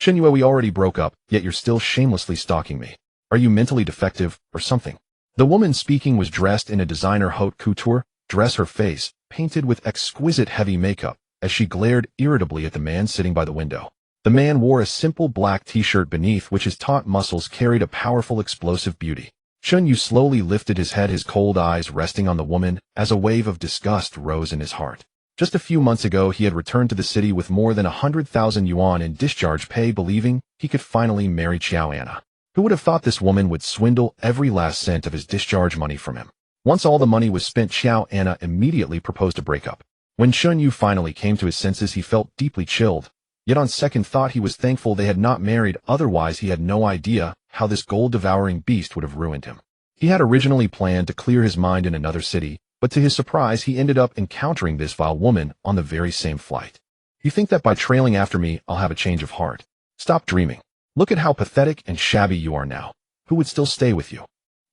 Qinyue, we already broke up, yet you're still shamelessly stalking me. Are you mentally defective, or something? The woman speaking was dressed in a designer haute couture dress, her face painted with exquisite heavy makeup, as she glared irritably at the man sitting by the window. The man wore a simple black t-shirt beneath which his taut muscles carried a powerful explosive beauty. Chunyu slowly lifted his head, his cold eyes resting on the woman, as a wave of disgust rose in his heart. Just a few months ago he had returned to the city with more than 100,000 yuan in discharge pay, believing he could finally marry Xiao Anna. Who would have thought this woman would swindle every last cent of his discharge money from him? Once all the money was spent, Xiao Anna immediately proposed a breakup. When Chunyu finally came to his senses, he felt deeply chilled. Yet on second thought he was thankful they had not married, otherwise he had no idea how this gold-devouring beast would have ruined him. He had originally planned to clear his mind in another city, but to his surprise he ended up encountering this vile woman on the very same flight. You think that by trailing after me I'll have a change of heart? Stop dreaming. Look at how pathetic and shabby you are now. Who would still stay with you?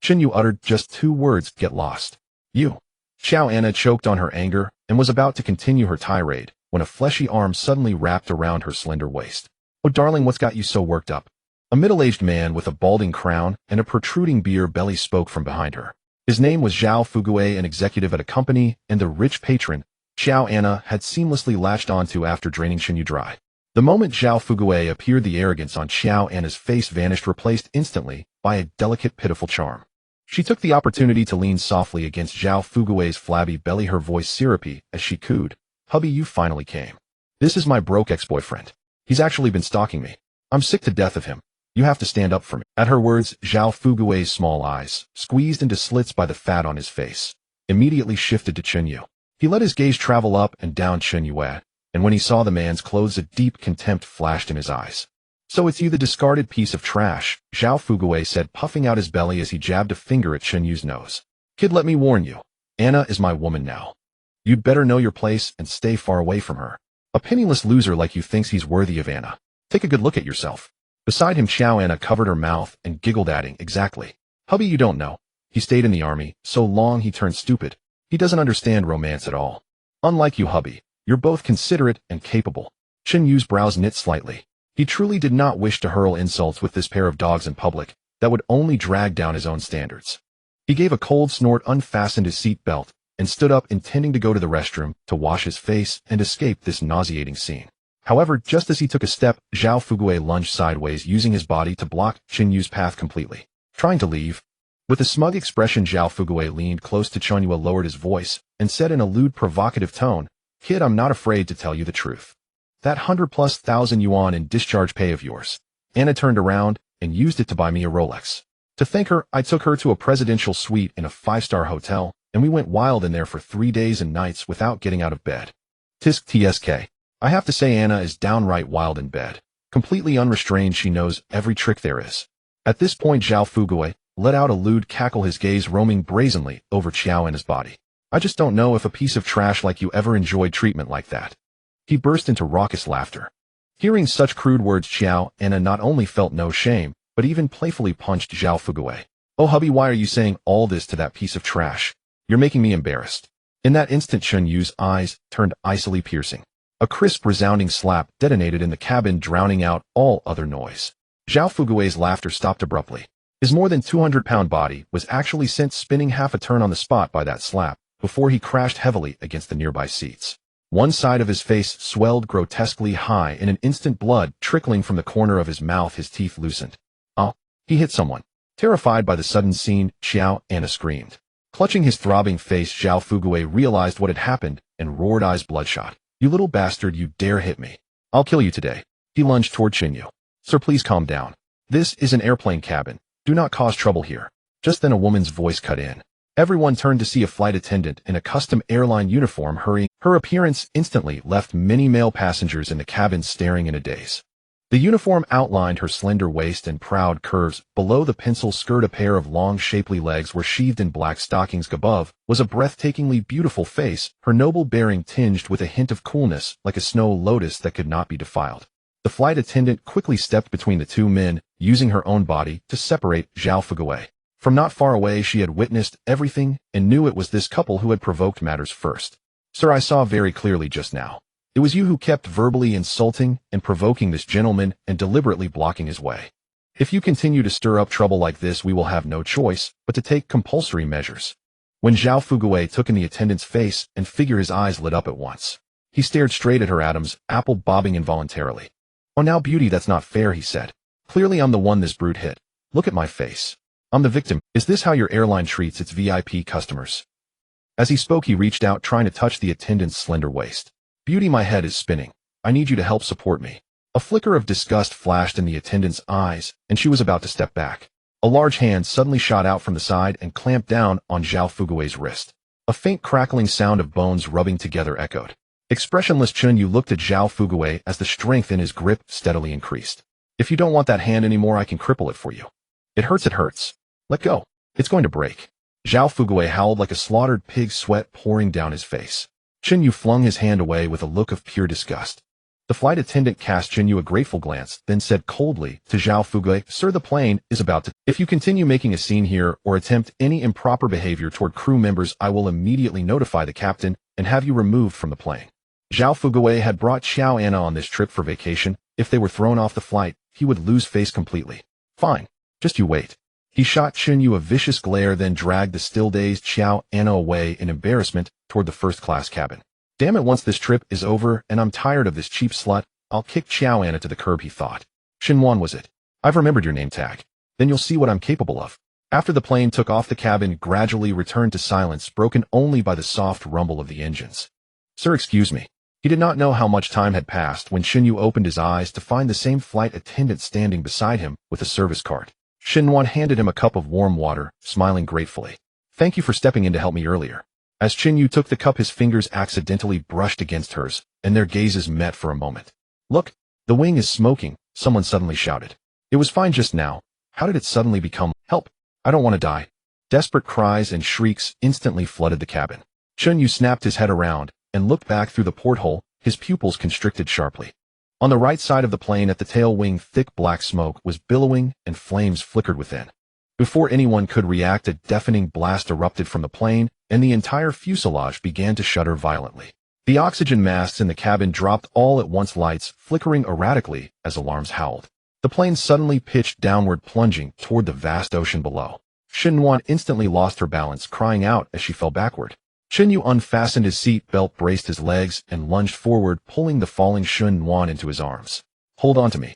Chunyu uttered just 2 words, get lost. You. Xiao Anna choked on her anger and was about to continue her tirade when a fleshy arm suddenly wrapped around her slender waist. Oh darling, what's got you so worked up? A middle-aged man with a balding crown and a protruding beer belly spoke from behind her. His name was Zhao Fugue, an executive at a company and the rich patron Xiao Anna had seamlessly latched onto after draining Chunyu dry. The moment Zhao Fugue appeared, the arrogance on Xiao Anna's face vanished, replaced instantly by a delicate, pitiful charm. She took the opportunity to lean softly against Zhao Fugue's flabby belly, her voice syrupy as she cooed, "Hubby, you finally came. This is my broke ex-boyfriend. He's actually been stalking me. I'm sick to death of him. You have to stand up for me." At her words, Zhao Fugue's small eyes, squeezed into slits by the fat on his face, immediately shifted to Chunyu. He let his gaze travel up and down Chunyu, and when he saw the man's clothes, a deep contempt flashed in his eyes. "So it's you, the discarded piece of trash," Zhao Fugue said, puffing out his belly as he jabbed a finger at Chunyu's nose. "Kid, let me warn you. Anna is my woman now. You'd better know your place and stay far away from her. A penniless loser like you thinks he's worthy of Anna. Take a good look at yourself." Beside him, Xiao Anna covered her mouth and giggled, adding, "Exactly. Hubby, you don't know. He stayed in the army so long he turned stupid. He doesn't understand romance at all. Unlike you, hubby, you're both considerate and capable." Chunyu's brows knit slightly. He truly did not wish to hurl insults with this pair of dogs in public. That would only drag down his own standards. He gave a cold snort, unfastened his seat belt, and stood up, intending to go to the restroom to wash his face and escape this nauseating scene. However, just as he took a step, Zhao Fugue lunged sideways, using his body to block Chunyu's path completely. Trying to leave. With a smug expression, Zhao Fugue leaned close to Chunyu, lowered his voice, and said in a lewd, provocative tone, "Kid, I'm not afraid to tell you the truth. That 100,000+ yuan in discharge pay of yours. Anna turned around and used it to buy me a Rolex. To thank her, I took her to a presidential suite in a 5-star hotel, and we went wild in there for 3 days and nights without getting out of bed. Tisk tsk. I have to say, Anna is downright wild in bed. Completely unrestrained, she knows every trick there is." At this point, Zhao Fugue let out a lewd cackle, his gaze roaming brazenly over Xiao Anna's body. "I just don't know if a piece of trash like you ever enjoyed treatment like that." He burst into raucous laughter. Hearing such crude words, Xiao Anna not only felt no shame, but even playfully punched Zhao Fugue. "Oh hubby, why are you saying all this to that piece of trash? You're making me embarrassed." In that instant, Chunyu's eyes turned icily piercing. A crisp, resounding slap detonated in the cabin, drowning out all other noise. Zhao Fugue's laughter stopped abruptly. His more than 200-pound body was actually sent spinning half a turn on the spot by that slap, before he crashed heavily against the nearby seats. One side of his face swelled grotesquely high, in an instant blood trickling from the corner of his mouth, his teeth loosened. "Oh, he hit someone." Terrified by the sudden scene, Xiao Anna screamed. Clutching his throbbing face, Zhao Fugue realized what had happened and roared, eyes bloodshot. "You little bastard, you dare hit me. I'll kill you today." He lunged toward Chunyu. "Sir, please calm down. This is an airplane cabin. Do not cause trouble here." Just then a woman's voice cut in. Everyone turned to see a flight attendant in a custom airline uniform hurrying. Her appearance instantly left many male passengers in the cabin staring in a daze. The uniform outlined her slender waist and proud curves. Below the pencil skirt, a pair of long, shapely legs were sheathed in black stockings. Above was a breathtakingly beautiful face, her noble bearing tinged with a hint of coolness, like a snow lotus that could not be defiled. The flight attendant quickly stepped between the two men, using her own body to separate Zhao Fugue. From not far away, she had witnessed everything and knew it was this couple who had provoked matters first. "Sir, I saw very clearly just now. It was you who kept verbally insulting and provoking this gentleman and deliberately blocking his way. If you continue to stir up trouble like this, we will have no choice but to take compulsory measures. When Zhao Fugui took in the attendant's face and figure, his eyes lit up at once. He stared straight at her, Adam's apple bobbing involuntarily. Oh, now, beauty, that's not fair, he said. Clearly I'm the one this brute hit. Look at my face. I'm the victim. Is this how your airline treats its VIP customers? As he spoke, he reached out, trying to touch the attendant's slender waist. Beauty, my head is spinning. I need you to help support me. A flicker of disgust flashed in the attendant's eyes, and she was about to step back. A large hand suddenly shot out from the side and clamped down on Zhao Fugui's wrist. A faint crackling sound of bones rubbing together echoed. Expressionless, Chun Yu looked at Zhao Fugui as the strength in his grip steadily increased. If you don't want that hand anymore, I can cripple it for you. It hurts, it hurts. Let go. It's going to break. Zhao Fugui howled like a slaughtered pig, sweat pouring down his face. Chun Yu flung his hand away with a look of pure disgust. The flight attendant cast Chun Yu a grateful glance, then said coldly to Zhao Fugui, Sir, the plane is about to. If you continue making a scene here or attempt any improper behavior toward crew members, I will immediately notify the captain and have you removed from the plane. Zhao Fugui had brought Xiao Anna on this trip for vacation. If they were thrown off the flight, he would lose face completely. Fine. Just you wait. He shot Chun Yu a vicious glare, then dragged the still-dazed Xiao Anna away in embarrassment toward the first-class cabin. Damn it, once this trip is over and I'm tired of this cheap slut, I'll kick Xiao Anna to the curb, he thought. Xinwan was it? I've remembered your name tag. Then you'll see what I'm capable of. After the plane took off, the cabin gradually returned to silence, broken only by the soft rumble of the engines. Sir, excuse me. He did not know how much time had passed when Xinyu opened his eyes to find the same flight attendant standing beside him with a service cart. Xinwan handed him a cup of warm water, smiling gratefully. Thank you for stepping in to help me earlier. As Xinyu took the cup, his fingers accidentally brushed against hers, and their gazes met for a moment. Look, the wing is smoking, someone suddenly shouted. It was fine just now. How did it suddenly become, help, I don't want to die. Desperate cries and shrieks instantly flooded the cabin. Xinyu snapped his head around and looked back through the porthole, his pupils constricted sharply. On the right side of the plane at the tail wing, thick black smoke was billowing and flames flickered within. Before anyone could react, a deafening blast erupted from the plane, and the entire fuselage began to shudder violently. The oxygen masks in the cabin dropped all at once, lights flickering erratically as alarms howled. The plane suddenly pitched downward, plunging toward the vast ocean below. Xinwan instantly lost her balance, crying out as she fell backward. Xinyu unfastened his seat belt, braced his legs, and lunged forward, pulling the falling Xinwan into his arms. Hold on to me.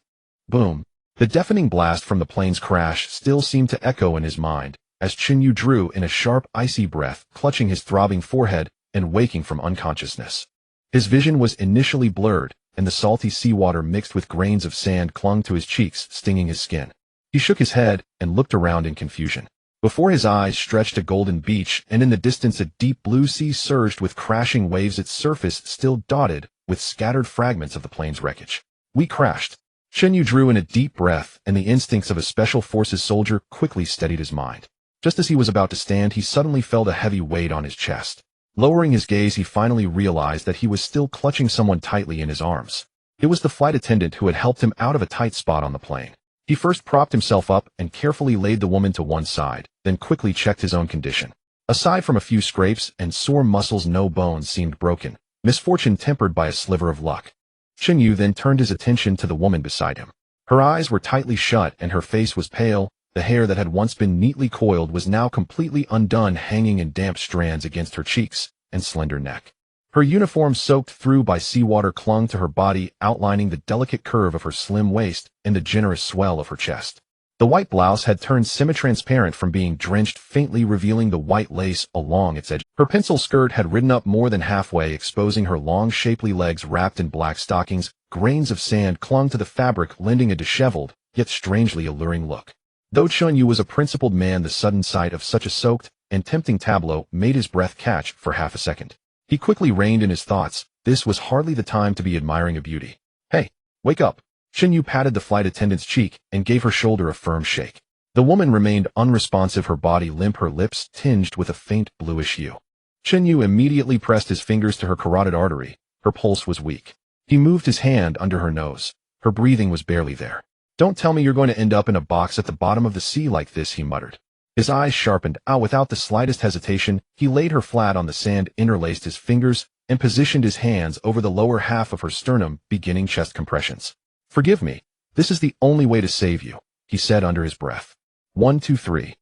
Boom. The deafening blast from the plane's crash still seemed to echo in his mind, as Xinyu drew in a sharp, icy breath, clutching his throbbing forehead and waking from unconsciousness. His vision was initially blurred, and the salty seawater mixed with grains of sand clung to his cheeks, stinging his skin. He shook his head and looked around in confusion. Before his eyes stretched a golden beach, and in the distance a deep blue sea surged with crashing waves, its surface still dotted with scattered fragments of the plane's wreckage. We crashed. Xinyu drew in a deep breath, and the instincts of a special forces soldier quickly steadied his mind. Just as he was about to stand, he suddenly felt a heavy weight on his chest. Lowering his gaze, he finally realized that he was still clutching someone tightly in his arms. It was the flight attendant who had helped him out of a tight spot on the plane. He first propped himself up and carefully laid the woman to one side, then quickly checked his own condition. Aside from a few scrapes and sore muscles, no bones seemed broken, misfortune tempered by a sliver of luck. Xinyu then turned his attention to the woman beside him. Her eyes were tightly shut and her face was pale. The hair that had once been neatly coiled was now completely undone, hanging in damp strands against her cheeks and slender neck. Her uniform, soaked through by seawater, clung to her body, outlining the delicate curve of her slim waist and the generous swell of her chest. The white blouse had turned semi-transparent from being drenched, faintly revealing the white lace along its edge. Her pencil skirt had ridden up more than halfway, exposing her long, shapely legs wrapped in black stockings. Grains of sand clung to the fabric, lending a disheveled, yet strangely alluring look. Though Chunyu was a principled man, the sudden sight of such a soaked and tempting tableau made his breath catch for half a second. He quickly reined in his thoughts. This was hardly the time to be admiring a beauty. Hey, wake up. Xinyu patted the flight attendant's cheek and gave her shoulder a firm shake. The woman remained unresponsive, her body limp, her lips tinged with a faint bluish hue. Xinyu immediately pressed his fingers to her carotid artery. Her pulse was weak. He moved his hand under her nose. Her breathing was barely there. Don't tell me you're going to end up in a box at the bottom of the sea like this, he muttered. His eyes sharpened. Without the slightest hesitation, he laid her flat on the sand, interlaced his fingers, and positioned his hands over the lower half of her sternum, beginning chest compressions. "Forgive me. This is the only way to save you," he said under his breath. 1, 2, 3.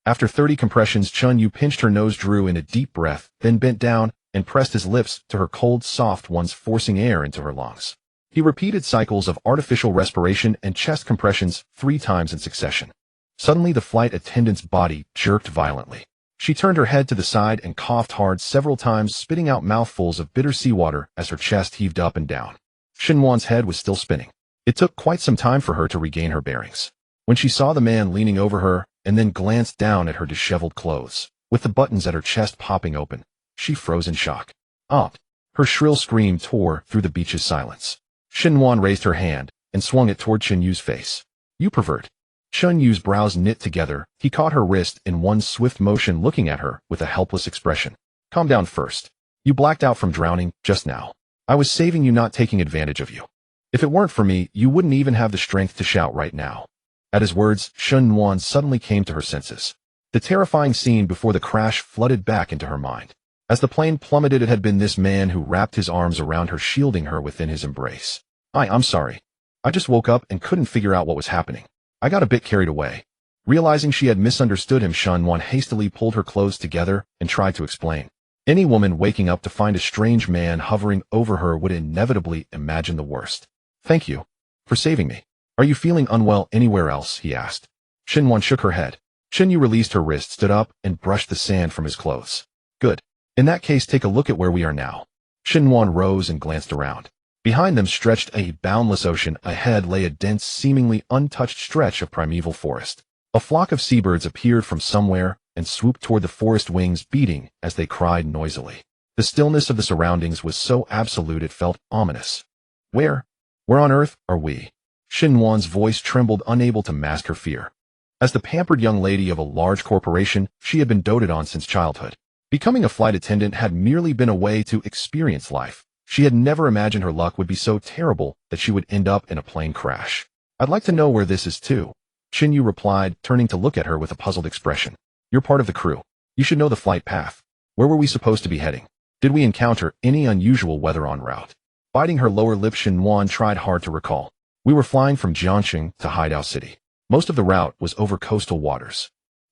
After 30 compressions, Chun Yu pinched her nose, drew in a deep breath, then bent down and pressed his lips to her cold, soft ones, forcing air into her lungs. He repeated cycles of artificial respiration and chest compressions 3 times in succession. Suddenly, the flight attendant's body jerked violently. She turned her head to the side and coughed hard several times, spitting out mouthfuls of bitter seawater as her chest heaved up and down. Shenwan's head was still spinning. It took quite some time for her to regain her bearings. When she saw the man leaning over her and then glanced down at her disheveled clothes, with the buttons at her chest popping open, she froze in shock. "Ah!" Her shrill scream tore through the beach's silence. Shenwan raised her hand and swung it toward Chun Yu's face. "You pervert." Chun Yu's brows knit together. He caught her wrist in one swift motion, looking at her with a helpless expression. "Calm down first. You blacked out from drowning just now. I was saving you, not taking advantage of you. If it weren't for me, you wouldn't even have the strength to shout right now." At his words, Shenwan suddenly came to her senses. The terrifying scene before the crash flooded back into her mind. As the plane plummeted, it had been this man who wrapped his arms around her, shielding her within his embrace. I'm sorry. I just woke up and couldn't figure out what was happening. I got a bit carried away." Realizing she had misunderstood him, Shenwan hastily pulled her clothes together and tried to explain. Any woman waking up to find a strange man hovering over her would inevitably imagine the worst. "Thank you for saving me. Are you feeling unwell anywhere else?" he asked. Shenwan shook her head. Chun Yu released her wrist, stood up, and brushed the sand from his clothes. "Good. In that case, take a look at where we are now." Shenwan rose and glanced around. Behind them stretched a boundless ocean. Ahead lay a dense, seemingly untouched stretch of primeval forest. A flock of seabirds appeared from somewhere and swooped toward the forest, wings beating as they cried noisily. The stillness of the surroundings was so absolute it felt ominous. Where on earth are we?" Shenwan's voice trembled, unable to mask her fear. As the pampered young lady of a large corporation, she had been doted on since childhood. Becoming a flight attendant had merely been a way to experience life. She had never imagined her luck would be so terrible that she would end up in a plane crash. "I'd like to know where this is too," Chun Yu replied, turning to look at her with a puzzled expression. "You're part of the crew. You should know the flight path. Where were we supposed to be heading? Did we encounter any unusual weather en route?" Biting her lower lip, Shenwan tried hard to recall. "We were flying from Jiangxing to Hideout City. Most of the route was over coastal waters.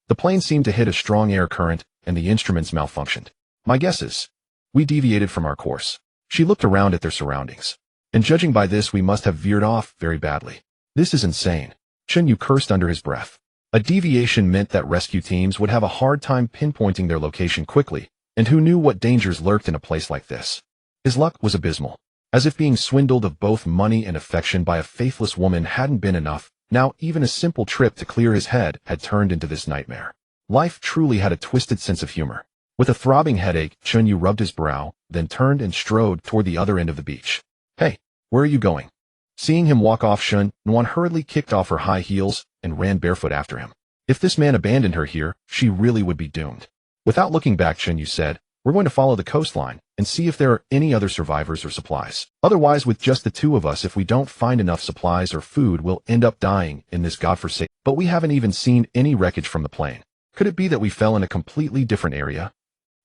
The plane seemed to hit a strong air current, and the instruments malfunctioned. My guess is we deviated from our course." She looked around at their surroundings. "And judging by this, we must have veered off very badly. This is insane." Chun Yu cursed under his breath. A deviation meant that rescue teams would have a hard time pinpointing their location quickly, and who knew what dangers lurked in a place like this? His luck was abysmal. As if being swindled of both money and affection by a faithless woman hadn't been enough, now even a simple trip to clear his head had turned into this nightmare. Life truly had a twisted sense of humor. With a throbbing headache, Chun Yu rubbed his brow, then turned and strode toward the other end of the beach. "Hey, where are you going?" Seeing him walk off, Shenwan hurriedly kicked off her high heels and ran barefoot after him. If this man abandoned her here, she really would be doomed. Without looking back, Chun Yu said, "We're going to follow the coastline and see if there are any other survivors or supplies. Otherwise, with just the two of us, if we don't find enough supplies or food, we'll end up dying in this godforsaken." "But we haven't even seen any wreckage from the plane. Could it be that we fell in a completely different area?"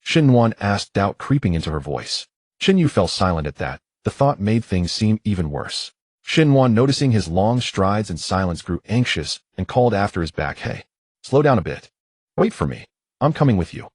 Shenwan asked, doubt creeping into her voice. Chun Yu fell silent at that. The thought made things seem even worse. Shenwan, noticing his long strides and silence, grew anxious and called after his back, "Hey, slow down a bit. Wait for me. I'm coming with you."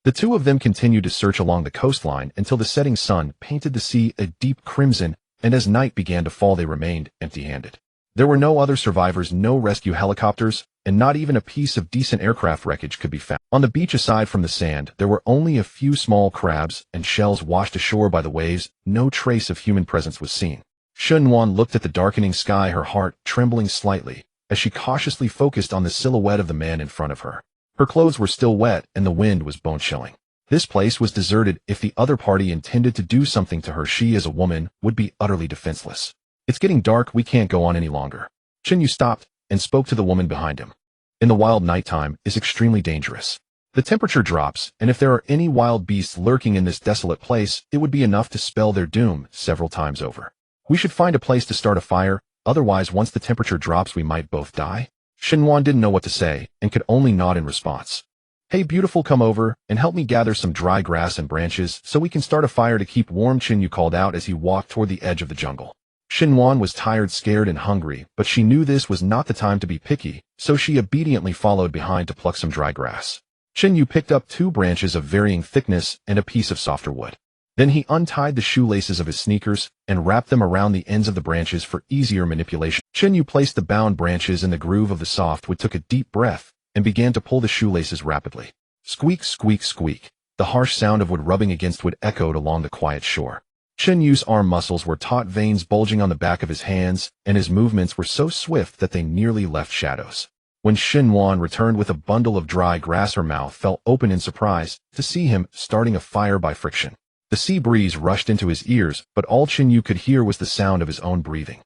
The two of them continued to search along the coastline until the setting sun painted the sea a deep crimson, and as night began to fall, they remained empty-handed. There were no other survivors, no rescue helicopters, and not even a piece of decent aircraft wreckage could be found. On the beach, aside from the sand, there were only a few small crabs and shells washed ashore by the waves. No trace of human presence was seen. Shenwan looked at the darkening sky, her heart trembling slightly, as she cautiously focused on the silhouette of the man in front of her. Her clothes were still wet, and the wind was bone-chilling. This place was deserted. If the other party intended to do something to her, she, as a woman, would be utterly defenseless. "It's getting dark. We can't go on any longer." Chun Yu stopped and spoke to the woman behind him. "In the wild, nighttime is extremely dangerous. The temperature drops, and if there are any wild beasts lurking in this desolate place, it would be enough to spell their doom several times over. We should find a place to start a fire, otherwise once the temperature drops we might both die." Shenwan didn't know what to say and could only nod in response. Hey beautiful, come over and help me gather some dry grass and branches so we can start a fire to keep warm, Chinyu called out as he walked toward the edge of the jungle. Xinhuan was tired, scared, and hungry, but she knew this was not the time to be picky, so she obediently followed behind to pluck some dry grass. Chinyu picked up 2 branches of varying thickness and a piece of softer wood. Then he untied the shoelaces of his sneakers and wrapped them around the ends of the branches for easier manipulation. Chinyu placed the bound branches in the groove of the soft wood, took a deep breath, and began to pull the shoelaces rapidly. Squeak, squeak, squeak. The harsh sound of wood rubbing against wood echoed along the quiet shore. Chinyu's arm muscles were taut, veins bulging on the back of his hands, and his movements were so swift that they nearly left shadows. When Xinhuan returned with a bundle of dry grass, her mouth fell open in surprise to see him starting a fire by friction. The sea breeze rushed into his ears, but all Chinyu could hear was the sound of his own breathing.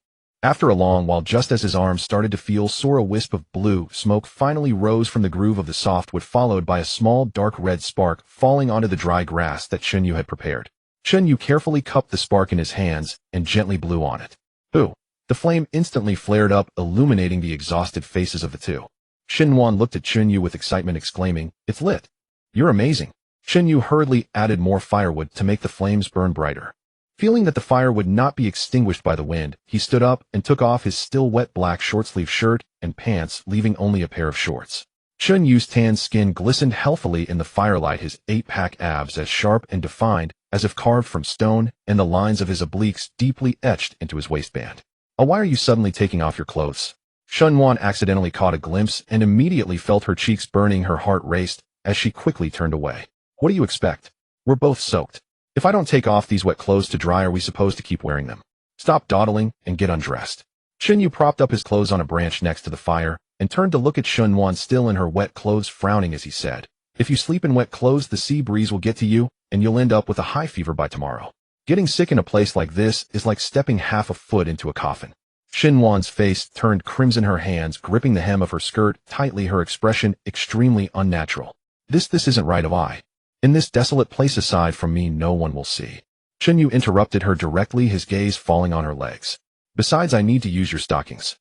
After a long while, just as his arms started to feel sore, a wisp of blue smoke finally rose from the groove of the softwood, followed by a small dark red spark falling onto the dry grass that Chinyu had prepared. Chinyu carefully cupped the spark in his hands and gently blew on it. Ooh! The flame instantly flared up, illuminating the exhausted faces of the two. Xinhuan looked at Chinyu with excitement, exclaiming, "It's lit! You're amazing!" Chinyu hurriedly added more firewood to make the flames burn brighter. Feeling that the fire would not be extinguished by the wind, he stood up and took off his still wet black short-sleeved shirt and pants, leaving only a pair of shorts. Chunyu's tan skin glistened healthily in the firelight, his 8-pack abs as sharp and defined as if carved from stone, and the lines of his obliques deeply etched into his waistband. "Oh, why are you suddenly taking off your clothes?" Xinhuan accidentally caught a glimpse and immediately felt her cheeks burning. Her heart raced as she quickly turned away. "What do you expect? We're both soaked. If I don't take off these wet clothes to dry, are we supposed to keep wearing them? Stop dawdling and get undressed." Chinyu propped up his clothes on a branch next to the fire and turned to look at Xinhuan, still in her wet clothes, frowning as he said, "If you sleep in wet clothes, the sea breeze will get to you, and you'll end up with a high fever by tomorrow. Getting sick in a place like this is like stepping half a foot into a coffin." Xinhuan's face turned crimson, her hands gripping the hem of her skirt tightly, her expression extremely unnatural. This isn't right, I. In this desolate place aside from me, no one will see." Chinyu interrupted her directly, his gaze falling on her legs. "Besides, I need to use your stockings."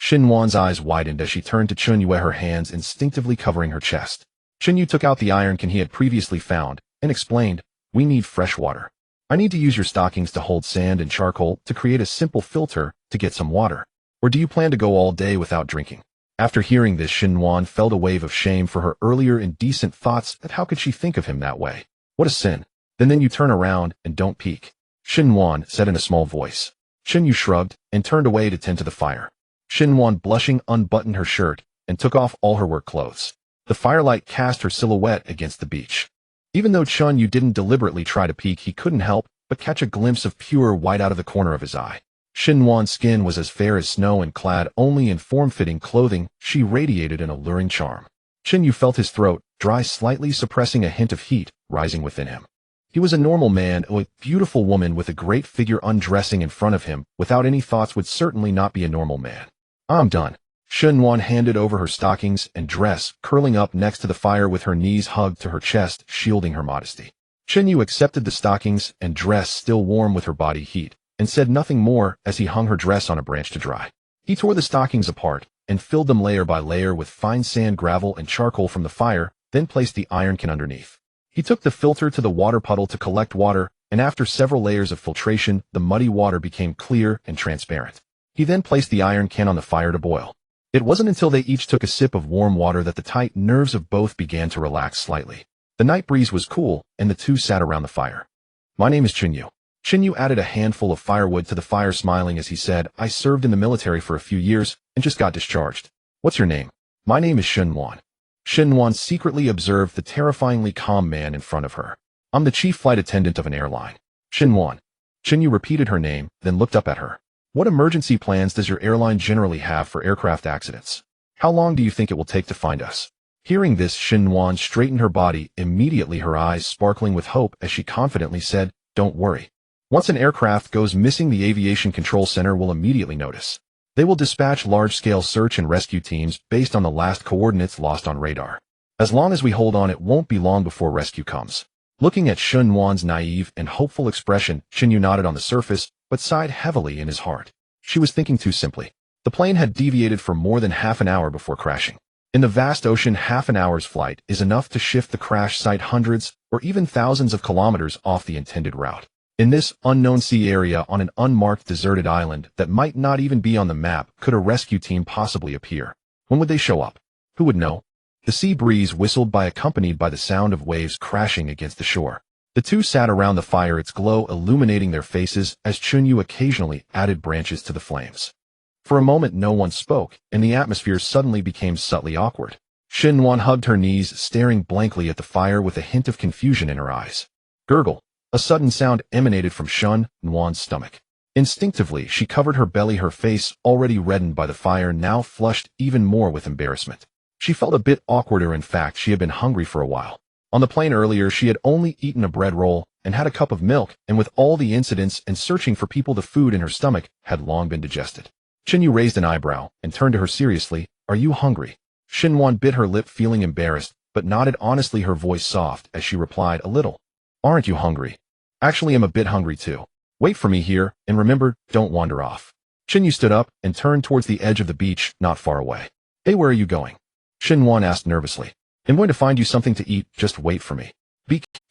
Xinhuan's eyes widened as she turned to Chinyu, her hands instinctively covering her chest. Chinyu took out the iron can he had previously found and explained, "We need fresh water. I need to use your stockings to hold sand and charcoal to create a simple filter to get some water. Or do you plan to go all day without drinking?" After hearing this, Xinhuan felt a wave of shame for her earlier indecent thoughts that how could she think of him that way? What a sin. Then you turn around and don't peek," Xinhuan said in a small voice. Chinyu shrugged and turned away to tend to the fire. Xinhuan, blushing, unbuttoned her shirt and took off all her work clothes. The firelight cast her silhouette against the beach. Even though Chinyu didn't deliberately try to peek, he couldn't help but catch a glimpse of pure white out of the corner of his eye. Xinhuan's skin was as fair as snow, and clad only in form-fitting clothing, she radiated an alluring charm. Chinyu felt his throat dry slightly, suppressing a hint of heat rising within him. He was a normal man, a beautiful woman with a great figure undressing in front of him without any thoughts would certainly not be a normal man. "I'm done." Xinhuan handed over her stockings and dress, curling up next to the fire with her knees hugged to her chest, shielding her modesty. Chinyu accepted the stockings and dress, still warm with her body heat, and said nothing more as he hung her dress on a branch to dry. He tore the stockings apart and filled them layer by layer with fine sand, gravel, and charcoal from the fire, then placed the iron can underneath. He took the filter to the water puddle to collect water, and after several layers of filtration, the muddy water became clear and transparent. He then placed the iron can on the fire to boil. It wasn't until they each took a sip of warm water that the tight nerves of both began to relax slightly. The night breeze was cool, and the two sat around the fire. "My name is Chinyu." Chinyu added a handful of firewood to the fire, smiling as he said, "I served in the military for a few years and just got discharged." "What's your name?" "My name is Xinhuan." Xinhuan secretly observed the terrifyingly calm man in front of her. "I'm the chief flight attendant of an airline." "Xinhuan." Chinyu repeated her name, then looked up at her. "What emergency plans does your airline generally have for aircraft accidents? How long do you think it will take to find us?" Hearing this, Xinhuan straightened her body, immediately her eyes sparkling with hope as she confidently said, "Don't worry. Once an aircraft goes missing, the Aviation Control Center will immediately notice. They will dispatch large-scale search and rescue teams based on the last coordinates lost on radar. As long as we hold on, it won't be long before rescue comes." Looking at Xinhuan's naive and hopeful expression, Chinyu nodded on the surface, but sighed heavily in his heart. She was thinking too simply. The plane had deviated for more than half an hour before crashing. In the vast ocean, half an hour's flight is enough to shift the crash site hundreds or even thousands of kilometers off the intended route. In this unknown sea area on an unmarked deserted island that might not even be on the map, could a rescue team possibly appear? When would they show up? Who would know? The sea breeze whistled by, accompanied by the sound of waves crashing against the shore. The two sat around the fire, its glow illuminating their faces as Chunyu occasionally added branches to the flames. For a moment no one spoke, and the atmosphere suddenly became subtly awkward. Xinhuan hugged her knees, staring blankly at the fire with a hint of confusion in her eyes. Gurgle. A sudden sound emanated from Xinhuan's stomach. Instinctively, she covered her belly, her face, already reddened by the fire, now flushed even more with embarrassment. She felt a bit awkwarder. In fact, she had been hungry for a while. On the plane earlier, she had only eaten a bread roll and had a cup of milk, and with all the incidents and searching for people, the food in her stomach had long been digested. Xinyu raised an eyebrow and turned to her seriously. Are you hungry? Xinhuan bit her lip, feeling embarrassed, but nodded honestly, her voice soft as she replied, a little. Aren't you hungry? Actually, I'm a bit hungry too. Wait for me here, and remember, don't wander off. Xinyu stood up and turned towards the edge of the beach, not far away. Hey, where are you going? Xinhuan asked nervously. I'm going to find you something to eat, just wait for me.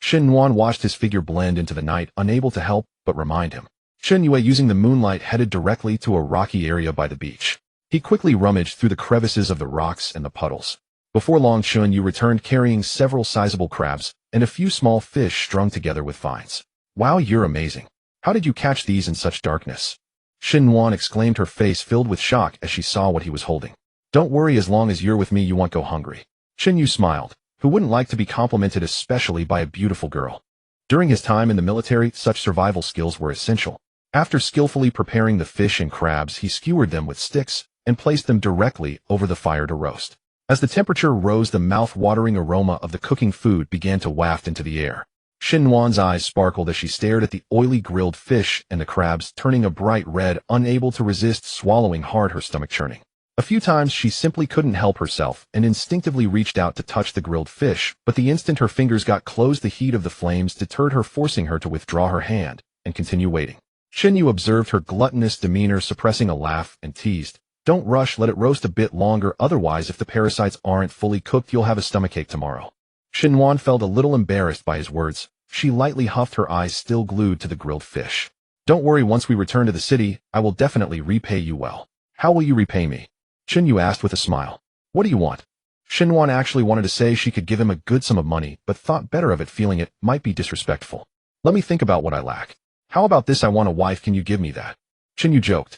Xinhuan watched his figure blend into the night, unable to help but remind him. Xinyu, using the moonlight, headed directly to a rocky area by the beach. He quickly rummaged through the crevices of the rocks and the puddles. Before long, Xinyu returned carrying several sizable crabs and a few small fish strung together with vines. Wow, you're amazing. How did you catch these in such darkness? Xinhuan exclaimed, her face filled with shock as she saw what he was holding. Don't worry, as long as you're with me you won't go hungry. Xinyu smiled. Who wouldn't like to be complimented, especially by a beautiful girl? During his time in the military, such survival skills were essential. After skillfully preparing the fish and crabs, he skewered them with sticks and placed them directly over the fire to roast. As the temperature rose, the mouth-watering aroma of the cooking food began to waft into the air. Xinhuan's eyes sparkled as she stared at the oily grilled fish and the crabs, turning a bright red, unable to resist swallowing hard, her stomach churning. A few times she simply couldn't help herself and instinctively reached out to touch the grilled fish, but the instant her fingers got close, the heat of the flames deterred her, forcing her to withdraw her hand and continue waiting. Xinyu observed her gluttonous demeanor, suppressing a laugh, and teased, Don't rush, let it roast a bit longer, otherwise if the parasites aren't fully cooked you'll have a stomachache tomorrow. Xinhuan felt a little embarrassed by his words. She lightly huffed, her eyes still glued to the grilled fish. Don't worry, once we return to the city, I will definitely repay you well. How will you repay me? Xinyu asked with a smile. What do you want? Xinhuan actually wanted to say she could give him a good sum of money, but thought better of it, feeling it might be disrespectful. Let me think about what I lack. How about this? I want a wife, can you give me that? Xinyu joked.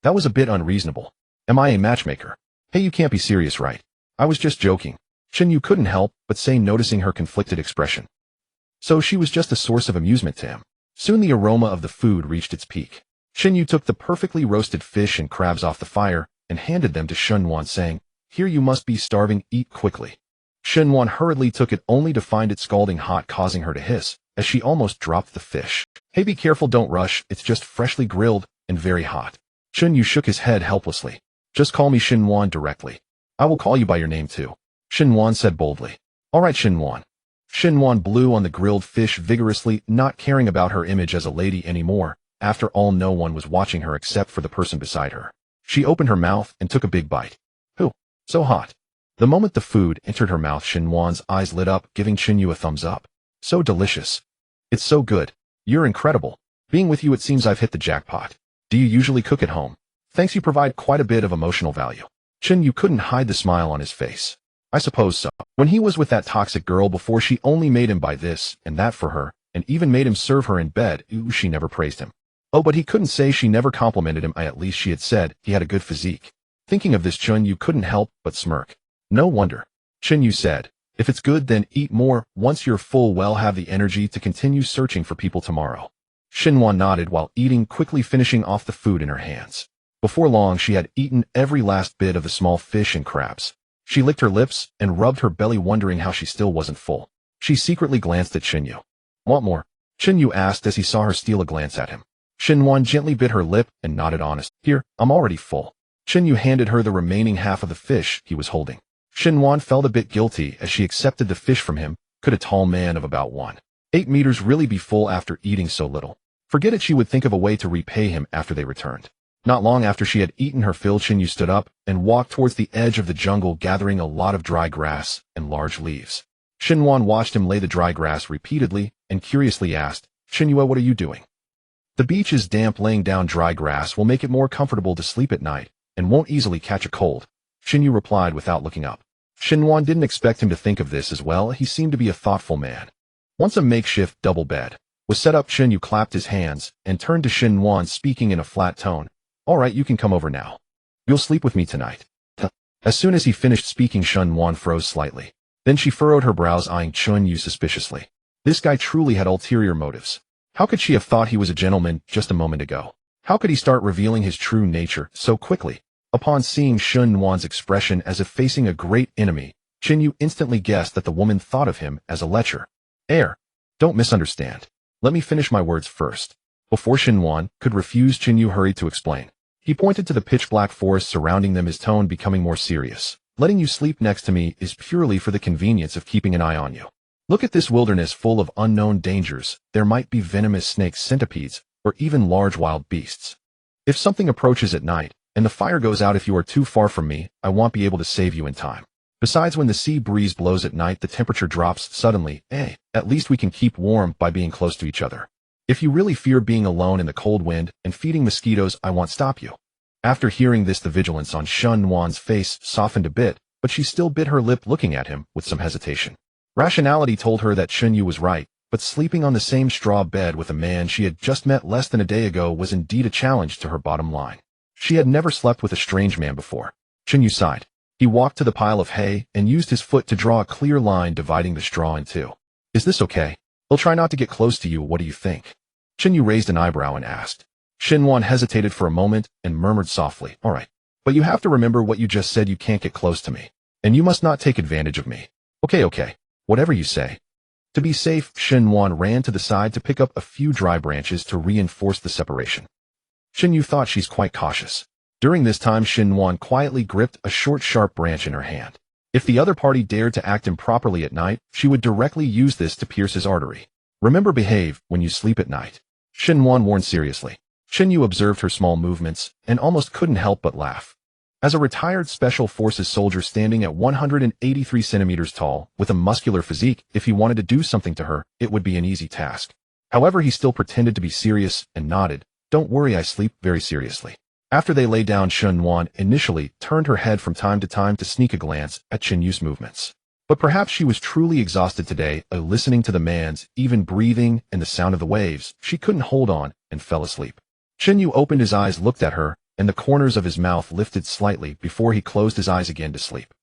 That was a bit unreasonable. Am I a matchmaker? Hey, you can't be serious, right? I was just joking. Xinyu couldn't help but say, noticing her conflicted expression. So she was just a source of amusement to him. Soon the aroma of the food reached its peak. Xinyu took the perfectly roasted fish and crabs off the fire and handed them to Xinhuan, saying, Here, you must be starving, eat quickly. Xinhuan hurriedly took it, only to find it scalding hot, causing her to hiss as she almost dropped the fish. Hey, be careful, don't rush, it's just freshly grilled and very hot. Xinyu shook his head helplessly. Just call me Xinhuan directly. I will call you by your name too, Xinhuan said boldly. All right, Xinhuan. Xinhuan blew on the grilled fish vigorously, not caring about her image as a lady anymore. After all, no one was watching her except for the person beside her. She opened her mouth and took a big bite. Ooh, so hot. The moment the food entered her mouth, Xinhuan's eyes lit up, giving Xinyu a thumbs up. So delicious. It's so good. You're incredible. Being with you, it seems I've hit the jackpot. Do you usually cook at home? Thanks, you provide quite a bit of emotional value. Xinyu couldn't hide the smile on his face. I suppose so. When he was with that toxic girl before, she only made him buy this and that for her, and even made him serve her in bed. Ooh, she never praised him. Oh, but he couldn't say she never complimented him. At least she had said he had a good physique. Thinking of this, Xinyu couldn't help but smirk. No wonder. Xinyu said, if it's good, then eat more. Once you're full, we'll have the energy to continue searching for people tomorrow. Xinhuan nodded while eating, quickly finishing off the food in her hands. Before long, she had eaten every last bit of the small fish and crabs. She licked her lips and rubbed her belly, wondering how she still wasn't full. She secretly glanced at Xinyu. Want more? Xinyu asked as he saw her steal a glance at him. Xinhuan gently bit her lip and nodded honest. Here, I'm already full. Xinyu handed her the remaining half of the fish he was holding. Xinhuan felt a bit guilty as she accepted the fish from him. Could a tall man of about 1.8 meters really be full after eating so little? Forget it, she would think of a way to repay him after they returned. Not long after she had eaten her fill, Xinyu stood up and walked towards the edge of the jungle, gathering a lot of dry grass and large leaves. Xinwan watched him lay the dry grass repeatedly and curiously asked, "Xinyu, what are you doing?" "The beach is damp. Laying down dry grass will make it more comfortable to sleep at night and won't easily catch a cold," Xinyu replied without looking up. Xinwan didn't expect him to think of this as well. He seemed to be a thoughtful man. Once a makeshift double bed was set up, Xinyu clapped his hands and turned to Xinwan, speaking in a flat tone. "All right, you can come over now. You'll sleep with me tonight." As soon as he finished speaking, Xinwan froze slightly. Then she furrowed her brows, eyeing Xinyu suspiciously. This guy truly had ulterior motives. How could she have thought he was a gentleman just a moment ago? How could he start revealing his true nature so quickly? Upon seeing Xinwan's expression as if facing a great enemy, Xinyu instantly guessed that the woman thought of him as a lecher. Don't misunderstand. Let me finish my words first." Before Xinwan could refuse, Xinyu hurried to explain. He pointed to the pitch-black forest surrounding them, his tone becoming more serious. "Letting you sleep next to me is purely for the convenience of keeping an eye on you. Look at this wilderness full of unknown dangers. There might be venomous snakes, centipedes, or even large wild beasts. If something approaches at night, and the fire goes out if you are too far from me, I won't be able to save you in time. Besides, when the sea breeze blows at night, the temperature drops suddenly. At least we can keep warm by being close to each other. If you really fear being alone in the cold wind and feeding mosquitoes, I won't stop you." After hearing this, the vigilance on Xinwan's face softened a bit, but she still bit her lip, looking at him with some hesitation. Rationality told her that Xinyu was right, but sleeping on the same straw bed with a man she had just met less than a day ago was indeed a challenge to her bottom line. She had never slept with a strange man before. Xinyu sighed. He walked to the pile of hay and used his foot to draw a clear line dividing the straw in two. "Is this okay? He'll try not to get close to you. What do you think?" Xinyu raised an eyebrow and asked. Xinwan hesitated for a moment and murmured softly, "All right. But you have to remember what you just said. You can't get close to me. And you must not take advantage of me." Okay. Whatever you say." To be safe, Xinwan ran to the side to pick up a few dry branches to reinforce the separation. Xinyu thought she's quite cautious. During this time, Xinwan quietly gripped a short, sharp branch in her hand. If the other party dared to act improperly at night, she would directly use this to pierce his artery. "Remember, behave when you sleep at night," Xinwan warned seriously. Xinyu observed her small movements and almost couldn't help but laugh. As a retired Special Forces soldier standing at 183 centimeters tall, with a muscular physique, if he wanted to do something to her, it would be an easy task. However, he still pretended to be serious and nodded. "Don't worry, I sleep very seriously." After they lay down, Xinwan initially turned her head from time to time to sneak a glance at Qinyu's movements. But perhaps she was truly exhausted today, listening to the man's even breathing and the sound of the waves. She couldn't hold on and fell asleep. Xinyu opened his eyes, looked at her, and the corners of his mouth lifted slightly before he closed his eyes again to sleep.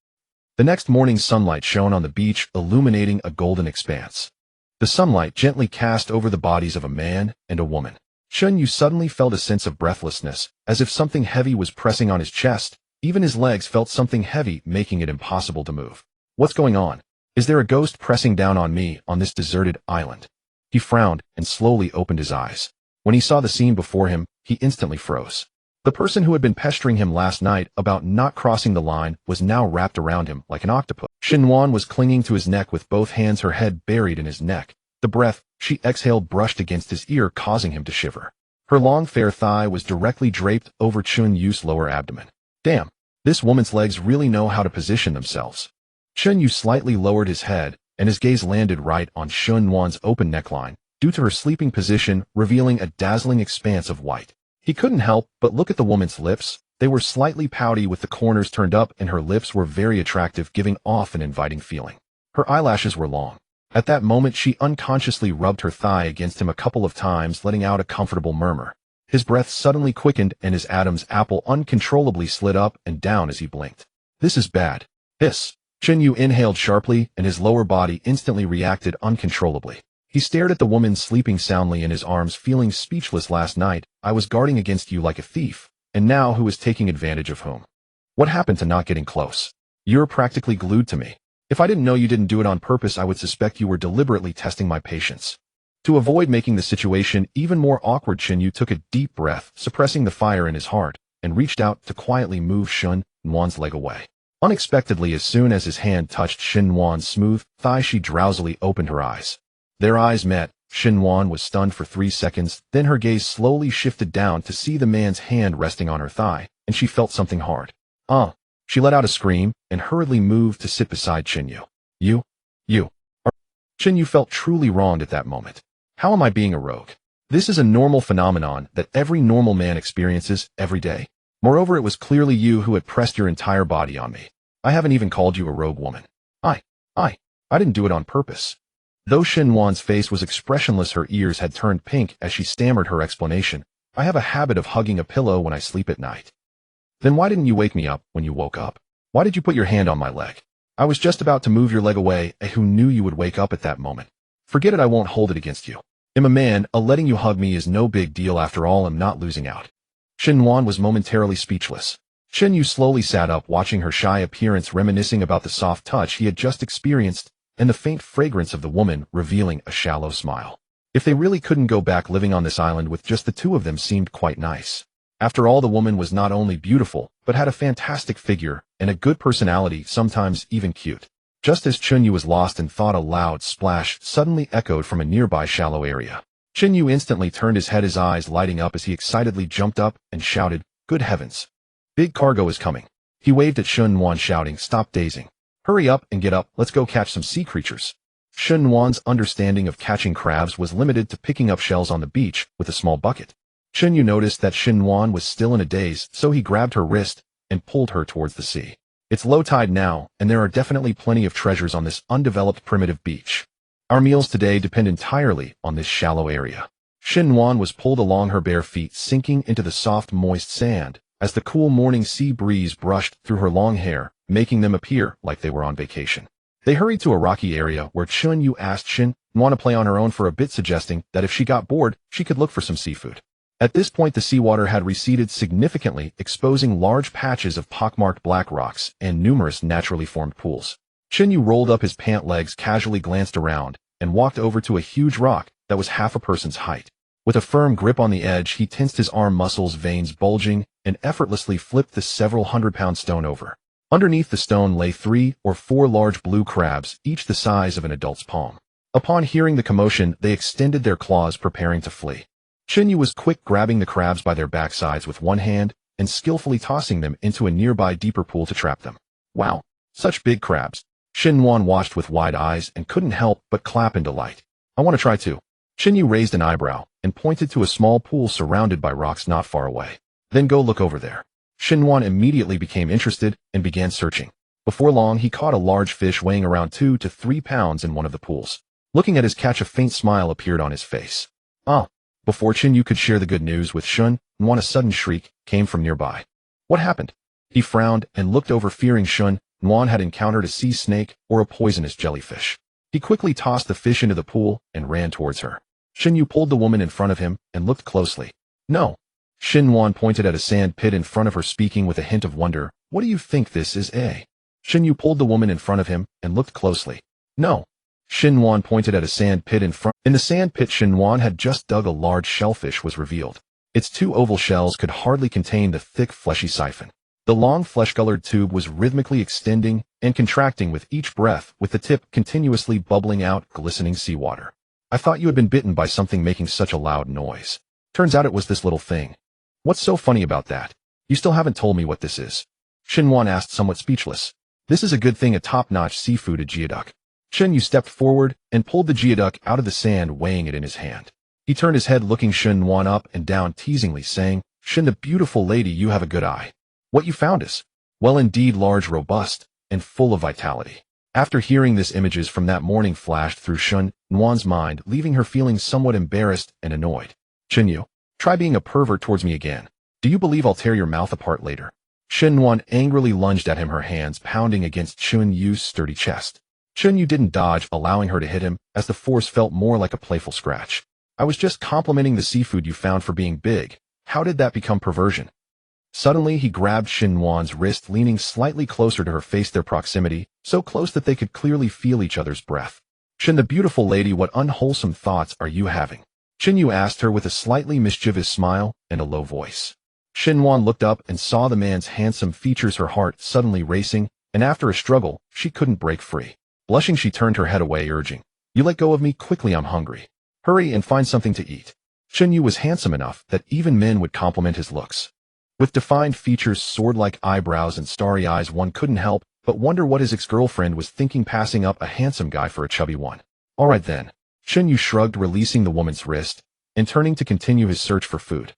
The next morning's sunlight shone on the beach, illuminating a golden expanse. The sunlight gently cast over the bodies of a man and a woman. Xinyu suddenly felt a sense of breathlessness, as if something heavy was pressing on his chest. Even his legs felt something heavy, making it impossible to move. "What's going on? Is there a ghost pressing down on me on this deserted island?" He frowned and slowly opened his eyes. When he saw the scene before him, he instantly froze. The person who had been pestering him last night about not crossing the line was now wrapped around him like an octopus. Xinwan was clinging to his neck with both hands, her head buried in his neck. The breath she exhaled brushed against his ear, causing him to shiver. Her long, fair thigh was directly draped over Chunyu's lower abdomen. Damn, this woman's legs really know how to position themselves. Chunyu slightly lowered his head, and his gaze landed right on Xinwan's open neckline, due to her sleeping position, revealing a dazzling expanse of white. He couldn't help but look at the woman's lips. They were slightly pouty with the corners turned up, and her lips were very attractive, giving off an inviting feeling. Her eyelashes were long. At that moment, she unconsciously rubbed her thigh against him a couple of times, letting out a comfortable murmur. His breath suddenly quickened, and his Adam's apple uncontrollably slid up and down as he blinked. This is bad. Hiss. Xinyu inhaled sharply, and his lower body instantly reacted uncontrollably. He stared at the woman sleeping soundly in his arms, feeling speechless. Last night, I was guarding against you like a thief, and now who is taking advantage of whom? What happened to not getting close? You're practically glued to me. If I didn't know you didn't do it on purpose, I would suspect you were deliberately testing my patience. To avoid making the situation even more awkward, Xinyu took a deep breath, suppressing the fire in his heart, and reached out to quietly move Xinwan's leg away. Unexpectedly, as soon as his hand touched Xinwan's smooth thigh, she drowsily opened her eyes. Their eyes met, Xinhuan was stunned for 3 seconds, then her gaze slowly shifted down to see the man's hand resting on her thigh, and she felt something hard. She let out a scream and hurriedly moved to sit beside Xinyu. You. Xinyu felt truly wronged at that moment. How am I being a rogue? This is a normal phenomenon that every normal man experiences every day. Moreover, it was clearly you who had pressed your entire body on me. I haven't even called you a rogue woman. I didn't do it on purpose. Though Xinhuan's face was expressionless, her ears had turned pink as she stammered her explanation. I have a habit of hugging a pillow when I sleep at night. Then why didn't you wake me up when you woke up? Why did you put your hand on my leg? I was just about to move your leg away. Who knew you would wake up at that moment? Forget it, I won't hold it against you. I'm a man, letting you hug me is no big deal after all. I'm not losing out. Xinhuan was momentarily speechless. Xinyu slowly sat up, watching her shy appearance, reminiscing about the soft touch he had just experienced and the faint fragrance of the woman, revealing a shallow smile. If they really couldn't go back living on this island with just the two of them seemed quite nice. After all, the woman was not only beautiful, but had a fantastic figure and a good personality, sometimes even cute. Just as Xinyu was lost in thought, a loud splash suddenly echoed from a nearby shallow area. Xinyu instantly turned his head, his eyes lighting up as he excitedly jumped up and shouted, "Good heavens! Big cargo is coming." He waved at Xinhuan, shouting, "Stop dazing. Hurry up and get up, let's go catch some sea creatures." Xinhuan's understanding of catching crabs was limited to picking up shells on the beach with a small bucket. Xinyu noticed that Xinhuan was still in a daze, so he grabbed her wrist and pulled her towards the sea. It's low tide now, and there are definitely plenty of treasures on this undeveloped primitive beach. Our meals today depend entirely on this shallow area. Xinhuan was pulled along, her bare feet sinking into the soft, moist sand as the cool morning sea breeze brushed through her long hair, making them appear like they were on vacation. They hurried to a rocky area where Xinyu asked Xinhuan to play on her own for a bit, suggesting that if she got bored, she could look for some seafood. At this point, the seawater had receded significantly, exposing large patches of pockmarked black rocks and numerous naturally formed pools. Xinyu rolled up his pant legs, casually glanced around, and walked over to a huge rock that was half a person's height. With a firm grip on the edge, he tensed his arm muscles, veins bulging, and effortlessly flipped the several hundred-pound stone over. Underneath the stone lay 3 or 4 large blue crabs, each the size of an adult's palm. Upon hearing the commotion, they extended their claws, preparing to flee. Xinyu was quick, grabbing the crabs by their backsides with one hand and skillfully tossing them into a nearby deeper pool to trap them. Wow, such big crabs. Xinhuan watched with wide eyes and couldn't help but clap in delight. I want to try too. Xinyu raised an eyebrow and pointed to a small pool surrounded by rocks not far away. Then go look over there. Xinhuan immediately became interested and began searching. Before long, he caught a large fish weighing around 2 to 3 pounds in one of the pools. Looking at his catch, a faint smile appeared on his face. Before Xinyu could share the good news with Xinhuan, a sudden shriek came from nearby. What happened? He frowned and looked over, fearing Xinhuan had encountered a sea snake or a poisonous jellyfish. He quickly tossed the fish into the pool and ran towards her. Xinyu pulled the woman in front of him and looked closely. No. Xinhuan pointed at a sand pit in front of her, speaking with a hint of wonder. What do you think this is, eh? Xinyu pulled the woman in front of him and looked closely. No. Xinhuan pointed at a sand pit in front. In the sand pit Xinhuan had just dug, a large shellfish was revealed. Its 2 oval shells could hardly contain the thick, fleshy siphon. The long, flesh-colored tube was rhythmically extending and contracting with each breath, with the tip continuously bubbling out glistening seawater. I thought you had been bitten by something making such a loud noise. Turns out it was this little thing. What's so funny about that? You still haven't told me what this is. Xinhuan asked, somewhat speechless. This is a good thing, a top-notch seafood, a geoduck. Xinyu stepped forward and pulled the geoduck out of the sand, weighing it in his hand. He turned his head, looking Xinhuan up and down, teasingly saying, Xin, the beautiful lady, you have a good eye. What you found is, well, indeed, large, robust, and full of vitality. After hearing this, images from that morning flashed through Xinhuan's mind, leaving her feeling somewhat embarrassed and annoyed. Xinyu, try being a pervert towards me again. Do you believe I'll tear your mouth apart later? Xinhuan angrily lunged at him, her hands pounding against Xunyu's sturdy chest. Xinyu didn't dodge, allowing her to hit him, as the force felt more like a playful scratch. I was just complimenting the seafood you found for being big. How did that become perversion? Suddenly, he grabbed Xinhuan's wrist, leaning slightly closer to her face, their proximity so close that they could clearly feel each other's breath. Xin, the beautiful lady, what unwholesome thoughts are you having? Xinyu asked her with a slightly mischievous smile and a low voice. Xinhuan looked up and saw the man's handsome features, her heart suddenly racing, and after a struggle, she couldn't break free. Blushing, she turned her head away, urging, You let go of me quickly, I'm hungry. Hurry and find something to eat. Chunyu was handsome enough that even men would compliment his looks. With defined features, sword-like eyebrows, and starry eyes, one couldn't help but wonder what his ex-girlfriend was thinking, passing up a handsome guy for a chubby one. All right then. Chunyu shrugged, releasing the woman's wrist and turning to continue his search for food.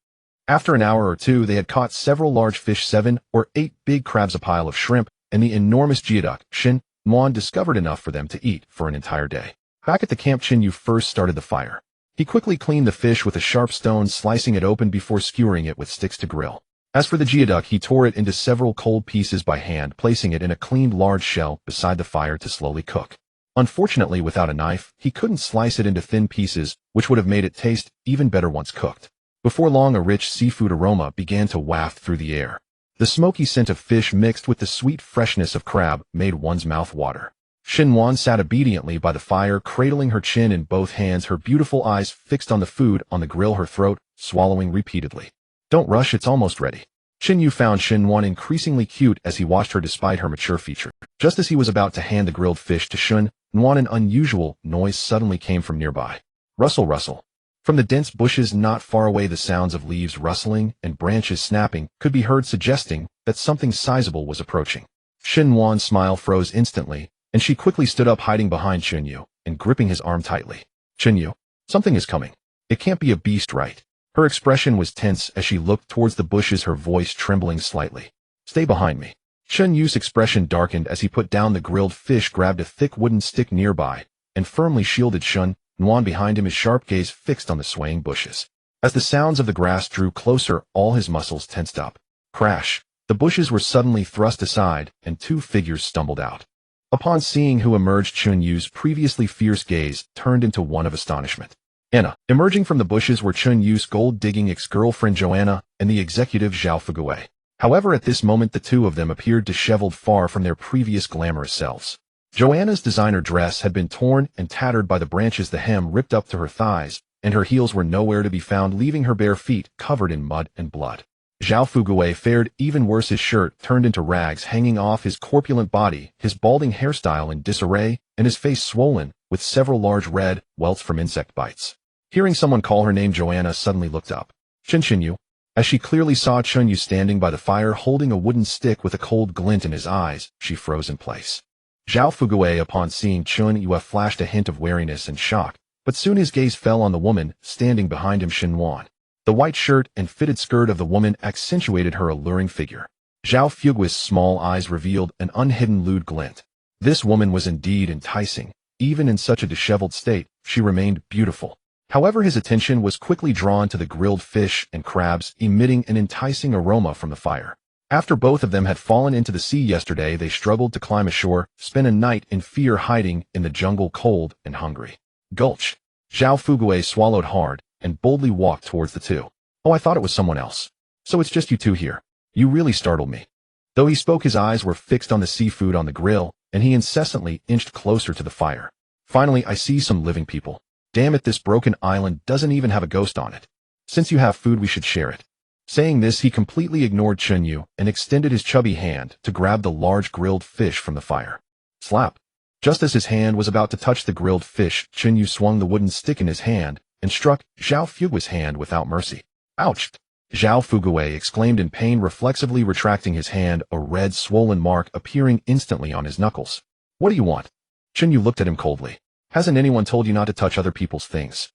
After an hour or two, they had caught several large fish, 7 or 8 big crabs, a pile of shrimp, and the enormous geoduck. Shin Muan discovered enough for them to eat for an entire day. Back at the camp, Chunyu first started the fire. He quickly cleaned the fish with a sharp stone, slicing it open before skewering it with sticks to grill. As for the geoduck, he tore it into several cold pieces by hand, placing it in a cleaned large shell beside the fire to slowly cook. Unfortunately, without a knife, he couldn't slice it into thin pieces, which would have made it taste even better once cooked. Before long, a rich seafood aroma began to waft through the air. The smoky scent of fish mixed with the sweet freshness of crab made one's mouth water. Xinhuan sat obediently by the fire, cradling her chin in both hands, her beautiful eyes fixed on the food on the grill, her throat swallowing repeatedly. Don't rush, it's almost ready. Xinyu found Xinhuan increasingly cute as he watched her despite her mature feature. Just as he was about to hand the grilled fish to Xinhuan, an unusual noise suddenly came from nearby. Rustle, rustle. From the dense bushes not far away, the sounds of leaves rustling and branches snapping could be heard, suggesting that something sizable was approaching. Xinhuan's smile froze instantly, and she quickly stood up, hiding behind Xinyu and gripping his arm tightly. Xinyu, something is coming. It can't be a beast, right? Her expression was tense as she looked towards the bushes, her voice trembling slightly. Stay behind me. Xinyu's expression darkened as he put down the grilled fish, grabbed a thick wooden stick nearby, and firmly shielded Xinhuan behind him, his sharp gaze fixed on the swaying bushes. As the sounds of the grass drew closer, all his muscles tensed up. Crash! The bushes were suddenly thrust aside, and 2 figures stumbled out. Upon seeing who emerged, Chunyu's previously fierce gaze turned into one of astonishment. Anna. Emerging from the bushes were Chunyu's gold-digging ex-girlfriend Joanna and the executive Zhao Fugui. However, at this moment the two of them appeared disheveled, far from their previous glamorous selves. Joanna's designer dress had been torn and tattered by the branches, the hem ripped up to her thighs, and her heels were nowhere to be found, leaving her bare feet covered in mud and blood. Zhao Fugui fared even worse, his shirt turned into rags hanging off his corpulent body, his balding hairstyle in disarray, and his face swollen with several large red welts from insect bites. Hearing someone call her name, Joanna suddenly looked up. Xinyu. As she clearly saw Chunyu standing by the fire holding a wooden stick with a cold glint in his eyes, she froze in place. Zhao Fugui, upon seeing Chunyu, flashed a hint of wariness and shock, but soon his gaze fell on the woman standing behind him, Xinhuan. The white shirt and fitted skirt of the woman accentuated her alluring figure. Zhao Fugui's small eyes revealed an unhidden lewd glint. This woman was indeed enticing. Even in such a disheveled state, she remained beautiful. However, his attention was quickly drawn to the grilled fish and crabs emitting an enticing aroma from the fire. After both of them had fallen into the sea yesterday, they struggled to climb ashore, spent a night in fear, hiding in the jungle, cold and hungry. Gulch. Zhao Fugui swallowed hard and boldly walked towards the two. Oh, I thought it was someone else. So it's just you two here. You really startled me. Though he spoke, his eyes were fixed on the seafood on the grill, and he incessantly inched closer to the fire. Finally, I see some living people. Damn it, this broken island doesn't even have a ghost on it. Since you have food, we should share it. Saying this, he completely ignored Chunyu and extended his chubby hand to grab the large grilled fish from the fire. Slap. Just as his hand was about to touch the grilled fish, Chunyu swung the wooden stick in his hand and struck Zhao Fugui's hand without mercy. Ouch! Zhao Fugui exclaimed in pain, reflexively retracting his hand, a red swollen mark appearing instantly on his knuckles. What do you want? Chunyu looked at him coldly. Hasn't anyone told you not to touch other people's things?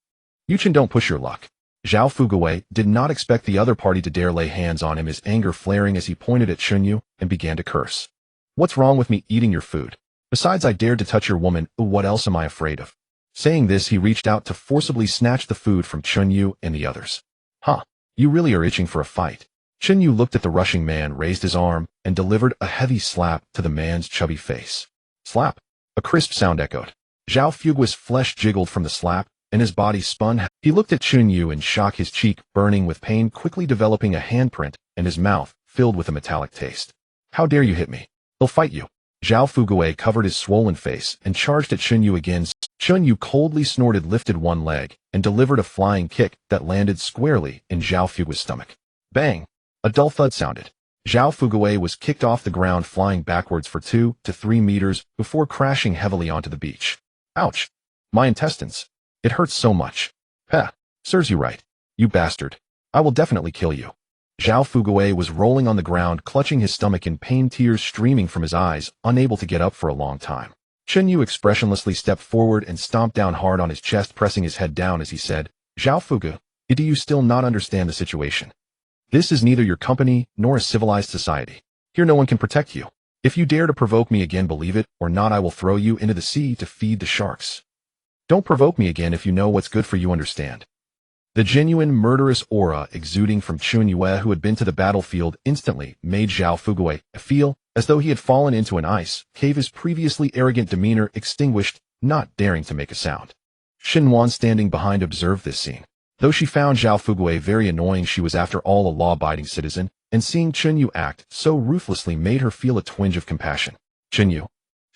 Yuchen, don't push your luck. Zhao Fugui did not expect the other party to dare lay hands on him, his anger flaring as he pointed at Chunyu and began to curse. What's wrong with me eating your food? Besides, I dared to touch your woman, what else am I afraid of? Saying this, he reached out to forcibly snatch the food from Chunyu and the others. Huh, you really are itching for a fight. Chunyu looked at the rushing man, raised his arm, and delivered a heavy slap to the man's chubby face. Slap. A crisp sound echoed. Zhao Fugui's flesh jiggled from the slap, and his body spun. He looked at Chunyu in shock, his cheek burning with pain, quickly developing a handprint, and his mouth filled with a metallic taste. How dare you hit me? I'll fight you. Zhao Fugui covered his swollen face and charged at Chunyu again. Chunyu coldly snorted, lifted one leg, and delivered a flying kick that landed squarely in Zhao Fugui's stomach. Bang! A dull thud sounded. Zhao Fugui was kicked off the ground, flying backwards for 2 to 3 meters before crashing heavily onto the beach. Ouch! My intestines. It hurts so much. Peh, serves you right. You bastard. I will definitely kill you. Zhao Fugui was rolling on the ground, clutching his stomach in pain, tears streaming from his eyes, unable to get up for a long time. Chen Yu expressionlessly stepped forward and stomped down hard on his chest, pressing his head down as he said, Zhao Fugu, do you still not understand the situation? This is neither your company nor a civilized society. Here no one can protect you. If you dare to provoke me again, believe it or not, I will throw you into the sea to feed the sharks. Don't provoke me again if you know what's good for you, understand? The genuine murderous aura exuding from Chun Yue, who had been to the battlefield, instantly made Zhao Fugui feel as though he had fallen into an ice cave, his previously arrogant demeanor extinguished, not daring to make a sound. Xin Wan, standing behind, observed this scene. Though she found Zhao Fugui very annoying, she was after all a law-abiding citizen, and seeing Chun Yu act so ruthlessly made her feel a twinge of compassion. Chun Yu.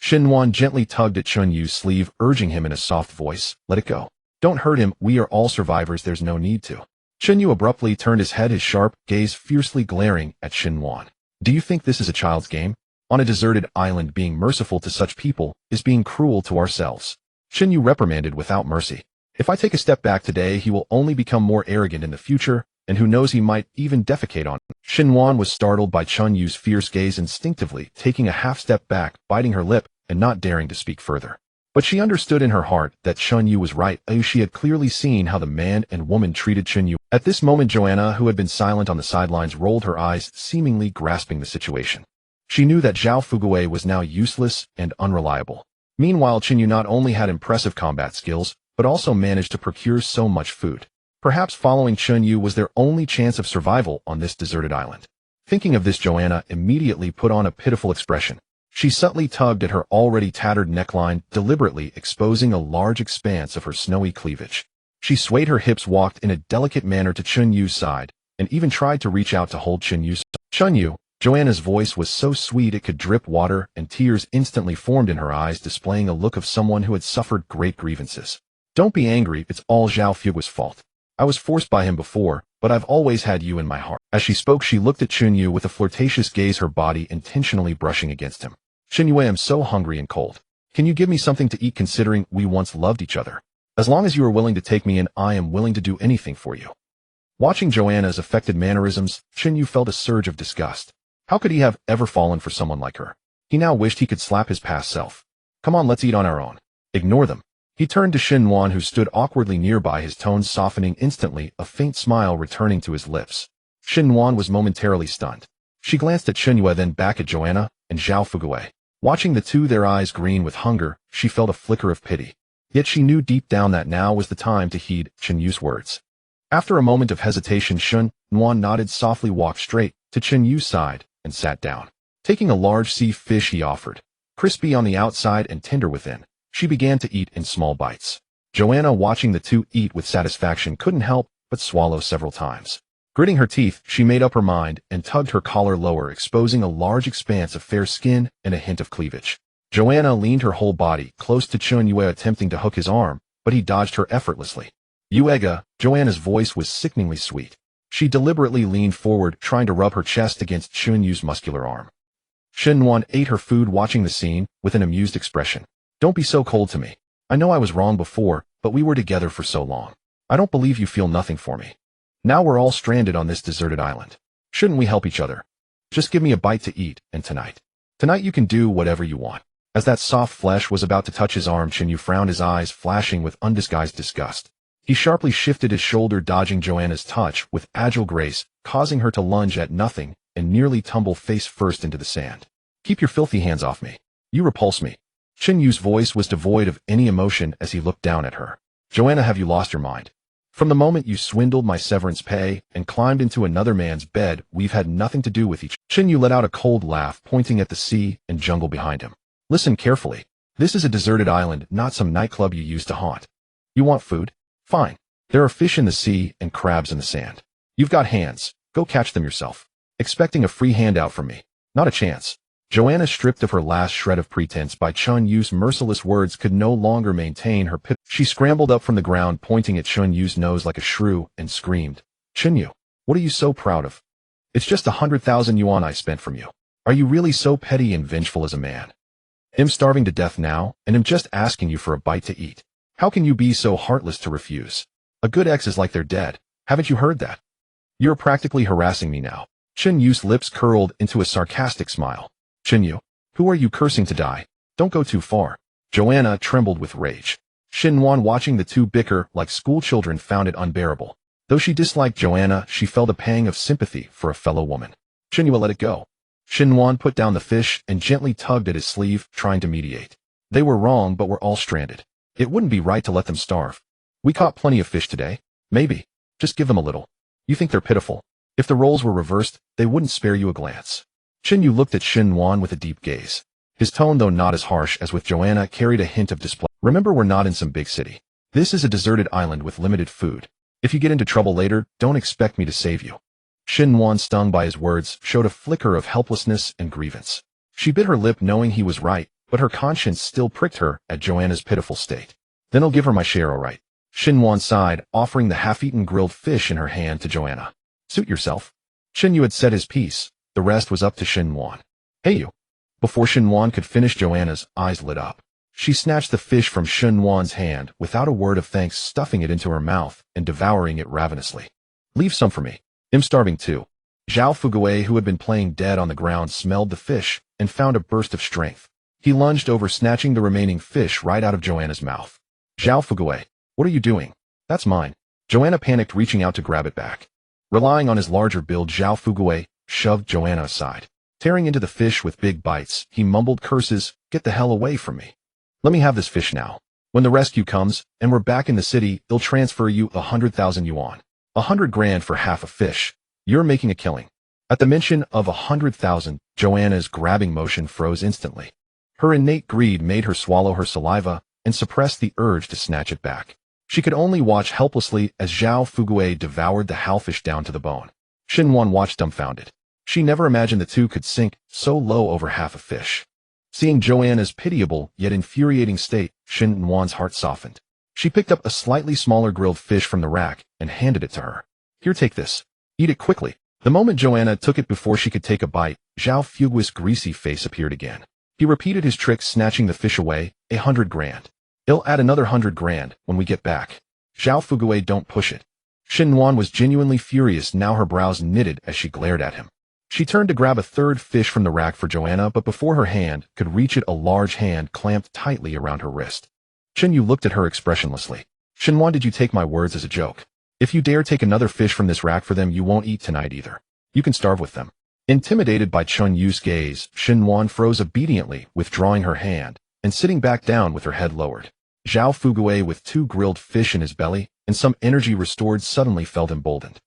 Xin Wan gently tugged at Chun Yu's sleeve, urging him in a soft voice, let it go. Don't hurt him, we are all survivors, there's no need to. Chun Yu abruptly turned his head, his sharp gaze fiercely glaring at Xin Wan. Do you think this is a child's game? On a deserted island, being merciful to such people is being cruel to ourselves. Xin Yu reprimanded without mercy. If I take a step back today, he will only become more arrogant in the future, and who knows, he might even defecate on him. Xin Wan was startled by Chun Yu's fierce gaze, instinctively taking a half step back, biting her lip, and not daring to speak further. But she understood in her heart that Chun Yu was right, as she had clearly seen how the man and woman treated Chun Yu. At this moment, Joanna, who had been silent on the sidelines, rolled her eyes, seemingly grasping the situation. She knew that Zhao Fugui was now useless and unreliable. Meanwhile, Chun Yu not only had impressive combat skills, but also managed to procure so much food. Perhaps following Chun Yu was their only chance of survival on this deserted island. Thinking of this, Joanna immediately put on a pitiful expression. She subtly tugged at her already tattered neckline, deliberately exposing a large expanse of her snowy cleavage. She swayed her hips, walked in a delicate manner to Chun Yu's side, and even tried to reach out to hold Chun Yu's. Chun Yu. Joanna's voice was so sweet it could drip water, and tears instantly formed in her eyes, displaying a look of someone who had suffered great grievances. Don't be angry, it's all Zhao Fugui's fault. I was forced by him before, but I've always had you in my heart. As she spoke, she looked at Chun Yu with a flirtatious gaze, her body intentionally brushing against him. Chun Yu, I am so hungry and cold. Can you give me something to eat, considering we once loved each other? As long as you are willing to take me in, I am willing to do anything for you. Watching Joanna's affected mannerisms, Chun Yu felt a surge of disgust. How could he have ever fallen for someone like her? He now wished he could slap his past self. Come on, let's eat on our own. Ignore them. He turned to Xin Wan, who stood awkwardly nearby, his tones softening instantly, a faint smile returning to his lips. Xin Wan was momentarily stunned. She glanced at Chen Yue, then back at Joanna and Zhao Fugui. Watching the two, their eyes green with hunger, she felt a flicker of pity. Yet she knew deep down that now was the time to heed Chen Yu's words. After a moment of hesitation, Xin Wan nodded softly, walked straight to Chen Yu's side, and sat down. Taking a large sea fish he offered, crispy on the outside and tender within, she began to eat in small bites. Joanna, watching the two eat with satisfaction, couldn't help but swallow several times. Gritting her teeth, she made up her mind and tugged her collar lower, exposing a large expanse of fair skin and a hint of cleavage. Joanna leaned her whole body close to Chun Yue, attempting to hook his arm, but he dodged her effortlessly. Yuega, Joanna's voice was sickeningly sweet. She deliberately leaned forward, trying to rub her chest against Chun Yu's muscular arm. Xin Wan ate her food, watching the scene with an amused expression. Don't be so cold to me. I know I was wrong before, but we were together for so long. I don't believe you feel nothing for me. Now we're all stranded on this deserted island. Shouldn't we help each other? Just give me a bite to eat, and tonight you can do whatever you want. As that soft flesh was about to touch his arm, Chen Yu frowned, his eyes flashing with undisguised disgust. He sharply shifted his shoulder, dodging Joanna's touch with agile grace, causing her to lunge at nothing and nearly tumble face first into the sand. Keep your filthy hands off me. You repulse me. Chen Yu's voice was devoid of any emotion as he looked down at her. Joanna, have you lost your mind? From the moment you swindled my severance pay and climbed into another man's bed, we've had nothing to do with each other. Chen Yu let out a cold laugh, pointing at the sea and jungle behind him. Listen carefully. This is a deserted island, not some nightclub you used to haunt. You want food? Fine. There are fish in the sea and crabs in the sand. You've got hands. Go catch them yourself. Expecting a free handout from me. Not a chance. Joanna, stripped of her last shred of pretense by Chun Yu's merciless words, could no longer maintain her pit. She scrambled up from the ground, pointing at Chun Yu's nose like a shrew, and screamed, Chun Yu, what are you so proud of? It's just 100,000 yuan I spent from you. Are you really so petty and vengeful as a man? I'm starving to death now, and I'm just asking you for a bite to eat. How can you be so heartless to refuse? A good ex is like they're dead. Haven't you heard that? You're practically harassing me now. Chen Yu's lips curled into a sarcastic smile. Chen Yu, who are you cursing to die? Don't go too far. Joanna trembled with rage. Xinhuan, watching the two bicker like schoolchildren, found it unbearable. Though she disliked Joanna, she felt a pang of sympathy for a fellow woman. Chen Yu let it go. Xinhuan put down the fish and gently tugged at his sleeve, trying to mediate. They were wrong, but we're all stranded. It wouldn't be right to let them starve. We caught plenty of fish today. Maybe. Just give them a little. You think they're pitiful. If the roles were reversed, they wouldn't spare you a glance. Chen Yu looked at Xinhuan with a deep gaze. His tone, though not as harsh as with Joanna, carried a hint of displeasure. Remember, we're not in some big city. This is a deserted island with limited food. If you get into trouble later, don't expect me to save you. Xinhuan, stung by his words, showed a flicker of helplessness and grievance. She bit her lip knowing he was right, but her conscience still pricked her at Joanna's pitiful state. Then I'll give her my share, all right. Xinhuan sighed, offering the half-eaten grilled fish in her hand to Joanna. Suit yourself. Chen Yu had said his piece. The rest was up to Xinhuan. Hey you. Before Xinhuan could finish, Joanna's eyes lit up. She snatched the fish from Xinhuan's hand without a word of thanks, stuffing it into her mouth and devouring it ravenously. Leave some for me. I'm starving too. Zhao Fugui, who had been playing dead on the ground, smelled the fish and found a burst of strength. He lunged over, snatching the remaining fish right out of Joanna's mouth. Zhao Fugui, what are you doing? That's mine. Joanna panicked, reaching out to grab it back. Relying on his larger build, Zhao Fugui shoved Joanna aside. Tearing into the fish with big bites, he mumbled curses. Get the hell away from me. Let me have this fish now. When the rescue comes, and we're back in the city, they'll transfer you 100,000 yuan. 100 grand for half a fish. You're making a killing. At the mention of 100,000, Joanna's grabbing motion froze instantly. Her innate greed made her swallow her saliva and suppress the urge to snatch it back. She could only watch helplessly as Zhao Fugui devoured the halfish down to the bone. Xinhuan watched dumbfounded. She never imagined the two could sink so low over half a fish. Seeing Joanna's pitiable yet infuriating state, Xinhuan's heart softened. She picked up a slightly smaller grilled fish from the rack and handed it to her. Here, take this. Eat it quickly. The moment Joanna took it, before she could take a bite, Zhao Fugui's greasy face appeared again. He repeated his trick, snatching the fish away. 100 grand. He'll add another 100 grand when we get back. Zhao Fugui, don't push it. Xinhuan was genuinely furious now, her brows knitted as she glared at him. She turned to grab a third fish from the rack for Joanna, but before her hand could reach it, a large hand clamped tightly around her wrist. Chen Yu looked at her expressionlessly. Xinhuan, did you take my words as a joke? If you dare take another fish from this rack for them, you won't eat tonight either. You can starve with them. Intimidated by Chen Yu's gaze, Xinhuan froze obediently, withdrawing her hand and sitting back down with her head lowered. Zhao Fugui, with 2 grilled fish in his belly and some energy restored, suddenly felt emboldened.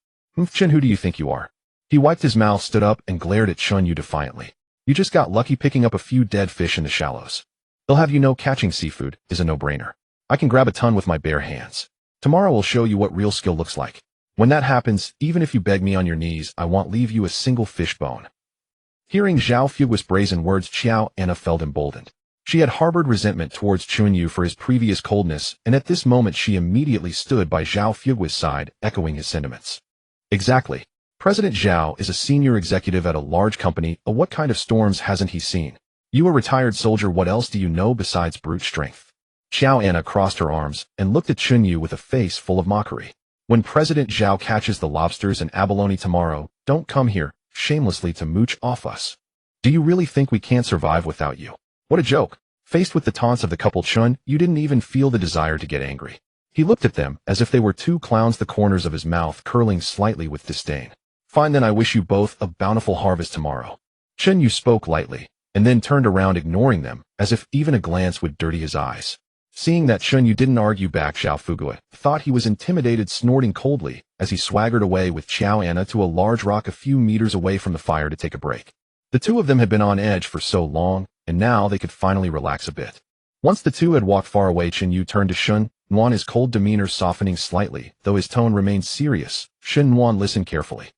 Chen, who do you think you are? He wiped his mouth, stood up, and glared at Chen Yu defiantly. You just got lucky picking up a few dead fish in the shallows. They'll have you know catching seafood is a no-brainer. I can grab a ton with my bare hands. Tomorrow will show you what real skill looks like. When that happens, even if you beg me on your knees, I won't leave you a single fish bone. Hearing Zhao Fugui's brazen words, Xiao Anna felt emboldened. She had harbored resentment towards Chen Yu for his previous coldness, and at this moment she immediately stood by Zhao Fugui's side, echoing his sentiments. Exactly. President Zhao is a senior executive at a large company. What kind of storms hasn't he seen? You a retired soldier, what else do you know besides brute strength? Xiao Anna crossed her arms and looked at Chen Yu with a face full of mockery. When President Zhao catches the lobsters and abalone tomorrow, don't come here shamelessly to mooch off us. Do you really think we can't survive without you? What a joke. Faced with the taunts of the couple, Chen Yu didn't even feel the desire to get angry. He looked at them as if they were 2 clowns, the corners of his mouth curling slightly with disdain. Fine then, I wish you both a bountiful harvest tomorrow. Chen Yu spoke lightly, and then turned around, ignoring them, as if even a glance would dirty his eyes. Seeing that Chen Yu didn't argue back, Zhao Fugui thought he was intimidated, snorting coldly as he swaggered away with Xiao Anna to a large rock a few meters away from the fire to take a break. The two of them had been on edge for so long, and now they could finally relax a bit. Once the two had walked far away, Chen Yu turned to Xinhuan, his cold demeanor softening slightly, though his tone remained serious. Xinhuan, listen carefully.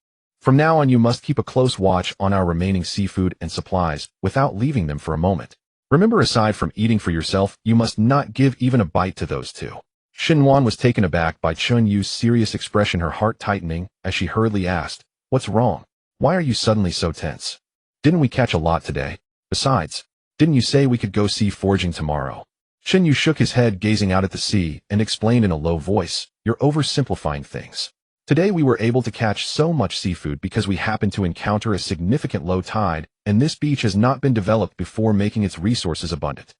From now on, you must keep a close watch on our remaining seafood and supplies without leaving them for a moment. Remember, aside from eating for yourself, you must not give even a bite to those two. Xinhuan was taken aback by Chen Yu's serious expression, her heart tightening as she hurriedly asked, "What's wrong? Why are you suddenly so tense? Didn't we catch a lot today? Besides, didn't you say we could go sea foraging tomorrow?" Yu shook his head, gazing out at the sea, and explained in a low voice, "You're oversimplifying things. Today we were able to catch so much seafood because we happened to encounter a significant low tide, and this beach has not been developed before, making its resources abundant.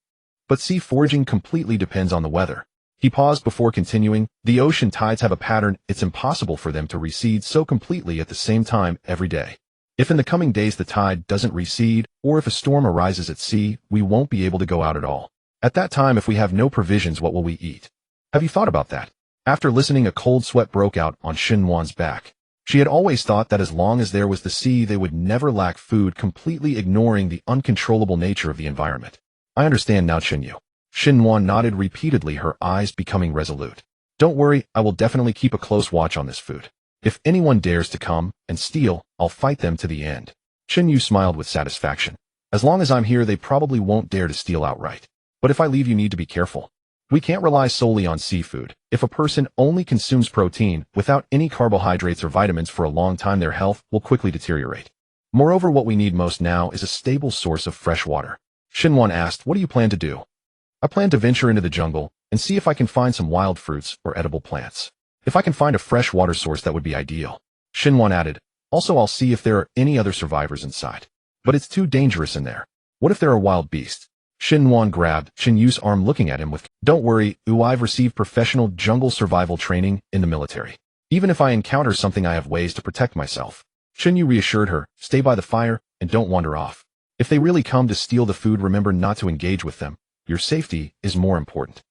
But sea foraging completely depends on the weather." He paused before continuing, "The ocean tides have a pattern. It's impossible for them to recede so completely at the same time every day. If in the coming days the tide doesn't recede, or if a storm arises at sea, we won't be able to go out at all. At that time, if we have no provisions, what will we eat? Have you thought about that?" After listening, a cold sweat broke out on Xinhuan's back. She had always thought that as long as there was the sea, they would never lack food, completely ignoring the uncontrollable nature of the environment. "I understand now, Yu." Xinhuan nodded repeatedly, her eyes becoming resolute. "Don't worry, I will definitely keep a close watch on this food. If anyone dares to come and steal, I'll fight them to the end." Yu smiled with satisfaction. "As long as I'm here, they probably won't dare to steal outright. But if I leave, you need to be careful. We can't rely solely on seafood. If a person only consumes protein without any carbohydrates or vitamins for a long time, their health will quickly deteriorate. Moreover, what we need most now is a stable source of fresh water." Xinhuan asked, "What do you plan to do?" "I plan to venture into the jungle and see if I can find some wild fruits or edible plants. If I can find a fresh water source, that would be ideal." Xinhuan added, "Also, I'll see if there are any other survivors inside. But it's too dangerous in there. What if there are wild beasts?" Xinhuan grabbed Yu's arm, looking at him with, "Don't worry, I've received professional jungle survival training in the military. Even if I encounter something, I have ways to protect myself." Yu reassured her, "Stay by the fire and don't wander off. If they really come to steal the food, remember not to engage with them. Your safety is more important."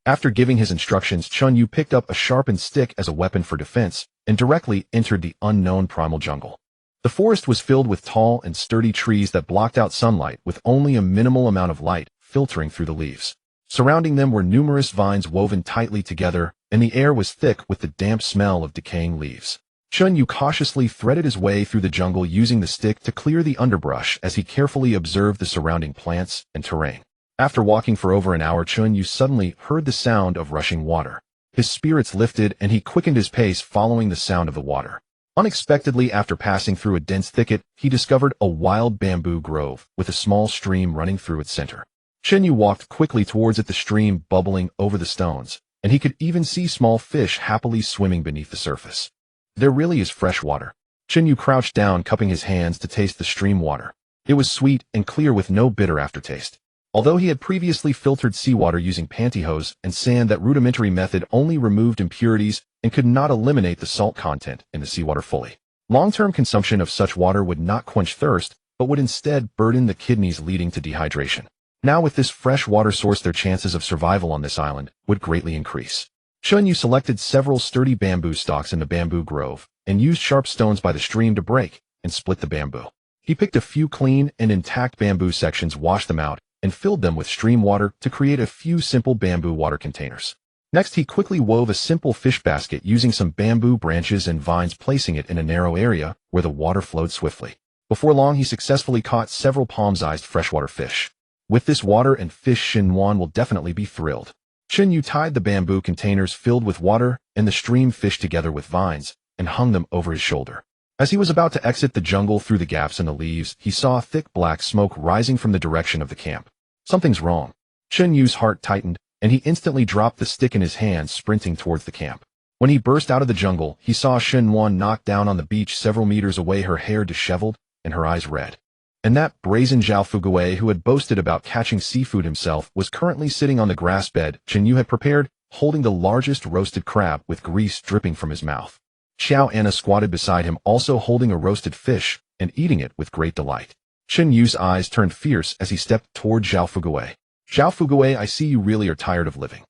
After giving his instructions, Yu picked up a sharpened stick as a weapon for defense and directly entered the unknown primal jungle. The forest was filled with tall and sturdy trees that blocked out sunlight, with only a minimal amount of light filtering through the leaves. Surrounding them were numerous vines woven tightly together, and the air was thick with the damp smell of decaying leaves. Yu cautiously threaded his way through the jungle, using the stick to clear the underbrush as he carefully observed the surrounding plants and terrain. After walking for over an hour, Yu suddenly heard the sound of rushing water. His spirits lifted, and he quickened his pace, following the sound of the water. Unexpectedly, after passing through a dense thicket, he discovered a wild bamboo grove with a small stream running through its center. Yu walked quickly towards it, the stream bubbling over the stones, and he could even see small fish happily swimming beneath the surface. There really is fresh water. Yu crouched down, cupping his hands to taste the stream water. It was sweet and clear with no bitter aftertaste. Although he had previously filtered seawater using pantyhose and sand, that rudimentary method only removed impurities and could not eliminate the salt content in the seawater fully. Long-term consumption of such water would not quench thirst, but would instead burden the kidneys, leading to dehydration. Now, with this fresh water source, their chances of survival on this island would greatly increase. Yu selected several sturdy bamboo stalks in the bamboo grove and used sharp stones by the stream to break and split the bamboo. He picked a few clean and intact bamboo sections, washed them out, and filled them with stream water to create a few simple bamboo water containers. Next, he quickly wove a simple fish basket using some bamboo branches and vines, placing it in a narrow area where the water flowed swiftly. Before long, he successfully caught several palm-sized freshwater fish. With this water and fish, Xinhuan will definitely be thrilled. Yu tied the bamboo containers filled with water and the stream fish together with vines and hung them over his shoulder. As he was about to exit the jungle through the gaps in the leaves, he saw thick black smoke rising from the direction of the camp. Something's wrong. Yu's heart tightened, and he instantly dropped the stick in his hand, sprinting towards the camp. When he burst out of the jungle, he saw Xinhuan knocked down on the beach several meters away, her hair disheveled and her eyes red. And that brazen Zhao Fugui, who had boasted about catching seafood himself, was currently sitting on the grass bed Yu had prepared, holding the largest roasted crab with grease dripping from his mouth. Xiao Anna squatted beside him, also holding a roasted fish and eating it with great delight. Yu's eyes turned fierce as he stepped toward Zhao Fugui. "Zhao Fugui, I see you really are tired of living."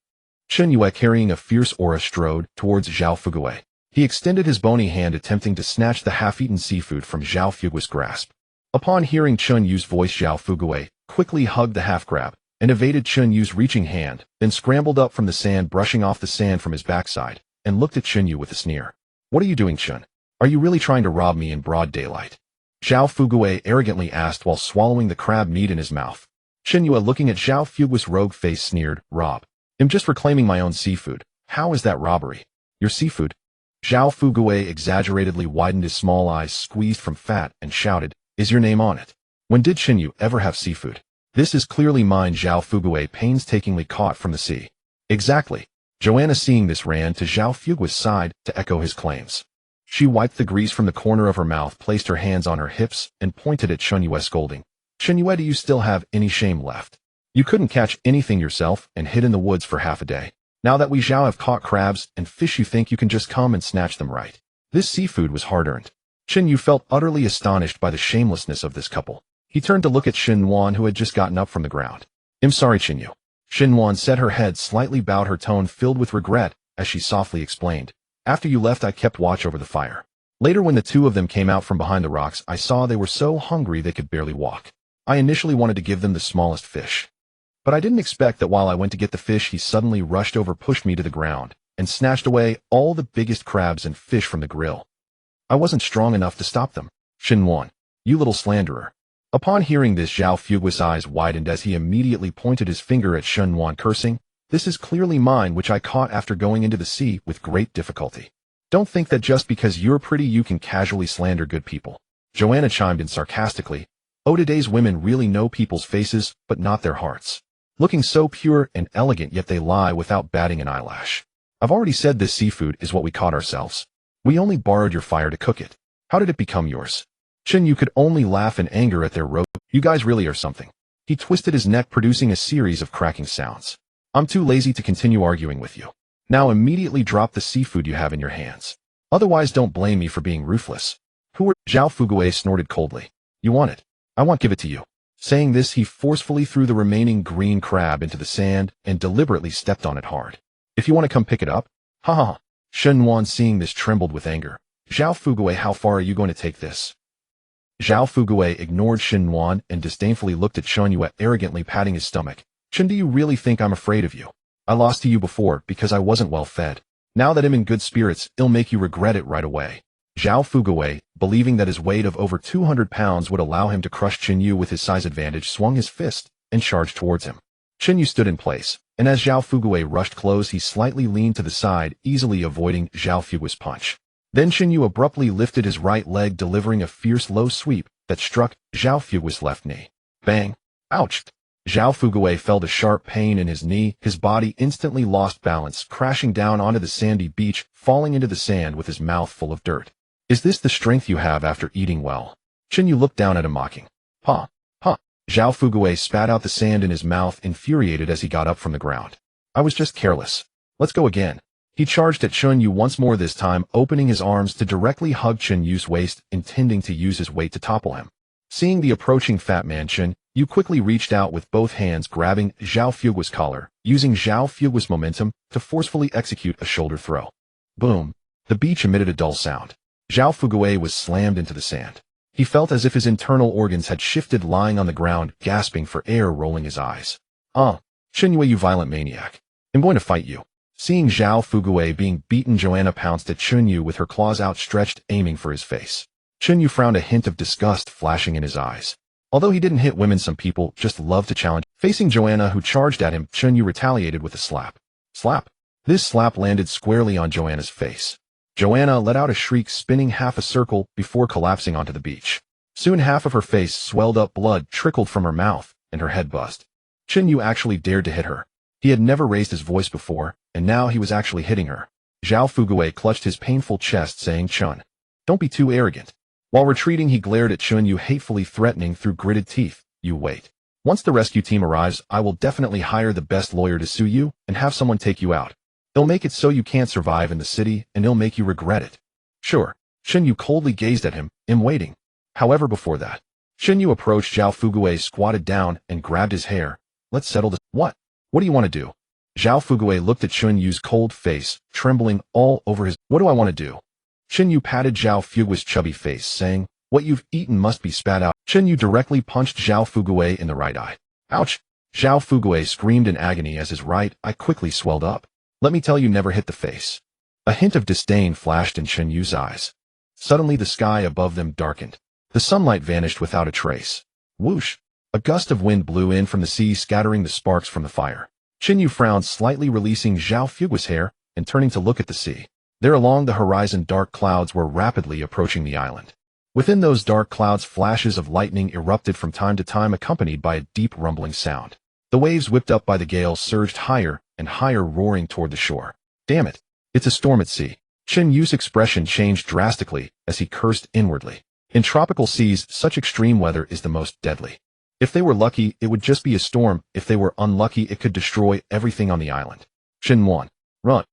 Yu, carrying a fierce aura, strode towards Zhao Fugui. He extended his bony hand, attempting to snatch the half-eaten seafood from Zhao Fugui's grasp. Upon hearing Yu's voice, Zhao Fugui quickly hugged the half-crab and evaded Yu's reaching hand, then scrambled up from the sand, brushing off the sand from his backside, and looked at Yu with a sneer. "What are you doing, Chun? Are you really trying to rob me in broad daylight?" Zhao Fugui arrogantly asked while swallowing the crab meat in his mouth. Yu, looking at Zhao Fugui's rogue face, sneered, "Rob? I'm just reclaiming my own seafood. How is that robbery? Your seafood?" Zhao Fugui exaggeratedly widened his small eyes, squeezed from fat, and shouted, "Is your name on it? When did Yu ever have seafood? This is clearly mine, Zhao Fugui painstakingly caught from the sea. Exactly. Joanna, seeing this, ran to Zhao Fugui's side to echo his claims. She wiped the grease from the corner of her mouth, placed her hands on her hips, and pointed at Chunyue, scolding. Chunyue, do you still have any shame left? You couldn't catch anything yourself and hid in the woods for half a day. Now that we Zhao have caught crabs and fish, you think you can just come and snatch them, right? This seafood was hard-earned. Chunyue felt utterly astonished by the shamelessness of this couple. He turned to look at Xinwan, who had just gotten up from the ground. I'm sorry, Chunyue. Xinwan said, her head slightly bowed, her tone filled with regret, as she softly explained. After you left, I kept watch over the fire. Later, when the two of them came out from behind the rocks, I saw they were so hungry they could barely walk. I initially wanted to give them the smallest fish. But I didn't expect that while I went to get the fish, he suddenly rushed over, pushed me to the ground, and snatched away all the biggest crabs and fish from the grill. I wasn't strong enough to stop them. Xinwan, you little slanderer. Upon hearing this, Zhao Fugui's eyes widened as he immediately pointed his finger at Xinwan, cursing, This is clearly mine, which I caught after going into the sea with great difficulty. Don't think that just because you're pretty you can casually slander good people. Joanna chimed in sarcastically. Oh, today's women really know people's faces, but not their hearts. Looking so pure and elegant, yet they lie without batting an eyelash. I've already said this seafood is what we caught ourselves. We only borrowed your fire to cook it. How did it become yours? Chunyue could only laugh in anger at their roast. You guys really are something. He twisted his neck, producing a series of cracking sounds. I'm too lazy to continue arguing with you. Now immediately drop the seafood you have in your hands. Otherwise don't blame me for being ruthless. Who are— Zhao Fugui snorted coldly. You want it? I won't give it to you. Saying this, he forcefully threw the remaining green crab into the sand and deliberately stepped on it hard. If you want to come pick it up? Ha ha ha. Xinwan, seeing this, trembled with anger. Zhao Fugui, how far are you going to take this? Zhao Fugui ignored Xinwan and disdainfully looked at Chunyue, arrogantly patting his stomach. Chun, do you really think I'm afraid of you? I lost to you before because I wasn't well fed. Now that I'm in good spirits, it'll make you regret it right away. Zhao Fugui, believing that his weight of over 200 pounds would allow him to crush Chunyue with his size advantage, swung his fist and charged towards him. Chunyue stood in place, and as Zhao Fugui rushed close, he slightly leaned to the side, easily avoiding Zhao Fugui's punch. Then Chunyue abruptly lifted his right leg, delivering a fierce low sweep that struck Zhao Fugui's left knee. Bang! Ouch! Zhao Fugui felt a sharp pain in his knee. His body instantly lost balance, crashing down onto the sandy beach, falling into the sand with his mouth full of dirt. Is this the strength you have after eating well? Chunyue looked down at him, mocking. Ha! Ha! Zhao Fugui spat out the sand in his mouth, infuriated as he got up from the ground. I was just careless. Let's go again. He charged at Chunyue once more, this time opening his arms to directly hug Chunyue's waist, intending to use his weight to topple him. Seeing the approaching fat man, Chunyue quickly reached out with both hands, grabbing Zhao Fugui's collar, using Zhao Fugui's momentum to forcefully execute a shoulder throw. Boom! The beach emitted a dull sound. Zhao Fugui was slammed into the sand. He felt as if his internal organs had shifted, lying on the ground, gasping for air, rolling his eyes. Chunyue, you violent maniac. I'm going to fight you. Seeing Zhao Fugui being beaten, Joanna pounced at Chunyue with her claws outstretched, aiming for his face. Chunyue frowned, a hint of disgust flashing in his eyes. Although he didn't hit women, some people just love to challenge. Facing Joanna, who charged at him, Chunyue retaliated with a slap. Slap! This slap landed squarely on Joanna's face. Joanna let out a shriek, spinning half a circle before collapsing onto the beach. Soon half of her face swelled up, blood trickled from her mouth, and her head buzzed. Chunyue actually dared to hit her. He had never raised his voice before, and now he was actually hitting her. Zhao Fugui clutched his painful chest, saying, Chun, don't be too arrogant. While retreating, he glared at Chunyue, hatefully threatening through gritted teeth. You wait. Once the rescue team arrives, I will definitely hire the best lawyer to sue you and have someone take you out. It'll make it so you can't survive in the city, and it'll make you regret it. Sure. Chunyue coldly gazed at him, in waiting. However, before that, Chunyue approached Zhao Fugui, squatted down, and grabbed his hair. Let's settle this. What? What do you want to do? Zhao Fugui looked at Chunyue's cold face, trembling all over his— What do I want to do? Chunyue patted Zhao Fugui's chubby face, saying, What you've eaten must be spat out. Chunyue directly punched Zhao Fugui in the right eye. Ouch! Zhao Fugui screamed in agony as his right eye quickly swelled up. Let me tell you, never hit the face. A hint of disdain flashed in Chunyue's eyes. Suddenly the sky above them darkened. The sunlight vanished without a trace. Whoosh! A gust of wind blew in from the sea, scattering the sparks from the fire. Chunyue frowned slightly, releasing Zhao Fugui's hair and turning to look at the sea. There along the horizon, dark clouds were rapidly approaching the island. Within those dark clouds, flashes of lightning erupted from time to time, accompanied by a deep rumbling sound. The waves, whipped up by the gale, surged higher and higher, roaring toward the shore. Damn it! It's a storm at sea. Chen Yu's expression changed drastically as he cursed inwardly. In tropical seas, such extreme weather is the most deadly. If they were lucky, it would just be a storm. If they were unlucky, it could destroy everything on the island. Chen Yuan, run!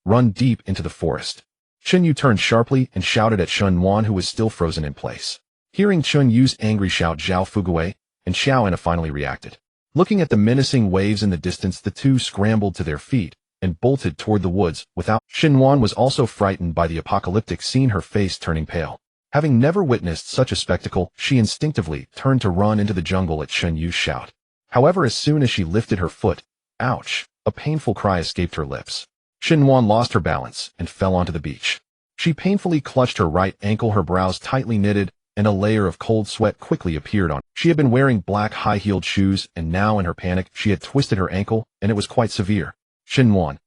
Run deep into the forest. Chen Yu turned sharply and shouted at Chen Yuan, who was still frozen in place. Hearing Chen Yu's angry shout, Zhao Fugui and Xiao Anna finally reacted. Looking at the menacing waves in the distance, the two scrambled to their feet and bolted toward the woods without. Chen Yuan was also frightened by the apocalyptic scene, her face turning pale. Having never witnessed such a spectacle, she instinctively turned to run into the jungle at Chen Yu's shout. However, as soon as she lifted her foot, ouch, a painful cry escaped her lips. Chen Yuan lost her balance and fell onto the beach. She painfully clutched her right ankle, her brows tightly knitted, and a layer of cold sweat quickly appeared on. She had been wearing black high-heeled shoes, and now in her panic, she had twisted her ankle, and it was quite severe. Chen Yuan.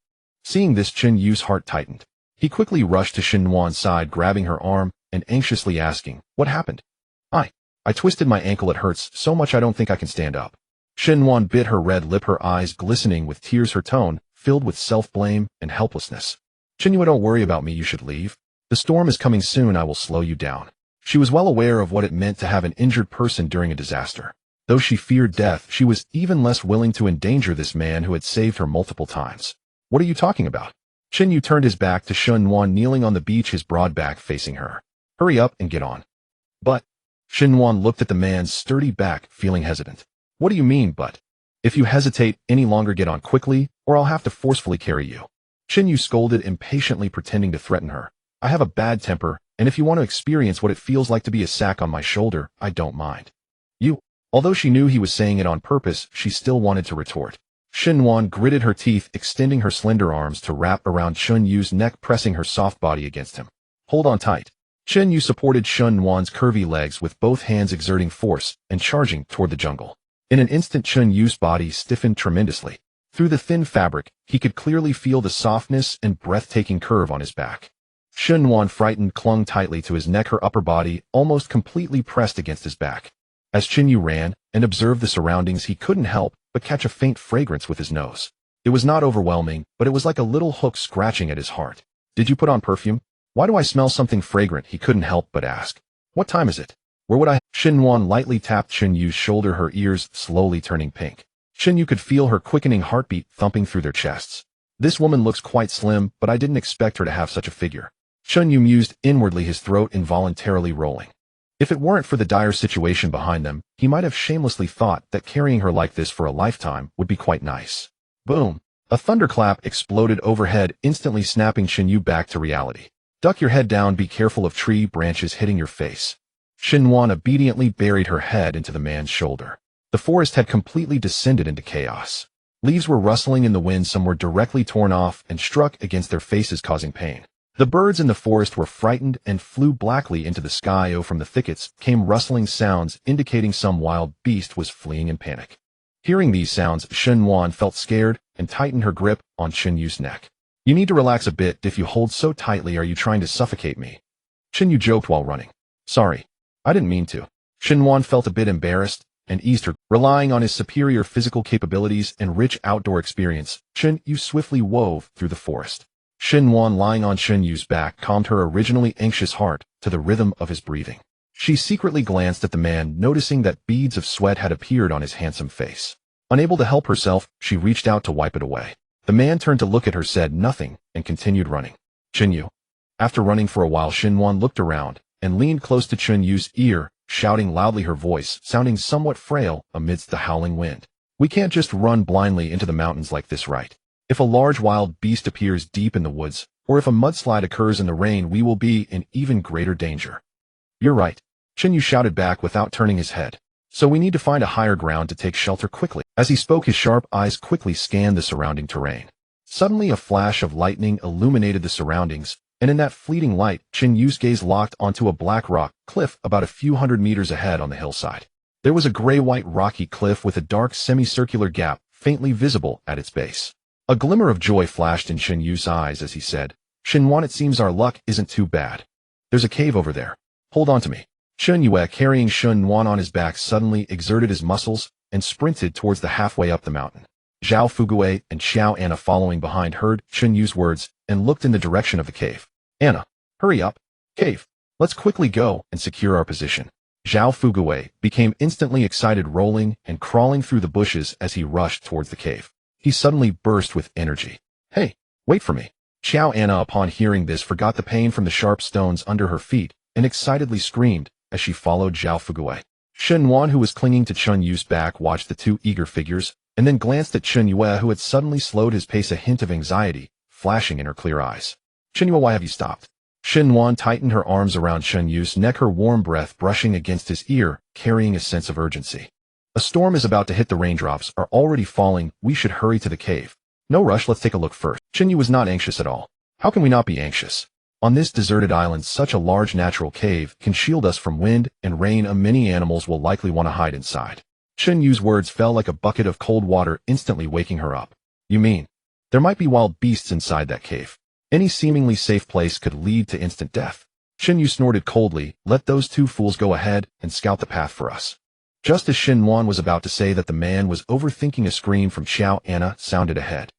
Seeing this, Chen Yu's heart tightened. He quickly rushed to Chen Yuan's side, grabbing her arm and anxiously asking, "What happened?" I twisted my ankle. It hurts so much I don't think I can stand up." Chen Yuan bit her red lip, her eyes glistening with tears, her tone filled with self-blame and helplessness. "Chen Yu, don't worry about me. You should leave. The storm is coming soon. I will slow you down." She was well aware of what it meant to have an injured person during a disaster. Though she feared death, she was even less willing to endanger this man who had saved her multiple times. "What are you talking about?" Chen Yu turned his back to Chen Yuan, kneeling on the beach, his broad back facing her. "Hurry up and get on." "But..." Chen Yuan looked at the man's sturdy back, feeling hesitant. "What do you mean, but? If you hesitate any longer, get on quickly, or I'll have to forcefully carry you." Chen Yu scolded impatiently, pretending to threaten her. "I have a bad temper, and if you want to experience what it feels like to be a sack on my shoulder, I don't mind." "You..." Although she knew he was saying it on purpose, she still wanted to retort. Chen Yuan gritted her teeth, extending her slender arms to wrap around Chen Yu's neck, pressing her soft body against him. "Hold on tight." Chen Yu supported Chen Yuan's curvy legs with both hands, exerting force and charging toward the jungle. In an instant, Chen Yu's body stiffened tremendously. Through the thin fabric, he could clearly feel the softness and breathtaking curve on his back. Chen Yuan, frightened, clung tightly to his neck, her upper body almost completely pressed against his back. As Chen Yu ran and observed the surroundings, he couldn't help but catch a faint fragrance with his nose. It was not overwhelming, but it was like a little hook scratching at his heart. "Did you put on perfume?" "Why do I smell something fragrant?" he couldn't help but ask. "What time is it? Where would I..." Chen Yuan lightly tapped Chen Yu's shoulder, her ears slowly turning pink. Chen Yu could feel her quickening heartbeat thumping through their chests. "This woman looks quite slim, but I didn't expect her to have such a figure." Chen Yu mused inwardly, his throat involuntarily rolling. If it weren't for the dire situation behind them, he might have shamelessly thought that carrying her like this for a lifetime would be quite nice. Boom! A thunderclap exploded overhead, instantly snapping Chen Yu back to reality. "Duck your head down, be careful of tree branches hitting your face." Chen Yuan obediently buried her head into the man's shoulder. The forest had completely descended into chaos. Leaves were rustling in the wind, some were directly torn off and struck against their faces, causing pain. The birds in the forest were frightened and flew blackly into the sky. From the thickets came rustling sounds, indicating some wild beast was fleeing in panic. Hearing these sounds, Chen Yuan felt scared and tightened her grip on Chen Yu's neck. "You need to relax a bit. If you hold so tightly, are you trying to suffocate me?" Chen Yu joked while running. "Sorry, I didn't mean to." Chen Yuan felt a bit embarrassed and eased her. Relying on his superior physical capabilities and rich outdoor experience, Chen Yu swiftly wove through the forest. Chen Yuan, lying on Chen Yu's back, calmed her originally anxious heart to the rhythm of his breathing. She secretly glanced at the man, noticing that beads of sweat had appeared on his handsome face. Unable to help herself, she reached out to wipe it away. The man turned to look at her, said nothing, and continued running. "Chen Yu." After running for a while, Chen Yuan looked around and leaned close to Chen Yu's ear, shouting loudly, her voice sounding somewhat frail amidst the howling wind. "We can't just run blindly into the mountains like this, right? If a large wild beast appears deep in the woods, or if a mudslide occurs in the rain, we will be in even greater danger." "You're right," Chen Yu shouted back without turning his head. "So we need to find a higher ground to take shelter quickly." As he spoke, his sharp eyes quickly scanned the surrounding terrain. Suddenly, a flash of lightning illuminated the surroundings, and in that fleeting light, Chen Yu's gaze locked onto a black rock cliff about a few hundred meters ahead on the hillside. There was a gray-white rocky cliff with a dark semicircular gap faintly visible at its base. A glimmer of joy flashed in Chen Yu's eyes as he said, "Chen Yuan, it seems our luck isn't too bad. There's a cave over there. Hold on to me." Chun Yue, carrying Shun Nuan on his back, suddenly exerted his muscles and sprinted towards the halfway up the mountain. Zhao Fugui and Xiao Anna, following behind, heard Chun Yu's words and looked in the direction of the cave. Anna, hurry up. Cave. Let's quickly go and secure our position. Zhao Fugui became instantly excited, rolling and crawling through the bushes as he rushed towards the cave. He suddenly burst with energy. Hey, wait for me. Xiao Anna, upon hearing this, forgot the pain from the sharp stones under her feet and excitedly screamed as she followed Zhao Fugui. Shun Nuan, who was clinging to Chun Yu's back, watched the two eager figures and then glanced at Chun Yue, who had suddenly slowed his pace, a hint of anxiety flashing in her clear eyes. Chun Yue, why have you stopped? Shun Nuan tightened her arms around Chun Yu's neck, her warm breath brushing against his ear, carrying a sense of urgency. A storm is about to hit. The raindrops are already falling. We should hurry to the cave. No rush, let's take a look first. Chun Yu was not anxious at all. How can we not be anxious? On this deserted island, such a large natural cave can shield us from wind and rain. Many animals will likely want to hide inside. Chun Yu's words fell like a bucket of cold water, instantly waking her up. You mean, there might be wild beasts inside that cave? Any seemingly safe place could lead to instant death. Chun Yu snorted coldly. Let those two fools go ahead and scout the path for us. Just as Shun Nuan was about to say that, the man was overthinking. A scream from Xiao Anna sounded ahead.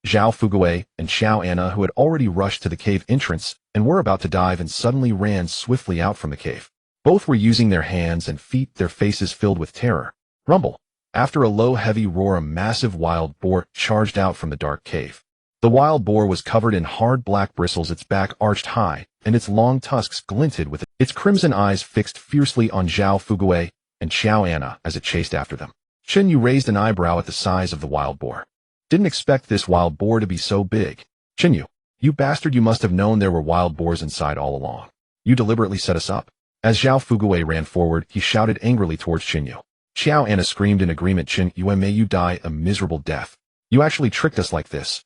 Zhao Fugui and Xiao Anna, who had already rushed to the cave entrance and were about to dive, and suddenly ran swiftly out from the cave. Both were using their hands and feet, their faces filled with terror. Rumble. After a low, heavy roar, a massive wild boar charged out from the dark cave. The wild boar was covered in hard black bristles, its back arched high, and its long tusks glinted with its crimson eyes fixed fiercely on Zhao Fugui and Xiao Anna as it chased after them. Chun Yu raised an eyebrow at the size of the wild boar. Didn't expect this wild boar to be so big. Chun Yu, you bastard, you must have known there were wild boars inside all along. You deliberately set us up. As Zhao Fugui ran forward, he shouted angrily towards Chun Yu. Xiao Anna screamed in agreement. Chun Yu, may you die a miserable death. You actually tricked us like this.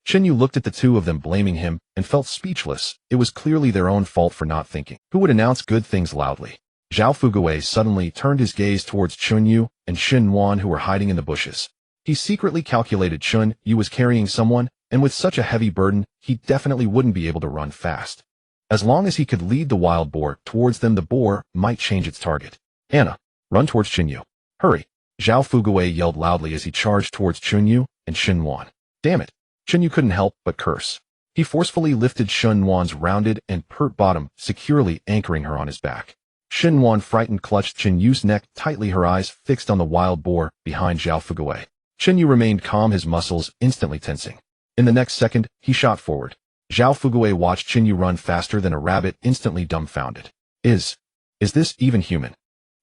Chun Yu looked at the two of them, blaming him, and felt speechless. It was clearly their own fault for not thinking. Who would announce good things loudly? Zhao Fugui suddenly turned his gaze towards Chun Yu and Shun Nuan, who were hiding in the bushes. He secretly calculated Chun Yu was carrying someone, and with such a heavy burden, he definitely wouldn't be able to run fast. As long as he could lead the wild boar towards them, the boar might change its target. Anna, run towards Chun Yu. Hurry. Zhao Fugui yelled loudly as he charged towards Chun Yu and Shun Nuan. Damn it. Chun Yu couldn't help but curse. He forcefully lifted Shun Nuan's rounded and pert bottom, securely anchoring her on his back. Shun Nuan, frightened, clutched Chun Yu's neck tightly, her eyes fixed on the wild boar behind Zhao Fugui. Chun Yu remained calm, his muscles instantly tensing. In the next second, he shot forward. Zhao Fugui watched Chun Yu run faster than a rabbit, instantly dumbfounded. Is this even human?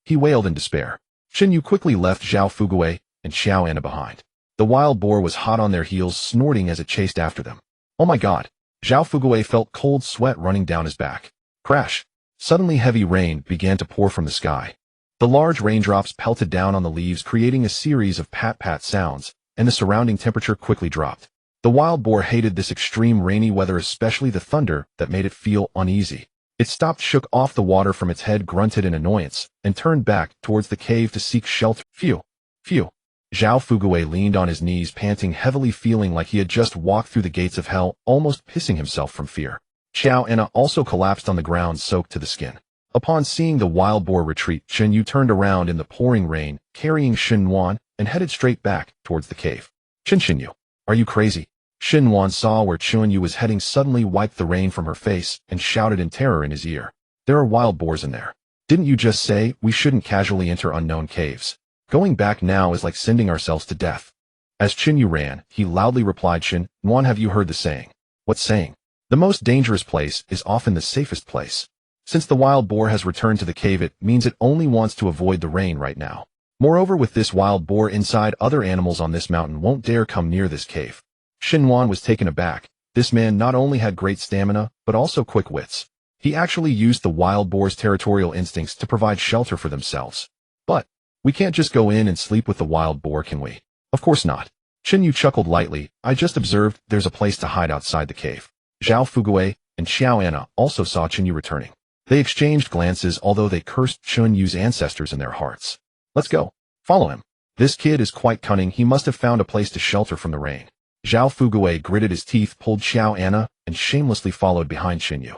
He wailed in despair. Chun Yu quickly left Zhao Fugui and Xiao Anna behind. The wild boar was hot on their heels, snorting as it chased after them. Oh my god! Zhao Fugui felt cold sweat running down his back. Crash! Suddenly heavy rain began to pour from the sky. The large raindrops pelted down on the leaves, creating a series of pat-pat sounds, and the surrounding temperature quickly dropped. The wild boar hated this extreme rainy weather, especially the thunder that made it feel uneasy. It stopped, shook off the water from its head, grunted in annoyance, and turned back towards the cave to seek shelter. Phew! Phew! Zhao Fugui leaned on his knees, panting heavily, feeling like he had just walked through the gates of hell, almost pissing himself from fear. Xiao Anna also collapsed on the ground, soaked to the skin. Upon seeing the wild boar retreat, Chun Yu turned around in the pouring rain, carrying Shun Nuan, and headed straight back towards the cave. Chun Yu, are you crazy? Shun Nuan saw where Chun Yu was heading, suddenly wiped the rain from her face, and shouted in terror in his ear. There are wild boars in there. Didn't you just say we shouldn't casually enter unknown caves? Going back now is like sending ourselves to death. As Chun Yu ran, he loudly replied, Shun Nuan, have you heard the saying? What saying? The most dangerous place is often the safest place. Since the wild boar has returned to the cave, it means it only wants to avoid the rain right now. Moreover, with this wild boar inside, other animals on this mountain won't dare come near this cave. Shun Nuan was taken aback. This man not only had great stamina, but also quick wits. He actually used the wild boar's territorial instincts to provide shelter for themselves. But we can't just go in and sleep with the wild boar, can we? Of course not. Chun Yu chuckled lightly. I just observed there's a place to hide outside the cave. Zhao Fugui and Xiao Anna also saw Chun Yu returning. They exchanged glances, although they cursed Chun Yu's ancestors in their hearts. Let's go. Follow him. This kid is quite cunning. He must have found a place to shelter from the rain. Zhao Fugui gritted his teeth, pulled Xiao Anna, and shamelessly followed behind Chun Yu.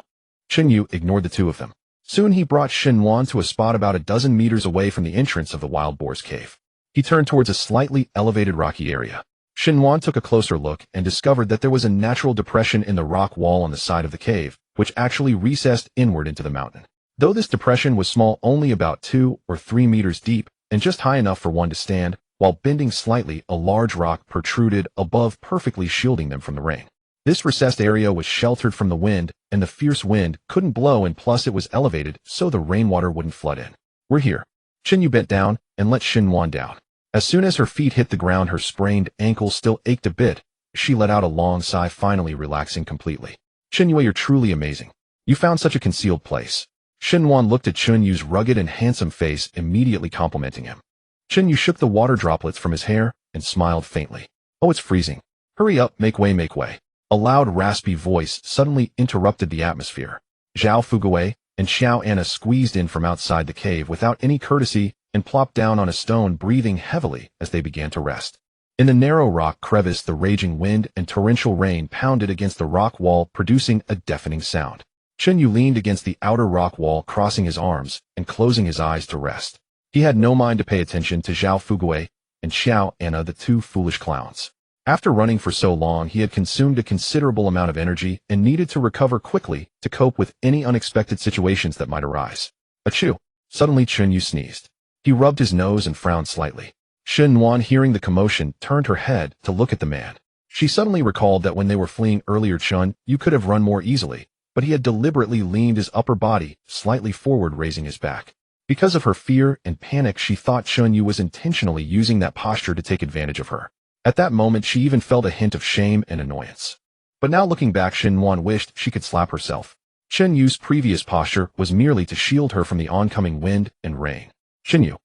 Chun Yu ignored the two of them. Soon he brought Xinhuan to a spot about a dozen meters away from the entrance of the wild boar's cave. He turned towards a slightly elevated rocky area. Xinhuan took a closer look and discovered that there was a natural depression in the rock wall on the side of the cave, which actually recessed inward into the mountain. Though this depression was small, only about 2 or 3 meters deep, and just high enough for one to stand, while bending slightly, a large rock protruded above, perfectly shielding them from the rain. This recessed area was sheltered from the wind, and the fierce wind couldn't blow, and plus it was elevated so the rainwater wouldn't flood in. "We're here." Qinyu bent down and let Xinhuan down. As soon as her feet hit the ground, her sprained ankle still ached a bit. She let out a long sigh, finally relaxing completely. "Qinyue, you're truly amazing. You found such a concealed place." Xinhuan looked at Qinyu's rugged and handsome face, immediately complimenting him. Qinyu shook the water droplets from his hair and smiled faintly. "Oh, it's freezing. Hurry up, make way, make way." A loud, raspy voice suddenly interrupted the atmosphere. Zhao Fugui and Xiao Anna squeezed in from outside the cave without any courtesy and plopped down on a stone, breathing heavily as they began to rest. In the narrow rock crevice, the raging wind and torrential rain pounded against the rock wall, producing a deafening sound. Qinyu leaned against the outer rock wall, crossing his arms and closing his eyes to rest. He had no mind to pay attention to Zhao Fugui and Xiao Anna, the two foolish clowns. After running for so long, he had consumed a considerable amount of energy and needed to recover quickly to cope with any unexpected situations that might arise. Achoo! Suddenly Qinyu sneezed. He rubbed his nose and frowned slightly. Xinhuan, hearing the commotion, turned her head to look at the man. She suddenly recalled that when they were fleeing earlier, Qinyu could have run more easily, but he had deliberately leaned his upper body slightly forward, raising his back. Because of her fear and panic, she thought Qinyu was intentionally using that posture to take advantage of her. At that moment, she even felt a hint of shame and annoyance. But now looking back, Xinhuan wished she could slap herself. Qinyu's previous posture was merely to shield her from the oncoming wind and rain. Qinyu.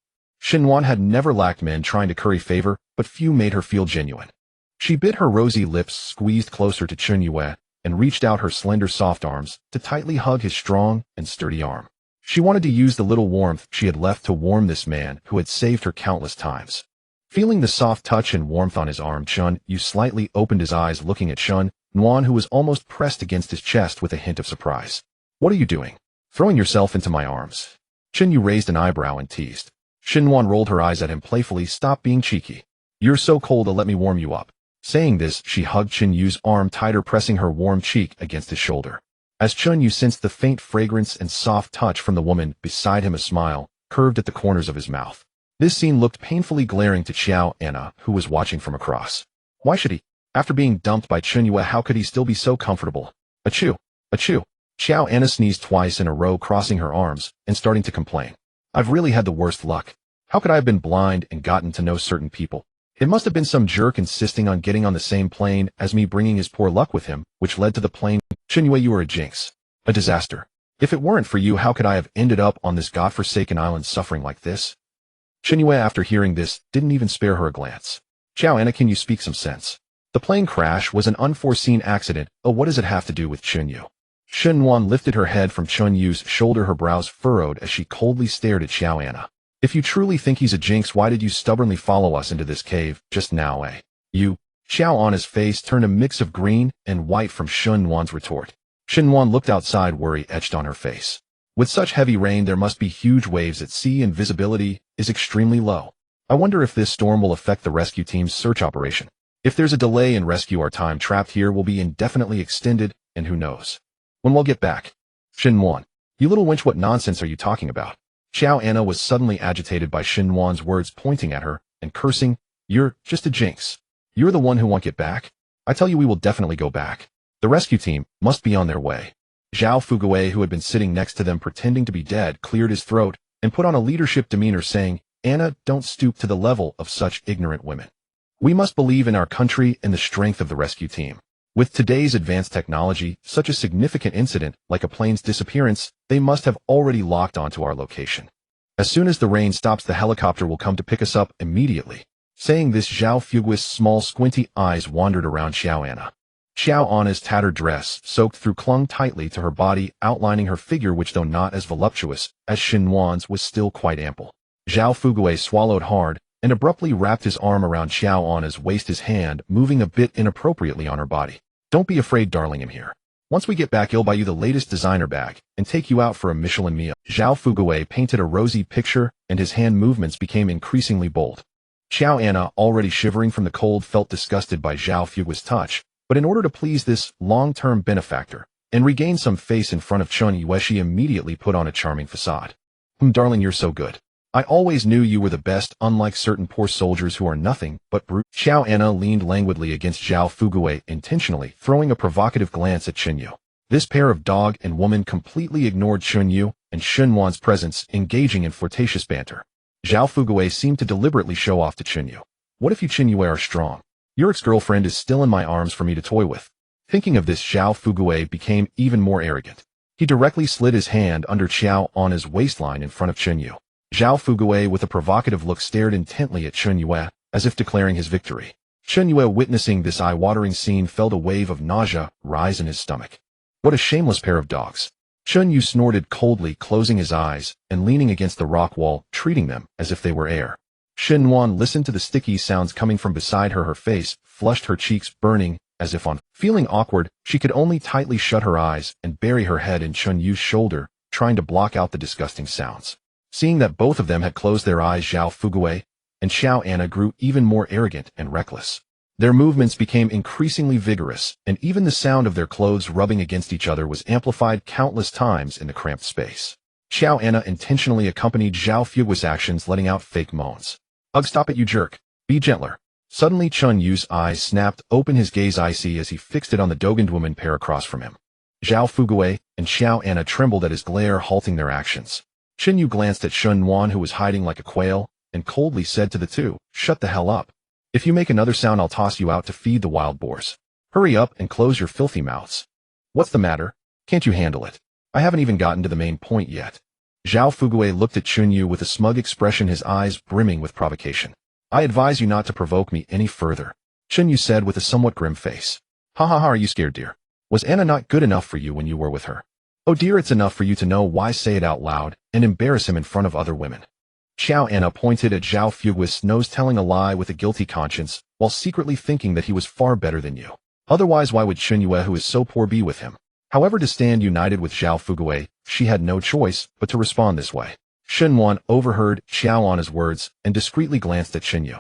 Xinhuan had never lacked men trying to curry favor, but few made her feel genuine. She bit her rosy lips, squeezed closer to Qinyu, and reached out her slender soft arms to tightly hug his strong and sturdy arm. She wanted to use the little warmth she had left to warm this man who had saved her countless times. Feeling the soft touch and warmth on his arm, Qinyu slightly opened his eyes, looking at Xinhuan, who was almost pressed against his chest with a hint of surprise. "What are you doing? Throwing yourself into my arms?" Qinyu raised an eyebrow and teased. Xinhuan rolled her eyes at him playfully. "Stop being cheeky. You're so cold, to let me warm you up." Saying this, she hugged Qinyu's arm tighter, pressing her warm cheek against his shoulder. As Qinyu sensed the faint fragrance and soft touch from the woman beside him, a smile curved at the corners of his mouth. This scene looked painfully glaring to Xiao Anna, who was watching from across. Why should he? After being dumped by Qinyu, how could he still be so comfortable? Achoo! Achoo! Xiao Anna sneezed twice in a row, crossing her arms and starting to complain. "I've really had the worst luck. How could I have been blind and gotten to know certain people? It must have been some jerk insisting on getting on the same plane as me, bringing his poor luck with him, which led to the plane. Qinyu, you are a jinx. A disaster. If it weren't for you, how could I have ended up on this godforsaken island suffering like this?" Qinyu, after hearing this, didn't even spare her a glance. "Xiao Anna, can you speak some sense? The plane crash was an unforeseen accident. Oh, what does it have to do with Qinyu?" Xinhuan lifted her head from Qinyu's shoulder, her brows furrowed as she coldly stared at Xiao Anna. "If you truly think he's a jinx, why did you stubbornly follow us into this cave just now, eh? You?" Xiao Anna's face turned a mix of green and white from Xinhuan's retort. Xinhuan looked outside, worry etched on her face. With such heavy rain, there must be huge waves at sea and visibility is extremely low. I wonder if this storm will affect the rescue team's search operation. If there's a delay in rescue, our time trapped here will be indefinitely extended, and who knows when we'll get back. Xinhuan, you little wench, what nonsense are you talking about? Xiao Anna was suddenly agitated by Xinhuan's words, pointing at her and cursing. "You're just a jinx. You're the one who won't get back. I tell you, we will definitely go back. The rescue team must be on their way." Zhao Fugui, who had been sitting next to them pretending to be dead, cleared his throat and put on a leadership demeanor, saying, "Anna, don't stoop to the level of such ignorant women. We must believe in our country and the strength of the rescue team. With today's advanced technology, such a significant incident like a plane's disappearance, they must have already locked onto our location. As soon as the rain stops, the helicopter will come to pick us up immediately." Saying this, Zhao Fugui's small squinty eyes wandered around Xiao Anna. Xiao Anna's tattered dress, soaked through, clung tightly to her body, outlining her figure, which, though not as voluptuous as Xinhuan's, was still quite ample. Zhao Fugui swallowed hard and abruptly wrapped his arm around Xiao Anna's waist, his hand moving a bit inappropriately on her body. "Don't be afraid, darling, I'm here. Once we get back, I'll buy you the latest designer bag and take you out for a Michelin meal. Zhao Fugui painted a rosy picture, and his hand movements became increasingly bold. Xiao Anna, already shivering from the cold, felt disgusted by Zhao Fugui's touch, but in order to please this long-term benefactor and regain some face in front of Chun Yue, she immediately put on a charming facade. Darling, you're so good. I always knew you were the best, unlike certain poor soldiers who are nothing but brute. Xiao Anna leaned languidly against Zhao Fugui, intentionally throwing a provocative glance at Chun Yu. This pair of dog and woman completely ignored Chun Yu and Shun Wan's presence, engaging in flirtatious banter. Zhao Fugui seemed to deliberately show off to Chun Yu. What if you Chun Yue are strong? Your ex-girlfriend is still in my arms for me to toy with. Thinking of this, Zhao Fugui became even more arrogant. He directly slid his hand under Xiao Anna's waistline in front of Chun Yu. Zhao Fugui, with a provocative look, stared intently at Chun Yue, as if declaring his victory. Chun Yue, witnessing this eye-watering scene, felt a wave of nausea rise in his stomach. What a shameless pair of dogs. Chun Yu snorted coldly, closing his eyes and leaning against the rock wall, treating them as if they were air. Shen Wan listened to the sticky sounds coming from beside her. Her face flushed, her cheeks burning, as if on. Feeling awkward, she could only tightly shut her eyes and bury her head in Chun Yu's shoulder, trying to block out the disgusting sounds. Seeing that both of them had closed their eyes, Zhao Fugui and Xiao Anna grew even more arrogant and reckless. Their movements became increasingly vigorous, and even the sound of their clothes rubbing against each other was amplified countless times in the cramped space. Xiao Anna intentionally accompanied Zhao Fugui's actions, letting out fake moans. Ugh, stop it, you jerk. Be gentler. Suddenly Chun Yu's eyes snapped open, his gaze icy as he fixed it on the Dogand woman pair across from him. Zhao Fugui and Xiao Anna trembled at his glare, halting their actions. Chun Yu glanced at Shun Wan, who was hiding like a quail, and coldly said to the two, "Shut the hell up. If you make another sound, I'll toss you out to feed the wild boars. Hurry up and close your filthy mouths." What's the matter? Can't you handle it? I haven't even gotten to the main point yet. Zhao Fugui looked at Chun Yu with a smug expression, his eyes brimming with provocation. I advise you not to provoke me any further, Chun Yu said with a somewhat grim face. Ha ha ha, are you scared, dear? Was Anna not good enough for you when you were with her? Oh dear, it's enough for you to know. Why say it out loud and embarrass him in front of other women? Xiao Anna pointed at Zhao Fugui's nose, telling a lie with a guilty conscience, while secretly thinking that he was far better than you. Otherwise, why would Chun Yue, who is so poor, be with him? However, to stand united with Zhao Fugui, she had no choice but to respond this way. Shun Wan overheard Xiao Anna's words and discreetly glanced at Chun Yu.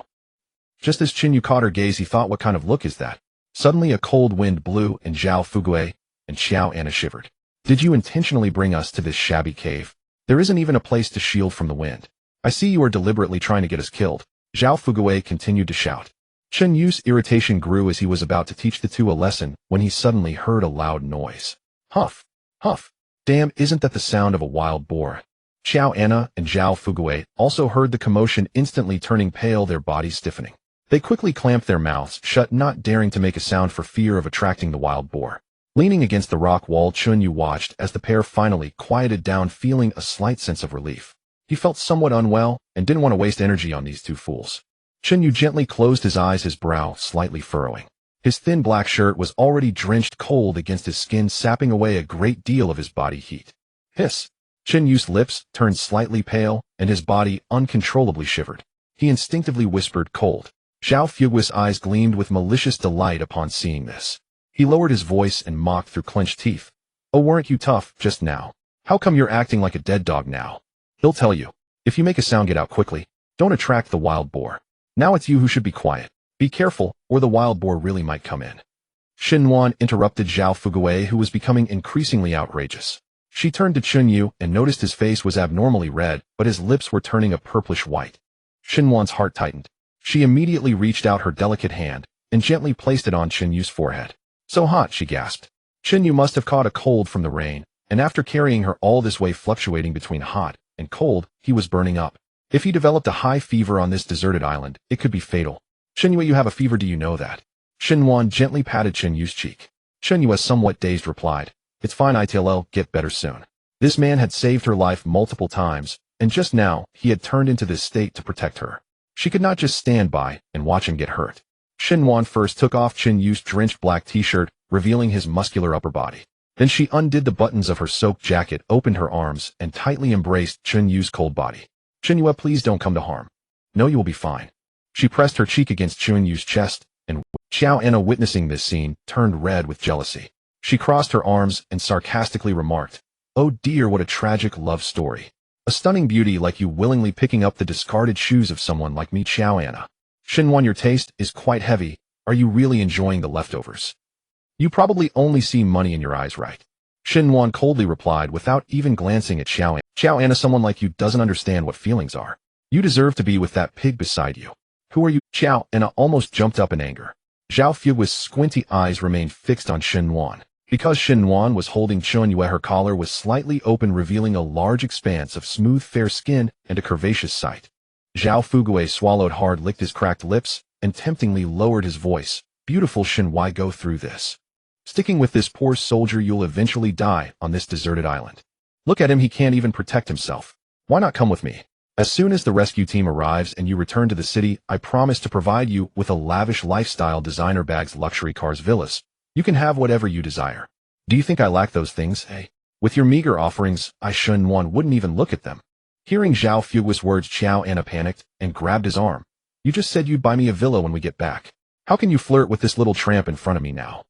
Just as Chun Yu caught her gaze, he thought, what kind of look is that? Suddenly a cold wind blew, and Zhao Fugui and Xiao Anna shivered. Did you intentionally bring us to this shabby cave? There isn't even a place to shield from the wind. I see you are deliberately trying to get us killed. Zhao Fugui continued to shout. Chun Yu's irritation grew as he was about to teach the two a lesson when he suddenly heard a loud noise. Huff! Huff! Damn, isn't that the sound of a wild boar? Xiao Anna and Zhao Fugui also heard the commotion, instantly turning pale, their bodies stiffening. They quickly clamped their mouths shut, not daring to make a sound for fear of attracting the wild boar. Leaning against the rock wall, Chun Yu watched as the pair finally quieted down, feeling a slight sense of relief. He felt somewhat unwell and didn't want to waste energy on these two fools. Chun Yu gently closed his eyes, his brow slightly furrowing. His thin black shirt was already drenched cold against his skin, sapping away a great deal of his body heat. Hiss! Chun Yu's lips turned slightly pale, and his body uncontrollably shivered. He instinctively whispered, "Cold." Zhao Fugui's eyes gleamed with malicious delight upon seeing this. He lowered his voice and mocked through clenched teeth. "Oh, weren't you tough just now? How come you're acting like a dead dog now? He'll tell you. If you make a sound, get out quickly. Don't attract the wild boar. Now it's you who should be quiet. Be careful, or the wild boar really might come in." Shin Wan interrupted Zhao Fugui, who was becoming increasingly outrageous. She turned to Chun Yu and noticed his face was abnormally red, but his lips were turning a purplish white. Shin Wan's heart tightened. She immediately reached out her delicate hand and gently placed it on Chun Yu's forehead. "So hot," she gasped. Chun Yu must have caught a cold from the rain, and after carrying her all this way, fluctuating between hot and cold, he was burning up. If he developed a high fever on this deserted island, it could be fatal. "Chun Yu, you have a fever, do you know that?" Shin Wan gently patted Chun Yu's cheek. Chun Yu, somewhat dazed, replied, "It's fine, I'll get better soon." This man had saved her life multiple times, and just now, he had turned into this state to protect her. She could not just stand by and watch him get hurt. Shin Wan first took off Chun Yu's drenched black t-shirt, revealing his muscular upper body. Then she undid the buttons of her soaked jacket, opened her arms, and tightly embraced Chun Yu's cold body. "Chun Yu, please don't come to harm. No, you will be fine." She pressed her cheek against Chun Yu's chest, and Xiao Anna, witnessing this scene, turned red with jealousy. She crossed her arms and sarcastically remarked, "Oh dear, what a tragic love story. A stunning beauty like you willingly picking up the discarded shoes of someone like me, Xiao Anna. Xinwan, your taste is quite heavy. Are you really enjoying the leftovers? You probably only see money in your eyes, right?" Xinwan coldly replied without even glancing at Xiao Anna. "Xiao Anna, someone like you doesn't understand what feelings are. You deserve to be with that pig beside you." "Who are you?" Xiao Anna almost jumped up in anger. Zhao Fugui's squinty eyes remained fixed on Xinwan. Because Xinwan was holding Chun Yue, her collar was slightly open, revealing a large expanse of smooth, fair skin and a curvaceous sight. Zhao Fugui swallowed hard, licked his cracked lips, and temptingly lowered his voice. "Beautiful Xin, why go through this? Sticking with this poor soldier, you'll eventually die on this deserted island. Look at him, he can't even protect himself. Why not come with me? As soon as the rescue team arrives and you return to the city, I promise to provide you with a lavish lifestyle, designer bags, luxury cars, villas. You can have whatever you desire. Do you think I lack those things, eh? With your meager offerings, I Xinwan wouldn't even look at them." Hearing Zhao Fugui's words, Xiao Anna panicked and grabbed his arm. "You just said you'd buy me a villa when we get back. How can you flirt with this little tramp in front of me now?"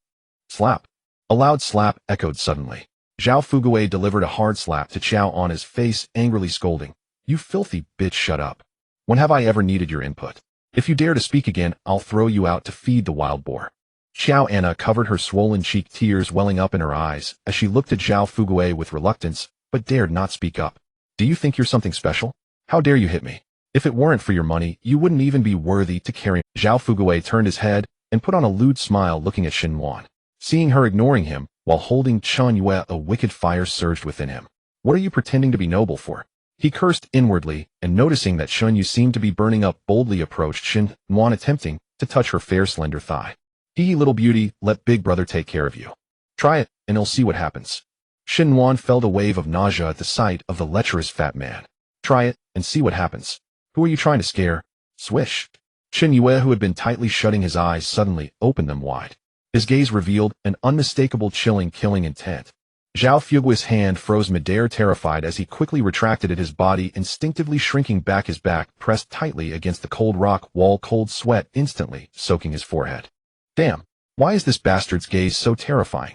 Slap. A loud slap echoed suddenly. Zhao Fugui delivered a hard slap to Xiao Anna's face, angrily scolding, "You filthy bitch, shut up. When have I ever needed your input? If you dare to speak again, I'll throw you out to feed the wild boar." Xiao Anna covered her swollen cheek, tears welling up in her eyes as she looked at Zhao Fugui with reluctance, but dared not speak up. "Do you think you're something special? How dare you hit me? If it weren't for your money, you wouldn't even be worthy to carry me." Zhao Fugui turned his head and put on a lewd smile, looking at Xinwan. Seeing her ignoring him while holding Chun Yue, a wicked fire surged within him. "What are you pretending to be noble for?" He cursed inwardly, and noticing that Chun Yu seemed to be burning up, boldly approached Xinwan, attempting to touch her fair, slender thigh. "Hee, little beauty, let big brother take care of you. Try it, and you'll see what happens." Xinwan felt a wave of nausea at the sight of the lecherous fat man. "Try it, and see what happens. Who are you trying to scare?" Swish. Xin Yue, who had been tightly shutting his eyes, suddenly opened them wide. His gaze revealed an unmistakable, chilling, killing intent. Zhao Fugui's hand froze midair, terrified, as he quickly retracted it, his body instinctively shrinking back, his back pressed tightly against the cold rock wall, cold sweat instantly soaking his forehead. Damn, why is this bastard's gaze so terrifying?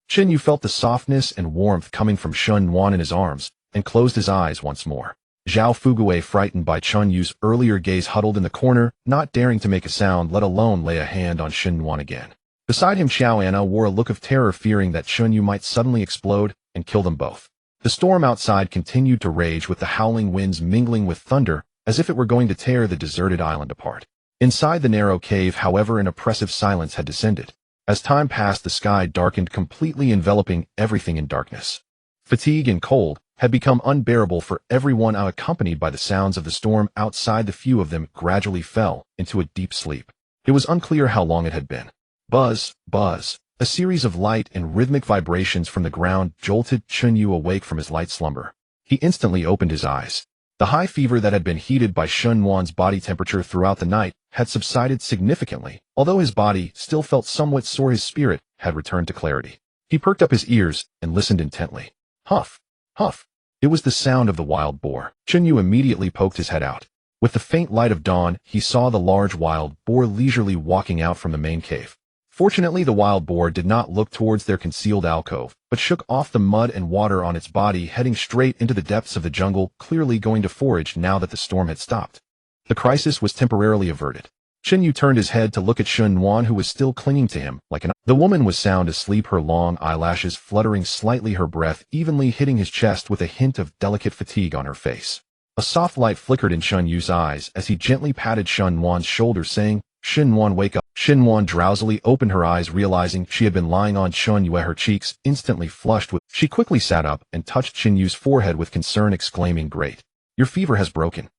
Xin Yu felt the softness and warmth coming from Xinwan in his arms, and closed his eyes once more. Zhao Fugui, frightened by Chun Yu's earlier gaze, huddled in the corner, not daring to make a sound, let alone lay a hand on Xinwan again. Beside him, Xiao Anna wore a look of terror, fearing that Chun Yu might suddenly explode and kill them both. The storm outside continued to rage, with the howling winds mingling with thunder, as if it were going to tear the deserted island apart. Inside the narrow cave, however, an oppressive silence had descended. As time passed, the sky darkened, completely enveloping everything in darkness. Fatigue and cold had become unbearable for everyone, accompanied by the sounds of the storm outside. The few of them gradually fell into a deep sleep. It was unclear how long it had been. Buzz, buzz. A series of light and rhythmic vibrations from the ground jolted Chun Yu awake from his light slumber. He instantly opened his eyes. The high fever that had been heated by Xinwan's body temperature throughout the night had subsided significantly. Although his body still felt somewhat sore, his spirit had returned to clarity. He perked up his ears and listened intently. Huff, huff. It was the sound of the wild boar. Chun Yu immediately poked his head out. With the faint light of dawn, he saw the large wild boar leisurely walking out from the main cave. Fortunately, the wild boar did not look towards their concealed alcove, but shook off the mud and water on its body, heading straight into the depths of the jungle, clearly going to forage now that the storm had stopped. The crisis was temporarily averted. Chun Yu turned his head to look at Xinwan, who was still clinging to him like an... The woman was sound asleep, her long eyelashes fluttering slightly, her breath evenly hitting his chest, with a hint of delicate fatigue on her face. A soft light flickered in Chun Yu's eyes as he gently patted Xinwan's shoulder, saying, "Xinwan, wake up." Xinwan drowsily opened her eyes, realizing she had been lying on Chun Yu, her cheeks instantly flushed with... She quickly sat up and touched Chun Yu's forehead with concern, exclaiming, "Great. Your fever has broken."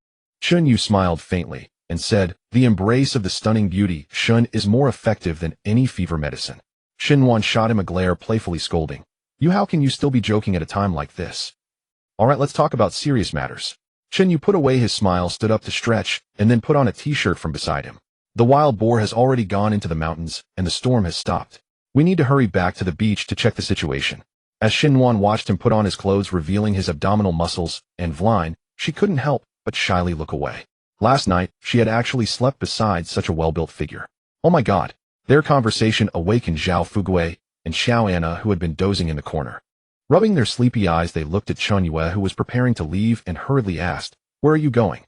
Chun Yu smiled faintly and said, "The embrace of the stunning beauty, Shun, is more effective than any fever medicine." Xinwan shot him a glare, playfully scolding, "You, how can you still be joking at a time like this? Alright, let's talk about serious matters." Chun Yu put away his smile, stood up to stretch, and then put on a t-shirt from beside him. "The wild boar has already gone into the mountains, and the storm has stopped. We need to hurry back to the beach to check the situation." As Xinwan watched him put on his clothes, revealing his abdominal muscles and vline, she couldn't help but shyly look away. Last night, she had actually slept beside such a well-built figure. Oh my god. Their conversation awakened Zhao Fugui, and Xiao Anna, who had been dozing in the corner. Rubbing their sleepy eyes, they looked at Chun Yue, who was preparing to leave, and hurriedly asked, "Where are you going?"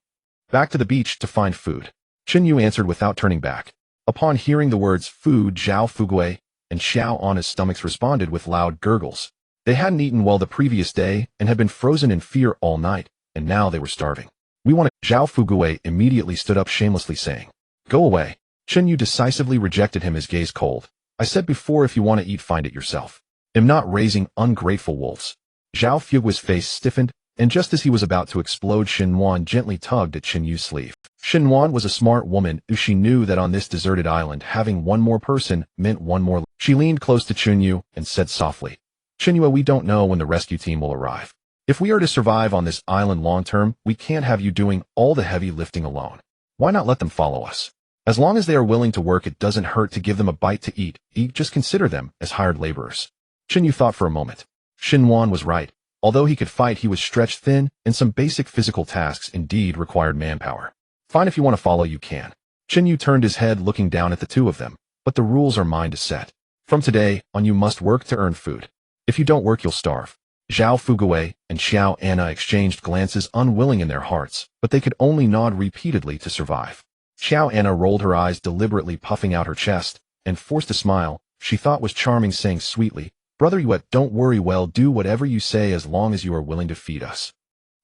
"Back to the beach to find food," Chun Yue answered without turning back. Upon hearing the words food, Zhao Fugui and Xiao Anna's stomachs responded with loud gurgles. They hadn't eaten well the previous day and had been frozen in fear all night, and now they were starving. "We want to—" Zhao Fugui immediately stood up shamelessly, saying, "Go away." Chun Yue decisively rejected him, his gaze cold. "I said before, if you want to eat, find it yourself. Am not raising ungrateful wolves." Zhao Fugui's face stiffened, and just as he was about to explode, Xinwan gently tugged at Chun Yu's sleeve. Xinwan was a smart woman, who she knew that on this deserted island, having one more person meant one more. She leaned close to Chun Yu and said softly, "Chun Yu, we don't know when the rescue team will arrive. If we are to survive on this island long term, we can't have you doing all the heavy lifting alone. Why not let them follow us? As long as they are willing to work, it doesn't hurt to give them a bite to eat. Just consider them as hired laborers." Chun Yu thought for a moment. Xinwan was right. Although he could fight, he was stretched thin, and some basic physical tasks indeed required manpower. "Fine, if you want to follow, you can." Chun Yu turned his head, looking down at the two of them. "But the rules are mine to set. From today on, you must work to earn food. If you don't work, you'll starve." Zhao Fugui and Xiao Anna exchanged glances, unwilling in their hearts, but they could only nod repeatedly to survive. Xiao Anna rolled her eyes, deliberately puffing out her chest, and forced a smile she thought was charming, saying sweetly, "Brother Yue, don't worry, we'll do whatever you say as long as you are willing to feed us."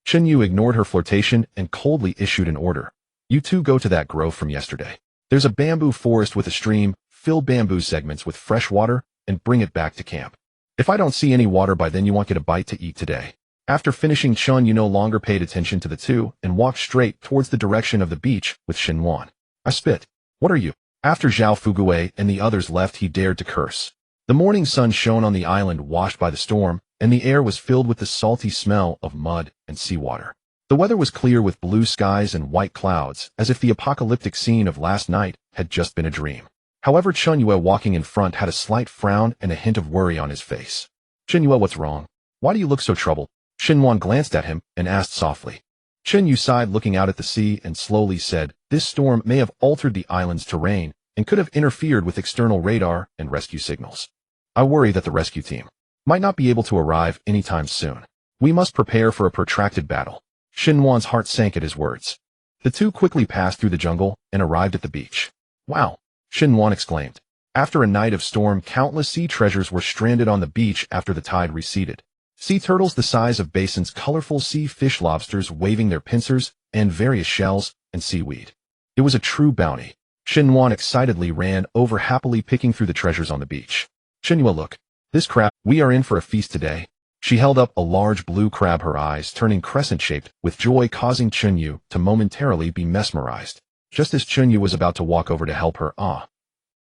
Chun Yu ignored her flirtation and coldly issued an order. "You two go to that grove from yesterday. There's a bamboo forest with a stream. Fill bamboo segments with fresh water and bring it back to camp. If I don't see any water by then, you won't get a bite to eat today." After finishing, Chun Yu no longer paid attention to the two and walked straight towards the direction of the beach with Xinwan. "I spit. What are you?" After Zhao Fugui and the others left, he dared to curse. The morning sun shone on the island washed by the storm, and the air was filled with the salty smell of mud and seawater. The weather was clear with blue skies and white clouds, as if the apocalyptic scene of last night had just been a dream. However, Chun Yu, walking in front, had a slight frown and a hint of worry on his face. "Chun Yu, what's wrong? Why do you look so troubled?" Xinwan glanced at him and asked softly. Chun Yu sighed, looking out at the sea, and slowly said, "This storm may have altered the island's terrain and could have interfered with external radar and rescue signals. I worry that the rescue team might not be able to arrive anytime soon. We must prepare for a protracted battle." Xinwan's heart sank at his words. The two quickly passed through the jungle and arrived at the beach. "Wow!" Xinwan exclaimed. After a night of storm, countless sea treasures were stranded on the beach after the tide receded. Sea turtles the size of basins, colorful sea fish, lobsters waving their pincers, and various shells and seaweed. It was a true bounty. Xinwan excitedly ran over, happily picking through the treasures on the beach. "Chun Yu, look. This crab. We are in for a feast today." She held up a large blue crab, her eyes turning crescent-shaped with joy, causing Chun Yu to momentarily be mesmerized. Just as Chun Yu was about to walk over to help her,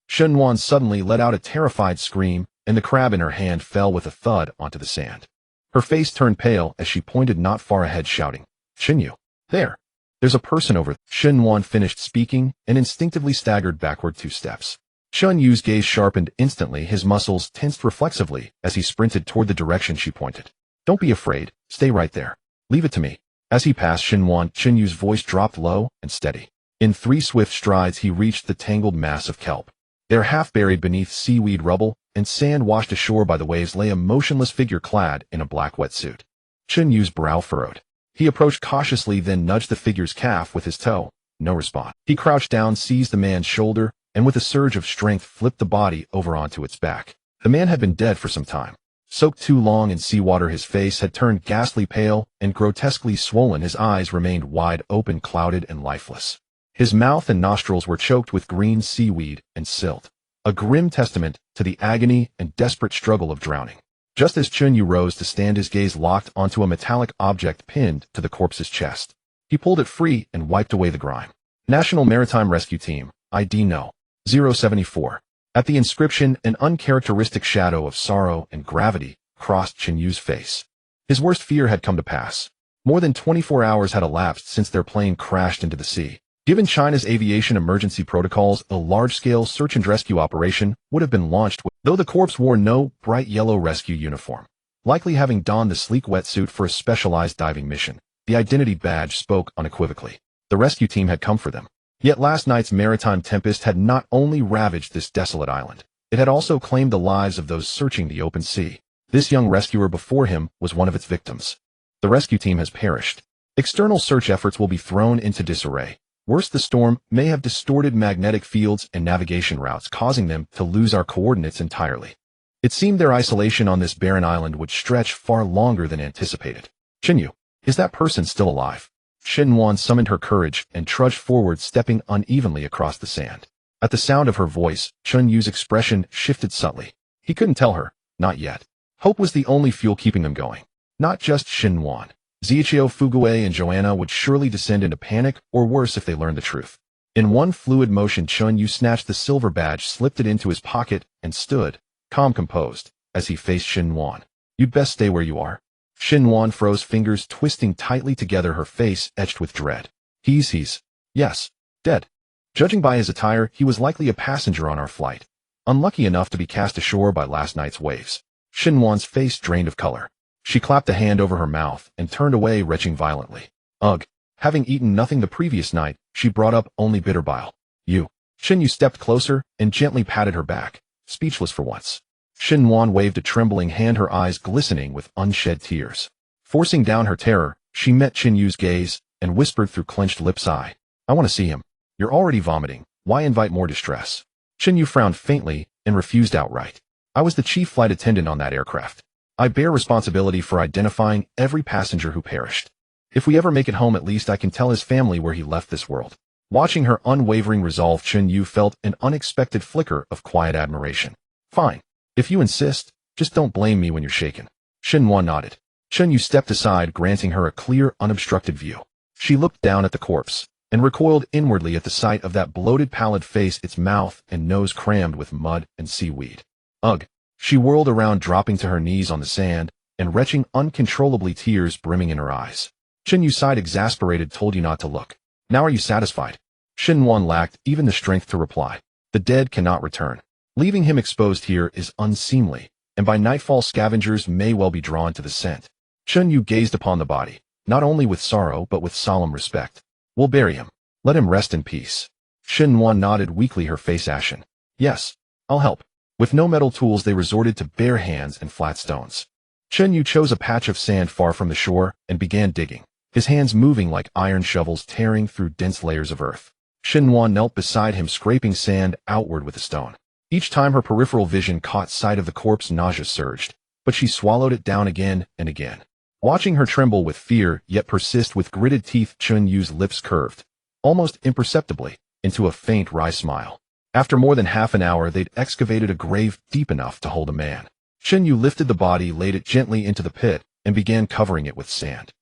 Xinwan suddenly let out a terrified scream, and the crab in her hand fell with a thud onto the sand. Her face turned pale as she pointed not far ahead, shouting, "Chun Yu, there's a person over." Xinwan finished speaking and instinctively staggered backward 2 steps. Chun Yu's gaze sharpened instantly, his muscles tensed reflexively as he sprinted toward the direction she pointed. "Don't be afraid, stay right there. Leave it to me." As he passed Xinwan, Chun Yu's voice dropped low and steady. In 3 swift strides, he reached the tangled mass of kelp. There, half buried beneath seaweed rubble and sand washed ashore by the waves, lay a motionless figure clad in a black wetsuit. Chun Yu's brow furrowed. He approached cautiously, then nudged the figure's calf with his toe. No response. He crouched down, seized the man's shoulder, and with a surge of strength flipped the body over onto its back. The man had been dead for some time. Soaked too long in seawater, his face had turned ghastly pale and grotesquely swollen. His eyes remained wide open, clouded and lifeless. His mouth and nostrils were choked with green seaweed and silt, a grim testament to the agony and desperate struggle of drowning. Just as Chun Yu rose to stand, his gaze locked onto a metallic object pinned to the corpse's chest. He pulled it free and wiped away the grime. "National Maritime Rescue Team, ID No. 074. At the inscription, an uncharacteristic shadow of sorrow and gravity crossed Chun Yu's face. His worst fear had come to pass. More than 24 hours had elapsed since their plane crashed into the sea. Given China's aviation emergency protocols, a large-scale search and rescue operation would have been launched, though the corpse wore no bright yellow rescue uniform. Likely having donned the sleek wetsuit for a specialized diving mission, the identity badge spoke unequivocally. The rescue team had come for them. Yet last night's maritime tempest had not only ravaged this desolate island. It had also claimed the lives of those searching the open sea. This young rescuer before him was one of its victims. The rescue team has perished. External search efforts will be thrown into disarray. Worse, the storm may have distorted magnetic fields and navigation routes, causing them to lose our coordinates entirely. It seemed their isolation on this barren island would stretch far longer than anticipated. Chinyu, is that person still alive? Shinwan summoned her courage and trudged forward, stepping unevenly across the sand. At the sound of her voice, Chunyu's expression shifted subtly. He couldn't tell her, not yet. Hope was the only fuel keeping them going. Not just Shinwan. Zichio, Fugue, and Joanna would surely descend into panic, or worse if they learned the truth. In one fluid motion, Chunyu snatched the silver badge, slipped it into his pocket, and stood, calm, composed, as he faced Shinwan. You'd best stay where you are. Shinwan froze, fingers twisting tightly together, her face etched with dread. Yes, dead. Judging by his attire, he was likely a passenger on our flight. Unlucky enough to be cast ashore by last night's waves. Shinwan's face drained of color. She clapped a hand over her mouth and turned away, retching violently. Ugh. Having eaten nothing the previous night, she brought up only bitter bile. You. Shinyu stepped closer and gently patted her back, speechless for once. Shinwan waved a trembling hand, her eyes glistening with unshed tears. Forcing down her terror, she met Chinyu's gaze and whispered through clenched lips, I want to see him. You're already vomiting. Why invite more distress? Chinyu frowned faintly and refused outright. I was the chief flight attendant on that aircraft. I bear responsibility for identifying every passenger who perished. If we ever make it home, at least I can tell his family where he left this world. Watching her unwavering resolve, Chunyu felt an unexpected flicker of quiet admiration. Fine. If you insist, just don't blame me when you're shaken. Shinwan nodded. Chunyu stepped aside, granting her a clear, unobstructed view. She looked down at the corpse and recoiled inwardly at the sight of that bloated, pallid face, its mouth and nose crammed with mud and seaweed. Ugh. She whirled around, dropping to her knees on the sand and retching uncontrollably, tears brimming in her eyes. Chinyu sighed, exasperated. Told you not to look. Now are you satisfied? Shinwan lacked even the strength to reply. The dead cannot return. Leaving him exposed here is unseemly, and by nightfall scavengers may well be drawn to the scent. Chunyu gazed upon the body, not only with sorrow but with solemn respect. We'll bury him. Let him rest in peace. Shinwan nodded weakly, her face ashen. Yes, I'll help. With no metal tools, they resorted to bare hands and flat stones. Chunyu chose a patch of sand far from the shore and began digging, his hands moving like iron shovels tearing through dense layers of earth. Shinwan knelt beside him, scraping sand outward with a stone. Each time her peripheral vision caught sight of the corpse, nausea surged, but she swallowed it down again and again. Watching her tremble with fear yet persist with gritted teeth, Chunyu's lips curved, almost imperceptibly, into a faint wry smile. After more than half an hour, they'd excavated a grave deep enough to hold a man. Chinyu lifted the body, laid it gently into the pit, and began covering it with sand.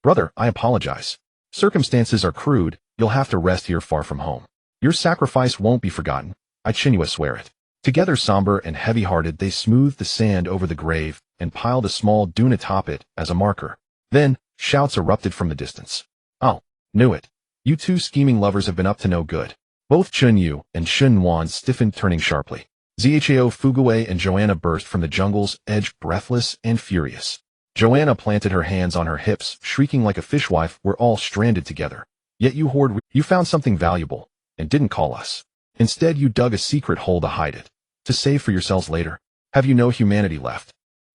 Brother, I apologize. Circumstances are crude. You'll have to rest here far from home. Your sacrifice won't be forgotten. I Chinyu swear it. Together, somber and heavy-hearted, they smoothed the sand over the grave and piled a small dune atop it as a marker. Then, shouts erupted from the distance. Oh, knew it. You two scheming lovers have been up to no good. Both Chunyu and Shinwan stiffened, turning sharply. Zhao, Fugue, and Joanna burst from the jungle's edge, breathless and furious. Joanna planted her hands on her hips, shrieking like a fishwife. We're all stranded together. Yet you found something valuable, and didn't call us. Instead, you dug a secret hole to hide it, to save for yourselves later. Have you no humanity left?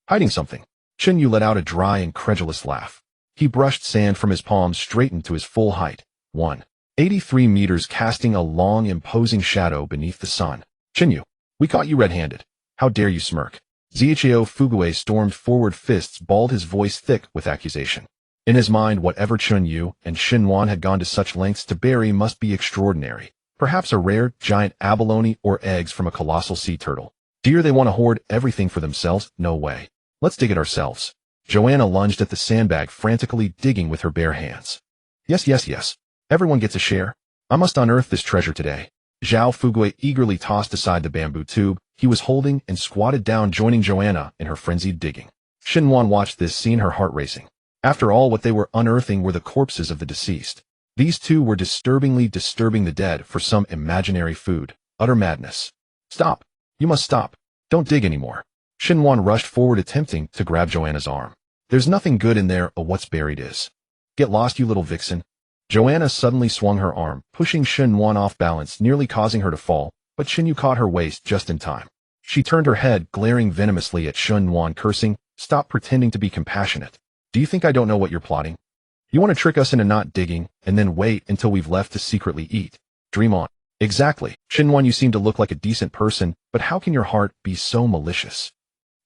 Hiding something. Chunyu let out a dry, incredulous laugh. He brushed sand from his palms, straightened to his full height, 183 meters, casting a long, imposing shadow beneath the sun. Chinyu, we caught you red-handed. How dare you smirk? Zhao Fugue stormed forward, fists balled, his voice thick with accusation. In his mind, whatever Chunyu and Shinwan had gone to such lengths to bury must be extraordinary. Perhaps a rare, giant abalone or eggs from a colossal sea turtle. Dear, they want to hoard everything for themselves? No way. Let's dig it ourselves. Joanna lunged at the sandbag, frantically digging with her bare hands. Yes. Everyone gets a share. I must unearth this treasure today. Zhao Fugui eagerly tossed aside the bamboo tube he was holding and squatted down, joining Joanna in her frenzied digging. Shinwan watched this scene, her heart racing. After all, what they were unearthing were the corpses of the deceased. These two were disturbing the dead for some imaginary food. Utter madness. Stop. You must stop. Don't dig anymore. Shinwan rushed forward, attempting to grab Joanna's arm. There's nothing good in there, what's buried is. Get lost, you little vixen. Joanna suddenly swung her arm, pushing Shinwan off balance, nearly causing her to fall, but Shinyu caught her waist just in time. She turned her head, glaring venomously at Shun Yuan, cursing, "Stop pretending to be compassionate. Do you think I don't know what you're plotting? You want to trick us into not digging, and then wait until we've left to secretly eat? Dream on." "Exactly. Shin Yuan, you seem to look like a decent person, but how can your heart be so malicious?"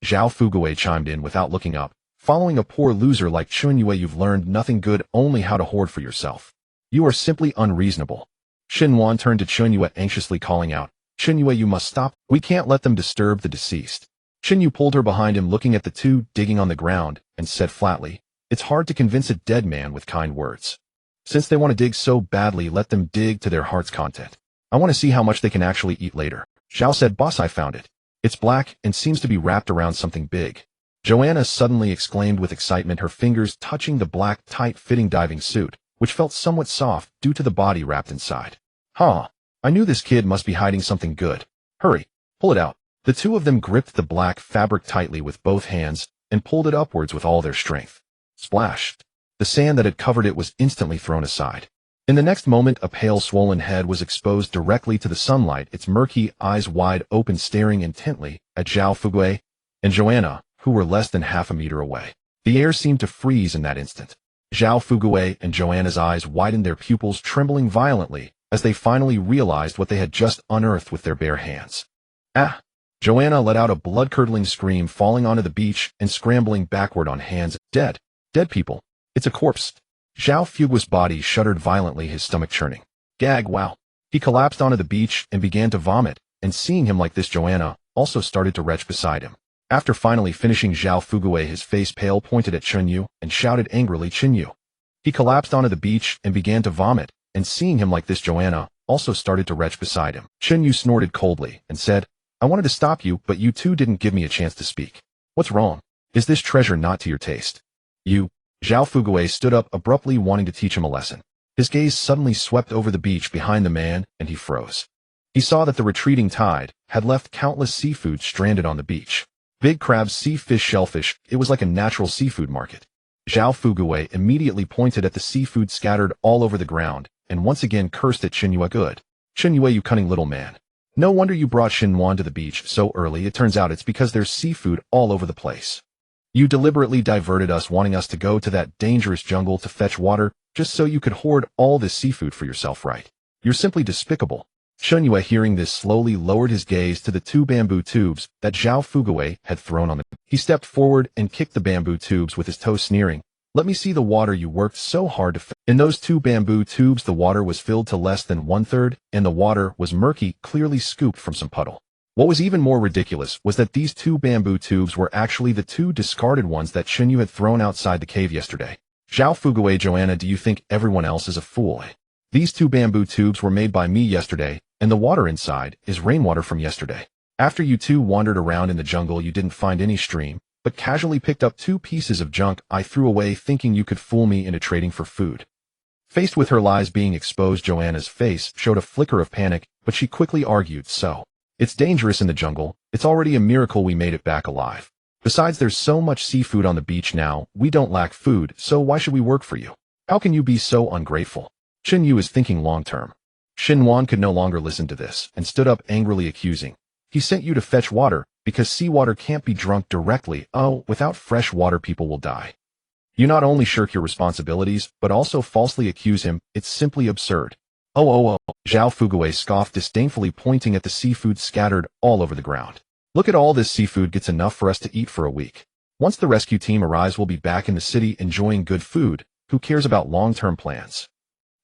Zhao Fugui chimed in without looking up. "Following a poor loser like Chunyue, you've learned nothing good, only how to hoard for yourself. You are simply unreasonable." Shin Yuan turned to Chunyue anxiously, calling out, "Chunyue, you must stop. We can't let them disturb the deceased." Chinyu pulled her behind him, looking at the two digging on the ground, and said flatly, "It's hard to convince a dead man with kind words. Since they want to dig so badly, let them dig to their heart's content. I want to see how much they can actually eat later." Zhao said, "Boss, I found it. It's black and seems to be wrapped around something big." Joanna suddenly exclaimed with excitement, her fingers touching the black, tight-fitting diving suit, which felt somewhat soft due to the body wrapped inside. "Huh. I knew this kid must be hiding something good. Hurry, pull it out." The two of them gripped the black fabric tightly with both hands and pulled it upwards with all their strength. Splash! The sand that had covered it was instantly thrown aside. In the next moment, a pale, swollen head was exposed directly to the sunlight, its murky eyes wide open, staring intently at Zhao Fugui and Joanna, who were less than half a meter away. The air seemed to freeze in that instant. Zhao Fugui and Joanna's eyes widened, their pupils trembling violently as they finally realized what they had just unearthed with their bare hands. "Ah!" Joanna let out a blood-curdling scream, falling onto the beach and scrambling backward on hands. "Dead! Dead people! It's a corpse!" Zhao Fugui's body shuddered violently, his stomach churning. "Gag, wow!" He collapsed onto the beach and began to vomit, and seeing him like this, Joanna also started to retch beside him. After finally finishing Zhao Fugui, his face pale, pointed at Chunyu and shouted angrily, "Chinyu!" He collapsed onto the beach and began to vomit, and seeing him like this, Joanna also started to retch beside him. Chinyu snorted coldly and said, "I wanted to stop you, but you two didn't give me a chance to speak. What's wrong? Is this treasure not to your taste?" "You..." Zhao Fugui stood up abruptly, wanting to teach him a lesson. His gaze suddenly swept over the beach behind the man, and he froze. He saw that the retreating tide had left countless seafood stranded on the beach. Big crabs, sea fish, shellfish. It was like a natural seafood market. Zhao Fugui immediately pointed at the seafood scattered all over the ground, and once again cursed at Xinyue. "Good. Xinyue, you cunning little man. No wonder you brought Xinhuan to the beach so early. It turns out it's because there's seafood all over the place. You deliberately diverted us, wanting us to go to that dangerous jungle to fetch water just so you could hoard all this seafood for yourself, right? You're simply despicable." Xinyue, hearing this, slowly lowered his gaze to the two bamboo tubes that Zhao Fugui had thrown on them. He stepped forward and kicked the bamboo tubes with his toe, sneering, "Let me see the water you worked so hard to fill." In those two bamboo tubes, the water was filled to less than 1/3, and the water was murky, clearly scooped from some puddle. What was even more ridiculous was that these two bamboo tubes were actually the two discarded ones that Shinyu had thrown outside the cave yesterday. Zhao Fugui, Joanna, do you think everyone else is a fool? These two bamboo tubes were made by me yesterday, and the water inside is rainwater from yesterday. After you two wandered around in the jungle, you didn't find any stream, but casually picked up 2 pieces of junk I threw away, thinking you could fool me into trading for food. Faced with her lies being exposed, Joanna's face showed a flicker of panic, but she quickly argued, "So, it's dangerous in the jungle. It's already a miracle we made it back alive. Besides, there's so much seafood on the beach now, we don't lack food, so why should we work for you? How can you be so ungrateful?" Shin Yu is thinking long-term. Xinhuan could no longer listen to this, and stood up angrily, accusing, "He sent you to fetch water, because seawater can't be drunk directly. Oh, without fresh water people will die. You not only shirk your responsibilities, but also falsely accuse him. It's simply absurd." Oh. Zhao Fugui scoffed disdainfully, pointing at the seafood scattered all over the ground. "Look at all this seafood, gets enough for us to eat for a week. Once the rescue team arrives, we'll be back in the city enjoying good food. Who cares about long-term plans?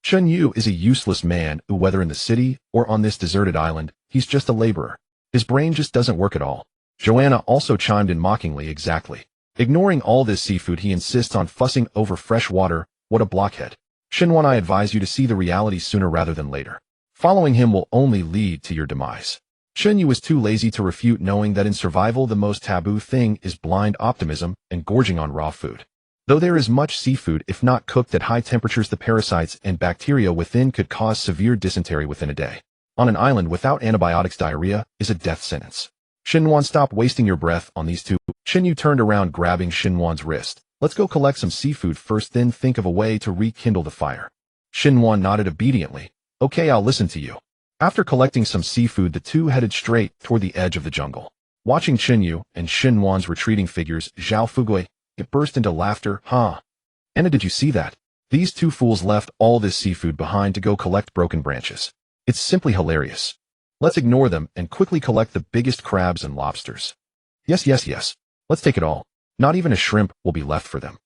Chun Yu is a useless man who, whether in the city or on this deserted island, he's just a laborer. His brain just doesn't work at all." Joanna also chimed in mockingly, "Exactly. Ignoring all this seafood, he insists on fussing over fresh water. What a blockhead. Xinhuan, I advise you to see the reality sooner rather than later. Following him will only lead to your demise." Chun Yu was too lazy to refute, knowing that in survival the most taboo thing is blind optimism and gorging on raw food. Though there is much seafood, if not cooked at high temperatures, the parasites and bacteria within could cause severe dysentery within a day. On an island without antibiotics, diarrhea is a death sentence. Xinhuan, stop wasting your breath on these two. Xinyu turned around, grabbing Xinhuan's wrist. "Let's go collect some seafood first, then think of a way to rekindle the fire." Xinhuan nodded obediently. "Okay, I'll listen to you." After collecting some seafood, the two headed straight toward the edge of the jungle. Watching Chinyu and Xinhuan's retreating figures, Zhao Fugui, it burst into laughter. Huh? Anna, did you see that? These two fools left all this seafood behind to go collect broken branches. It's simply hilarious. Let's ignore them and quickly collect the biggest crabs and lobsters. Yes, yes, yes. Let's take it all. Not even a shrimp will be left for them.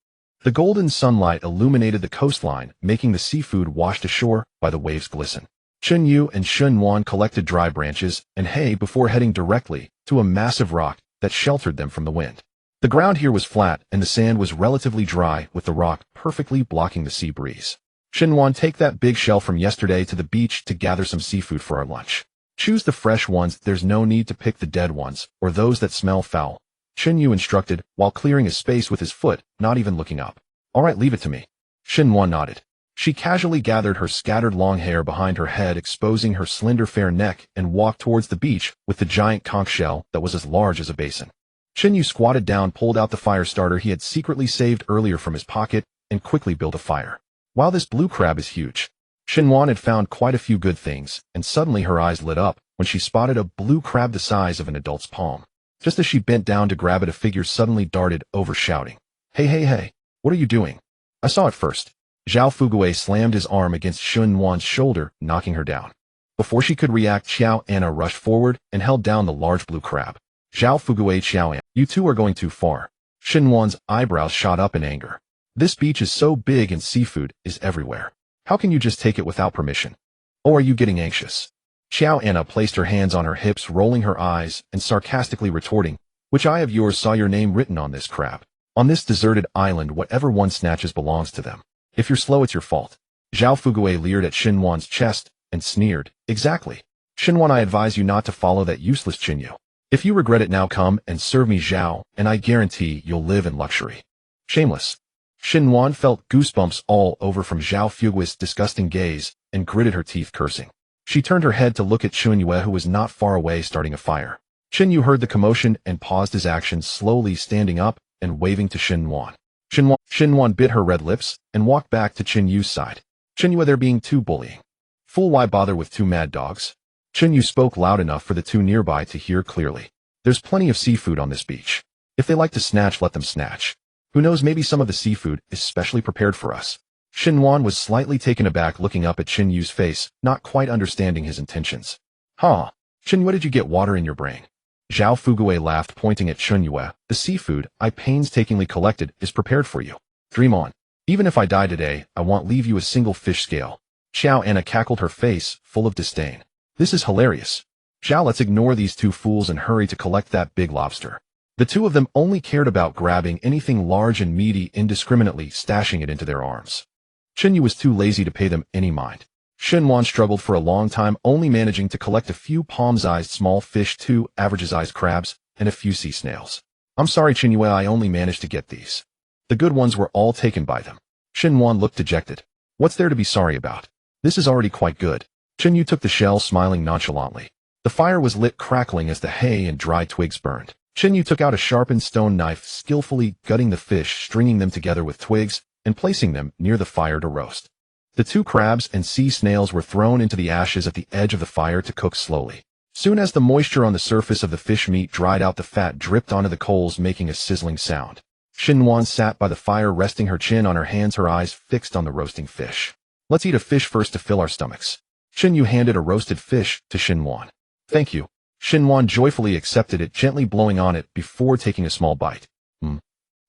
The golden sunlight illuminated the coastline, making the seafood washed ashore by the waves glisten. Chinyu and Xinhuan collected dry branches and hay before heading directly to a massive rock that sheltered them from the wind. The ground here was flat and the sand was relatively dry, with the rock perfectly blocking the sea breeze. Xinhuan, take that big shell from yesterday to the beach to gather some seafood for our lunch. Choose the fresh ones, there's no need to pick the dead ones or those that smell foul, Chinyu instructed while clearing a space with his foot, not even looking up. All right, leave it to me. Xinhuan nodded. She casually gathered her scattered long hair behind her head, exposing her slender fair neck, and walked towards the beach with the giant conch shell that was as large as a basin. Chinyu squatted down, pulled out the fire starter he had secretly saved earlier from his pocket, and quickly built a fire. Wow, this blue crab is huge. Xinhuan had found quite a few good things, and suddenly her eyes lit up when she spotted a blue crab the size of an adult's palm. Just as she bent down to grab it, a figure suddenly darted over, shouting, "Hey, hey, hey, what are you doing?" I saw it first. Zhao Fugui slammed his arm against Xinhuan's shoulder, knocking her down. Before she could react, Xiao Anna rushed forward and held down the large blue crab. Zhao Fugui, Xiao Anna, you two are going too far. Xinhuan's eyebrows shot up in anger. This beach is so big and seafood is everywhere. How can you just take it without permission? Oh, are you getting anxious? Xiao Anna placed her hands on her hips, rolling her eyes and sarcastically retorting, "Which eye of yours saw your name written on this crab? On this deserted island, whatever one snatches belongs to them. If you're slow, it's your fault." Zhao Fugui leered at Xinhuan's chest and sneered, "Exactly. Xinhuan, I advise you not to follow that useless Chinyu. If you regret it now, come and serve me, Zhao, and I guarantee you'll live in luxury." Shameless. Xinhuan felt goosebumps all over from Zhao Fugui's disgusting gaze and gritted her teeth, cursing. She turned her head to look at Chinyu, who was not far away starting a fire. Chinyu heard the commotion and paused his actions, slowly standing up and waving to Xinhuan. Xinhuan bit her red lips and walked back to Chinyu's side. "Chinyu, they're being too bullying. Fool, why bother with two mad dogs?" Chinyu spoke loud enough for the two nearby to hear clearly. "There's plenty of seafood on this beach. If they like to snatch, let them snatch. Who knows, maybe some of the seafood is specially prepared for us." Xinhuan was slightly taken aback, looking up at Chinyu's face, not quite understanding his intentions. "Huh? Chinyu, did you get water in your brain?" Zhao Fugui laughed, pointing at Chinyu. "The seafood I painstakingly collected is prepared for you. Dream on. Even if I die today, I won't leave you a single fish scale." Xiao Anna cackled, her face full of disdain. "This is hilarious. Zhao, let's ignore these two fools and hurry to collect that big lobster." The two of them only cared about grabbing anything large and meaty, indiscriminately stashing it into their arms. Chinyu was too lazy to pay them any mind. Xinhuan struggled for a long time, only managing to collect a few palm-sized small fish, 2 average-sized crabs, and a few sea snails. "I'm sorry, Chinyu, I only managed to get these. The good ones were all taken by them." Xinhuan looked dejected. "What's there to be sorry about? This is already quite good." Chinyu took the shell, smiling nonchalantly. The fire was lit, crackling as the hay and dry twigs burned. Chinyu took out a sharpened stone knife, skillfully gutting the fish, stringing them together with twigs, and placing them near the fire to roast. The 2 crabs and sea snails were thrown into the ashes at the edge of the fire to cook slowly. Soon as the moisture on the surface of the fish meat dried out, the fat dripped onto the coals, making a sizzling sound. Xinhuan sat by the fire, resting her chin on her hands, her eyes fixed on the roasting fish. "Let's eat a fish first to fill our stomachs." Chinyu handed a roasted fish to Xinhuan. "Thank you." Xinhuan joyfully accepted it, gently blowing on it before taking a small bite.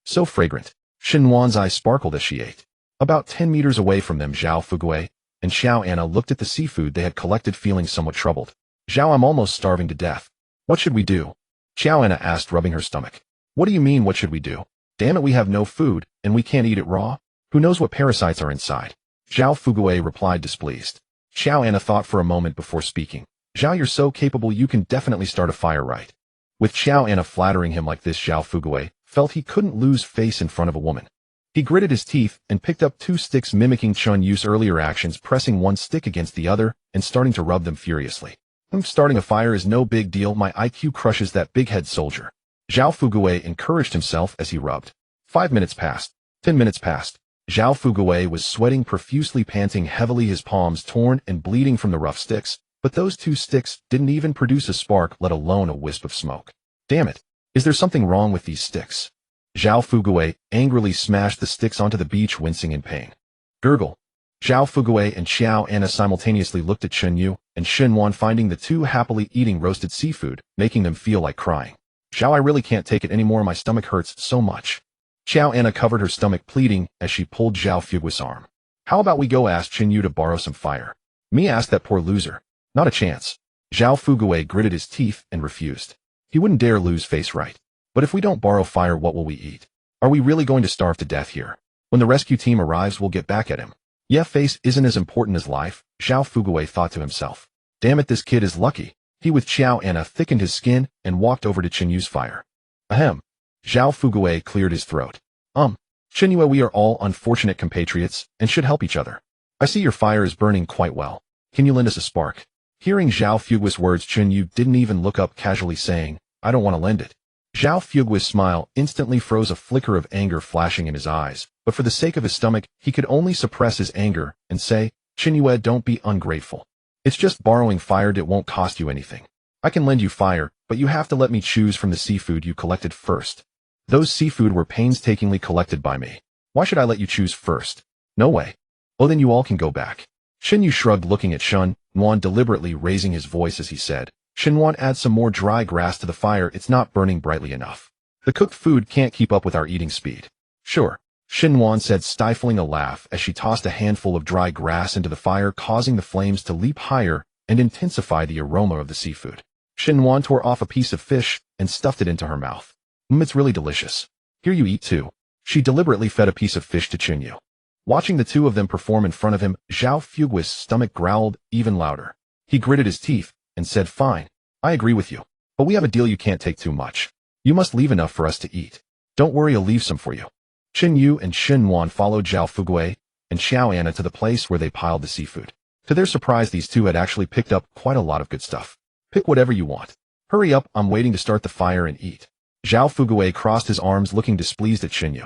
So fragrant. Xinhuan's eyes sparkled as she ate. About 10 meters away from them, Zhao Fugui and Xiao Anna looked at the seafood they had collected, feeling somewhat troubled. "Zhao, I'm almost starving to death. What should we do?" Xiao Anna asked, rubbing her stomach. "What do you mean, what should we do? Damn it, we have no food, and we can't eat it raw. Who knows what parasites are inside?" Zhao Fugui replied, displeased. Xiao Anna thought for a moment before speaking. "Zhao, you're so capable, you can definitely start a fire, right?" With Xiao Anna flattering him like this, Zhao Fugui felt he couldn't lose face in front of a woman. He gritted his teeth and picked up 2 sticks, mimicking Chunyu's earlier actions, pressing one stick against the other and starting to rub them furiously. "Starting a fire is no big deal, my IQ crushes that big-head soldier." Zhao Fugui encouraged himself as he rubbed. 5 minutes passed. 10 minutes passed. Zhao Fugui was sweating profusely, panting heavily, his palms torn and bleeding from the rough sticks, but those 2 sticks didn't even produce a spark, let alone a wisp of smoke. Damn it. Is there something wrong with these sticks? Zhao Fugui angrily smashed the sticks onto the beach, wincing in pain. Gurgle. Zhao Fugui and Xiao Anna simultaneously looked at Chen Yu and Shen Wan, finding the two happily eating roasted seafood, making them feel like crying. Xiao, I really can't take it anymore, my stomach hurts so much. Xiao Anna covered her stomach, pleading as she pulled Zhao Fugui's arm. How about we go ask Chen Yu to borrow some fire? Me asked that poor loser. Not a chance. Zhao Fugui gritted his teeth and refused. He wouldn't dare lose face right. But if we don't borrow fire, what will we eat? Are we really going to starve to death here? When the rescue team arrives, we'll get back at him. Yeah, face isn't as important as life, Zhao Fugui thought to himself. Damn it, this kid is lucky. He with Xiao Anna thickened his skin and walked over to Chen Yu's fire. Ahem. Zhao Fugui cleared his throat. Chen Yu, we are all unfortunate compatriots and should help each other. I see your fire is burning quite well. Can you lend us a spark? Hearing Zhao Fugui's words, Chen Yu didn't even look up, casually saying, I don't want to lend it. Zhao Fugui's smile instantly froze, a flicker of anger flashing in his eyes, but for the sake of his stomach, he could only suppress his anger and say, Chen Yu, don't be ungrateful. It's just borrowing fire, it won't cost you anything. I can lend you fire, but you have to let me choose from the seafood you collected first. Those seafood were painstakingly collected by me. Why should I let you choose first? No way. Oh, then you all can go back. Shen Yu shrugged, looking at Shen Wan, deliberately raising his voice as he said, Shen Wan, add some more dry grass to the fire, it's not burning brightly enough. The cooked food can't keep up with our eating speed. Sure, Shen Wan said, stifling a laugh as she tossed a handful of dry grass into the fire, causing the flames to leap higher and intensify the aroma of the seafood. Shen Wan tore off a piece of fish and stuffed it into her mouth. It's really delicious. Here, you eat too. She deliberately fed a piece of fish to Chen Yu. Watching the two of them perform in front of him, Zhao Fugui's stomach growled even louder. He gritted his teeth and said, fine, I agree with you. But we have a deal, you can't take too much. You must leave enough for us to eat. Don't worry, I'll leave some for you. Chen Yu and Shen Wan followed Zhao Fugui and Xiao Anna to the place where they piled the seafood. To their surprise, these two had actually picked up quite a lot of good stuff. Pick whatever you want. Hurry up, I'm waiting to start the fire and eat. Zhao Fugui crossed his arms, looking displeased at Chen Yu.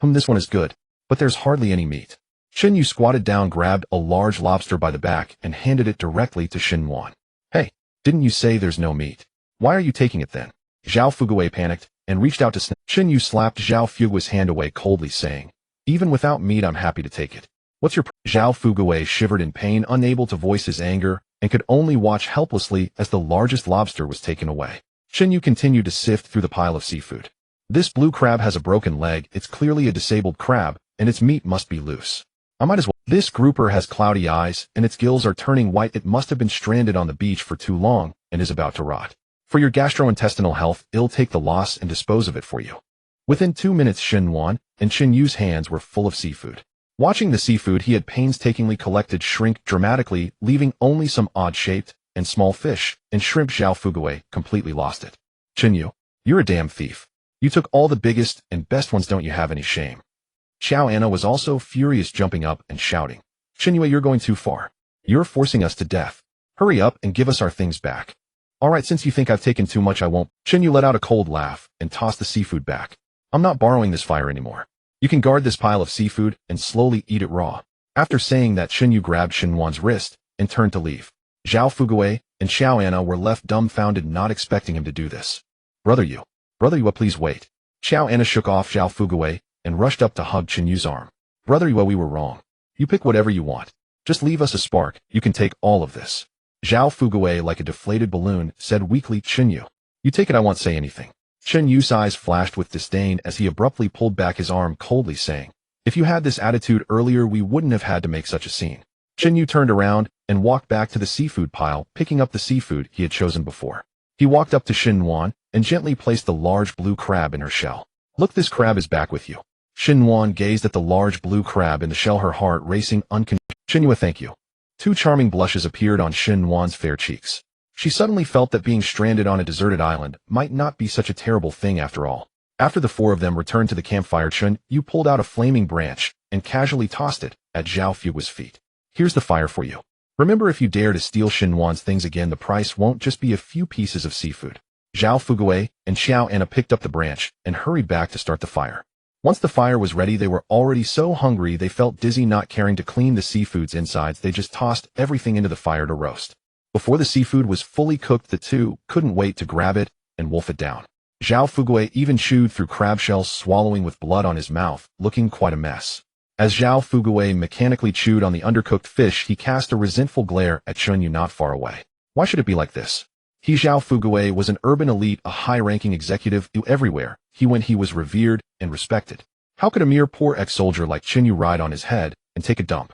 This one is good, but there's hardly any meat. Chen Yu squatted down, grabbed a large lobster by the back, and handed it directly to Shen Wan. Hey, didn't you say there's no meat? Why are you taking it then? Zhao Fugui panicked and reached out to snatch. Chen Yu slapped Zhao Fugui's hand away, coldly saying, even without meat, I'm happy to take it. What's your Zhao Fugui shivered in pain, unable to voice his anger, and could only watch helplessly as the largest lobster was taken away. Chen Yu continued to sift through the pile of seafood. This blue crab has a broken leg, it's clearly a disabled crab, and its meat must be loose. I might as well. This grouper has cloudy eyes, and its gills are turning white. It must have been stranded on the beach for too long, and is about to rot. For your gastrointestinal health, I'll take the loss and dispose of it for you. Within 2 minutes, Shen Wan and Chen Yu's hands were full of seafood. Watching the seafood he had painstakingly collected shrink dramatically, leaving only some odd-shaped and small fish and shrimp, Zhao Fugui completely lost it. Chen Yu, you're a damn thief. You took all the biggest and best ones, don't you have any shame? Xiao Anna was also furious, jumping up and shouting, Chen Yu, you're going too far. You're forcing us to death. Hurry up and give us our things back. Alright, since you think I've taken too much, I won't. Chen Yu let out a cold laugh and tossed the seafood back. I'm not borrowing this fire anymore. You can guard this pile of seafood and slowly eat it raw. After saying that, Chen Yu grabbed Shen Wan's wrist and turned to leave. Zhao Fugui and Xiao Anna were left dumbfounded, not expecting him to do this. Brother Yu, please wait. Xiao Anna shook off Zhao Fugui and rushed up to hug Chen Yu's arm. Brother Yu, we were wrong. You pick whatever you want. Just leave us a spark, you can take all of this. Zhao Fugui, like a deflated balloon, said weakly, Chen Yu, you take it, I won't say anything. Chen Yu's eyes flashed with disdain as he abruptly pulled back his arm, coldly saying, if you had this attitude earlier, we wouldn't have had to make such a scene. Chen Yu turned around and walked back to the seafood pile, picking up the seafood he had chosen before. He walked up to Shen Wan and gently placed the large blue crab in her shell. Look, this crab is back with you. Shen Wan gazed at the large blue crab in the shell, her heart racing uncontrollably. Chen Yu, thank you. 2 charming blushes appeared on Shen Wan's fair cheeks. She suddenly felt that being stranded on a deserted island might not be such a terrible thing after all. After the 4 of them returned to the campfire, Chen Yu pulled out a flaming branch and casually tossed it at Zhao Fugui's feet. Here's the fire for you. Remember, if you dare to steal Shen Wan's things again, the price won't just be a few pieces of seafood. Zhao Fugui and Xiao Anna picked up the branch and hurried back to start the fire. Once the fire was ready, they were already so hungry they felt dizzy, not caring to clean the seafood's insides. They just tossed everything into the fire to roast. Before the seafood was fully cooked, the two couldn't wait to grab it and wolf it down. Zhao Fugui even chewed through crab shells, swallowing with blood on his mouth, looking quite a mess. As Zhao Fugui mechanically chewed on the undercooked fish, he cast a resentful glare at Chunyu not far away. Why should it be like this? Zhao Fugui was an urban elite, a high-ranking executive who everywhere he went he was revered and respected. How could a mere poor ex-soldier like Chunyu ride on his head and take a dump?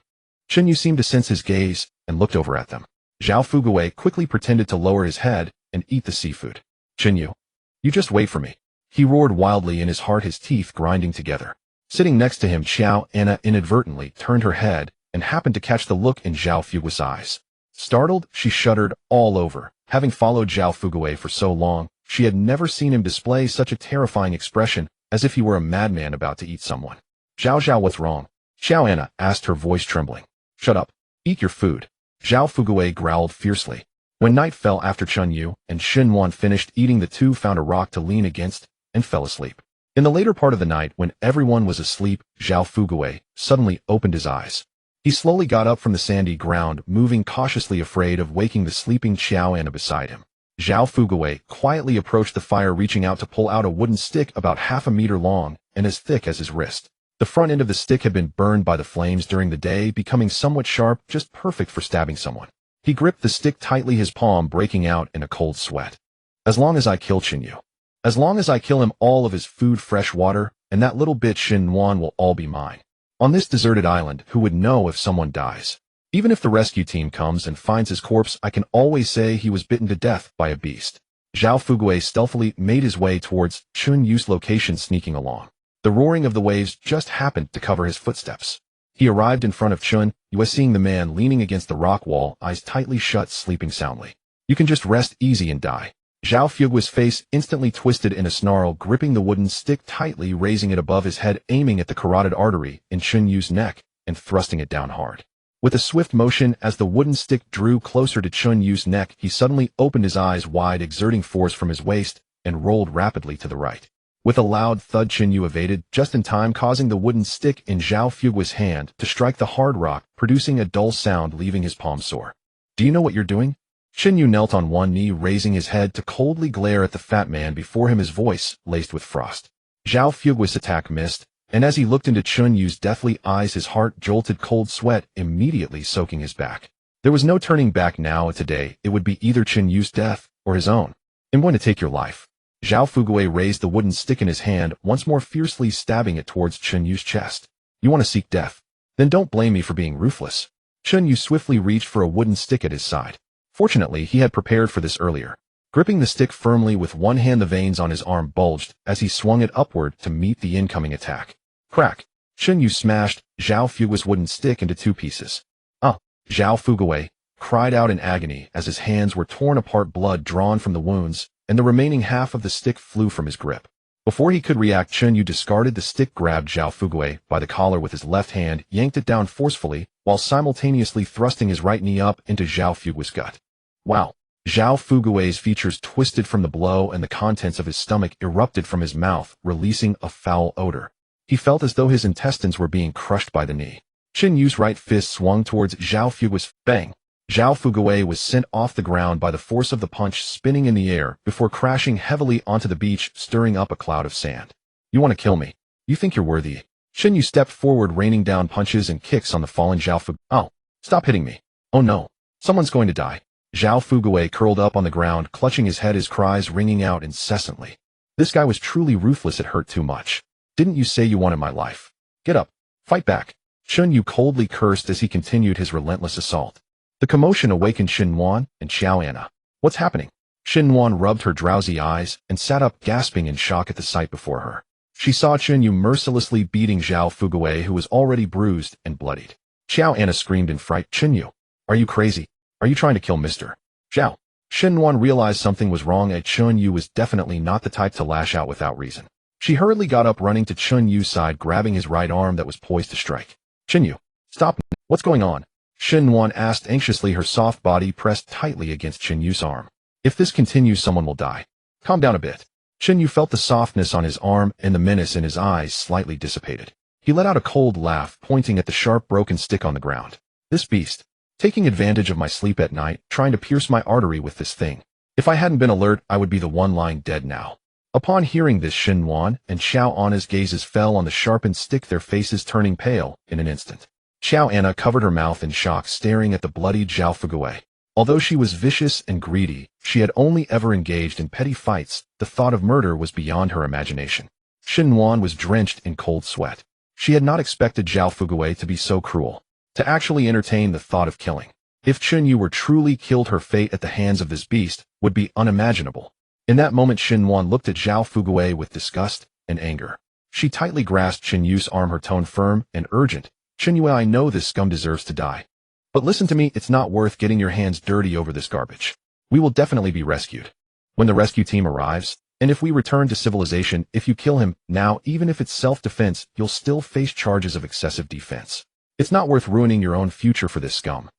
Chunyu seemed to sense his gaze and looked over at them. Zhao Fugui quickly pretended to lower his head and eat the seafood. Chunyu, you just wait for me. He roared wildly, in his heart his teeth grinding together. Sitting next to him, Xiao Anna inadvertently turned her head and happened to catch the look in Zhao Fugui's eyes. Startled, she shuddered all over. Having followed Zhao Fugui for so long, she had never seen him display such a terrifying expression, as if he were a madman about to eat someone. Zhao, what's wrong? Xiao Anna asked, her voice trembling. Shut up. Eat your food. Zhao Fugui growled fiercely. When night fell after Chunyu and Xinhuan finished eating, the two found a rock to lean against and fell asleep. In the later part of the night, when everyone was asleep, Zhao Fugui suddenly opened his eyes. He slowly got up from the sandy ground, moving cautiously, afraid of waking the sleeping Xiao Anna beside him. Zhao Fugui quietly approached the fire, reaching out to pull out a wooden stick about half a meter long and as thick as his wrist. The front end of the stick had been burned by the flames during the day, becoming somewhat sharp, just perfect for stabbing someone. He gripped the stick tightly, his palm breaking out in a cold sweat. As long as I kill Xinyu. As long as I kill him, all of his food, fresh water, and that little bitch Xinhuan will all be mine. On this deserted island, who would know if someone dies? Even if the rescue team comes and finds his corpse, I can always say he was bitten to death by a beast. Zhao Fugui stealthily made his way towards Chunyu's location, sneaking along. The roaring of the waves just happened to cover his footsteps. He arrived in front of Chunyu, seeing the man leaning against the rock wall, eyes tightly shut, sleeping soundly. You can just rest easy and die. Zhao Fugui's face instantly twisted in a snarl, gripping the wooden stick tightly, raising it above his head, aiming at the carotid artery in Chunyu's neck and thrusting it down hard. With a swift motion, as the wooden stick drew closer to Chunyu's neck, he suddenly opened his eyes wide, exerting force from his waist, and rolled rapidly to the right. With a loud thud, Chunyu evaded just in time, causing the wooden stick in Zhao Fugui's hand to strike the hard rock, producing a dull sound, leaving his palm sore. Do you know what you're doing? Chunyu knelt on one knee, raising his head to coldly glare at the fat man before him, his voice laced with frost. Zhao Fugui's attack missed, and as he looked into Chunyu's deathly eyes, his heart jolted, cold sweat immediately soaking his back. There was no turning back now. Today, it would be either Chunyu's death or his own. I'm going to take your life. Zhao Fugui raised the wooden stick in his hand, once more fiercely stabbing it towards Chunyu's chest. You want to seek death? Then don't blame me for being ruthless. Chunyu swiftly reached for a wooden stick at his side. Fortunately, he had prepared for this earlier. Gripping the stick firmly with one hand, the veins on his arm bulged as he swung it upward to meet the incoming attack. Crack! Chunyu smashed Zhao Fugui's wooden stick into two pieces. Zhao Fugui cried out in agony as his hands were torn apart, blood drawn from the wounds, and the remaining half of the stick flew from his grip. Before he could react, Chunyu discarded the stick, grabbed Zhao Fugui by the collar with his left hand, yanked it down forcefully, while simultaneously thrusting his right knee up into Zhao Fugui's gut. Wow! Zhao Fugui's features twisted from the blow, and the contents of his stomach erupted from his mouth, releasing a foul odor. He felt as though his intestines were being crushed by the knee. Chunyu's right fist swung towards Zhao Fugui's. Bang! Zhao Fugui was sent off the ground by the force of the punch, spinning in the air before crashing heavily onto the beach, stirring up a cloud of sand. You want to kill me? You think you're worthy? Chunyu stepped forward, raining down punches and kicks on the fallen Zhao Fugui. Oh, stop hitting me. Oh no, someone's going to die. Zhao Fugui curled up on the ground, clutching his head, his cries ringing out incessantly. This guy was truly ruthless. It hurt too much. Didn't you say you wanted my life? Get up. Fight back. Chunyu coldly cursed as he continued his relentless assault. The commotion awakened Xinhuan and Xiao Anna. What's happening? Xinhuan rubbed her drowsy eyes and sat up, gasping in shock at the sight before her. She saw Chunyu mercilessly beating Zhao Fugui, who was already bruised and bloodied. Xiao Anna screamed in fright. Chunyu, are you crazy? Are you trying to kill Mr. Zhao? Xinhuan realized something was wrong, and Chunyu was definitely not the type to lash out without reason. She hurriedly got up, running to Chunyu's side, grabbing his right arm that was poised to strike. Chunyu, stop. What's going on? Xinhuan asked anxiously, her soft body pressed tightly against Chunyu's arm. If this continues, someone will die. Calm down a bit. Chunyu felt the softness on his arm, and the menace in his eyes slightly dissipated. He let out a cold laugh, pointing at the sharp broken stick on the ground. This beast, taking advantage of my sleep at night, trying to pierce my artery with this thing. If I hadn't been alert, I would be the one lying dead now. Upon hearing this, Shen Wan and Xiao Anna's gazes fell on the sharpened stick, their faces turning pale in an instant. Xiao Anna covered her mouth in shock, staring at the bloodied Zhao Fugui. Although she was vicious and greedy, she had only ever engaged in petty fights. The thought of murder was beyond her imagination. Shen Wan was drenched in cold sweat. She had not expected Zhao Fugui to be so cruel, to actually entertain the thought of killing. If Chun Yu were truly killed, her fate at the hands of this beast would be unimaginable. In that moment, Shen Wan looked at Zhao Fugui with disgust and anger. She tightly grasped Chen Yu's arm, her tone firm and urgent. "Chen Yu, I know this scum deserves to die. But listen to me, it's not worth getting your hands dirty over this garbage. We will definitely be rescued when the rescue team arrives, and if we return to civilization, if you kill him now, even if it's self-defense, you'll still face charges of excessive defense. It's not worth ruining your own future for this scum."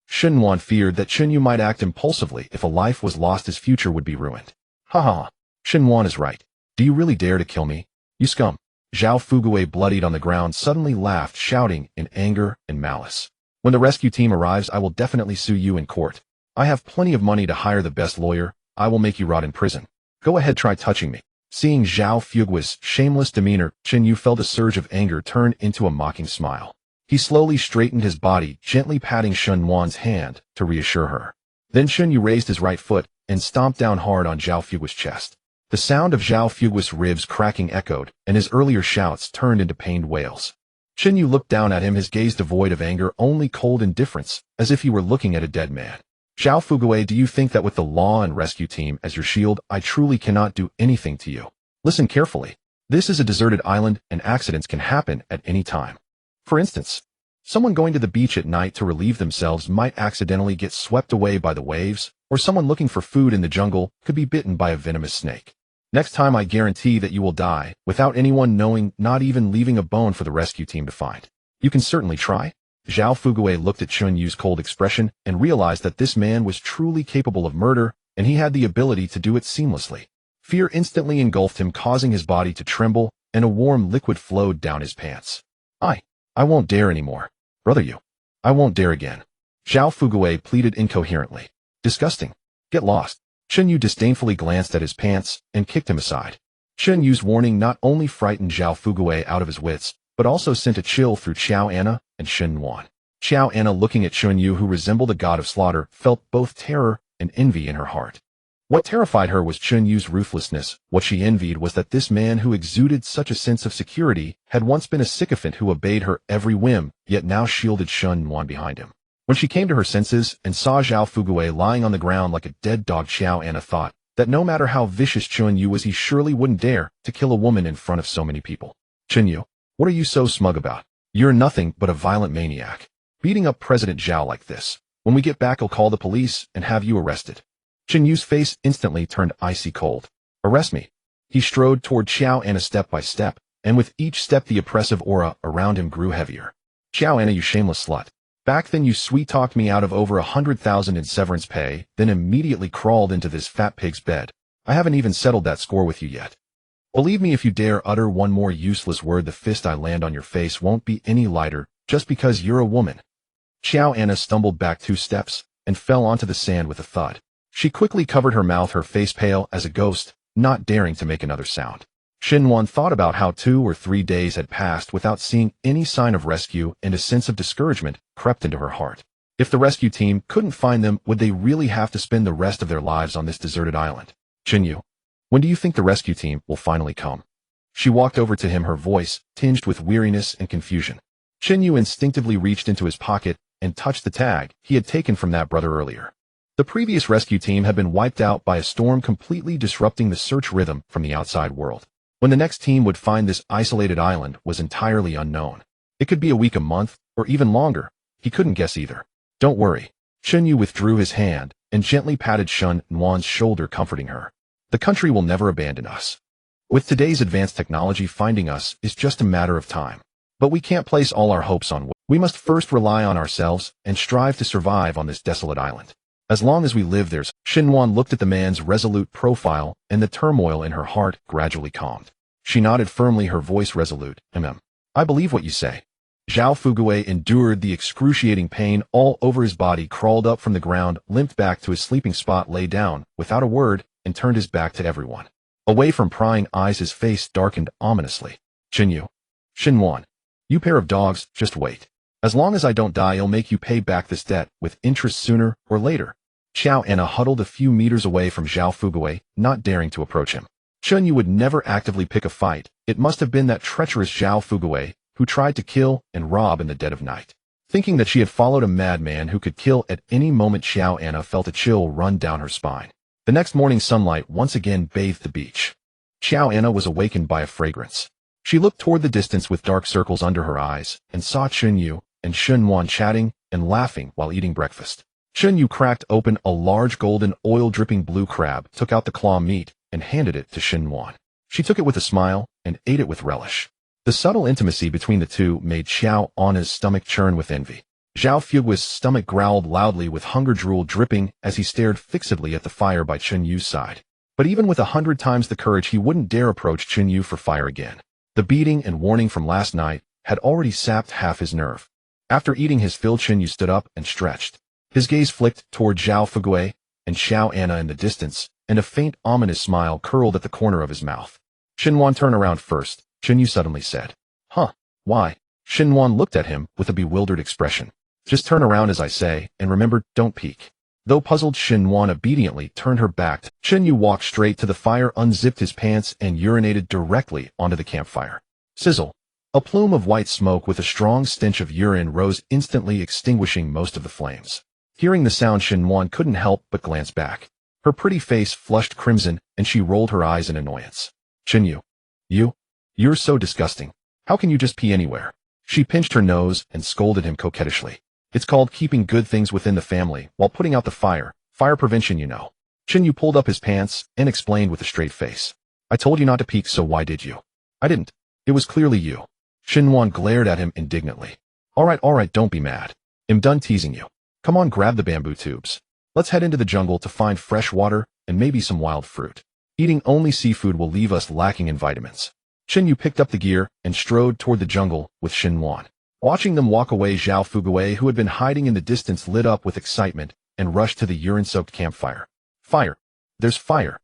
Shen Wan feared that Chen Yu might act impulsively. If a life was lost, his future would be ruined. "Ha ha, Shen Wan is right. Do you really dare to kill me, you scum?" Zhao Fugui, bloodied on the ground, suddenly laughed, shouting in anger and malice. "When the rescue team arrives, I will definitely sue you in court. I have plenty of money to hire the best lawyer. I will make you rot in prison. Go ahead, try touching me." Seeing Zhao Fugui's shameless demeanor, Chen Yu felt a surge of anger turn into a mocking smile. He slowly straightened his body, gently patting Shen Wan's hand to reassure her. Then Chen Yu raised his right foot and stomped down hard on Zhao Fugui's chest. The sound of Zhao Fugui's ribs cracking echoed, and his earlier shouts turned into pained wails. Chen Yu looked down at him, his gaze devoid of anger, only cold indifference, as if he were looking at a dead man. "Zhao Fugui, do you think that with the law and rescue team as your shield, I truly cannot do anything to you? Listen carefully. This is a deserted island, and accidents can happen at any time. For instance, someone going to the beach at night to relieve themselves might accidentally get swept away by the waves, or someone looking for food in the jungle could be bitten by a venomous snake. Next time, I guarantee that you will die without anyone knowing, not even leaving a bone for the rescue team to find. You can certainly try." Zhao Fugui looked at Chun Yu's cold expression and realized that this man was truly capable of murder, and he had the ability to do it seamlessly. Fear instantly engulfed him, causing his body to tremble, and a warm liquid flowed down his pants. I won't dare anymore. Brother Yu. I won't dare again." Zhao Fugui pleaded incoherently. "Disgusting. Get lost." Chen Yu disdainfully glanced at his pants and kicked him aside. Chen Yu's warning not only frightened Zhao Fugui out of his wits, but also sent a chill through Xiao Anna and Shen Wan. Xiao Anna, looking at Chen Yu, who resembled a god of slaughter, felt both terror and envy in her heart. What terrified her was Chen Yu's ruthlessness. What she envied was that this man who exuded such a sense of security had once been a sycophant who obeyed her every whim, yet now shielded Shen Wan behind him. When she came to her senses and saw Zhao Fugui lying on the ground like a dead dog, Xiao Anna thought that no matter how vicious Chen Yu was, he surely wouldn't dare to kill a woman in front of so many people. "Chen Yu, what are you so smug about? You're nothing but a violent maniac. Beating up President Zhao like this. When we get back, I'll call the police and have you arrested." Chen Yu's face instantly turned icy cold. "Arrest me." He strode toward Xiao Anna step by step, and with each step the oppressive aura around him grew heavier. "Xiao Anna, you shameless slut. Back then you sweet-talked me out of over 100,000 in severance pay, then immediately crawled into this fat pig's bed. I haven't even settled that score with you yet. Believe me, if you dare utter one more useless word, the fist I land on your face won't be any lighter just because you're a woman." Xiao Anna stumbled back 2 steps and fell onto the sand with a thud. She quickly covered her mouth, her face pale as a ghost, not daring to make another sound. Shen Wan thought about how 2 or 3 days had passed without seeing any sign of rescue, and a sense of discouragement crept into her heart. If the rescue team couldn't find them, would they really have to spend the rest of their lives on this deserted island? "Chen Yu, when do you think the rescue team will finally come?" She walked over to him, her voice tinged with weariness and confusion. Chen Yu instinctively reached into his pocket and touched the tag he had taken from that brother earlier. The previous rescue team had been wiped out by a storm, completely disrupting the search rhythm from the outside world. When the next team would find this isolated island was entirely unknown. It could be a week, a month, or even longer. He couldn't guess either. "Don't worry." Chen Yu withdrew his hand and gently patted Shen Wan's shoulder, comforting her. "The country will never abandon us. With today's advanced technology, finding us is just a matter of time. But we can't place all our hopes on. We must first rely on ourselves and strive to survive on this desolate island. As long as we live, there's..." Shen Wan looked at the man's resolute profile, and the turmoil in her heart gradually calmed. She nodded firmly, her voice resolute. I believe what you say." Zhao Fugui endured the excruciating pain all over his body, crawled up from the ground, limped back to his sleeping spot, lay down without a word, and turned his back to everyone. Away from prying eyes, his face darkened ominously. Xinyu. Xinhuan. You pair of dogs, just wait. As long as I don't die, I'll make you pay back this debt with interest sooner or later. Xiao Anna huddled a few meters away from Zhao Fugui, not daring to approach him. Xinyu would never actively pick a fight. It must have been that treacherous Zhao Fugui who tried to kill and rob in the dead of night. Thinking that she had followed a madman who could kill at any moment, Xiao Anna felt a chill run down her spine. The next morning, sunlight once again bathed the beach. Xiao Anna was awakened by a fragrance. She looked toward the distance with dark circles under her eyes and saw Xinyu and Xinhuan chatting and laughing while eating breakfast. Xinyu cracked open a large golden oil-dripping blue crab, took out the claw meat, and handed it to Xinhuan. She took it with a smile and ate it with relish. The subtle intimacy between the two made Xiao Anna's stomach churn with envy. Zhao Fugui's stomach growled loudly with hunger drool dripping as he stared fixedly at the fire by Qinyu's side. But even with 100 times the courage, he wouldn't dare approach Qinyu for fire again. The beating and warning from last night had already sapped half his nerve. After eating his fill, Qinyu stood up and stretched. His gaze flicked toward Zhao Fugui and Xiao Anna in the distance, and a faint ominous smile curled at the corner of his mouth. Xinhuan, turn around first, Qinyu suddenly said. Huh? Why? Xinhuan looked at him with a bewildered expression. Just turn around as I say, and remember, don't peek. Though puzzled, Xinhuan obediently turned her back. Qinyu walked straight to the fire, unzipped his pants, and urinated directly onto the campfire. Sizzle. A plume of white smoke with a strong stench of urine rose, instantly extinguishing most of the flames. Hearing the sound, Xinhuan couldn't help but glance back. Her pretty face flushed crimson, and she rolled her eyes in annoyance. Qinyu. You're so disgusting. How can you just pee anywhere? She pinched her nose and scolded him coquettishly. It's called keeping good things within the family while putting out the fire. Fire prevention, you know. Qinyu pulled up his pants and explained with a straight face. I told you not to peek, so why did you? I didn't. It was clearly you. Xinhuan glared at him indignantly. All right, don't be mad. I'm done teasing you. Come on, grab the bamboo tubes. Let's head into the jungle to find fresh water and maybe some wild fruit. Eating only seafood will leave us lacking in vitamins. Qinyu picked up the gear and strode toward the jungle with Xinhuan. Watching them walk away, Zhao Fugui, who had been hiding in the distance, lit up with excitement and rushed to the urine-soaked campfire. Fire! There's fire!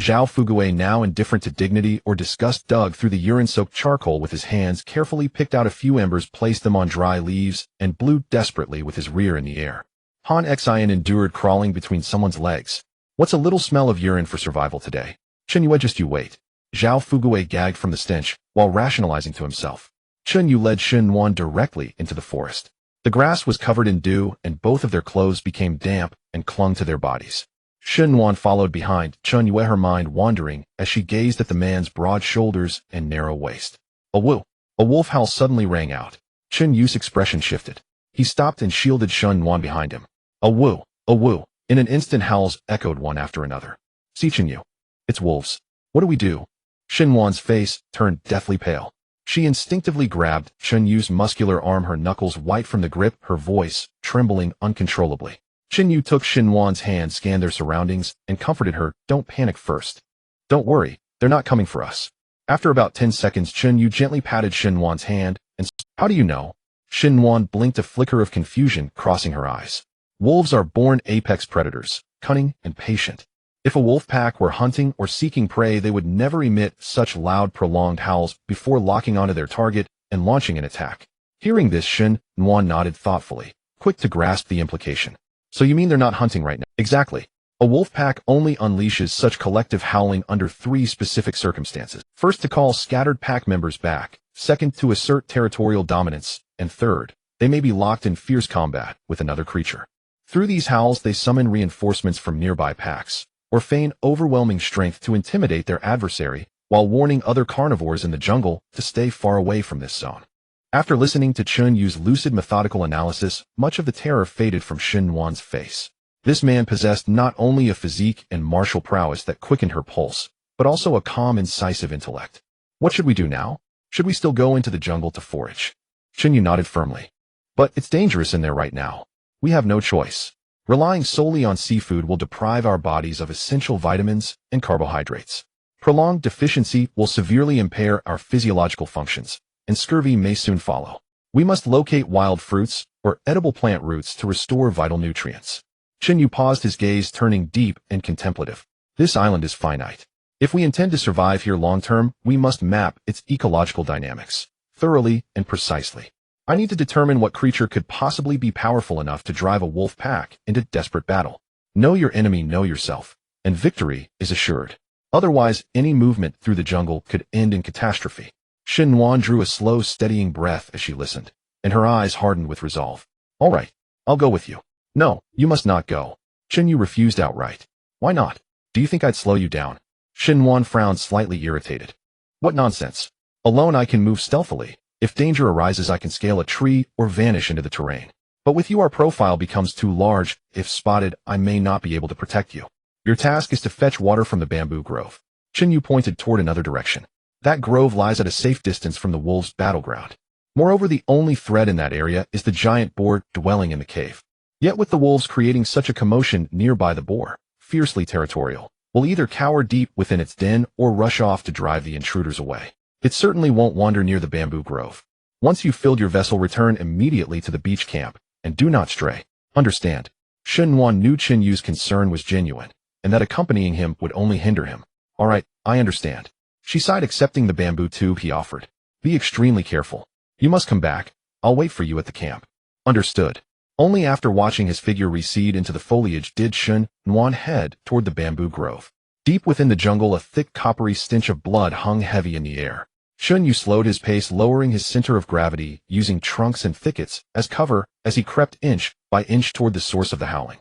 Zhao Fugui, now indifferent to dignity or disgust, dug through the urine-soaked charcoal with his hands, carefully picked out a few embers, placed them on dry leaves, and blew desperately with his rear in the air. Han Xian endured crawling between someone's legs. What's a little smell of urine for survival today? Qinyu, just you wait. Zhao Fugui gagged from the stench, while rationalizing to himself. Qinyu led Xinhuan directly into the forest. The grass was covered in dew, and both of their clothes became damp and clung to their bodies. Xinhuan followed behind, Qinyu, her mind wandering as she gazed at the man's broad shoulders and narrow waist. A woo! A wolf howl suddenly rang out. Qinyu's expression shifted. He stopped and shielded Xinhuan behind him. A woo! A woo! In an instant, howls echoed one after another. See, Qinyu. It's wolves. What do we do? Xinhuan's face turned deathly pale. She instinctively grabbed Qinyu's muscular arm, her knuckles white from the grip, her voice trembling uncontrollably. Qinyu took Xinhuan's hand, scanned their surroundings, and comforted her. Don't panic first. Don't worry, they're not coming for us. After about 10 seconds, Qinyu gently patted Xinhuan's hand and how do you know? Xinhuan blinked, a flicker of confusion crossing her eyes. Wolves are born apex predators, cunning and patient. If a wolf pack were hunting or seeking prey, they would never emit such loud, prolonged howls before locking onto their target and launching an attack. Hearing this, Xinhuan nodded thoughtfully, quick to grasp the implication. So you mean they're not hunting right now? Exactly. A wolf pack only unleashes such collective howling under 3 specific circumstances. First, to call scattered pack members back. Second, to assert territorial dominance. And third, they may be locked in fierce combat with another creature. Through these howls, they summon reinforcements from nearby packs, or feign overwhelming strength to intimidate their adversary, while warning other carnivores in the jungle to stay far away from this zone. After listening to Qinyu's lucid, methodical analysis, much of the terror faded from Xinhuan's face. This man possessed not only a physique and martial prowess that quickened her pulse, but also a calm, incisive intellect. What should we do now? Should we still go into the jungle to forage? Qinyu nodded firmly. But it's dangerous in there right now. We have no choice. Relying solely on seafood will deprive our bodies of essential vitamins and carbohydrates. Prolonged deficiency will severely impair our physiological functions, and scurvy may soon follow. We must locate wild fruits or edible plant roots to restore vital nutrients. Qinyu paused, his gaze turning deep and contemplative. This island is finite. If we intend to survive here long-term, we must map its ecological dynamics thoroughly and precisely. I need to determine what creature could possibly be powerful enough to drive a wolf pack into desperate battle. Know your enemy, know yourself, and victory is assured. Otherwise, any movement through the jungle could end in catastrophe. Xinhuan drew a slow, steadying breath as she listened, and her eyes hardened with resolve. All right, I'll go with you. No, you must not go. Xinyu refused outright. Why not? Do you think I'd slow you down? Xinhuan frowned, slightly irritated. What nonsense. Alone I can move stealthily. If danger arises, I can scale a tree or vanish into the terrain. But with you, our profile becomes too large. If spotted, I may not be able to protect you. Your task is to fetch water from the bamboo grove. Xinyu pointed toward another direction. That grove lies at a safe distance from the wolves' battleground. Moreover, the only threat in that area is the giant boar dwelling in the cave. Yet with the wolves creating such a commotion nearby, the boar, fiercely territorial, will either cower deep within its den or rush off to drive the intruders away. It certainly won't wander near the bamboo grove. Once you've filled your vessel, return immediately to the beach camp, and do not stray. Understand? Xinhuan knew Qinyu's concern was genuine, and that accompanying him would only hinder him. All right, I understand. She sighed, accepting the bamboo tube he offered. Be extremely careful. You must come back. I'll wait for you at the camp. Understood. Only after watching his figure recede into the foliage did Xinhuan head toward the bamboo grove. Deep within the jungle, a thick coppery stench of blood hung heavy in the air. Xinyu slowed his pace, lowering his center of gravity, using trunks and thickets as cover as he crept inch by inch toward the source of the howling.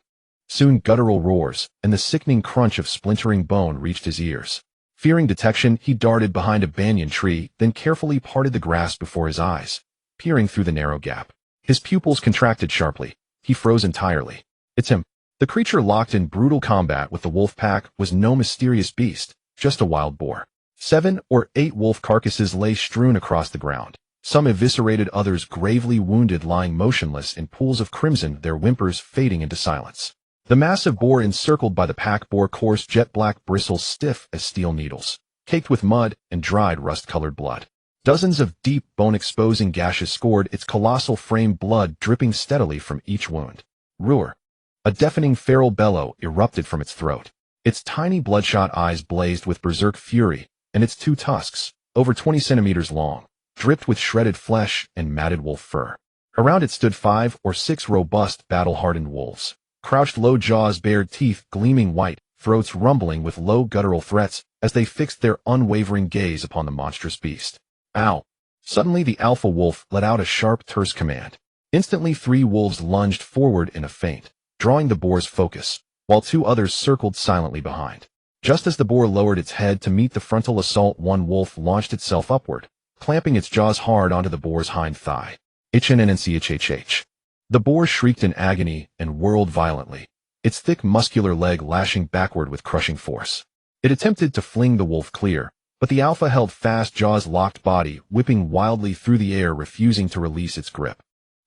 Soon guttural roars and the sickening crunch of splintering bone reached his ears. Fearing detection, he darted behind a banyan tree, then carefully parted the grass before his eyes, peering through the narrow gap. His pupils contracted sharply. He froze entirely. It's him. The creature locked in brutal combat with the wolf pack was no mysterious beast, just a wild boar. 7 or 8 wolf carcasses lay strewn across the ground, some eviscerated, others gravely wounded, lying motionless in pools of crimson, their whimpers fading into silence. The massive boar encircled by the pack bore coarse jet-black bristles, stiff as steel needles, caked with mud and dried rust-colored blood. Dozens of deep, bone-exposing gashes scored its colossal frame, blood dripping steadily from each wound. Roar! A deafening feral bellow erupted from its throat. Its tiny bloodshot eyes blazed with berserk fury, and its 2 tusks, over 20 centimeters long, dripped with shredded flesh and matted wolf fur. Around it stood 5 or 6 robust, battle-hardened wolves, crouched low, jaws bared, teeth gleaming white, throats rumbling with low guttural threats as they fixed their unwavering gaze upon the monstrous beast. Ow! Suddenly the alpha wolf let out a sharp, terse command. Instantly 3 wolves lunged forward in a feint, drawing the boar's focus, while 2 others circled silently behind. Just as the boar lowered its head to meet the frontal assault, one wolf launched itself upward, clamping its jaws hard onto the boar's hind thigh. HNNCHHH. The boar shrieked in agony and whirled violently, its thick muscular leg lashing backward with crushing force. It attempted to fling the wolf clear, but the alpha held fast, jaws locked, body whipping wildly through the air, refusing to release its grip.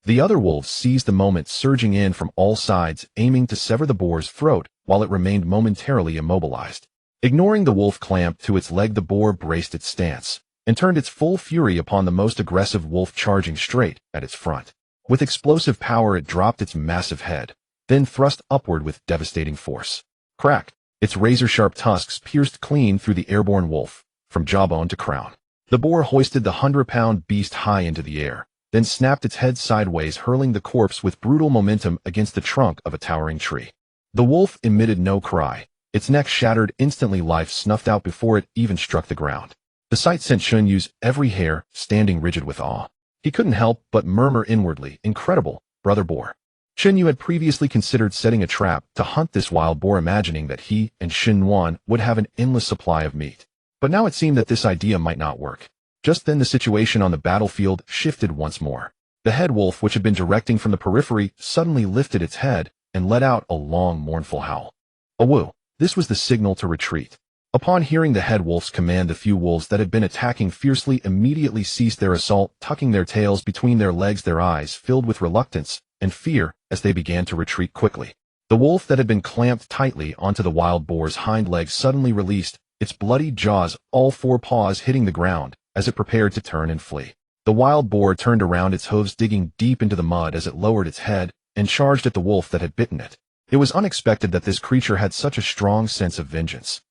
The other wolves seized the moment, surging in from all sides, aiming to sever the boar's throat while it remained momentarily immobilized. Ignoring the wolf clamp to its leg, the boar braced its stance and turned its full fury upon the most aggressive wolf, charging straight at its front. With explosive power, it dropped its massive head, then thrust upward with devastating force. Crack! Its razor-sharp tusks pierced clean through the airborne wolf, from jawbone to crown. The boar hoisted the 100-pound beast high into the air, then snapped its head sideways, hurling the corpse with brutal momentum against the trunk of a towering tree. The wolf emitted no cry. Its neck shattered instantly, life snuffed out before it even struck the ground. The sight sent Xunyu's every hair standing rigid with awe. He couldn't help but murmur inwardly, "Incredible, brother boar." Xinyu had previously considered setting a trap to hunt this wild boar, imagining that he and Xinhuan would have an endless supply of meat. But now it seemed that this idea might not work. Just then the situation on the battlefield shifted once more. The head wolf, which had been directing from the periphery, suddenly lifted its head and let out a long, mournful howl. A woo! This was the signal to retreat. Upon hearing the head wolf's command, the few wolves that had been attacking fiercely immediately ceased their assault, tucking their tails between their legs, their eyes filled with reluctance and fear as they began to retreat quickly. The wolf that had been clamped tightly onto the wild boar's hind legs suddenly released, its bloody jaws, all 4 paws hitting the ground as it prepared to turn and flee. The wild boar turned around, its hooves digging deep into the mud as it lowered its head and charged at the wolf that had bitten it. It was unexpected that this creature had such a strong sense of vengeance.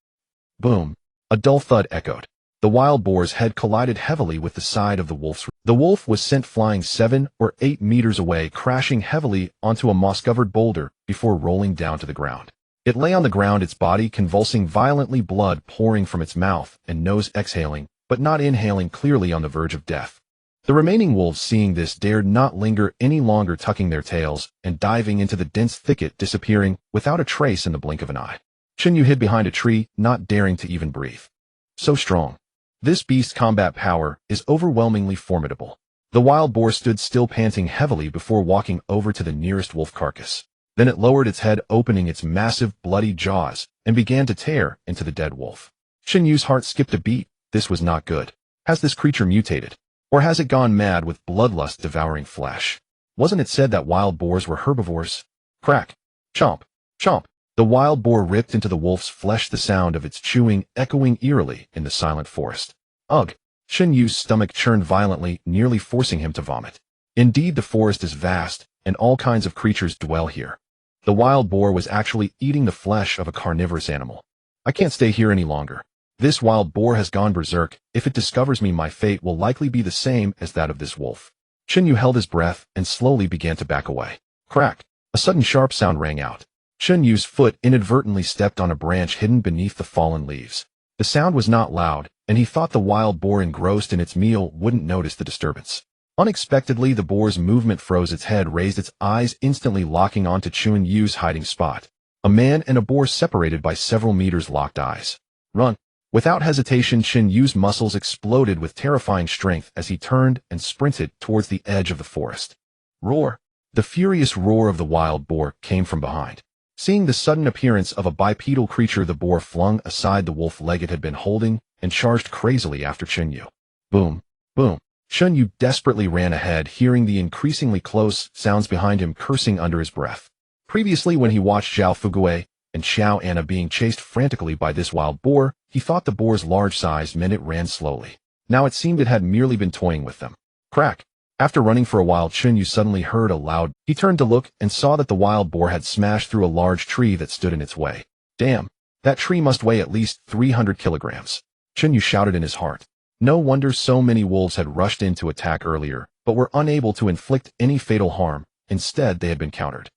Boom! A dull thud echoed. The wild boar's head collided heavily with the side of the wolf's. The wolf was sent flying 7 or 8 meters away, crashing heavily onto a moss-covered boulder before rolling down to the ground. It lay on the ground, its body convulsing violently, blood pouring from its mouth and nose, exhaling, but not inhaling, clearly on the verge of death. The remaining wolves, seeing this, dared not linger any longer, tucking their tails and diving into the dense thicket, disappearing without a trace in the blink of an eye. Chinyu hid behind a tree, not daring to even breathe. So strong. This beast's combat power is overwhelmingly formidable. The wild boar stood still, panting heavily before walking over to the nearest wolf carcass. Then it lowered its head, opening its massive, bloody jaws, and began to tear into the dead wolf. Chinyu's heart skipped a beat. This was not good. Has this creature mutated? Or has it gone mad with bloodlust, devouring flesh? Wasn't it said that wild boars were herbivores? Crack. Chomp. Chomp. The wild boar ripped into the wolf's flesh, the sound of its chewing echoing eerily in the silent forest. Ugh! Chinyu's stomach churned violently, nearly forcing him to vomit. Indeed, the forest is vast, and all kinds of creatures dwell here. The wild boar was actually eating the flesh of a carnivorous animal. I can't stay here any longer. This wild boar has gone berserk. If it discovers me, my fate will likely be the same as that of this wolf. Chinyu held his breath and slowly began to back away. Crack! A sudden sharp sound rang out. Chinyu's foot inadvertently stepped on a branch hidden beneath the fallen leaves. The sound was not loud, and he thought the wild boar, engrossed in its meal, wouldn't notice the disturbance. Unexpectedly, the boar's movement froze. Its head raised, its eyes instantly locking onto Chinyu's hiding spot. A man and a boar, separated by several meters, locked eyes. Run! Without hesitation, Chinyu's muscles exploded with terrifying strength as he turned and sprinted towards the edge of the forest. Roar! The furious roar of the wild boar came from behind. Seeing the sudden appearance of a bipedal creature, the boar flung aside the wolf leg it had been holding and charged crazily after Chinyu. Boom! Boom! Chinyu desperately ran ahead, hearing the increasingly close sounds behind him, cursing under his breath. Previously, when he watched Zhao Fugui and Xiao Anna being chased frantically by this wild boar, he thought the boar's large size meant it ran slowly. Now it seemed it had merely been toying with them. Crack! After running for a while, Chinyu suddenly heard a loud. He turned to look and saw that the wild boar had smashed through a large tree that stood in its way. Damn! That tree must weigh at least 300 kilograms. Chinyu shouted in his heart. No wonder so many wolves had rushed in to attack earlier, but were unable to inflict any fatal harm. Instead, they had been countered.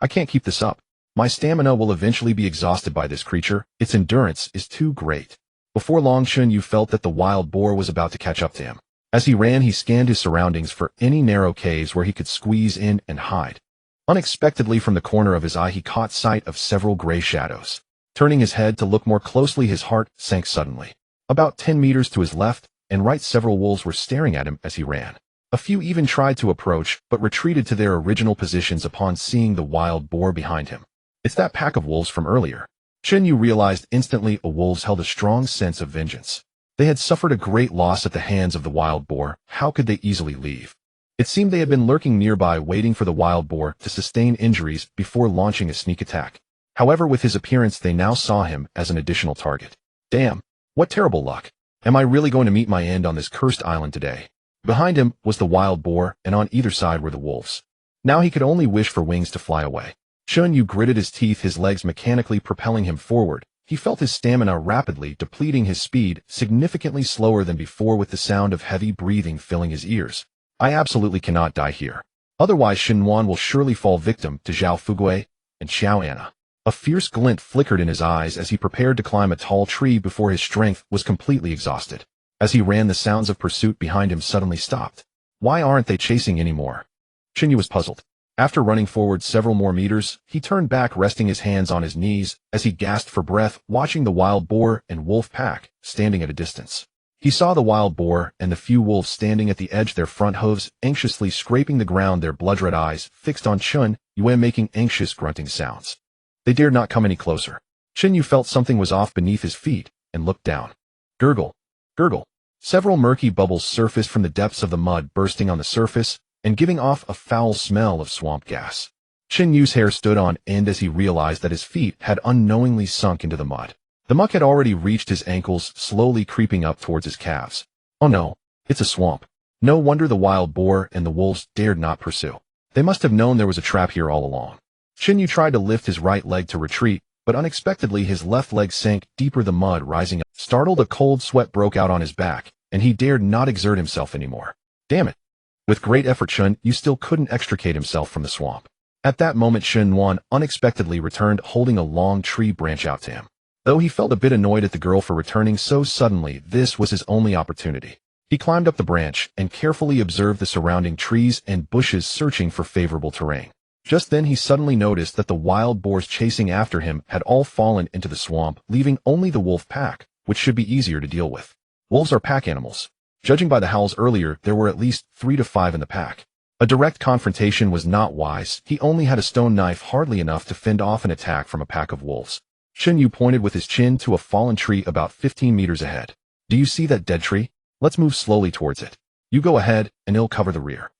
I can't keep this up. My stamina will eventually be exhausted by this creature. Its endurance is too great. Before long, Chinyu felt that the wild boar was about to catch up to him. As he ran, he scanned his surroundings for any narrow caves where he could squeeze in and hide. Unexpectedly, from the corner of his eye, he caught sight of several gray shadows. Turning his head to look more closely, his heart sank suddenly. About 10 meters to his left and right, several wolves were staring at him as he ran. A few even tried to approach, but retreated to their original positions upon seeing the wild boar behind him. It's that pack of wolves from earlier. Chinyu realized instantly. Wolves held a strong sense of vengeance. They had suffered a great loss at the hands of the wild boar. How could they easily leave? It seemed they had been lurking nearby, waiting for the wild boar to sustain injuries before launching a sneak attack. However, with his appearance, they now saw him as an additional target. Damn! What terrible luck! Am I really going to meet my end on this cursed island today? Behind him was the wild boar, and on either side were the wolves. Now he could only wish for wings to fly away. Chinyu gritted his teeth, his legs mechanically propelling him forward. He felt his stamina rapidly depleting, his speed significantly slower than before, with the sound of heavy breathing filling his ears. I absolutely cannot die here. Otherwise Shinwan will surely fall victim to Zhao Fugui and Xiao Anna. A fierce glint flickered in his eyes as he prepared to climb a tall tree before his strength was completely exhausted. As he ran, the sounds of pursuit behind him suddenly stopped. Why aren't they chasing anymore? Chinyu was puzzled. After running forward several more meters, he turned back, resting his hands on his knees as he gasped for breath, watching the wild boar and wolf pack standing at a distance. He saw the wild boar and the few wolves standing at the edge, their front hooves anxiously scraping the ground, their blood-red eyes fixed on Chun Yue, making anxious grunting sounds. They dared not come any closer. Chinyu felt something was off beneath his feet and looked down. Gurgle! Gurgle! Several murky bubbles surfaced from the depths of the mud, bursting on the surface and giving off a foul smell of swamp gas. Chinyu's hair stood on end as he realized that his feet had unknowingly sunk into the mud. The muck had already reached his ankles, slowly creeping up towards his calves. Oh no, it's a swamp. No wonder the wild boar and the wolves dared not pursue. They must have known there was a trap here all along. Chinyu tried to lift his right leg to retreat, but unexpectedly his left leg sank deeper, the mud rising up. Startled, a cold sweat broke out on his back, and he dared not exert himself anymore. Damn it! With great effort, Chun Yu still couldn't extricate himself from the swamp. At that moment, Shen Yuan unexpectedly returned, holding a long tree branch out to him. Though he felt a bit annoyed at the girl for returning so suddenly, this was his only opportunity. He climbed up the branch and carefully observed the surrounding trees and bushes, searching for favorable terrain. Just then he suddenly noticed that the wild boars chasing after him had all fallen into the swamp, leaving only the wolf pack, which should be easier to deal with. Wolves are pack animals. Judging by the howls earlier, there were at least 3 to 5 in the pack. A direct confrontation was not wise. He only had a stone knife, hardly enough to fend off an attack from a pack of wolves. Shen Yu pointed with his chin to a fallen tree about 15 meters ahead. Do you see that dead tree? Let's move slowly towards it. You go ahead, and I'll cover the rear.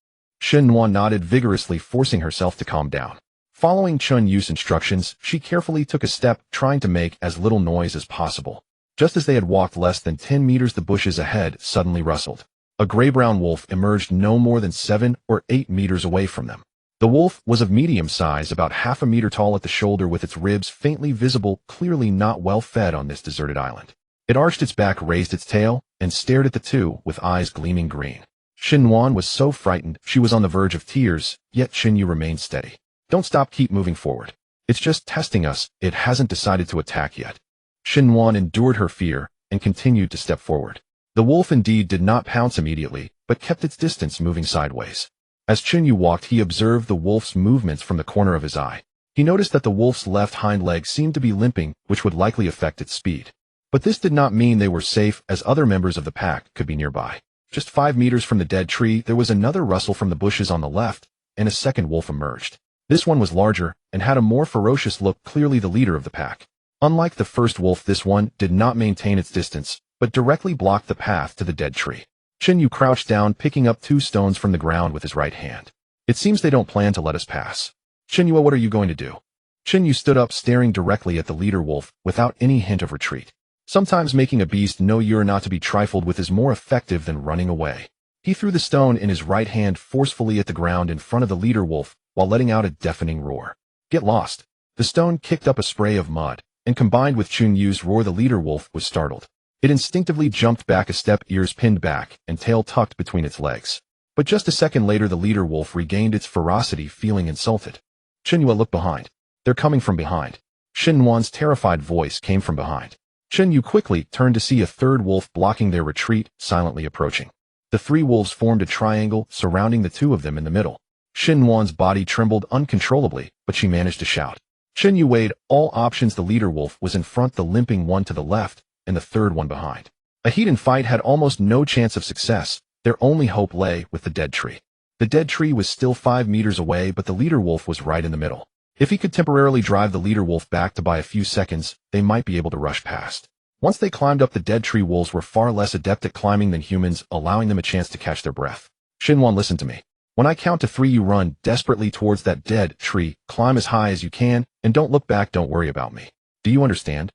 Shen Yuan nodded vigorously, forcing herself to calm down. Following Chun Yu's instructions, she carefully took a step, trying to make as little noise as possible. Just as they had walked less than 10 meters, the bushes ahead suddenly rustled. A gray-brown wolf emerged no more than 7 or 8 meters away from them. The wolf was of medium size, about half a meter tall at the shoulder, with its ribs faintly visible, clearly not well fed on this deserted island. It arched its back, raised its tail, and stared at the two with eyes gleaming green. Shen Yuan was so frightened she was on the verge of tears, yet Shen Yu remained steady. Don't stop, keep moving forward. It's just testing us, it hasn't decided to attack yet. Shen Yuan endured her fear and continued to step forward. The wolf indeed did not pounce immediately, but kept its distance, moving sideways. As Chun Yu walked, he observed the wolf's movements from the corner of his eye. He noticed that the wolf's left hind leg seemed to be limping, which would likely affect its speed. But this did not mean they were safe, as other members of the pack could be nearby. Just 5 meters from the dead tree, there was another rustle from the bushes on the left, and a second wolf emerged. This one was larger and had a more ferocious look, clearly the leader of the pack. Unlike the first wolf, this one did not maintain its distance, but directly blocked the path to the dead tree. Chun Yu crouched down, picking up 2 stones from the ground with his right hand. It seems they don't plan to let us pass. Chun Yu, what are you going to do? Chun Yu stood up, staring directly at the leader wolf, without any hint of retreat. Sometimes making a beast know you're not to be trifled with is more effective than running away. He threw the stone in his right hand forcefully at the ground in front of the leader wolf, while letting out a deafening roar. Get lost. The stone kicked up a spray of mud, and combined with Chun Yu's roar, the leader wolf was startled. It instinctively jumped back a step, ears pinned back and tail tucked between its legs. But just a second later, the leader wolf regained its ferocity, feeling insulted. Chun Yu, look behind. They're coming from behind. Shen Yuan's terrified voice came from behind. Chun Yu quickly turned to see a third wolf blocking their retreat, silently approaching. The 3 wolves formed a triangle, surrounding the 2 of them in the middle. Shen Yuan's body trembled uncontrollably, but she managed to shout. Chun Yu weighed all options. The leader wolf was in front, the limping one to the left, and the third one behind. A heat and fight had almost no chance of success. Their only hope lay with the dead tree. The dead tree was still 5 meters away, but the leader wolf was right in the middle. If he could temporarily drive the leader wolf back to buy a few seconds, they might be able to rush past. Once they climbed up the dead tree, wolves were far less adept at climbing than humans, allowing them a chance to catch their breath. Shen Yuan, listen to me. When I count to 3, you run desperately towards that dead tree, climb as high as you can, and don't look back. Don't worry about me. Do you understand?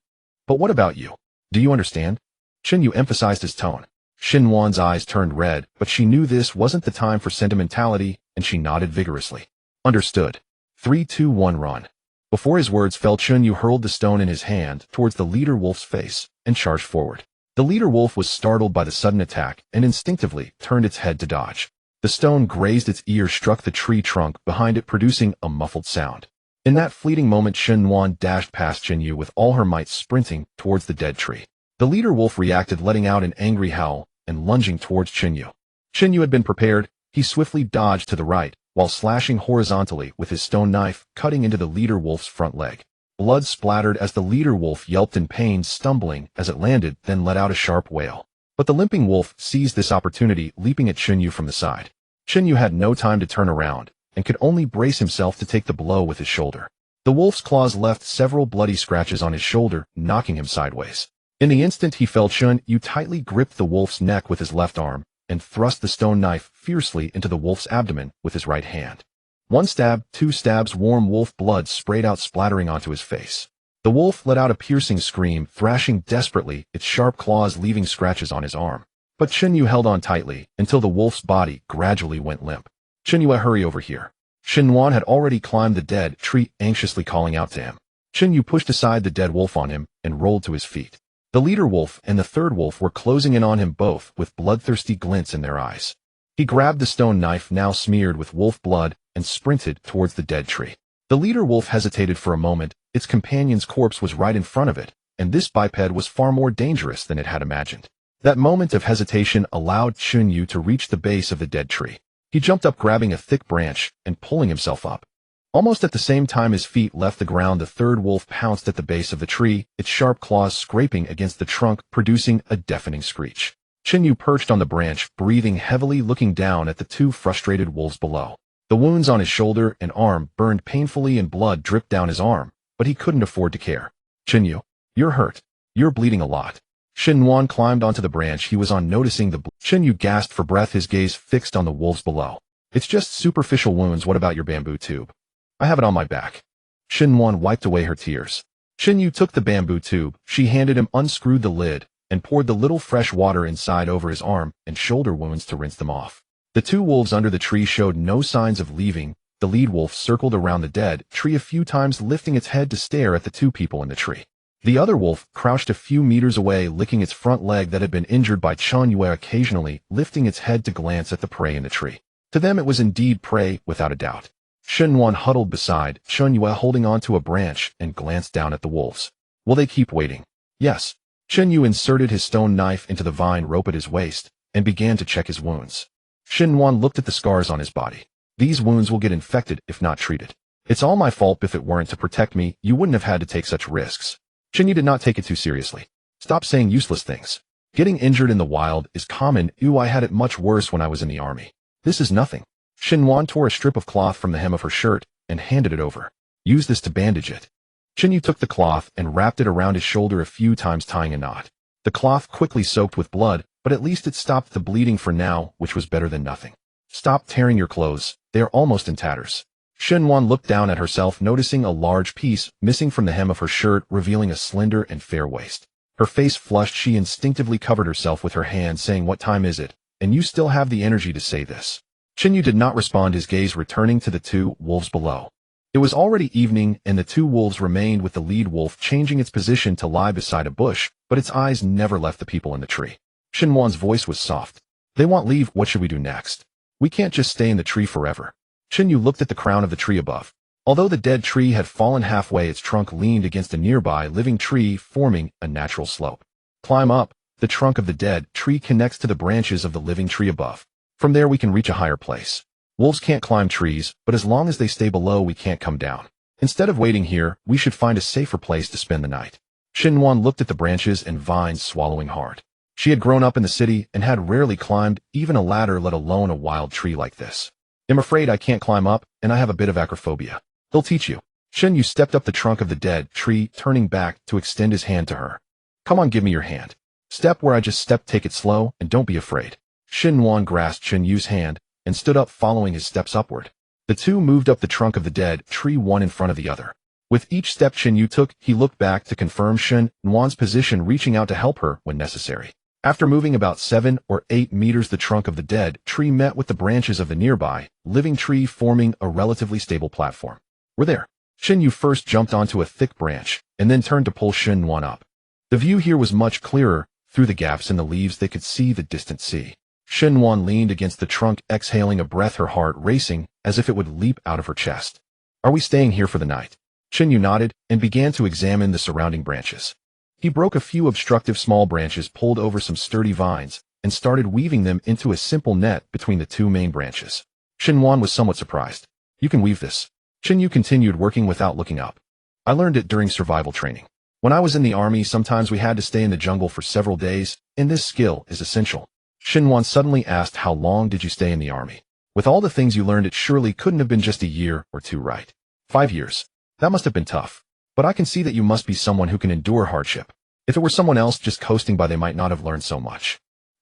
But what about you? Do you understand? Chun Yu emphasized his tone. Shen Yuan's eyes turned red, but she knew this wasn't the time for sentimentality, and she nodded vigorously. Understood. 3, 2, 1, run. Before his words fell, Chun Yu hurled the stone in his hand towards the leader wolf's face and charged forward. The leader wolf was startled by the sudden attack and instinctively turned its head to dodge. The stone grazed its ear, struck the tree trunk behind it, producing a muffled sound. In that fleeting moment, Shen Yuan dashed past Chun Yu with all her might, sprinting towards the dead tree. The leader wolf reacted, letting out an angry howl and lunging towards Chun Yu. Chun Yu had been prepared. He swiftly dodged to the right, while slashing horizontally with his stone knife, cutting into the leader wolf's front leg. Blood splattered as the leader wolf yelped in pain, stumbling as it landed, then let out a sharp wail. But the limping wolf seized this opportunity, leaping at Chun Yu from the side. Chun Yu had no time to turn around, and could only brace himself to take the blow with his shoulder. The wolf's claws left several bloody scratches on his shoulder, knocking him sideways. In the instant he fell, Chun Yu tightly gripped the wolf's neck with his left arm, and thrust the stone knife fiercely into the wolf's abdomen with his right hand. 1 stab, 2 stabs, warm wolf blood sprayed out, splattering onto his face. The wolf let out a piercing scream, thrashing desperately, its sharp claws leaving scratches on his arm. But Chun Yu held on tightly until the wolf's body gradually went limp. Chun Yu, hurry over here. Shen Yuan had already climbed the dead tree, anxiously calling out to him. Yu pushed aside the dead wolf on him and rolled to his feet. The leader wolf and the third wolf were closing in on him both with bloodthirsty glints in their eyes. He grabbed the stone knife now smeared with wolf blood and sprinted towards the dead tree. The leader wolf hesitated for a moment. Its companion's corpse was right in front of it, and this biped was far more dangerous than it had imagined. That moment of hesitation allowed Yu to reach the base of the dead tree. He jumped up, grabbing a thick branch and pulling himself up. Almost at the same time his feet left the ground, the third wolf pounced at the base of the tree, its sharp claws scraping against the trunk, producing a deafening screech. Yu perched on the branch, breathing heavily, looking down at the two frustrated wolves below. The wounds on his shoulder and arm burned painfully and blood dripped down his arm, but he couldn't afford to care. Yu, you're hurt. You're bleeding a lot. Xinhuan climbed onto the branch he was on, noticing the blood. Yu gasped for breath, his gaze fixed on the wolves below. It's just superficial wounds. What about your bamboo tube? I have it on my back. Xinhuan wiped away her tears. Yu took the bamboo tube she handed him, unscrewed the lid, and poured the little fresh water inside over his arm and shoulder wounds to rinse them off. The two wolves under the tree showed no signs of leaving. The lead wolf circled around the dead tree a few times, lifting its head to stare at the two people in the tree. The other wolf crouched a few meters away, licking its front leg that had been injured by Yu, occasionally lifting its head to glance at the prey in the tree. To them it was indeed prey, without a doubt. Xinhuan huddled beside Yu, holding onto a branch, and glanced down at the wolves. Will they keep waiting? Yes. Yu inserted his stone knife into the vine rope at his waist and began to check his wounds. Xinhuan looked at the scars on his body. These wounds will get infected if not treated. It's all my fault. If it weren't to protect me, you wouldn't have had to take such risks. Yu did not take it too seriously. Stop saying useless things. Getting injured in the wild is common. I had it much worse when I was in the army. This is nothing. Xinhuan tore a strip of cloth from the hem of her shirt and handed it over. Use this to bandage it. Yu took the cloth and wrapped it around his shoulder a few times, tying a knot. The cloth quickly soaked with blood, but at least it stopped the bleeding for now, which was better than nothing. Stop tearing your clothes. They are almost in tatters. Xinhuan looked down at herself, noticing a large piece missing from the hem of her shirt, revealing a slender and fair waist. Her face flushed. She instinctively covered herself with her hand, saying, "What time is it? And you still have the energy to say this?" Yu did not respond, his gaze returning to the two wolves below. It was already evening, and the two wolves remained with the lead wolf changing its position to lie beside a bush, but its eyes never left the people in the tree. Xinhuan's voice was soft. They want leave. What should we do next? We can't just stay in the tree forever. Yu looked at the crown of the tree above. Although the dead tree had fallen halfway, its trunk leaned against a nearby living tree, forming a natural slope. Climb up. The trunk of the dead tree connects to the branches of the living tree above. From there we can reach a higher place. Wolves can't climb trees, but as long as they stay below, we can't come down. Instead of waiting here, we should find a safer place to spend the night. Xinhuan looked at the branches and vines, swallowing hard. She had grown up in the city and had rarely climbed even a ladder, let alone a wild tree like this. I'm afraid I can't climb up, and I have a bit of acrophobia. They'll teach you. Yu stepped up the trunk of the dead tree, turning back to extend his hand to her. Come on, give me your hand. Step where I just stepped, take it slow, and don't be afraid. Xinhuan grasped Yu's hand and stood up, following his steps upward. The two moved up the trunk of the dead tree, one in front of the other. With each step Yu took, he looked back to confirm Xinhuan's position, reaching out to help her when necessary. After moving about 7 or 8 meters, the trunk of the dead tree met with the branches of the nearby living tree, forming a relatively stable platform. We're there. Yu first jumped onto a thick branch and then turned to pull Xinhuan up. The view here was much clearer. Through the gaps in the leaves they could see the distant sea. Xinhuan leaned against the trunk, exhaling a breath, her heart racing as if it would leap out of her chest. Are we staying here for the night? Yu nodded and began to examine the surrounding branches. He broke a few obstructive small branches, pulled over some sturdy vines, and started weaving them into a simple net between the two main branches. Xinhuan was somewhat surprised. You can weave this? Yu continued, working without looking up. I learned it during survival training. When I was in the army, sometimes we had to stay in the jungle for several days, and this skill is essential. Xinhuan suddenly asked, how long did you stay in the army? With all the things you learned, it surely couldn't have been just a year or two, right? 5 years. That must have been tough. But I can see that you must be someone who can endure hardship. If it were someone else just coasting by, they might not have learned so much.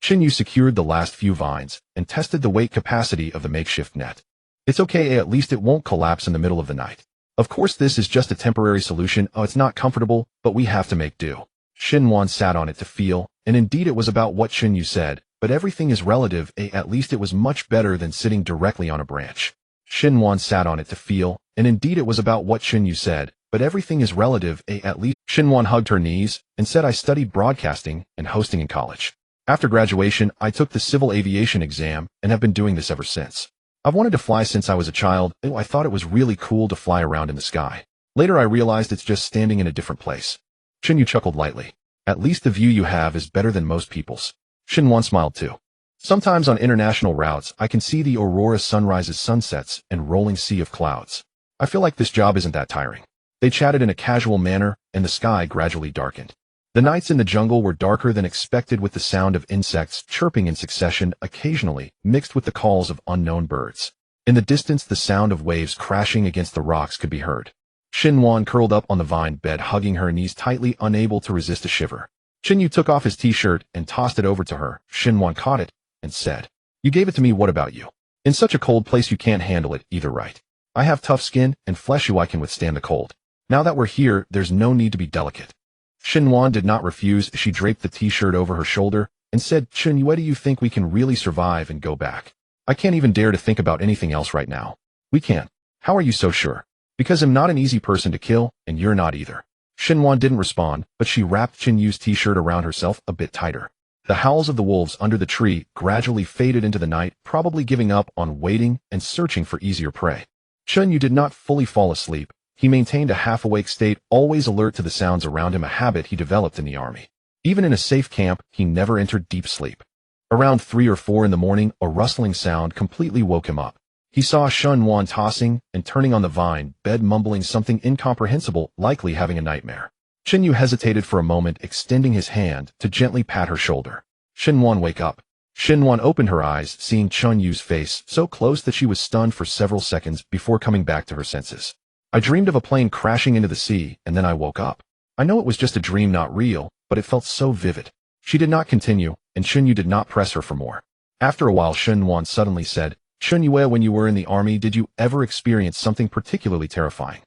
Yu secured the last few vines and tested the weight capacity of the makeshift net. It's okay, at least it won't collapse in the middle of the night. Of course this is just a temporary solution. It's not comfortable, but we have to make do. Xinhuan sat on it to feel, and indeed it was about what Yu said, but everything is relative. At least it was much better than sitting directly on a branch. Xinhuan sat on it to feel, and indeed it was about what Yu said, but everything is relative. At least Shinwan hugged her knees and said, I studied broadcasting and hosting in college. After graduation, I took the civil aviation exam and have been doing this ever since. I've wanted to fly since I was a child. I thought it was really cool to fly around in the sky. Later I realized it's just standing in a different place. Shinyu chuckled lightly. At least the view you have is better than most people's. Shinwan smiled too. Sometimes on international routes, I can see the aurora, sunrises, sunsets, and rolling sea of clouds. I feel like this job isn't that tiring. They chatted in a casual manner, and the sky gradually darkened. The nights in the jungle were darker than expected, with the sound of insects chirping in succession, occasionally mixed with the calls of unknown birds. In the distance, the sound of waves crashing against the rocks could be heard. Shinwan curled up on the vine bed, hugging her knees tightly, unable to resist a shiver. Shinyu took off his t-shirt and tossed it over to her. Shinwan caught it and said, You gave it to me, what about you? In such a cold place you can't handle it either, right? I have tough skin and flesh, I can withstand the cold. Now that we're here, there's no need to be delicate. Shinwan did not refuse. She draped the t-shirt over her shoulder and said, Shinyu, do you think we can really survive and go back? I can't even dare to think about anything else right now. We can't. How are you so sure? Because I'm not an easy person to kill, and you're not either. Shinwan didn't respond, but she wrapped Shinyu's t-shirt around herself a bit tighter. The howls of the wolves under the tree gradually faded into the night, probably giving up on waiting and searching for easier prey. Shinyu did not fully fall asleep. He maintained a half-awake state, always alert to the sounds around him, a habit he developed in the army. Even in a safe camp, he never entered deep sleep. Around 3 or 4 in the morning, a rustling sound completely woke him up. He saw Shinwan tossing and turning on the vine bed, mumbling something incomprehensible, likely having a nightmare. Shinyu hesitated for a moment, extending his hand to gently pat her shoulder. Shinwan, wake up. Shinwan opened her eyes, seeing Shinyu's face so close that she was stunned for several seconds before coming back to her senses. I dreamed of a plane crashing into the sea, and then I woke up. I know it was just a dream, not real, but it felt so vivid. She did not continue, and Shinyu did not press her for more. After a while, Shinwan suddenly said, Shinyu, when you were in the army, did you ever experience something particularly terrifying?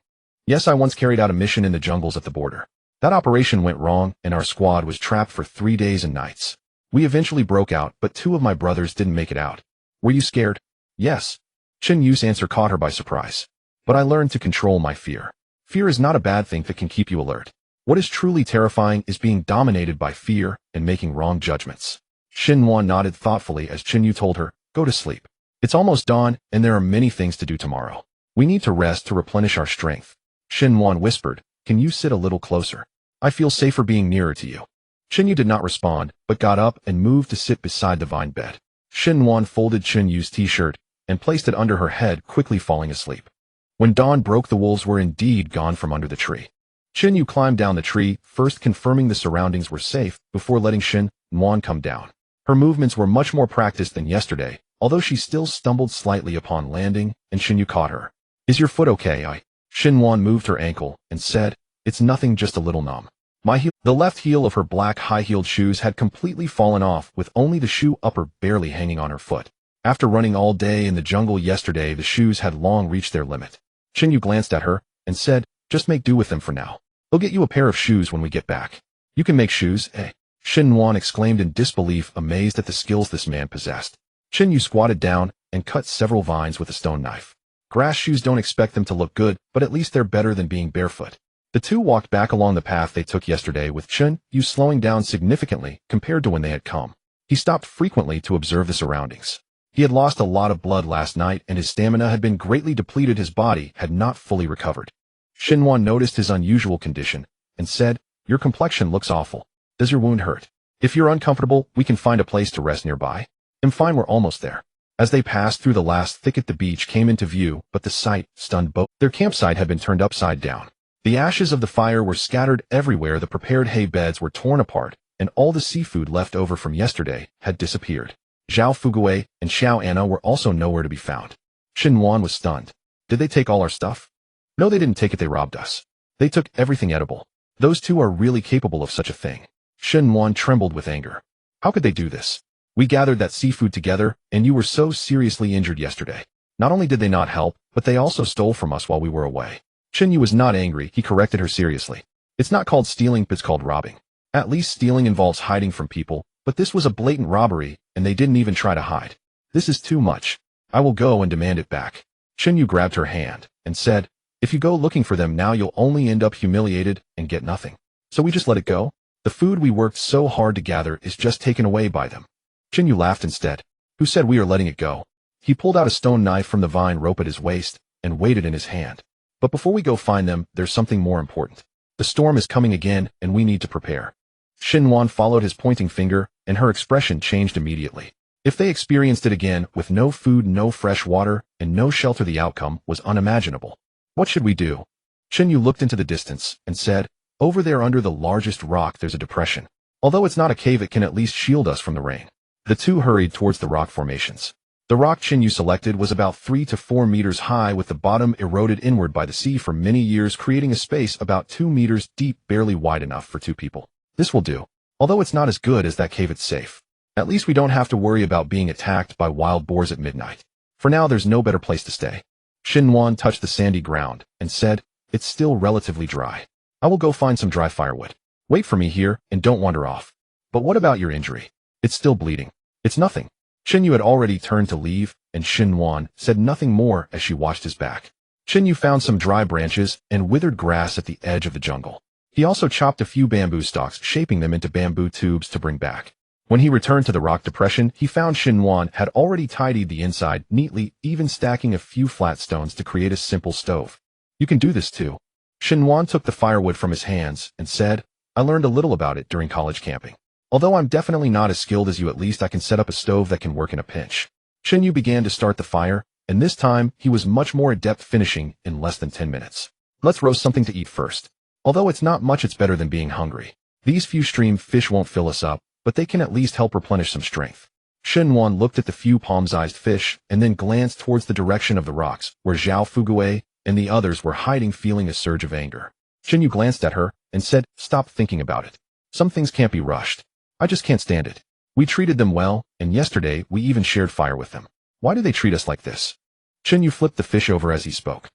Yes, I once carried out a mission in the jungles at the border. That operation went wrong, and our squad was trapped for 3 days and nights. We eventually broke out, but 2 of my brothers didn't make it out. Were you scared? Yes. Shinyu's answer caught her by surprise. But I learned to control my fear. Fear is not a bad thing that can keep you alert. What is truly terrifying is being dominated by fear and making wrong judgments. Shinwan nodded thoughtfully as Shinyu told her, Go to sleep. It's almost dawn, and there are many things to do tomorrow. We need to rest to replenish our strength. Shinwan whispered, Can you sit a little closer? I feel safer being nearer to you. Shinyu did not respond, but got up and moved to sit beside the vine bed. Shinwan folded Shinyu's t-shirt and placed it under her head, quickly falling asleep. When dawn broke, the wolves were indeed gone from under the tree. Shinyu climbed down the tree, first confirming the surroundings were safe before letting Shinwan come down. Her movements were much more practiced than yesterday, although she still stumbled slightly upon landing, and Shinyu caught her. Is your foot okay? Shinwan moved her ankle and said, It's nothing, just a little numb. My heel. The left heel of her black high-heeled shoes had completely fallen off, with only the shoe upper barely hanging on her foot. After running all day in the jungle yesterday, the shoes had long reached their limit. Shinyu glanced at her and said, Just make do with them for now. They'll get you a pair of shoes when we get back. You can make shoes, eh? Shinwan exclaimed in disbelief, amazed at the skills this man possessed. Shinyu squatted down and cut several vines with a stone knife. Grass shoes, don't expect them to look good, but at least they're better than being barefoot. The two walked back along the path they took yesterday, with Shinyu slowing down significantly compared to when they had come. He stopped frequently to observe the surroundings. He had lost a lot of blood last night, and his stamina had been greatly depleted. His body had not fully recovered. Shinwan noticed his unusual condition and said, Your complexion looks awful. Does your wound hurt? If you're uncomfortable, we can find a place to rest nearby. I'm fine, we're almost there. As they passed through the last thicket, the beach came into view, but the sight stunned both. Their campsite had been turned upside down. The ashes of the fire were scattered everywhere, the prepared hay beds were torn apart, and all the seafood left over from yesterday had disappeared. Zhao Fugui and Xiao Anna were also nowhere to be found. Shinwan was stunned. Did they take all our stuff? No, they didn't take it, they robbed us. They took everything edible. Those two are really capable of such a thing. Shinwan trembled with anger. How could they do this? We gathered that seafood together, and you were so seriously injured yesterday. Not only did they not help, but they also stole from us while we were away. Shinyu was not angry, he corrected her seriously. It's not called stealing, but it's called robbing. At least stealing involves hiding from people, but this was a blatant robbery, and they didn't even try to hide. This is too much. I will go and demand it back. Shinyu grabbed her hand and said, If you go looking for them now, you'll only end up humiliated and get nothing. So we just let it go? The food we worked so hard to gather is just taken away by them. Chinyu laughed instead. Who said we are letting it go? He pulled out a stone knife from the vine rope at his waist and weighed it in his hand. But before we go find them, there's something more important. The storm is coming again, and we need to prepare. Xinhuan followed his pointing finger, and her expression changed immediately. If they experienced it again, with no food, no fresh water, and no shelter, the outcome was unimaginable. What should we do? Xinyu looked into the distance and said, over there under the largest rock there's a depression. Although it's not a cave, it can at least shield us from the rain. The two hurried towards the rock formations. The rock Xinyu selected was about 3 to 4 meters high, with the bottom eroded inward by the sea for many years, creating a space about 2 meters deep, barely wide enough for 2 people. This will do. Although it's not as good as that cave, it's safe. At least we don't have to worry about being attacked by wild boars at midnight. For now, there's no better place to stay. Xinhuan touched the sandy ground and said, it's still relatively dry. I will go find some dry firewood. Wait for me here and don't wander off. But what about your injury? It's still bleeding. It's nothing. Xinyu had already turned to leave, and Xinhuan said nothing more as she watched his back. Xinyu found some dry branches and withered grass at the edge of the jungle. He also chopped a few bamboo stalks, shaping them into bamboo tubes to bring back. When he returned to the rock depression, he found Xinhuan had already tidied the inside neatly, even stacking a few flat stones to create a simple stove. You can do this too. Xinhuan took the firewood from his hands and said, I learned a little about it during college camping. Although I'm definitely not as skilled as you, at least I can set up a stove that can work in a pinch. Xinyu began to start the fire, and this time he was much more adept, finishing in less than 10 minutes. Let's roast something to eat first. Although it's not much, it's better than being hungry. These few stream fish won't fill us up, but they can at least help replenish some strength. Xinhuan looked at the few palm-sized fish and then glanced towards the direction of the rocks, where Zhao Fugui and the others were hiding, feeling a surge of anger. Xinyu glanced at her and said, stop thinking about it. Some things can't be rushed. I just can't stand it. We treated them well, and yesterday we even shared fire with them. Why do they treat us like this? Xinyu flipped the fish over as he spoke.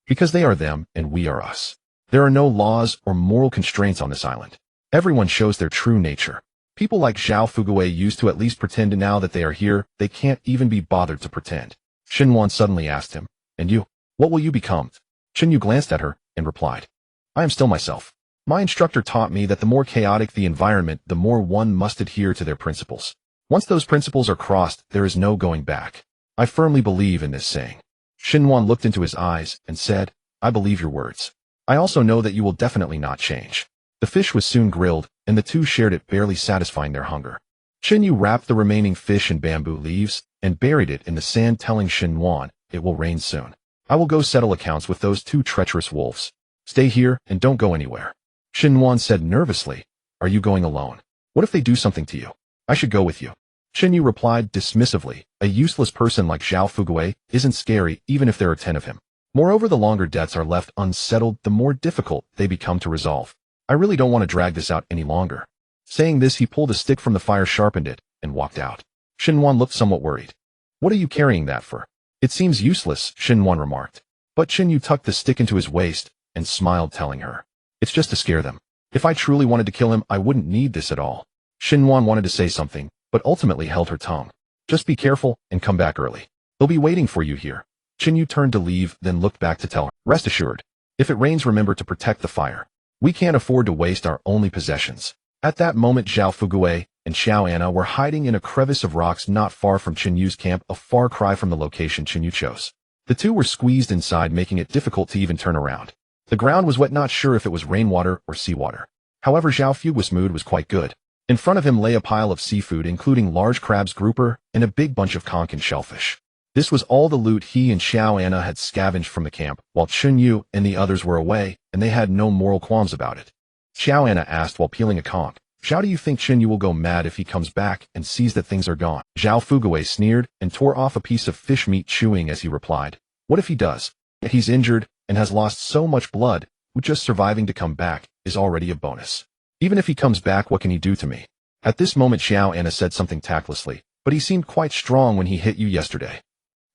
Because they are them and we are us. There are no laws or moral constraints on this island. Everyone shows their true nature. People like Zhao Fugui used to at least pretend, and now that they are here, they can't even be bothered to pretend. Xinhuan suddenly asked him, and you? What will you become? Xinyu glanced at her and replied, I am still myself. My instructor taught me that the more chaotic the environment, the more one must adhere to their principles. Once those principles are crossed, there is no going back. I firmly believe in this saying. Xinhuan looked into his eyes and said, I believe your words. I also know that you will definitely not change. The fish was soon grilled, and the two shared it, barely satisfying their hunger. Xinyu wrapped the remaining fish in bamboo leaves and buried it in the sand, telling Xinhuan, it will rain soon. I will go settle accounts with those 2 treacherous wolves. Stay here and don't go anywhere. Xinhuan said nervously, are you going alone? What if they do something to you? I should go with you. Xinyu replied dismissively, a useless person like Zhao Fugui isn't scary even if there are 10 of him. Moreover, the longer debts are left unsettled, the more difficult they become to resolve. I really don't want to drag this out any longer. Saying this, he pulled a stick from the fire, sharpened it, and walked out. Xinhuan looked somewhat worried. What are you carrying that for? It seems useless, Xinhuan remarked. But Xinyu tucked the stick into his waist and smiled, telling her, it's just to scare them. If I truly wanted to kill him, I wouldn't need this at all. Xinhuan wanted to say something, but ultimately held her tongue. Just be careful and come back early. They'll be waiting for you here. Xinyu turned to leave, then looked back to tell her, rest assured. If it rains, remember to protect the fire. We can't afford to waste our only possessions. At that moment, Zhao Fugui and Xiao Anna were hiding in a crevice of rocks not far from Qinyu's camp, a far cry from the location Qinyu chose. The two were squeezed inside, making it difficult to even turn around. The ground was wet, not sure if it was rainwater or seawater. However, Zhao Fugui's mood was quite good. In front of him lay a pile of seafood, including large crabs, grouper, and a big bunch of conch and shellfish. This was all the loot he and Xiao Anna had scavenged from the camp, while Qinyu and the others were away, and they had no moral qualms about it. Xiao Anna asked while peeling a conch, Zhao, do you think Qinyu will go mad if he comes back and sees that things are gone? Zhao Fugui sneered and tore off a piece of fish meat, chewing as he replied, what if he does? He's injured and has lost so much blood, just surviving to come back is already a bonus. Even if he comes back, what can he do to me? At this moment, Xiao Anna said something tactlessly, but he seemed quite strong when he hit you yesterday.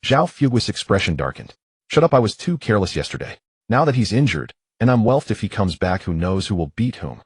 Zhao Fugui's expression darkened. Shut up, I was too careless yesterday. Now that he's injured, and I'm wealthed, if he comes back, who knows who will beat whom.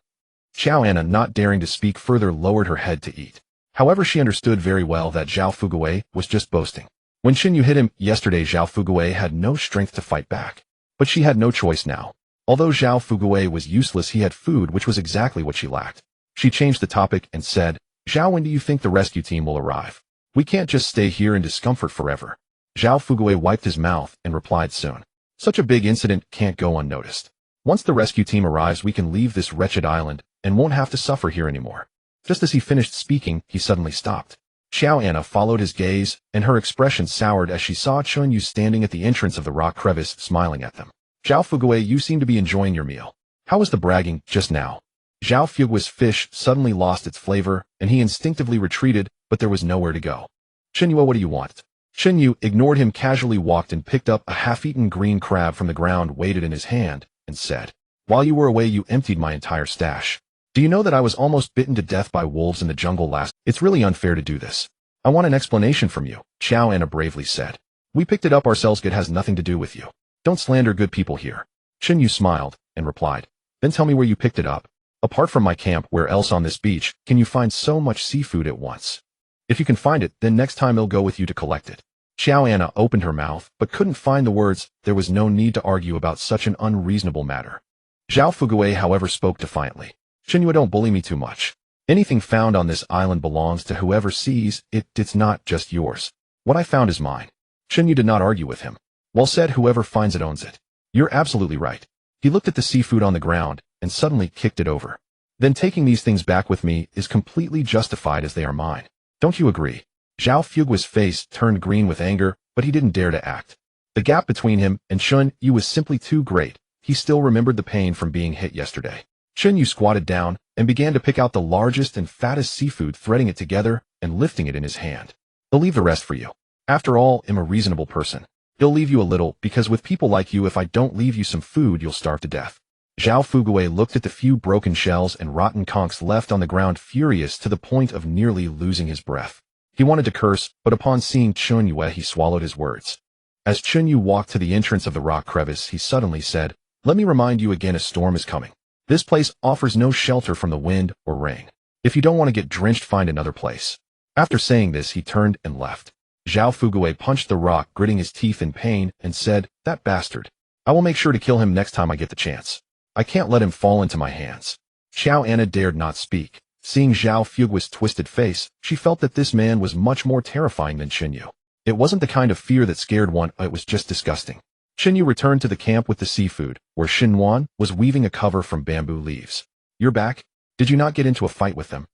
Xiao Anna, not daring to speak further, lowered her head to eat. However, she understood very well that Zhao Fugui was just boasting. When Qinyu hit him yesterday, Zhao Fugui had no strength to fight back. But she had no choice now. Although Zhao Fugui was useless, he had food, which was exactly what she lacked. She changed the topic and said, Zhao, when do you think the rescue team will arrive? We can't just stay here in discomfort forever. Zhao Fugui wiped his mouth and replied soon. Such a big incident can't go unnoticed. Once the rescue team arrives, we can leave this wretched island and won't have to suffer here anymore. Just as he finished speaking, he suddenly stopped. Xiao Anna followed his gaze, and her expression soured as she saw Chunyu standing at the entrance of the rock crevice, smiling at them. Zhao Fugui, you seem to be enjoying your meal. How was the bragging just now? Zhao Fugui's fish suddenly lost its flavor, and he instinctively retreated, but there was nowhere to go. Chunyu, what do you want? Chunyu ignored him, casually walked and picked up a half-eaten green crab from the ground, weighed it in his hand, and said, While you were away, you emptied my entire stash. Do you know that I was almost bitten to death by wolves in the jungle last? It's really unfair to do this. I want an explanation from you, Xiao Anna bravely said. We picked it up ourselves. It has nothing to do with you. Don't slander good people here. Chunyu smiled and replied, Then tell me where you picked it up. Apart from my camp, where else on this beach can you find so much seafood at once? If you can find it, then next time I'll go with you to collect it. Xiao Anna opened her mouth, but couldn't find the words. There was no need to argue about such an unreasonable matter. Zhao Fugui, however, spoke defiantly. Chunyu, don't bully me too much. Anything found on this island belongs to whoever sees it. It's not just yours. What I found is mine. Chunyu did not argue with him. Well said, whoever finds it owns it. You're absolutely right. He looked at the seafood on the ground and suddenly kicked it over. Then taking these things back with me is completely justified as they are mine. Don't you agree? Zhao Fugui's face turned green with anger, but he didn't dare to act. The gap between him and Chunyu was simply too great. He still remembered the pain from being hit yesterday. Chunyu squatted down and began to pick out the largest and fattest seafood, threading it together and lifting it in his hand. I'll leave the rest for you. After all, I'm a reasonable person. He'll leave you a little, because with people like you, if I don't leave you some food, you'll starve to death. Zhao Fugui looked at the few broken shells and rotten conchs left on the ground, furious to the point of nearly losing his breath. He wanted to curse, but upon seeing Chunyu, he swallowed his words. As Chunyu walked to the entrance of the rock crevice, he suddenly said, Let me remind you again, a storm is coming. This place offers no shelter from the wind or rain. If you don't want to get drenched, find another place. After saying this, he turned and left. Zhao Fugui punched the rock, gritting his teeth in pain, and said, That bastard. I will make sure to kill him next time I get the chance. I can't let him fall into my hands. Xiao Anna dared not speak. Seeing Zhao Fugui's twisted face, she felt that this man was much more terrifying than Chunyu. It wasn't the kind of fear that scared one, it was just disgusting. Chunyu returned to the camp with the seafood, where Xinwan was weaving a cover from bamboo leaves. You're back? Did you not get into a fight with them?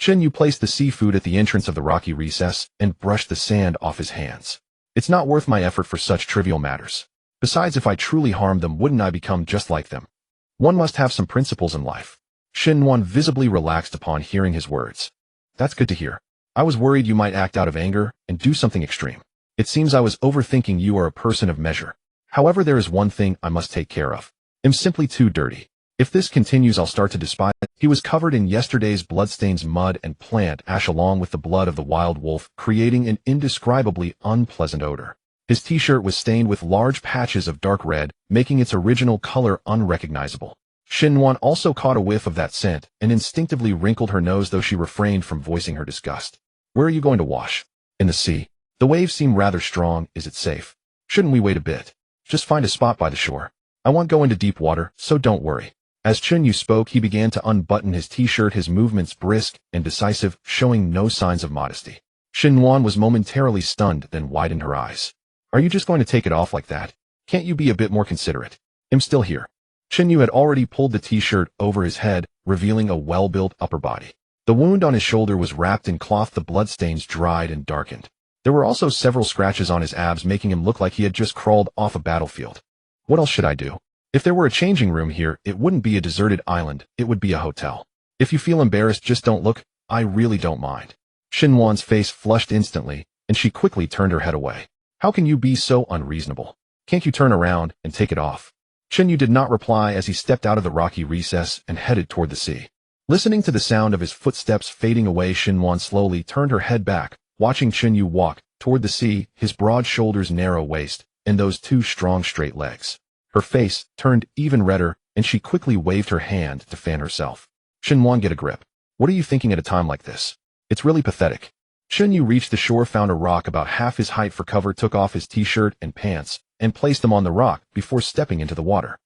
Chunyu placed the seafood at the entrance of the rocky recess and brushed the sand off his hands. It's not worth my effort for such trivial matters. Besides, if I truly harmed them, wouldn't I become just like them? One must have some principles in life. Xinwan visibly relaxed upon hearing his words. That's good to hear. I was worried you might act out of anger and do something extreme. It seems I was overthinking. You are a person of measure. However, there is one thing I must take care of. I'm simply too dirty. If this continues, I'll start to despise it. He was covered in yesterday's bloodstains, mud and plant ash along with the blood of the wild wolf, creating an indescribably unpleasant odor. His t-shirt was stained with large patches of dark red, making its original color unrecognizable. Xinwan also caught a whiff of that scent and instinctively wrinkled her nose, though she refrained from voicing her disgust. Where are you going to wash? In the sea. The waves seem rather strong. Is it safe? Shouldn't we wait a bit? Just find a spot by the shore. I won't go into deep water, so don't worry. As Chunyu spoke, he began to unbutton his t-shirt, his movements brisk and decisive, showing no signs of modesty. Xinwan was momentarily stunned, then widened her eyes. Are you just going to take it off like that? Can't you be a bit more considerate? I'm still here. Chunyu had already pulled the t-shirt over his head, revealing a well-built upper body. The wound on his shoulder was wrapped in cloth, the bloodstains dried and darkened. There were also several scratches on his abs, making him look like he had just crawled off a battlefield. What else should I do? If there were a changing room here, it wouldn't be a deserted island, it would be a hotel. If you feel embarrassed, just don't look. I really don't mind. Xinwan's face flushed instantly, and she quickly turned her head away. How can you be so unreasonable? Can't you turn around and take it off? Chunyu did not reply as he stepped out of the rocky recess and headed toward the sea. Listening to the sound of his footsteps fading away, Xinwan slowly turned her head back, watching Chunyu walk toward the sea, his broad shoulders, narrow waist, and those two strong straight legs. Her face turned even redder, and she quickly waved her hand to fan herself. Xinwan, get a grip. What are you thinking at a time like this? It's really pathetic. Chunyu reached the shore, found a rock about half his height for cover, took off his t-shirt and pants, and placed them on the rock before stepping into the water.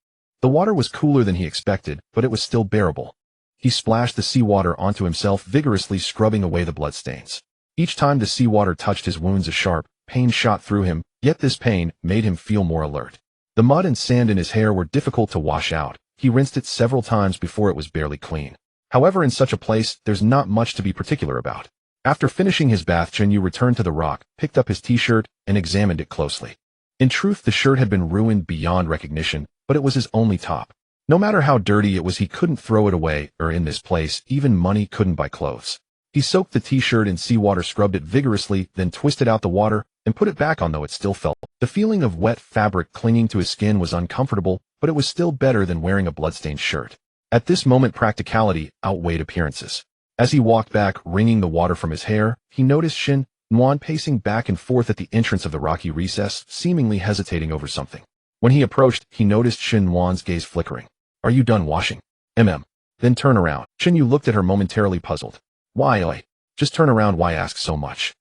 The water was cooler than he expected, but it was still bearable. He splashed the seawater onto himself, vigorously scrubbing away the bloodstains. Each time the seawater touched his wounds, a sharp pain shot through him, yet this pain made him feel more alert. The mud and sand in his hair were difficult to wash out. He rinsed it several times before it was barely clean. However, in such a place, there's not much to be particular about. After finishing his bath, Chunyu returned to the rock, picked up his t-shirt, and examined it closely. In truth, the shirt had been ruined beyond recognition, but it was his only top. No matter how dirty it was, he couldn't throw it away, or in this place, even money couldn't buy clothes. He soaked the t-shirt in seawater, scrubbed it vigorously, then twisted out the water, and put it back on, though it still felt. The feeling of wet fabric clinging to his skin was uncomfortable, but it was still better than wearing a bloodstained shirt. At this moment, practicality outweighed appearances. As he walked back, wringing the water from his hair, he noticed Shin Nuan pacing back and forth at the entrance of the rocky recess, seemingly hesitating over something. When he approached, he noticed Shin Nuan's gaze flickering. "Are you done washing?" Then turn around." Shin-yu looked at her, momentarily puzzled. "Why, oi? Just turn around, why ask so much?"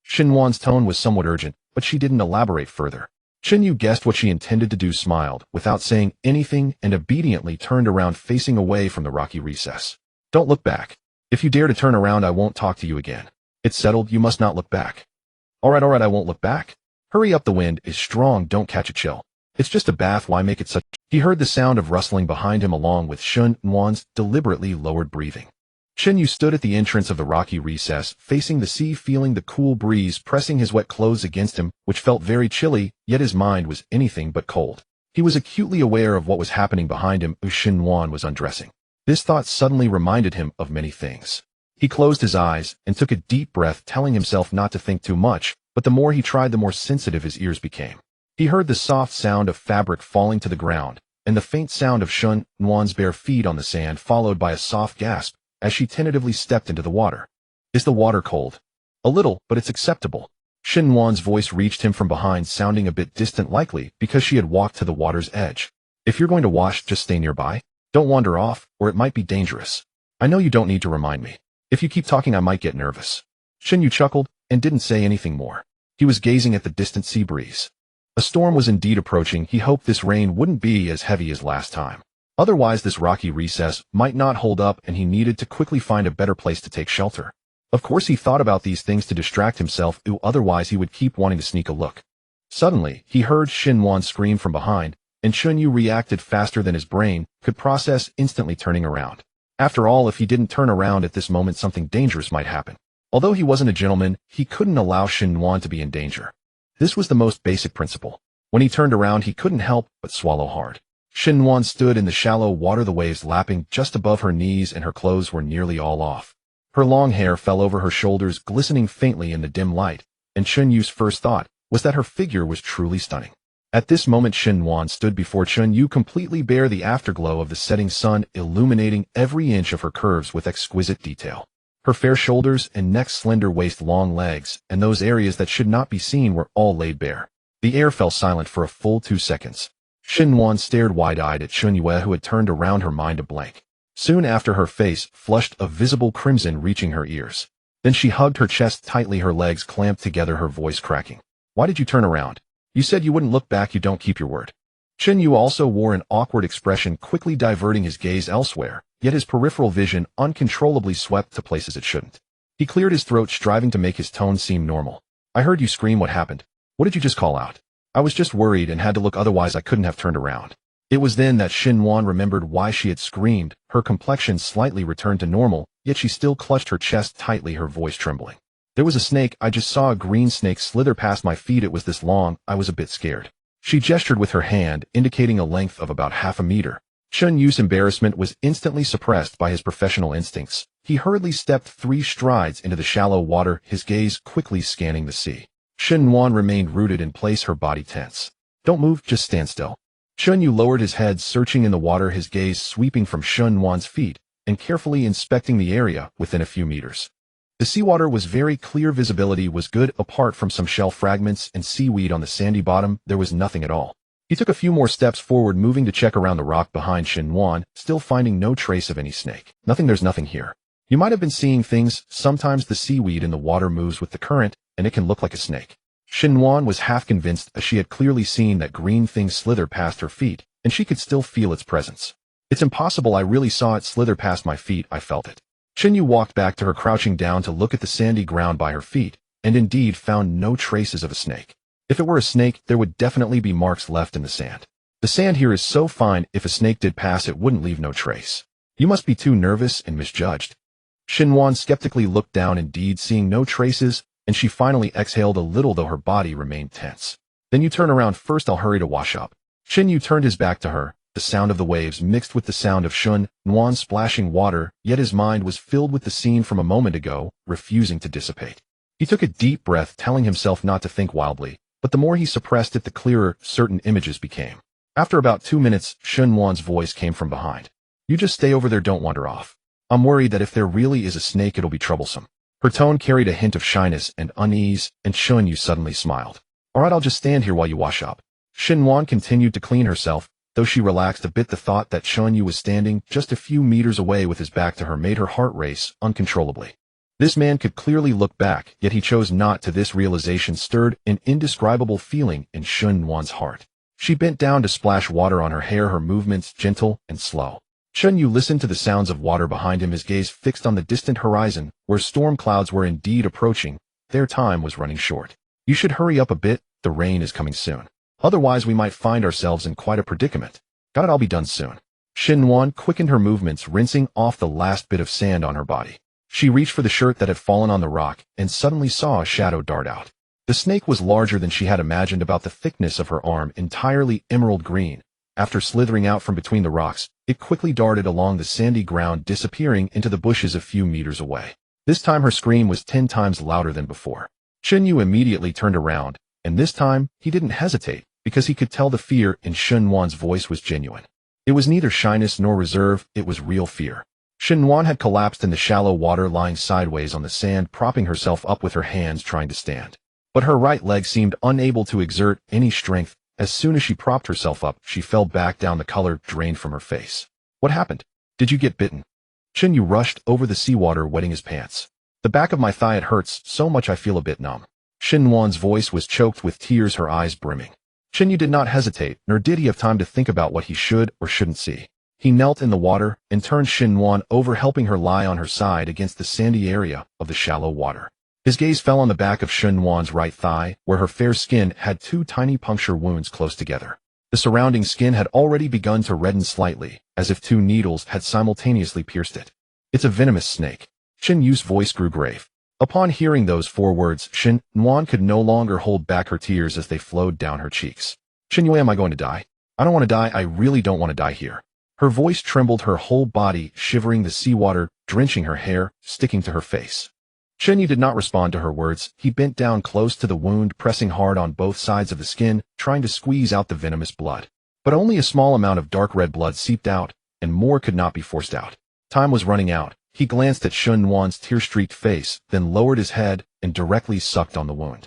Shin Nuan's tone was somewhat urgent, but she didn't elaborate further. Shin-yu guessed what she intended to do, smiled, without saying anything, and obediently turned around, facing away from the rocky recess. "Don't look back. If you dare to turn around, I won't talk to you again. It's settled, you must not look back." All right, I won't look back. Hurry up, the wind is strong, don't catch a chill. It's just a bath, why make it such... He heard the sound of rustling behind him, along with Shin Nuan's deliberately lowered breathing. Shin-yu stood at the entrance of the rocky recess, facing the sea, feeling the cool breeze pressing his wet clothes against him, which felt very chilly, yet his mind was anything but cold. He was acutely aware of what was happening behind him as Shin Nuan was undressing. This thought suddenly reminded him of many things. He closed his eyes and took a deep breath, telling himself not to think too much, but the more he tried, the more sensitive his ears became. He heard the soft sound of fabric falling to the ground, and the faint sound of Shin Nuan's bare feet on the sand, followed by a soft gasp as she tentatively stepped into the water. "Is the water cold?" "A little, but it's acceptable." Shin Nuan's voice reached him from behind, sounding a bit distant, likely because she had walked to the water's edge. "If you're going to wash, just stay nearby. Don't wander off, or it might be dangerous. I know you don't need to remind me. If you keep talking, I might get nervous." Shin-yu chuckled and didn't say anything more. He was gazing at the distant sea breeze. A storm was indeed approaching. He hoped this rain wouldn't be as heavy as last time. Otherwise, this rocky recess might not hold up, and he needed to quickly find a better place to take shelter. Of course, he thought about these things to distract himself, otherwise he would keep wanting to sneak a look. Suddenly, he heard Shin Nuan scream from behind, and Chunyu reacted faster than his brain could process, instantly turning around. After all, if he didn't turn around at this moment, something dangerous might happen. Although he wasn't a gentleman, he couldn't allow Shin Nuan to be in danger. This was the most basic principle. When he turned around, he couldn't help but swallow hard. Shin Nuan stood in the shallow water, the waves lapping just above her knees, and her clothes were nearly all off. Her long hair fell over her shoulders, glistening faintly in the dim light, and Chunyu's first thought was that her figure was truly stunning. At this moment, Shin Nuan stood before Chunyu, completely bare, the afterglow of the setting sun illuminating every inch of her curves with exquisite detail. Her fair shoulders and neck, slender waist, long legs, and those areas that should not be seen were all laid bare. The air fell silent for a full 2 seconds. Shin Nuan stared wide-eyed at Chunyu, who had turned around, her mind a blank. Soon after, her face flushed a visible crimson, reaching her ears. Then she hugged her chest tightly, her legs clamped together, her voice cracking. "Why did you turn around? You said you wouldn't look back. You don't keep your word." Chunyu also wore an awkward expression, quickly diverting his gaze elsewhere, yet his peripheral vision uncontrollably swept to places it shouldn't. He cleared his throat, striving to make his tone seem normal. "I heard you scream. What happened? What did you just call out?" "I was just worried and had to look, otherwise I couldn't have turned around." It was then that Shin Nuan remembered why she had screamed. Her complexion slightly returned to normal, yet she still clutched her chest tightly, her voice trembling. "There was a snake. I just saw a green snake slither past my feet. It was this long. I was a bit scared." She gestured with her hand, indicating a length of about half a meter. Chunyu's embarrassment was instantly suppressed by his professional instincts. He hurriedly stepped 3 strides into the shallow water, his gaze quickly scanning the sea. Shin Nuan remained rooted in place, her body tense. "Don't move, just stand still." Chunyu lowered his head, searching in the water, his gaze sweeping from Shin Nuan's feet and carefully inspecting the area within a few meters. The seawater was very clear, visibility was good. Apart from some shell fragments and seaweed on the sandy bottom, there was nothing at all. He took a few more steps forward, moving to check around the rock behind Shin Nuan, still finding no trace of any snake. There's nothing here. You might have been seeing things. Sometimes the seaweed in the water moves with the current, and it can look like a snake." Yuan was half convinced as she had clearly seen that green thing slither past her feet, and she could still feel its presence. It's impossible, I really saw it slither past my feet, I felt it. Yu walked back to her, crouching down to look at the sandy ground by her feet, and indeed found no traces of a snake. If it were a snake, there would definitely be marks left in the sand. The sand here is so fine, if a snake did pass it wouldn't leave no trace. You must be too nervous and misjudged. Yuan skeptically looked down, indeed seeing no traces, and she finally exhaled a little, though her body remained tense. Then you turn around first, I'll hurry to wash up. Yu turned his back to her, the sound of the waves mixed with the sound of Yuan splashing water, yet his mind was filled with the scene from a moment ago, refusing to dissipate. He took a deep breath, telling himself not to think wildly, but the more he suppressed it, the clearer certain images became. After about 2 minutes, Yuan's voice came from behind. You just stay over there, don't wander off. I'm worried that if there really is a snake, it'll be troublesome. Her tone carried a hint of shyness and unease, and Yu suddenly smiled. All right, I'll just stand here while you wash up. Yuan continued to clean herself, though she relaxed a bit. The thought that Yu was standing just a few meters away with his back to her made her heart race uncontrollably. This man could clearly look back, yet he chose not to. This realization stirred an indescribable feeling in Yuan's heart. She bent down to splash water on her hair, her movements gentle and slow. Yu listened to the sounds of water behind him, his gaze fixed on the distant horizon, where storm clouds were indeed approaching. Their time was running short. You should hurry up a bit, the rain is coming soon. Otherwise we might find ourselves in quite a predicament. Got it, I'll be done soon. Yuan quickened her movements, rinsing off the last bit of sand on her body. She reached for the shirt that had fallen on the rock, and suddenly saw a shadow dart out. The snake was larger than she had imagined, about the thickness of her arm, entirely emerald green. After slithering out from between the rocks, it quickly darted along the sandy ground, disappearing into the bushes a few meters away. This time her scream was 10 times louder than before. Yu immediately turned around, and this time he didn't hesitate, because he could tell the fear in Yuan's voice was genuine. It was neither shyness nor reserve, it was real fear. Yuan had collapsed in the shallow water, lying sideways on the sand, propping herself up with her hands, trying to stand. But her right leg seemed unable to exert any strength. As soon as she propped herself up, she fell back down, the color drained from her face. What happened? Did you get bitten? Yu rushed over the seawater, wetting his pants. The back of my thigh, it hurts so much I feel a bit numb. Yuan's voice was choked with tears, her eyes brimming. Yu did not hesitate, nor did he have time to think about what he should or shouldn't see. He knelt in the water and turned Yuan over, helping her lie on her side against the sandy area of the shallow water. His gaze fell on the back of Yuan's right thigh, where her fair skin had 2 tiny puncture wounds close together. The surrounding skin had already begun to redden slightly, as if 2 needles had simultaneously pierced it. It's a venomous snake. Yu's voice grew grave. Upon hearing those 4 words, Yuan could no longer hold back her tears as they flowed down her cheeks. Yu, am I going to die? I don't want to die, I really don't want to die here. Her voice trembled, her whole body shivering, the seawater drenching her hair, sticking to her face. Yu did not respond to her words. He bent down close to the wound, pressing hard on both sides of the skin, trying to squeeze out the venomous blood. But only a small amount of dark red blood seeped out, and more could not be forced out. Time was running out. He glanced at Yuan's tear-streaked face, then lowered his head and directly sucked on the wound.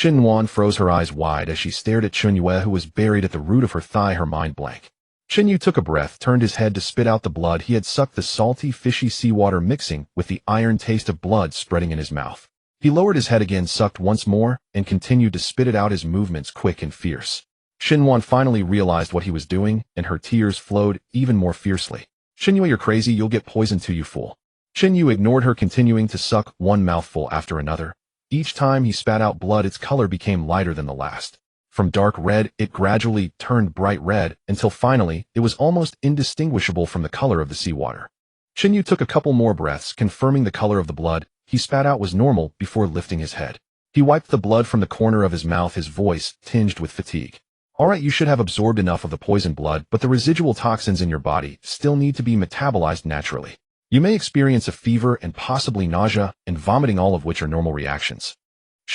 Yuan froze, her eyes wide as she stared at Yue, who was buried at the root of her thigh, her mind blank. Yu took a breath, turned his head to spit out the blood. He had sucked the salty, fishy seawater, mixing with the iron taste of blood spreading in his mouth. He lowered his head again, sucked once more, and continued to spit it out, his movements quick and fierce. Yuan finally realized what he was doing, and her tears flowed even more fiercely. Yue, you're crazy, you'll get poisoned too, you fool. Yu ignored her, continuing to suck one mouthful after another. Each time he spat out blood, its color became lighter than the last. From dark red, it gradually turned bright red, until finally, it was almost indistinguishable from the color of the seawater. Yu took a couple more breaths, confirming the color of the blood he spat out was normal, before lifting his head. He wiped the blood from the corner of his mouth, his voice tinged with fatigue. All right, you should have absorbed enough of the poison blood, but the residual toxins in your body still need to be metabolized naturally. You may experience a fever and possibly nausea and vomiting, all of which are normal reactions.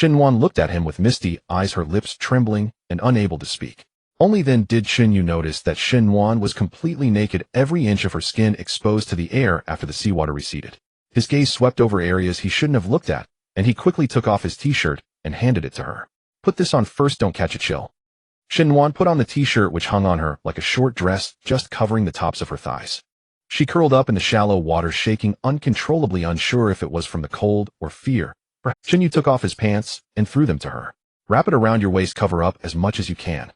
Yuan looked at him with misty eyes, her lips trembling and unable to speak. Only then did Yu notice that Yuan was completely naked, every inch of her skin exposed to the air after the seawater receded. His gaze swept over areas he shouldn't have looked at, and he quickly took off his t-shirt and handed it to her. Put this on first, don't catch a chill. Yuan put on the t-shirt, which hung on her like a short dress, just covering the tops of her thighs. She curled up in the shallow water, shaking uncontrollably, unsure if it was from the cold or fear. Yu took off his pants and threw them to her. Wrap it around your waist, cover up as much as you can.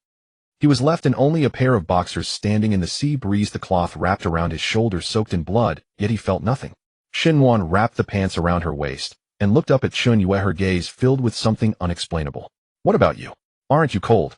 He was left in only a pair of boxers standing in the sea breeze, the cloth wrapped around his shoulders soaked in blood, yet he felt nothing. Xinhuan wrapped the pants around her waist and looked up at Chunyue, her gaze filled with something unexplainable. What about you? Aren't you cold?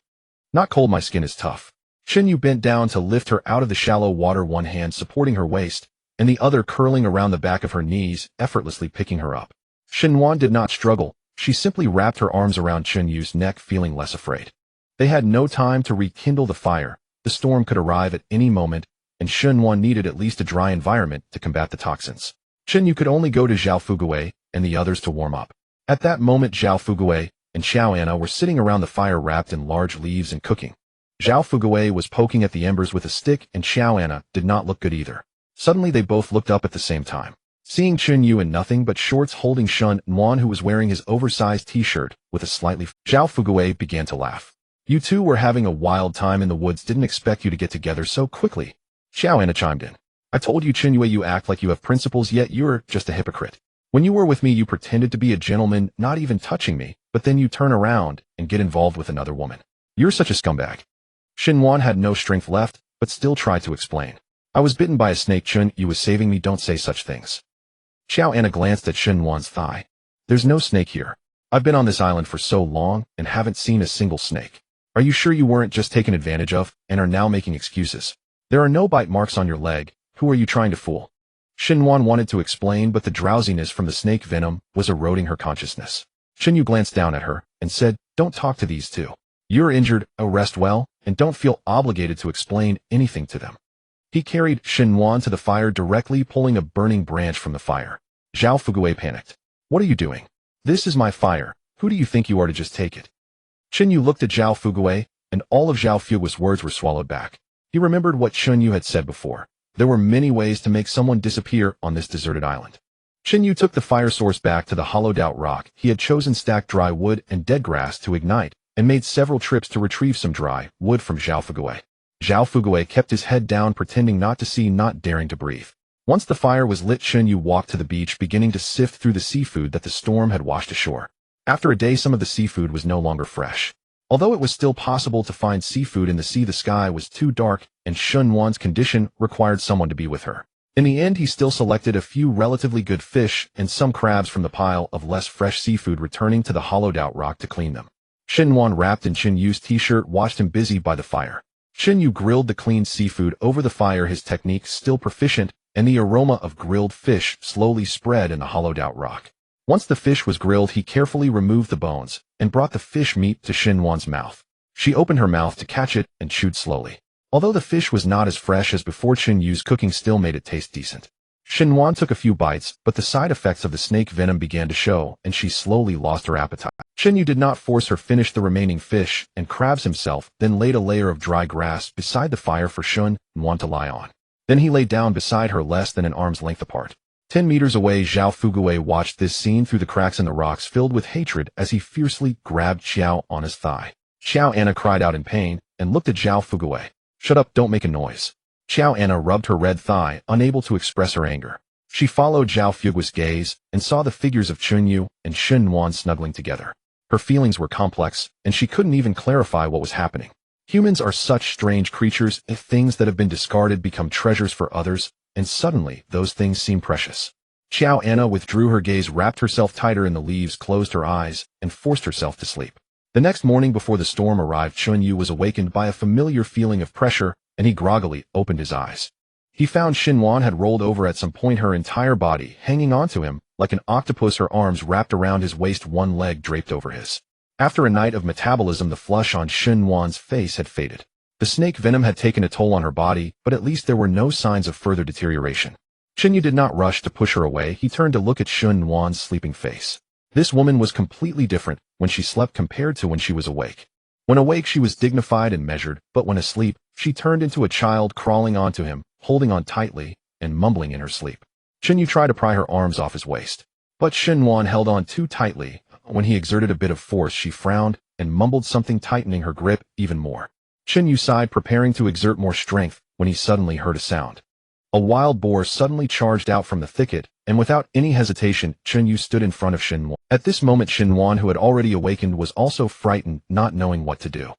Not cold, my skin is tough. Xinyu bent down to lift her out of the shallow water, one hand supporting her waist and the other curling around the back of her knees, effortlessly picking her up. Xinhuan did not struggle. She simply wrapped her arms around Chunyu's neck, feeling less afraid. They had no time to rekindle the fire. The storm could arrive at any moment, and Xinhuan needed at least a dry environment to combat the toxins. Xinyu could only go to Zhao Fugui and the others to warm up. At that moment, Zhao Fugui and Xiao Anna were sitting around the fire wrapped in large leaves and cooking. Zhao Fugui was poking at the embers with a stick, and Xiao Anna did not look good either. Suddenly they both looked up at the same time. Seeing Chunyu in nothing but shorts holding Xinhuan, who was wearing his oversized t-shirt with a slightly Zhao Fugui began to laugh. You two were having a wild time in the woods, didn't expect you to get together so quickly. Xiao Anna chimed in. I told you, Chunyu, you act like you have principles, yet you're just a hypocrite. When you were with me, you pretended to be a gentleman, not even touching me, but then you turn around and get involved with another woman. You're such a scumbag. Xinhuan had no strength left, but still tried to explain. I was bitten by a snake, Chunyu was saving me, don't say such things. Xiao Anna glanced at Xinhuan's thigh. There's no snake here. I've been on this island for so long and haven't seen a single snake. Are you sure you weren't just taken advantage of and are now making excuses? There are no bite marks on your leg. Who are you trying to fool? Xinhuan wanted to explain, but the drowsiness from the snake venom was eroding her consciousness. Xinyu glanced down at her and said, don't talk to these two. You're injured, rest well, and don't feel obligated to explain anything to them. He carried Xinhuan to the fire, directly pulling a burning branch from the fire. Zhao Fugui panicked. What are you doing? This is my fire. Who do you think you are to just take it? Xinyu looked at Zhao Fugui, and all of Zhao Fugui's words were swallowed back. He remembered what Xinyu had said before. There were many ways to make someone disappear on this deserted island. Xinyu took the fire source back to the hollowed-out rock. He had chosen stacked dry wood and dead grass to ignite, and made several trips to retrieve some dry wood from Zhao Fugui. Zhao Fugui kept his head down, pretending not to see, not daring to breathe. Once the fire was lit, Xinyu walked to the beach, beginning to sift through the seafood that the storm had washed ashore. After a day, some of the seafood was no longer fresh. Although it was still possible to find seafood in the sea, the sky was too dark, and Xinhuan's condition required someone to be with her. In the end, he still selected a few relatively good fish and some crabs from the pile of less fresh seafood, returning to the hollowed-out rock to clean them. Xinhuan, wrapped in Qinyu's t-shirt, watched him busy by the fire. Xinyu grilled the cleaned seafood over the fire, his technique still proficient, and the aroma of grilled fish slowly spread in the hollowed-out rock. Once the fish was grilled, he carefully removed the bones and brought the fish meat to Xinhuan's mouth. She opened her mouth to catch it and chewed slowly. Although the fish was not as fresh as before, Qinyu's cooking still made it taste decent. Xinhuan took a few bites, but the side effects of the snake venom began to show, and she slowly lost her appetite. Xinyu did not force her, finish the remaining fish and crabs himself, then laid a layer of dry grass beside the fire for Xinhuan to lie on. Then he lay down beside her, less than an arm's length apart. 10 meters away, Zhao Fugui watched this scene through the cracks in the rocks, filled with hatred as he fiercely grabbed Xiao on his thigh. Xiao Anna cried out in pain and looked at Zhao Fugui. Shut up, don't make a noise. Xiao Anna rubbed her red thigh, unable to express her anger. She followed Zhao Fugui's gaze and saw the figures of Chunyu and Xinhuan snuggling together. Her feelings were complex, and she couldn't even clarify what was happening. Humans are such strange creatures. If things that have been discarded become treasures for others, and suddenly those things seem precious. Xiao Anna withdrew her gaze, wrapped herself tighter in the leaves, closed her eyes, and forced herself to sleep. The next morning, before the storm arrived, Chunyu was awakened by a familiar feeling of pressure, and he groggily opened his eyes. He found Xinhuan had rolled over at some point, her entire body hanging onto him like an octopus, her arms wrapped around his waist, one leg draped over his. After a night of metabolism, the flush on Xinhuan's face had faded. The snake venom had taken a toll on her body, but at least there were no signs of further deterioration. Xinyu did not rush to push her away. He turned to look at Xinhuan's sleeping face. This woman was completely different when she slept compared to when she was awake. When awake, she was dignified and measured, but when asleep, she turned into a child, crawling onto him, holding on tightly, and mumbling in her sleep. Xinyu tried to pry her arms off his waist, but Xinhuan held on too tightly. When he exerted a bit of force, she frowned and mumbled something, tightening her grip even more. Xinyu sighed, preparing to exert more strength, when he suddenly heard a sound. A wild boar suddenly charged out from the thicket, and without any hesitation, Chunyu stood in front of Shenwan. At this moment, Shenwan, who had already awakened, was also frightened, not knowing what to do.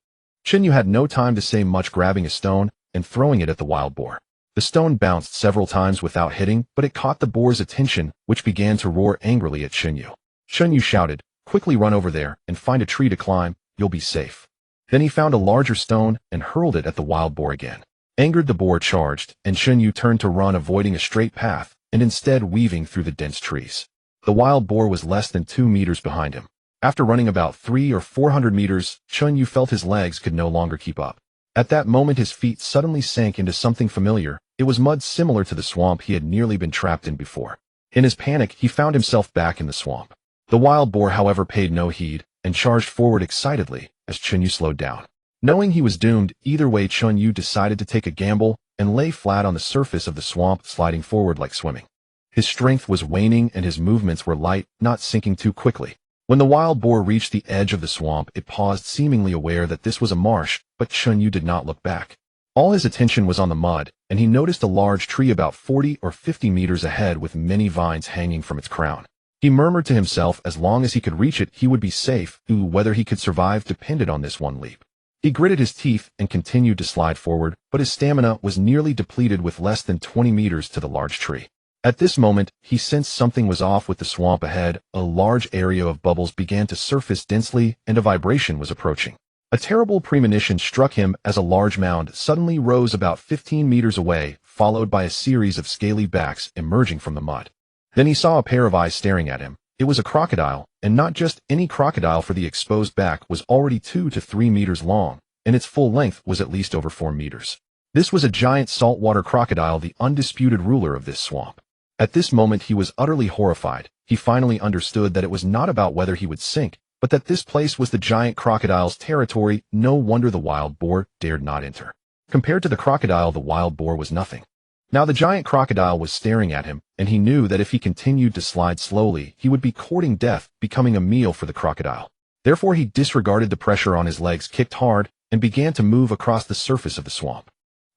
Chunyu had no time to say much, grabbing a stone and throwing it at the wild boar. The stone bounced several times without hitting, but it caught the boar's attention, which began to roar angrily at Chunyu. Chunyu shouted, "Quickly run over there and find a tree to climb, you'll be safe." Then he found a larger stone and hurled it at the wild boar again. Angered, the boar charged, and Chunyu turned to run, avoiding a straight path and instead weaving through the dense trees. The wild boar was less than 2 meters behind him. After running about 300 or 400 meters, Chunyu felt his legs could no longer keep up. At that moment, his feet suddenly sank into something familiar. It was mud similar to the swamp he had nearly been trapped in before. In his panic, he found himself back in the swamp. The wild boar, however, paid no heed and charged forward excitedly as Chunyu slowed down. Knowing he was doomed either way, Chunyu decided to take a gamble and lay flat on the surface of the swamp, sliding forward like swimming. His strength was waning and his movements were light, not sinking too quickly. When the wild boar reached the edge of the swamp, it paused, seemingly aware that this was a marsh, but Chunyu did not look back. All his attention was on the mud, and he noticed a large tree about 40 or 50 meters ahead with many vines hanging from its crown. He murmured to himself as long as he could reach it, he would be safe. Whether he could survive depended on this one leap. He gritted his teeth and continued to slide forward, but his stamina was nearly depleted with less than 20 meters to the large tree. At this moment, he sensed something was off with the swamp ahead. A large area of bubbles began to surface densely, and a vibration was approaching. A terrible premonition struck him as a large mound suddenly rose about 15 meters away, followed by a series of scaly backs emerging from the mud. Then he saw a pair of eyes staring at him. It was a crocodile, and not just any crocodile, for the exposed back was already 2 to 3 meters long, and its full length was at least over 4 meters. This was a giant saltwater crocodile, the undisputed ruler of this swamp. At this moment, he was utterly horrified. He finally understood that it was not about whether he would sink, but that this place was the giant crocodile's territory. No wonder the wild boar dared not enter. Compared to the crocodile, the wild boar was nothing. Now the giant crocodile was staring at him, and he knew that if he continued to slide slowly, he would be courting death, becoming a meal for the crocodile. Therefore, he disregarded the pressure on his legs, kicked hard, and began to move across the surface of the swamp.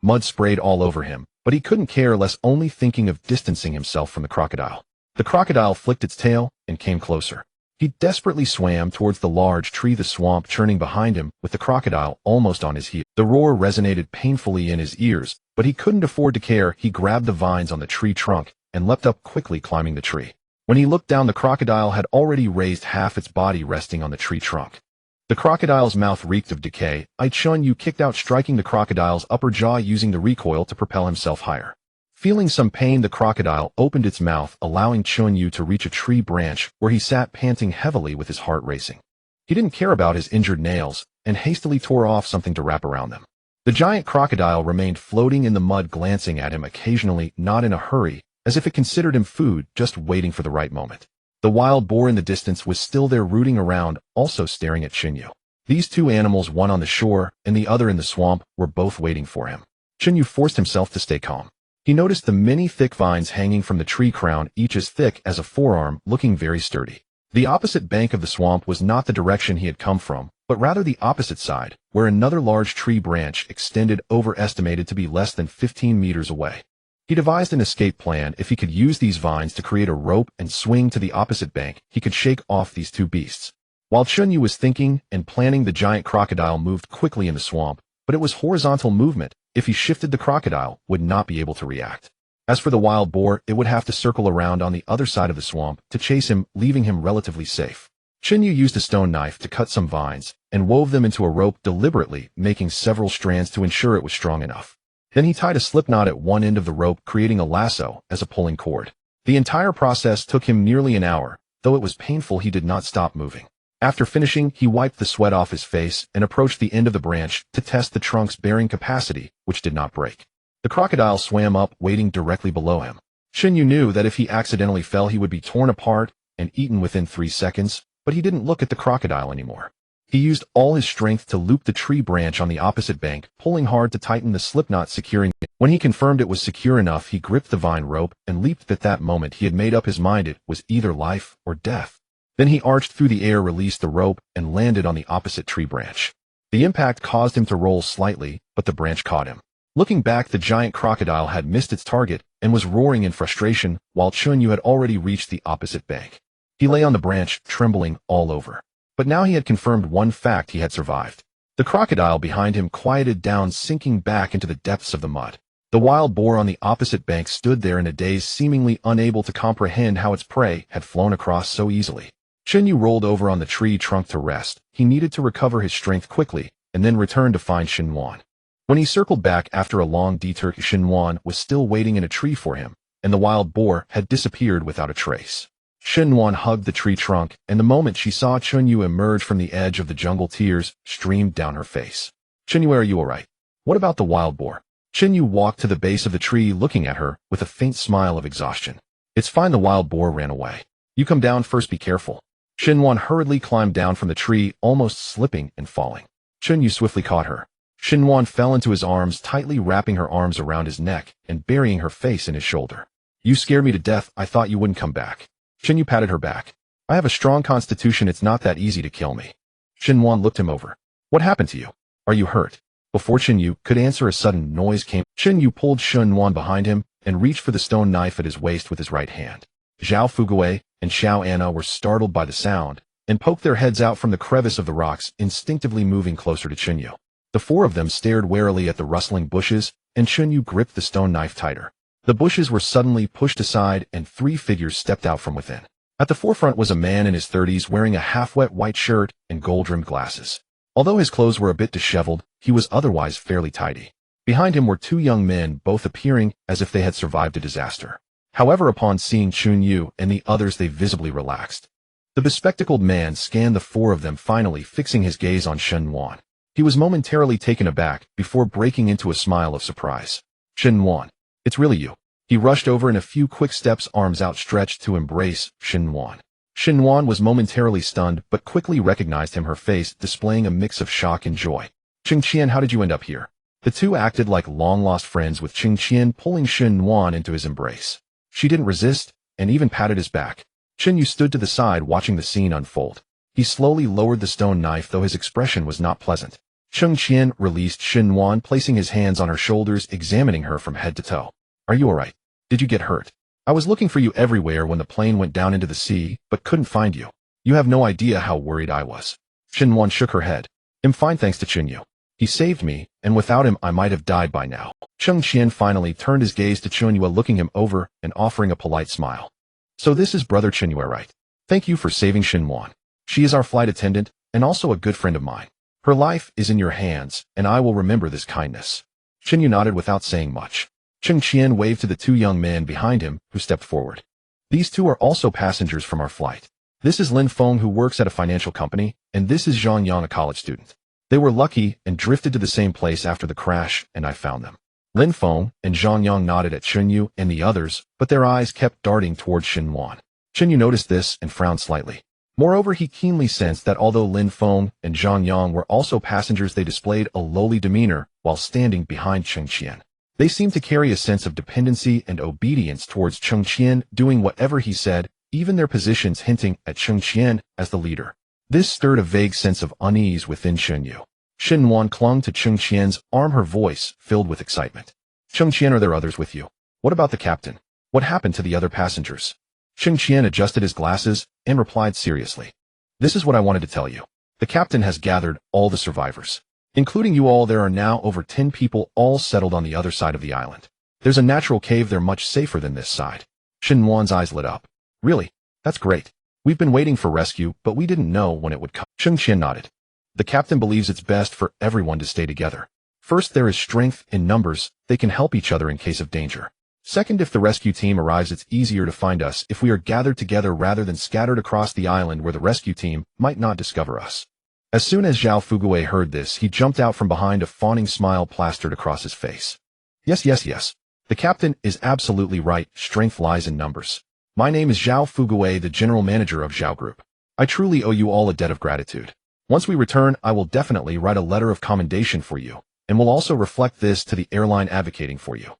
Mud sprayed all over him, but he couldn't care less, only thinking of distancing himself from the crocodile. The crocodile flicked its tail and came closer. He desperately swam towards the large tree, the swamp churning behind him, with the crocodile almost on his heel. The roar resonated painfully in his ears, but he couldn't afford to care. He grabbed the vines on the tree trunk and leapt up quickly, climbing the tree. When he looked down, the crocodile had already raised half its body, resting on the tree trunk. The crocodile's mouth reeked of decay. Chunyu kicked out, striking the crocodile's upper jaw, using the recoil to propel himself higher. Feeling some pain, the crocodile opened its mouth, allowing Chunyu to reach a tree branch, where he sat panting heavily with his heart racing. He didn't care about his injured nails, and hastily tore off something to wrap around them. The giant crocodile remained floating in the mud, glancing at him occasionally, not in a hurry, as if it considered him food, just waiting for the right moment. The wild boar in the distance was still there, rooting around, also staring at Chunyu. These two animals, one on the shore and the other in the swamp, were both waiting for him. Chunyu forced himself to stay calm. He noticed the many thick vines hanging from the tree crown, each as thick as a forearm, looking very sturdy. The opposite bank of the swamp was not the direction he had come from, but rather the opposite side, where another large tree branch extended, overestimated to be less than 15 meters away. He devised an escape plan. If he could use these vines to create a rope and swing to the opposite bank, he could shake off these two beasts. While Chunyu was thinking and planning, the giant crocodile moved quickly in the swamp, but it was horizontal movement. If he shifted, the crocodile would not be able to react. As for the wild boar, it would have to circle around on the other side of the swamp to chase him, leaving him relatively safe. Chunyu used a stone knife to cut some vines and wove them into a rope, deliberately making several strands to ensure it was strong enough. Then he tied a slipknot at one end of the rope, creating a lasso as a pulling cord. The entire process took him nearly an hour. Though it was painful, he did not stop moving. After finishing, he wiped the sweat off his face and approached the end of the branch to test the trunk's bearing capacity, which did not break. The crocodile swam up, waiting directly below him. Chunyu knew that if he accidentally fell, he would be torn apart and eaten within 3 seconds, but he didn't look at the crocodile anymore. He used all his strength to loop the tree branch on the opposite bank, pulling hard to tighten the slipknot, securing it. When he confirmed it was secure enough, he gripped the vine rope and leaped. At that moment, he had made up his mind. It was either life or death. Then he arched through the air, released the rope, and landed on the opposite tree branch. The impact caused him to roll slightly, but the branch caught him. Looking back, the giant crocodile had missed its target and was roaring in frustration while Chunyu had already reached the opposite bank. He lay on the branch, trembling all over. But now he had confirmed one fact: he had survived. The crocodile behind him quieted down, sinking back into the depths of the mud. The wild boar on the opposite bank stood there in a daze, seemingly unable to comprehend how its prey had flown across so easily. Chunyu rolled over on the tree trunk to rest. He needed to recover his strength quickly and then return to find Shenwan. When he circled back after a long detour, Shenwan was still waiting in a tree for him, and the wild boar had disappeared without a trace. Shenwan hugged the tree trunk, and the moment she saw Chunyu emerge from the edge of the jungle, tears streamed down her face. "Chunyu, are you alright? What about the wild boar?" Chunyu walked to the base of the tree, looking at her with a faint smile of exhaustion. "It's fine, the wild boar ran away. You come down first, be careful." Shenwan hurriedly climbed down from the tree, almost slipping and falling. Chunyu swiftly caught her. Shenwan fell into his arms, tightly wrapping her arms around his neck and burying her face in his shoulder. "You scared me to death. I thought you wouldn't come back." Chunyu patted her back. "I have a strong constitution. It's not that easy to kill me." Shenwan looked him over. "What happened to you? Are you hurt?" Before Chunyu could answer, a sudden noise came. Chunyu pulled Shenwan behind him and reached for the stone knife at his waist with his right hand. Zhao Fugui and Xiao Anna were startled by the sound and poked their heads out from the crevice of the rocks, instinctively moving closer to Chunyu. The four of them stared warily at the rustling bushes, and Chunyu gripped the stone knife tighter. The bushes were suddenly pushed aside, and three figures stepped out from within. At the forefront was a man in his 30s wearing a half-wet white shirt and gold-rimmed glasses. Although his clothes were a bit disheveled, he was otherwise fairly tidy. Behind him were two young men, both appearing as if they had survived a disaster. However, upon seeing Chunyu and the others, they visibly relaxed. The bespectacled man scanned the four of them, finally fixing his gaze on Shenwan. He was momentarily taken aback before breaking into a smile of surprise. "Shenwan, it's really you." He rushed over in a few quick steps, arms outstretched to embrace Shenwan. Shenwan was momentarily stunned, but quickly recognized him, her face displaying a mix of shock and joy. "Qingqian, how did you end up here?" The two acted like long-lost friends, with Qingqian pulling Shenwan into his embrace. She didn't resist, and even patted his back. Chunyu stood to the side, watching the scene unfold. He slowly lowered the stone knife, though his expression was not pleasant. Qingqian released Shenwan, placing his hands on her shoulders, examining her from head to toe. "Are you alright? Did you get hurt? I was looking for you everywhere when the plane went down into the sea, but couldn't find you. You have no idea how worried I was." Shenwan shook her head. "I'm fine, thanks to Chunyu. He saved me, and without him I might have died by now." Qingqian finally turned his gaze to Chunyu, looking him over and offering a polite smile. "So this is Brother Chunyu, right? Thank you for saving Shenwan. She is our flight attendant, and also a good friend of mine. Her life is in your hands, and I will remember this kindness." Chunyu nodded without saying much. Qingqian waved to the two young men behind him, who stepped forward. "These two are also passengers from our flight. This is Lin Feng, who works at a financial company, and this is Zhang Yang, a college student. They were lucky and drifted to the same place after the crash, and I found them." Lin Feng and Zhang Yang nodded at Chunyu and the others, but their eyes kept darting towards Shenwan. Chunyu noticed this and frowned slightly. Moreover, he keenly sensed that although Lin Feng and Zhang Yang were also passengers, they displayed a lowly demeanor while standing behind Qingqian. They seemed to carry a sense of dependency and obedience towards Qingqian, doing whatever he said, even their positions hinting at Qingqian as the leader. This stirred a vague sense of unease within Chunyu. Shenwan clung to Qingqian's arm, her voice filled with excitement. "Qingqian, are there others with you? What about the captain? What happened to the other passengers?" Qingqian adjusted his glasses and replied seriously. "This is what I wanted to tell you. The captain has gathered all the survivors. Including you all, there are now over 10 people, all settled on the other side of the island. There's a natural cave there, much safer than this side." Shenwan's eyes lit up. "Really? That's great. We've been waiting for rescue, but we didn't know when it would come." Qingqian nodded. "The captain believes it's best for everyone to stay together. First, there is strength in numbers. They can help each other in case of danger. Second, if the rescue team arrives, it's easier to find us if we are gathered together rather than scattered across the island where the rescue team might not discover us." As soon as Zhao Fugui heard this, he jumped out from behind, a fawning smile plastered across his face. Yes. The captain is absolutely right. Strength lies in numbers. My name is Zhao Fugui, the general manager of Zhao Group. I truly owe you all a debt of gratitude. Once we return, I will definitely write a letter of commendation for you, and will also reflect this to the airline advocating for you."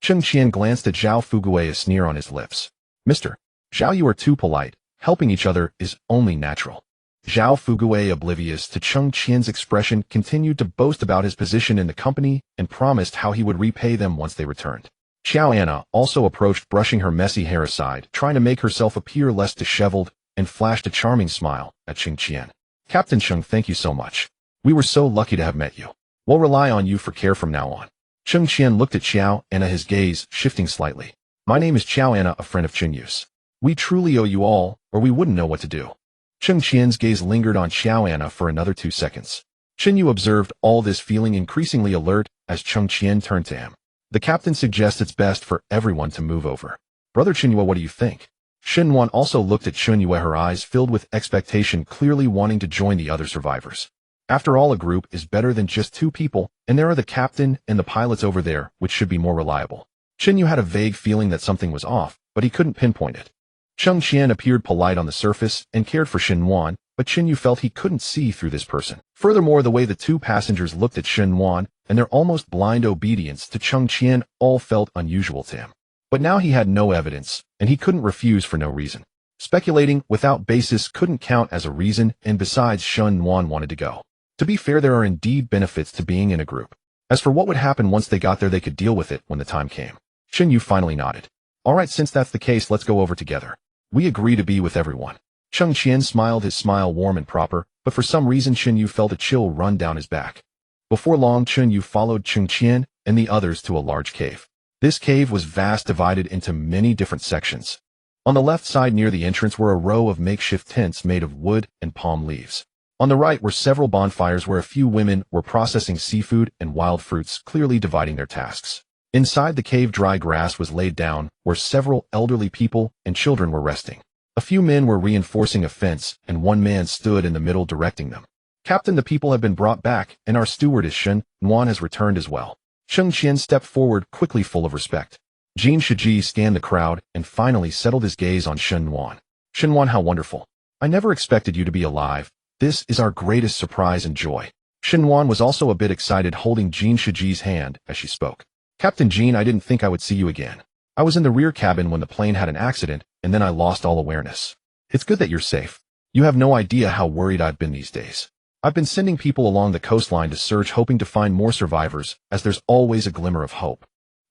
Qingqian glanced at Zhao Fugui, a sneer on his lips. "Mr. Zhao, you are too polite. Helping each other is only natural." Zhao Fugui, oblivious to Cheng Qian's expression, continued to boast about his position in the company and promised how he would repay them once they returned. Xiao Anna also approached, brushing her messy hair aside, trying to make herself appear less disheveled, and flashed a charming smile at Cheng Qian. Captain Cheng, thank you so much. We were so lucky to have met you. We'll rely on you for care from now on. Cheng Qian looked at Xiao Anna, his gaze shifting slightly. My name is Xiao Anna, a friend of Chen Yu's. We truly owe you all, or we wouldn't know what to do. Cheng Qian's gaze lingered on Xiao Anna for another 2 seconds. Chen Yu observed all this, feeling increasingly alert as Cheng Qian turned to him. The captain suggests it's best for everyone to move over. Brother Chen Yue, what do you think? Shen Wan also looked at Chen Yue, her eyes filled with expectation, clearly wanting to join the other survivors. After all, a group is better than just 2 people, and there are the captain and the pilots over there, which should be more reliable. Chen Yu had a vague feeling that something was off, but he couldn't pinpoint it. Cheng Qian appeared polite on the surface and cared for Shen Wan, but Chen Yu felt he couldn't see through this person. Furthermore, the way the 2 passengers looked at Shen Wan and their almost blind obedience to Cheng Qian all felt unusual to him. But now he had no evidence, and he couldn't refuse for no reason. Speculating without basis couldn't count as a reason, and besides, Shen Wan wanted to go. To be fair, there are indeed benefits to being in a group. As for what would happen once they got there, they could deal with it when the time came. Shen Yu finally nodded. All right, since that's the case, let's go over together. We agree to be with everyone. Cheng Qian smiled, his smile warm and proper, but for some reason Chen Yu felt a chill run down his back. Before long, Chen Yu followed Cheng Qian and the others to a large cave. This cave was vast, divided into many different sections. On the left side near the entrance were a row of makeshift tents made of wood and palm leaves. On the right were several bonfires where a few women were processing seafood and wild fruits, clearly dividing their tasks. Inside the cave, dry grass was laid down, where several elderly people and children were resting. A few men were reinforcing a fence, and one man stood in the middle directing them. Captain, the people have been brought back, and our stewardess Shen Wan has returned as well. Cheng Qian stepped forward, quickly, full of respect. Jin Shiji scanned the crowd and finally settled his gaze on Shen Wan. Shen Wan, how wonderful. I never expected you to be alive. This is our greatest surprise and joy. Shen Wan was also a bit excited, holding Jin Shiji's hand as she spoke. Captain Jean, I didn't think I would see you again. I was in the rear cabin when the plane had an accident, and then I lost all awareness. It's good that you're safe. You have no idea how worried I've been these days. I've been sending people along the coastline to search, hoping to find more survivors, as there's always a glimmer of hope.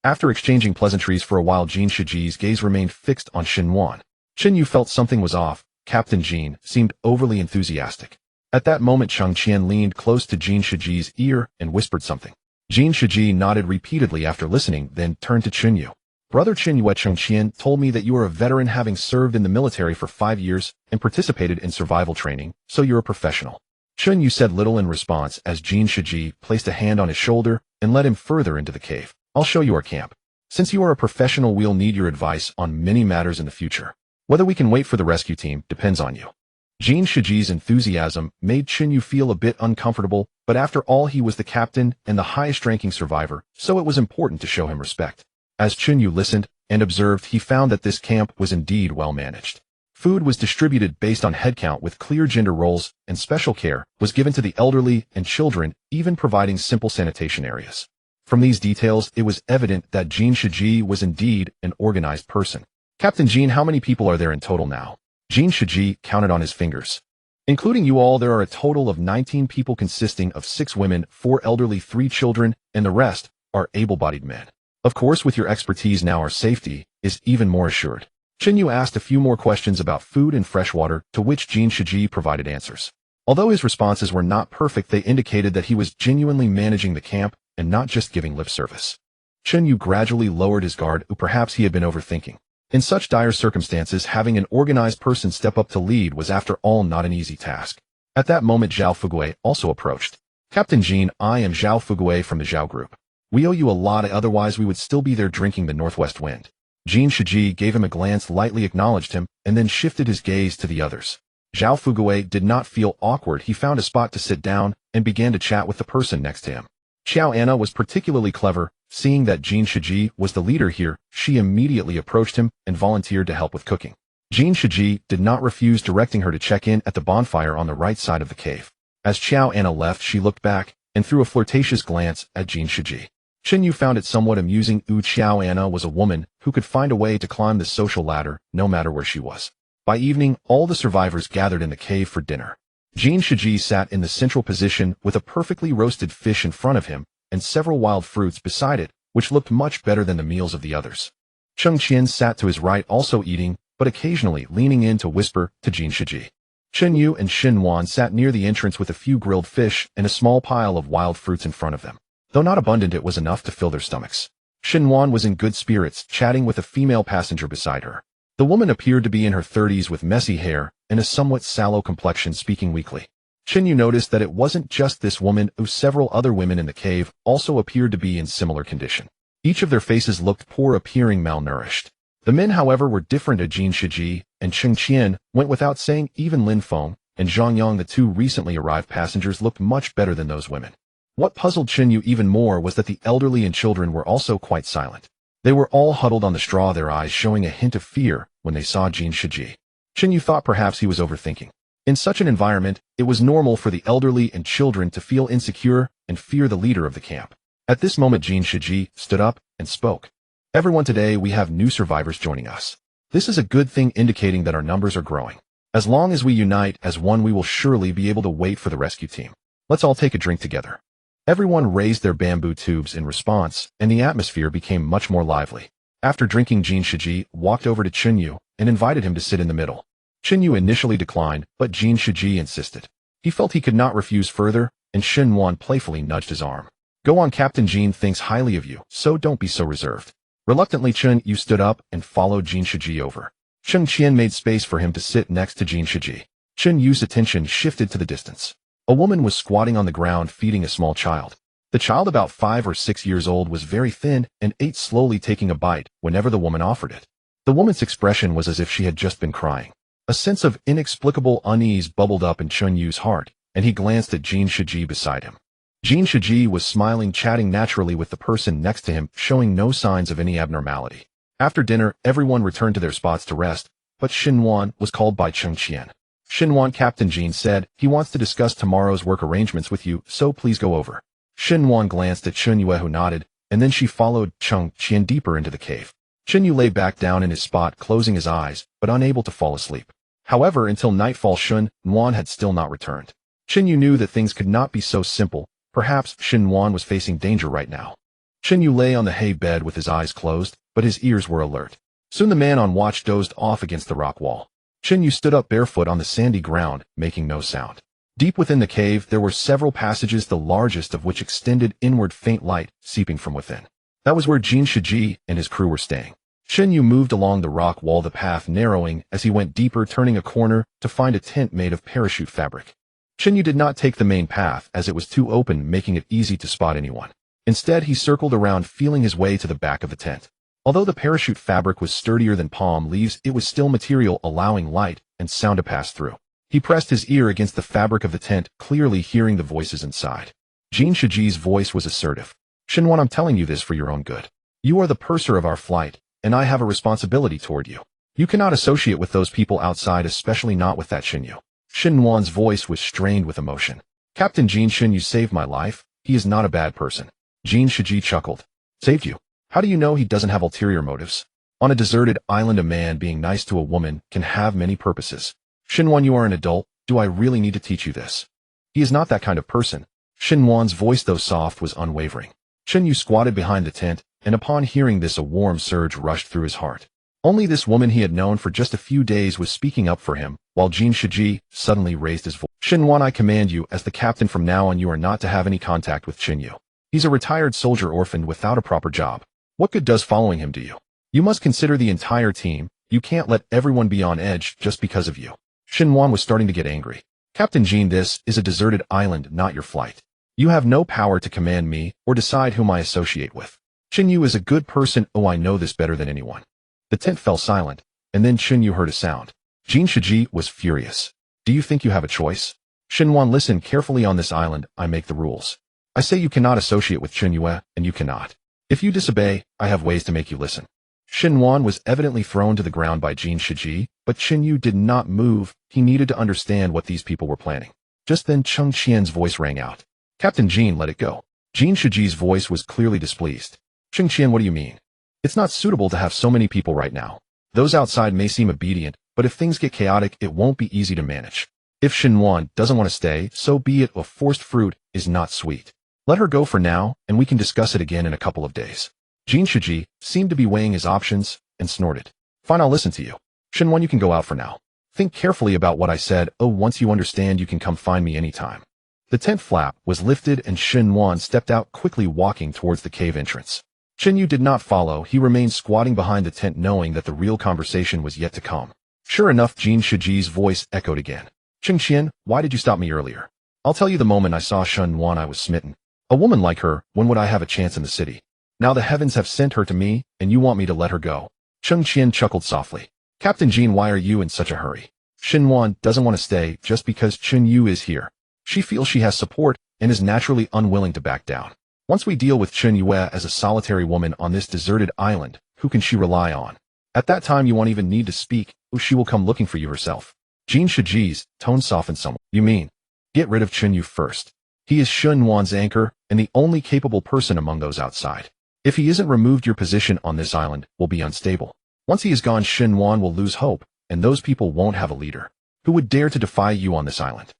After exchanging pleasantries for a while, Jin Shiji's gaze remained fixed on Shen Wan. Chen Yu felt something was off. Captain Jean seemed overly enthusiastic. At that moment, Cheng Qian leaned close to Jin Shiji's ear and whispered something. Jin Shiji nodded repeatedly after listening, then turned to Chen Yu. Brother Chen Yu, Cheng Qian told me that you are a veteran, having served in the military for 5 years and participated in survival training, so you're a professional. Chen Yu said little in response as Jin Shiji placed a hand on his shoulder and led him further into the cave. I'll show you our camp. Since you are a professional, we'll need your advice on many matters in the future. Whether we can wait for the rescue team depends on you. Jin Shiji's enthusiasm made Chen Yu feel a bit uncomfortable, but after all, he was the captain and the highest-ranking survivor, so it was important to show him respect. As Chen Yu listened and observed, he found that this camp was indeed well managed. Food was distributed based on headcount with clear gender roles, and special care was given to the elderly and children, even providing simple sanitation areas. From these details, it was evident that Jin Shiji was indeed an organized person. Captain Jean, how many people are there in total now? Jin Shiji counted on his fingers. Including you all, there are a total of 19 people, consisting of 6 women, 4 elderly, 3 children, and the rest are able-bodied men. Of course, with your expertise now, our safety is even more assured. Chen Yu asked a few more questions about food and fresh water, to which Jin Shiji provided answers. Although his responses were not perfect, they indicated that he was genuinely managing the camp and not just giving lip service. Chen Yu gradually lowered his guard, or perhaps he had been overthinking. In such dire circumstances, having an organized person step up to lead was after all not an easy task. At that moment, Zhao Fugui also approached. Captain Jean, I am Zhao Fugui from the Zhao Group. We owe you a lot, otherwise we would still be there drinking the northwest wind. Jin Shiji gave him a glance, lightly acknowledged him, and then shifted his gaze to the others. Zhao Fugui did not feel awkward. He found a spot to sit down and began to chat with the person next to him. Xiao Anna was particularly clever. Seeing that Jin Shiji was the leader here, she immediately approached him and volunteered to help with cooking. Jin Shiji did not refuse, directing her to check in at the bonfire on the right side of the cave. As Xiao Anna left, she looked back and threw a flirtatious glance at Jin Shiji. Chen Yu found it somewhat amusing. Xiao Anna was a woman who could find a way to climb the social ladder no matter where she was. By evening, all the survivors gathered in the cave for dinner. Jin Shiji sat in the central position with a perfectly roasted fish in front of him and several wild fruits beside it, which looked much better than the meals of the others. Cheng Qian sat to his right also eating, but occasionally leaning in to whisper to Jin Shiji. Chen Yu and Xin Wan sat near the entrance with a few grilled fish and a small pile of wild fruits in front of them. Though not abundant, it was enough to fill their stomachs. Xin Wan was in good spirits, chatting with a female passenger beside her. The woman appeared to be in her 30s with messy hair and a somewhat sallow complexion, speaking weakly. Chen Yu noticed that it wasn't just this woman, as several other women in the cave also appeared to be in similar condition. Each of their faces looked poor, appearing malnourished. The men, however, were different. Jin Shiji and Cheng Qian went without saying. Even Lin Feng and Zhang Yang, the two recently arrived passengers, looked much better than those women. What puzzled Chen Yu even more was that the elderly and children were also quite silent. They were all huddled on the straw, their eyes showing a hint of fear when they saw Jin Shiji. Chen Yu thought perhaps he was overthinking. In such an environment, it was normal for the elderly and children to feel insecure and fear the leader of the camp. At this moment, Jin Shiji stood up and spoke. Everyone, today we have new survivors joining us. This is a good thing, indicating that our numbers are growing. As long as we unite as one, we will surely be able to wait for the rescue team. Let's all take a drink together. Everyone raised their bamboo tubes in response, and the atmosphere became much more lively. After drinking, Jin Shiji walked over to Chen Yu and invited him to sit in the middle. Chen Yu initially declined, but Jin Shiji insisted. He felt he could not refuse further, and Xin Wan playfully nudged his arm. Go on, Captain Jin thinks highly of you, so don't be so reserved. Reluctantly, Chen Yu stood up and followed Jin Shiji over. Cheng Qian made space for him to sit next to Jin Shiji. Chen Yu's attention shifted to the distance. A woman was squatting on the ground feeding a small child. The child, about 5 or 6 years old, was very thin and ate slowly, taking a bite whenever the woman offered it. The woman's expression was as if she had just been crying. A sense of inexplicable unease bubbled up in Chen Yu's heart, and he glanced at Jin Shiji beside him. Jin Shiji was smiling, chatting naturally with the person next to him, showing no signs of any abnormality. After dinner, everyone returned to their spots to rest, but Xin Wan was called by Cheng Qian. Xin Wan, Captain Jin said, he wants to discuss tomorrow's work arrangements with you, so please go over. Xin Wan glanced at Chen Yue, who nodded, and then she followed Cheng Qian deeper into the cave. Chen Yu lay back down in his spot, closing his eyes, but unable to fall asleep. However, until nightfall, Xin Wan had still not returned. Chen Yu knew that things could not be so simple. Perhaps Xin Wan was facing danger right now. Chen Yu lay on the hay bed with his eyes closed, but his ears were alert. Soon the man on watch dozed off against the rock wall. Chen Yu stood up barefoot on the sandy ground, making no sound. Deep within the cave, there were several passages, the largest of which extended inward, faint light seeping from within. That was where Jin Shiji and his crew were staying. Chen Yu moved along the rock wall, the path narrowing as he went deeper, turning a corner to find a tent made of parachute fabric. Chen Yu did not take the main path as it was too open, making it easy to spot anyone. Instead, he circled around, feeling his way to the back of the tent. Although the parachute fabric was sturdier than palm leaves, it was still material, allowing light and sound to pass through. He pressed his ear against the fabric of the tent, clearly hearing the voices inside. Jin Shiji's voice was assertive. Xinwan, I'm telling you this for your own good. You are the purser of our flight, and I have a responsibility toward you. You cannot associate with those people outside, especially not with that Xinyu. Xinwan's voice was strained with emotion. Captain Jin, Xinyu saved my life. He is not a bad person. Jin Shiji chuckled. Saved you? How do you know he doesn't have ulterior motives? On a deserted island, a man being nice to a woman can have many purposes. Xinwan, you are an adult. Do I really need to teach you this? He is not that kind of person. Xinwan's voice, though soft, was unwavering. Xinyu squatted behind the tent, and upon hearing this, a warm surge rushed through his heart. Only this woman he had known for just a few days was speaking up for him, while Jin Shiji suddenly raised his voice. Xinwan, I command you, as the captain, from now on you are not to have any contact with Xinyu. He's a retired soldier orphaned without a proper job. What good does following him do you? You must consider the entire team. You can't let everyone be on edge just because of you. Xinwan was starting to get angry. Captain Jin, this is a deserted island, not your flight. You have no power to command me or decide whom I associate with. Xinyu is a good person. Oh, I know this better than anyone. The tent fell silent, and then Xinyu heard a sound. Jin Shiji was furious. Do you think you have a choice? Xinwan, listen carefully. On this island, I make the rules. I say you cannot associate with Xinyu, and you cannot. If you disobey, I have ways to make you listen. Xinwan was evidently thrown to the ground by Jin Shiji, but Xinyu did not move. He needed to understand what these people were planning. Just then Cheng Qian's voice rang out. Captain Jin, let it go. Jin Shiji's voice was clearly displeased. Cheng Qian, what do you mean? It's not suitable to have so many people right now. Those outside may seem obedient, but if things get chaotic, it won't be easy to manage. If Shenwan doesn't want to stay, so be it. A forced fruit is not sweet. Let her go for now, and we can discuss it again in a couple of days. Jin Shiji seemed to be weighing his options and snorted. Fine, I'll listen to you. Shenwan, you can go out for now. Think carefully about what I said. Oh, once you understand, you can come find me anytime. The tent flap was lifted and Shenwan stepped out, quickly walking towards the cave entrance. Shenyu did not follow. He remained squatting behind the tent, knowing that the real conversation was yet to come. Sure enough, Jin Shiji's voice echoed again. Qingxian, why did you stop me earlier? I'll tell you, the moment I saw Shenwan I was smitten. A woman like her, when would I have a chance in the city? Now the heavens have sent her to me, and you want me to let her go. Qingxian chuckled softly. Captain Jin, why are you in such a hurry? Shenwan doesn't want to stay just because Chunyu is here. She feels she has support and is naturally unwilling to back down. Once we deal with Chunyue as a solitary woman on this deserted island, who can she rely on? At that time you won't even need to speak, or she will come looking for you herself. Jin Shiji's tone softened somewhat. You mean, get rid of Chunyu first. He is Shenwan's anchor and the only capable person among those outside. If he isn't removed, your position on this island will be unstable. Once he is gone, Shenwan will lose hope, and those people won't have a leader. Who would dare to defy you on this island?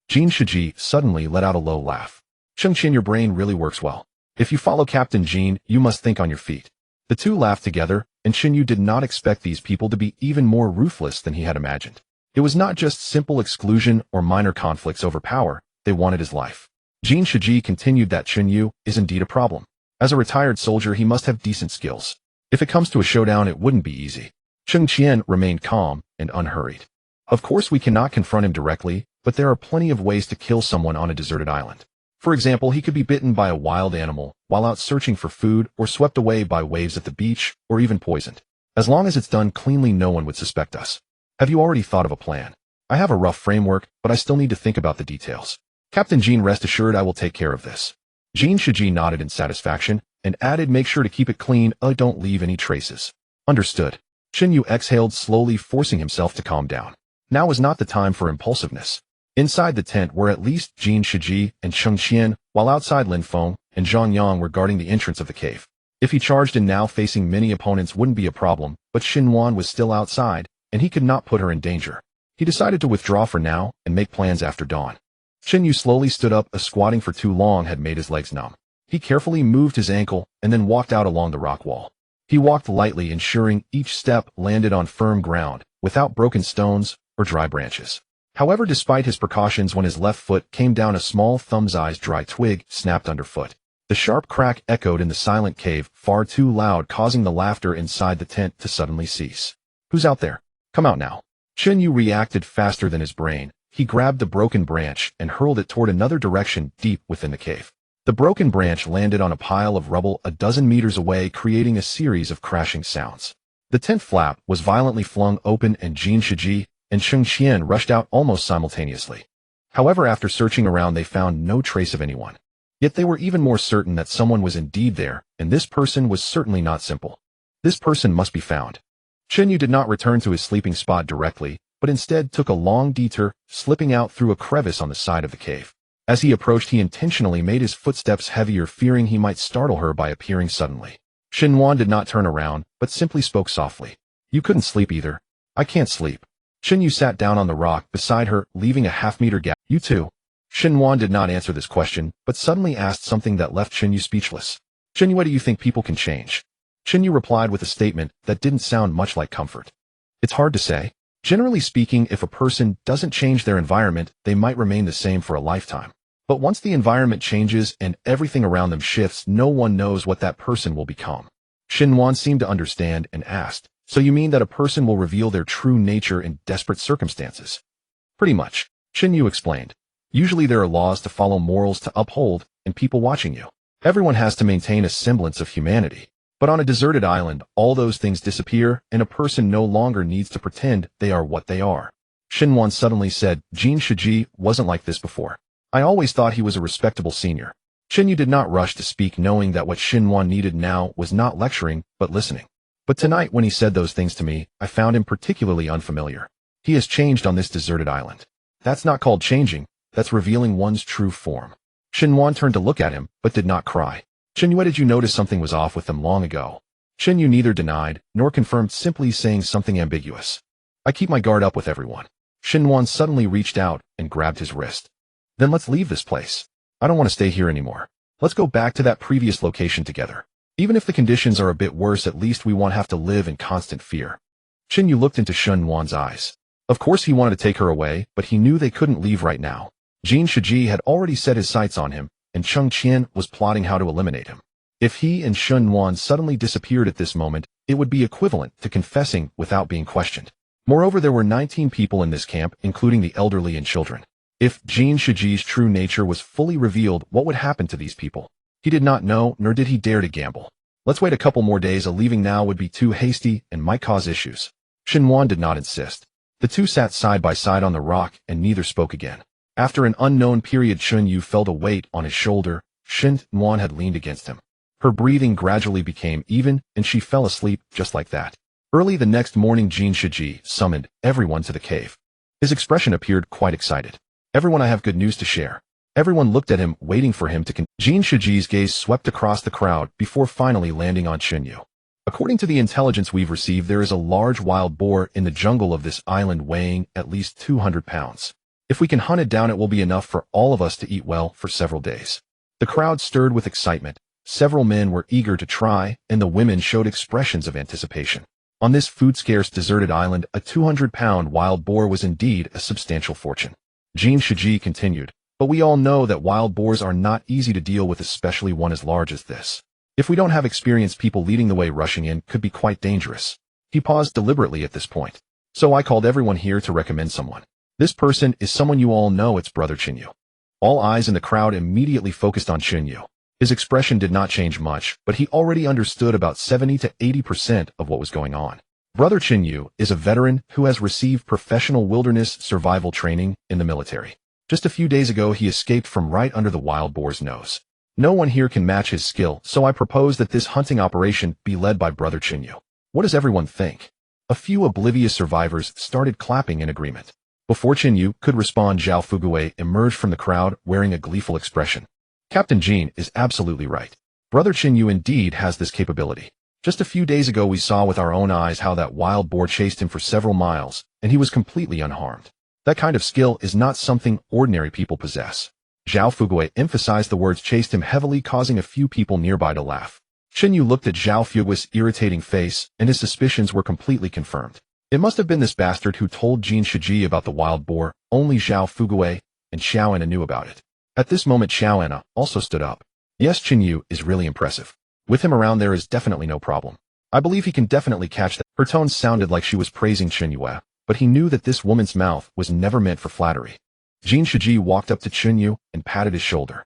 Jin Shiji suddenly let out a low laugh. Chengqian, your brain really works well. If you follow Captain Jin, you must think on your feet. The two laughed together, and Xinyu did not expect these people to be even more ruthless than he had imagined. It was not just simple exclusion or minor conflicts over power, they wanted his life. Jin Shiji continued that Xinyu is indeed a problem. As a retired soldier, he must have decent skills. If it comes to a showdown, it wouldn't be easy. Chengqian remained calm and unhurried. Of course, we cannot confront him directly, but there are plenty of ways to kill someone on a deserted island. For example, he could be bitten by a wild animal while out searching for food, or swept away by waves at the beach, or even poisoned. As long as it's done cleanly, no one would suspect us. Have you already thought of a plan? I have a rough framework, but I still need to think about the details. Captain Jin, rest assured I will take care of this. Jin Shiji nodded in satisfaction and added, make sure to keep it clean, don't leave any traces. Understood. Xinyu exhaled slowly, forcing himself to calm down. Now was not the time for impulsiveness. Inside the tent were at least Jin Shiji and Chengqian, while outside Lin Feng and Zhang Yang were guarding the entrance of the cave. If he charged in now, facing many opponents wouldn't be a problem, but Xinwan was still outside, and he could not put her in danger. He decided to withdraw for now and make plans after dawn. Xinyu slowly stood up, as squatting for too long had made his legs numb. He carefully moved his ankle and then walked out along the rock wall. He walked lightly, ensuring each step landed on firm ground, without broken stones or dry branches. However, despite his precautions, when his left foot came down, a small thumb-sized dry twig snapped underfoot. The sharp crack echoed in the silent cave, far too loud, causing the laughter inside the tent to suddenly cease. Who's out there? Come out now. Xinyu reacted faster than his brain. He grabbed the broken branch and hurled it toward another direction deep within the cave. The broken branch landed on a pile of rubble a dozen meters away, creating a series of crashing sounds. The tent flap was violently flung open, and Jin Shiji and Chengqian rushed out almost simultaneously. However, after searching around, they found no trace of anyone. Yet they were even more certain that someone was indeed there, and this person was certainly not simple. This person must be found. Xinyu did not return to his sleeping spot directly, but instead took a long detour, slipping out through a crevice on the side of the cave. As he approached, he intentionally made his footsteps heavier, fearing he might startle her by appearing suddenly. Xinwan did not turn around, but simply spoke softly. You couldn't sleep either. I can't sleep. Xinyu sat down on the rock beside her, leaving a half-meter gap. You too? Xinwan did not answer this question, but suddenly asked something that left Xinyu speechless. Xinyu, what do you think people can change? Xinyu replied with a statement that didn't sound much like comfort. It's hard to say. Generally speaking, if a person doesn't change their environment, they might remain the same for a lifetime. But once the environment changes and everything around them shifts, no one knows what that person will become. Xinwan seemed to understand and asked, so you mean that a person will reveal their true nature in desperate circumstances? Pretty much. Xinyu explained. Usually there are laws to follow, morals to uphold, and people watching you. Everyone has to maintain a semblance of humanity. But on a deserted island, all those things disappear, and a person no longer needs to pretend they are what they are. Xinwan suddenly said, Jin Shiji wasn't like this before. I always thought he was a respectable senior. Xinyu did not rush to speak, knowing that what Xinwan needed now was not lecturing, but listening. But tonight, when he said those things to me, I found him particularly unfamiliar. He has changed on this deserted island. That's not called changing, that's revealing one's true form. Xinwan turned to look at him, but did not cry. Xinyu, did you notice something was off with them long ago? Xinyu neither denied, nor confirmed, simply saying something ambiguous. I keep my guard up with everyone. Xinhuan suddenly reached out and grabbed his wrist. Then let's leave this place. I don't want to stay here anymore. Let's go back to that previous location together. Even if the conditions are a bit worse, at least we won't have to live in constant fear. Xinyu looked into Xinhuan's eyes. Of course he wanted to take her away, but he knew they couldn't leave right now. Jin Shiji had already set his sights on him, and Cheng Qian was plotting how to eliminate him. If he and Xinhuan suddenly disappeared at this moment, it would be equivalent to confessing without being questioned. Moreover, there were 19 people in this camp, including the elderly and children. If Jin Shiji's true nature was fully revealed, what would happen to these people? He did not know, nor did he dare to gamble. Let's wait a couple more days. Leaving now would be too hasty and might cause issues. Xinhuan did not insist. The two sat side by side on the rock, and neither spoke again. After an unknown period, Xunyu felt a weight on his shoulder. Xinhuan had leaned against him. Her breathing gradually became even, and she fell asleep just like that. Early the next morning, Jin Shiji summoned everyone to the cave. His expression appeared quite excited. Everyone, I have good news to share. Everyone looked at him, waiting for him to continue. Jin Shiji's gaze swept across the crowd before finally landing on Xinyu. According to the intelligence we've received, there is a large wild boar in the jungle of this island weighing at least 200 pounds. If we can hunt it down, it will be enough for all of us to eat well for several days. The crowd stirred with excitement. Several men were eager to try, and the women showed expressions of anticipation. On this food-scarce deserted island, a 200-pound wild boar was indeed a substantial fortune. Jin Shiji continued, but we all know that wild boars are not easy to deal with, especially one as large as this. If we don't have experienced people leading the way, rushing in could be quite dangerous. He paused deliberately at this point. So I called everyone here to recommend someone. This person is someone you all know. It's Brother Xinyu. All eyes in the crowd immediately focused on Xinyu. His expression did not change much, but he already understood about 70 to 80% of what was going on. Brother Xinyu is a veteran who has received professional wilderness survival training in the military. Just a few days ago, he escaped from right under the wild boar's nose. No one here can match his skill, so I propose that this hunting operation be led by Brother Xinyu. What does everyone think? A few oblivious survivors started clapping in agreement. Before Xinyu could respond, Zhao Fuguwei emerged from the crowd wearing a gleeful expression. Captain Jin is absolutely right. Brother Xinyu indeed has this capability. Just a few days ago, we saw with our own eyes how that wild boar chased him for several miles, and he was completely unharmed. That kind of skill is not something ordinary people possess. Zhao Fuguwei emphasized the words chased him heavily, causing a few people nearby to laugh. Xinyu looked at Zhao Fuguwei's irritating face, and his suspicions were completely confirmed. It must have been this bastard who told Jin Shiji about the wild boar. Only Zhao Fuguwei and Xiao Anna knew about it. At this moment, Xiao Anna also stood up. Yes, Xinyu is really impressive. With him around, there is definitely no problem. I believe he can definitely catch that. Her tone sounded like she was praising Xinyu, but he knew that this woman's mouth was never meant for flattery. Jin Shiji walked up to Xinyu and patted his shoulder.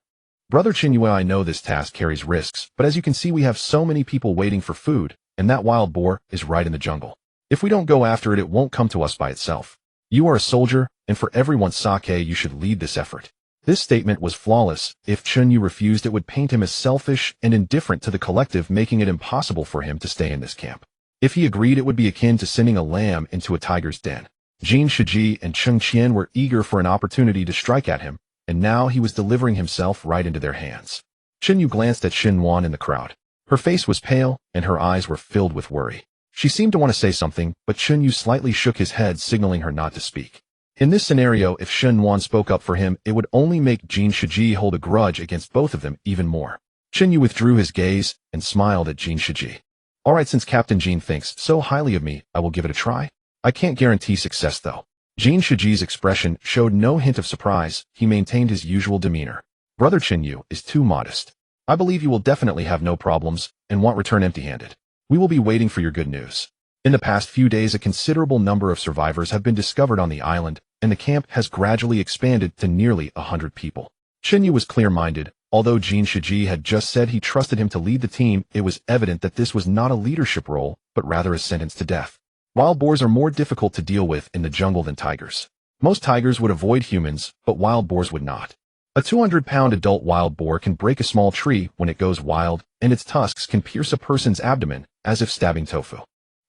Brother Xinyu, I know this task carries risks, but as you can see, we have so many people waiting for food, and that wild boar is right in the jungle. If we don't go after it, it won't come to us by itself. You are a soldier, and for everyone's sake, you should lead this effort. This statement was flawless. If Xinyu refused, it would paint him as selfish and indifferent to the collective, making it impossible for him to stay in this camp. If he agreed, it would be akin to sending a lamb into a tiger's den. Jin Shiji and Cheng Qian were eager for an opportunity to strike at him, and now he was delivering himself right into their hands. Xinyu glanced at Xinhuan in the crowd. Her face was pale, and her eyes were filled with worry. She seemed to want to say something, but Xinyu slightly shook his head, signaling her not to speak. In this scenario, if Xinhuan spoke up for him, it would only make Jin Shiji hold a grudge against both of them even more. Xinyu withdrew his gaze and smiled at Jin Shiji. All right, since Captain Jin thinks so highly of me, I will give it a try. I can't guarantee success, though. Jin Shiji's expression showed no hint of surprise. He maintained his usual demeanor. Brother Xinyu is too modest. I believe you will definitely have no problems and won't return empty-handed. We will be waiting for your good news. In the past few days, a considerable number of survivors have been discovered on the island, and the camp has gradually expanded to nearly 100 people. Xinyu was clear-minded. Although Jin Shiji had just said he trusted him to lead the team, it was evident that this was not a leadership role, but rather a sentence to death. Wild boars are more difficult to deal with in the jungle than tigers. Most tigers would avoid humans, but wild boars would not. A 200-pound adult wild boar can break a small tree when it goes wild, and its tusks can pierce a person's abdomen, as if stabbing tofu.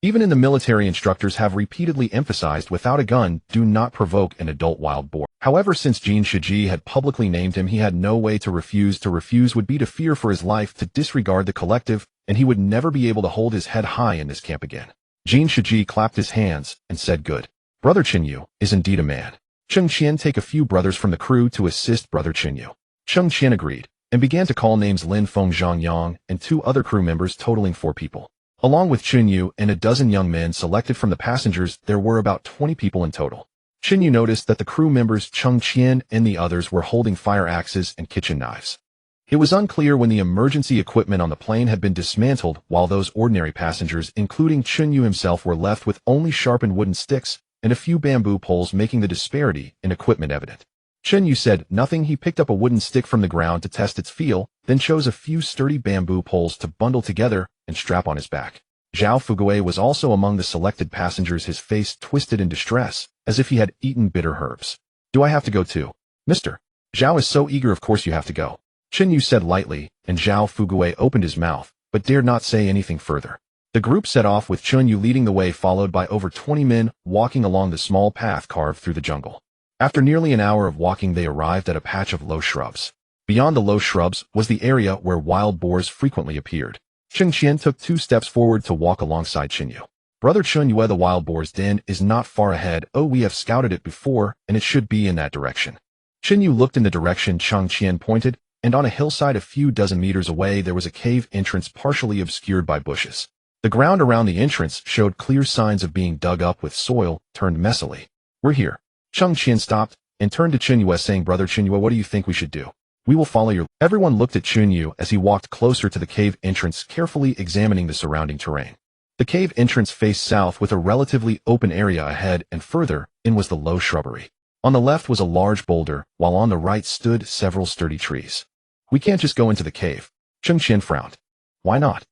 Even in the military, instructors have repeatedly emphasized without a gun, do not provoke an adult wild boar. However, since Jin Shiji had publicly named him, he had no way to refuse. To refuse would be to fear for his life, to disregard the collective, and he would never be able to hold his head high in this camp again. Jin Shiji clapped his hands and said, "Good. Brother Chinyu is indeed a man. Cheng Qian take a few brothers from the crew to assist Brother Chinyu. Cheng Qian agreed, and began to call names Lin Feng, Zhang Yang, and 2 other crew members totaling 4 people. Along with Chinyu and a dozen young men selected from the passengers, there were about 20 people in total. Chinyu noticed that the crew members Cheng Qian and the others were holding fire axes and kitchen knives. It was unclear when the emergency equipment on the plane had been dismantled, while those ordinary passengers, including Chinyu himself, were left with only sharpened wooden sticks and a few bamboo poles, making the disparity in equipment evident. Chinyu said nothing. He picked up a wooden stick from the ground to test its feel, then chose a few sturdy bamboo poles to bundle together and strap on his back. Zhao Fugui was also among the selected passengers, his face twisted in distress, as if he had eaten bitter herbs. Do I have to go too? Mister. Zhao is so eager. Of course you have to go. Chinyu said lightly, and Zhao Fugui opened his mouth, but dared not say anything further. The group set off with Chinyu leading the way, followed by over 20 men walking along the small path carved through the jungle. After nearly an hour of walking, they arrived at a patch of low shrubs. Beyond the low shrubs was the area where wild boars frequently appeared. Cheng Qian took 2 steps forward to walk alongside Chinyu. Brother Chinyu, the wild boar's den is not far ahead. Oh, we have scouted it before, and it should be in that direction. Chinyu looked in the direction Cheng Qian pointed, and on a hillside a few dozen meters away there was a cave entrance partially obscured by bushes. The ground around the entrance showed clear signs of being dug up with soil turned messily. We're here. Cheng Qian stopped and turned to Chinyu, saying, Brother Chinyu, what do you think we should do? We will follow your... Everyone looked at Chinyu as he walked closer to the cave entrance, carefully examining the surrounding terrain. The cave entrance faced south with a relatively open area ahead, and further in was the low shrubbery. On the left was a large boulder, while on the right stood several sturdy trees. We can't just go into the cave. Cheng Qian frowned. Why not?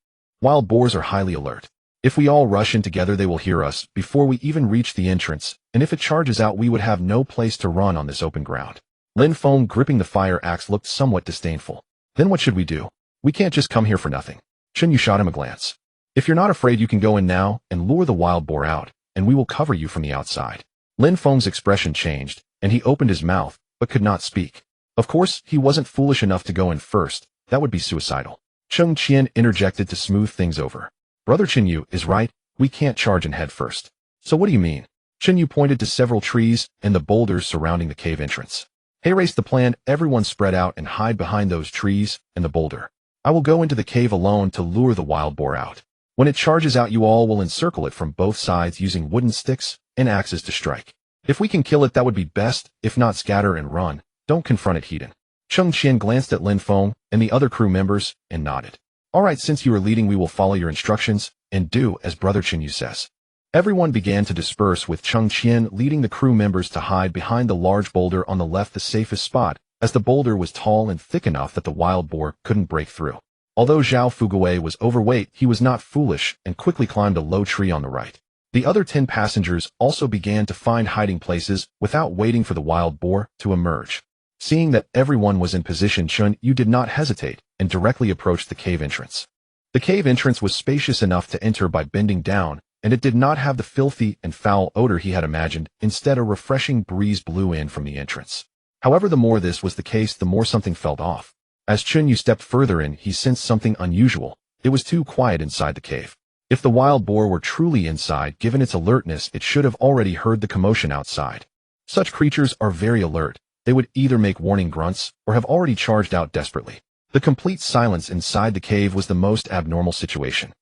Wild boars are highly alert. If we all rush in together, they will hear us before we even reach the entrance, and if it charges out, we would have no place to run on this open ground. Lin Feng, gripping the fire axe, looked somewhat disdainful. Then what should we do? We can't just come here for nothing. Chinyu shot him a glance. If you're not afraid, you can go in now and lure the wild boar out, and we will cover you from the outside. Lin Feng's expression changed, and he opened his mouth, but could not speak. Of course, he wasn't foolish enough to go in first. That would be suicidal. Cheng Qian interjected to smooth things over. Brother Chinyu is right. We can't charge in head first. So what do you mean? Chinyu pointed to several trees and the boulders surrounding the cave entrance. Erase the plan. Everyone spread out and hide behind those trees and the boulder. I will go into the cave alone to lure the wild boar out. When it charges out, you all will encircle it from both sides using wooden sticks and axes to strike. If we can kill it, that would be best. If not, scatter and run. Don't confront it heated. Cheng Qian glanced at Lin Feng and the other crew members and nodded. All right, since you are leading, we will follow your instructions and do as Brother Chinyu says. Everyone began to disperse, with Cheng Qian leading the crew members to hide behind the large boulder on the left, the safest spot, as the boulder was tall and thick enough that the wild boar couldn't break through. Although Zhao Fugui was overweight, he was not foolish and quickly climbed a low tree on the right. The other 10 passengers also began to find hiding places without waiting for the wild boar to emerge. Seeing that everyone was in position, Chinyu did not hesitate and directly approached the cave entrance. The cave entrance was spacious enough to enter by bending down, and it did not have the filthy and foul odor he had imagined. Instead, a refreshing breeze blew in from the entrance. However, the more this was the case, the more something felt off. As Chinyu stepped further in, he sensed something unusual. It was too quiet inside the cave. If the wild boar were truly inside, given its alertness, it should have already heard the commotion outside. Such creatures are very alert. They would either make warning grunts or have already charged out desperately. The complete silence inside the cave was the most abnormal situation.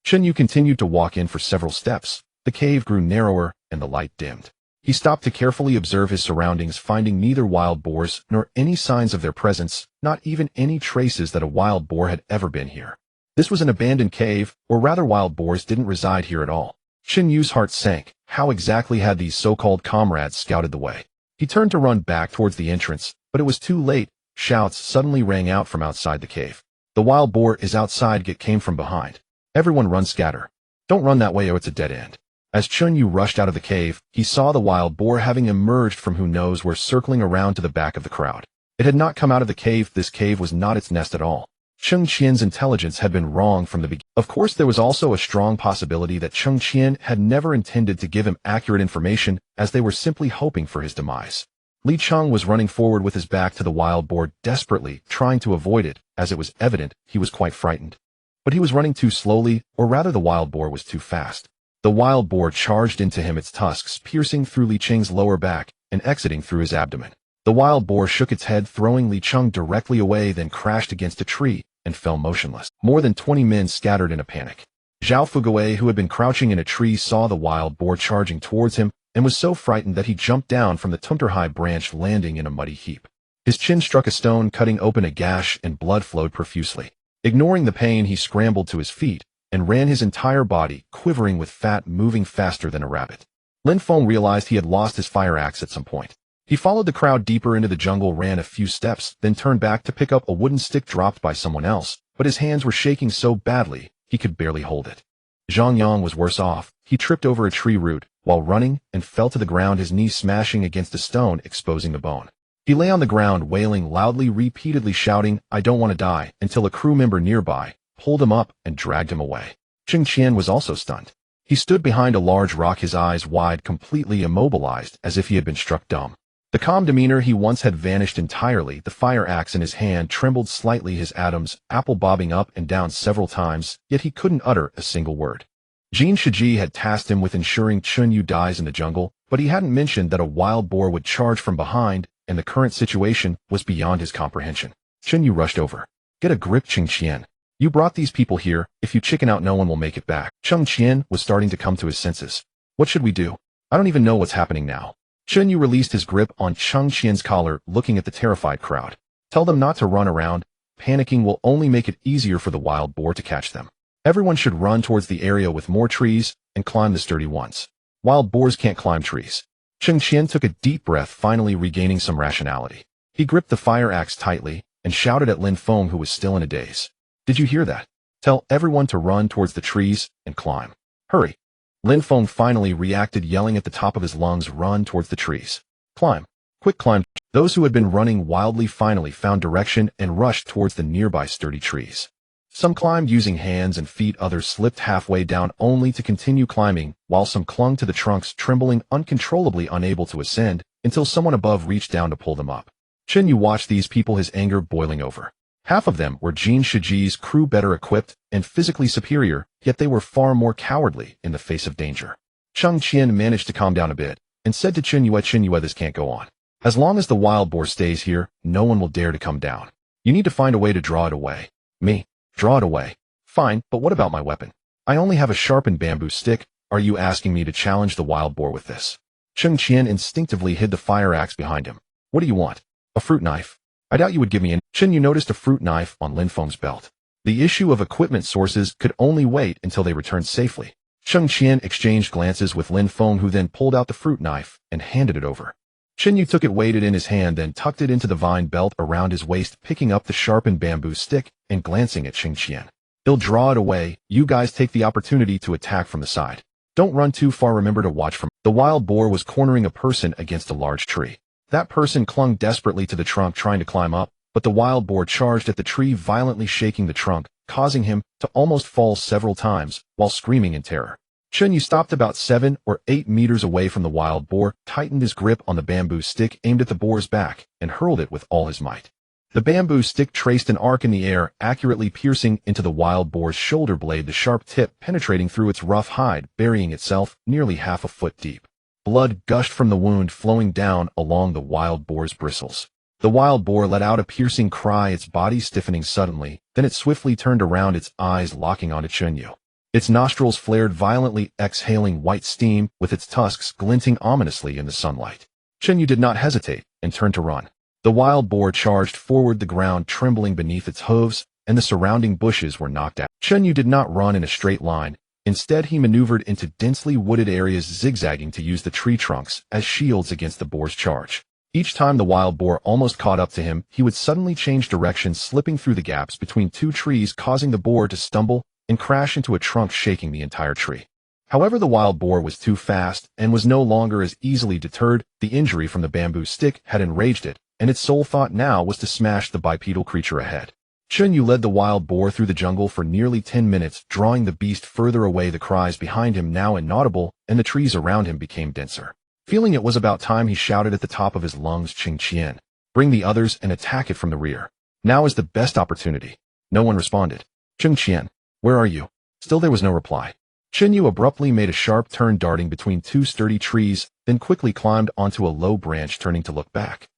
Chinyu continued to walk in for several steps. The cave grew narrower and the light dimmed. He stopped to carefully observe his surroundings, finding neither wild boars nor any signs of their presence, not even any traces that a wild boar had ever been here. This was an abandoned cave, or rather wild boars didn't reside here at all. Chinyu's heart sank. How exactly had these so-called comrades scouted the way? He turned to run back towards the entrance, but it was too late. Shouts suddenly rang out from outside the cave. The wild boar is outside. It came from behind. Everyone run, scatter. Don't run that way, or it's a dead end. As Chinyu rushed out of the cave, he saw the wild boar having emerged from who knows where, circling around to the back of the crowd. It had not come out of the cave. This cave was not its nest at all. Cheng Qian's intelligence had been wrong from the beginning. Of course, there was also a strong possibility that Cheng Qian had never intended to give him accurate information, as they were simply hoping for his demise. Li Cheng was running forward with his back to the wild boar, desperately trying to avoid it, as it was evident he was quite frightened. But he was running too slowly, or rather the wild boar was too fast. The wild boar charged into him, its tusks piercing through Li Cheng's lower back and exiting through his abdomen. The wild boar shook its head, throwing Li Cheng directly away, then crashed against a tree and fell motionless. More than 20 men scattered in a panic. Zhao Fugui, who had been crouching in a tree, saw the wild boar charging towards him and was so frightened that he jumped down from the Tunterhai branch, landing in a muddy heap. His chin struck a stone, cutting open a gash, and blood flowed profusely. Ignoring the pain, he scrambled to his feet and ran, his entire body quivering with fat, moving faster than a rabbit. Lin Feng realized he had lost his fire axe at some point. He followed the crowd deeper into the jungle, ran a few steps, then turned back to pick up a wooden stick dropped by someone else, but his hands were shaking so badly he could barely hold it. Zhang Yang was worse off. He tripped over a tree root while running and fell to the ground, his knee smashing against a stone, exposing the bone. He lay on the ground, wailing loudly, repeatedly shouting, "I don't want to die," until a crew member nearby pulled him up and dragged him away. Cheng Qian was also stunned. He stood behind a large rock, his eyes wide, completely immobilized, as if he had been struck dumb. The calm demeanor he once had vanished entirely. The fire axe in his hand trembled slightly, his Adam's apple bobbing up and down several times, yet he couldn't utter a single word. Jin Shiji had tasked him with ensuring Chun Yu dies in the jungle, but he hadn't mentioned that a wild boar would charge from behind, and the current situation was beyond his comprehension. Chun Yu rushed over. "Get a grip, Cheng Qian. You brought these people here. If you chicken out, no one will make it back." Cheng Qian was starting to come to his senses. "What should we do? I don't even know what's happening now." Chun Yu released his grip on Cheng Qian's collar, looking at the terrified crowd. "Tell them not to run around. Panicking will only make it easier for the wild boar to catch them. Everyone should run towards the area with more trees and climb the sturdy ones. Wild boars can't climb trees." Cheng Qian took a deep breath, finally regaining some rationality. He gripped the fire axe tightly and shouted at Lin Feng, who was still in a daze. "Did you hear that? Tell everyone to run towards the trees and climb. Hurry." Lin Feng finally reacted, yelling at the top of his lungs, "Run towards the trees. Climb. Quick climb." Those who had been running wildly finally found direction and rushed towards the nearby sturdy trees. Some climbed using hands and feet, others slipped halfway down only to continue climbing, while some clung to the trunks, trembling uncontrollably, unable to ascend, until someone above reached down to pull them up. Chen Yu watched these people, his anger boiling over. Half of them were Jin Shiji's crew, better equipped and physically superior, yet they were far more cowardly in the face of danger. Cheng Qian managed to calm down a bit and said to Chen Yu, "This can't go on. As long as the wild boar stays here, no one will dare to come down. You need to find a way to draw it away." "Me? Draw it away? Fine, but what about my weapon? I only have a sharpened bamboo stick. Are you asking me to challenge the wild boar with this?" Cheng Qian instinctively hid the fire axe behind him. "What do you want? A fruit knife? I doubt you would give me an—" Chen Yu noticed a fruit knife on Lin Feng's belt. The issue of equipment sources could only wait until they returned safely. Cheng Qian exchanged glances with Lin Feng, who then pulled out the fruit knife and handed it over. Chen Yu took it, weighed it in his hand, then tucked it into the vine belt around his waist, picking up the sharpened bamboo stick and glancing at Cheng Qian. "He'll draw it away. You guys take the opportunity to attack from the side. Don't run too far. Remember to watch from—" The wild boar was cornering a person against a large tree. That person clung desperately to the trunk, trying to climb up, but the wild boar charged at the tree, violently shaking the trunk, causing him to almost fall several times while screaming in terror. Chen Yu stopped about 7 or 8 meters away from the wild boar, tightened his grip on the bamboo stick, aimed at the boar's back, and hurled it with all his might. The bamboo stick traced an arc in the air, accurately piercing into the wild boar's shoulder blade, the sharp tip penetrating through its rough hide, burying itself nearly half a foot deep. Blood gushed from the wound, flowing down along the wild boar's bristles. The wild boar let out a piercing cry, its body stiffening suddenly, then it swiftly turned around, its eyes locking onto Chen Yu. Its nostrils flared violently, exhaling white steam, with its tusks glinting ominously in the sunlight. Chen Yu did not hesitate and turned to run. The wild boar charged forward, the ground trembling beneath its hooves, and the surrounding bushes were knocked out. Chen Yu did not run in a straight line. Instead, he maneuvered into densely wooded areas, zigzagging to use the tree trunks as shields against the boar's charge. Each time the wild boar almost caught up to him, he would suddenly change direction, slipping through the gaps between two trees, causing the boar to stumble and crash into a trunk, shaking the entire tree. However, the wild boar was too fast and was no longer as easily deterred. The injury from the bamboo stick had enraged it, and its sole thought now was to smash the bipedal creature ahead. Chen Yu led the wild boar through the jungle for nearly 10 minutes, drawing the beast further away, the cries behind him now inaudible, and the trees around him became denser. Feeling it was about time, he shouted at the top of his lungs, "Cheng Qian, bring the others and attack it from the rear. Now is the best opportunity." No one responded. "Cheng Qian, where are you?" Still there was no reply. Chen Yu abruptly made a sharp turn, darting between two sturdy trees, then quickly climbed onto a low branch, turning to look back.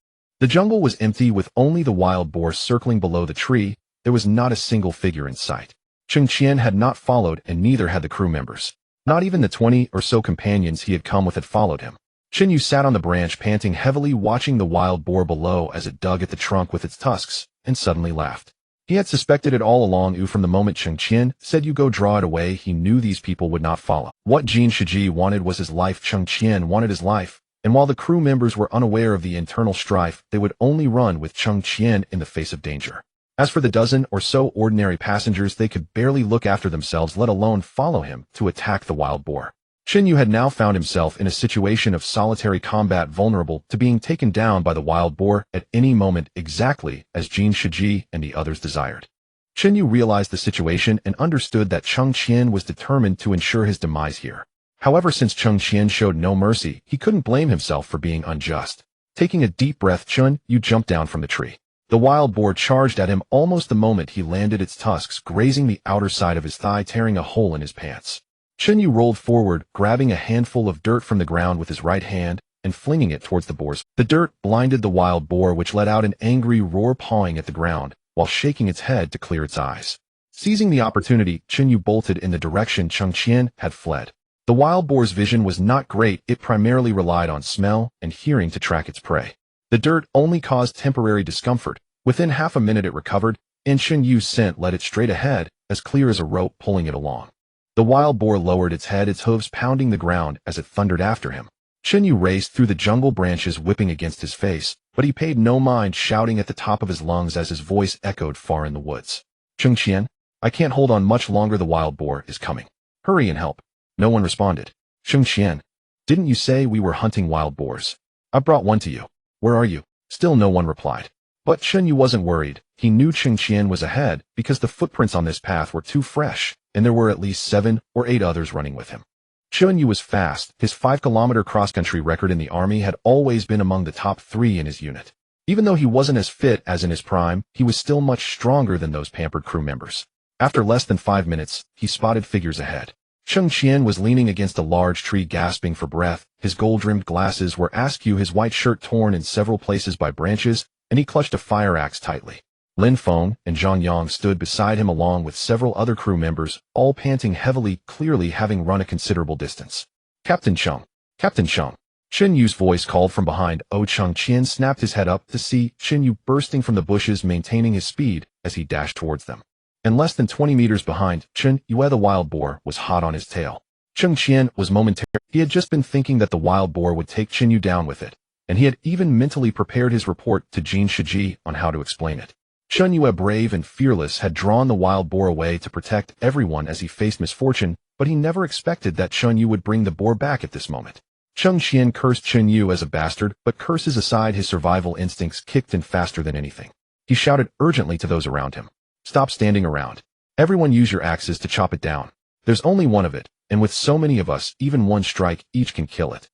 The jungle was empty, with only the wild boar circling below the tree. There was not a single figure in sight. Cheng Qian had not followed, and neither had the crew members. Not even the 20 or so companions he had come with had followed him. Chen Yu sat on the branch, panting heavily, watching the wild boar below as it dug at the trunk with its tusks, and suddenly laughed. He had suspected it all along. From the moment Cheng Qian said, "You go draw it away," he knew these people would not follow. What Jin Shiji wanted was his life. Cheng Qian wanted his life, and while the crew members were unaware of the internal strife, they would only run with Cheng Qian in the face of danger. As for the dozen or so ordinary passengers, they could barely look after themselves, let alone follow him to attack the wild boar. Chen Yu had now found himself in a situation of solitary combat, vulnerable to being taken down by the wild boar at any moment, exactly as Jin Shiji and the others desired. Chen Yu realized the situation and understood that Cheng Qian was determined to ensure his demise here. However, since Cheng Qian showed no mercy, he couldn't blame himself for being unjust. Taking a deep breath, Chen Yu jumped down from the tree. The wild boar charged at him almost the moment he landed, its tusks grazing the outer side of his thigh, tearing a hole in his pants. Chen Yu rolled forward, grabbing a handful of dirt from the ground with his right hand and flinging it towards the boars. The dirt blinded the wild boar, which let out an angry roar, pawing at the ground while shaking its head to clear its eyes. Seizing the opportunity, Chen Yu bolted in the direction Cheng Qian had fled. The wild boar's vision was not great. It primarily relied on smell and hearing to track its prey. The dirt only caused temporary discomfort. Within half a minute it recovered, and Chen Yu's scent led it straight ahead, as clear as a rope pulling it along. The wild boar lowered its head, its hooves pounding the ground as it thundered after him. Chen Yu raced through the jungle, branches whipping against his face, but he paid no mind, shouting at the top of his lungs as his voice echoed far in the woods. "Cheng Qian, I can't hold on much longer. The wild boar is coming. Hurry and help." No one responded. "Cheng Qian, didn't you say we were hunting wild boars? I brought one to you. Where are you?" Still no one replied. But Chen Yu wasn't worried. He knew Cheng Qian was ahead because the footprints on this path were too fresh, and there were at least 7 or 8 others running with him. Chen Yu was fast. His 5-kilometer cross-country record in the army had always been among the top 3 in his unit. Even though he wasn't as fit as in his prime, he was still much stronger than those pampered crew members. After less than 5 minutes, he spotted figures ahead. Cheng Qian was leaning against a large tree, gasping for breath. His gold-rimmed glasses were askew, his white shirt torn in several places by branches, and he clutched a fire axe tightly. Lin Feng and Zhang Yang stood beside him, along with several other crew members, all panting heavily, clearly having run a considerable distance. "Captain Cheng! Captain Cheng!" Chen Yu's voice called from behind. Cheng Qian snapped his head up to see Chen Yu bursting from the bushes, maintaining his speed as he dashed towards them. And less than 20 meters behind, Chen Yu, the wild boar, was hot on his tail. Cheng Qian was momentary. He had just been thinking that the wild boar would take Chen Yu down with it, and he had even mentally prepared his report to Jin Shiji on how to explain it. Chen Yu, brave and fearless, had drawn the wild boar away to protect everyone as he faced misfortune, but he never expected that Chen Yu would bring the boar back at this moment. Cheng Qian cursed Chen Yu as a bastard, but curses aside, his survival instincts kicked in faster than anything. He shouted urgently to those around him. "Stop standing around. Everyone use your axes to chop it down. There's only one of it, and with so many of us, even one strike each can kill it."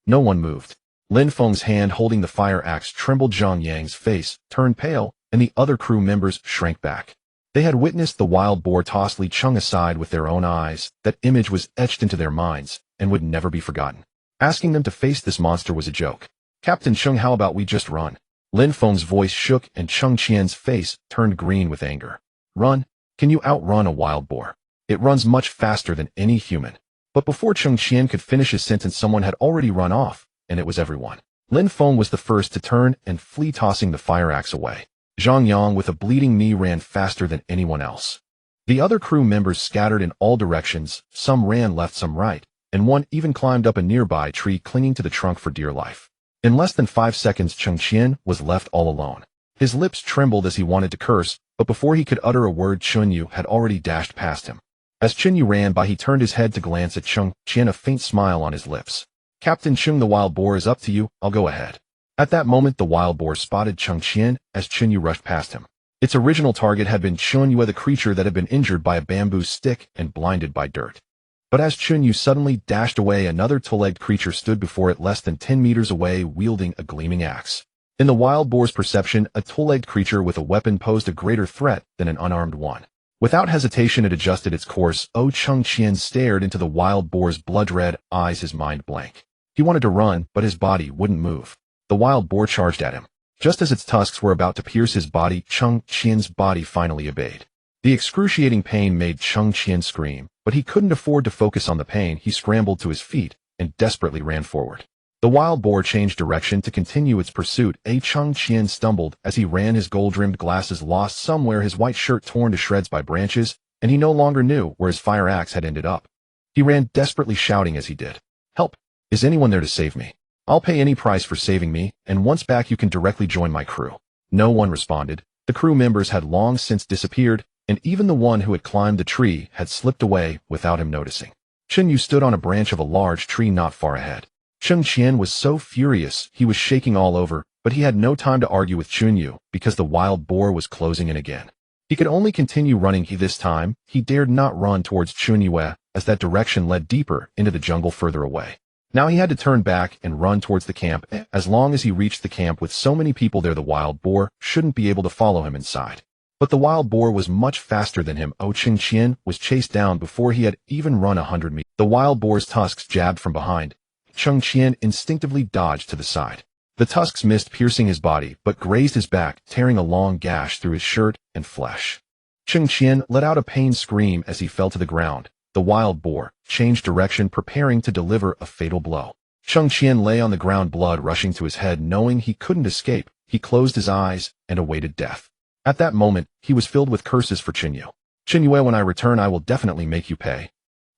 No one moved. Lin Feng's hand holding the fire axe trembled. Zhang Yang's face turned pale, and the other crew members shrank back. They had witnessed the wild boar toss Li Cheng aside with their own eyes. That image was etched into their minds and would never be forgotten. Asking them to face this monster was a joke. "Captain Cheng, how about we just run?" Lin Feng's voice shook, and Cheng Qian's face turned green with anger. "Run? Can you outrun a wild boar? It runs much faster than any human." But before Cheng Qian could finish his sentence, someone had already run off, and it was everyone. Lin Feng was the first to turn and flee, tossing the fire axe away. Zhang Yang, with a bleeding knee, ran faster than anyone else. The other crew members scattered in all directions. Some ran left, some right, and one even climbed up a nearby tree, clinging to the trunk for dear life. In less than 5 seconds, Cheng Qian was left all alone. His lips trembled as he wanted to curse, but before he could utter a word, Chen Yu had already dashed past him. As Chen Yu ran by, he turned his head to glance at Cheng Qian, a faint smile on his lips. "Captain Cheng, the wild boar is up to you. I'll go ahead." At that moment, the wild boar spotted Cheng Qian as Chen Yu rushed past him. Its original target had been Chen Yu, the creature that had been injured by a bamboo stick and blinded by dirt. But as Chen Yu suddenly dashed away, another two-legged creature stood before it less than 10 meters away, wielding a gleaming axe. In the wild boar's perception, a two-legged creature with a weapon posed a greater threat than an unarmed one. Without hesitation, it adjusted its course. Cheng Qian stared into the wild boar's blood-red eyes, his mind blank. He wanted to run, but his body wouldn't move. The wild boar charged at him. Just as its tusks were about to pierce his body, Cheng Qian's body finally obeyed. The excruciating pain made Cheng Qian scream, but he couldn't afford to focus on the pain. He scrambled to his feet and desperately ran forward. The wild boar changed direction to continue its pursuit. Cheng Qian stumbled as he ran, his gold-rimmed glasses lost somewhere, his white shirt torn to shreds by branches, and he no longer knew where his fire axe had ended up. He ran desperately, shouting as he did, "Help! Is anyone there to save me? I'll pay any price for saving me, and once back you can directly join my crew." No one responded. The crew members had long since disappeared, and even the one who had climbed the tree had slipped away without him noticing. Chen Yu stood on a branch of a large tree not far ahead. Cheng Qian was so furious he was shaking all over, but he had no time to argue with Chen Yu because the wild boar was closing in again. He could only continue running. This time, he dared not run towards Chen Yu as that direction led deeper into the jungle further away. Now he had to turn back and run towards the camp. As long as he reached the camp with so many people there, the wild boar shouldn't be able to follow him inside. But the wild boar was much faster than him. Cheng Qian was chased down before he had even run 100 meters. The wild boar's tusks jabbed from behind. Cheng Qian instinctively dodged to the side. The tusks missed piercing his body, but grazed his back, tearing a long gash through his shirt and flesh. Cheng Qian let out a pained scream as he fell to the ground. The wild boar changed direction, preparing to deliver a fatal blow. Cheng Qian lay on the ground, blood rushing to his head. Knowing he couldn't escape, he closed his eyes and awaited death. At that moment, he was filled with curses for Chen Yu. "Chen Yu, when I return I will definitely make you pay."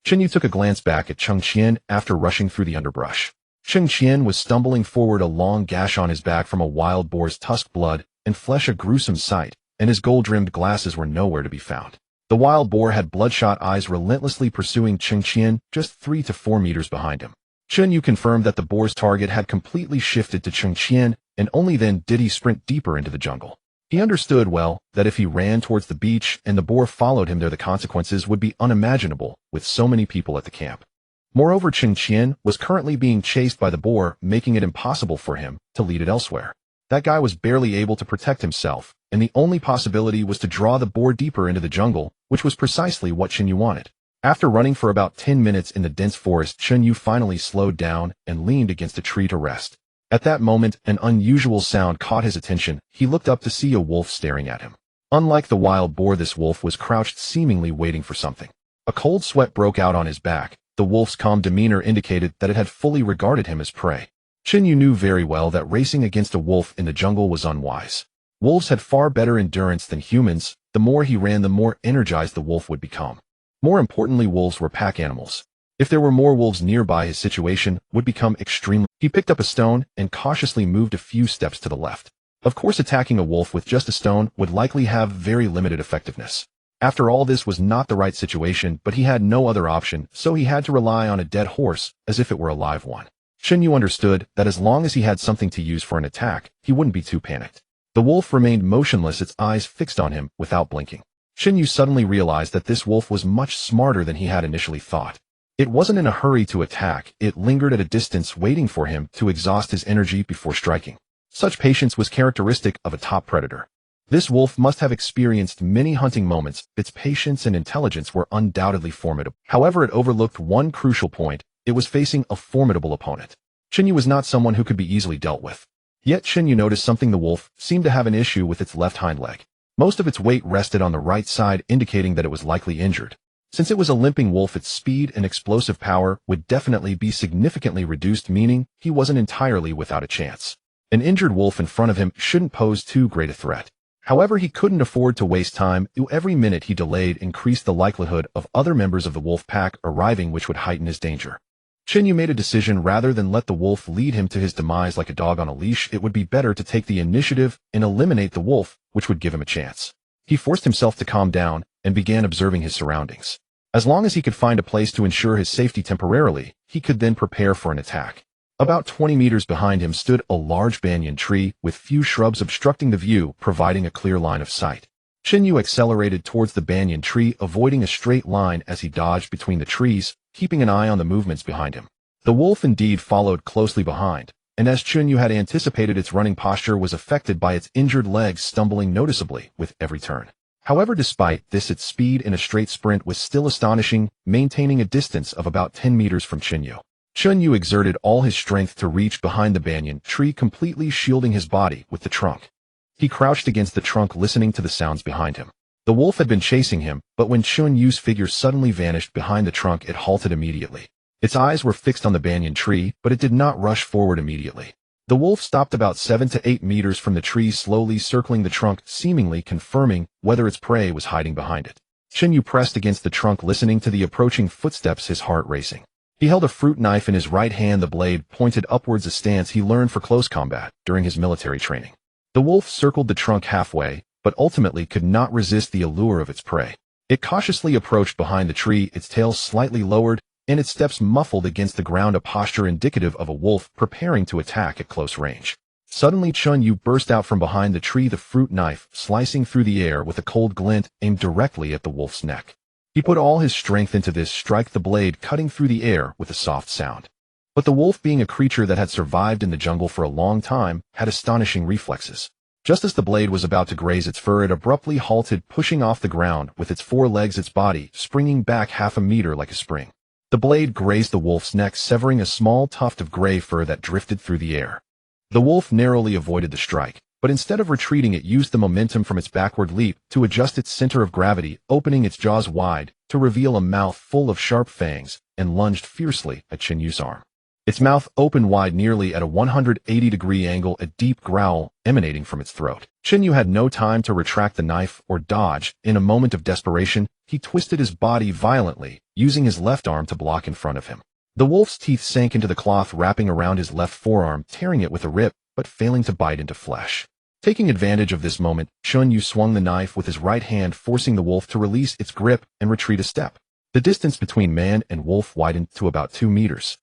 Chen Yu took a glance back at Cheng Qian after rushing through the underbrush. Cheng Qian was stumbling forward, a long gash on his back from a wild boar's tusk, blood and flesh, a gruesome sight, and his gold-rimmed glasses were nowhere to be found. The wild boar had bloodshot eyes, relentlessly pursuing Cheng Qian just 3 to 4 meters behind him. Chen Yu confirmed that the boar's target had completely shifted to Cheng Qian, and only then did he sprint deeper into the jungle. He understood well that if he ran towards the beach and the boar followed him there, the consequences would be unimaginable with so many people at the camp. Moreover, Cheng Qian was currently being chased by the boar, making it impossible for him to lead it elsewhere. That guy was barely able to protect himself, and the only possibility was to draw the boar deeper into the jungle, which was precisely what Chen Yu wanted. After running for about 10 minutes in the dense forest, Chen Yu finally slowed down and leaned against a tree to rest. At that moment, an unusual sound caught his attention. He looked up to see a wolf staring at him. Unlike the wild boar, this wolf was crouched, seemingly waiting for something. A cold sweat broke out on his back. The wolf's calm demeanor indicated that it had fully regarded him as prey. Chen Yu knew very well that racing against a wolf in the jungle was unwise. Wolves had far better endurance than humans. The more he ran, the more energized the wolf would become. More importantly, wolves were pack animals. If there were more wolves nearby, his situation would become extremely... He picked up a stone and cautiously moved a few steps to the left. Of course, attacking a wolf with just a stone would likely have very limited effectiveness. After all, this was not the right situation, but he had no other option, so he had to rely on a dead horse as if it were a live one. Chen Yu understood that as long as he had something to use for an attack, he wouldn't be too panicked. The wolf remained motionless, its eyes fixed on him without blinking. Chen Yu suddenly realized that this wolf was much smarter than he had initially thought. It wasn't in a hurry to attack. It lingered at a distance, waiting for him to exhaust his energy before striking. Such patience was characteristic of a top predator. This wolf must have experienced many hunting moments. Its patience and intelligence were undoubtedly formidable. However, it overlooked one crucial point. It was facing a formidable opponent. Chen Yu was not someone who could be easily dealt with. Yet Chen Yu noticed something. The wolf seemed to have an issue with its left hind leg. Most of its weight rested on the right side, indicating that it was likely injured. Since it was a limping wolf, its speed and explosive power would definitely be significantly reduced, meaning he wasn't entirely without a chance. An injured wolf in front of him shouldn't pose too great a threat. However, he couldn't afford to waste time. Every minute he delayed increased the likelihood of other members of the wolf pack arriving, which would heighten his danger. Chen Yu made a decision. Rather than let the wolf lead him to his demise like a dog on a leash, it would be better to take the initiative and eliminate the wolf, which would give him a chance. He forced himself to calm down and began observing his surroundings. As long as he could find a place to ensure his safety temporarily, he could then prepare for an attack. About 20 meters behind him stood a large banyan tree with few shrubs obstructing the view, providing a clear line of sight. Chen Yu accelerated towards the banyan tree, avoiding a straight line as he dodged between the trees, keeping an eye on the movements behind him. The wolf indeed followed closely behind, and as Chen Yu had anticipated, its running posture was affected by its injured legs stumbling noticeably with every turn. However, despite this, its speed in a straight sprint was still astonishing, maintaining a distance of about 10 meters from Chinyu. Chinyu exerted all his strength to reach behind the banyan tree, completely shielding his body with the trunk. He crouched against the trunk, listening to the sounds behind him. The wolf had been chasing him, but when Chunyu's figure suddenly vanished behind the trunk, it halted immediately. Its eyes were fixed on the banyan tree, but it did not rush forward immediately. The wolf stopped about 7 to 8 meters from the tree, slowly circling the trunk, seemingly confirming whether its prey was hiding behind it. Chinyu pressed against the trunk, listening to the approaching footsteps, his heart racing. He held a fruit knife in his right hand, the blade pointed upwards, a stance he learned for close combat during his military training. The wolf circled the trunk halfway, but ultimately could not resist the allure of its prey. It cautiously approached behind the tree, its tail slightly lowered, and its steps muffled against the ground, a posture indicative of a wolf preparing to attack at close range. Suddenly Chunyu burst out from behind the tree, the fruit knife slicing through the air with a cold glint aimed directly at the wolf's neck. He put all his strength into this strike, the blade cutting through the air with a soft sound. But the wolf, being a creature that had survived in the jungle for a long time, had astonishing reflexes. Just as the blade was about to graze its fur, it abruptly halted, pushing off the ground with its 4 legs, its body springing back half a meter like a spring. The blade grazed the wolf's neck, severing a small tuft of gray fur that drifted through the air. The wolf narrowly avoided the strike, but instead of retreating, it used the momentum from its backward leap to adjust its center of gravity, opening its jaws wide to reveal a mouth full of sharp fangs, and lunged fiercely at Chinyu's arm. Its mouth opened wide, nearly at a 180-degree angle, a deep growl emanating from its throat. Chinyu had no time to retract the knife or dodge. In a moment of desperation, he twisted his body violently, using his left arm to block in front of him. The wolf's teeth sank into the cloth wrapping around his left forearm, tearing it with a rip, but failing to bite into flesh. Taking advantage of this moment, Chunyu swung the knife with his right hand, forcing the wolf to release its grip and retreat a step. The distance between man and wolf widened to about 2 meters.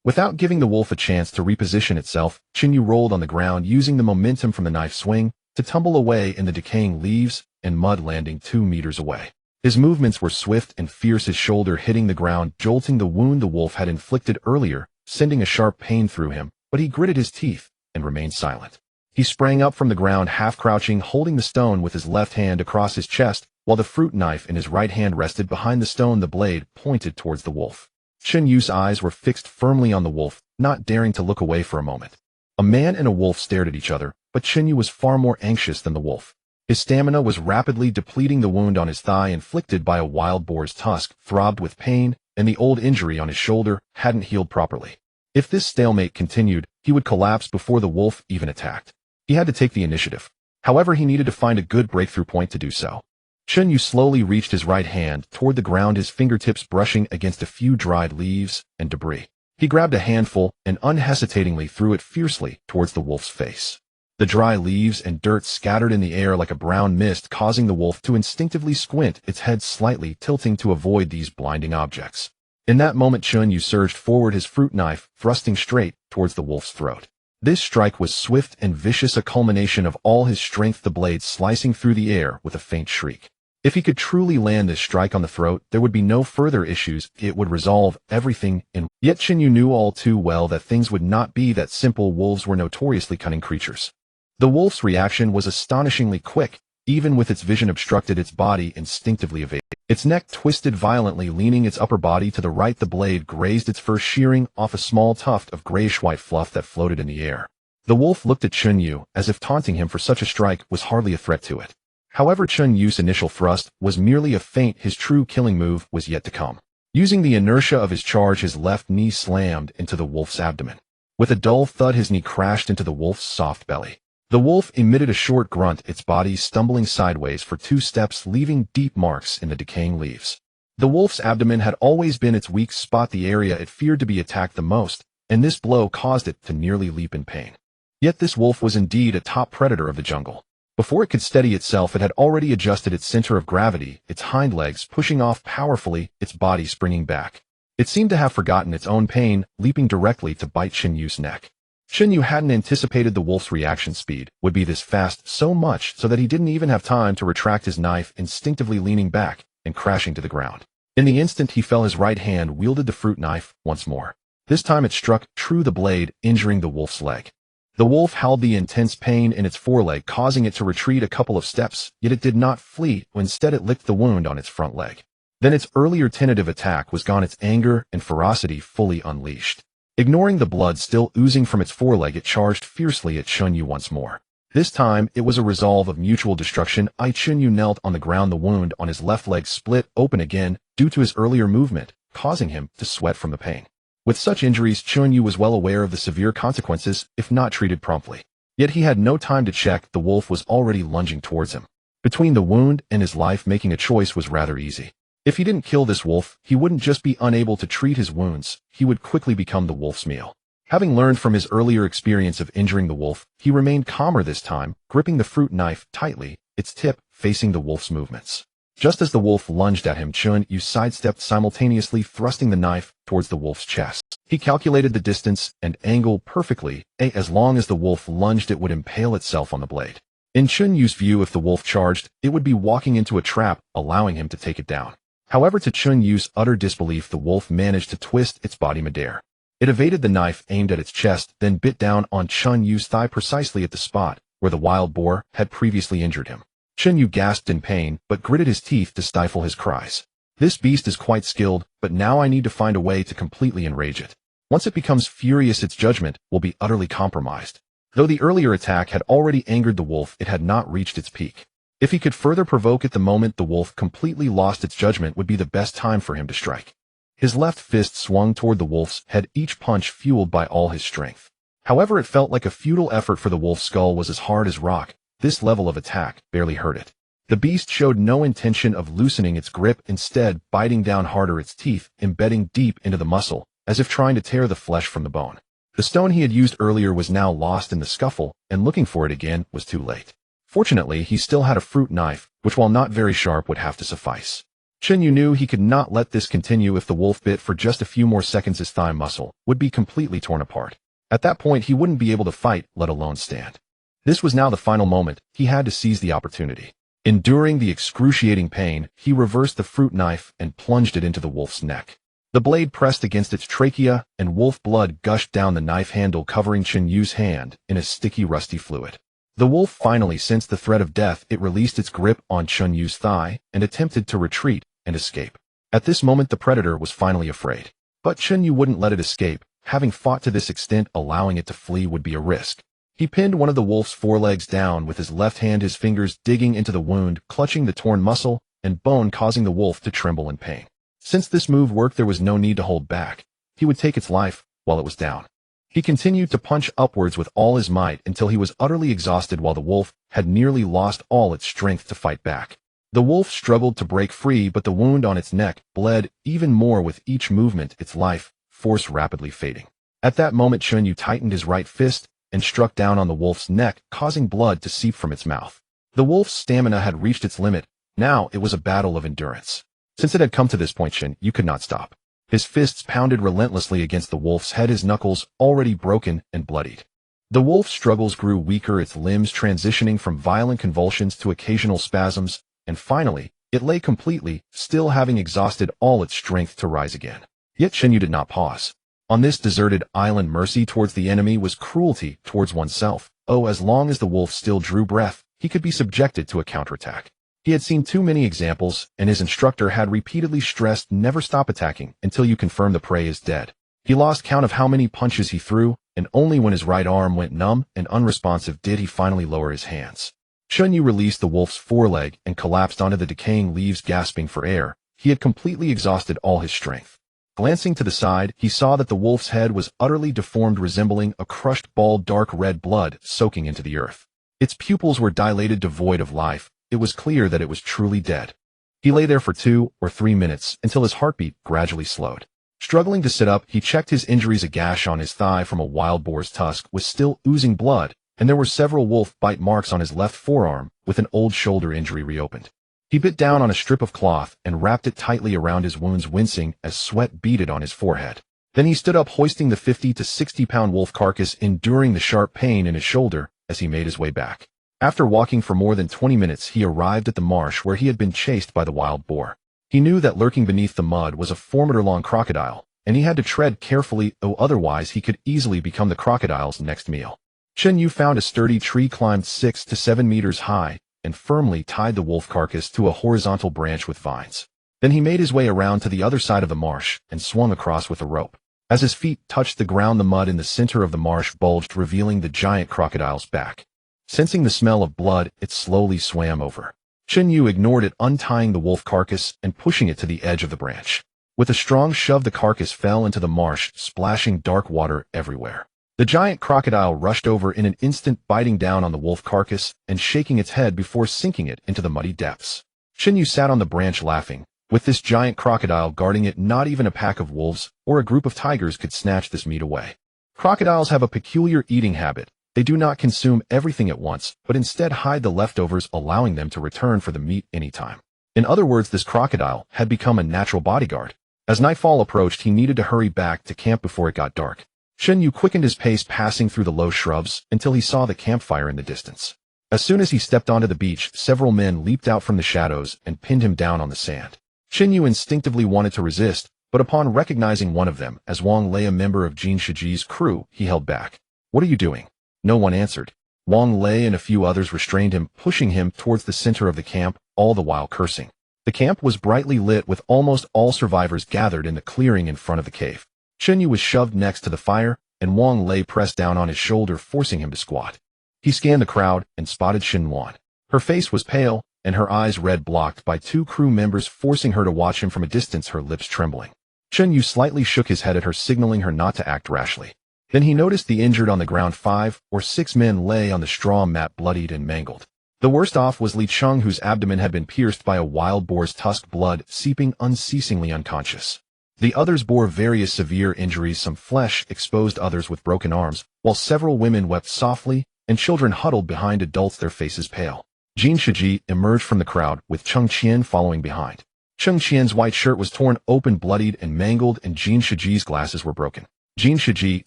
Without giving the wolf a chance to reposition itself, Chinyu rolled on the ground, using the momentum from the knife swing to tumble away in the decaying leaves and mud, landing 2 meters away. His movements were swift and fierce, his shoulder hitting the ground, jolting the wound the wolf had inflicted earlier, sending a sharp pain through him, but he gritted his teeth and remained silent. He sprang up from the ground, half crouching, holding the stone with his left hand across his chest, while the fruit knife in his right hand rested behind the stone, the blade pointed towards the wolf. Chinyu's eyes were fixed firmly on the wolf, not daring to look away for a moment. A man and a wolf stared at each other, but Chinyu was far more anxious than the wolf. His stamina was rapidly depleting, the wound on his thigh inflicted by a wild boar's tusk throbbed with pain, and the old injury on his shoulder hadn't healed properly. If this stalemate continued, he would collapse before the wolf even attacked. He had to take the initiative. However, he needed to find a good breakthrough point to do so. Chinyu slowly reached his right hand toward the ground, his fingertips brushing against a few dried leaves and debris. He grabbed a handful and unhesitatingly threw it fiercely towards the wolf's face. The dry leaves and dirt scattered in the air like a brown mist, causing the wolf to instinctively squint, its head slightly tilting to avoid these blinding objects. In that moment, Chinyu surged forward, his fruit knife thrusting straight towards the wolf's throat. This strike was swift and vicious, a culmination of all his strength, the blade slicing through the air with a faint shriek. If he could truly land this strike on the throat, there would be no further issues, it would resolve everything. Yet Chinyu knew all too well that things would not be that simple. Wolves were notoriously cunning creatures. The wolf's reaction was astonishingly quick. Even with its vision obstructed, its body instinctively evaded. Its neck twisted violently, leaning its upper body to the right. The blade grazed its fur, shearing off a small tuft of grayish-white fluff that floated in the air. The wolf looked at Chinyu, as if taunting him, for such a strike was hardly a threat to it. However, Chunyu's initial thrust was merely a feint. His true killing move was yet to come. Using the inertia of his charge, his left knee slammed into the wolf's abdomen. With a dull thud, his knee crashed into the wolf's soft belly. The wolf emitted a short grunt, its body stumbling sideways for 2 steps, leaving deep marks in the decaying leaves. The wolf's abdomen had always been its weak spot, the area it feared to be attacked the most, and this blow caused it to nearly leap in pain. Yet this wolf was indeed a top predator of the jungle. Before it could steady itself, it had already adjusted its center of gravity, its hind legs pushing off powerfully, its body springing back. It seemed to have forgotten its own pain, leaping directly to bite Chinyu's neck. Chinyu hadn't anticipated the wolf's reaction speed would be this fast, so much so that he didn't even have time to retract his knife, instinctively leaning back and crashing to the ground. In the instant he fell, his right hand wielded the fruit knife once more. This time it struck true the blade, injuring the wolf's leg. The wolf howled the intense pain in its foreleg, causing it to retreat a couple of steps, yet it did not flee. Instead, it licked the wound on its front leg. Then its earlier tentative attack was gone, its anger and ferocity fully unleashed. Ignoring the blood still oozing from its foreleg, it charged fiercely at Chunyu once more. This time, it was a resolve of mutual destruction. Chunyu knelt on the ground, the wound on his left leg split open again due to his earlier movement, causing him to sweat from the pain. With such injuries, Chunyu was well aware of the severe consequences if not treated promptly. Yet he had no time to check, the wolf was already lunging towards him. Between the wound and his life, making a choice was rather easy. If he didn't kill this wolf, he wouldn't just be unable to treat his wounds, he would quickly become the wolf's meal. Having learned from his earlier experience of injuring the wolf, he remained calmer this time, gripping the fruit knife tightly, its tip facing the wolf's movements. Just as the wolf lunged at him, Chunyu sidestepped, simultaneously thrusting the knife towards the wolf's chest. He calculated the distance and angle perfectly. As long as the wolf lunged, it would impale itself on the blade. In Chunyu's view, if the wolf charged, it would be walking into a trap, allowing him to take it down. However, to Chunyu's utter disbelief, the wolf managed to twist its body midair. It evaded the knife aimed at its chest, then bit down on Chunyu's thigh precisely at the spot where the wild boar had previously injured him. Chunyu gasped in pain, but gritted his teeth to stifle his cries. This beast is quite skilled, but now I need to find a way to completely enrage it. Once it becomes furious, its judgment will be utterly compromised. Though the earlier attack had already angered the wolf, it had not reached its peak. If he could further provoke it, the moment the wolf completely lost its judgment would be the best time for him to strike. His left fist swung toward the wolf's head, each punch fueled by all his strength. However, it felt like a futile effort, for the wolf's skull was as hard as rock. This level of attack barely hurt it. The beast showed no intention of loosening its grip, instead biting down harder, its teeth embedding deep into the muscle, as if trying to tear the flesh from the bone. The stone he had used earlier was now lost in the scuffle, and looking for it again was too late. Fortunately, he still had a fruit knife, which while not very sharp would have to suffice. Chunyu knew he could not let this continue. If the wolf bit for just a few more seconds, his thigh muscle would be completely torn apart. At that point, he wouldn't be able to fight, let alone stand. This was now the final moment. He had to seize the opportunity. Enduring the excruciating pain, he reversed the fruit knife and plunged it into the wolf's neck. The blade pressed against its trachea, and wolf blood gushed down the knife handle, covering Chunyu's hand in a sticky, rusty fluid. The wolf finally sensed the threat of death. It released its grip on Chunyu's thigh and attempted to retreat and escape. At this moment, the predator was finally afraid. But Chunyu wouldn't let it escape. Having fought to this extent, allowing it to flee would be a risk. He pinned one of the wolf's forelegs down with his left hand, his fingers digging into the wound, clutching the torn muscle and bone, causing the wolf to tremble in pain. Since this move worked, there was no need to hold back. He would take its life while it was down. He continued to punch upwards with all his might until he was utterly exhausted, while the wolf had nearly lost all its strength to fight back. The wolf struggled to break free, but the wound on its neck bled even more with each movement, its life force rapidly fading. At that moment, Chunyu tightened his right fist and struck down on the wolf's neck, causing blood to seep from its mouth. The wolf's stamina had reached its limit. Now it was a battle of endurance. Since it had come to this point, Chunyu could not stop. His fists pounded relentlessly against the wolf's head, his knuckles already broken and bloodied. The wolf's struggles grew weaker, its limbs transitioning from violent convulsions to occasional spasms, and finally, it lay completely still, having exhausted all its strength to rise again. Yet Chunyu did not pause. On this deserted island, mercy towards the enemy was cruelty towards oneself. As long as the wolf still drew breath, he could be subjected to a counterattack. He had seen too many examples, and his instructor had repeatedly stressed, never stop attacking until you confirm the prey is dead. He lost count of how many punches he threw, and only when his right arm went numb and unresponsive did he finally lower his hands. Chunyu released the wolf's foreleg and collapsed onto the decaying leaves, gasping for air. He had completely exhausted all his strength. Glancing to the side, he saw that the wolf's head was utterly deformed, resembling a crushed ball, dark red blood soaking into the earth. Its pupils were dilated, devoid of life. It was clear that it was truly dead. He lay there for 2 or 3 minutes until his heartbeat gradually slowed. Struggling to sit up, he checked his injuries. A gash on his thigh from a wild boar's tusk was still oozing blood, and there were several wolf bite marks on his left forearm, with an old shoulder injury reopened. He bit down on a strip of cloth and wrapped it tightly around his wounds, wincing as sweat beaded on his forehead. Then he stood up, hoisting the 50 to 60-pound wolf carcass, enduring the sharp pain in his shoulder as he made his way back. After walking for more than 20 minutes, he arrived at the marsh where he had been chased by the wild boar. He knew that lurking beneath the mud was a formidable crocodile, and he had to tread carefully, otherwise he could easily become the crocodile's next meal. Chen Yu found a sturdy tree climbed 6 to 7 meters high and firmly tied the wolf carcass to a horizontal branch with vines. Then he made his way around to the other side of the marsh and swung across with a rope. As his feet touched the ground, the mud in the center of the marsh bulged, revealing the giant crocodile's back. Sensing the smell of blood, it slowly swam over. Chen Yu ignored it, untying the wolf carcass and pushing it to the edge of the branch. With a strong shove, the carcass fell into the marsh, splashing dark water everywhere. The giant crocodile rushed over in an instant, biting down on the wolf carcass and shaking its head before sinking it into the muddy depths. Chen Yu sat on the branch laughing. With this giant crocodile guarding it, not even a pack of wolves or a group of tigers could snatch this meat away. Crocodiles have a peculiar eating habit. They do not consume everything at once, but instead hide the leftovers, allowing them to return for the meat anytime. In other words, this crocodile had become a natural bodyguard. As nightfall approached, he needed to hurry back to camp before it got dark. Chen Yu quickened his pace, passing through the low shrubs until he saw the campfire in the distance. As soon as he stepped onto the beach, several men leaped out from the shadows and pinned him down on the sand. Chen Yu instinctively wanted to resist, but upon recognizing one of them as Wang Lei, a member of Jin Shiji's crew, he held back. "What are you doing?" No one answered. Wang Lei and a few others restrained him, pushing him towards the center of the camp, all the while cursing. The camp was brightly lit, with almost all survivors gathered in the clearing in front of the cave. Chen Yu was shoved next to the fire, and Wang Lei pressed down on his shoulder, forcing him to squat. He scanned the crowd and spotted Xin Wan. Her face was pale, and her eyes red, blocked by two crew members forcing her to watch him from a distance, her lips trembling. Chen Yu slightly shook his head at her, signaling her not to act rashly. Then he noticed the injured on the ground. 5 or 6 men lay on the straw mat, bloodied and mangled. The worst off was Li Cheng, whose abdomen had been pierced by a wild boar's tusk, blood seeping unceasingly, unconscious. The others bore various severe injuries, some flesh exposed, others with broken arms, while several women wept softly, and children huddled behind adults, their faces pale. Jin Shiji emerged from the crowd, with Cheng Qian following behind. Cheng Qian's white shirt was torn open, bloodied and mangled, and Jin Shiji's glasses were broken. Jin Shiji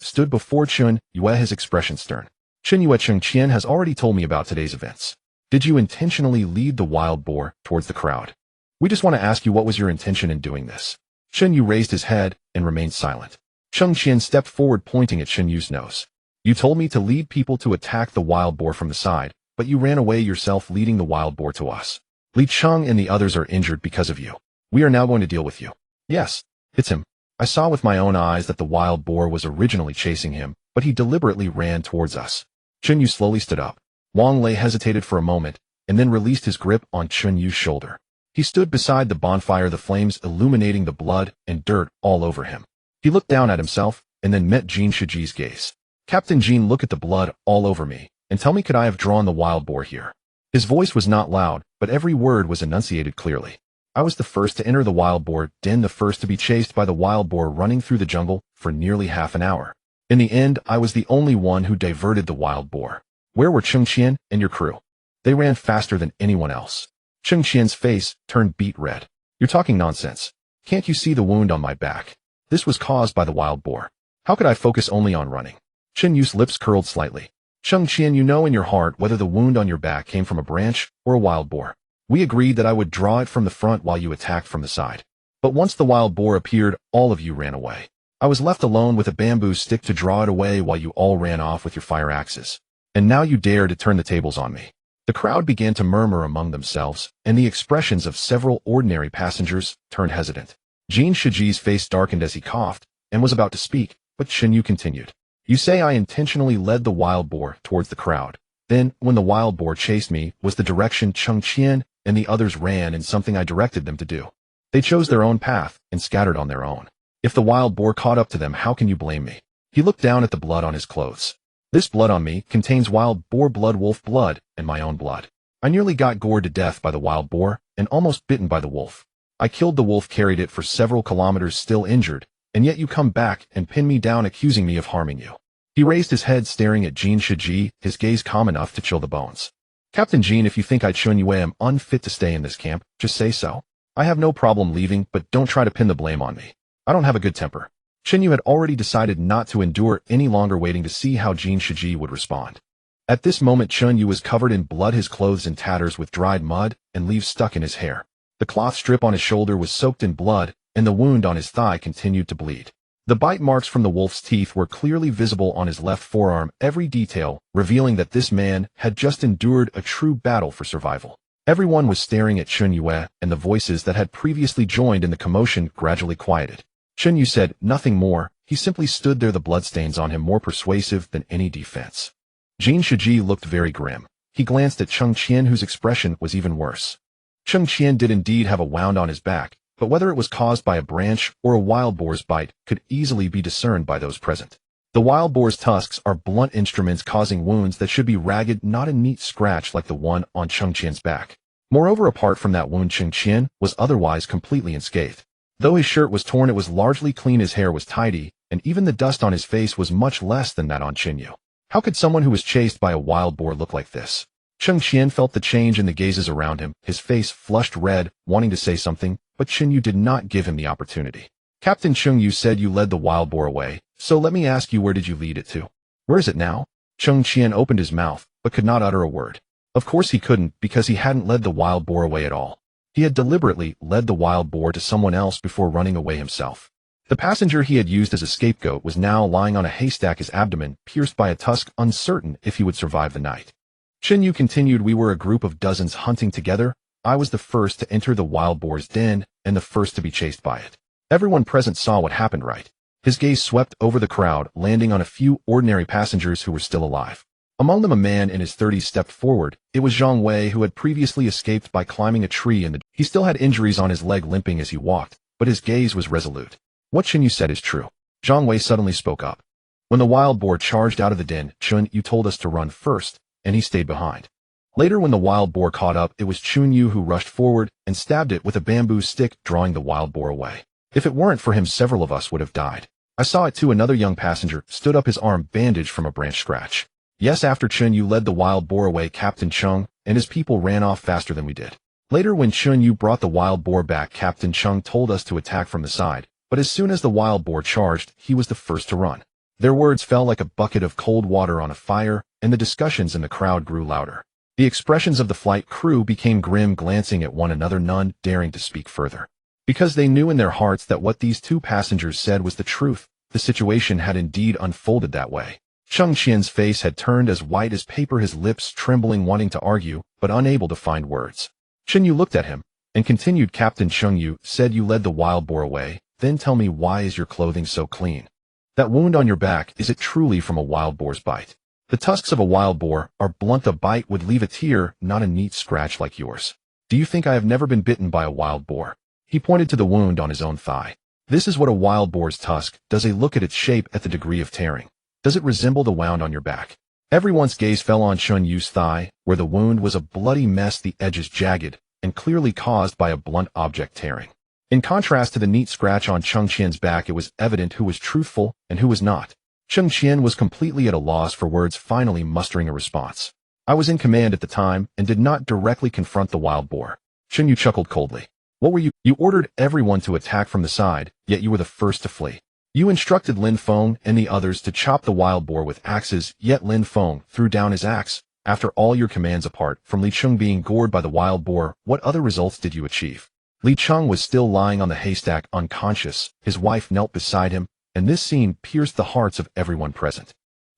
stood before Chen Yue, his expression stern. "Chen Yue, Cheng Qian has already told me about today's events. Did you intentionally lead the wild boar towards the crowd? We just want to ask you, what was your intention in doing this?" Chen Yu raised his head and remained silent. Cheng Qian stepped forward, pointing at Chen Yu's nose. "You told me to lead people to attack the wild boar from the side, but you ran away yourself, leading the wild boar to us. Li Cheng and the others are injured because of you. We are now going to deal with you." "Yes, it's him. I saw with my own eyes that the wild boar was originally chasing him, but he deliberately ran towards us." Chen Yu slowly stood up. Wang Lei hesitated for a moment, and then released his grip on Chen Yu's shoulder. He stood beside the bonfire, the flames illuminating the blood and dirt all over him. He looked down at himself, and then met Jin Shiji's gaze. "Captain Jin, look at the blood all over me, and tell me, could I have drawn the wild boar here?" His voice was not loud, but every word was enunciated clearly. "I was the first to enter the wild boar den, the first to be chased by the wild boar running through the jungle for nearly half an hour. In the end, I was the only one who diverted the wild boar. Where were Cheng Qian and your crew? They ran faster than anyone else." Cheng Qian's face turned beet red. "You're talking nonsense. Can't you see the wound on my back? This was caused by the wild boar. How could I focus only on running?" Chen Yu's lips curled slightly. "Cheng Qian, you know in your heart whether the wound on your back came from a branch or a wild boar. We agreed that I would draw it from the front while you attacked from the side. But once the wild boar appeared, all of you ran away. I was left alone with a bamboo stick to draw it away while you all ran off with your fire axes. And now you dare to turn the tables on me." The crowd began to murmur among themselves, and the expressions of several ordinary passengers turned hesitant. Jin Shiji's face darkened as he coughed and was about to speak, but Chen Yu continued. "You say I intentionally led the wild boar towards the crowd. Then, when the wild boar chased me, was the direction Cheng Qian and the others ran in something I directed them to do. They chose their own path and scattered on their own. If the wild boar caught up to them, how can you blame me?" He looked down at the blood on his clothes. "This blood on me contains wild boar blood, wolf blood, and my own blood. I nearly got gored to death by the wild boar and almost bitten by the wolf. I killed the wolf, carried it for several kilometers still injured, and yet you come back and pin me down, accusing me of harming you." He raised his head, staring at Jin Shiji, his gaze calm enough to chill the bones. "Captain Jin, if you think I Chen Yue am unfit to stay in this camp, just say so. I have no problem leaving, but don't try to pin the blame on me. I don't have a good temper." Chen Yu had already decided not to endure any longer, waiting to see how Jin Shiji would respond. At this moment, Chen Yu was covered in blood, his clothes in tatters with dried mud and leaves stuck in his hair. The cloth strip on his shoulder was soaked in blood, and the wound on his thigh continued to bleed. The bite marks from the wolf's teeth were clearly visible on his left forearm, every detail revealing that this man had just endured a true battle for survival. Everyone was staring at Chun Yue, and the voices that had previously joined in the commotion gradually quieted. Chun Yu said nothing more. He simply stood there, the bloodstains on him more persuasive than any defense. Jin Shiji looked very grim. He glanced at Cheng Qian, whose expression was even worse. Cheng Qian did indeed have a wound on his back, but whether it was caused by a branch or a wild boar's bite could easily be discerned by those present. The wild boar's tusks are blunt instruments causing wounds that should be ragged, not a neat scratch like the one on Cheng Qian's back. Moreover, apart from that wound, Cheng Qian was otherwise completely unscathed. Though his shirt was torn, it was largely clean, his hair was tidy, and even the dust on his face was much less than that on Qin Yu. How could someone who was chased by a wild boar look like this? Cheng Qian felt the change in the gazes around him, his face flushed red, wanting to say something, but Qin Yu did not give him the opportunity. Captain Cheng Yu said you led the wild boar away, so let me ask you, where did you lead it to? Where is it now? Cheng Qian opened his mouth, but could not utter a word. Of course he couldn't, because he hadn't led the wild boar away at all. He had deliberately led the wild boar to someone else before running away himself. The passenger he had used as a scapegoat was now lying on a haystack, his abdomen pierced by a tusk, uncertain if he would survive the night. Qin Yu continued, we were a group of dozens hunting together. I was the first to enter the wild boar's den, and the first to be chased by it. Everyone present saw what happened, right? His gaze swept over the crowd, landing on a few ordinary passengers who were still alive. Among them, a man in his 30s stepped forward. It was Zhang Wei, who had previously escaped by climbing a tree he still had injuries on his leg, limping as he walked, but his gaze was resolute. What Chun Yu said is true. Zhang Wei suddenly spoke up. When the wild boar charged out of the den, Chun Yu told us to run first, and he stayed behind. Later, when the wild boar caught up, it was Chun Yu who rushed forward and stabbed it with a bamboo stick, drawing the wild boar away. If it weren't for him, several of us would have died. I saw it too. Another young passenger stood up, his arm bandaged from a branch scratch. Yes, after Chun Yu led the wild boar away, Captain Chung and his people ran off faster than we did. Later, when Chun Yu brought the wild boar back, Captain Chung told us to attack from the side, but as soon as the wild boar charged, he was the first to run. Their words fell like a bucket of cold water on a fire, and the discussions in the crowd grew louder. The expressions of the flight crew became grim, glancing at one another, none daring to speak further. Because they knew in their hearts that what these two passengers said was the truth, the situation had indeed unfolded that way. Cheng Qian's face had turned as white as paper, his lips trembling, wanting to argue, but unable to find words. Qin Yu looked at him, and continued, Captain Cheng Yu said you led the wild boar away, then tell me, why is your clothing so clean? That wound on your back, is it truly from a wild boar's bite? The tusks of a wild boar are blunt, a bite would leave a tear, not a neat scratch like yours. Do you think I have never been bitten by a wild boar? He pointed to the wound on his own thigh. This is what a wild boar's tusk does. A look at its shape, at the degree of tearing. Does it resemble the wound on your back? Everyone's gaze fell on Chun Yu's thigh, where the wound was a bloody mess, the edges jagged, and clearly caused by a blunt object tearing. In contrast to the neat scratch on Cheng Qian's back, it was evident who was truthful and who was not. Cheng Qian was completely at a loss for words, finally mustering a response. I was in command at the time and did not directly confront the wild boar. Chun Yu chuckled coldly. What were you? You ordered everyone to attack from the side, yet you were the first to flee. You instructed Lin Feng and the others to chop the wild boar with axes, yet Lin Feng threw down his axe. After all your commands, apart from Li Cheng being gored by the wild boar, what other results did you achieve? Li Cheng was still lying on the haystack, unconscious. His wife knelt beside him, and this scene pierced the hearts of everyone present.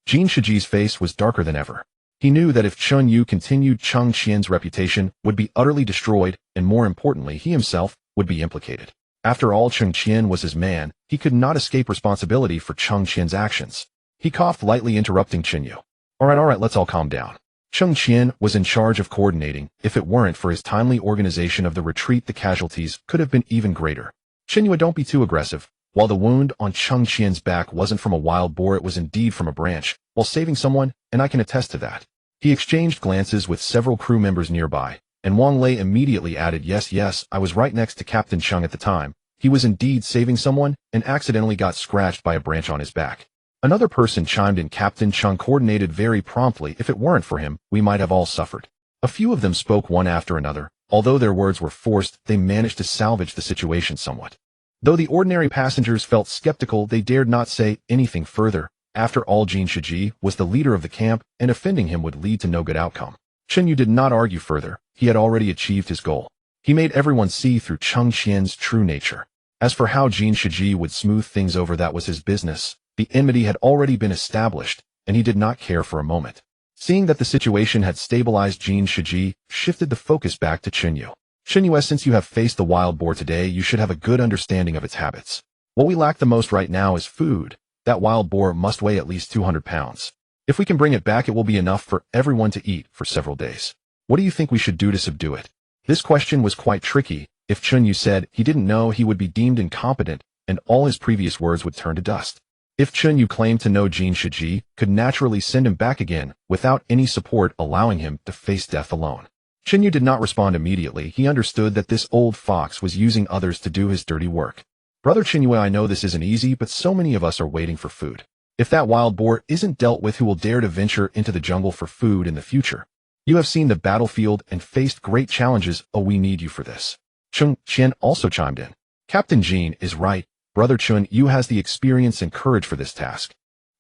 Jin Shiji's face was darker than ever. He knew that if Chun Yu continued, Cheng Qian's reputation would be utterly destroyed, and more importantly, he himself would be implicated. After all, Cheng Qian was his man. He could not escape responsibility for Cheng Qian's actions. He coughed lightly, interrupting Qin Yu. All right, let's all calm down. Cheng Qian was in charge of coordinating. If it weren't for his timely organization of the retreat, the casualties could have been even greater. Qin Yu, don't be too aggressive. While the wound on Cheng Qian's back wasn't from a wild boar, it was indeed from a branch, while saving someone, and I can attest to that. He exchanged glances with several crew members nearby, and Wang Lei immediately added, yes, I was right next to Captain Cheng at the time. He was indeed saving someone, and accidentally got scratched by a branch on his back. Another person chimed in, Captain Cheng coordinated very promptly. If it weren't for him, we might have all suffered. A few of them spoke one after another. Although their words were forced, they managed to salvage the situation somewhat. Though the ordinary passengers felt skeptical, they dared not say anything further. After all, Jin Shiji was the leader of the camp, and offending him would lead to no good outcome. Qin Yu did not argue further. He had already achieved his goal. He made everyone see through Cheng Qian's true nature. As for how Jin Shiji would smooth things over, that was his business. The enmity had already been established, and he did not care for a moment. Seeing that the situation had stabilized, Jin Shiji shifted the focus back to Chinyu. Chinyu, since you have faced the wild boar today, you should have a good understanding of its habits. What we lack the most right now is food. That wild boar must weigh at least 200 pounds. If we can bring it back, it will be enough for everyone to eat for several days. What do you think we should do to subdue it? This question was quite tricky. If Chinyu said he didn't know, he would be deemed incompetent, and all his previous words would turn to dust. If Chinyu claimed to know, Jin Shiji could naturally send him back again without any support, allowing him to face death alone. Chinyu did not respond immediately. He understood that this old fox was using others to do his dirty work. Brother Chinyu, I know this isn't easy, but so many of us are waiting for food. If that wild boar isn't dealt with, who will dare to venture into the jungle for food in the future? You have seen the battlefield and faced great challenges. Oh, we need you for this. Chung Qian also chimed in. Captain Jin is right. Brother Chun Yu has the experience and courage for this task.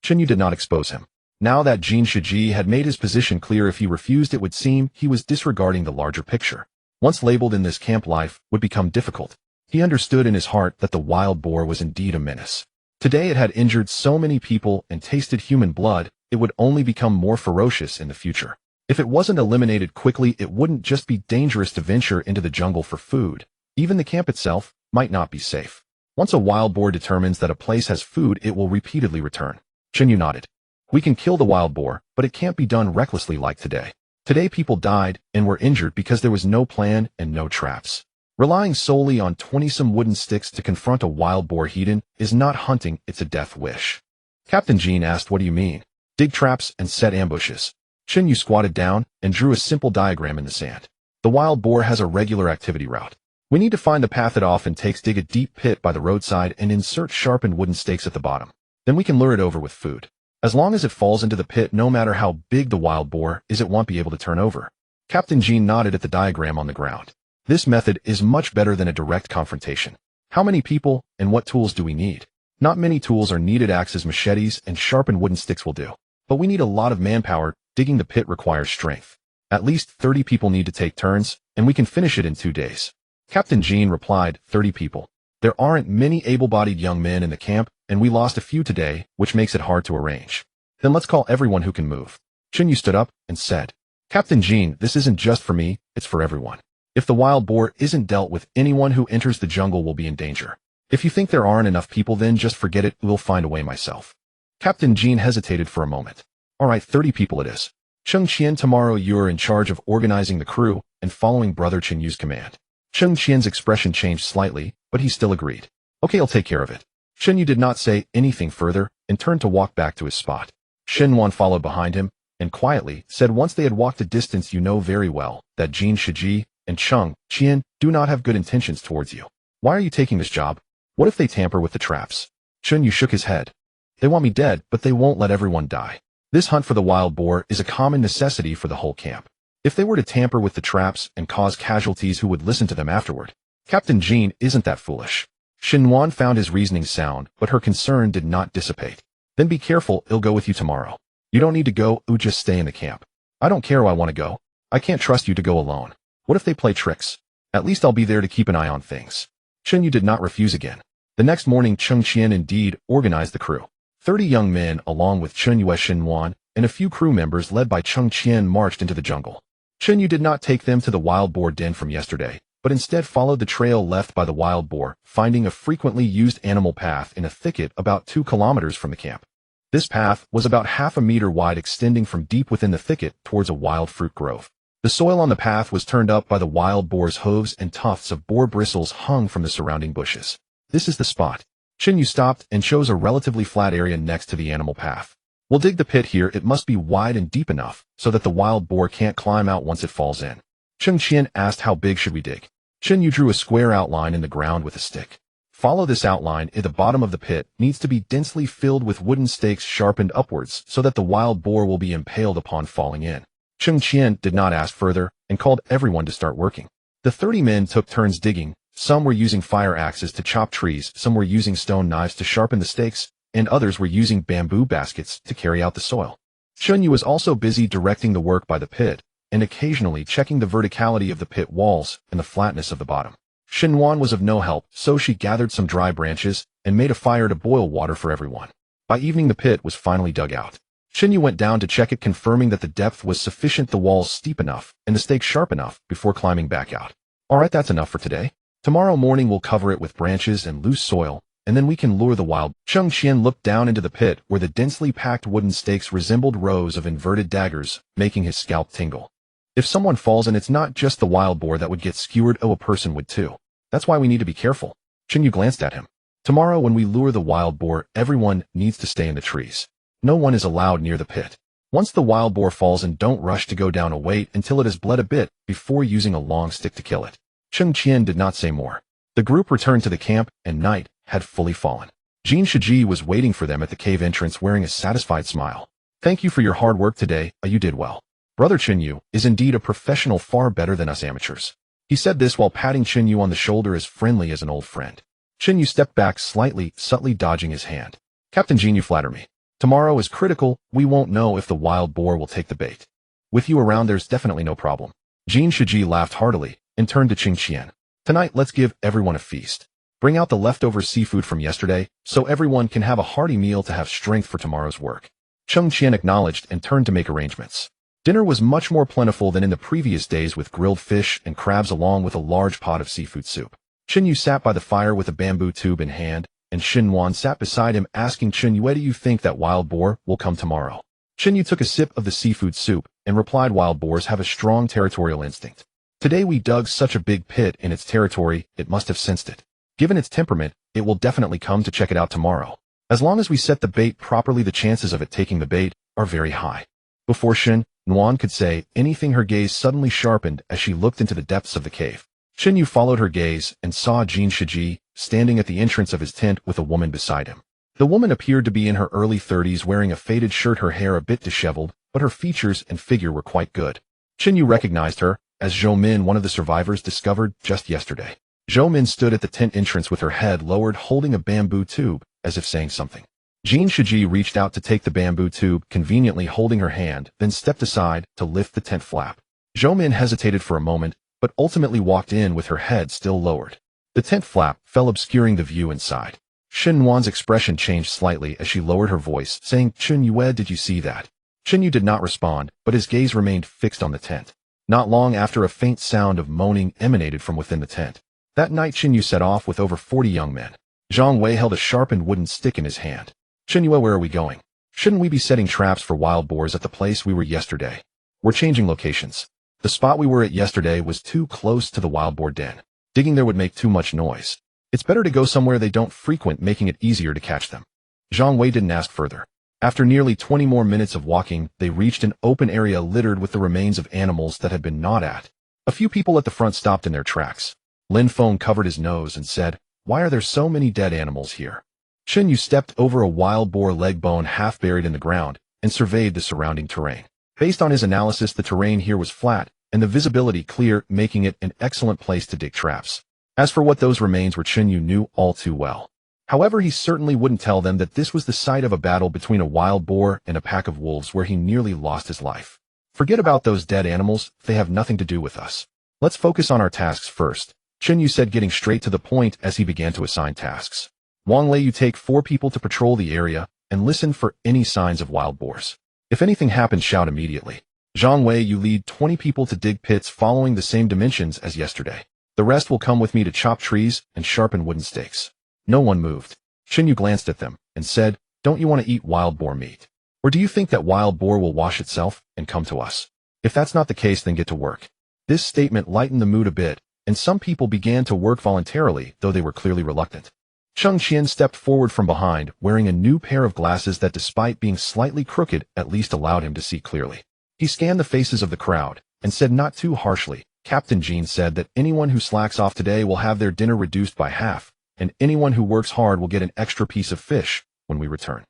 Chinyu did not expose him. Now that Jin Shiji had made his position clear, if he refused, it would seem he was disregarding the larger picture. Once labeled in this camp, life would become difficult. He understood in his heart that the wild boar was indeed a menace. Today it had injured so many people and tasted human blood. It would only become more ferocious in the future. If it wasn't eliminated quickly, it wouldn't just be dangerous to venture into the jungle for food. Even the camp itself might not be safe. Once a wild boar determines that a place has food, it will repeatedly return. Chinyu nodded. We can kill the wild boar, but it can't be done recklessly like today. Today people died and were injured because there was no plan and no traps. Relying solely on 20-some wooden sticks to confront a wild boar heathen is not hunting, it's a death wish. Captain Jin asked, what do you mean? Dig traps and set ambushes. Chinyu squatted down and drew a simple diagram in the sand. The wild boar has a regular activity route. We need to find the path it often takes. Dig a deep pit by the roadside and insert sharpened wooden stakes at the bottom. Then we can lure it over with food. As long as it falls into the pit, no matter how big the wild boar is, it won't be able to turn over. Captain Jin nodded at the diagram on the ground. This method is much better than a direct confrontation. How many people and what tools do we need? Not many tools are needed. Axes, machetes, and sharpened wooden sticks will do. But we need a lot of manpower. Digging the pit requires strength. At least 30 people need to take turns, and we can finish it in 2 days. Captain Jin replied, 30 people. There aren't many able-bodied young men in the camp, and we lost a few today, which makes it hard to arrange. Then let's call everyone who can move. Chinyu stood up and said, Captain Jin, this isn't just for me, it's for everyone. If the wild boar isn't dealt with, anyone who enters the jungle will be in danger. If you think there aren't enough people, then just forget it. We'll find a way myself. Captain Jin hesitated for a moment. All right, 30 people it is. Chung Qian, tomorrow you're in charge of organizing the crew and following Brother Chinyu's command. Chung Qian's expression changed slightly, but he still agreed. Okay, I'll take care of it. Chinyu did not say anything further and turned to walk back to his spot. Shenwan followed behind him and quietly said, once they had walked a distance, you know very well that Jin Shiji and Chung Qian do not have good intentions towards you. Why are you taking this job? What if they tamper with the traps? Chinyu shook his head. They want me dead, but they won't let everyone die. This hunt for the wild boar is a common necessity for the whole camp. If they were to tamper with the traps and cause casualties, who would listen to them afterward? Captain Jin isn't that foolish. Shenwan found his reasoning sound, but her concern did not dissipate. Then be careful, I'll go with you tomorrow. You don't need to go, just stay in the camp. I don't care, I want to go. I can't trust you to go alone. What if they play tricks? At least I'll be there to keep an eye on things. Chinyu did not refuse again. The next morning, Chung Qian indeed organized the crew. 30 young men, along with Chinyu, Shenwan, and a few crew members led by Chung Qian, marched into the jungle. Chinyu did not take them to the wild boar den from yesterday, but instead followed the trail left by the wild boar, finding a frequently used animal path in a thicket about 2 kilometers from the camp. This path was about half a meter wide, extending from deep within the thicket towards a wild fruit grove. The soil on the path was turned up by the wild boar's hooves, and tufts of boar bristles hung from the surrounding bushes. This is the spot. Chinyu stopped and chose a relatively flat area next to the animal path. We'll dig the pit here. It must be wide and deep enough so that the wild boar can't climb out once it falls in. Chung Qian asked, how big should we dig? Chinyu drew a square outline in the ground with a stick. Follow this outline. At the bottom of the pit needs to be densely filled with wooden stakes sharpened upwards so that the wild boar will be impaled upon falling in. Chung Qian did not ask further and called everyone to start working. The 30 men took turns digging. Some were using fire axes to chop trees, some were using stone knives to sharpen the stakes, and others were using bamboo baskets to carry out the soil. Chinyu was also busy directing the work by the pit, and occasionally checking the verticality of the pit walls and the flatness of the bottom. Xinhuan was of no help, so she gathered some dry branches and made a fire to boil water for everyone. By evening the pit was finally dug out. Xinyu went down to check it, confirming that the depth was sufficient, the walls steep enough, and the stakes sharp enough before climbing back out. Alright, that's enough for today. Tomorrow morning we'll cover it with branches and loose soil, and then we can lure the wild. Cheng Qian looked down into the pit where the densely packed wooden stakes resembled rows of inverted daggers, making his scalp tingle. If someone falls in, it's not just the wild boar that would get skewered, a person would too. That's why we need to be careful. Xinyu glanced at him. Tomorrow when we lure the wild boar, everyone needs to stay in the trees. No one is allowed near the pit. Once the wild boar falls in, don't rush to go down, wait until it has bled a bit before using a long stick to kill it. Cheng Qian did not say more. The group returned to the camp, and night had fully fallen. Jin Shiji was waiting for them at the cave entrance wearing a satisfied smile. Thank you for your hard work today, you did well. Brother Chinyu is indeed a professional, far better than us amateurs. He said this while patting Chinyu on the shoulder as friendly as an old friend. Chinyu stepped back slightly, subtly dodging his hand. Captain Jin, you flatter me. Tomorrow is critical, we won't know if the wild boar will take the bait. With you around there's definitely no problem. Jin Shiji laughed heartily and turned to Qing Qian. Tonight let's give everyone a feast. Bring out the leftover seafood from yesterday so everyone can have a hearty meal to have strength for tomorrow's work. Cheng Qian acknowledged and turned to make arrangements. Dinner was much more plentiful than in the previous days, with grilled fish and crabs along with a large pot of seafood soup. Chinyu sat by the fire with a bamboo tube in hand, and Xinhuan sat beside him asking Chinyu, do you think that wild boar will come tomorrow? Chinyu took a sip of the seafood soup and replied, wild boars have a strong territorial instinct. Today we dug such a big pit in its territory, it must have sensed it. Given its temperament, it will definitely come to check it out tomorrow. As long as we set the bait properly, the chances of it taking the bait are very high. Before Xinhuan could say anything, her gaze suddenly sharpened as she looked into the depths of the cave. Xinyu followed her gaze and saw Jin Shiji standing at the entrance of his tent with a woman beside him. The woman appeared to be in her early 30s, wearing a faded shirt, her hair a bit disheveled, but her features and figure were quite good. Xinyu recognized her as Zhou Min, one of the survivors discovered just yesterday. Zhou Min stood at the tent entrance with her head lowered, holding a bamboo tube, as if saying something. Jin Shiji reached out to take the bamboo tube, conveniently holding her hand, then stepped aside to lift the tent flap. Zhou Min hesitated for a moment, but ultimately walked in with her head still lowered. The tent flap fell, obscuring the view inside. Xinhuan's expression changed slightly as she lowered her voice, saying, Chinyu, did you see that? Chinyu did not respond, but his gaze remained fixed on the tent. Not long after, a faint sound of moaning emanated from within the tent. That night Chinyu set off with over 40 young men. Zhang Wei held a sharpened wooden stick in his hand. Chinyu, where are we going? Shouldn't we be setting traps for wild boars at the place we were yesterday? We're changing locations. The spot we were at yesterday was too close to the wild boar den. Digging there would make too much noise. It's better to go somewhere they don't frequent, making it easier to catch them. Zhang Wei didn't ask further. After nearly 20 more minutes of walking, they reached an open area littered with the remains of animals that had been gnawed at. A few people at the front stopped in their tracks. Lin Feng covered his nose and said, why are there so many dead animals here? Chinyu stepped over a wild boar leg bone half buried in the ground and surveyed the surrounding terrain. Based on his analysis, the terrain here was flat and the visibility clear, making it an excellent place to dig traps. As for what those remains were, Chinyu knew all too well. However, he certainly wouldn't tell them that this was the site of a battle between a wild boar and a pack of wolves where he nearly lost his life. Forget about those dead animals, they have nothing to do with us. Let's focus on our tasks first, Chinyu said, getting straight to the point as he began to assign tasks. Wang Lei, you take 4 people to patrol the area and listen for any signs of wild boars. If anything happens, shout immediately. Zhang Wei, you lead 20 people to dig pits following the same dimensions as yesterday. The rest will come with me to chop trees and sharpen wooden stakes. No one moved. Chinyu glanced at them and said, don't you want to eat wild boar meat? Or do you think that wild boar will wash itself and come to us? If that's not the case, then get to work. This statement lightened the mood a bit, and some people began to work voluntarily, though they were clearly reluctant. Cheng Qian stepped forward from behind, wearing a new pair of glasses that, despite being slightly crooked, at least allowed him to see clearly. He scanned the faces of the crowd and said not too harshly, Captain Jean said that anyone who slacks off today will have their dinner reduced by half, and anyone who works hard will get an extra piece of fish when we return.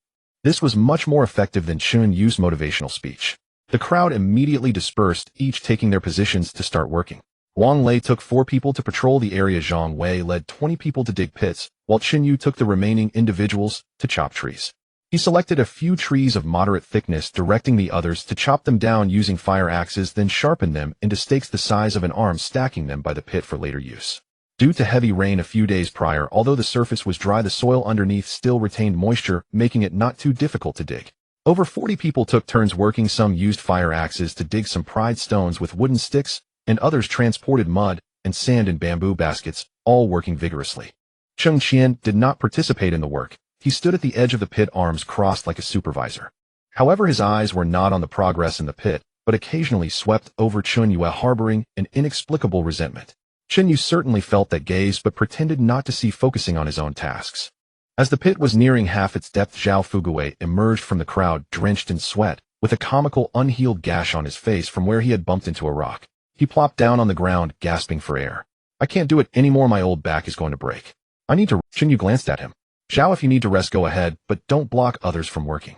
This was much more effective than Chun Yu's motivational speech. The crowd immediately dispersed, each taking their positions to start working. Wang Lei took 4 people to patrol the area. Zhang Wei led 20 people to dig pits, while Qin Yu took the remaining individuals to chop trees. He selected a few trees of moderate thickness, directing the others to chop them down using fire axes, then sharpen them into stakes the size of an arm, stacking them by the pit for later use. Due to heavy rain a few days prior, although the surface was dry, the soil underneath still retained moisture, making it not too difficult to dig. Over 40 people took turns working. Some used fire axes to dig some pried stones with wooden sticks, and others transported mud and sand in bamboo baskets, all working vigorously. Cheng Qian did not participate in the work. He stood at the edge of the pit, arms crossed like a supervisor. However, his eyes were not on the progress in the pit, but occasionally swept over Chunyue, harboring an inexplicable resentment. Chunyue certainly felt that gaze but pretended not to see, focusing on his own tasks. As the pit was nearing half its depth, Zhao Fuguwei emerged from the crowd, drenched in sweat, with a comical unhealed gash on his face from where he had bumped into a rock. He plopped down on the ground, gasping for air. "I can't do it anymore, my old back is going to break. I need to." Chunyue glanced at him. "Zhao, if you need to rest, go ahead, but don't block others from working."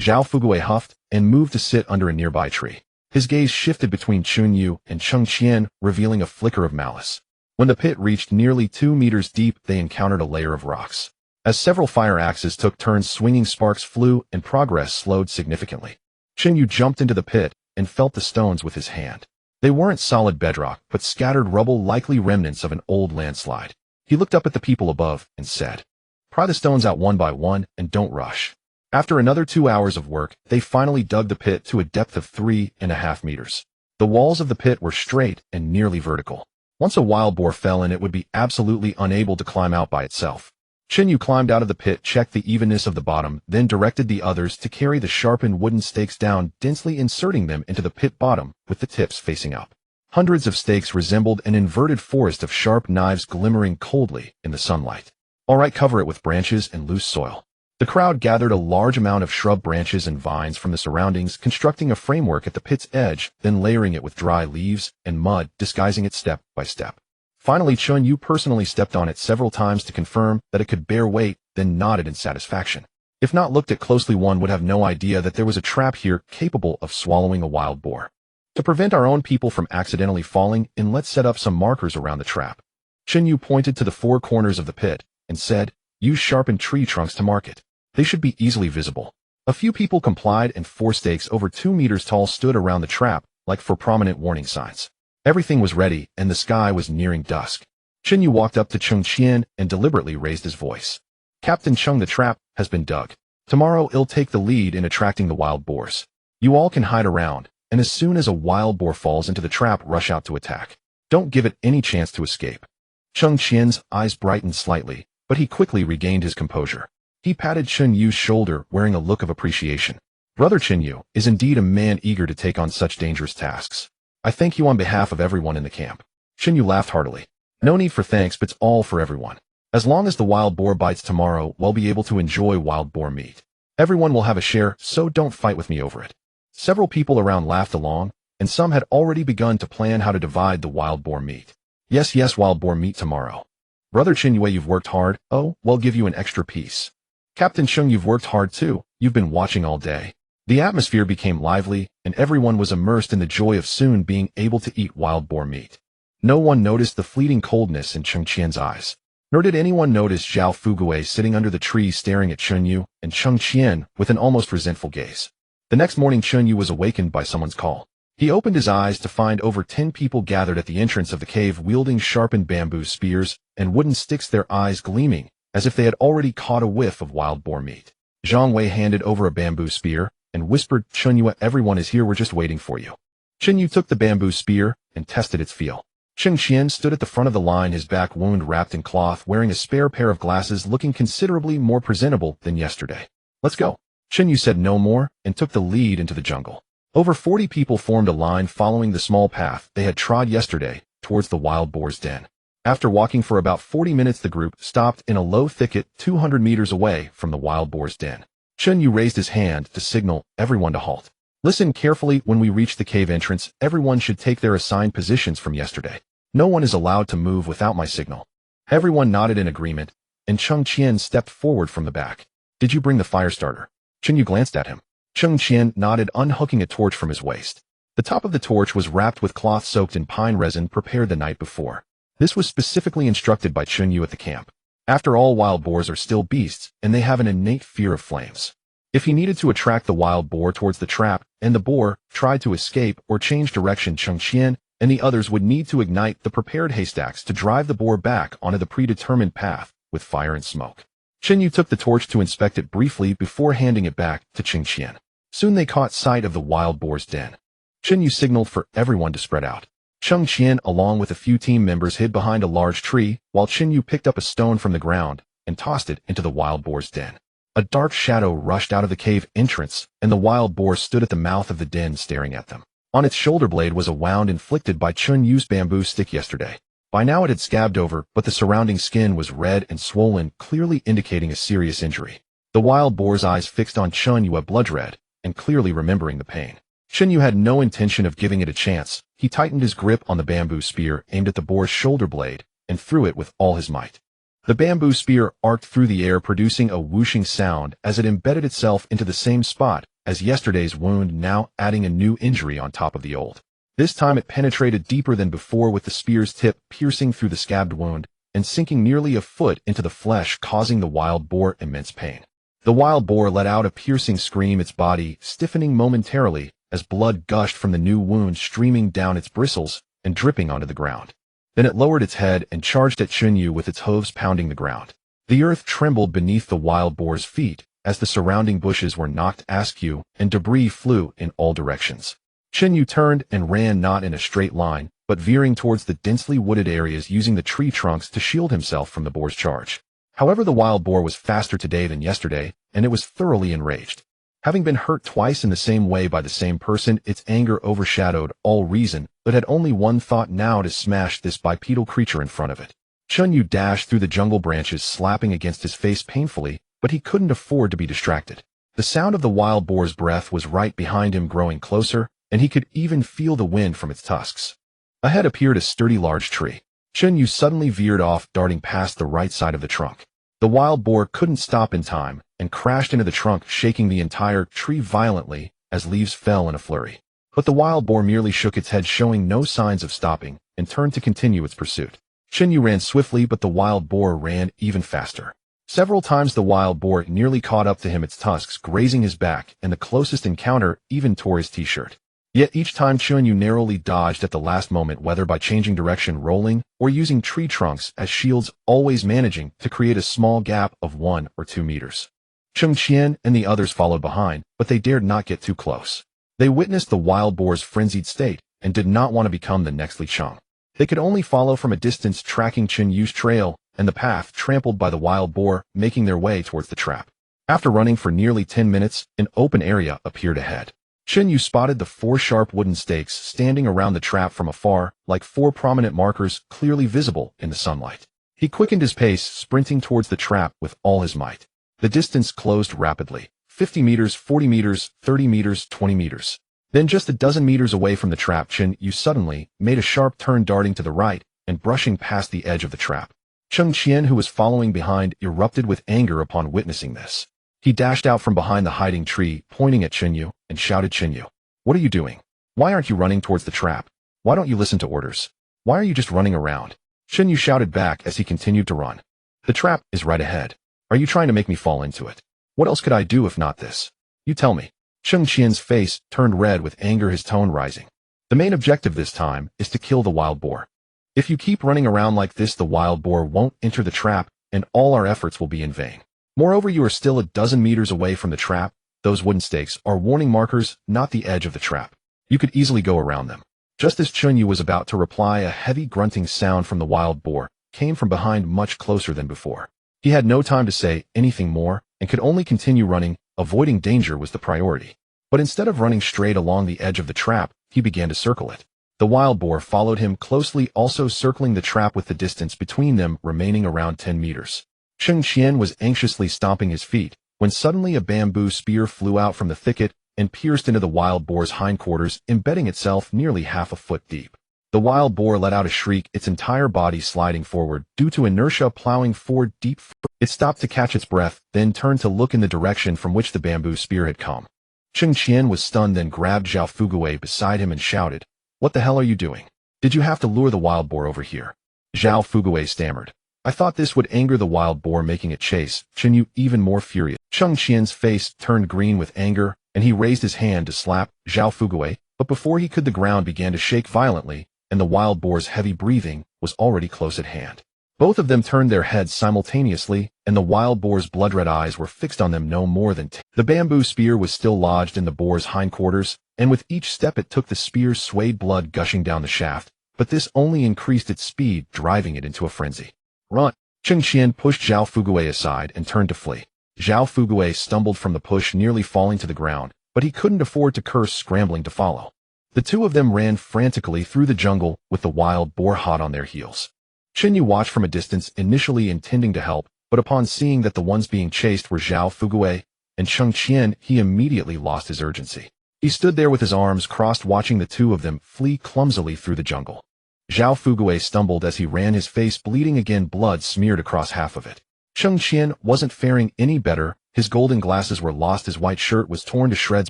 Zhao Fuguwei huffed and moved to sit under a nearby tree. His gaze shifted between Chunyue and Cheng Qian, revealing a flicker of malice. When the pit reached nearly 2 meters deep, they encountered a layer of rocks. As several fire axes took turns swinging, sparks flew and progress slowed significantly. Chunyue jumped into the pit and felt the stones with his hand. They weren't solid bedrock, but scattered rubble, likely remnants of an old landslide. He looked up at the people above and said, "Pry the stones out one by one and don't rush." After another 2 hours of work, they finally dug the pit to a depth of 3.5 meters. The walls of the pit were straight and nearly vertical. Once a wild boar fell in, it would be absolutely unable to climb out by itself. Chunyue climbed out of the pit, checked the evenness of the bottom, then directed the others to carry the sharpened wooden stakes down, densely inserting them into the pit bottom with the tips facing up. Hundreds of stakes resembled an inverted forest of sharp knives glimmering coldly in the sunlight. "All right, cover it with branches and loose soil." The crowd gathered a large amount of shrub branches and vines from the surroundings, constructing a framework at the pit's edge, then layering it with dry leaves and mud, disguising it step by step. Finally, Chunyue personally stepped on it several times to confirm that it could bear weight, then nodded in satisfaction. If not looked at closely, one would have no idea that there was a trap here capable of swallowing a wild boar. To prevent our own people from accidentally falling in, let's set up some markers around the trap. Chunyue pointed to the 4 corners of the pit and said, "Use sharpened tree trunks to mark it. They should be easily visible." A few people complied, and 4 stakes over 2 meters tall stood around the trap, like for prominent warning signs. Everything was ready, and the sky was nearing dusk. Chunyue walked up to Cheng Qian and deliberately raised his voice. "Captain Cheng, the trap has been dug. Tomorrow it'll take the lead in attracting the wild boars. You all can hide around, and as soon as a wild boar falls into the trap, rush out to attack. Don't give it any chance to escape." Cheng Qian's eyes brightened slightly, but he quickly regained his composure. He patted Chunyue's shoulder, wearing a look of appreciation. "Brother Chunyue is indeed a man eager to take on such dangerous tasks. I thank you on behalf of everyone in the camp." Chunyue laughed heartily. "No need for thanks, but it's all for everyone. As long as the wild boar bites tomorrow, we'll be able to enjoy wild boar meat. Everyone will have a share, so don't fight with me over it." Several people around laughed along, and some had already begun to plan how to divide the wild boar meat. Yes, wild boar meat tomorrow. "Brother Chunyue, you've worked hard. Oh, we'll give you an extra piece." "Captain Cheng, you've worked hard too. You've been watching all day." The atmosphere became lively, and everyone was immersed in the joy of soon being able to eat wild boar meat. No one noticed the fleeting coldness in Cheng Qian's eyes. Nor did anyone notice Zhao Fuguwei sitting under the tree staring at Chunyue and Cheng Qian with an almost resentful gaze. The next morning, Chunyue was awakened by someone's call. He opened his eyes to find over 10 people gathered at the entrance of the cave, wielding sharpened bamboo spears and wooden sticks, their eyes gleaming as if they had already caught a whiff of wild boar meat. Zhang Wei handed over a bamboo spear and whispered, "Chunyue, everyone is here, we're just waiting for you." Chunyue took the bamboo spear and tested its feel. Cheng Qian stood at the front of the line, his back wound wrapped in cloth, wearing a spare pair of glasses, looking considerably more presentable than yesterday. "Let's go." Chunyue said no more and took the lead into the jungle. Over 40 people formed a line following the small path they had trod yesterday towards the wild boar's den. After walking for about 40 minutes, the group stopped in a low thicket 200 meters away from the wild boar's den. Chunyue raised his hand to signal everyone to halt. "Listen carefully, when we reach the cave entrance, everyone should take their assigned positions from yesterday. No one is allowed to move without my signal." Everyone nodded in agreement, and Cheng Qian stepped forward from the back. "Did you bring the fire starter?" Chunyue glanced at him. Cheng Qian nodded, unhooking a torch from his waist. The top of the torch was wrapped with cloth soaked in pine resin prepared the night before. This was specifically instructed by Chunyue at the camp. After all, wild boars are still beasts, and they have an innate fear of flames. If he needed to attract the wild boar towards the trap, and the boar tried to escape or change direction, Cheng Qian and the others would need to ignite the prepared haystacks to drive the boar back onto the predetermined path with fire and smoke. Chen Yu took the torch to inspect it briefly before handing it back to Qing Qian. Soon they caught sight of the wild boar's den. Chen Yu signaled for everyone to spread out. Qing Qian, along with a few team members, hid behind a large tree, while Chen Yu picked up a stone from the ground and tossed it into the wild boar's den. A dark shadow rushed out of the cave entrance, and the wild boar stood at the mouth of the den staring at them. On its shoulder blade was a wound inflicted by Chen Yu's bamboo stick yesterday. By now it had scabbed over, but the surrounding skin was red and swollen, clearly indicating a serious injury. The wild boar's eyes fixed on Chen Yu, blood red, and clearly remembering the pain. Chen Yu had no intention of giving it a chance. He tightened his grip on the bamboo spear, aimed at the boar's shoulder blade, and threw it with all his might. The bamboo spear arced through the air, producing a whooshing sound as it embedded itself into the same spot as yesterday's wound, now adding a new injury on top of the old. This time it penetrated deeper than before, with the spear's tip piercing through the scabbed wound and sinking nearly a foot into the flesh, causing the wild boar immense pain. The wild boar let out a piercing scream, its body stiffening momentarily as blood gushed from the new wound, streaming down its bristles and dripping onto the ground. Then it lowered its head and charged at Chen Yu with its hooves pounding the ground. The earth trembled beneath the wild boar's feet as the surrounding bushes were knocked askew and debris flew in all directions. Chen Yu turned and ran, not in a straight line, but veering towards the densely wooded areas, using the tree trunks to shield himself from the boar's charge. However, the wild boar was faster today than yesterday, and it was thoroughly enraged. Having been hurt twice in the same way by the same person, its anger overshadowed all reason, but had only one thought now: to smash this bipedal creature in front of it. Chen Yu dashed through the jungle branches, slapping against his face painfully, but he couldn't afford to be distracted. The sound of the wild boar's breath was right behind him, growing closer, and he could even feel the wind from its tusks. Ahead appeared a sturdy large tree. Chen Yu suddenly veered off, darting past the right side of the trunk. The wild boar couldn't stop in time and crashed into the trunk, shaking the entire tree violently as leaves fell in a flurry. But the wild boar merely shook its head, showing no signs of stopping, and turned to continue its pursuit. Chen Yu ran swiftly, but the wild boar ran even faster. Several times the wild boar nearly caught up to him, its tusks grazing his back, and the closest encounter even tore his t-shirt. Yet each time Chen Yu narrowly dodged at the last moment, whether by changing direction, rolling, or using tree trunks as shields, always managing to create a small gap of 1 or 2 meters. Qing Qian and the others followed behind, but they dared not get too close. They witnessed the wild boar's frenzied state and did not want to become the next Li Cheng. They could only follow from a distance, tracking Chen Yu's trail and the path trampled by the wild boar, making their way towards the trap. After running for nearly 10 minutes, an open area appeared ahead. Chen Yu spotted the 4 sharp wooden stakes standing around the trap from afar, like 4 prominent markers clearly visible in the sunlight. He quickened his pace, sprinting towards the trap with all his might. The distance closed rapidly. 50 meters, 40 meters, 30 meters, 20 meters. Then just a dozen meters away from the trap, Chen Yu suddenly made a sharp turn, darting to the right and brushing past the edge of the trap. Qing Qian, who was following behind, erupted with anger upon witnessing this. He dashed out from behind the hiding tree, pointing at Chen Yu, and shouted, "Chen Yu, what are you doing? Why aren't you running towards the trap? Why don't you listen to orders? Why are you just running around?" Chen Yu shouted back as he continued to run. "The trap is right ahead. Are you trying to make me fall into it? What else could I do if not this? You tell me." Qing Qian's face turned red with anger, his tone rising. "The main objective this time is to kill the wild boar. If you keep running around like this, the wild boar won't enter the trap, and all our efforts will be in vain. Moreover, you are still a dozen meters away from the trap. Those wooden stakes are warning markers, not the edge of the trap. You could easily go around them." Just as Chen Yu was about to reply, a heavy grunting sound from the wild boar came from behind, much closer than before. He had no time to say anything more and could only continue running. Avoiding danger was the priority. But instead of running straight along the edge of the trap, he began to circle it. The wild boar followed him closely, also circling the trap, with the distance between them remaining around 10 meters. Qing Qian was anxiously stomping his feet when suddenly a bamboo spear flew out from the thicket and pierced into the wild boar's hindquarters, embedding itself nearly half a foot deep. The wild boar let out a shriek, its entire body sliding forward due to inertia, plowing forward deep. It stopped to catch its breath, then turned to look in the direction from which the bamboo spear had come. Qing Qian was stunned, then grabbed Zhao Fugui beside him and shouted, "What the hell are you doing? Did you have to lure the wild boar over here?" Zhao Fugui stammered, "I thought this would anger the wild boar, making it chase." Chen Yu even more furious. Qing Qian's face turned green with anger, and he raised his hand to slap Zhao Fugui, but before he could, the ground began to shake violently, and the wild boar's heavy breathing was already close at hand. Both of them turned their heads simultaneously, and the wild boar's blood-red eyes were fixed on them no more than The bamboo spear was still lodged in the boar's hindquarters, and with each step it took the spear swayed blood gushing down the shaft, but this only increased its speed, driving it into a frenzy. Run! Cheng Qian pushed Zhao Fugui aside and turned to flee. Zhao Fugui stumbled from the push, nearly falling to the ground, but he couldn't afford to curse, scrambling to follow. The two of them ran frantically through the jungle, with the wild boar hot on their heels. Chen Yu watched from a distance, initially intending to help, but upon seeing that the ones being chased were Zhao Fugui and Cheng Qian, he immediately lost his urgency. He stood there with his arms crossed, watching the two of them flee clumsily through the jungle. Zhao Fugui stumbled as he ran, his face bleeding again, blood smeared across half of it. Cheng Qian wasn't faring any better. His golden glasses were lost, his white shirt was torn to shreds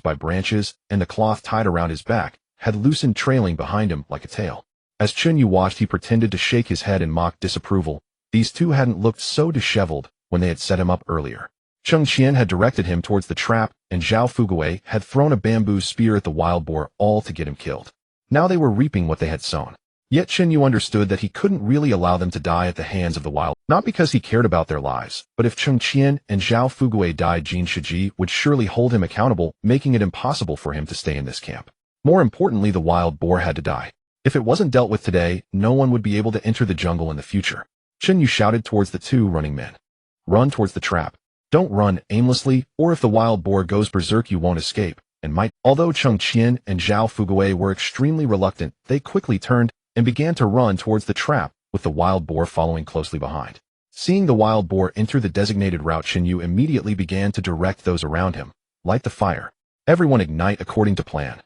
by branches, and the cloth tied around his back had loosened, trailing behind him like a tail. As Chen Yu watched, he pretended to shake his head in mock disapproval. These two hadn't looked so disheveled when they had set him up earlier. Cheng Qian had directed him towards the trap, and Zhao Fugui had thrown a bamboo spear at the wild boar, all to get him killed. Now they were reaping what they had sown. Yet Chen Yu understood that he couldn't really allow them to die at the hands of the wild, not because he cared about their lives, but if Cheng Qian and Zhao Fugui died, Jin Shiji would surely hold him accountable, making it impossible for him to stay in this camp. More importantly, the wild boar had to die. If it wasn't dealt with today, no one would be able to enter the jungle in the future. Chen Yu shouted towards the two running men. Run towards the trap. Don't run aimlessly, or if the wild boar goes berserk you won't escape, and might. Although Cheng Qian and Zhao Fugui were extremely reluctant, they quickly turned and began to run towards the trap, with the wild boar following closely behind. Seeing the wild boar enter the designated route, Chen Yu immediately began to direct those around him. Light the fire. Everyone ignite according to plan.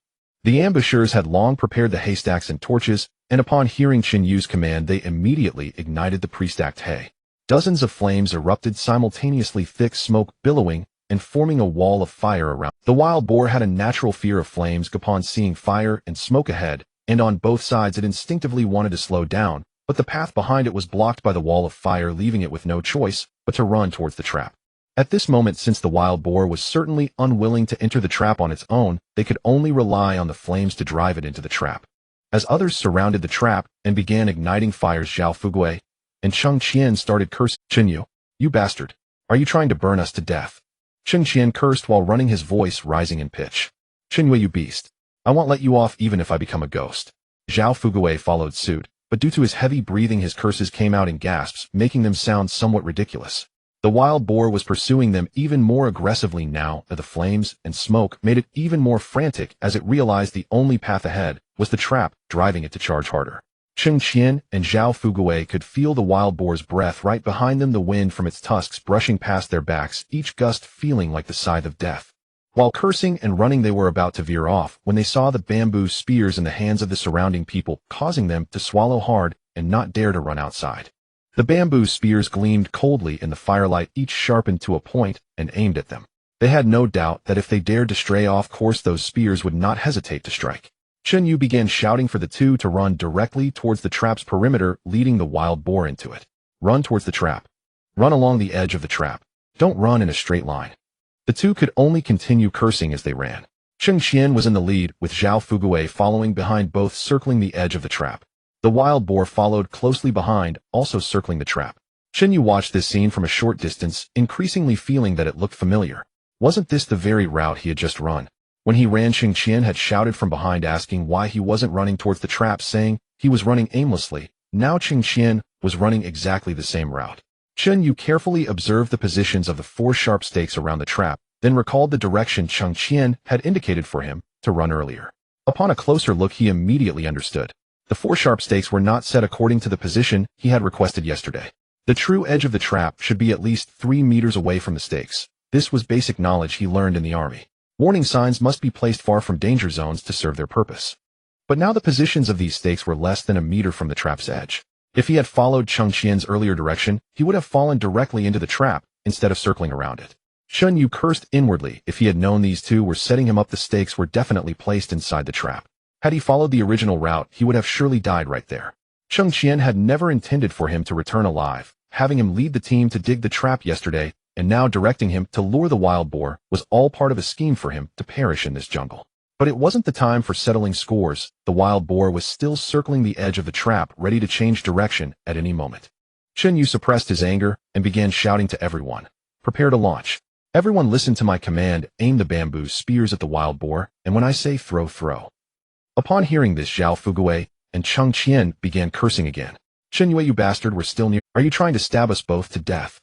The ambushers had long prepared the haystacks and torches, and upon hearing Chen Yu's command they immediately ignited the pre-stacked hay. Dozens of flames erupted simultaneously, thick smoke billowing and forming a wall of fire around. The wild boar had a natural fear of flames. Upon seeing fire and smoke ahead, and on both sides, it instinctively wanted to slow down, but the path behind it was blocked by the wall of fire, leaving it with no choice but to run towards the trap. At this moment, since the wild boar was certainly unwilling to enter the trap on its own, they could only rely on the flames to drive it into the trap. As others surrounded the trap and began igniting fires, Zhao Fugui and Cheng Qian started cursing. Chen Yu, you bastard! Are you trying to burn us to death? Cheng Qian cursed while running, his voice rising in pitch. Chen Yu, you beast! I won't let you off even if I become a ghost. Zhao Fugui followed suit, but due to his heavy breathing his curses came out in gasps, making them sound somewhat ridiculous. The wild boar was pursuing them even more aggressively now, that the flames and smoke made it even more frantic as it realized the only path ahead was the trap, driving it to charge harder. Cheng Qian and Zhao Fugui could feel the wild boar's breath right behind them, the wind from its tusks brushing past their backs, each gust feeling like the scythe of death. While cursing and running, they were about to veer off when they saw the bamboo spears in the hands of the surrounding people, causing them to swallow hard and not dare to run outside. The bamboo spears gleamed coldly in the firelight, each sharpened to a point and aimed at them. They had no doubt that if they dared to stray off course, those spears would not hesitate to strike. Chen Yu began shouting for the two to run directly towards the trap's perimeter, leading the wild boar into it. Run towards the trap. Run along the edge of the trap. Don't run in a straight line. The two could only continue cursing as they ran. Cheng Qian was in the lead, with Zhao Fugui following behind, both circling the edge of the trap. The wild boar followed closely behind, also circling the trap. Chen Yu watched this scene from a short distance, increasingly feeling that it looked familiar. Wasn't this the very route he had just run? When he ran, Cheng Qian had shouted from behind, asking why he wasn't running towards the trap, saying he was running aimlessly. Now Cheng Qian was running exactly the same route. Chen Yu carefully observed the positions of the 4 sharp stakes around the trap, then recalled the direction Cheng Qian had indicated for him to run earlier. Upon a closer look, he immediately understood. The 4 sharp stakes were not set according to the position he had requested yesterday. The true edge of the trap should be at least 3 meters away from the stakes. This was basic knowledge he learned in the army. Warning signs must be placed far from danger zones to serve their purpose. But now the positions of these stakes were less than a meter from the trap's edge. If he had followed Cheng Qian's earlier direction, he would have fallen directly into the trap instead of circling around it. Chen Yu cursed inwardly. If he had known these two were setting him up, the stakes were definitely placed inside the trap. Had he followed the original route, he would have surely died right there. Cheng Qian had never intended for him to return alive. Having him lead the team to dig the trap yesterday, and now directing him to lure the wild boar, was all part of a scheme for him to perish in this jungle. But it wasn't the time for settling scores. The wild boar was still circling the edge of the trap, ready to change direction at any moment. Chen Yu suppressed his anger and began shouting to everyone, "Prepare to launch. Everyone listen to my command, aim the bamboo spears at the wild boar, and when I say throw, throw." Upon hearing this, Zhao Fugui and Cheng Qian began cursing again. "Chen Yue, you bastard, we're still near. Are you trying to stab us both to death?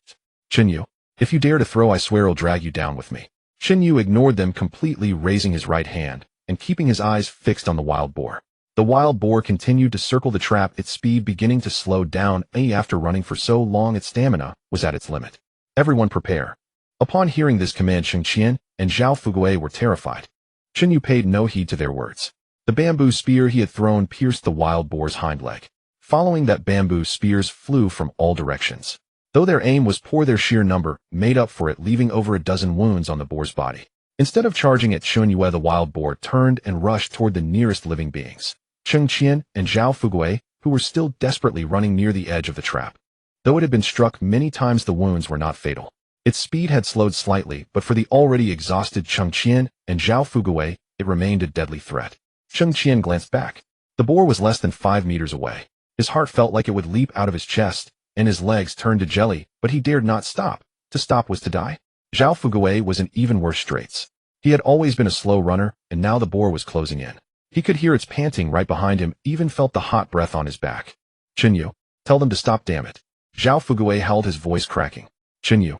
Chen Yu, if you dare to throw, I swear I'll drag you down with me." Chen Yu ignored them completely, raising his right hand and keeping his eyes fixed on the wild boar. The wild boar continued to circle the trap, its speed beginning to slow down. After running for so long, its stamina was at its limit. "Everyone prepare." Upon hearing this command, Cheng Qian and Zhao Fugui were terrified. Chen Yu paid no heed to their words. The bamboo spear he had thrown pierced the wild boar's hind leg. Following that, bamboo spears flew from all directions. Though their aim was poor, their sheer number made up for it, leaving over a dozen wounds on the boar's body. Instead of charging at Chen Yue, the wild boar turned and rushed toward the nearest living beings, Cheng Qian and Zhao Fugui, who were still desperately running near the edge of the trap. Though it had been struck many times, the wounds were not fatal. Its speed had slowed slightly, but for the already exhausted Cheng Qian and Zhao Fugui, it remained a deadly threat. Cheng Qian glanced back. The boar was less than 5 meters away. His heart felt like it would leap out of his chest, and his legs turned to jelly, but he dared not stop. To stop was to die. Zhao Fugui was in even worse straits. He had always been a slow runner, and now the boar was closing in. He could hear its panting right behind him, even felt the hot breath on his back. "Chen Yu, tell them to stop, damn it." Zhao Fugui held, his voice cracking. "Chen Yu,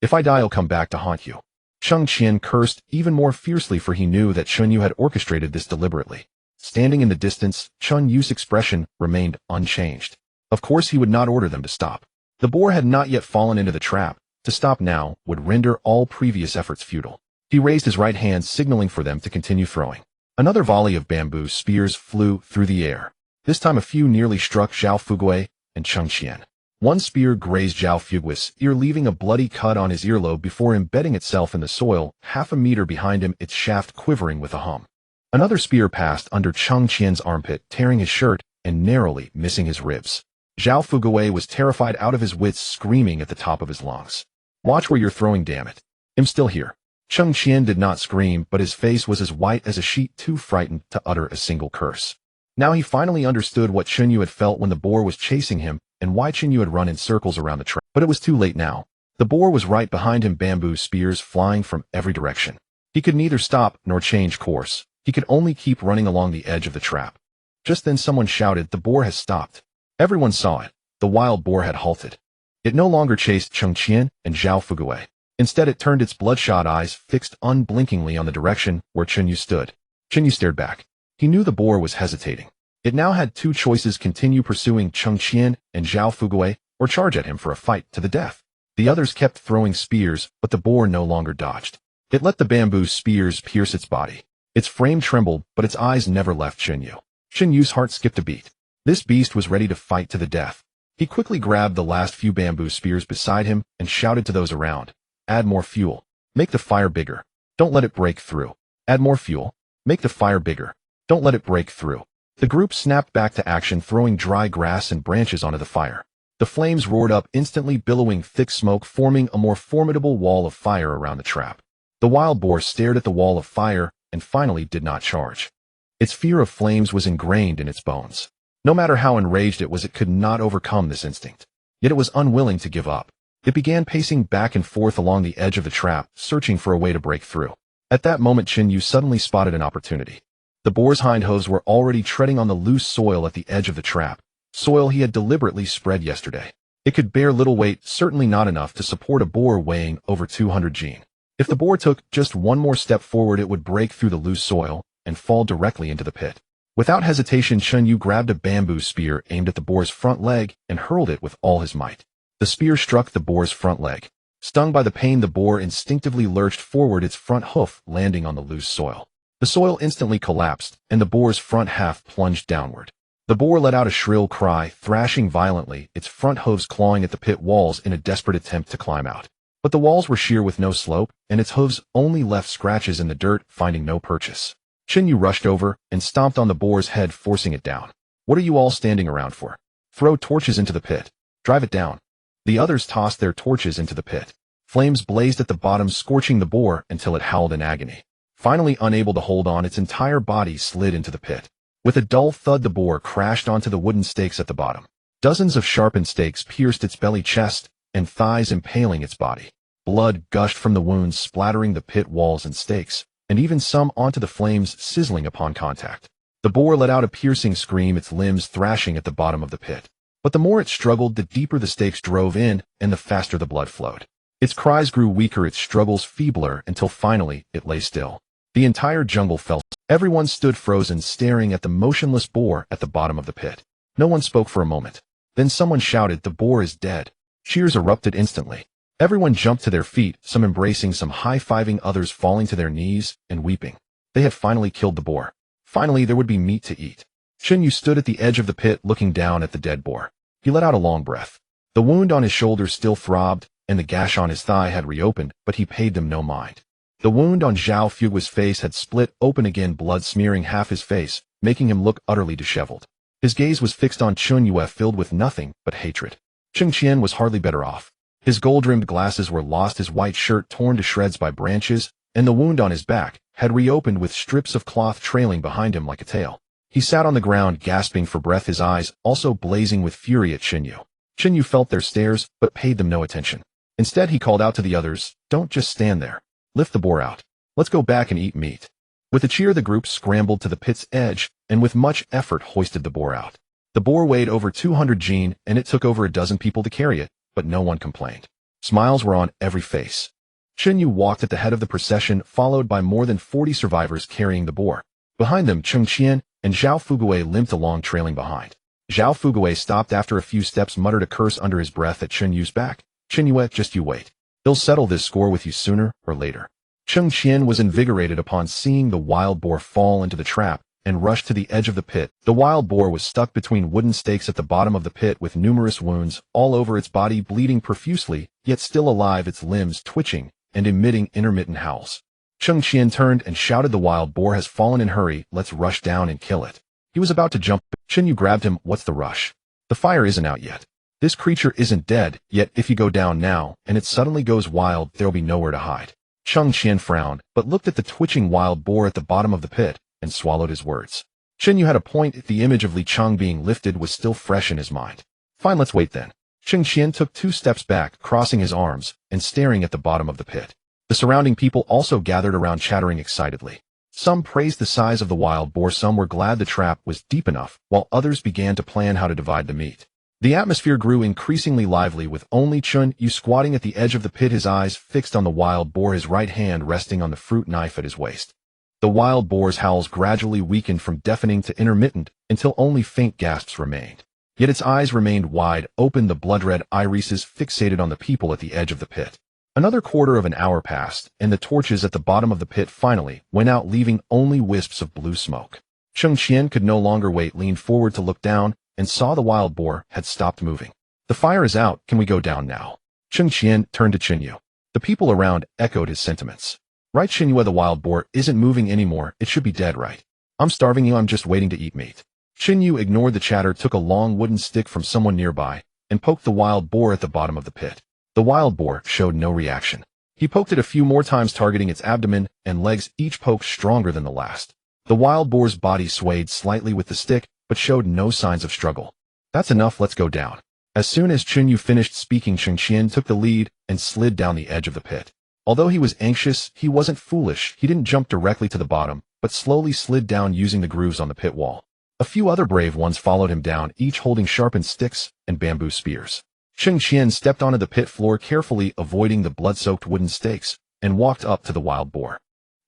if I die, I'll come back to haunt you." Cheng Qian cursed even more fiercely, for he knew that Chen Yu had orchestrated this deliberately. Standing in the distance, Chen Yu's expression remained unchanged. Of course he would not order them to stop. The boar had not yet fallen into the trap. To stop now would render all previous efforts futile. He raised his right hand, signaling for them to continue throwing. Another volley of bamboo spears flew through the air. This time a few nearly struck Zhao Fugui and Cheng Qian. One spear grazed Zhao Fugui's ear, leaving a bloody cut on his earlobe before embedding itself in the soil, half a meter behind him, its shaft quivering with a hum. Another spear passed under Cheng Qian's armpit, tearing his shirt and narrowly missing his ribs. Zhao Fugui was terrified out of his wits, screaming at the top of his lungs, "Watch where you're throwing, damn it. I'm still here." Cheng Qian did not scream, but his face was as white as a sheet, too frightened to utter a single curse. Now he finally understood what Chen Yu had felt when the boar was chasing him, and why Chen Yu had run in circles around the trap. But it was too late now. The boar was right behind him, bamboo spears flying from every direction. He could neither stop nor change course. He could only keep running along the edge of the trap. Just then someone shouted, "The boar has stopped." Everyone saw it. The wild boar had halted. It no longer chased Cheng Qian and Zhao Fugui. Instead, it turned its bloodshot eyes fixed unblinkingly on the direction where Chen Yu stood. Chen Yu stared back. He knew the boar was hesitating. It now had two choices: continue pursuing Cheng Qian and Zhao Fugui, or charge at him for a fight to the death. The others kept throwing spears, but the boar no longer dodged. It let the bamboo spears pierce its body. Its frame trembled, but its eyes never left Chen Yu. Chen Yu's heart skipped a beat. This beast was ready to fight to the death. He quickly grabbed the last few bamboo spears beside him and shouted to those around, "Add more fuel. Make the fire bigger. Don't let it break through. Add more fuel. Make the fire bigger. Don't let it break through." The group snapped back to action, throwing dry grass and branches onto the fire. The flames roared up instantly, billowing thick smoke, forming a more formidable wall of fire around the trap. The wild boar stared at the wall of fire and finally did not charge. Its fear of flames was ingrained in its bones. No matter how enraged it was, it could not overcome this instinct. Yet it was unwilling to give up. It began pacing back and forth along the edge of the trap, searching for a way to break through. At that moment, Chen Yu suddenly spotted an opportunity. The boar's hind hooves were already treading on the loose soil at the edge of the trap, soil he had deliberately spread yesterday. It could bear little weight, certainly not enough to support a boar weighing over 200 gene. If the boar took just one more step forward, it would break through the loose soil and fall directly into the pit. Without hesitation, Chen Yu grabbed a bamboo spear aimed at the boar's front leg and hurled it with all his might. The spear struck the boar's front leg. Stung by the pain, the boar instinctively lurched forward, its front hoof landing on the loose soil. The soil instantly collapsed, and the boar's front half plunged downward. The boar let out a shrill cry, thrashing violently, its front hooves clawing at the pit walls in a desperate attempt to climb out. But the walls were sheer with no slope, and its hooves only left scratches in the dirt, finding no purchase. Chen Yu rushed over and stomped on the boar's head, forcing it down. "What are you all standing around for? Throw torches into the pit. Drive it down." The others tossed their torches into the pit. Flames blazed at the bottom, scorching the boar until it howled in agony. Finally unable to hold on, its entire body slid into the pit. With a dull thud, the boar crashed onto the wooden stakes at the bottom. Dozens of sharpened stakes pierced its belly, chest, and thighs, impaling its body. Blood gushed from the wounds, splattering the pit walls and stakes, and even some onto the flames, sizzling upon contact. The boar let out a piercing scream, its limbs thrashing at the bottom of the pit. But the more it struggled, the deeper the stakes drove in, and the faster the blood flowed. Its cries grew weaker, its struggles feebler, until finally it lay still. The entire jungle fell. Everyone stood frozen, staring at the motionless boar at the bottom of the pit. No one spoke for a moment. Then someone shouted, "The boar is dead." Cheers erupted instantly. Everyone jumped to their feet, some embracing, some high-fiving, others falling to their knees and weeping. They had finally killed the boar. Finally, there would be meat to eat. Chunyu stood at the edge of the pit, looking down at the dead boar. He let out a long breath. The wound on his shoulder still throbbed, and the gash on his thigh had reopened, but he paid them no mind. The wound on Zhao Fuguo's face had split open again, blood smearing half his face, making him look utterly disheveled. His gaze was fixed on Chunyu, filled with nothing but hatred. Cheng Qian was hardly better off. His gold-rimmed glasses were lost, his white shirt torn to shreds by branches, and the wound on his back had reopened with strips of cloth trailing behind him like a tail. He sat on the ground, gasping for breath, his eyes also blazing with fury at Chunyu. Chunyu felt their stares, but paid them no attention. Instead, he called out to the others, "Don't just stand there. Lift the boar out. Let's go back and eat meat." With a cheer, the group scrambled to the pit's edge, and with much effort hoisted the boar out. The boar weighed over 200 jin, and it took over a dozen people to carry it, but no one complained. Smiles were on every face. Chunyu walked at the head of the procession, followed by more than 40 survivors carrying the boar. Behind them, Cheng Qian and Zhao Fuguo limped along, trailing behind. Zhao Fuguo stopped after a few steps, muttered a curse under his breath at Chunyu's back. "Chunyu, just you wait. They'll settle this score with you sooner or later." Cheng Qian was invigorated upon seeing the wild boar fall into the trap and rushed to the edge of the pit. The wild boar was stuck between wooden stakes at the bottom of the pit with numerous wounds all over its body, bleeding profusely, yet still alive, its limbs twitching and emitting intermittent howls. Cheng Qian turned and shouted, "The wild boar has fallen, in hurry, let's rush down and kill it." He was about to jump. Chunyu grabbed him. "What's the rush? The fire isn't out yet. This creature isn't dead, yet if you go down now, and it suddenly goes wild, there'll be nowhere to hide." Cheng Qian frowned, but looked at the twitching wild boar at the bottom of the pit, and swallowed his words. Chunyu had a point. The image of Li Cheng being lifted was still fresh in his mind. "Fine, let's wait then." Cheng Qian took 2 steps back, crossing his arms, and staring at the bottom of the pit. The surrounding people also gathered around, chattering excitedly. Some praised the size of the wild boar, some were glad the trap was deep enough, while others began to plan how to divide the meat. The atmosphere grew increasingly lively, with only Chunyu squatting at the edge of the pit, his eyes fixed on the wild boar, his right hand resting on the fruit knife at his waist. The wild boar's howls gradually weakened from deafening to intermittent until only faint gasps remained. Yet its eyes remained wide open, the blood-red irises fixated on the people at the edge of the pit. Another quarter of an hour passed, and the torches at the bottom of the pit finally went out, leaving only wisps of blue smoke. Cheng Qian could no longer wait, leaned forward to look down, and saw the wild boar had stopped moving. "The fire is out, can we go down now?" Cheng Qian turned to Chunyu. The people around echoed his sentiments. "Right, Chunyu, the wild boar isn't moving anymore, it should be dead, right? I'm starving you, I'm just waiting to eat meat." Chunyu ignored the chatter, took a long wooden stick from someone nearby, and poked the wild boar at the bottom of the pit. The wild boar showed no reaction. He poked it a few more times, targeting its abdomen and legs, each poke stronger than the last. The wild boar's body swayed slightly with the stick, but showed no signs of struggle. "That's enough, let's go down." As soon as Chunyu finished speaking, Cheng Qian took the lead and slid down the edge of the pit. Although he was anxious, he wasn't foolish. He didn't jump directly to the bottom, but slowly slid down using the grooves on the pit wall. A few other brave ones followed him down, each holding sharpened sticks and bamboo spears. Cheng Qian stepped onto the pit floor, carefully avoiding the blood-soaked wooden stakes, and walked up to the wild boar.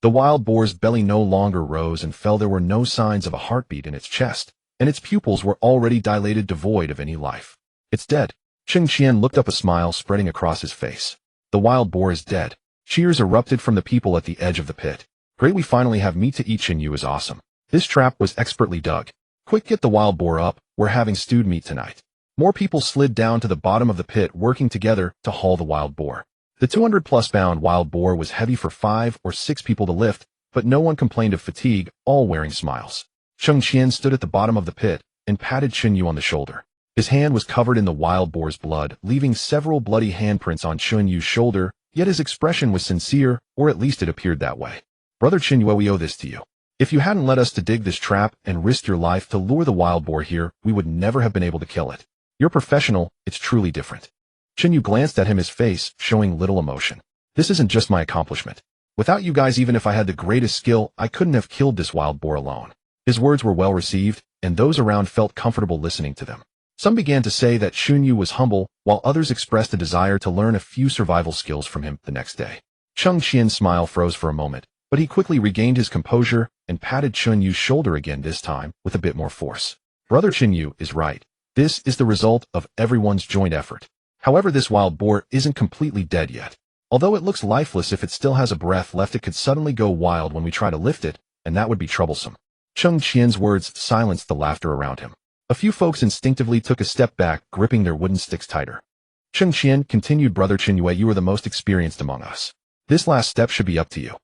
The wild boar's belly no longer rose and fell. There were no signs of a heartbeat in its chest, and its pupils were already dilated, devoid of any life. "It's dead." Cheng Qian looked up, a smile spreading across his face. "The wild boar is dead." Cheers erupted from the people at the edge of the pit. "Great, we finally have meat to eat. Chunyu is awesome. This trap was expertly dug. Quick, get the wild boar up, we're having stewed meat tonight." More people slid down to the bottom of the pit, working together to haul the wild boar. The 200-plus pound wild boar was heavy for 5 or 6 people to lift, but no one complained of fatigue, all wearing smiles. Cheng Qian stood at the bottom of the pit and patted Chunyu on the shoulder. His hand was covered in the wild boar's blood, leaving several bloody handprints on Chunyu's shoulder, yet his expression was sincere, or at least it appeared that way. Brother Qinyue, we owe this to you. If you hadn't led us to dig this trap and risk your life to lure the wild boar here, we would never have been able to kill it. You're professional, it's truly different. Qinyue glanced at him, his face showing little emotion. This isn't just my accomplishment. Without you guys, even if I had the greatest skill, I couldn't have killed this wild boar alone. His words were well received, and those around felt comfortable listening to them. Some began to say that Qinyue was humble, while others expressed a desire to learn a few survival skills from him the next day. Chengqian's smile froze for a moment, but he quickly regained his composure and patted Qinyue's shoulder again, this time with a bit more force. Brother Qinyue is right. This is the result of everyone's joint effort. However, this wild boar isn't completely dead yet. Although it looks lifeless, if it still has a breath left, it could suddenly go wild when we try to lift it, and that would be troublesome. Chengqian's words silenced the laughter around him. A few folks instinctively took a step back, gripping their wooden sticks tighter. Chengqian continued, Brother Qinyue, you are the most experienced among us. This last step should be up to you.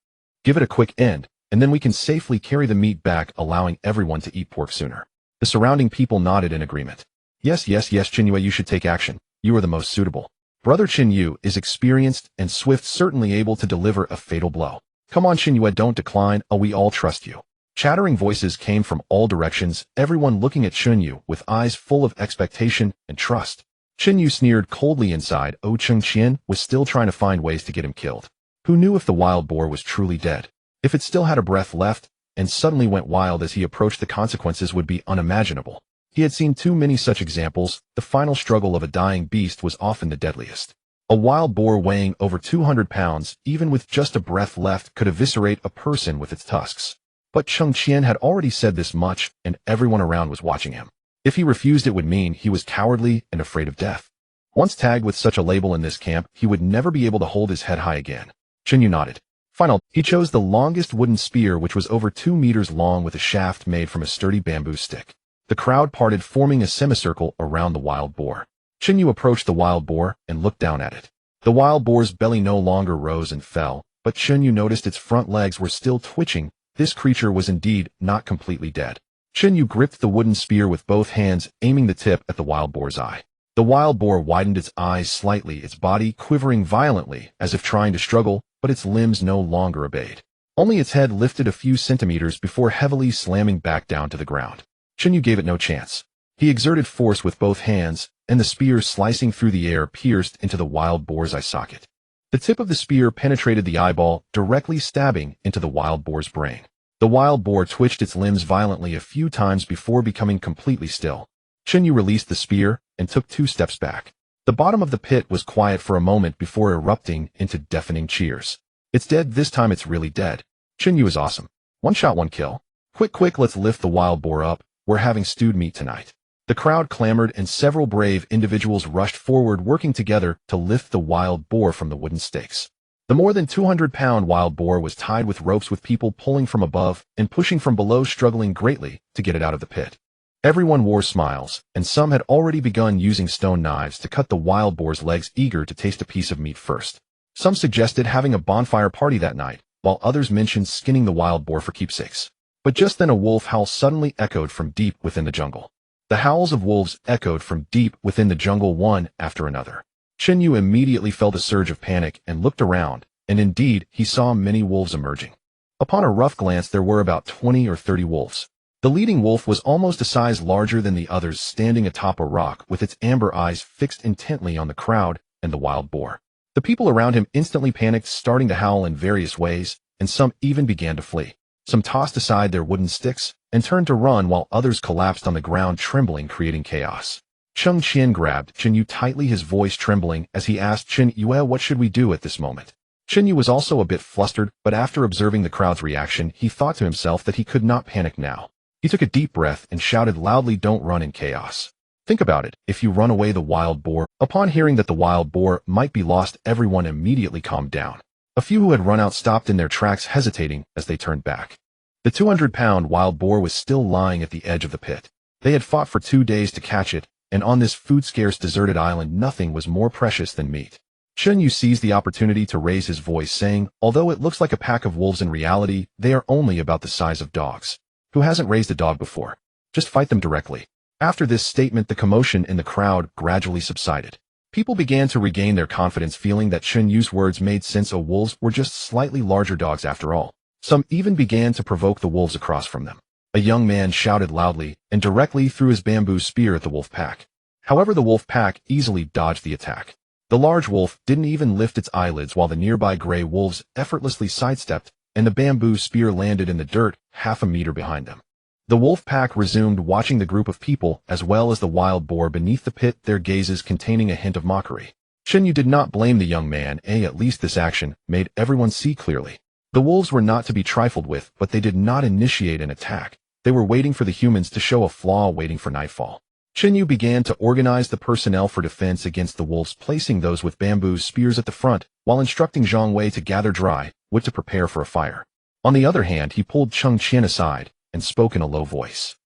Give it a quick end, and then we can safely carry the meat back, allowing everyone to eat pork sooner. The surrounding people nodded in agreement. Yes, Qinyue, you should take action. You are the most suitable. Brother Qinyue is experienced and swift, certainly able to deliver a fatal blow. Come on, Qinyue, don't decline, we all trust you. Chattering voices came from all directions, everyone looking at Qinyue with eyes full of expectation and trust. Qinyue sneered coldly inside. Chengqian was still trying to find ways to get him killed. Who knew if the wild boar was truly dead? If it still had a breath left and suddenly went wild as he approached, the consequences would be unimaginable. He had seen too many such examples. The final struggle of a dying beast was often the deadliest. A wild boar weighing over 200 pounds, even with just a breath left, could eviscerate a person with its tusks. But Chengqian had already said this much, and everyone around was watching him. If he refused, it would mean he was cowardly and afraid of death. Once tagged with such a label in this camp, he would never be able to hold his head high again. Qinyue nodded. Finally, he chose the longest wooden spear, which was over 2 meters long, with a shaft made from a sturdy bamboo stick. The crowd parted, forming a semicircle around the wild boar. Qinyue approached the wild boar and looked down at it. The wild boar's belly no longer rose and fell, but Qinyue noticed its front legs were still twitching. This creature was indeed not completely dead. Qinyue gripped the wooden spear with both hands, aiming the tip at the wild boar's eye. The wild boar widened its eyes slightly, its body quivering violently as if trying to struggle, but its limbs no longer obeyed. Only its head lifted a few centimeters before heavily slamming back down to the ground. Qinyue gave it no chance. He exerted force with both hands, and the spear, slicing through the air, pierced into the wild boar's eye socket. The tip of the spear penetrated the eyeball, directly stabbing into the wild boar's brain. The wild boar twitched its limbs violently a few times before becoming completely still. Qinyue released the spear and took 2 steps back. The bottom of the pit was quiet for a moment before erupting into deafening cheers. It's dead, this time it's really dead. Qinyue is awesome. One shot, one kill. Quick, let's lift the wild boar up. We're having stewed meat tonight. The crowd clamored, and several brave individuals rushed forward, working together to lift the wild boar from the wooden stakes. The more than 200-pound wild boar was tied with ropes, with people pulling from above and pushing from below, struggling greatly to get it out of the pit. Everyone wore smiles, and some had already begun using stone knives to cut the wild boar's legs, eager to taste a piece of meat first. Some suggested having a bonfire party that night, while others mentioned skinning the wild boar for keepsakes. But just then a wolf howl suddenly echoed from deep within the jungle. The howls of wolves echoed from deep within the jungle, one after another. Qinyue immediately felt a surge of panic and looked around, and indeed, he saw many wolves emerging. Upon a rough glance, there were about 20 or 30 wolves. The leading wolf was almost a size larger than the others, standing atop a rock with its amber eyes fixed intently on the crowd and the wild boar. The people around him instantly panicked, starting to howl in various ways, and some even began to flee. Some tossed aside their wooden sticks and turned to run, while others collapsed on the ground, trembling, creating chaos. Chengqian grabbed Qinyue tightly, his voice trembling as he asked, Qinyue, what should we do at this moment? Qinyue was also a bit flustered, but after observing the crowd's reaction, he thought to himself that he could not panic now. He took a deep breath and shouted loudly, don't run in chaos. Think about it, if you run away, the wild boar. Upon hearing that the wild boar might be lost, everyone immediately calmed down. A few who had run out stopped in their tracks, hesitating as they turned back. The 200-pound wild boar was still lying at the edge of the pit. They had fought for 2 days to catch it, and on this food-scarce deserted island, nothing was more precious than meat. Qinyue seized the opportunity to raise his voice, saying, although it looks like a pack of wolves, in reality, they are only about the size of dogs. Who hasn't raised a dog before? Just fight them directly. After this statement, the commotion in the crowd gradually subsided. People began to regain their confidence, feeling that Qinyue's words made sense. Wolves were just slightly larger dogs after all. Some even began to provoke the wolves across from them. A young man shouted loudly and directly threw his bamboo spear at the wolf pack. However, the wolf pack easily dodged the attack. The large wolf didn't even lift its eyelids while the nearby gray wolves effortlessly sidestepped, and the bamboo spear landed in the dirt half a meter behind them. The wolf pack resumed watching the group of people as well as the wild boar beneath the pit, their gazes containing a hint of mockery. Shinyu did not blame the young man, at least this action made everyone see clearly. The wolves were not to be trifled with, but they did not initiate an attack. They were waiting for the humans to show a flaw, waiting for nightfall. Shinyu began to organize the personnel for defense against the wolves, placing those with bamboo spears at the front, while instructing Zhang Wei to gather dry wood to prepare for a fire. On the other hand, he pulled Cheng Qian aside and spoke in a low voice.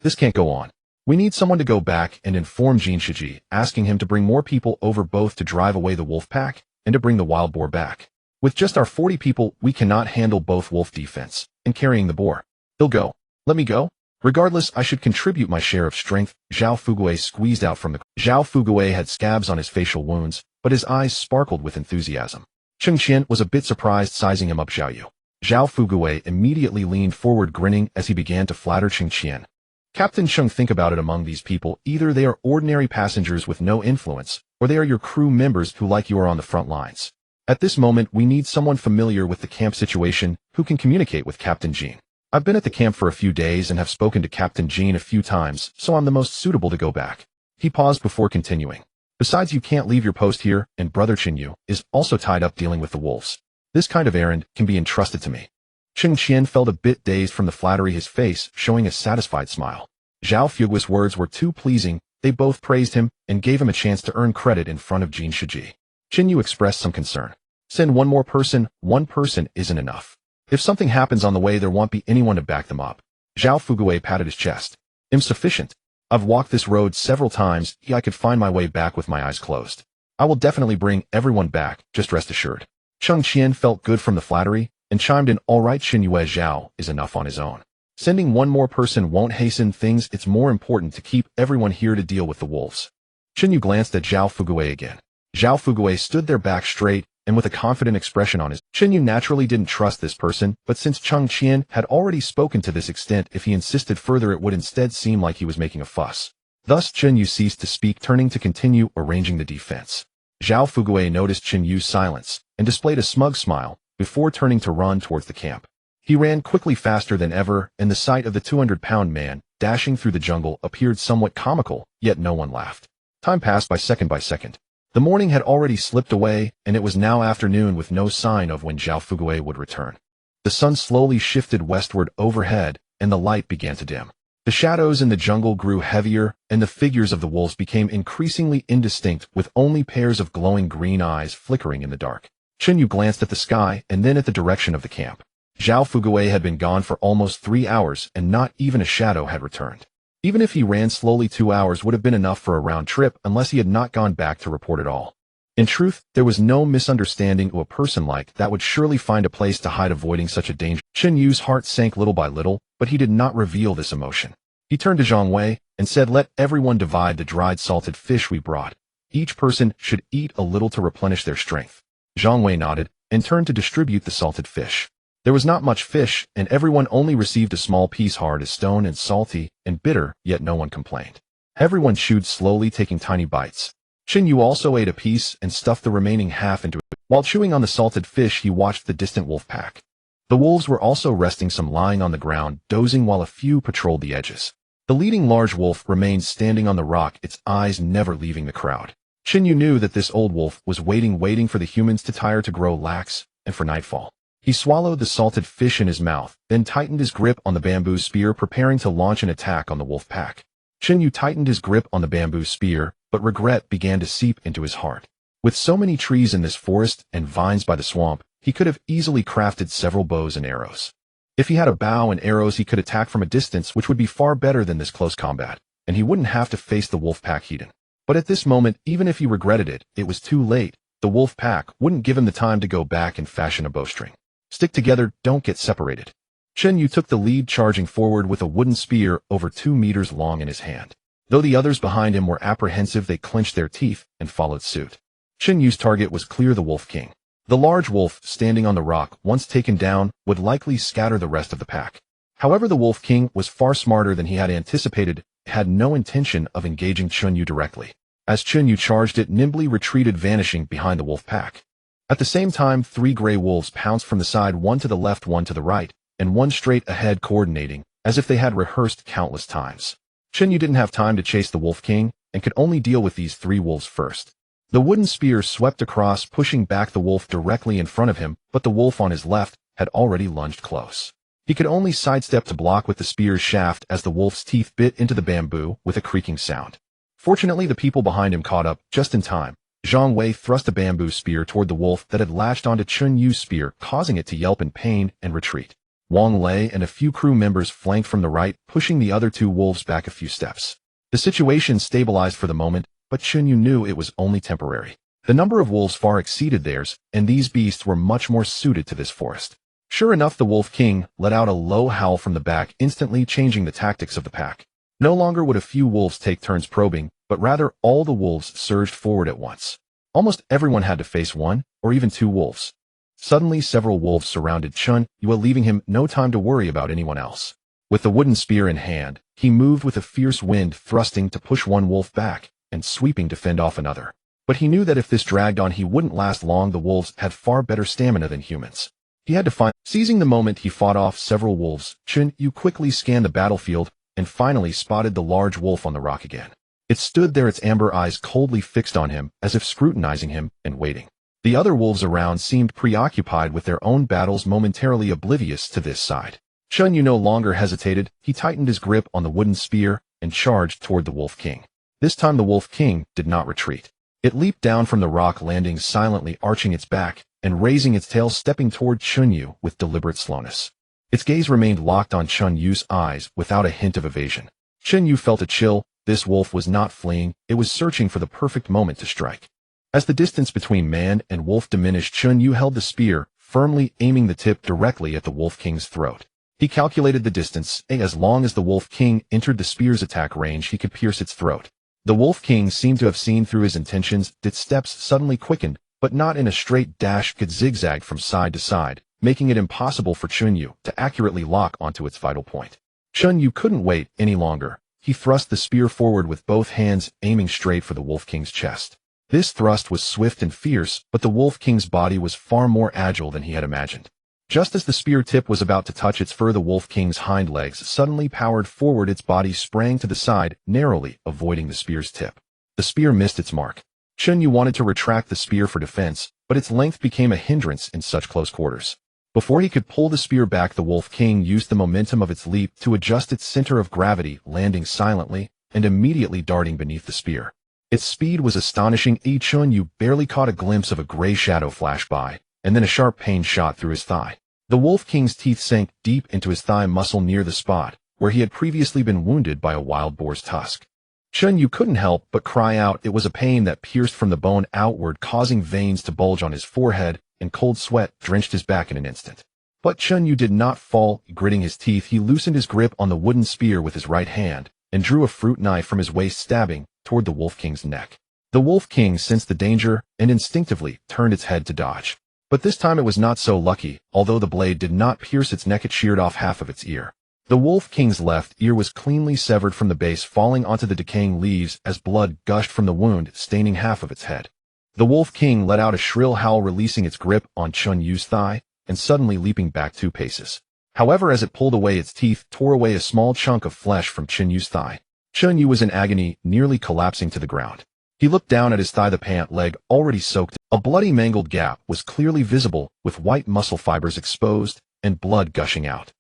This can't go on. We need someone to go back and inform Jin Shiji, asking him to bring more people over, both to drive away the wolf pack and to bring the wild boar back. With just our 40 people, we cannot handle both wolf defense and carrying the boar. He'll go. Let me go. Regardless, I should contribute my share of strength. Zhao Fugui squeezed out from the... Zhao Fugui had scabs on his facial wounds, but his eyes sparkled with enthusiasm. Cheng Qian was a bit surprised, sizing him up. Zhao Fugui immediately leaned forward, grinning as he began to flatter Cheng Qian. Captain Cheng, think about it, among these people, either they are ordinary passengers with no influence, or they are your crew members who, like you, are on the front lines. At this moment, we need someone familiar with the camp situation who can communicate with Captain Jean. I've been at the camp for a few days and have spoken to Captain Jean a few times, so I'm the most suitable to go back. He paused before continuing. Besides, you can't leave your post here, and Brother Chinyu is also tied up dealing with the wolves. This kind of errand can be entrusted to me. Cheng Qian felt a bit dazed from the flattery, his face showing a satisfied smile. Zhao Fugui's words were too pleasing. They both praised him and gave him a chance to earn credit in front of Jin Shiji. Chinyu expressed some concern. Send one more person. One person isn't enough. If something happens on the way, there won't be anyone to back them up. Zhao Fugui patted his chest. Insufficient. I've walked this road several times. I could find my way back with my eyes closed. I will definitely bring everyone back, just rest assured. Cheng Qian felt good from the flattery and chimed in, all right, Xinyue Zhao is enough on his own. Sending one more person won't hasten things. It's more important to keep everyone here to deal with the wolves. Chinyu glanced at Zhao Fugui again. Zhao Fugui stood there, back straight and with a confident expression on his. Chinyu naturally didn't trust this person, but since Cheng Qian had already spoken to this extent, if he insisted further, it would instead seem like he was making a fuss. Thus Chinyu ceased to speak, turning to continue arranging the defense. Zhao Fugui noticed Chinyu's silence and displayed a smug smile before turning to run towards the camp. He ran quickly, faster than ever, and the sight of the 200-pound man dashing through the jungle appeared somewhat comical, yet no one laughed. Time passed by second by second. The morning had already slipped away, and it was now afternoon with no sign of when Zhao Fugui would return. The sun slowly shifted westward overhead, and the light began to dim. The shadows in the jungle grew heavier, and the figures of the wolves became increasingly indistinct, with only pairs of glowing green eyes flickering in the dark. Chinyu glanced at the sky and then at the direction of the camp. Zhao Fugui had been gone for almost 3 hours, and not even a shadow had returned. Even if he ran slowly, 2 hours would have been enough for a round trip, unless he had not gone back to report at all. In truth, there was no misunderstanding. A person like that would surely find a place to hide, avoiding such a danger. Chinyu's heart sank little by little, but he did not reveal this emotion. He turned to Zhang Wei and said, let everyone divide the dried salted fish we brought. Each person should eat a little to replenish their strength. Zhang Wei nodded and turned to distribute the salted fish. There was not much fish, and everyone only received a small piece, hard as stone and salty and bitter, yet no one complained. Everyone chewed slowly, taking tiny bites. Chinyu also ate a piece and stuffed the remaining half into it. While chewing on the salted fish, he watched the distant wolf pack. The wolves were also resting, some lying on the ground, dozing, while a few patrolled the edges. The leading large wolf remained standing on the rock, its eyes never leaving the crowd. Chinyu knew that this old wolf was waiting for the humans to tire, to grow lax, and for nightfall. He swallowed the salted fish in his mouth, then tightened his grip on the bamboo spear, preparing to launch an attack on the wolf pack. Chinyu tightened his grip on the bamboo spear, but regret began to seep into his heart. With so many trees in this forest and vines by the swamp, he could have easily crafted several bows and arrows. If he had a bow and arrows, he could attack from a distance, which would be far better than this close combat, and he wouldn't have to face the wolf pack heathen. But at this moment, even if he regretted it, it was too late. The wolf pack wouldn't give him the time to go back and fashion a bowstring. Stick together, don't get separated. Chinyu took the lead, charging forward with a wooden spear over 2 meters long in his hand. Though the others behind him were apprehensive, they clenched their teeth and followed suit. Chinyu's target was clear, the Wolf King. The large wolf, standing on the rock, once taken down, would likely scatter the rest of the pack. However, the Wolf King was far smarter than he had anticipated, had no intention of engaging Chunyu directly. As Chunyu charged, it nimbly retreated, vanishing behind the wolf pack. At the same time, 3 gray wolves pounced from the side, one to the left, one to the right, and one straight ahead, coordinating, as if they had rehearsed countless times. Chunyu didn't have time to chase the Wolf King, and could only deal with these 3 wolves first. The wooden spear swept across, pushing back the wolf directly in front of him, but the wolf on his left had already lunged close. He could only sidestep to block with the spear's shaft as the wolf's teeth bit into the bamboo with a creaking sound. Fortunately, the people behind him caught up just in time. Zhang Wei thrust a bamboo spear toward the wolf that had latched onto Chunyu's spear, causing it to yelp in pain and retreat. Wang Lei and a few crew members flanked from the right, pushing the other 2 wolves back a few steps. The situation stabilized for the moment, but Chunyu knew it was only temporary. The number of wolves far exceeded theirs, and these beasts were much more suited to this forest. Sure enough, the Wolf King let out a low howl from the back, instantly changing the tactics of the pack. No longer would a few wolves take turns probing, but rather all the wolves surged forward at once. Almost everyone had to face 1, or even 2 wolves. Suddenly, several wolves surrounded Chunyu, leaving him no time to worry about anyone else. With the wooden spear in hand, he moved with a fierce wind, thrusting to push one wolf back, and sweeping to fend off another. But he knew that if this dragged on, he wouldn't last long. The wolves had far better stamina than humans. He had to find. Seizing the moment, he fought off several wolves. Chunyu quickly scanned the battlefield, and finally spotted the large wolf on the rock again. It stood there, its amber eyes coldly fixed on him, as if scrutinizing him and waiting. The other wolves around seemed preoccupied with their own battles, momentarily oblivious to this side. Chunyu no longer hesitated. He tightened his grip on the wooden spear and charged toward the Wolf King. This time the Wolf King did not retreat. It leaped down from the rock, landing silently, arching its back and raising its tail, stepping toward Chunyu with deliberate slowness. Its gaze remained locked on Chunyu's eyes without a hint of evasion. Chunyu felt a chill. This wolf was not fleeing, it was searching for the perfect moment to strike. As the distance between man and wolf diminished, Chunyu held the spear, firmly aiming the tip directly at the Wolf King's throat. He calculated the distance, and as long as the Wolf King entered the spear's attack range, he could pierce its throat. The Wolf King seemed to have seen through his intentions. Its steps suddenly quickened, but not in a straight dash, could zigzag from side to side, making it impossible for Chunyu to accurately lock onto its vital point. Chunyu couldn't wait any longer. He thrust the spear forward with both hands, aiming straight for the Wolf King's chest. This thrust was swift and fierce, but the Wolf King's body was far more agile than he had imagined. Just as the spear tip was about to touch its fur, the Wolf King's hind legs suddenly powered forward. Its body sprang to the side, narrowly avoiding the spear's tip. The spear missed its mark. Chunyu wanted to retract the spear for defense, but its length became a hindrance in such close quarters. Before he could pull the spear back, the Wolf King used the momentum of its leap to adjust its center of gravity, landing silently and immediately darting beneath the spear. Its speed was astonishing. Chunyu barely caught a glimpse of a gray shadow flash by, and then a sharp pain shot through his thigh. The Wolf King's teeth sank deep into his thigh muscle near the spot where he had previously been wounded by a wild boar's tusk. Chunyu couldn't help but cry out. It was a pain that pierced from the bone outward, causing veins to bulge on his forehead, and cold sweat drenched his back in an instant. But Chunyu did not fall. Gritting his teeth, he loosened his grip on the wooden spear with his right hand and drew a fruit knife from his waist, stabbing toward the Wolf King's neck. The Wolf King sensed the danger and instinctively turned its head to dodge. But this time it was not so lucky. Although the blade did not pierce its neck, it sheared off half of its ear. The Wolf King's left ear was cleanly severed from the base, falling onto the decaying leaves as blood gushed from the wound, staining half of its head. The Wolf King let out a shrill howl, releasing its grip on Chunyu's thigh and suddenly leaping back 2 paces. However, as it pulled away, its teeth tore away a small chunk of flesh from Chunyu's thigh. Chunyu was in agony, nearly collapsing to the ground. He looked down at his thigh, the pant leg already soaked. A bloody, mangled gap was clearly visible, with white muscle fibers exposed and blood gushing out.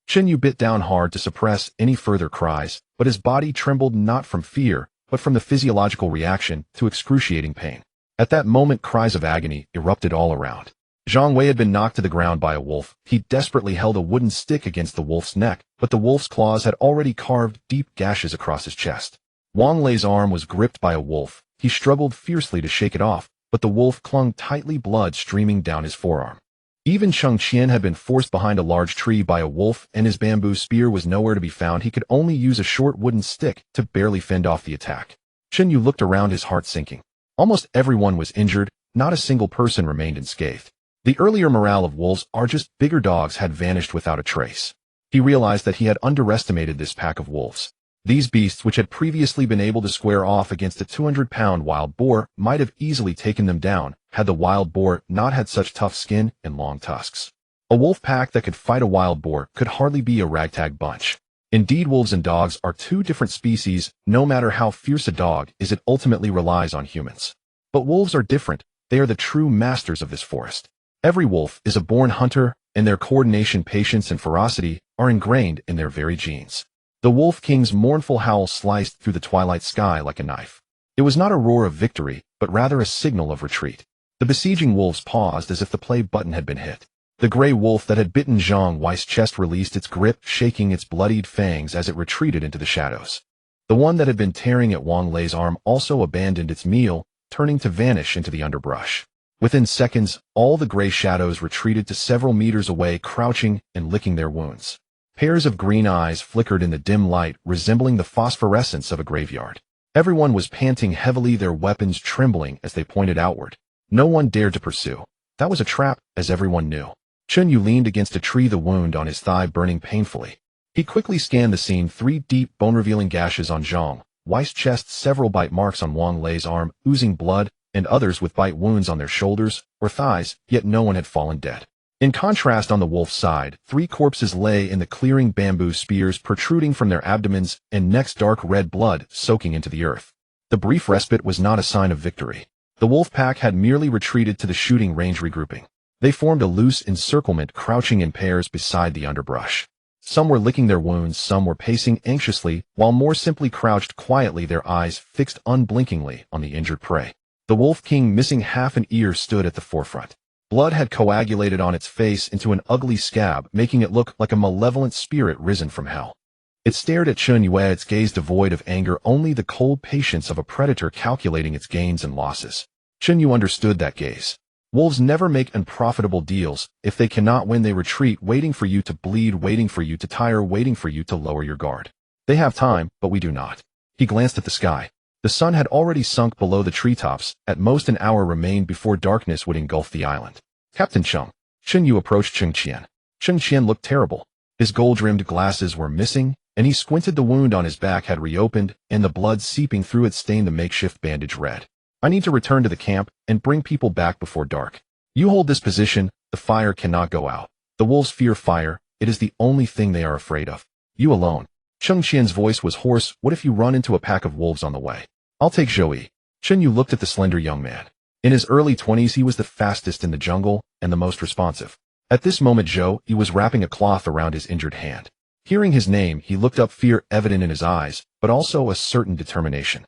Chunyu bit down hard to suppress any further cries, but his body trembled, not from fear, but from the physiological reaction to excruciating pain. At that moment, cries of agony erupted all around. Zhang Wei had been knocked to the ground by a wolf. He desperately held a wooden stick against the wolf's neck, but the wolf's claws had already carved deep gashes across his chest. Wang Lei's arm was gripped by a wolf. He struggled fiercely to shake it off, but the wolf clung tightly, blood streaming down his forearm. Even Cheng Qian had been forced behind a large tree by a wolf, and his bamboo spear was nowhere to be found. He could only use a short wooden stick to barely fend off the attack. Chunyu looked around, his heart sinking. Almost everyone was injured, not a single person remained unscathed. The earlier morale of wolves are just bigger dogs had vanished without a trace. He realized that he had underestimated this pack of wolves. These beasts, which had previously been able to square off against a 200-pound wild boar, might have easily taken them down had the wild boar not had such tough skin and long tusks. A wolf pack that could fight a wild boar could hardly be a ragtag bunch. Indeed, wolves and dogs are two different species. No matter how fierce a dog is, it ultimately relies on humans. But wolves are different. They are the true masters of this forest. Every wolf is a born hunter, and their coordination, patience, and ferocity are ingrained in their very genes. The Wolf King's mournful howl sliced through the twilight sky like a knife. It was not a roar of victory, but rather a signal of retreat. The besieging wolves paused as if the play button had been hit. The gray wolf that had bitten Zhang Wei's chest released its grip, shaking its bloodied fangs as it retreated into the shadows. The one that had been tearing at Wang Lei's arm also abandoned its meal, turning to vanish into the underbrush. Within seconds, all the gray shadows retreated to several meters away, crouching and licking their wounds. Pairs of green eyes flickered in the dim light, resembling the phosphorescence of a graveyard. Everyone was panting heavily, their weapons trembling as they pointed outward. No one dared to pursue. That was a trap, as everyone knew. Chunyu leaned against a tree, the wound on his thigh burning painfully. He quickly scanned the scene, 3 deep, bone-revealing gashes on Zhang Wei's chest, several bite marks on Wang Lei's arm, oozing blood, and others with bite wounds on their shoulders or thighs, yet no one had fallen dead. In contrast, on the wolf's side, 3 corpses lay in the clearing, bamboo spears protruding from their abdomens and necks, dark red blood soaking into the earth. The brief respite was not a sign of victory. The wolf pack had merely retreated to the shooting range, regrouping. They formed a loose encirclement, crouching in pairs beside the underbrush. Some were licking their wounds, some were pacing anxiously, while more simply crouched quietly, their eyes fixed unblinkingly on the injured prey. The Wolf King, missing half an ear, stood at the forefront. Blood had coagulated on its face into an ugly scab, making it look like a malevolent spirit risen from hell. It stared at Chun Yue, its gaze devoid of anger, only the cold patience of a predator calculating its gains and losses. Chun Yue understood that gaze. Wolves never make unprofitable deals. If they cannot win, they retreat, waiting for you to bleed, waiting for you to tire, waiting for you to lower your guard. They have time, but we do not. He glanced at the sky. The sun had already sunk below the treetops. At most an hour remained before darkness would engulf the island. Captain Cheng. Chun Yu approached Cheng Qian. Cheng Qian looked terrible. His gold-rimmed glasses were missing, and he squinted. The wound on his back had reopened, and the blood seeping through it stained the makeshift bandage red. I need to return to the camp and bring people back before dark. You hold this position. The fire cannot go out. The wolves fear fire. It is the only thing they are afraid of. You alone. Cheng Qian's voice was hoarse. What if you run into a pack of wolves on the way? I'll take Zhou. Chen Yu looked at the slender young man. In his early 20s, he was the fastest in the jungle and the most responsive. At this moment, Zhou was wrapping a cloth around his injured hand. Hearing his name, he looked up, fear evident in his eyes, but also a certain determination.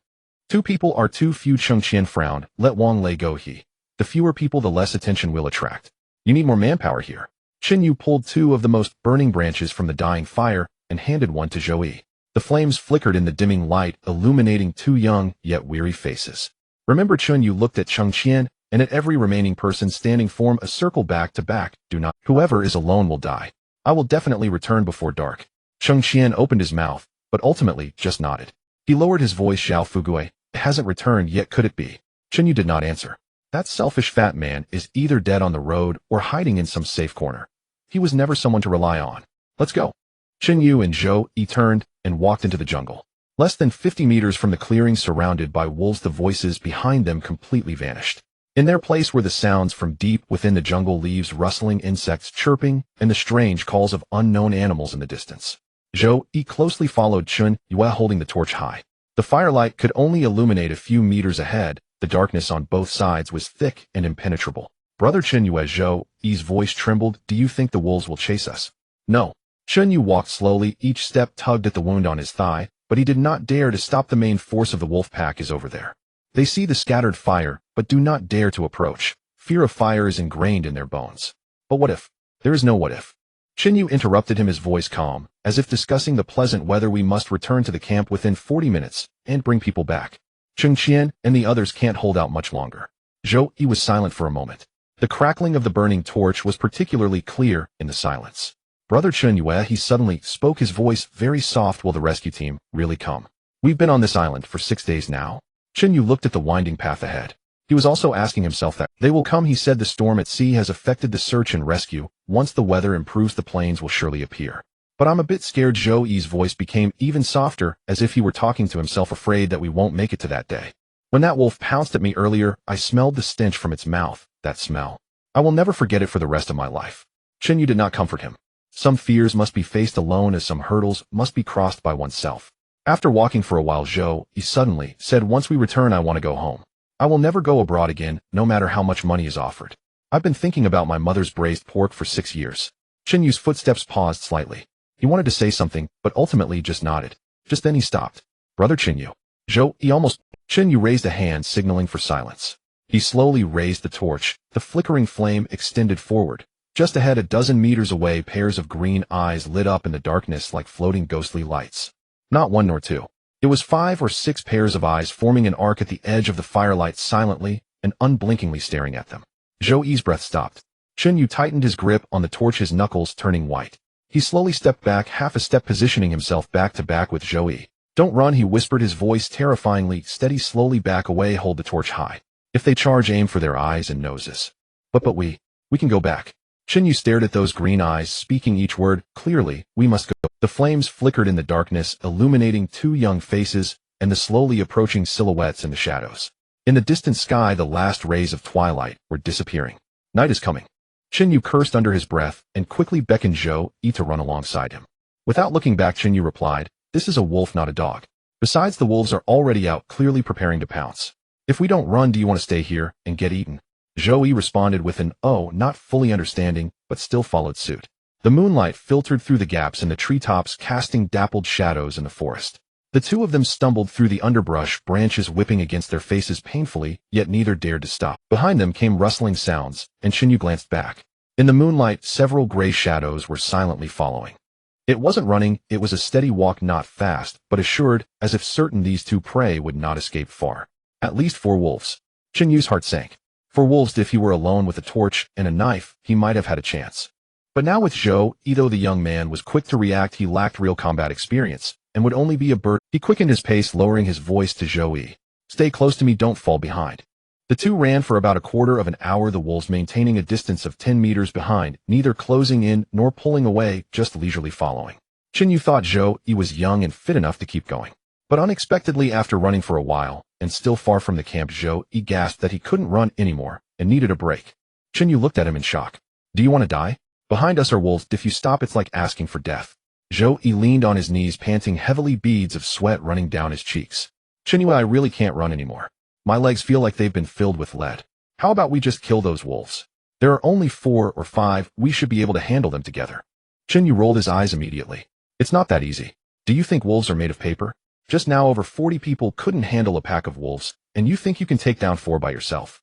2 people are too few. Cheng Qian frowned. Let Wang Lei go. The fewer people, the less attention we'll attract. You need more manpower here. Chen Yu pulled 2 of the most burning branches from the dying fire and handed one to Zhou. The flames flickered in the dimming light, illuminating 2 young, yet weary faces. Remember, Chun Yu looked at Cheng Qian, and at every remaining person standing, form a circle back to back. Do not. Whoever is alone will die. I will definitely return before dark. Cheng Qian opened his mouth, but ultimately just nodded. He lowered his voice. Xiao Fugui, it hasn't returned yet, could it be? Chen Yu did not answer. That selfish fat man is either dead on the road or hiding in some safe corner. He was never someone to rely on. Let's go. Chen Yu and Zhou turned and walked into the jungle. Less than 50 meters from the clearing, surrounded by wolves, the voices behind them completely vanished. In their place were the sounds from deep within the jungle, leaves rustling, insects chirping, and the strange calls of unknown animals in the distance. Zhou closely followed Chun Yue, holding the torch high. The firelight could only illuminate a few meters ahead. The darkness on both sides was thick and impenetrable. Brother Chun Yue, Zhou's voice trembled. Do you think the wolves will chase us? No. Chun Yu walked slowly. Each step tugged at the wound on his thigh, but he did not dare to stop. The main force of the wolf pack is over there. They see the scattered fire, but do not dare to approach. Fear of fire is ingrained in their bones. But what if? There is no what if. Chen Yu interrupted him, his voice calm, as if discussing the pleasant weather. We must return to the camp within 40 minutes and bring people back. Cheng Qian and the others can't hold out much longer. Zhou was silent for a moment. The crackling of the burning torch was particularly clear in the silence. Brother Chun Yue, he suddenly spoke, his voice very soft. Will the rescue team really come? We've been on this island for 6 days now. Chen Yu looked at the winding path ahead. He was also asking himself that they will come. He said the storm at sea has affected the search and rescue. Once the weather improves, the planes will surely appear. But I'm a bit scared. Zhou Yi's voice became even softer, as if he were talking to himself, afraid that we won't make it to that day. When that wolf pounced at me earlier, I smelled the stench from its mouth. That smell. I will never forget it for the rest of my life. Yu did not comfort him. Some fears must be faced alone, as some hurdles must be crossed by oneself. After walking for a while, Zhou Yi suddenly said, once we return, I want to go home. I will never go abroad again, no matter how much money is offered. I've been thinking about my mother's braised pork for 6 years. Yu's footsteps paused slightly. He wanted to say something, but ultimately just nodded. Just then he stopped. Brother Yu. Zhou Yi almost... Yu raised a hand, signaling for silence. He slowly raised the torch. The flickering flame extended forward. Just ahead, a dozen meters away, pairs of green eyes lit up in the darkness like floating ghostly lights. Not one nor two. It was 5 or 6 pairs of eyes forming an arc at the edge of the firelight, silently and unblinkingly staring at them. Zhou Yi's breath stopped. Yu tightened his grip on the torch, his knuckles turning white. He slowly stepped back half a step, positioning himself back to back with Zhou Yi. Don't run, he whispered, his voice terrifyingly steady. Slowly back away, hold the torch high. If they charge, aim for their eyes and noses. But we can go back. Yu stared at those green eyes, speaking each word clearly. We must go. The flames flickered in the darkness, illuminating 2 young faces and the slowly approaching silhouettes in the shadows. In the distant sky, the last rays of twilight were disappearing. Night is coming. Yu cursed under his breath and quickly beckoned Zhou Yi to run alongside him. Without looking back, Yu replied, this is a wolf, not a dog. Besides, the wolves are already out, clearly preparing to pounce. If we don't run, do you want to stay here and get eaten? Zhou Yi responded with an "oh," not fully understanding, but still followed suit. The moonlight filtered through the gaps in the treetops, casting dappled shadows in the forest. The two of them stumbled through the underbrush, branches whipping against their faces painfully, yet neither dared to stop. Behind them came rustling sounds, and Yu glanced back. In the moonlight, several gray shadows were silently following. It wasn't running, it was a steady walk, not fast, but assured, as if certain these two prey would not escape far. At least 4 wolves. Yu's heart sank. 4 wolves. If he were alone with a torch and a knife, he might have had a chance. But now with Zhou Yi, though the young man was quick to react, he lacked real combat experience, and would only be a bird. He quickened his pace, lowering his voice to Zhou Yi. Stay close to me, don't fall behind. The two ran for about a quarter of an hour, the wolves maintaining a distance of 10 meters behind, neither closing in nor pulling away, just leisurely following. Yu thought Zhou Yi was young and fit enough to keep going. But unexpectedly, after running for a while, and still far from the camp, Zhou Yi gasped that he couldn't run anymore, and needed a break. Yu looked at him in shock. Do you want to die? Behind us are wolves. If you stop, it's like asking for death. Zhou Yi leaned on his knees, panting heavily, beads of sweat running down his cheeks. I really can't run anymore. My legs feel like they've been filled with lead. How about we just kill those wolves? There are only 4 or 5, we should be able to handle them together. Yu rolled his eyes immediately. It's not that easy. Do you think wolves are made of paper? Just now over 40 people couldn't handle a pack of wolves, and you think you can take down 4 by yourself?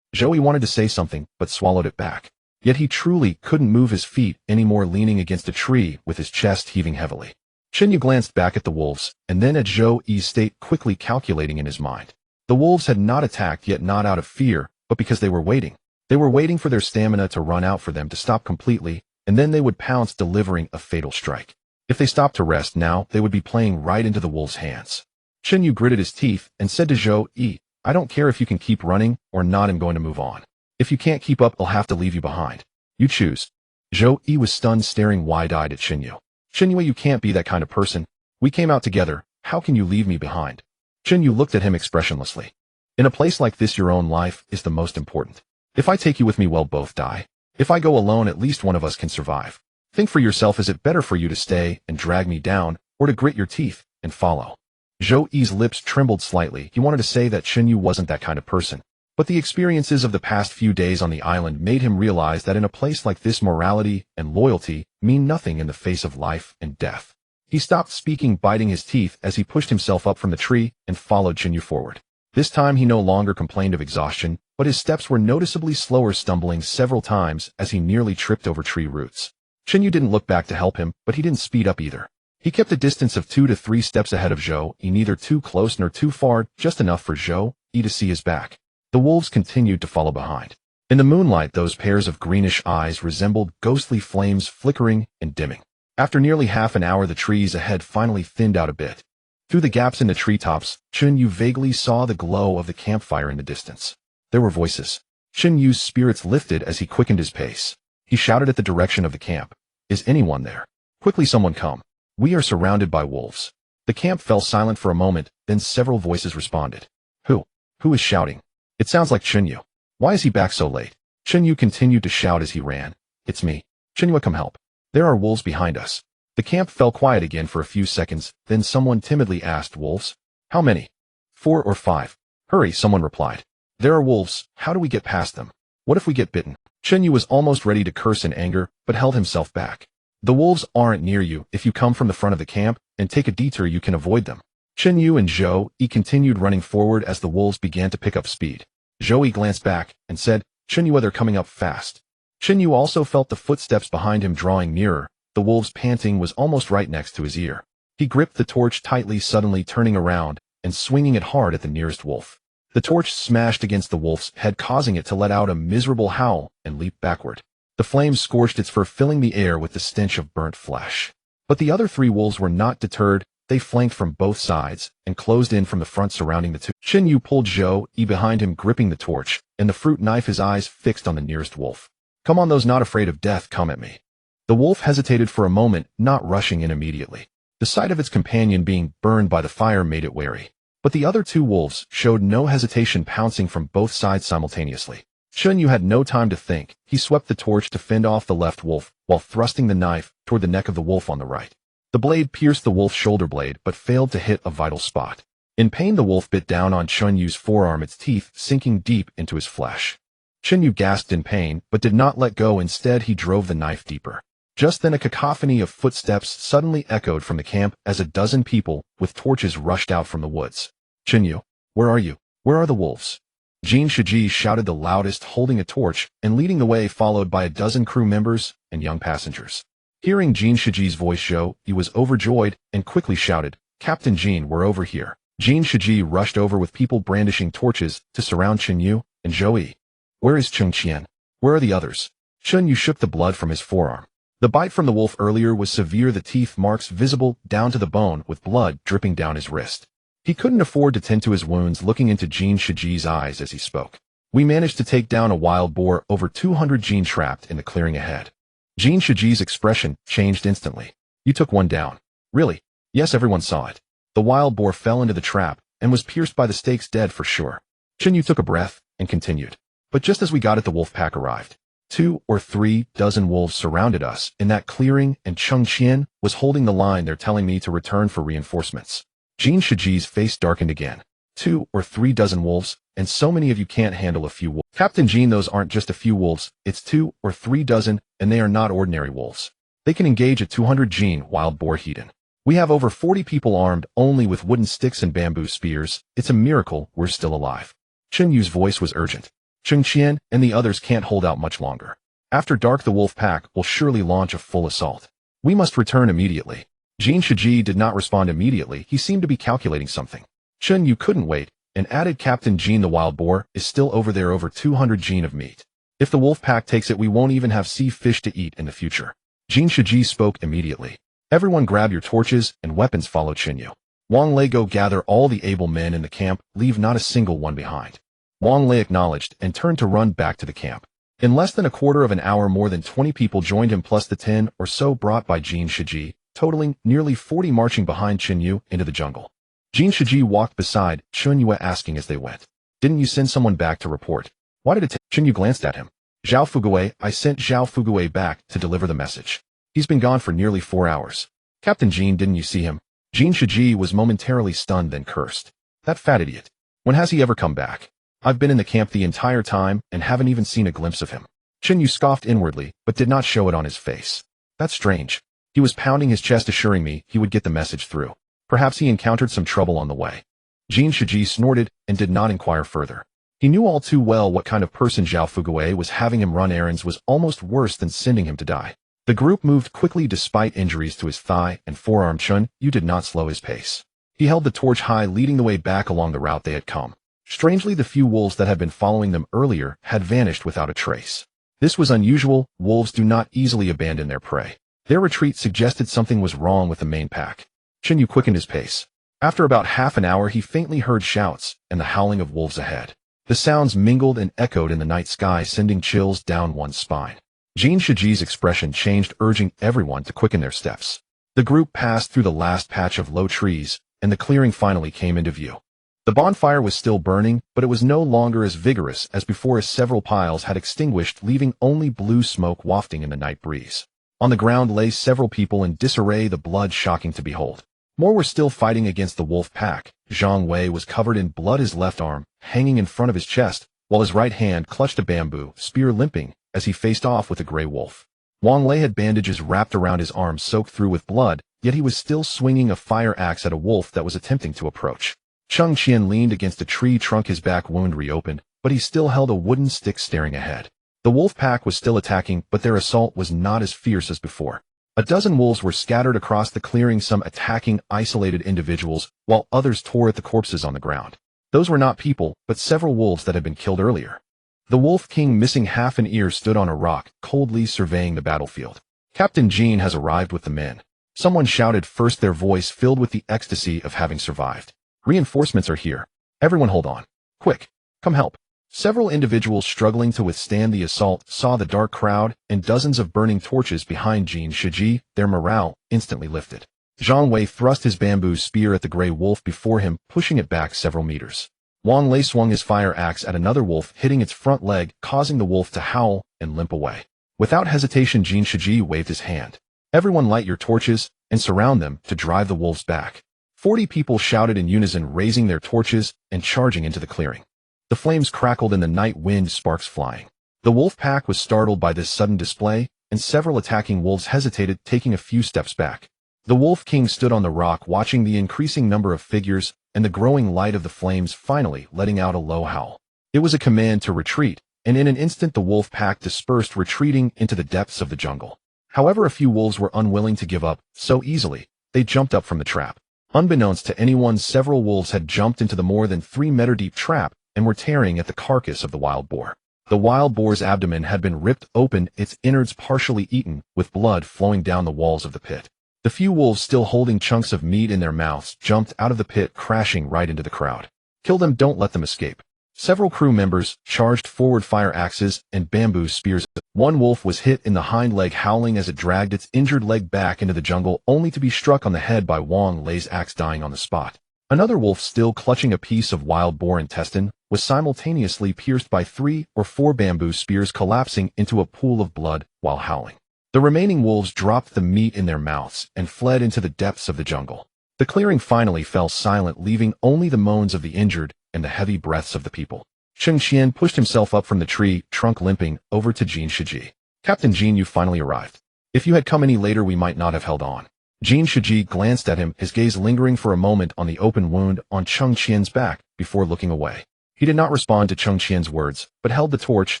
Zhou Yi wanted to say something, but swallowed it back. Yet he truly couldn't move his feet anymore, leaning against a tree with his chest heaving heavily. Yu glanced back at the wolves, and then at Zhou Yi's state, quickly calculating in his mind. The wolves had not attacked, yet not out of fear, but because they were waiting. They were waiting for their stamina to run out, for them to stop completely, and then they would pounce, delivering a fatal strike. If they stopped to rest now, they would be playing right into the wolves' hands. Yu gritted his teeth and said to Zhou Yi, I don't care if you can keep running or not, I'm going to move on. If you can't keep up, I'll have to leave you behind. You choose. Zhou Yi was stunned, staring wide-eyed at Yu. You can't be that kind of person. We came out together, how can you leave me behind? Yu looked at him expressionlessly. In a place like this, your own life is the most important. If I take you with me, we'll both die. If I go alone, at least one of us can survive. Think for yourself, is it better for you to stay and drag me down, or to grit your teeth and follow? Zhou Yi's lips trembled slightly. He wanted to say that Yu wasn't that kind of person. But the experiences of the past few days on the island made him realize that in a place like this, morality and loyalty mean nothing in the face of life and death. He stopped speaking, biting his teeth as he pushed himself up from the tree and followed Yu forward. This time he no longer complained of exhaustion, but his steps were noticeably slower, stumbling several times as he nearly tripped over tree roots. Yu didn't look back to help him, but he didn't speed up either. He kept a distance of 2 to 3 steps ahead of Zhou Yi, neither too close nor too far, just enough for Zhou Yi to see his back. The wolves continued to follow behind. In the moonlight, those pairs of greenish eyes resembled ghostly flames, flickering and dimming. After nearly half an hour, the trees ahead finally thinned out a bit. Through the gaps in the treetops, Yu vaguely saw the glow of the campfire in the distance. There were voices. Chen Yu's spirits lifted as he quickened his pace. He shouted at the direction of the camp. Is anyone there? Quickly someone come. We are surrounded by wolves. The camp fell silent for a moment, then several voices responded. Who? Who is shouting? It sounds like Chen Yu. Why is he back so late? Chen Yu continued to shout as he ran. It's me. Chen Yu, come help. There are wolves behind us. The camp fell quiet again for a few seconds, then someone timidly asked, wolves? How many? 4 or 5. Hurry, someone replied. There are wolves, how do we get past them? What if we get bitten? Chen Yu was almost ready to curse in anger, but held himself back. The wolves aren't near you. If you come from the front of the camp and take a detour, you can avoid them. Chen Yu and Zhou Yi continued running forward as the wolves began to pick up speed. Zhou Yi glanced back and said, Chen Yu, they're coming up fast. Chen Yu also felt the footsteps behind him drawing nearer. The wolves panting was almost right next to his ear. He gripped the torch tightly, suddenly turning around and swinging it hard at the nearest wolf. The torch smashed against the wolf's head, causing it to let out a miserable howl and leap backward. The flames scorched its fur, filling the air with the stench of burnt flesh. But the other 3 wolves were not deterred. They flanked from both sides and closed in from the front, surrounding the 2. Chen Yu pulled Zhou Yi behind him, gripping the torch and the fruit knife, his eyes fixed on the nearest wolf. Come on, those not afraid of death, come at me. The wolf hesitated for a moment, not rushing in immediately. The sight of its companion being burned by the fire made it wary. But the other 2 wolves showed no hesitation, pouncing from both sides simultaneously. Chen Yu had no time to think. He swept the torch to fend off the left wolf, while thrusting the knife toward the neck of the wolf on the right. The blade pierced the wolf's shoulder blade, but failed to hit a vital spot. In pain, the wolf bit down on Chen Yu's forearm, its teeth sinking deep into his flesh. Chen Yu gasped in pain, but did not let go. Instead, he drove the knife deeper. Just then, a cacophony of footsteps suddenly echoed from the camp as a dozen people with torches rushed out from the woods. Chen Yu, where are you? Where are the wolves? Jin Shiji shouted the loudest, holding a torch and leading the way, followed by a dozen crew members and young passengers. Hearing Jin Shiji's voice, Zhou Yi was overjoyed and quickly shouted, Captain Jin, we're over here. Jin Shiji rushed over with people brandishing torches to surround Chen Yu and Zhou Yi. Where is Cheng Qian? Where are the others? Chen Yu shook the blood from his forearm. The bite from the wolf earlier was severe, the teeth marks visible down to the bone, with blood dripping down his wrist. He couldn't afford to tend to his wounds, looking into Jin Shiji's eyes as he spoke. We managed to take down a wild boar, over 200 Jin trapped in the clearing ahead. Jin Shiji's expression changed instantly. You took one down. Really? Yes, everyone saw it. The wild boar fell into the trap and was pierced by the stakes, dead for sure. Chen Yu took a breath and continued. But just as we got it, the wolf pack arrived. 2 or 3 dozen wolves surrounded us in that clearing, and Cheng Qian was holding the line. They're telling me to return for reinforcements. Jin Shiji's face darkened again. 2 or 3 dozen wolves, and so many of you can't handle a few wolves. Captain Jin, those aren't just a few wolves, it's 2 or 3 dozen, and they are not ordinary wolves. They can engage a 200 Jin wild boar heathen. We have over 40 people armed only with wooden sticks and bamboo spears. It's a miracle we're still alive. Chen Yu's voice was urgent. Cheng Qian and the others can't hold out much longer. After dark, the wolf pack will surely launch a full assault. We must return immediately. Jin Shiji did not respond immediately. He seemed to be calculating something. Chen Yu couldn't wait and added, Captain Jin, the wild boar is still over there, over 200 Jin of meat. If the wolf pack takes it, we won't even have sea fish to eat in the future. Jin Shiji spoke immediately. Everyone grab your torches and weapons, follow Chen Yu. Wang Lei, go gather all the able men in the camp, leave not a single one behind. Wang Lei acknowledged and turned to run back to the camp. In less than a quarter of an hour, more than 20 people joined him, plus the 10 or so brought by Jin Shiji, totaling nearly 40, marching behind Chen Yu into the jungle. Jin Shiji walked beside Chen Yu, asking as they went, Didn't you send someone back to report? Why did it take? Chen Yu glanced at him. Zhao Fugui, I sent Zhao Fugui back to deliver the message. He's been gone for nearly 4 hours. Captain Jin, didn't you see him? Jin Shiji was momentarily stunned, then cursed. That fat idiot. When has he ever come back? I've been in the camp the entire time and haven't even seen a glimpse of him. Chen Yu scoffed inwardly, but did not show it on his face. That's strange. He was pounding his chest, assuring me he would get the message through. Perhaps he encountered some trouble on the way. Jin Shiji snorted and did not inquire further. He knew all too well what kind of person Zhao Fugui was. Having him run errands was almost worse than sending him to die. The group moved quickly despite injuries to his thigh and forearm. Chen Yu did not slow his pace. He held the torch high, leading the way back along the route they had come. Strangely, the few wolves that had been following them earlier had vanished without a trace. This was unusual. Wolves do not easily abandon their prey. Their retreat suggested something was wrong with the main pack. Chen Yu quickened his pace. After about half an hour, he faintly heard shouts and the howling of wolves ahead. The sounds mingled and echoed in the night sky, sending chills down one's spine. Jin Shiji's expression changed, urging everyone to quicken their steps. The group passed through the last patch of low trees, and the clearing finally came into view. The bonfire was still burning, but it was no longer as vigorous as before, as several piles had extinguished, leaving only blue smoke wafting in the night breeze. On the ground lay several people in disarray, the blood shocking to behold. More were still fighting against the wolf pack. Zhang Wei was covered in blood, his left arm hanging in front of his chest, while his right hand clutched a bamboo spear, limping as he faced off with the gray wolf. Wang Lei had bandages wrapped around his arm soaked through with blood, yet he was still swinging a fire axe at a wolf that was attempting to approach. Cheng Qian leaned against a tree trunk, his back wound reopened, but he still held a wooden stick staring ahead. The wolf pack was still attacking, but their assault was not as fierce as before. A dozen wolves were scattered across the clearing, some attacking isolated individuals, while others tore at the corpses on the ground. Those were not people, but several wolves that had been killed earlier. The Wolf King, missing half an ear, stood on a rock, coldly surveying the battlefield. Captain Jean has arrived with the men. Someone shouted first, their voice filled with the ecstasy of having survived. Reinforcements are here. Everyone hold on. Quick, come help. Several individuals struggling to withstand the assault saw the dark crowd and dozens of burning torches behind Jin Shiji, their morale instantly lifted. Zhang Wei thrust his bamboo spear at the gray wolf before him, pushing it back several meters. Wang Lei swung his fire axe at another wolf, hitting its front leg, causing the wolf to howl and limp away. Without hesitation, Jin Shiji waved his hand. Everyone light your torches and surround them to drive the wolves back. 40 people shouted in unison, raising their torches and charging into the clearing. The flames crackled in the night wind, sparks flying. The wolf pack was startled by this sudden display, and several attacking wolves hesitated, taking a few steps back. The Wolf King stood on the rock, watching the increasing number of figures and the growing light of the flames, finally letting out a low howl. It was a command to retreat, and in an instant the wolf pack dispersed, retreating into the depths of the jungle. However, a few wolves were unwilling to give up so easily. They jumped up from the trap. Unbeknownst to anyone, several wolves had jumped into the more than 3-meter deep trap and were tearing at the carcass of the wild boar. The wild boar's abdomen had been ripped open, its innards partially eaten, with blood flowing down the walls of the pit. The few wolves still holding chunks of meat in their mouths jumped out of the pit, crashing right into the crowd. Kill them, don't let them escape. Several crew members charged forward, fire axes and bamboo spears. One wolf was hit in the hind leg, howling as it dragged its injured leg back into the jungle, only to be struck on the head by Wang Lei's axe, dying on the spot. Another wolf, still clutching a piece of wild boar intestine, was simultaneously pierced by 3 or 4 bamboo spears, collapsing into a pool of blood while howling. The remaining wolves dropped the meat in their mouths and fled into the depths of the jungle. The clearing finally fell silent, leaving only the moans of the injured and the heavy breaths of the people. Cheng Qian pushed himself up from the tree trunk, limping over to Jin Shiji. Captain Jin, you finally arrived. If you had come any later, we might not have held on. Jin Shiji glanced at him, his gaze lingering for a moment on the open wound on Cheng Qian's back before looking away. He did not respond to Cheng Qian's words, but held the torch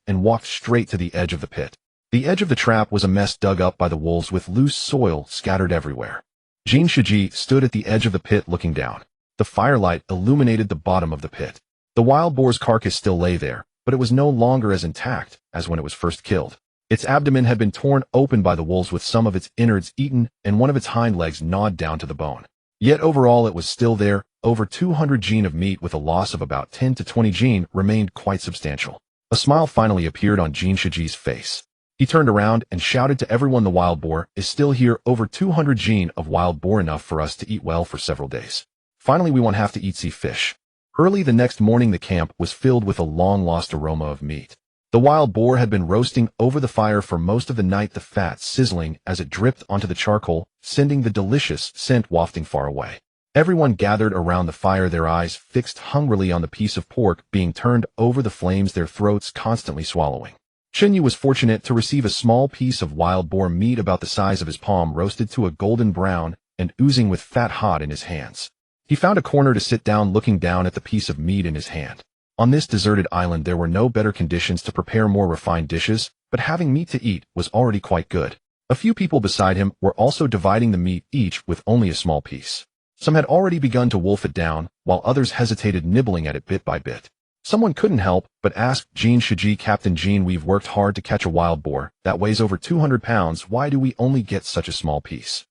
and walked straight to the edge of the pit. The edge of the trap was a mess dug up by the wolves, with loose soil scattered everywhere. Jin Shiji stood at the edge of the pit looking down. The firelight illuminated the bottom of the pit. The wild boar's carcass still lay there, but it was no longer as intact as when it was first killed. Its abdomen had been torn open by the wolves, with some of its innards eaten and one of its hind legs gnawed down to the bone. Yet overall it was still there. Over 200 jin of meat, with a loss of about 10 to 20 jin, remained quite substantial. A smile finally appeared on Jin Shiji's face. He turned around and shouted to everyone, the wild boar is still here. Over 200 jin of wild boar, enough for us to eat well for several days. Finally, we won't have to eat sea fish. Early the next morning, the camp was filled with a long-lost aroma of meat. The wild boar had been roasting over the fire for most of the night, the fat sizzling as it dripped onto the charcoal, sending the delicious scent wafting far away. Everyone gathered around the fire, their eyes fixed hungrily on the piece of pork being turned over the flames, their throats constantly swallowing. Chen Yu was fortunate to receive a small piece of wild boar meat about the size of his palm, roasted to a golden brown and oozing with fat, hot in his hands. He found a corner to sit down, looking down at the piece of meat in his hand. On this deserted island there were no better conditions to prepare more refined dishes, but having meat to eat was already quite good. A few people beside him were also dividing the meat, each with only a small piece. Some had already begun to wolf it down, while others hesitated, nibbling at it bit by bit. Someone couldn't help but ask Jin Shiji, Captain Jin, we've worked hard to catch a wild boar that weighs over 200 pounds. Why do we only get such a small piece?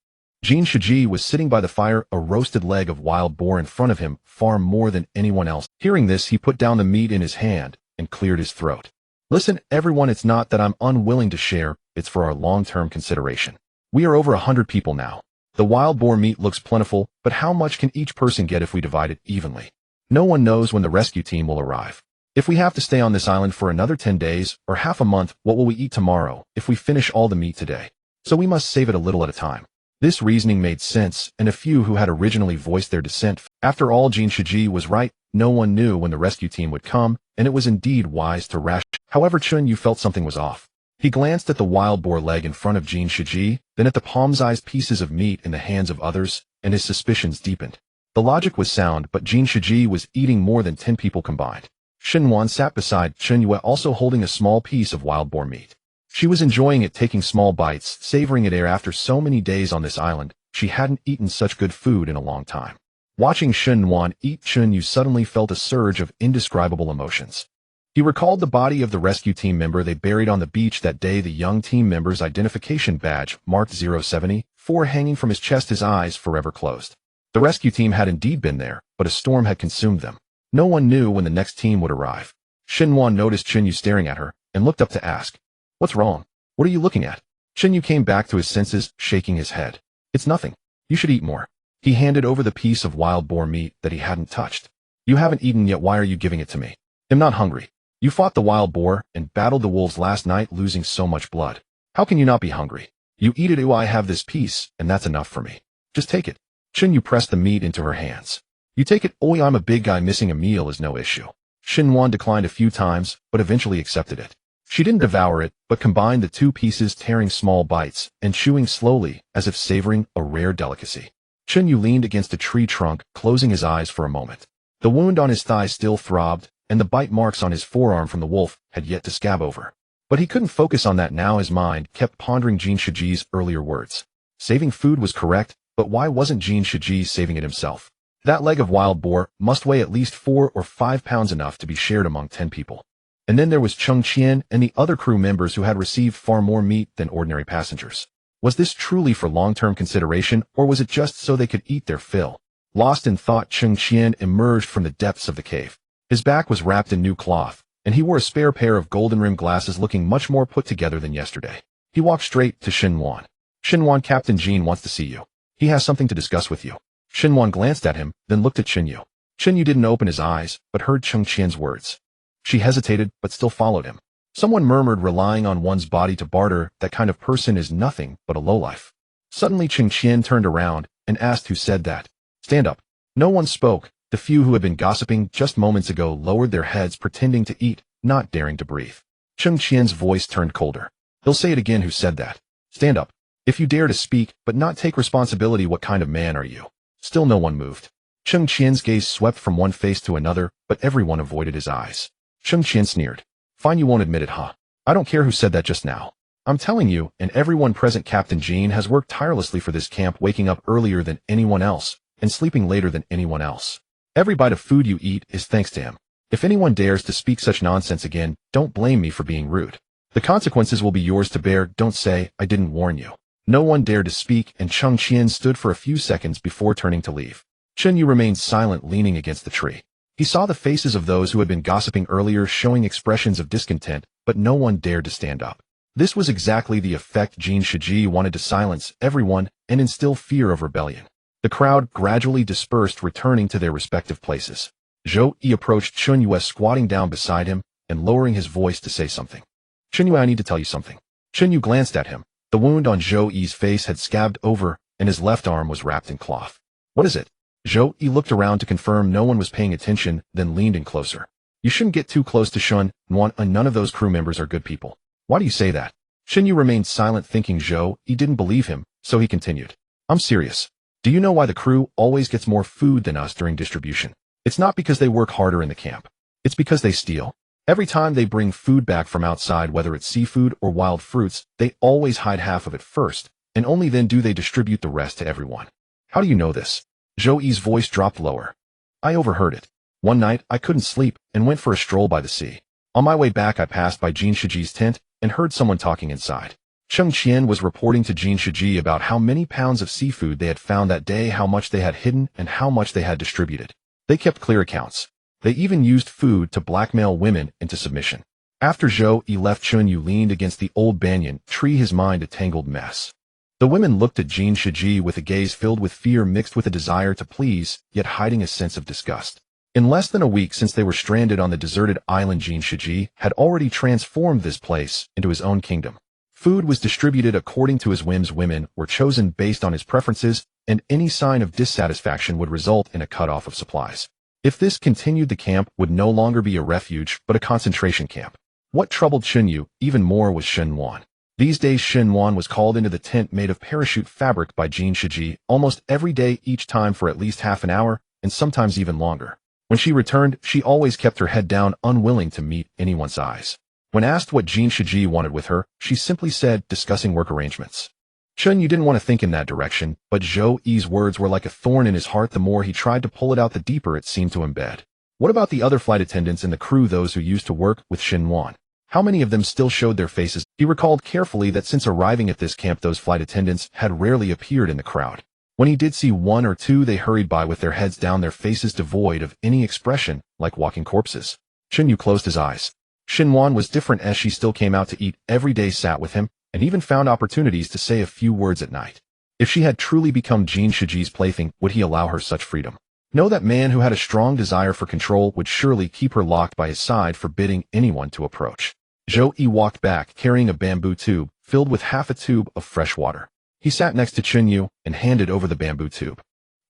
Jin Shiji was sitting by the fire, a roasted leg of wild boar in front of him, far more than anyone else. Hearing this, he put down the meat in his hand and cleared his throat. Listen, everyone, it's not that I'm unwilling to share, it's for our long-term consideration. We are over 100 people now. The wild boar meat looks plentiful, but how much can each person get if we divide it evenly? No one knows when the rescue team will arrive. If we have to stay on this island for another 10 days or half a month, what will we eat tomorrow if we finish all the meat today? So we must save it a little at a time. This reasoning made sense, and a few who had originally voiced their dissent. After all, Jin Shiji was right. No one knew when the rescue team would come, and it was indeed wise to ration. However, Chun Yu felt something was off. He glanced at the wild boar leg in front of Jin Shiji, then at the palm-sized pieces of meat in the hands of others, and his suspicions deepened. The logic was sound, but Jin Shiji was eating more than 10 people combined. Shenwan sat beside Chun Yu, also holding a small piece of wild boar meat. She was enjoying it, taking small bites, savoring it. After so many days on this island, she hadn't eaten such good food in a long time. Watching Shenwan eat, Chun Yu suddenly felt a surge of indescribable emotions. He recalled the body of the rescue team member they buried on the beach that day, the young team member's identification badge, marked 074, hanging from his chest, his eyes forever closed. The rescue team had indeed been there, but a storm had consumed them. No one knew when the next team would arrive. Shenwan noticed Chun Yu staring at her, and looked up to ask, "What's wrong? What are you looking at?" Chun Yu came back to his senses, shaking his head. "It's nothing. You should eat more." He handed over the piece of wild boar meat that he hadn't touched. "You haven't eaten yet. Why are you giving it to me? I'm not hungry. You fought the wild boar and battled the wolves last night, losing so much blood. How can you not be hungry? You eat it. I have this piece, and that's enough for me. Just take it." Chun Yu pressed the meat into her hands. "You take it. Oi, I'm a big guy. Missing a meal is no issue." Shenwan declined a few times, but eventually accepted it. She didn't devour it, but combined the two pieces, tearing small bites and chewing slowly, as if savoring a rare delicacy. Chun Yu leaned against a tree trunk, closing his eyes for a moment. The wound on his thigh still throbbed, and the bite marks on his forearm from the wolf had yet to scab over. But he couldn't focus on that now. His mind kept pondering Jin Shiji's earlier words. Saving food was correct, but why wasn't Jin Shiji saving it himself? That leg of wild boar must weigh at least 4 or 5 pounds, enough to be shared among 10 people. And then there was Chung Qian and the other crew members who had received far more meat than ordinary passengers. Was this truly for long-term consideration, or was it just so they could eat their fill? Lost in thought, Chung Qian emerged from the depths of the cave. His back was wrapped in new cloth, and he wore a spare pair of golden-rimmed glasses, looking much more put together than yesterday. He walked straight to Shenwan. "Shenwan, Captain Jean wants to see you. He has something to discuss with you." Shenwan glanced at him, then looked at Chun Yu. Chun Yu didn't open his eyes, but heard Chung Qian's words. She hesitated, but still followed him. Someone murmured, "Relying on one's body to barter, that kind of person is nothing but a lowlife." Suddenly Chung Qian turned around and asked who said that. "Stand up." No one spoke. The few who had been gossiping just moments ago lowered their heads, pretending to eat, not daring to breathe. Chung Qian's voice turned colder. "He'll say it again. Who said that? Stand up. If you dare to speak, but not take responsibility, what kind of man are you?" Still no one moved. Chung Qian's gaze swept from one face to another, but everyone avoided his eyes. Chung Qian sneered. "Fine, you won't admit it, huh? I don't care who said that just now. I'm telling you, and everyone present, Captain Jean has worked tirelessly for this camp, waking up earlier than anyone else, and sleeping later than anyone else. Every bite of food you eat is thanks to him. If anyone dares to speak such nonsense again, don't blame me for being rude. The consequences will be yours to bear. Don't say I didn't warn you." No one dared to speak, and Chung Qian stood for a few seconds before turning to leave. Chun Yu remained silent, leaning against the tree. He saw the faces of those who had been gossiping earlier, showing expressions of discontent, but no one dared to stand up. This was exactly the effect Jin Shiji wanted: to silence everyone and instill fear of rebellion. The crowd gradually dispersed, returning to their respective places. Zhou Yi approached Chun Yu, squatting down beside him and lowering his voice to say something. "Chun Yu, I need to tell you something." Chun Yu glanced at him. The wound on Zhou Yi's face had scabbed over, and his left arm was wrapped in cloth. "What is it?" Zhou Yi looked around to confirm no one was paying attention, then leaned in closer. "You shouldn't get too close to Shun Wan, and none of those crew members are good people." "Why do you say that?" Chun Yu remained silent, thinking Zhou Yi didn't believe him, so he continued. "I'm serious. Do you know why the crew always gets more food than us during distribution? It's not because they work harder in the camp. It's because they steal. Every time they bring food back from outside, whether it's seafood or wild fruits, they always hide half of it first, and only then do they distribute the rest to everyone." "How do you know this?" Zhou Yi's voice dropped lower. "I overheard it. One night, I couldn't sleep and went for a stroll by the sea. On my way back, I passed by Jin Shiji's tent and heard someone talking inside. Cheng Qian was reporting to Jin Shiji about how many pounds of seafood they had found that day, how much they had hidden, and how much they had distributed. They kept clear accounts. They even used food to blackmail women into submission. After Zhou Yi left, Chun Yu leaned against the old banyan tree, his mind a tangled mess. The women looked at Jin Shiji with a gaze filled with fear mixed with a desire to please, yet hiding a sense of disgust. In less than a week since they were stranded on the deserted island, Jin Shiji had already transformed this place into his own kingdom. Food was distributed according to his whims, women were chosen based on his preferences, and any sign of dissatisfaction would result in a cutoff of supplies. If this continued, the camp would no longer be a refuge, but a concentration camp. What troubled Chunyu even more was Shen Wan. These days Shen Wan was called into the tent made of parachute fabric by Jin Shiji almost every day, each time for at least half an hour, and sometimes even longer. When she returned, she always kept her head down, unwilling to meet anyone's eyes. When asked what Jin Shiji wanted with her, she simply said, discussing work arrangements. Chunyu didn't want to think in that direction, but Zhou Yi's words were like a thorn in his heart. The more he tried to pull it out, the deeper it seemed to embed. What about the other flight attendants in the crew, those who used to work with Shen Wan? How many of them still showed their faces? He recalled carefully that since arriving at this camp, those flight attendants had rarely appeared in the crowd. When he did see one or two, they hurried by with their heads down, their faces devoid of any expression, like walking corpses. Chunyu closed his eyes. Shen Wan was different, as she still came out to eat every day, sat with him, and even found opportunities to say a few words at night. If she had truly become Jin Shiji's plaything, would he allow her such freedom? No, that man who had a strong desire for control would surely keep her locked by his side, forbidding anyone to approach. Zhou Yi walked back, carrying a bamboo tube, filled with half a tube of fresh water. He sat next to Chunyu and handed over the bamboo tube.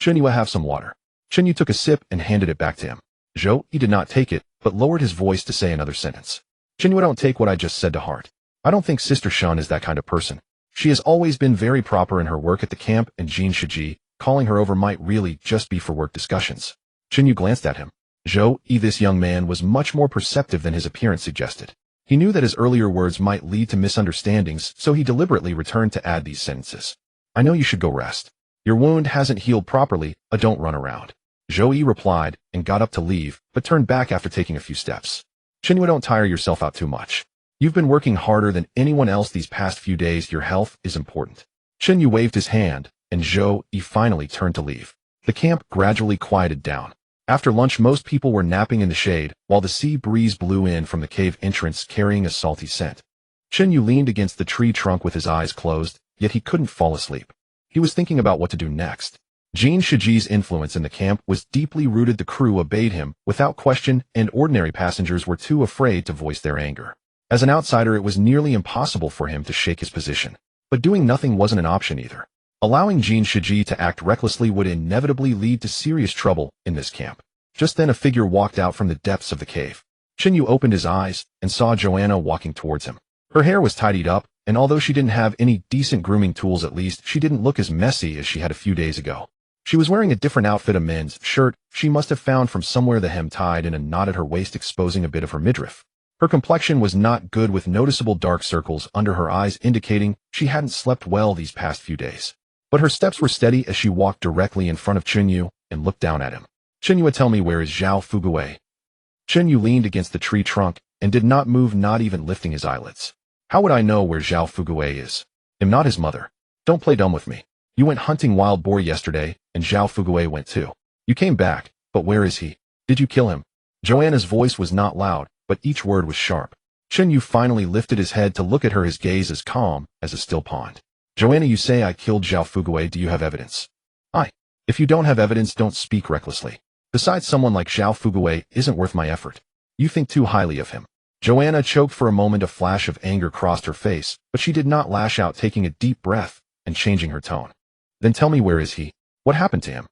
Chunyu, have some water. Chunyu took a sip and handed it back to him. Zhou Yi did not take it, but lowered his voice to say another sentence. Chunyu, don't take what I just said to heart. I don't think Sister Shan is that kind of person. She has always been very proper in her work at the camp, and Jin Shiji, calling her over, might really just be for work discussions. Chunyu glanced at him. Zhou Yi, this young man was much more perceptive than his appearance suggested. He knew that his earlier words might lead to misunderstandings, so he deliberately returned to add these sentences. I know you should go rest. Your wound hasn't healed properly, don't run around. Zhou Yi replied and got up to leave, but turned back after taking a few steps. Chunyu, don't tire yourself out too much. You've been working harder than anyone else these past few days. Your health is important. Chunyu waved his hand, and Zhou Yi finally turned to leave. The camp gradually quieted down. After lunch, most people were napping in the shade, while the sea breeze blew in from the cave entrance carrying a salty scent. Chunyu leaned against the tree trunk with his eyes closed, yet he couldn't fall asleep. He was thinking about what to do next. Jin Shiji's influence in the camp was deeply rooted. The crew obeyed him without question, and ordinary passengers were too afraid to voice their anger. As an outsider, it was nearly impossible for him to shake his position. But doing nothing wasn't an option either. Allowing Jin Shiji to act recklessly would inevitably lead to serious trouble in this camp. Just then a figure walked out from the depths of the cave. Chunyu opened his eyes and saw Joanna walking towards him. Her hair was tidied up, and although she didn't have any decent grooming tools, at least she didn't look as messy as she had a few days ago. She was wearing a different outfit, a men's shirt she must have found from somewhere, the hem tied in a knot at her waist, exposing a bit of her midriff. Her complexion was not good, with noticeable dark circles under her eyes indicating she hadn't slept well these past few days. But her steps were steady as she walked directly in front of Chunyu and looked down at him. Chunyu, tell me, where is Zhao Fugui? Chunyu leaned against the tree trunk and did not move, not even lifting his eyelids. How would I know where Zhao Fugui is? I'm not his mother. Don't play dumb with me. You went hunting wild boar yesterday, and Zhao Fugui went too. You came back, but where is he? Did you kill him? Joanna's voice was not loud, but each word was sharp. Chunyu finally lifted his head to look at her, his gaze as calm as a still pond. Joanna, you say I killed Zhao Fugui. Do you have evidence? If you don't have evidence, don't speak recklessly. Besides, someone like Zhao Fugui isn't worth my effort. You think too highly of him. Joanna choked for a moment. A flash of anger crossed her face, but she did not lash out, taking a deep breath and changing her tone. Then tell me, where is he? What happened to him?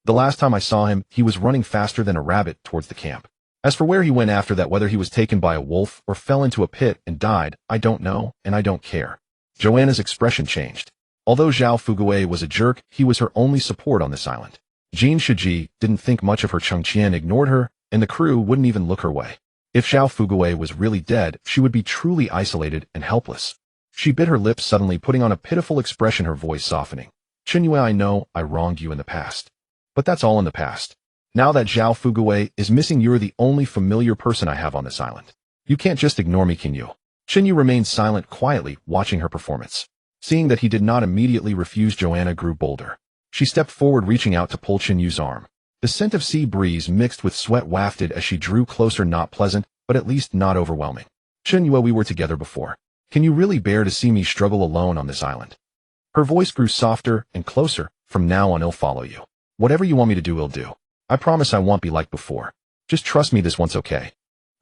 The last time I saw him, he was running faster than a rabbit towards the camp. As for where he went after that, whether he was taken by a wolf or fell into a pit and died, I don't know, and I don't care. Joanna's expression changed. Although Zhao Fugui was a jerk, he was her only support on this island. Jin Shiji didn't think much of her. Cheng Qian ignored her, and the crew wouldn't even look her way. If Zhao Fugui was really dead, she would be truly isolated and helpless. She bit her lips suddenly, putting on a pitiful expression, her voice softening. Chunyu, I know I wronged you in the past. But that's all in the past. Now that Zhao Fugui is missing, you're the only familiar person I have on this island. You can't just ignore me, can you? Yu remained silent, quietly watching her performance. Seeing that he did not immediately refuse, Joanna grew bolder. She stepped forward, reaching out to pull Yu's arm. The scent of sea breeze mixed with sweat wafted as she drew closer, not pleasant, but at least not overwhelming. Yu, we were together before. Can you really bear to see me struggle alone on this island? Her voice grew softer and closer. From now on, I'll follow you. Whatever you want me to do, I'll do. I promise I won't be like before. Just trust me this once, okay?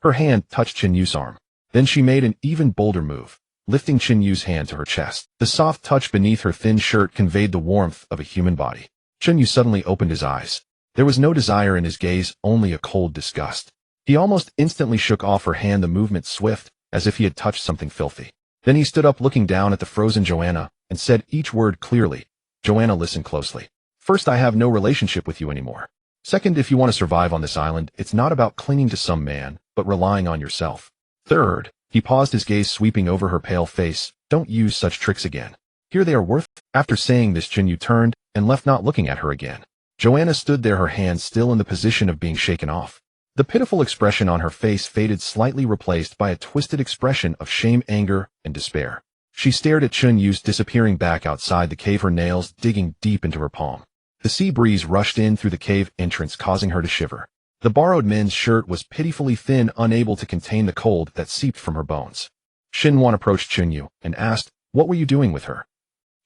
Her hand touched Yu's arm. Then she made an even bolder move, lifting Yu's hand to her chest. The soft touch beneath her thin shirt conveyed the warmth of a human body. Yu suddenly opened his eyes. There was no desire in his gaze, only a cold disgust. He almost instantly shook off her hand, the movement swift, as if he had touched something filthy. Then he stood up, looking down at the frozen Joanna, and said each word clearly. Joanna, listen closely. First, I have no relationship with you anymore. Second, if you want to survive on this island, it's not about clinging to some man, but relying on yourself. Third, he paused, his gaze sweeping over her pale face. Don't use such tricks again. Here they are worth. After saying this, Yu turned and left, not looking at her again. Joanna stood there, her hands still in the position of being shaken off. The pitiful expression on her face faded, slightly replaced by a twisted expression of shame, anger, and despair. She stared at Yu's disappearing back outside the cave, her nails digging deep into her palm. The sea breeze rushed in through the cave entrance, causing her to shiver. The borrowed men's shirt was pitifully thin, unable to contain the cold that seeped from her bones. Xinwan approached Yu and asked, "What were you doing with her?"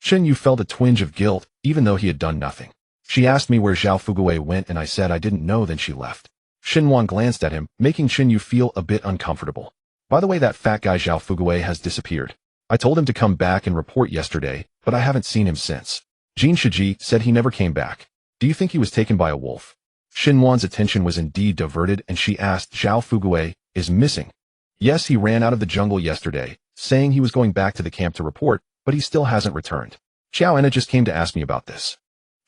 Yu felt a twinge of guilt, even though he had done nothing. "She asked me where Zhao Fugui went and I said I didn't know, then she left." Xinwan glanced at him, making Yu feel a bit uncomfortable. "By the way, that fat guy Zhao Fugui has disappeared. I told him to come back and report yesterday, but I haven't seen him since. Jin Shiji said he never came back. Do you think he was taken by a wolf?" Xinwan's attention was indeed diverted, and she asked, "Zhao Fugui is missing?" "Yes, he ran out of the jungle yesterday, saying he was going back to the camp to report, but he still hasn't returned. Xiao Enna just came to ask me about this."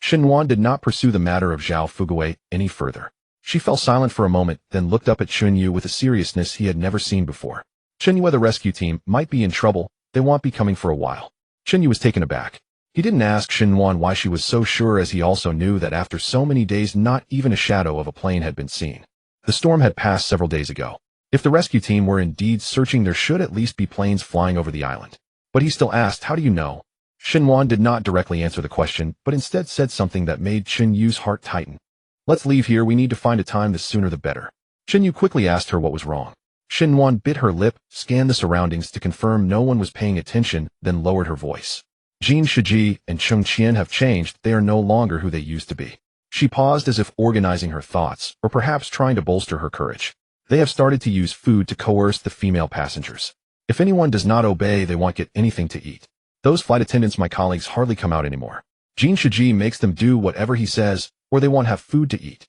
Xinwan did not pursue the matter of Zhao Fugui any further. She fell silent for a moment, then looked up at Yu with a seriousness he had never seen before. "Yu, the rescue team might be in trouble. They won't be coming for a while." Yu was taken aback. He didn't ask Xinwan why she was so sure, as he also knew that after so many days not even a shadow of a plane had been seen. The storm had passed several days ago. If the rescue team were indeed searching, there should at least be planes flying over the island. But he still asked, "How do you know?" Xinwan did not directly answer the question, but instead said something that made Yu's heart tighten. "Let's leave here, we need to find a time, the sooner the better." Yu quickly asked her what was wrong. Xinwan bit her lip, scanned the surroundings to confirm no one was paying attention, then lowered her voice. "Jin Shiji and Cheng Qian have changed, they are no longer who they used to be." She paused, as if organizing her thoughts, or perhaps trying to bolster her courage. "They have started to use food to coerce the female passengers. If anyone does not obey, they won't get anything to eat. Those flight attendants, my colleagues, hardly come out anymore. Jin Shiji makes them do whatever he says, or they won't have food to eat."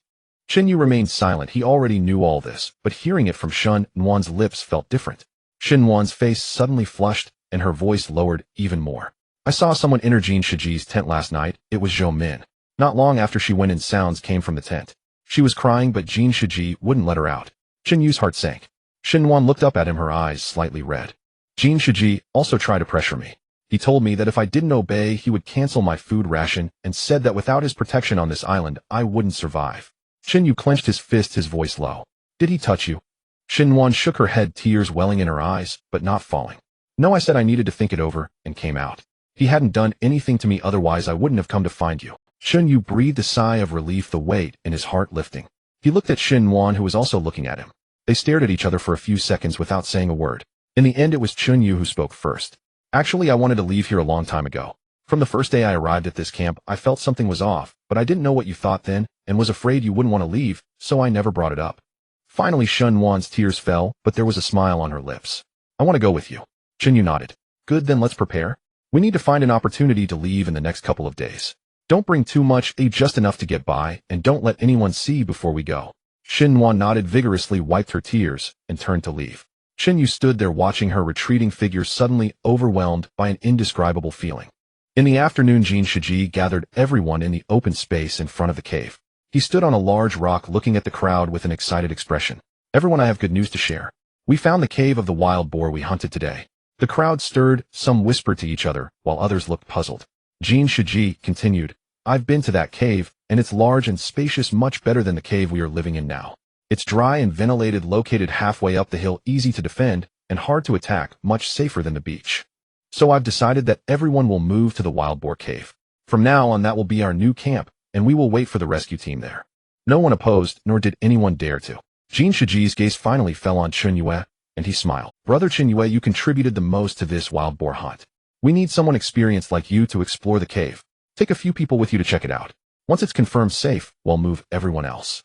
Yu remained silent. He already knew all this, but hearing it from Xinwan's lips felt different. Xinwan's face suddenly flushed, and her voice lowered even more. "I saw someone enter Jin Shiji's tent last night. It was Zhou Min. Not long after she went in, sounds came from the tent. She was crying, but Jin Shiji wouldn't let her out." Yu's heart sank. Xinwan looked up at him, her eyes slightly red. "Jin Shiji also tried to pressure me. He told me that if I didn't obey, he would cancel my food ration, and said that without his protection on this island, I wouldn't survive." Yu clenched his fist, his voice low. "Did he touch you?" Xinwan shook her head, tears welling in her eyes, but not falling. "No, I said I needed to think it over, and came out. He hadn't done anything to me, otherwise I wouldn't have come to find you." Yu breathed a sigh of relief, the weight in his heart lifting. He looked at Xinwan, who was also looking at him. They stared at each other for a few seconds without saying a word. In the end, it was Yu who spoke first. "Actually, I wanted to leave here a long time ago. From the first day I arrived at this camp, I felt something was off, but I didn't know what you thought then, and was afraid you wouldn't want to leave, so I never brought it up." Finally, Xinwan's tears fell, but there was a smile on her lips. "I want to go with you." Yu nodded. "Good, then let's prepare. We need to find an opportunity to leave in the next couple of days. Don't bring too much, just enough to get by, and don't let anyone see before we go." Xinwan nodded vigorously, wiped her tears, and turned to leave. Yu stood there watching her retreating figure, suddenly overwhelmed by an indescribable feeling. In the afternoon, Jin Shiji gathered everyone in the open space in front of the cave. He stood on a large rock, looking at the crowd with an excited expression. "Everyone, I have good news to share. We found the cave of the wild boar we hunted today." The crowd stirred, some whispered to each other, while others looked puzzled. Jin Shiji continued, "I've been to that cave, and it's large and spacious, much better than the cave we are living in now. It's dry and ventilated, located halfway up the hill, easy to defend, and hard to attack, much safer than the beach. So I've decided that everyone will move to the wild boar cave. From now on that will be our new camp, and we will wait for the rescue team there. No one opposed, nor did anyone dare to. Jin Shiji's gaze finally fell on Tsundere, and he smiled. Brother Tsundere, you contributed the most to this wild boar hunt. We need someone experienced like you to explore the cave. Take a few people with you to check it out. Once it's confirmed safe, we'll move everyone else.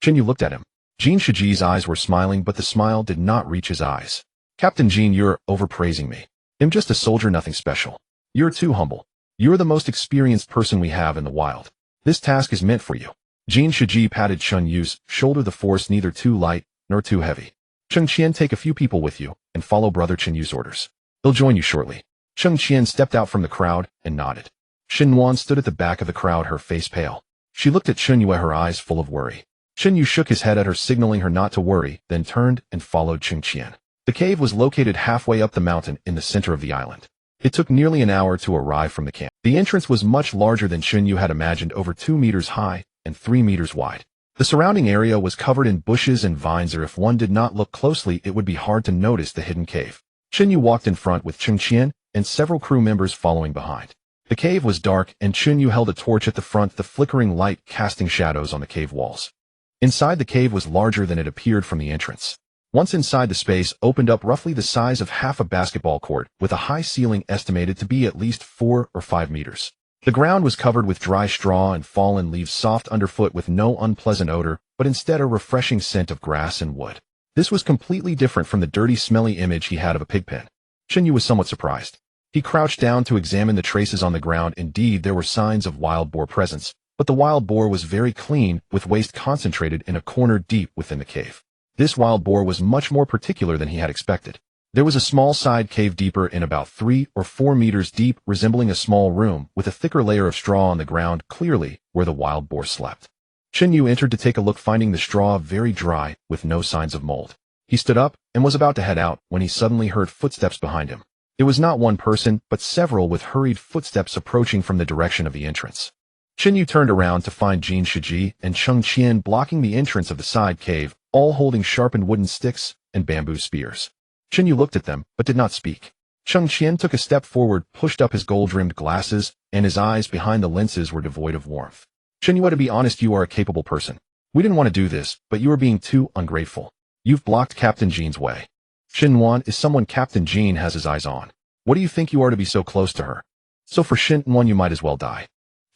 Tsundere looked at him. Jin Shiji's eyes were smiling, but the smile did not reach his eyes. Captain Jin, you're overpraising me. I'm just a soldier, nothing special. You're too humble. You're the most experienced person we have in the wild. This task is meant for you. Jin Shiji patted Chun Yu's shoulder, the force neither too light nor too heavy. Cheng Qian, take a few people with you and follow Brother Chun Yu's orders. He'll join you shortly. Cheng Qian stepped out from the crowd and nodded. Xin Wan stood at the back of the crowd, her face pale. She looked at Chun Yu, her eyes full of worry. Chun Yu shook his head at her, signaling her not to worry, then turned and followed Cheng Qian. The cave was located halfway up the mountain in the center of the island. It took nearly an hour to arrive from the camp. The entrance was much larger than Chun Yu had imagined, over 2 meters high and 3 meters wide. The surrounding area was covered in bushes and vines, or if one did not look closely, it would be hard to notice the hidden cave. Chun Yu walked in front with Cheng Qian and several crew members following behind. The cave was dark, and Chun Yu held a torch at the front, the flickering light casting shadows on the cave walls. Inside, the cave was larger than it appeared from the entrance. Once inside, the space opened up roughly the size of half a basketball court, with a high ceiling estimated to be at least 4 or 5 meters. The ground was covered with dry straw and fallen leaves, soft underfoot with no unpleasant odor, but instead a refreshing scent of grass and wood. This was completely different from the dirty, smelly image he had of a pigpen. Chun Yu was somewhat surprised. He crouched down to examine the traces on the ground. Indeed, there were signs of wild boar presence, but the wild boar was very clean, with waste concentrated in a corner deep within the cave. This wild boar was much more particular than he had expected. There was a small side cave deeper in, about 3 or 4 meters deep, resembling a small room, with a thicker layer of straw on the ground, clearly where the wild boar slept. Chun Yu entered to take a look, finding the straw very dry, with no signs of mold. He stood up and was about to head out when he suddenly heard footsteps behind him. It was not one person, but several, with hurried footsteps approaching from the direction of the entrance. Chun Yu turned around to find Jin Shiji and Cheng Qian blocking the entrance of the side cave, all holding sharpened wooden sticks and bamboo spears. Chun Yu looked at them, but did not speak. Cheng Qian took a step forward, pushed up his gold-rimmed glasses, and his eyes behind the lenses were devoid of warmth. Chun Yu, to be honest, you are a capable person. We didn't want to do this, but you are being too ungrateful. You've blocked Captain Jin's way. Xin Wan is someone Captain Jin has his eyes on. What do you think you are to be so close to her? So for Xin Wan, you might as well die.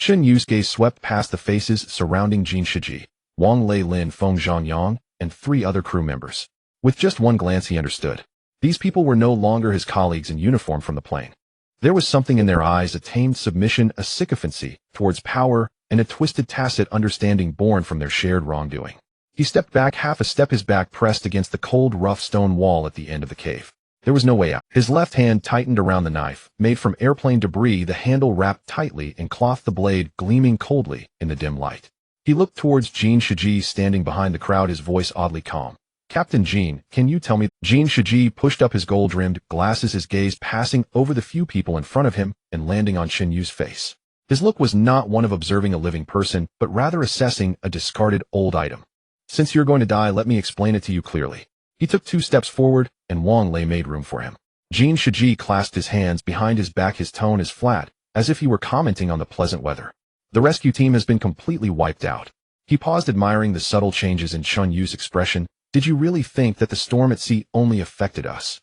Xin Yu's gaze swept past the faces surrounding Jin Shiji, Wang Lei Lin, Feng Zhangyang, and 3 other crew members. With just one glance, he understood. These people were no longer his colleagues in uniform from the plane. There was something in their eyes, a tamed submission, a sycophancy towards power, and a twisted tacit understanding born from their shared wrongdoing. He stepped back half a step, his back pressed against the cold, rough stone wall at the end of the cave. There was no way out. His left hand tightened around the knife, made from airplane debris, the handle wrapped tightly in cloth, the blade gleaming coldly in the dim light. He looked towards Jin Shiji standing behind the crowd, his voice oddly calm. Captain Jin, can you tell me? Jin Shiji pushed up his gold-rimmed glasses, his gaze passing over the few people in front of him and landing on Xin Yu's face. His look was not one of observing a living person, but rather assessing a discarded old item. Since you're going to die, let me explain it to you clearly. He took 2 steps forward, and Wang Lei made room for him. Jin Shiji clasped his hands behind his back, his tone as flat, as if he were commenting on the pleasant weather. The rescue team has been completely wiped out. He paused, admiring the subtle changes in Chun Yu's expression. Did you really think that the storm at sea only affected us?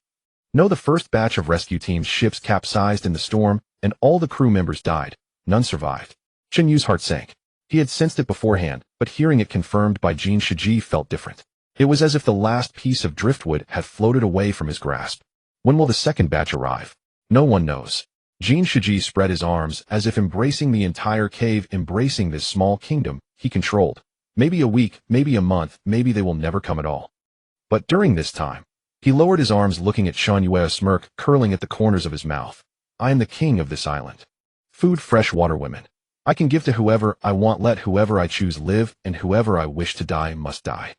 No, the first batch of rescue team's ships capsized in the storm, and all the crew members died. None survived. Chun Yu's heart sank. He had sensed it beforehand, but hearing it confirmed by Jin Shiji felt different. It was as if the last piece of driftwood had floated away from his grasp. When will the second batch arrive? No one knows. Jin Shiji spread his arms as if embracing the entire cave, embracing this small kingdom he controlled. Maybe a week, maybe a month, maybe they will never come at all. But during this time, he lowered his arms, looking at Chun Yu, a smirk curling at the corners of his mouth. I am the king of this island. Food, fresh water, women. I can give to whoever I want, let whoever I choose live, and whoever I wish to die must die.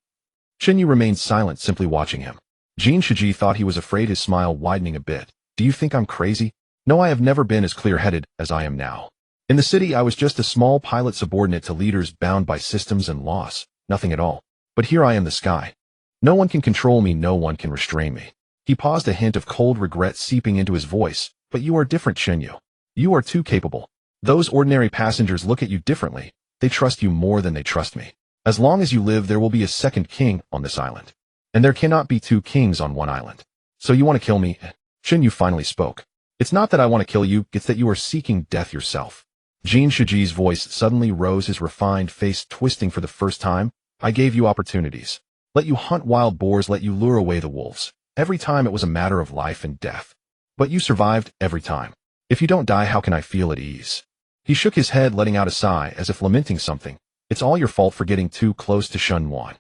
Chun Yu remained silent, simply watching him. Jin Shiji thought he was afraid, his smile widening a bit. Do you think I'm crazy? No, I have never been as clear-headed as I am now. In the city, I was just a small pilot, subordinate to leaders, bound by systems and laws. Nothing at all. But here I am, the sky. No one can control me, no one can restrain me. He paused, a hint of cold regret seeping into his voice. But you are different, Shinyu. You are too capable. Those ordinary passengers look at you differently. They trust you more than they trust me. As long as you live, there will be a second king on this island. And there cannot be two kings on one island. So you want to kill me? Shinyu finally spoke. It's not that I want to kill you, it's that you are seeking death yourself. Jin Shiji's voice suddenly rose, his refined face twisting for the first time. I gave you opportunities. Let you hunt wild boars, let you lure away the wolves. Every time it was a matter of life and death. But you survived every time. If you don't die, how can I feel at ease? He shook his head, letting out a sigh, as if lamenting something. It's all your fault for getting too close to Shun Wan.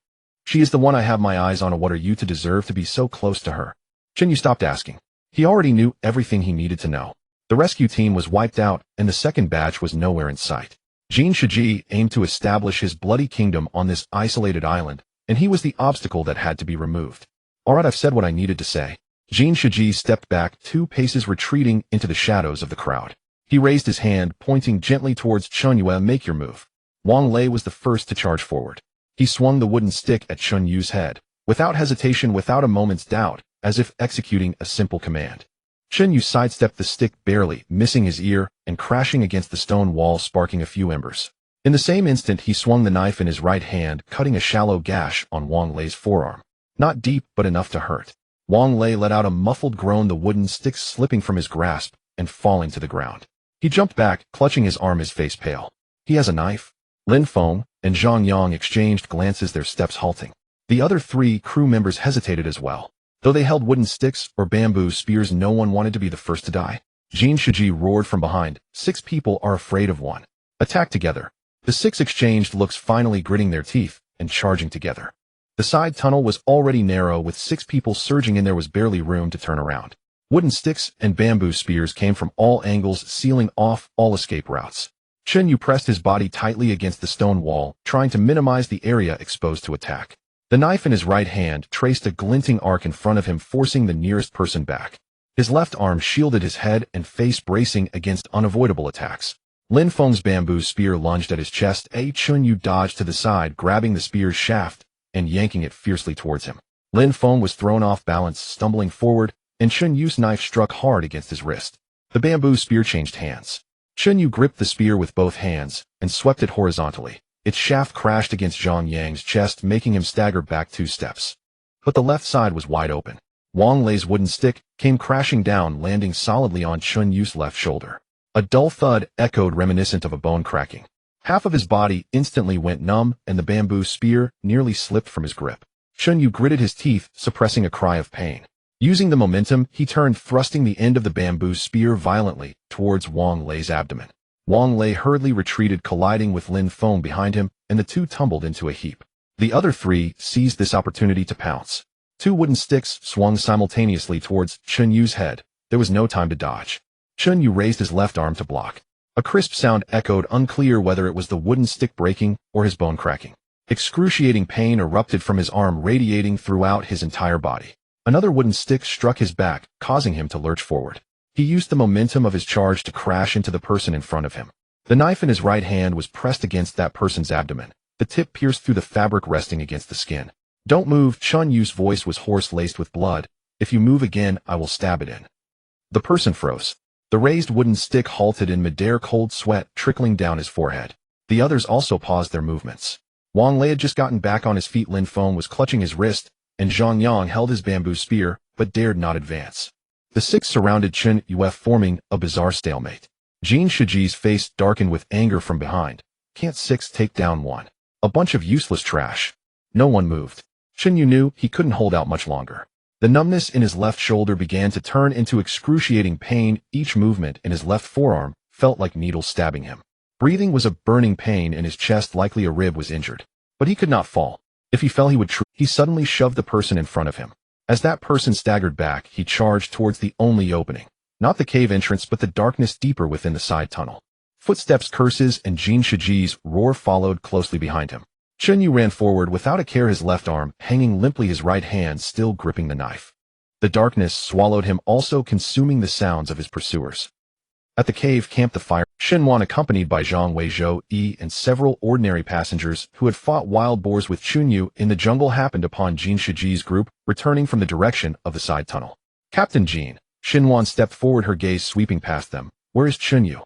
She is the one I have my eyes on. What are you to deserve to be so close to her? Shinyu stopped asking. He already knew everything he needed to know. The rescue team was wiped out, and the second batch was nowhere in sight. Jin Shiji aimed to establish his bloody kingdom on this isolated island, and he was the obstacle that had to be removed. Alright, I've said what I needed to say. Jin Shiji stepped back 2 paces, retreating into the shadows of the crowd. He raised his hand, pointing gently towards Chunyue. Make your move. Wang Lei was the first to charge forward. He swung the wooden stick at Chunyu's head, without hesitation, without a moment's doubt, as if executing a simple command. Chunyu sidestepped the stick, barely missing his ear and crashing against the stone wall, sparking a few embers. In the same instant, he swung the knife in his right hand, cutting a shallow gash on Wang Lei's forearm. Not deep, but enough to hurt. Wang Lei let out a muffled groan, the wooden stick slipping from his grasp and falling to the ground. He jumped back, clutching his arm, his face pale. He has a knife? Lin Feng and Zhang Yang exchanged glances, their steps halting. The other 3 crew members hesitated as well. Though they held wooden sticks or bamboo spears, no one wanted to be the first to die. Jin Shiji roared from behind. 6 people are afraid of one. Attack together. The 6 exchanged looks, finally gritting their teeth and charging together. The side tunnel was already narrow, with 6 people surging in. There was barely room to turn around. Wooden sticks and bamboo spears came from all angles, sealing off all escape routes. Chunyu pressed his body tightly against the stone wall, trying to minimize the area exposed to attack. The knife in his right hand traced a glinting arc in front of him, forcing the nearest person back. His left arm shielded his head and face, bracing against unavoidable attacks. Lin Feng's bamboo spear lunged at his chest. Chunyu dodged to the side, grabbing the spear's shaft and yanking it fiercely towards him. Lin Feng was thrown off balance, stumbling forward, and Chunyu's knife struck hard against his wrist. The bamboo spear changed hands. Chunyu gripped the spear with both hands and swept it horizontally. Its shaft crashed against Zhang Yang's chest, making him stagger back 2 steps. But the left side was wide open. Wang Lei's wooden stick came crashing down, landing solidly on Chunyu's left shoulder. A dull thud echoed, reminiscent of a bone cracking. Half of his body instantly went numb, and the bamboo spear nearly slipped from his grip. Chunyu gritted his teeth, suppressing a cry of pain. Using the momentum, he turned, thrusting the end of the bamboo spear violently towards Wang Lei's abdomen. Wang Lei hurriedly retreated, colliding with Lin Feng behind him, and the 2 tumbled into a heap. The other 3 seized this opportunity to pounce. 2 wooden sticks swung simultaneously towards Chunyu's head. There was no time to dodge. Chunyu raised his left arm to block. A crisp sound echoed, unclear whether it was the wooden stick breaking or his bone cracking. Excruciating pain erupted from his arm, radiating throughout his entire body. Another wooden stick struck his back, causing him to lurch forward. He used the momentum of his charge to crash into the person in front of him. The knife in his right hand was pressed against that person's abdomen. The tip pierced through the fabric, resting against the skin. Don't move. Chunyu's voice was hoarse, laced with blood. If you move again, I will stab it in. The person froze. The raised wooden stick halted in midair, cold sweat trickling down his forehead. The others also paused their movements. Wang Lei had just gotten back on his feet. Lin Feng was clutching his wrist, and Zhang Yang held his bamboo spear, but dared not advance. The 6 surrounded Chunyue, forming a bizarre stalemate. Jin Shiji's face darkened with anger from behind. Can't 6 take down 1? A bunch of useless trash. No one moved. Chunyu knew he couldn't hold out much longer. The numbness in his left shoulder began to turn into excruciating pain. Each movement in his left forearm felt like needles stabbing him. Breathing was a burning pain in his chest, likely a rib was injured. But he could not fall. If he fell, he would He suddenly shoved the person in front of him. As that person staggered back, he charged towards the only opening. Not the cave entrance, but the darkness deeper within the side tunnel. Footsteps, curses, and Jin Shiji's roar followed closely behind him. Chunyu ran forward without a care, his left arm hanging limply, his right hand still gripping the knife. The darkness swallowed him, also consuming the sounds of his pursuers. At the cave camped the fire. Xinhuan, accompanied by Zhang Wei, Zhou Yi, and several ordinary passengers who had fought wild boars with Chunyu in the jungle, happened upon Jin Shiji's group returning from the direction of the side tunnel. Captain Jin, Xinhuan stepped forward, her gaze sweeping past them. Where is Chunyu?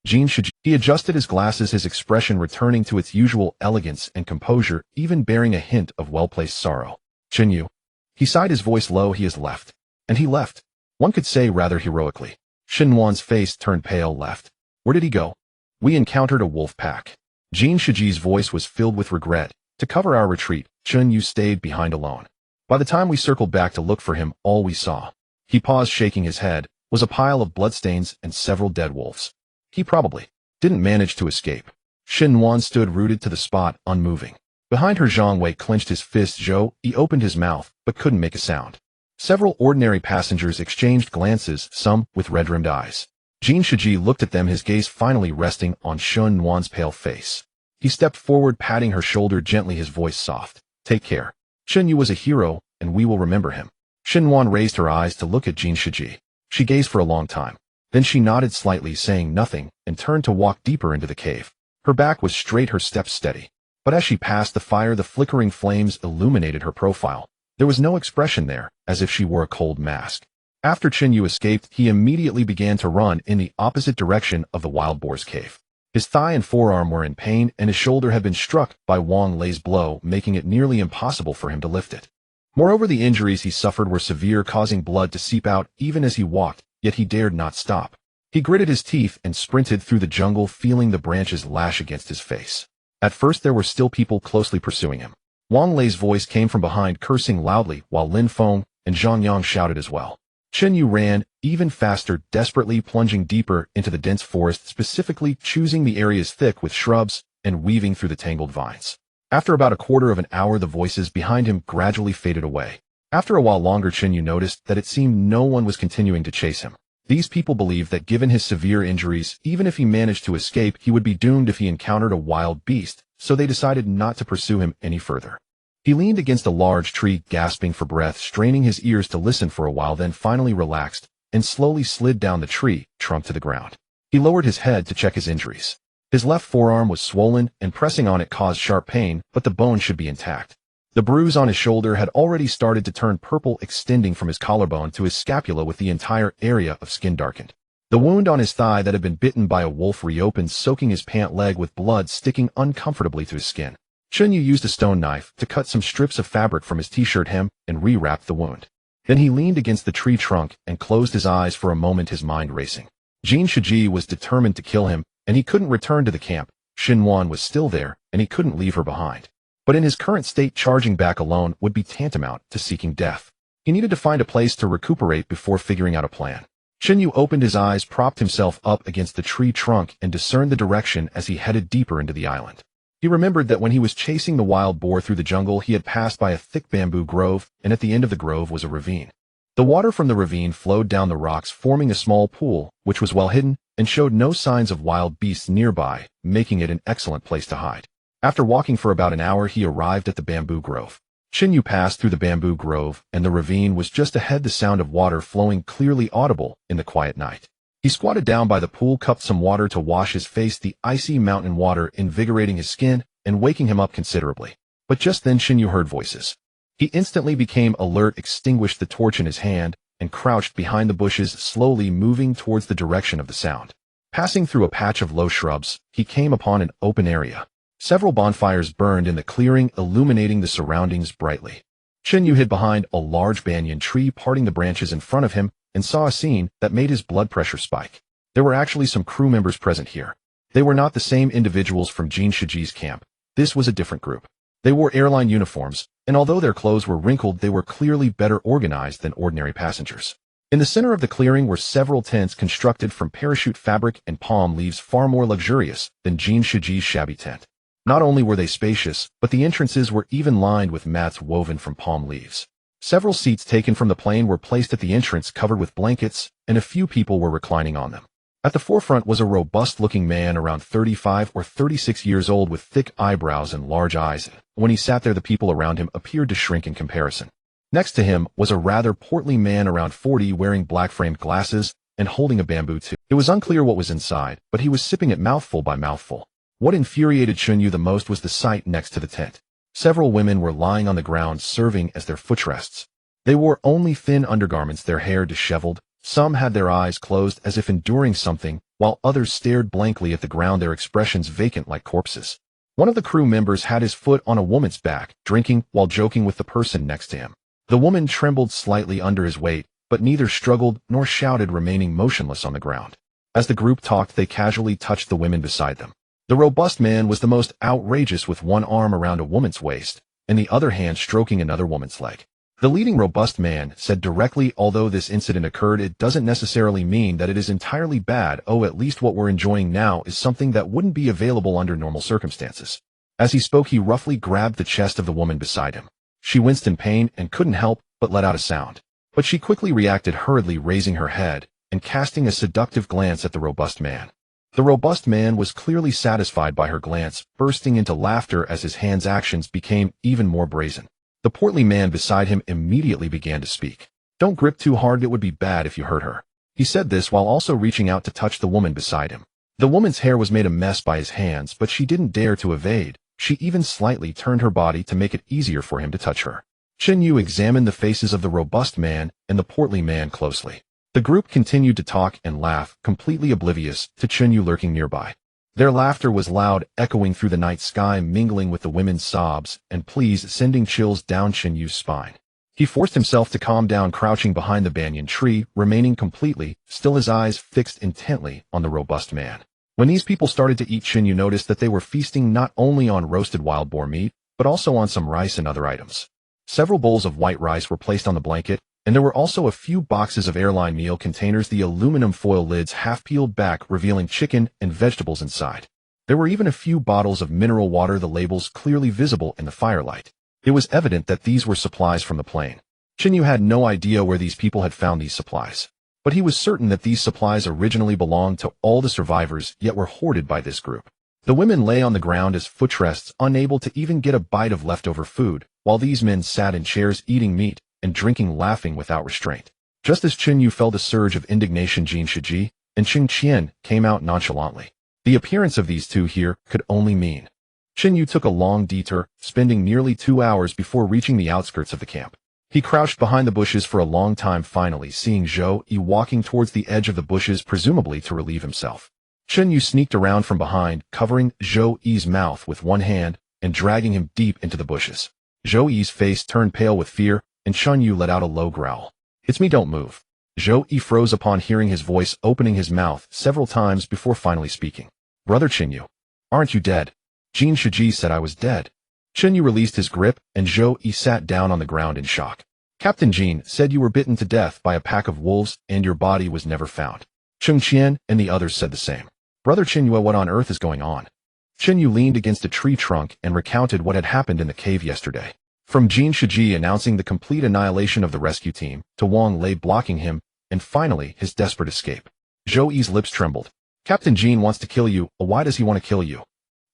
Jin Shiji. He adjusted his glasses, his expression returning to its usual elegance and composure, even bearing a hint of well-placed sorrow. Chunyu. He sighed, his voice low. He has left. And he left. One could say rather heroically. Xinhuan's face turned pale. Left. Where did he go? We encountered a wolf pack. Jin Shiji's voice was filled with regret. To cover our retreat, Chunyu stayed behind alone. By the time we circled back to look for him, all we saw, he paused, shaking his head, was a pile of bloodstains and several dead wolves. He probably didn't manage to escape. Xinhuan stood rooted to the spot, unmoving. Behind her, Zhang Wei clenched his fist. Zhou Yi opened his mouth, but couldn't make a sound. Several ordinary passengers exchanged glances, some with red-rimmed eyes. Jin Shiji looked at them, his gaze finally resting on Xinhuan's pale face. He stepped forward, patting her shoulder gently, his voice soft. Take care. Chunyu was a hero, and we will remember him. Xinhuan raised her eyes to look at Jin Shiji. She gazed for a long time. Then she nodded slightly, saying nothing, and turned to walk deeper into the cave. Her back was straight, her steps steady. But as she passed the fire, the flickering flames illuminated her profile. There was no expression there, as if she wore a cold mask. After Chunyu escaped, he immediately began to run in the opposite direction of the wild boar's cave. His thigh and forearm were in pain, and his shoulder had been struck by Wang Lei's blow, making it nearly impossible for him to lift it. Moreover, the injuries he suffered were severe, causing blood to seep out even as he walked, yet he dared not stop. He gritted his teeth and sprinted through the jungle, feeling the branches lash against his face. At first there were still people closely pursuing him. Wang Lei's voice came from behind, cursing loudly, while Lin Feng and Zhang Yang shouted as well. Chunyu ran, even faster, desperately plunging deeper into the dense forest, specifically choosing the areas thick with shrubs and weaving through the tangled vines. After about a quarter of an hour, the voices behind him gradually faded away. After a while longer, Chunyu noticed that it seemed no one was continuing to chase him. These people believed that given his severe injuries, even if he managed to escape, he would be doomed if he encountered a wild beast, so they decided not to pursue him any further. He leaned against a large tree, gasping for breath, straining his ears to listen for a while, then finally relaxed and slowly slid down the tree trunk to the ground. He lowered his head to check his injuries. His left forearm was swollen, and pressing on it caused sharp pain, but the bone should be intact. The bruise on his shoulder had already started to turn purple, extending from his collarbone to his scapula, with the entire area of skin darkened. The wound on his thigh that had been bitten by a wolf reopened, soaking his pant leg with blood sticking uncomfortably to his skin. Chunyu used a stone knife to cut some strips of fabric from his t-shirt hem and rewrapped the wound. Then he leaned against the tree trunk and closed his eyes for a moment, his mind racing. Jin Shiji was determined to kill him, and he couldn't return to the camp. Xinhuan was still there, and he couldn't leave her behind. But in his current state, charging back alone would be tantamount to seeking death. He needed to find a place to recuperate before figuring out a plan. Chunyu opened his eyes, propped himself up against the tree trunk, and discerned the direction as he headed deeper into the island. He remembered that when he was chasing the wild boar through the jungle, he had passed by a thick bamboo grove, and at the end of the grove was a ravine. The water from the ravine flowed down the rocks, forming a small pool, which was well hidden and showed no signs of wild beasts nearby, making it an excellent place to hide. After walking for about an hour, he arrived at the bamboo grove. Chunyu passed through the bamboo grove, and the ravine was just ahead, the sound of water flowing clearly audible in the quiet night. He squatted down by the pool, cupped some water to wash his face, the icy mountain water invigorating his skin and waking him up considerably. But just then Chunyu heard voices. He instantly became alert, extinguished the torch in his hand, and crouched behind the bushes, slowly moving towards the direction of the sound. Passing through a patch of low shrubs, he came upon an open area. Several bonfires burned in the clearing, illuminating the surroundings brightly. Chunyu hid behind a large banyan tree, parting the branches in front of him, and saw a scene that made his blood pressure spike. There were actually some crew members present here. They were not the same individuals from Jin Shiji's camp. This was a different group. They wore airline uniforms, and although their clothes were wrinkled, they were clearly better organized than ordinary passengers. In the center of the clearing were several tents constructed from parachute fabric and palm leaves, far more luxurious than Jin Shiji's shabby tent. Not only were they spacious, but the entrances were even lined with mats woven from palm leaves. Several seats taken from the plane were placed at the entrance, covered with blankets, and a few people were reclining on them. At the forefront was a robust-looking man around 35 or 36 years old, with thick eyebrows and large eyes. When he sat there, the people around him appeared to shrink in comparison. Next to him was a rather portly man around 40, wearing black-framed glasses and holding a bamboo tube. It was unclear what was inside, but he was sipping it mouthful by mouthful. What infuriated Chunyu the most was the sight next to the tent. Several women were lying on the ground serving as their footrests. They wore only thin undergarments, their hair disheveled. Some had their eyes closed as if enduring something, while others stared blankly at the ground, their expressions vacant like corpses. One of the crew members had his foot on a woman's back, drinking while joking with the person next to him. The woman trembled slightly under his weight, but neither struggled nor shouted, remaining motionless on the ground. As the group talked, they casually touched the women beside them. The robust man was the most outrageous, with one arm around a woman's waist, and the other hand stroking another woman's leg. The leading robust man said directly, although this incident occurred, it doesn't necessarily mean that it is entirely bad. Oh, at least what we're enjoying now is something that wouldn't be available under normal circumstances. As he spoke, he roughly grabbed the chest of the woman beside him. She winced in pain and couldn't help but let out a sound. But she quickly reacted, hurriedly raising her head and casting a seductive glance at the robust man. The robust man was clearly satisfied by her glance, bursting into laughter as his hand's actions became even more brazen. The portly man beside him immediately began to speak. "Don't grip too hard, it would be bad if you hurt her." He said this while also reaching out to touch the woman beside him. The woman's hair was made a mess by his hands, but she didn't dare to evade. She even slightly turned her body to make it easier for him to touch her. Chunyu examined the faces of the robust man and the portly man closely. The group continued to talk and laugh, completely oblivious to Chunyu lurking nearby. Their laughter was loud, echoing through the night sky, mingling with the women's sobs and pleas, sending chills down Chunyu's spine. He forced himself to calm down, crouching behind the banyan tree, remaining completely still, his eyes fixed intently on the robust man. When these people started to eat, Chunyu noticed that they were feasting not only on roasted wild boar meat, but also on some rice and other items. Several bowls of white rice were placed on the blanket, and there were also a few boxes of airline meal containers, the aluminum foil lids half peeled back, revealing chicken and vegetables inside. There were even a few bottles of mineral water, the labels clearly visible in the firelight. It was evident that these were supplies from the plane. Chunyu had no idea where these people had found these supplies, but he was certain that these supplies originally belonged to all the survivors, yet were hoarded by this group. The women lay on the ground as footrests, unable to even get a bite of leftover food, while these men sat in chairs eating meat and drinking, laughing without restraint. Just as Chunyu felt a surge of indignation, Jin Shiji and Ching Qian came out nonchalantly. The appearance of these two here could only mean. Chunyu took a long detour, spending nearly 2 hours before reaching the outskirts of the camp. He crouched behind the bushes for a long time, finally seeing Zhou Yi walking towards the edge of the bushes, presumably to relieve himself. Chunyu sneaked around from behind, covering Zhou Yi's mouth with one hand and dragging him deep into the bushes. Zhou Yi's face turned pale with fear, and Chunyu let out a low growl. "It's me, don't move." Zhou Yi froze upon hearing his voice, opening his mouth several times before finally speaking. "Brother Chunyu, aren't you dead?" Jin Shiji said I was dead. Chunyu released his grip, and Zhou Yi sat down on the ground in shock. "Captain Jin said you were bitten to death by a pack of wolves, and your body was never found." Cheng Qian and the others said the same. "Brother Chunyu, what on earth is going on?" Chunyu leaned against a tree trunk and recounted what had happened in the cave yesterday. From Jin Shiji announcing the complete annihilation of the rescue team, to Wang Lei blocking him, and finally his desperate escape. Zhou Yi's lips trembled. "Captain Jin wants to kill you. Why does he want to kill you?"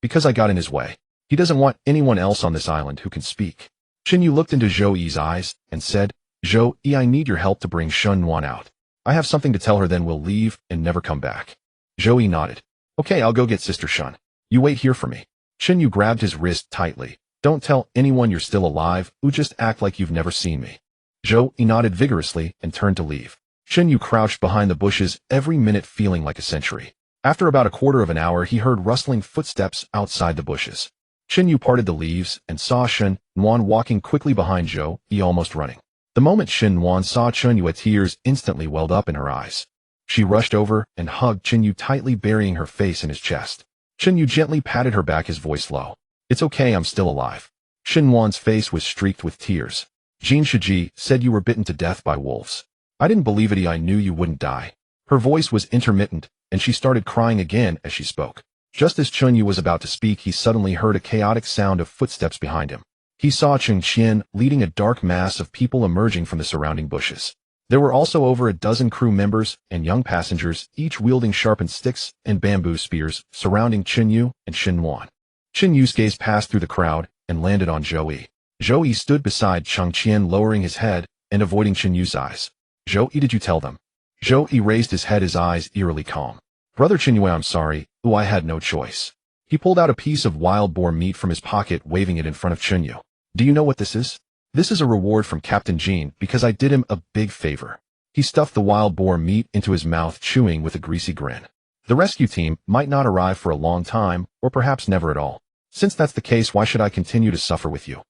"Because I got in his way. He doesn't want anyone else on this island who can speak." Chunyu looked into Zhou Yi's eyes and said, "Zhou Yi, I need your help to bring Shun Wan out. I have something to tell her, then we'll leave and never come back." Zhou Yi nodded. "Okay, I'll go get Sister Shun. You wait here for me." Chunyu grabbed his wrist tightly. "Don't tell anyone you're still alive, or just act like you've never seen me." Zhou Yi nodded vigorously and turned to leave. Chunyu crouched behind the bushes, every minute feeling like a century. After about a quarter of an hour, he heard rustling footsteps outside the bushes. Chunyu parted the leaves and saw Shen Wan walking quickly behind Zhou Yi, almost running. The moment Shen Wan saw Chunyu, tears instantly welled up in her eyes. She rushed over and hugged Chunyu tightly, burying her face in his chest. Chunyu gently patted her back, his voice low. "It's okay, I'm still alive." Shen Wan's face was streaked with tears. "Jin Shiji said you were bitten to death by wolves. I didn't believe it. I knew you wouldn't die." Her voice was intermittent, and she started crying again as she spoke. Just as Chunyu was about to speak, he suddenly heard a chaotic sound of footsteps behind him. He saw Cheng Qian leading a dark mass of people emerging from the surrounding bushes. There were also over a dozen crew members and young passengers, each wielding sharpened sticks and bamboo spears, surrounding Chunyu and Shen Wan. Chunyu's gaze passed through the crowd and landed on Zhou Yi. Zhou Yi stood beside Cheng Qian, lowering his head and avoiding Chunyu's eyes. "Zhou Yi, did you tell them?" Zhou Yi raised his head, his eyes eerily calm. Brother Qinyue, I'm sorry. I had no choice. He pulled out a piece of wild boar meat from his pocket, waving it in front of Qinyue. Do you know what this is? This is a reward from Captain Jean because I did him a big favor. He stuffed the wild boar meat into his mouth, chewing with a greasy grin. The rescue team might not arrive for a long time, or perhaps never at all. Since that's the case, why should I continue to suffer with you?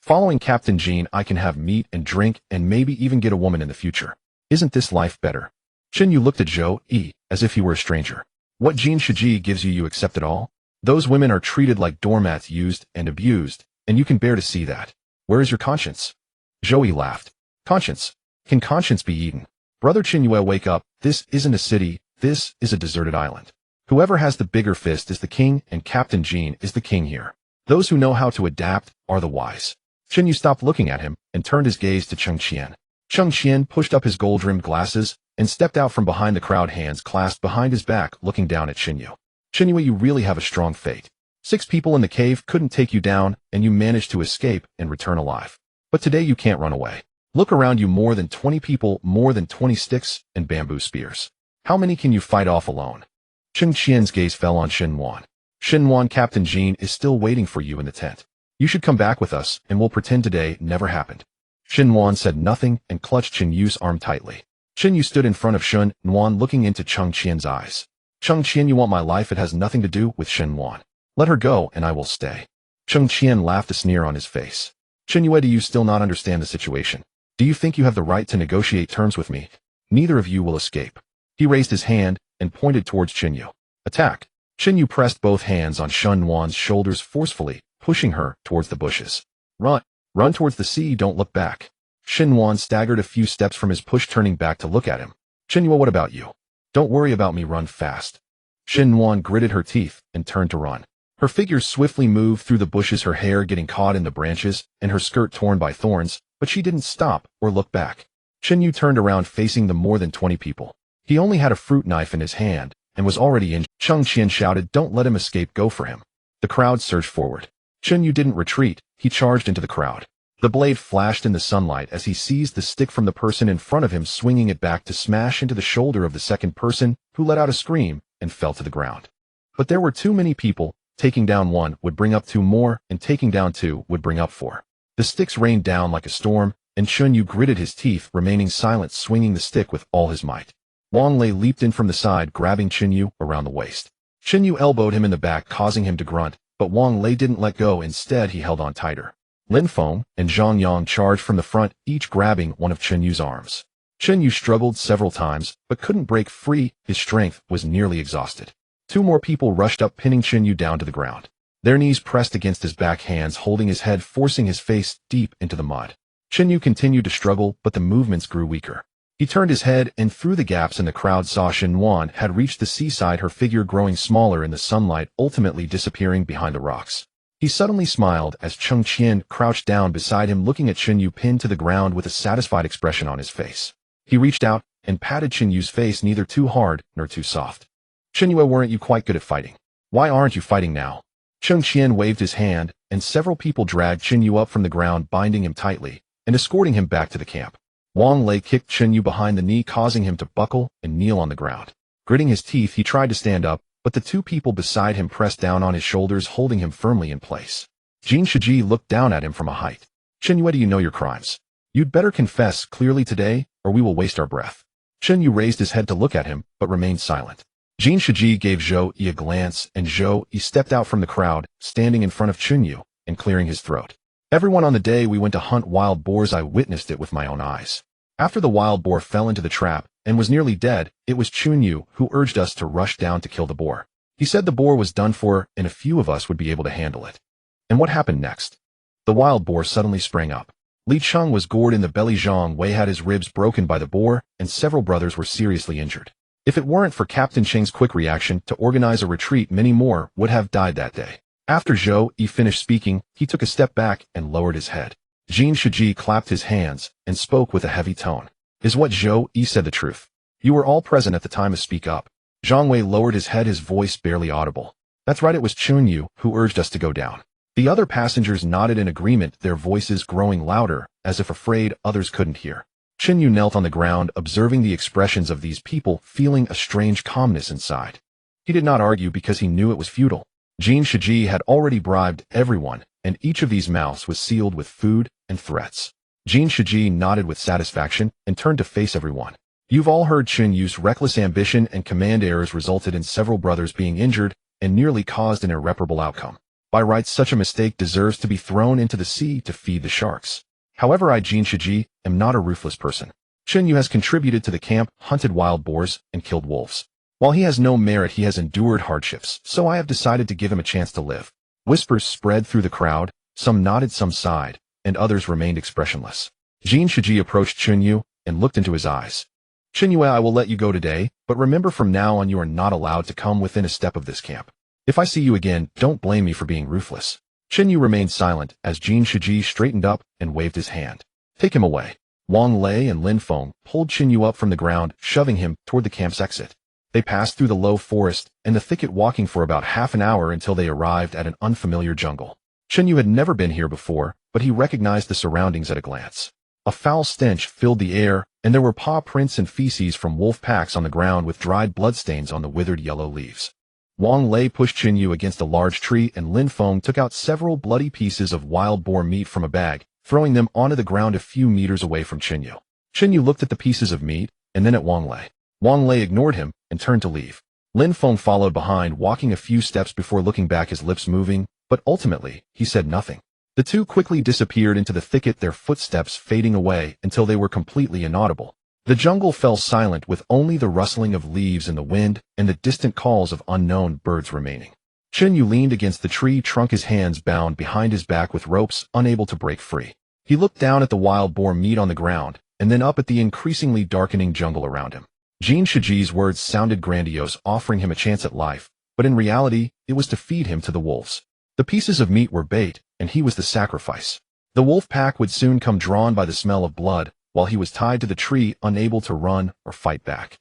Following Captain Jean, I can have meat and drink and maybe even get a woman in the future. Isn't this life better? Qinyue looked at Zhou Yi as if he were a stranger. What Jean Shiji gives you, you accept it all? Those women are treated like doormats, used and abused, and you can bear to see that. Where is your conscience? Zhou Yi laughed. Conscience? Can conscience be eaten? Brother Qinyue, wake up. This isn't a city. This is a deserted island. Whoever has the bigger fist is the king, and Captain Jean is the king here. Those who know how to adapt are the wise. Qinyue stopped looking at him and turned his gaze to Cheng Qian. Cheng Qian pushed up his gold-rimmed glasses and stepped out from behind the crowd, hands clasped behind his back, looking down at Qinyue. Qinyue, you really have a strong fate. 6 people in the cave couldn't take you down, and you managed to escape and return alive. But today you can't run away. Look around you, more than 20 people, more than 20 sticks and bamboo spears. How many can you fight off alone? Cheng Qian's gaze fell on Xinwan. Xinwan, Captain Jean is still waiting for you in the tent. You should come back with us, and we'll pretend today never happened. Xinwan said nothing and clutched Qinyue's arm tightly. Qinyue stood in front of Xinwan, looking into Cheng Qian's eyes. Cheng Qian, you want my life? It has nothing to do with Xinwan. Let her go, and I will stay. Cheng Qian laughed, a sneer on his face. Qinyue, do you still not understand the situation? Do you think you have the right to negotiate terms with me? Neither of you will escape. He raised his hand and pointed towards Qinyue. Attack! Qinyue pressed both hands on Xinwan's shoulders forcefully, pushing her towards the bushes. Run! Run towards the sea, don't look back. Xinwan staggered a few steps from his push, turning back to look at him. Qinyue, what about you? Don't worry about me, run fast. Xinwan gritted her teeth and turned to run. Her figure swiftly moved through the bushes, her hair getting caught in the branches and her skirt torn by thorns, but she didn't stop or look back. Qinyue turned around, facing the more than 20 people. He only had a fruit knife in his hand and was already in. Cheng Qian shouted, don't let him escape, go for him. The crowd surged forward. Qinyue didn't retreat, he charged into the crowd. The blade flashed in the sunlight as he seized the stick from the person in front of him, swinging it back to smash into the shoulder of the second person, who let out a scream and fell to the ground. But there were too many people. Taking down 1 would bring up 2 more, and taking down 2 would bring up 4. The sticks rained down like a storm, and Qinyue gritted his teeth, remaining silent, swinging the stick with all his might. Wang Lei leaped in from the side, grabbing Qinyue around the waist. Qinyue elbowed him in the back, causing him to grunt, but Wang Lei didn't let go. Instead, he held on tighter. Lin Feng and Zhang Yang charged from the front, each grabbing one of Qinyue's arms. Qinyue struggled several times, but couldn't break free. His strength was nearly exhausted. 2 more people rushed up, pinning Qinyue down to the ground. Their knees pressed against his back, hands holding his head, forcing his face deep into the mud. Qinyue continued to struggle, but the movements grew weaker. He turned his head, and through the gaps in the crowd saw Xinwan had reached the seaside, her figure growing smaller in the sunlight, ultimately disappearing behind the rocks. He suddenly smiled as Cheng Qian crouched down beside him, looking at Qinyue pinned to the ground with a satisfied expression on his face. He reached out and patted Qinyue's face, neither too hard nor too soft. Qinyue, weren't you quite good at fighting? Why aren't you fighting now? Cheng Qian waved his hand, and several people dragged Qinyue up from the ground, binding him tightly and escorting him back to the camp. Wang Lei kicked Qinyue behind the knee, causing him to buckle and kneel on the ground. Gritting his teeth, he tried to stand up, but the 2 people beside him pressed down on his shoulders, holding him firmly in place. Jean Shiji looked down at him from a height. Qinyue, do you know your crimes? You'd better confess clearly today, or we will waste our breath. Qinyue raised his head to look at him, but remained silent. Jean Shiji gave Zhou Yi a glance, and Zhou Yi stepped out from the crowd, standing in front of Qinyue and clearing his throat. Everyone, on the day we went to hunt wild boars, I witnessed it with my own eyes. After the wild boar fell into the trap and was nearly dead, it was Qinyue who urged us to rush down to kill the boar. He said the boar was done for, and a few of us would be able to handle it. And what happened next? The wild boar suddenly sprang up. Li Cheng was gored in the belly. Zhang Wei had his ribs broken by the boar, and several brothers were seriously injured. If it weren't for Captain Cheng's quick reaction to organize a retreat, many more would have died that day. After Zhou Yi finished speaking, he took a step back and lowered his head. Jean Shiji clapped his hands and spoke with a heavy tone. Is what Zhou Yi said the truth? You were all present at the time of Speak Up. Zhang Wei lowered his head, his voice barely audible. That's right, it was Qinyue who urged us to go down. The other passengers nodded in agreement, their voices growing louder, as if afraid others couldn't hear. Chen Yu knelt on the ground, observing the expressions of these people, feeling a strange calmness inside. He did not argue because he knew it was futile. Jin Shiji had already bribed everyone, and each of these mouths was sealed with food and threats. Jin Shiji nodded with satisfaction and turned to face everyone. You've all heard Chen Yu's reckless ambition and command errors resulted in several brothers being injured and nearly caused an irreparable outcome. By rights, such a mistake deserves to be thrown into the sea to feed the sharks. However, I, Jin Shiji, am not a ruthless person. Chen Yu has contributed to the camp, hunted wild boars, and killed wolves. While he has no merit, he has endured hardships, so I have decided to give him a chance to live. Whispers spread through the crowd, some nodded, some sighed, and others remained expressionless. Jin Shiji approached Chen Yu and looked into his eyes. Chen Yu, I will let you go today, but remember from now on you are not allowed to come within a step of this camp. If I see you again, don't blame me for being ruthless. Chen Yu remained silent as Jin Shiji straightened up and waved his hand. Take him away. Wang Lei and Lin Feng pulled Chen Yu up from the ground, shoving him toward the camp's exit. They passed through the low forest and the thicket, walking for about half an hour until they arrived at an unfamiliar jungle. Chen Yu had never been here before, but he recognized the surroundings at a glance. A foul stench filled the air, and there were paw prints and feces from wolf packs on the ground with dried bloodstains on the withered yellow leaves. Wang Lei pushed Chen Yu against a large tree, and Lin Feng took out several bloody pieces of wild boar meat from a bag, throwing them onto the ground a few meters away from Chen Yu. Chen Yu looked at the pieces of meat, and then at Wang Lei. Wang Lei ignored him and turned to leave. Lin Feng followed behind, walking a few steps before looking back, his lips moving, but ultimately, he said nothing. The two quickly disappeared into the thicket, their footsteps fading away until they were completely inaudible. The jungle fell silent, with only the rustling of leaves in the wind and the distant calls of unknown birds remaining. Chen Yu leaned against the tree trunk, his hands bound behind his back with ropes, unable to break free. He looked down at the wild boar meat on the ground, and then up at the increasingly darkening jungle around him. Jin Shiji's words sounded grandiose, offering him a chance at life, but in reality, it was to feed him to the wolves. The pieces of meat were bait, and he was the sacrifice. The wolf pack would soon come, drawn by the smell of blood, while he was tied to the tree, unable to run or fight back.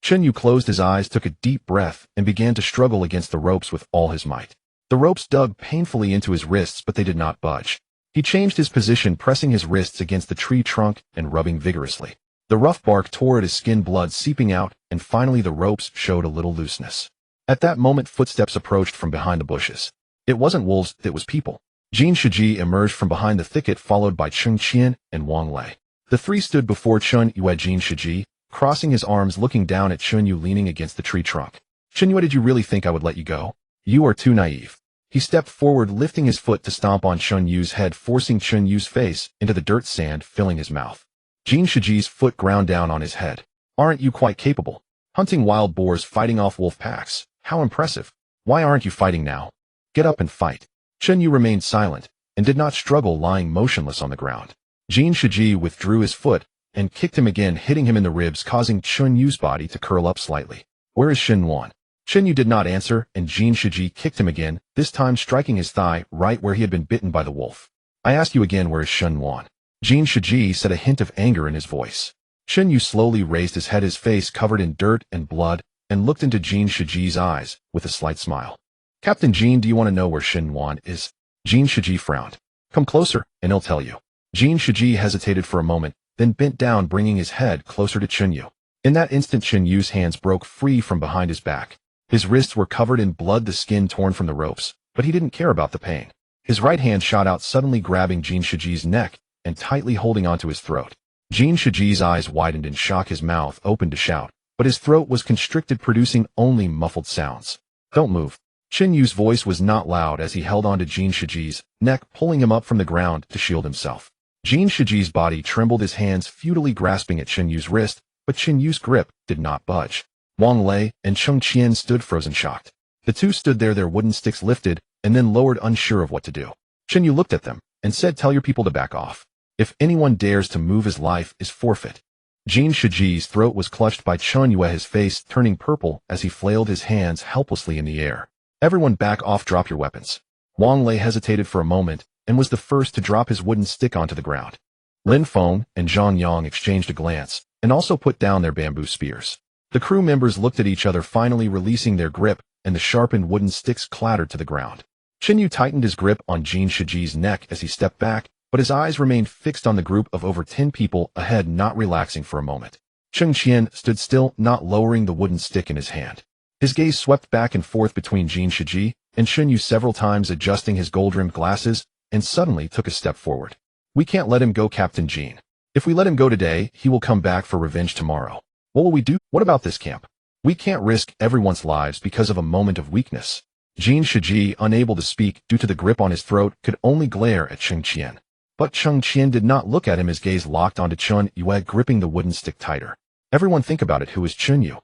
Chen Yu closed his eyes, took a deep breath, and began to struggle against the ropes with all his might. The ropes dug painfully into his wrists, but they did not budge. He changed his position, pressing his wrists against the tree trunk and rubbing vigorously. The rough bark tore at his skin, blood seeping out, and finally the ropes showed a little looseness. At that moment, footsteps approached from behind the bushes. It wasn't wolves, it was people. Jin Shiji emerged from behind the thicket, followed by Cheng Qian and Wang Lei. The three stood before Chen Yu. Jin Shiji, crossing his arms, looking down at Chen Yu leaning against the tree trunk. Chen Yu, did you really think I would let you go? You are too naive. He stepped forward, lifting his foot to stomp on Chen Yu's head, forcing Chen Yu's face into the dirt, sand filling his mouth. Jin Shiji's foot ground down on his head. Aren't you quite capable? Hunting wild boars, fighting off wolf packs. How impressive. Why aren't you fighting now? Get up and fight. Chen Yu remained silent and did not struggle, lying motionless on the ground. Jin Shiji withdrew his foot and kicked him again, hitting him in the ribs, causing Chen Yu's body to curl up slightly. Where is Shen Wan? Chen Yu did not answer, and Jin Shiji kicked him again, this time striking his thigh right where he had been bitten by the wolf. I ask you again, where is Shen Wan? Jin Shiji said, a hint of anger in his voice. Chen Yu slowly raised his head, his face covered in dirt and blood, and looked into Jin Shiji's eyes with a slight smile. Captain Jin, do you want to know where Shen Wan is? Jin Shiji frowned. Come closer, and he'll tell you. Jin Shiji hesitated for a moment, then bent down, bringing his head closer to Chen Yu. In that instant, Chen Yu's hands broke free from behind his back. His wrists were covered in blood, the skin torn from the ropes, but he didn't care about the pain. His right hand shot out, suddenly grabbing Jin Shiji's neck and tightly holding onto his throat. Jin Shiji's eyes widened in shock, his mouth opened to shout, but his throat was constricted, producing only muffled sounds. Don't move. Chen Yu's voice was not loud as he held onto Jin Shiji's neck, pulling him up from the ground to shield himself. Jin Shiji's body trembled, his hands futilely grasping at Chen Yu's wrist, but Chen Yu's grip did not budge. Wang Lei and Cheng Qian stood frozen, shocked. The two stood there, their wooden sticks lifted and then lowered, unsure of what to do. Chen Yu looked at them and said, tell your people to back off. If anyone dares to move, his life is forfeit. Jin Shiji's throat was clutched by Chen Yu, his face turning purple as he flailed his hands helplessly in the air. Everyone back off, drop your weapons. Wang Lei hesitated for a moment and was the first to drop his wooden stick onto the ground. Lin Feng and Zhang Yang exchanged a glance and also put down their bamboo spears. The crew members looked at each other, finally releasing their grip, and the sharpened wooden sticks clattered to the ground. Chen Yu tightened his grip on Jin Shiji's neck as he stepped back, but his eyes remained fixed on the group of over 10 people ahead, not relaxing for a moment. Cheng Qian stood still, not lowering the wooden stick in his hand. His gaze swept back and forth between Jin Shiji and Xun Yu several times, adjusting his gold-rimmed glasses, and suddenly took a step forward. "We can't let him go, Captain Jin. If we let him go today, he will come back for revenge tomorrow. What will we do? What about this camp? We can't risk everyone's lives because of a moment of weakness." Jin Shiji, unable to speak due to the grip on his throat, could only glare at Cheng Qian. But Cheng Qian did not look at him, his gaze locked onto Chun Yue, gripping the wooden stick tighter. Everyone think about it, who is Chun Yu?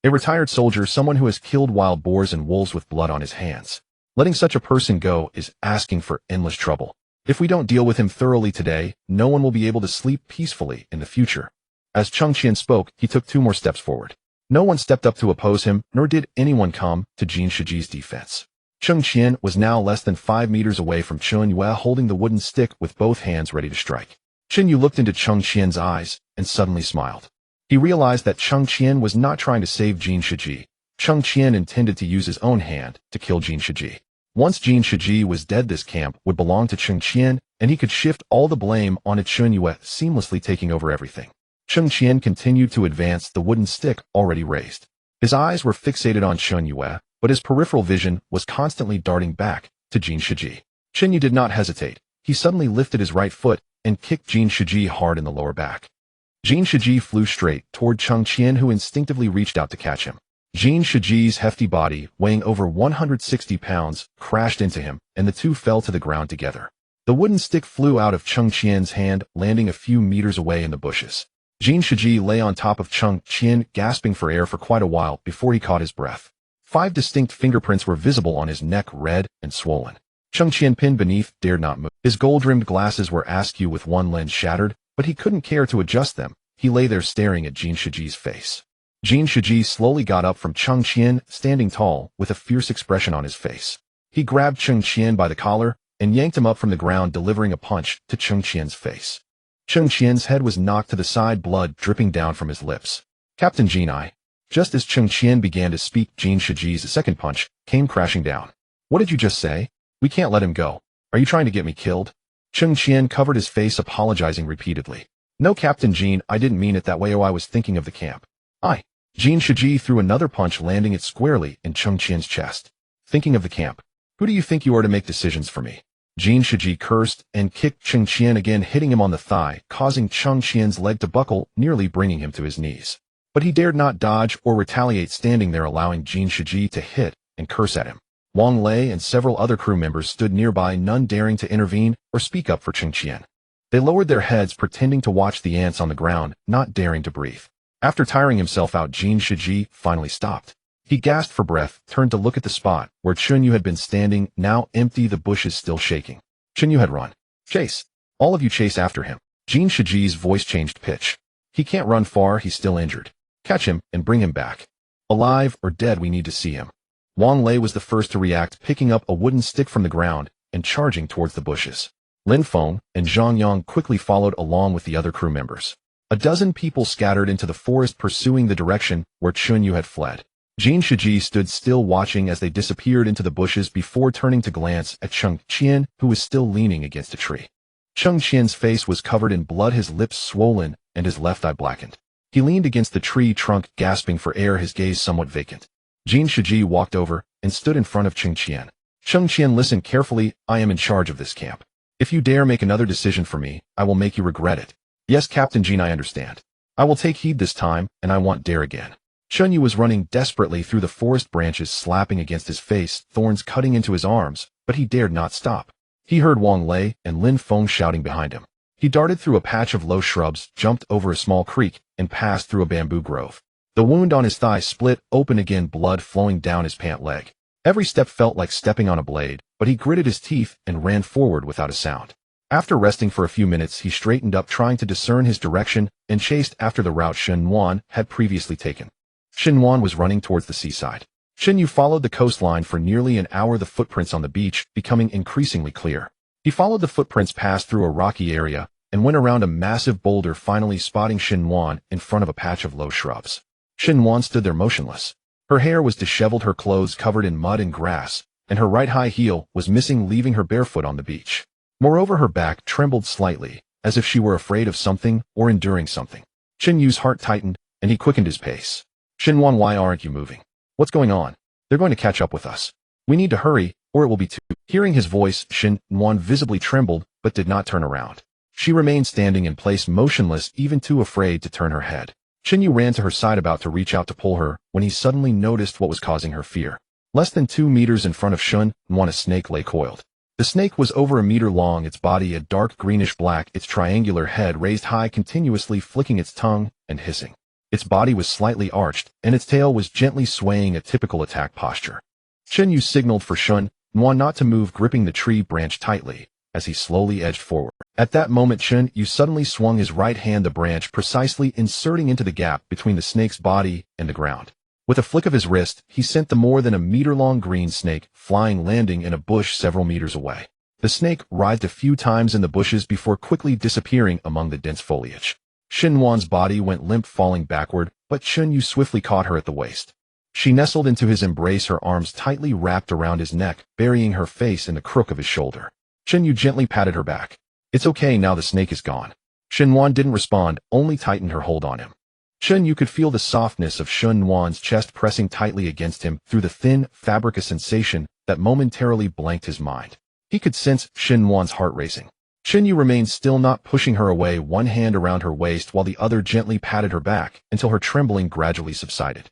A retired soldier, someone who has killed wild boars and wolves with blood on his hands. Letting such a person go is asking for endless trouble. If we don't deal with him thoroughly today, no one will be able to sleep peacefully in the future. As Cheng Qian spoke, he took 2 more steps forward. No one stepped up to oppose him, nor did anyone come to Jin Shiji's defense. Cheng Qian was now less than 5 meters away from Chun Yue, holding the wooden stick with both hands ready to strike. Chun Yu looked into Cheng Qian's eyes and suddenly smiled. He realized that Cheng Qian was not trying to save Jin Shiji. Cheng Qian intended to use his own hand to kill Jin Shiji. Once Jin Shiji was dead, this camp would belong to Cheng Qian, and he could shift all the blame onto Chun Yue, seamlessly taking over everything. Cheng Qian continued to advance, the wooden stick already raised. His eyes were fixated on Chun Yue, but his peripheral vision was constantly darting back to Jin Shiji. Chun Yu did not hesitate. He suddenly lifted his right foot and kicked Jin Shiji hard in the lower back. Jin Shiji flew straight toward Cheng Qian, who instinctively reached out to catch him. Jin Shiji's hefty body, weighing over 160 pounds, crashed into him, and the two fell to the ground together. The wooden stick flew out of Cheng Qian's hand, landing a few meters away in the bushes. Jin Shiji lay on top of Cheng Qian, gasping for air for quite a while before he caught his breath. 5 distinct fingerprints were visible on his neck, red and swollen. Cheng Qian, pinned beneath, dared not move. His gold-rimmed glasses were askew with one lens shattered, but he couldn't care to adjust them. He lay there staring at Jin Shiji's face. Jin Shiji slowly got up from Cheng Qian, standing tall, with a fierce expression on his face. He grabbed Cheng Qian by the collar and yanked him up from the ground, delivering a punch to Cheng Qian's face. Cheng Qian's head was knocked to the side, blood dripping down from his lips. "Captain Jin." Just as Cheng Qian began to speak, Jin Shiji's second punch came crashing down. "What did you just say? We can't let him go. Are you trying to get me killed?" Cheng Qian covered his face, apologizing repeatedly. "No, Captain Jin, I didn't mean it that way. Oh, I was thinking of the camp." Jin Shiji threw another punch, landing it squarely in Cheng Qian's chest. "Thinking of the camp? Who do you think you are to make decisions for me?" Jin Shiji cursed and kicked Cheng Qian again, hitting him on the thigh, causing Cheng Qian's leg to buckle, nearly bringing him to his knees. But he dared not dodge or retaliate, standing there allowing Jin Shiji to hit and curse at him. Wang Lei and several other crew members stood nearby, none daring to intervene or speak up for Cheng Qian. They lowered their heads, pretending to watch the ants on the ground, not daring to breathe. After tiring himself out, Jin Shiji finally stopped. He gasped for breath, turned to look at the spot where Chun Yu had been standing, now empty, the bushes still shaking. Chun Yu had run. "Chase! All of you chase after him." Jin Shiji's voice changed pitch. "He can't run far, he's still injured. Catch him and bring him back. Alive or dead, we need to see him." Wang Lei was the first to react, picking up a wooden stick from the ground and charging towards the bushes. Lin Feng and Zhang Yang quickly followed along with the other crew members. A dozen people scattered into the forest, pursuing the direction where Chun Yu had fled. Jin Shiji stood still, watching as they disappeared into the bushes before turning to glance at Cheng Qian, who was still leaning against a tree. Cheng Qian's face was covered in blood, his lips swollen, and his left eye blackened. He leaned against the tree trunk, gasping for air, his gaze somewhat vacant. Jin Shiji walked over and stood in front of Cheng Qian. "Cheng Qian, listen carefully. I am in charge of this camp. If you dare make another decision for me, I will make you regret it." "Yes, Captain Jin, I understand. I will take heed this time, and I won't dare again." Chun Yu was running desperately through the forest, branches slapping against his face, thorns cutting into his arms, but he dared not stop. He heard Wang Lei and Lin Feng shouting behind him. He darted through a patch of low shrubs, jumped over a small creek, and passed through a bamboo grove. The wound on his thigh split open again, blood flowing down his pant leg. Every step felt like stepping on a blade, but he gritted his teeth and ran forward without a sound. After resting for a few minutes, he straightened up, trying to discern his direction, and chased after the route Shen Wan had previously taken. Shen Wan was running towards the seaside. Shen Yu followed the coastline for nearly an hour, the footprints on the beach becoming increasingly clear. He followed the footprints, passed through a rocky area, and went around a massive boulder, finally spotting Shen Wan in front of a patch of low shrubs. Shen Wan stood there motionless. Her hair was disheveled, her clothes covered in mud and grass, and her right high heel was missing, leaving her barefoot on the beach. Moreover, her back trembled slightly, as if she were afraid of something or enduring something. Chen Yu's heart tightened, and he quickened his pace. Xinhuan, why aren't you moving? What's going on? They're going to catch up with us. We need to hurry, or it will be too. Hearing his voice, Xinhuan visibly trembled, but did not turn around. She remained standing in place, motionless, even too afraid to turn her head. Chen Yu ran to her side, about to reach out to pull her, when he suddenly noticed what was causing her fear. Less than 2 meters in front of Xinhuan, a snake lay coiled. The snake was over 1 meter long, its body a dark greenish-black, its triangular head raised high, continuously flicking its tongue and hissing. Its body was slightly arched, and its tail was gently swaying, a typical attack posture. Chen Yu signaled for Xinhuan not to move, gripping the tree branch tightly, as he slowly edged forward. At that moment, Chen Yu suddenly swung his right hand, the branch precisely inserting into the gap between the snake's body and the ground. With a flick of his wrist, he sent the more than 1 meter-long green snake flying, landing in a bush several meters away. The snake writhed a few times in the bushes before quickly disappearing among the dense foliage. Xinhuan's body went limp, falling backward, but Chen Yu swiftly caught her at the waist. She nestled into his embrace, her arms tightly wrapped around his neck, burying her face in the crook of his shoulder. Chen Yu gently patted her back. It's okay now, the snake is gone. Xinhuan didn't respond, only tightened her hold on him. Chen Yu could feel the softness of Xinhuan's chest pressing tightly against him through the thin fabric, a sensation that momentarily blanked his mind. He could sense Xinhuan's heart racing. Chen Yu remained still, not pushing her away, one hand around her waist while the other gently patted her back until her trembling gradually subsided.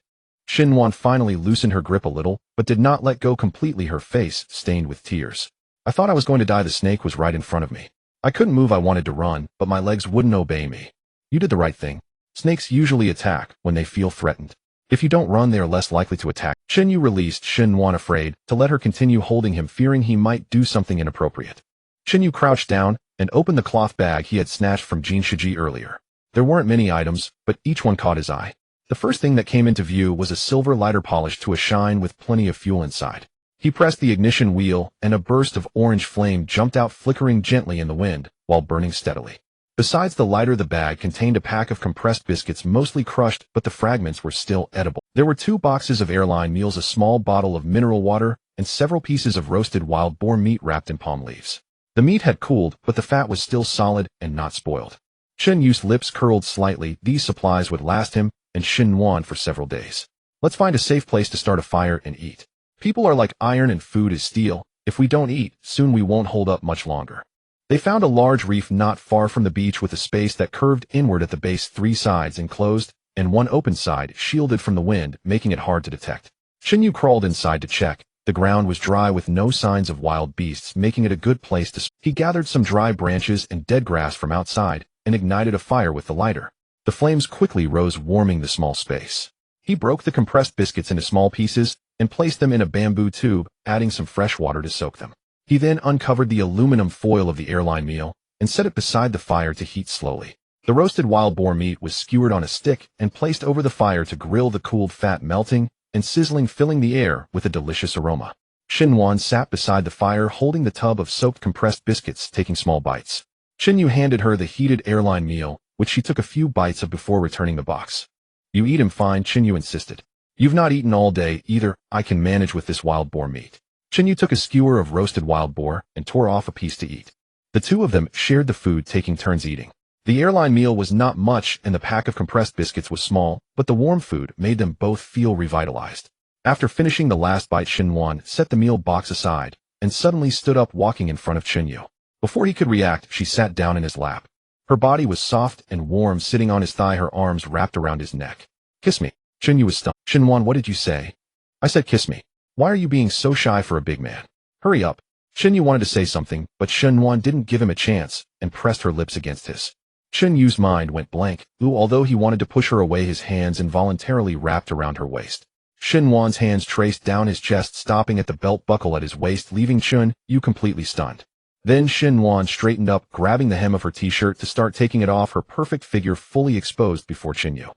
Xinhuan finally loosened her grip a little, but did not let go completely, her face stained with tears. I thought I was going to die. The snake was right in front of me. I couldn't move. I wanted to run, but my legs wouldn't obey me. You did the right thing. Snakes usually attack when they feel threatened. If you don't run, they are less likely to attack. Chen Yu released Xinhuan, afraid to let her continue holding him, fearing he might do something inappropriate. Chen Yu crouched down and opened the cloth bag he had snatched from Jin Shiji earlier. There weren't many items, but each one caught his eye. The first thing that came into view was a silver lighter polished to a shine with plenty of fuel inside. He pressed the ignition wheel, and a burst of orange flame jumped out, flickering gently in the wind while burning steadily. Besides the lighter, the bag contained a pack of compressed biscuits, mostly crushed, but the fragments were still edible. There were 2 boxes of airline meals, a small bottle of mineral water, and several pieces of roasted wild boar meat wrapped in palm leaves. The meat had cooled, but the fat was still solid and not spoiled. Chen Yu's lips curled slightly. These supplies would last him and Xinhuan for several days. Let's find a safe place to start a fire and eat. People are like iron and food is steel. If we don't eat, soon we won't hold up much longer. They found a large reef not far from the beach with a space that curved inward at the base, 3 sides enclosed, and 1 open side shielded from the wind, making it hard to detect. Chen Yu crawled inside to check. The ground was dry with no signs of wild beasts, making it a good place to He gathered some dry branches and dead grass from outside and ignited a fire with the lighter. The flames quickly rose, warming the small space. He broke the compressed biscuits into small pieces and placed them in a bamboo tube, adding some fresh water to soak them. He then uncovered the aluminum foil of the airline meal and set it beside the fire to heat slowly. The roasted wild boar meat was skewered on a stick and placed over the fire to grill, the cooled fat melting and sizzling, filling the air with a delicious aroma. Xinhuan sat beside the fire, holding the tub of soaked compressed biscuits, taking small bites. Chen Yu handed her the heated airline meal, which she took a few bites of before returning the box. You eat him fine, Chen Yu insisted. You've not eaten all day either. I can manage with this wild boar meat. Chen Yu took a skewer of roasted wild boar and tore off a piece to eat. The 2 of them shared the food, taking turns eating. The airline meal was not much and the pack of compressed biscuits was small, but the warm food made them both feel revitalized. After finishing the last bite, Xinhuan set the meal box aside and suddenly stood up, walking in front of Chen Yu. Before he could react, she sat down in his lap. Her body was soft and warm, sitting on his thigh, her arms wrapped around his neck. Kiss me. Chen Yu was stunned. Xinhuan, what did you say? I said kiss me. Why are you being so shy for a big man? Hurry up. Chen Yu wanted to say something, but Xinhuan didn't give him a chance and pressed her lips against his. Chen Yu's mind went blank. Although he wanted to push her away, his hands involuntarily wrapped around her waist. Xinhuan's hands traced down his chest, stopping at the belt buckle at his waist, leaving Chen Yu completely stunned. Then Xinhuan straightened up, grabbing the hem of her t-shirt to start taking it off, her perfect figure fully exposed before Chen Yu.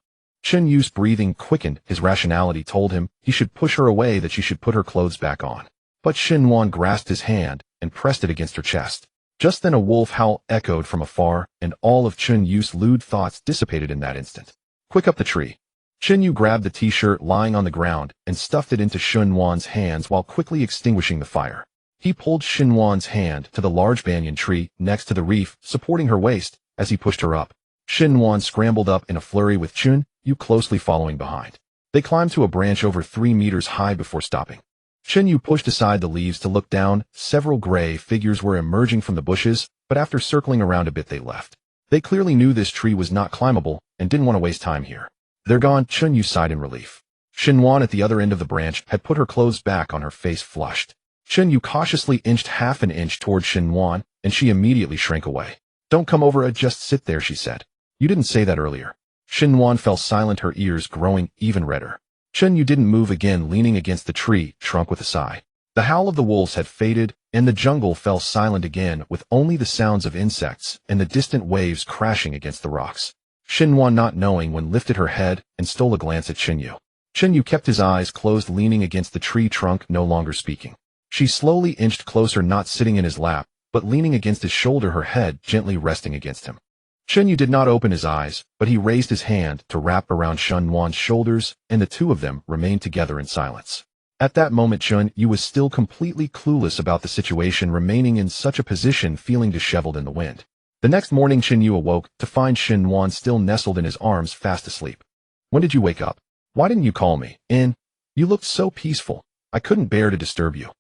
Chen Yu's breathing quickened. His rationality told him he should push her away, that she should put her clothes back on. But Xinhuan grasped his hand and pressed it against her chest. Just then a wolf howl echoed from afar, and all of Chen Yu's lewd thoughts dissipated in that instant. Quick, up the tree. Chen Yu grabbed the t-shirt lying on the ground and stuffed it into Xinhuan's hands while quickly extinguishing the fire. He pulled Xinhuan's hand to the large banyan tree next to the reef, supporting her waist as he pushed her up. Xinhuan scrambled up in a flurry with Chun Yu closely following behind. They climbed to a branch over 3 meters high before stopping. Chun Yu pushed aside the leaves to look down. Several gray figures were emerging from the bushes, but after circling around a bit they left. They clearly knew this tree was not climbable and didn't want to waste time here. They're gone, Chun Yu sighed in relief. Xinhuan at the other end of the branch had put her clothes back on, her face flushed. Chun Yu cautiously inched half an inch toward Xinhuan, and she immediately shrank away. Don't come over, just sit there, she said. You didn't say that earlier. Xinhuan fell silent, her ears growing even redder. Chun Yu didn't move again, leaning against the tree, shrunk with a sigh. The howl of the wolves had faded, and the jungle fell silent again, with only the sounds of insects and the distant waves crashing against the rocks. Xinhuan, not knowing when, lifted her head and stole a glance at Chun Yu. Chun Yu kept his eyes closed, leaning against the tree trunk, no longer speaking. She slowly inched closer, not sitting in his lap, but leaning against his shoulder, her head gently resting against him. Chun Yu did not open his eyes, but he raised his hand to wrap around Xinhuan's shoulders, and the two of them remained together in silence. At that moment Chun Yu was still completely clueless about the situation, remaining in such a position, feeling disheveled in the wind. The next morning Chun Yu awoke to find Xinhuan still nestled in his arms, fast asleep. When did you wake up? Why didn't you call me? You looked so peaceful. I couldn't bear to disturb you.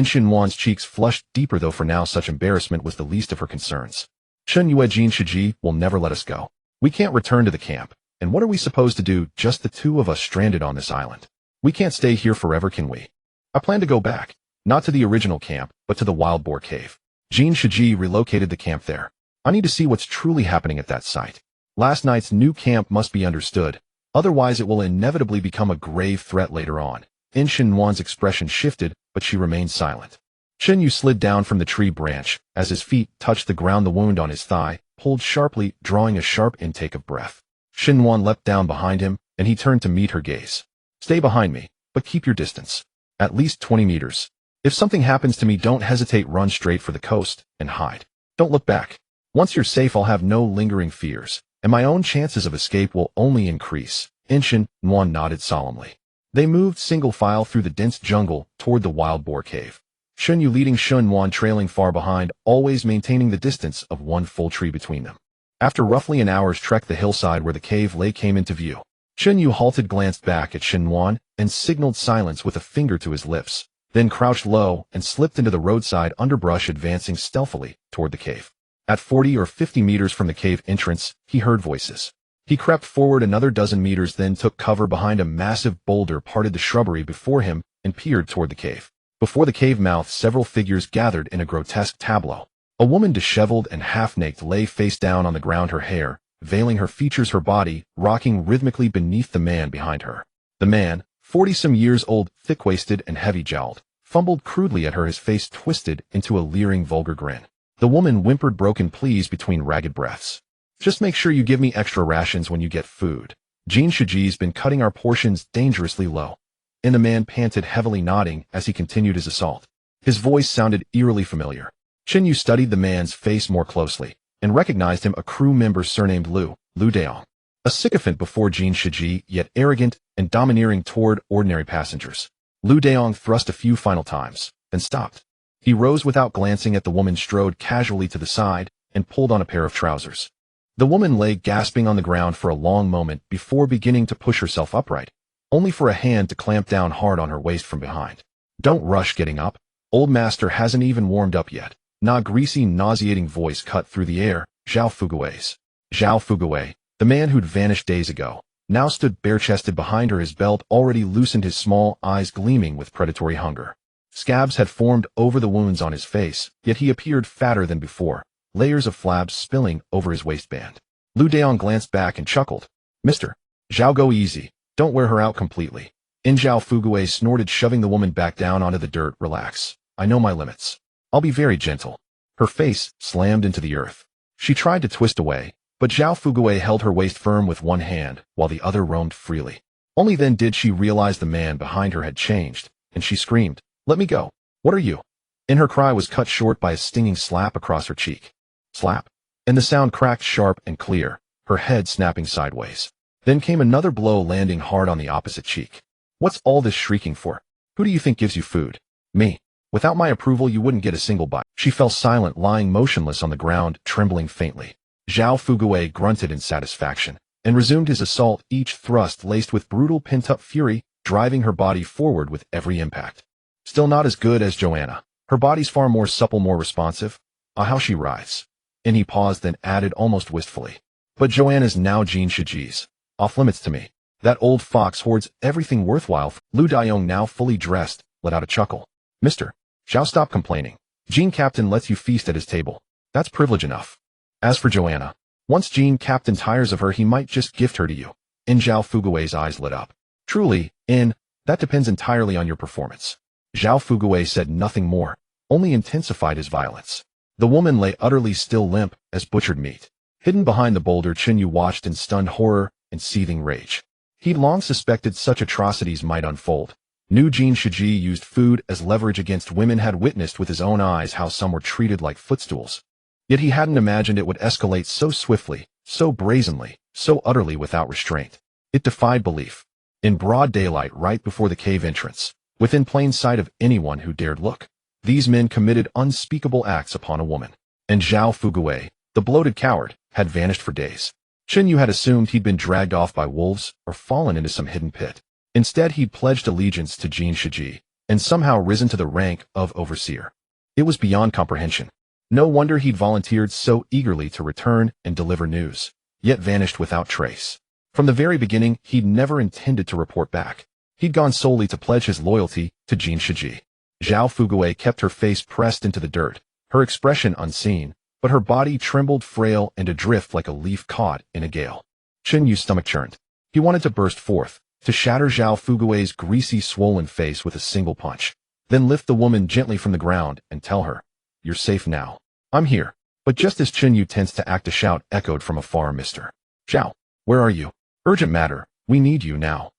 Xinhuan's cheeks flushed deeper, though for now such embarrassment was the least of her concerns. Chun Yu, Jin Shiji will never let us go. We can't return to the camp, and what are we supposed to do, just the two of us stranded on this island? We can't stay here forever, can we? I plan to go back, not to the original camp, but to the Wild Boar Cave. Jin Shiji relocated the camp there. I need to see what's truly happening at that site. Last night's new camp must be understood, otherwise it will inevitably become a grave threat later on. Xinhuan's expression shifted, but she remained silent. Chun Yu slid down from the tree branch. As his feet touched the ground, the wound on his thigh pulled sharply, drawing a sharp intake of breath. Xinhuan leapt down behind him, and he turned to meet her gaze. Stay behind me, but keep your distance. At least 20 meters. If something happens to me, don't hesitate, run straight for the coast, and hide. Don't look back. Once you're safe, I'll have no lingering fears, and my own chances of escape will only increase. Xinhuan nodded solemnly. They moved single file through the dense jungle toward the Wild Boar Cave. Chun Yu leading, Xinhuan trailing far behind, always maintaining the distance of one full tree between them. After roughly an hour's trek, the hillside where the cave lay came into view. Chun Yu halted, glanced back at Xinhuan, and signaled silence with a finger to his lips, then crouched low and slipped into the roadside underbrush, advancing stealthily toward the cave. At 40 or 50 meters from the cave entrance, he heard voices. He crept forward another dozen meters, then took cover behind a massive boulder, parted the shrubbery before him, and peered toward the cave. Before the cave mouth, several figures gathered in a grotesque tableau. A woman, disheveled and half-naked, lay face down on the ground, her hair veiling her features, her body rocking rhythmically beneath the man behind her. The man, 40-some years old, thick-waisted and heavy-jowled, fumbled crudely at her, his face twisted into a leering, vulgar grin. The woman whimpered broken pleas between ragged breaths. Just make sure you give me extra rations when you get food. Jin Shiji's been cutting our portions dangerously low. And the man panted heavily, nodding as he continued his assault. His voice sounded eerily familiar. Chun Yu studied the man's face more closely and recognized him, a crew member surnamed Lu Daong. A sycophant before Jin Shiji, yet arrogant and domineering toward ordinary passengers. Lu Daong thrust a few final times, then stopped. He rose without glancing at the woman, strode casually to the side, and pulled on a pair of trousers. The woman lay gasping on the ground for a long moment before beginning to push herself upright, only for a hand to clamp down hard on her waist from behind. Don't rush getting up. Old master hasn't even warmed up yet. A greasy, nauseating voice cut through the air. Zhao Fugui's. Zhao Fugui, the man who'd vanished days ago, now stood bare-chested behind her, his belt already loosened, his small eyes gleaming with predatory hunger. Scabs had formed over the wounds on his face, yet he appeared fatter than before, layers of flabs spilling over his waistband. Lu Daong glanced back and chuckled. Mr. Zhao, go easy. Don't wear her out completely. Zhao Fugui snorted, shoving the woman back down onto the dirt. Relax. I know my limits. I'll be very gentle. Her face slammed into the earth. She tried to twist away, but Zhao Fugui held her waist firm with one hand, while the other roamed freely. Only then did she realize the man behind her had changed, and she screamed, "Let me go. What are you?" And her cry was cut short by a stinging slap across her cheek. Slap. And the sound cracked sharp and clear, her head snapping sideways. Then came another blow, landing hard on the opposite cheek. What's all this shrieking for? Who do you think gives you food? Me. Without my approval you wouldn't get a single bite. She fell silent, lying motionless on the ground, trembling faintly. Zhao Fugui grunted in satisfaction, and resumed his assault, each thrust laced with brutal pent-up fury, driving her body forward with every impact. Still not as good as Joanna. Her body's far more supple, more responsive. Ah, how she writhes. And he paused, then added almost wistfully. But Joanna's now Jin Shiji's off limits to me. That old fox hoards everything worthwhile. Lu Daiyong, now fully dressed, let out a chuckle. Mister Zhao, stop complaining. Jin Captain lets you feast at his table. That's privilege enough. As for Joanna, once Jin Captain tires of her, he might just gift her to you. In Zhao Fugui's eyes lit up. Truly, that depends entirely on your performance. Zhao Fugui said nothing more, only intensified his violence. The woman lay utterly still, limp as butchered meat. Hidden behind the boulder, Chinyu watched in stunned horror and seething rage. He'd long suspected such atrocities might unfold. Knew Jin Shiji used food as leverage against women, had witnessed with his own eyes how some were treated like footstools. Yet he hadn't imagined it would escalate so swiftly, so brazenly, so utterly without restraint. It defied belief. In broad daylight, right before the cave entrance, within plain sight of anyone who dared look, these men committed unspeakable acts upon a woman. And Zhao Fugui, the bloated coward, had vanished for days. Chinyu had assumed he'd been dragged off by wolves or fallen into some hidden pit. Instead, he'd pledged allegiance to Jin Shiji and somehow risen to the rank of overseer. It was beyond comprehension. No wonder he'd volunteered so eagerly to return and deliver news, yet vanished without trace. From the very beginning, he'd never intended to report back. He'd gone solely to pledge his loyalty to Jin Shiji. Zhao Fugui kept her face pressed into the dirt, her expression unseen, but her body trembled, frail and adrift like a leaf caught in a gale. Chinyu's stomach churned. He wanted to burst forth, to shatter Zhao Fugui's greasy, swollen face with a single punch, then lift the woman gently from the ground and tell her, "You're safe now. I'm here." But just as Chinyu tensed to act, a shout echoed from afar. "Mr. Zhao, where are you? Urgent matter, we need you now."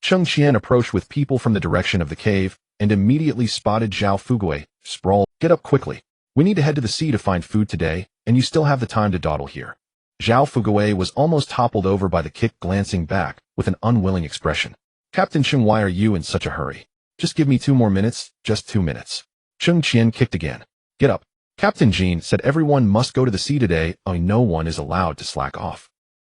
Cheng Qian approached with people from the direction of the cave and immediately spotted Zhao Fugui, sprawled. "Get up quickly. We need to head to the sea to find food today, and you still have the time to dawdle here." Zhao Fugui was almost toppled over by the kick, glancing back with an unwilling expression. "Captain Cheng, why are you in such a hurry? Just give me 2 more minutes, just 2 minutes. Cheng Qian kicked again. "Get up. Captain Jin said everyone must go to the sea today, no one is allowed to slack off."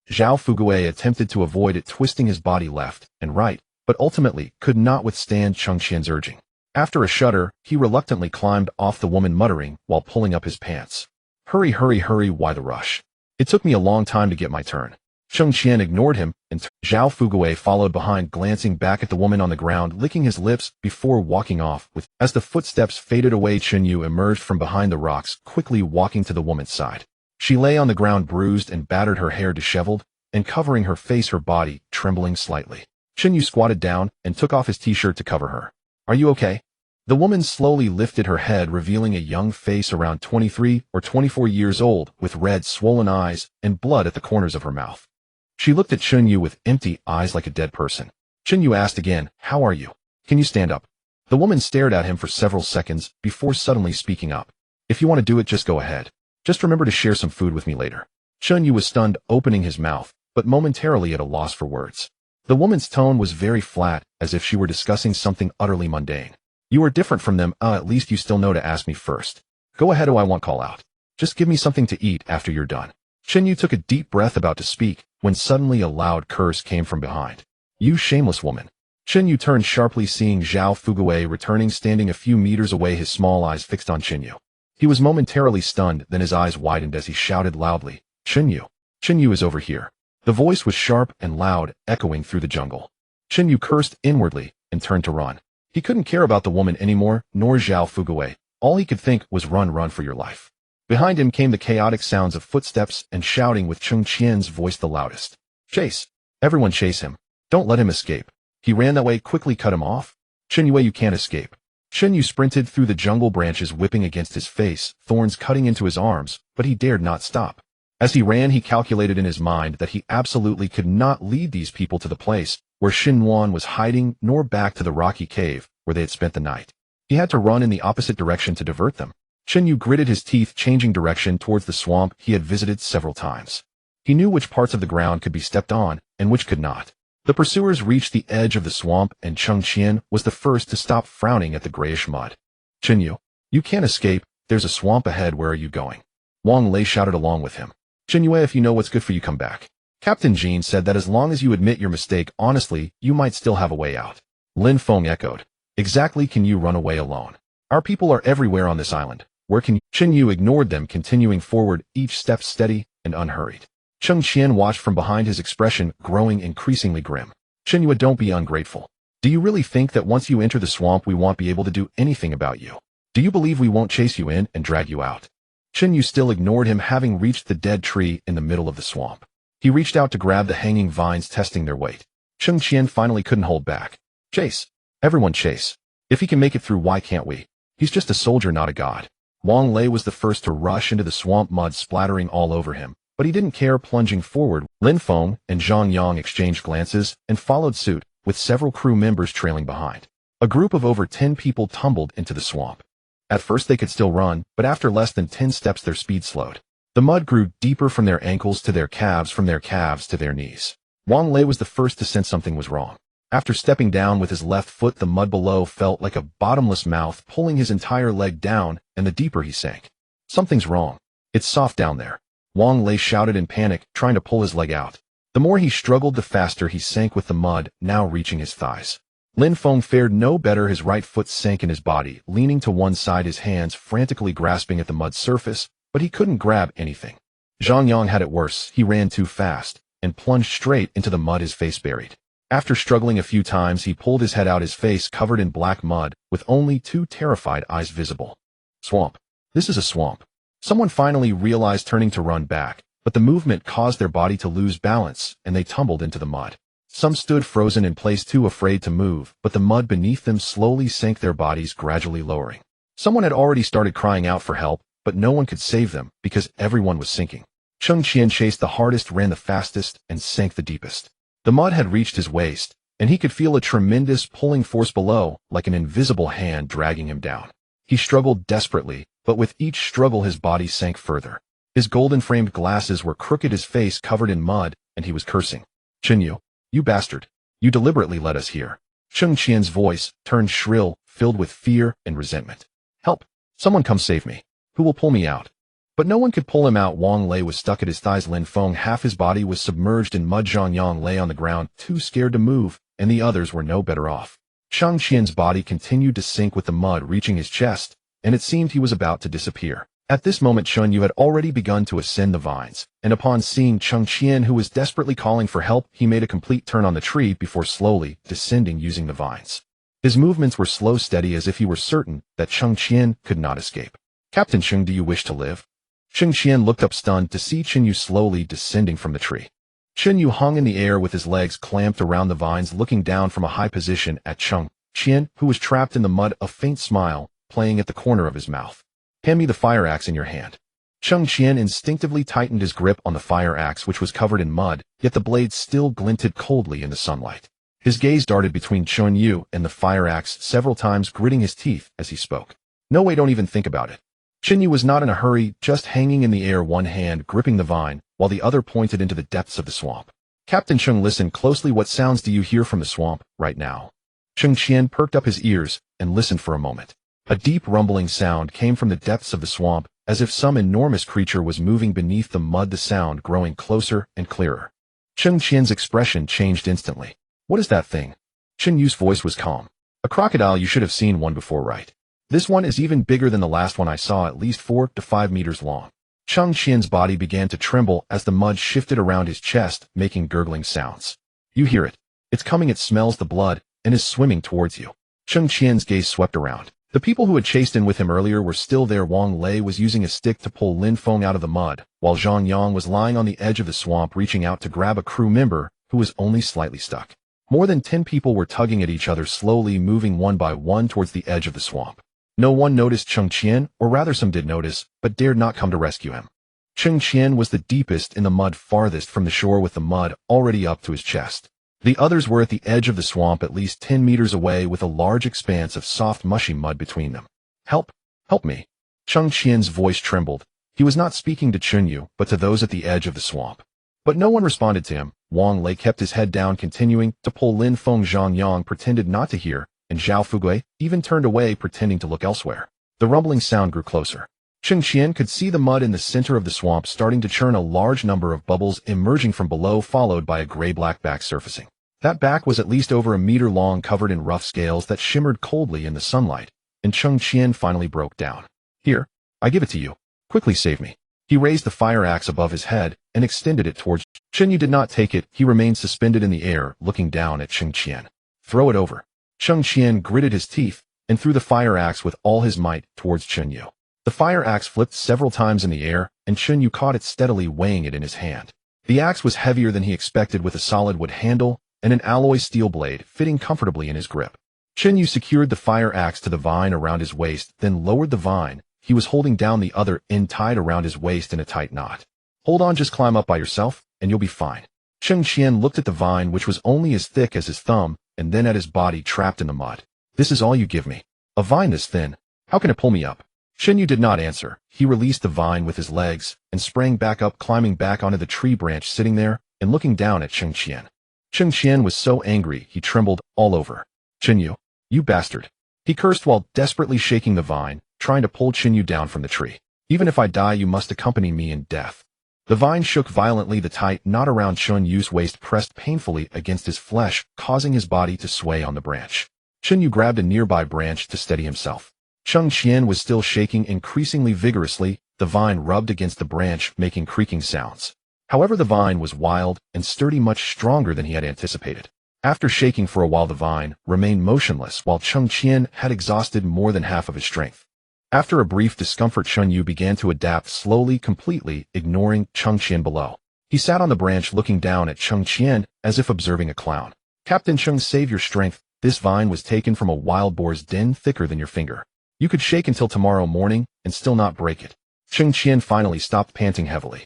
Zhao Fugui attempted to avoid it, twisting his body left and right, but ultimately could not withstand Cheng Qian's urging. After a shudder, he reluctantly climbed off the woman, muttering while pulling up his pants, "Hurry, hurry, hurry, why the rush? It took me a long time to get my turn." Cheng Qian ignored him, and Zhao Fugui followed behind, glancing back at the woman on the ground, licking his lips before walking off. As the footsteps faded away, Chinyu emerged from behind the rocks, quickly walking to the woman's side. She lay on the ground, bruised and battered, her hair disheveled, and covering her face, her body trembling slightly. Chinyu squatted down and took off his t-shirt to cover her. "Are you okay?" The woman slowly lifted her head, revealing a young face around 23 or 24 years old, with red, swollen eyes and blood at the corners of her mouth. She looked at Chinyu with empty eyes like a dead person. Chinyu asked again, "How are you? Can you stand up?" The woman stared at him for several seconds before suddenly speaking up. "If you want to do it, just go ahead. Just remember to share some food with me later." Chinyu was stunned, opening his mouth, but momentarily at a loss for words. The woman's tone was very flat, as if she were discussing something utterly mundane. "You are different from them. At least you still know to ask me first. Go ahead, I won't call out. Just give me something to eat after you're done." Chinyu took a deep breath, about to speak, when suddenly a loud curse came from behind. "You shameless woman." Chinyu turned sharply, seeing Zhao Fugui returning, standing a few meters away, his small eyes fixed on Chinyu. He was momentarily stunned, then his eyes widened as he shouted loudly, "Chinyu! Chinyu is over here." The voice was sharp and loud, echoing through the jungle. Chinyu cursed inwardly and turned to run. He couldn't care about the woman anymore, nor Zhao Fugui. All he could think was, "Run, run for your life." Behind him came the chaotic sounds of footsteps and shouting, with Cheng Qian's voice the loudest. "Chase! Everyone chase him. Don't let him escape. He ran that way, quickly cut him off. Chinyu, you can't escape." Chinyu sprinted through the jungle, branches whipping against his face, thorns cutting into his arms, but he dared not stop. As he ran, he calculated in his mind that he absolutely could not lead these people to the place where Xinhuan was hiding, nor back to the rocky cave where they had spent the night. He had to run in the opposite direction to divert them. Chinyu gritted his teeth, changing direction towards the swamp he had visited several times. He knew which parts of the ground could be stepped on and which could not. The pursuers reached the edge of the swamp, and Cheng Qian was the first to stop, frowning at the grayish mud. Chinyu, you can't escape. There's a swamp ahead. Where are you going? Wang Lei shouted along with him. Chinyu, if you know what's good for you, come back. Captain Jean said that as long as you admit your mistake honestly, you might still have a way out. Lin Feng echoed. Exactly, can you run away alone? Our people are everywhere on this island. Where can you? Chinyu ignored them, continuing forward, each step steady and unhurried. Cheng Qian watched from behind, his expression growing increasingly grim. Chinyu, don't be ungrateful. Do you really think that once you enter the swamp we won't be able to do anything about you? Do you believe we won't chase you in and drag you out? Chinyu still ignored him, having reached the dead tree in the middle of the swamp. He reached out to grab the hanging vines, testing their weight. Cheng Qian finally couldn't hold back. Chase. Everyone chase. If he can make it through, why can't we? He's just a soldier, not a god. Wang Lei was the first to rush into the swamp, mud splattering all over him, but he didn't care, plunging forward. Lin Feng and Zhang Yang exchanged glances and followed suit, with several crew members trailing behind. A group of over 10 people tumbled into the swamp. At first they could still run, but after less than 10 steps their speed slowed. The mud grew deeper from their ankles to their calves, from their calves to their knees. Wang Lei was the first to sense something was wrong. After stepping down with his left foot, the mud below felt like a bottomless mouth pulling his entire leg down, and the deeper he sank. Something's wrong. It's soft down there. Wang Lei shouted in panic, trying to pull his leg out. The more he struggled, the faster he sank, with the mud now reaching his thighs. Lin Feng fared no better. His right foot sank in his body, leaning to one side, his hands frantically grasping at the mud surface, but he couldn't grab anything. Zhang Yang had it worse. He ran too fast and plunged straight into the mud, his face buried. After struggling a few times, he pulled his head out, his face covered in black mud, with only 2 terrified eyes visible. Swamp. This is a swamp. Someone finally realized, turning to run back, but the movement caused their body to lose balance, and they tumbled into the mud. Some stood frozen in place, too afraid to move, but the mud beneath them slowly sank, their bodies gradually lowering. Someone had already started crying out for help, but no one could save them, because everyone was sinking. Cheng Qian chased the hardest, ran the fastest, and sank the deepest. The mud had reached his waist, and he could feel a tremendous pulling force below, like an invisible hand dragging him down. He struggled desperately, but with each struggle his body sank further. His golden-framed glasses were crooked, his face covered in mud, and he was cursing. Chinyu, you bastard. You deliberately led us here. Cheng Qian's voice turned shrill, filled with fear and resentment. Help! Someone come save me. Who will pull me out? But no one could pull him out. Wang Lei was stuck at his thighs. Lin Feng, half his body was submerged in mud. Zhang Yang lay on the ground, too scared to move, and the others were no better off. Cheng Qian's body continued to sink, with the mud reaching his chest, and it seemed he was about to disappear. At this moment Chun Yu had already begun to ascend the vines, and upon seeing Cheng Qian, who was desperately calling for help, he made a complete turn on the tree before slowly descending using the vines. His movements were slow, steady, as if he were certain that Cheng Qian could not escape. Captain Cheng, do you wish to live? Cheng Qian looked up stunned to see Chen Yu slowly descending from the tree. Chen Yu hung in the air with his legs clamped around the vines, looking down from a high position at Cheng Qian, who was trapped in the mud, a faint smile playing at the corner of his mouth. Hand me the fire axe in your hand. Cheng Qian instinctively tightened his grip on the fire axe, which was covered in mud, yet the blade still glinted coldly in the sunlight. His gaze darted between Chen Yu and the fire axe several times, gritting his teeth as he spoke. No way, don't even think about it. Chen Yu was not in a hurry, just hanging in the air, one hand gripping the vine, while the other pointed into the depths of the swamp. Captain Cheng, listen closely. What sounds do you hear from the swamp right now? Cheng Qian perked up his ears and listened for a moment. A deep rumbling sound came from the depths of the swamp, as if some enormous creature was moving beneath the mud, the sound growing closer and clearer. Cheng Qian's expression changed instantly. What is that thing? Chen Yu's voice was calm. A crocodile. You should have seen one before, right? This one is even bigger than the last one I saw, at least 4 to 5 meters long. Cheng Qian's body began to tremble as the mud shifted around his chest, making gurgling sounds. You hear it. It's coming. It smells the blood and is swimming towards you. Cheng Qian's gaze swept around. The people who had chased in with him earlier were still there. Wang Lei was using a stick to pull Lin Feng out of the mud, while Zhang Yang was lying on the edge of the swamp, reaching out to grab a crew member who was only slightly stuck. More than 10 people were tugging at each other, slowly moving one by one towards the edge of the swamp. No one noticed Cheng Qian, or rather some did notice, but dared not come to rescue him. Cheng Qian was the deepest in the mud, farthest from the shore, with the mud already up to his chest. The others were at the edge of the swamp, at least 10 meters away, with a large expanse of soft, mushy mud between them. Help! Help me! Cheng Qian's voice trembled. He was not speaking to Chen Yu, but to those at the edge of the swamp. But no one responded to him. Wang Lei kept his head down, continuing to pull Lin Feng. Zhang Yang pretended not to hear, and Zhao Fugui even turned away, pretending to look elsewhere. The rumbling sound grew closer. Cheng Qian could see the mud in the center of the swamp starting to churn, a large number of bubbles emerging from below, followed by a gray-black back surfacing. That back was at least over a meter long, covered in rough scales that shimmered coldly in the sunlight, and Cheng Qian finally broke down. "Here, I give it to you. Quickly save me." He raised the fire axe above his head and extended it towards Chen Yu. Did not take it. He remained suspended in the air, looking down at Cheng Qian. "Throw it over." Cheng Qian gritted his teeth and threw the fire axe with all his might towards Chen Yu. The fire axe flipped several times in the air, and Chen Yu caught it steadily, weighing it in his hand. The axe was heavier than he expected, with a solid wood handle and an alloy steel blade fitting comfortably in his grip. Chen Yu secured the fire axe to the vine around his waist, then lowered the vine. He was holding down the other end, tied around his waist in a tight knot. "Hold on, just climb up by yourself, and you'll be fine." Cheng Qian looked at the vine, which was only as thick as his thumb, and then at his body trapped in the mud. "This is all you give me? A vine this thin? How can it pull me up?" Chen Yu did not answer. He released the vine with his legs and sprang back up, climbing back onto the tree branch, sitting there and looking down at Cheng Qian. Cheng Qian was so angry he trembled all over. "Chen Yu, you bastard!" He cursed while desperately shaking the vine, trying to pull Chen Yu down from the tree. "Even if I die, you must accompany me in death." The vine shook violently. The tight knot around Chen Yu's waist pressed painfully against his flesh, causing his body to sway on the branch. Chen Yu grabbed a nearby branch to steady himself. Cheng Qian was still shaking increasingly vigorously. The vine rubbed against the branch, making creaking sounds. However, the vine was wild and sturdy, much stronger than he had anticipated. After shaking for a while, the vine remained motionless, while Cheng Qian had exhausted more than half of his strength. After a brief discomfort, Chen Yu began to adapt slowly, completely ignoring Cheng Qian below. He sat on the branch looking down at Cheng Qian as if observing a clown. "Captain Cheng, save your strength. This vine was taken from a wild boar's den, thicker than your finger. You could shake until tomorrow morning and still not break it." Cheng Qian finally stopped panting heavily.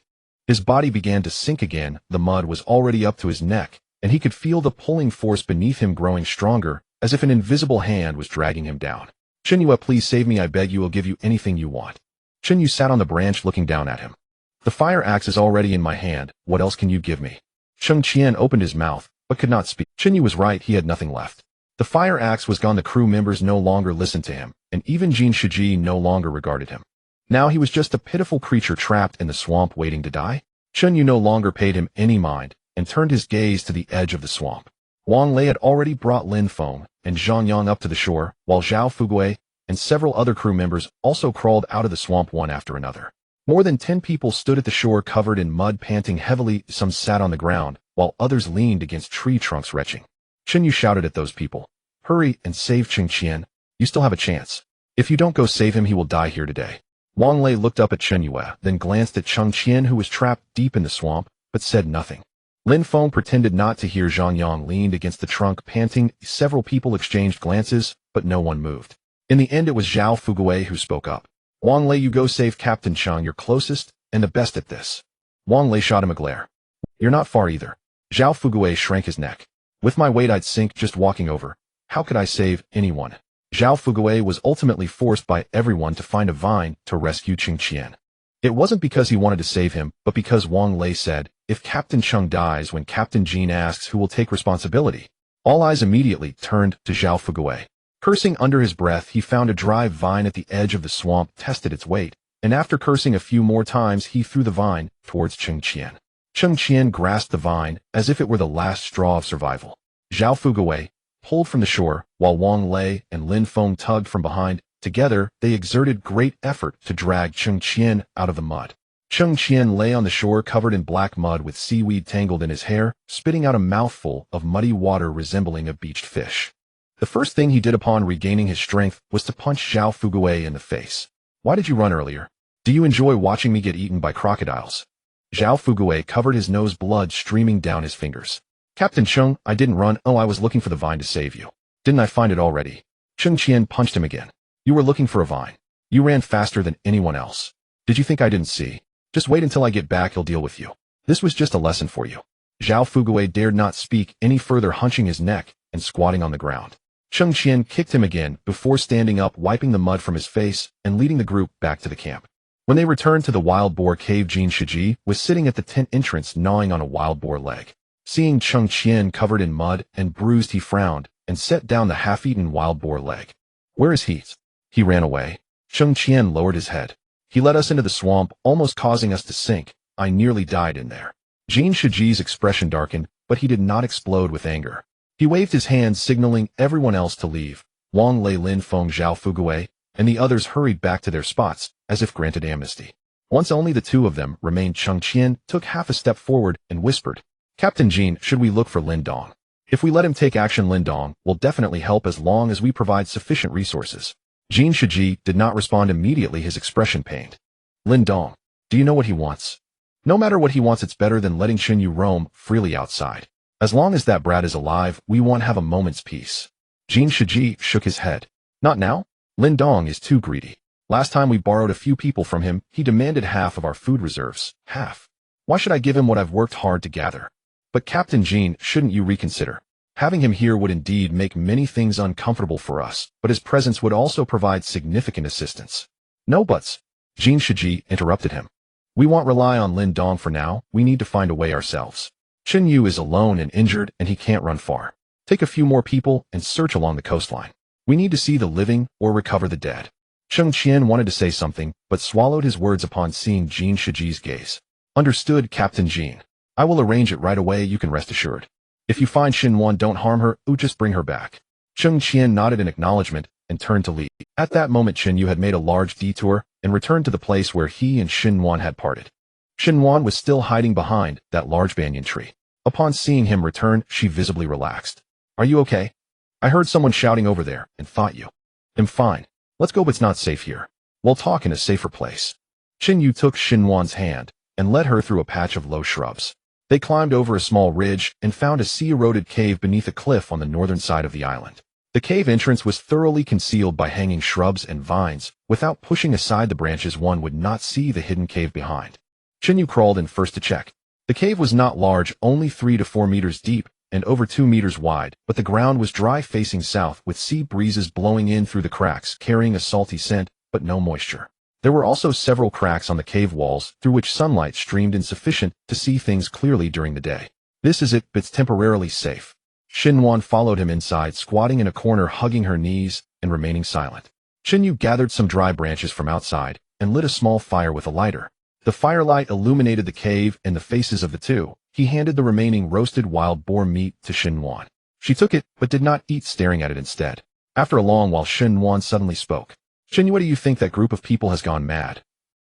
His body began to sink again. The mud was already up to his neck, and he could feel the pulling force beneath him growing stronger, as if an invisible hand was dragging him down. "Chen Yu, please save me, I beg you. I'll give you anything you want." Chen Yu sat on the branch looking down at him. "The fire axe is already in my hand. What else can you give me?" Cheng Qian opened his mouth, but could not speak. Chen Yu was right. He had nothing left. The fire axe was gone. The crew members no longer listened to him, and even Jin Shiji no longer regarded him. Now he was just a pitiful creature trapped in the swamp, waiting to die. Chen Yu no longer paid him any mind, and turned his gaze to the edge of the swamp. Wang Lei had already brought Lin Feng and Zhang Yang up to the shore, while Zhao Fugui and several other crew members also crawled out of the swamp one after another. More than 10 people stood at the shore, covered in mud, panting heavily. Some sat on the ground, while others leaned against tree trunks, retching. Chen Yu shouted at those people, "Hurry and save Cheng Qian. You still have a chance. If you don't go save him, he will die here today." Wang Lei looked up at Chen Yu, then glanced at Cheng Qian, who was trapped deep in the swamp, but said nothing. Lin Feng pretended not to hear. Zhang Yang leaned against the trunk, panting. Several people exchanged glances, but no one moved. In the end, it was Zhao Fugui who spoke up. "Wang Lei, you go save Captain Cheng. You're closest and the best at this." Wang Lei shot him a glare. "You're not far either." Zhao Fugui shrank his neck. "With my weight, I'd sink just walking over. How could I save anyone?" Zhao Fugui was ultimately forced by everyone to find a vine to rescue Cheng Qian. It wasn't because he wanted to save him, but because Wang Lei said, "If Captain Cheng dies," when Captain Jin asks who will take responsibility, all eyes immediately turned to Zhao Fugui. Cursing under his breath, he found a dry vine at the edge of the swamp, tested its weight, and after cursing a few more times, he threw the vine towards Cheng Qian. Cheng Qian grasped the vine as if it were the last straw of survival. Zhao Fugui pulled from the shore, while Wang Lei and Lin Feng tugged from behind. Together, they exerted great effort to drag Cheng Qian out of the mud. Cheng Qian lay on the shore, covered in black mud with seaweed tangled in his hair, spitting out a mouthful of muddy water resembling a beached fish. The first thing he did upon regaining his strength was to punch Zhao Fugui in the face. "Why did you run earlier? Do you enjoy watching me get eaten by crocodiles?" Zhao Fugui covered his nose, blood streaming down his fingers. "Captain Cheng, I didn't run. Oh, I was looking for the vine to save you. Didn't I find it already?" Cheng Qian punched him again. "You were looking for a vine. You ran faster than anyone else. Did you think I didn't see? Just wait until I get back, he'll deal with you. This was just a lesson for you." Zhao Fugui dared not speak any further, hunching his neck and squatting on the ground. Cheng Qian kicked him again before standing up, wiping the mud from his face and leading the group back to the camp. When they returned to the wild boar cave, Jin Shiji was sitting at the tent entrance, gnawing on a wild boar leg. Seeing Cheng Qian covered in mud and bruised, he frowned and set down the half-eaten wild boar leg. Where is he? He ran away. Cheng Qian lowered his head. He led us into the swamp, almost causing us to sink. I nearly died in there. Jin Shiji's expression darkened, but he did not explode with anger. He waved his hand, signaling everyone else to leave. Wang Lei, Lin Feng, Zhao Fugui, and the others hurried back to their spots, as if granted amnesty. Once only the two of them remained, Cheng Qian took half a step forward and whispered, "Captain Jin, should we look for Lin Dong? If we let him take action, Lin Dong will definitely help as long as we provide sufficient resources." Jin Shiji did not respond immediately, his expression pained. "Lin Dong, do you know what he wants? No matter what he wants, it's better than letting Xinyu roam freely outside. As long as that brat is alive, we won't have a moment's peace." Jin Shiji shook his head. "Not now? Lin Dong is too greedy. Last time we borrowed a few people from him, he demanded half of our food reserves. Half. Why should I give him what I've worked hard to gather? But Captain Jin, shouldn't you reconsider? Having him here would indeed make many things uncomfortable for us, but his presence would also provide significant assistance." "No buts," Jin Shiji interrupted him. "We won't rely on Lin Dong for now. We need to find a way ourselves. Xinyu is alone and injured, and he can't run far. Take a few more people and search along the coastline. We need to see the living or recover the dead." Cheng Qian wanted to say something, but swallowed his words upon seeing Jin Shiji's gaze. "Understood, Captain Jin. I will arrange it right away, you can rest assured. If you find Xinwan, don't harm her, just bring her back." Cheng Qian nodded in acknowledgement and turned to leave. At that moment, Xinyu had made a large detour and returned to the place where he and Xinwan had parted. Xinwan was still hiding behind that large banyan tree. Upon seeing him return, she visibly relaxed. "Are you okay? I heard someone shouting over there and thought you." "I'm fine. Let's go, but it's not safe here. We'll talk in a safer place." Xinyu took Xinwan's hand and led her through a patch of low shrubs. They climbed over a small ridge and found a sea-eroded cave beneath a cliff on the northern side of the island. The cave entrance was thoroughly concealed by hanging shrubs and vines. Without pushing aside the branches, one would not see the hidden cave behind. Xinyu crawled in first to check. The cave was not large, only 3 to 4 meters deep and over 2 meters wide, but the ground was dry, facing south, with sea breezes blowing in through the cracks, carrying a salty scent, but no moisture. There were also several cracks on the cave walls, through which sunlight streamed insufficient to see things clearly during the day. "This is it, but it's temporarily safe." Xinwan followed him inside, squatting in a corner, hugging her knees and remaining silent. Xinyu gathered some dry branches from outside and lit a small fire with a lighter. The firelight illuminated the cave and the faces of the two. He handed the remaining roasted wild boar meat to Xinwan. She took it, but did not eat, staring at it instead. After a long while, Xinwan suddenly spoke. "Xinyu, what do you think? That group of people has gone mad."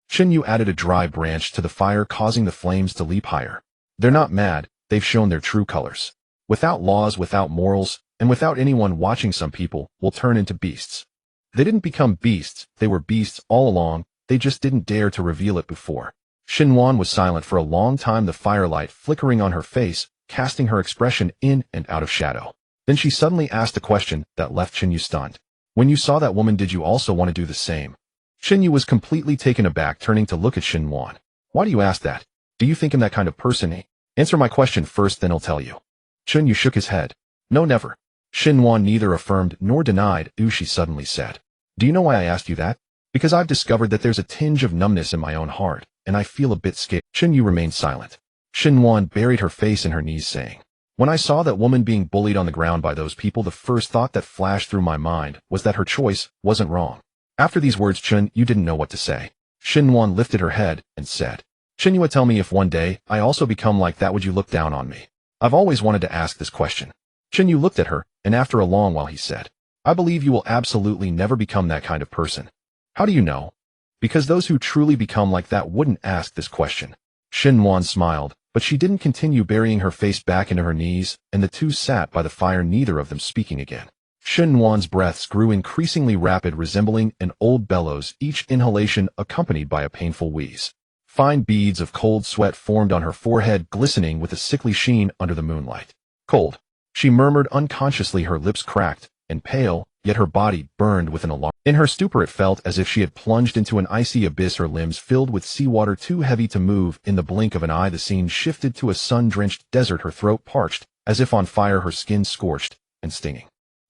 Xinyu added a dry branch to the fire, causing the flames to leap higher. "They're not mad, they've shown their true colors. Without laws, without morals, and without anyone watching, some people will turn into beasts. They didn't become beasts, they were beasts all along, they just didn't dare to reveal it before." Xinwan was silent for a long time, the firelight flickering on her face, casting her expression in and out of shadow. Then she suddenly asked a question that left Xinyu stunned. "When you saw that woman, did you also want to do the same?" Xinyu was completely taken aback, turning to look at Xinwan. "Why do you ask that? Do you think I'm that kind of person? Answer my question first, then I'll tell you." Xinyu shook his head. "No, never." Xinwan neither affirmed nor denied. She suddenly said, "Do you know why I asked you that? Because I've discovered that there's a tinge of numbness in my own heart, and I feel a bit scared." Xinyu remained silent. Xinwan buried her face in her knees, saying, "When I saw that woman being bullied on the ground by those people, the first thought that flashed through my mind was that her choice wasn't wrong." After these words, Xinyu didn't know what to say. Xinwan lifted her head and said, "Xinyu, tell me, if one day I also become like that, would you look down on me? I've always wanted to ask this question." Xinyu looked at her, and after a long while he said, "I believe you will absolutely never become that kind of person." "How do you know?" "Because those who truly become like that wouldn't ask this question." Xinwan smiled, but she didn't continue, burying her face back into her knees, and the two sat by the fire, neither of them speaking again. Xinwan's breaths grew increasingly rapid, resembling an old bellows, each inhalation accompanied by a painful wheeze. Fine beads of cold sweat formed on her forehead, glistening with a sickly sheen under the moonlight. "Cold," she murmured unconsciously, her lips cracked and pale, yet her body burned with an alarm. In her stupor, it felt as if she had plunged into an icy abyss, her limbs filled with seawater too heavy to move. In the blink of an eye, the scene shifted to a sun-drenched desert, her throat parched, as if on fire, her skin scorched and stinging.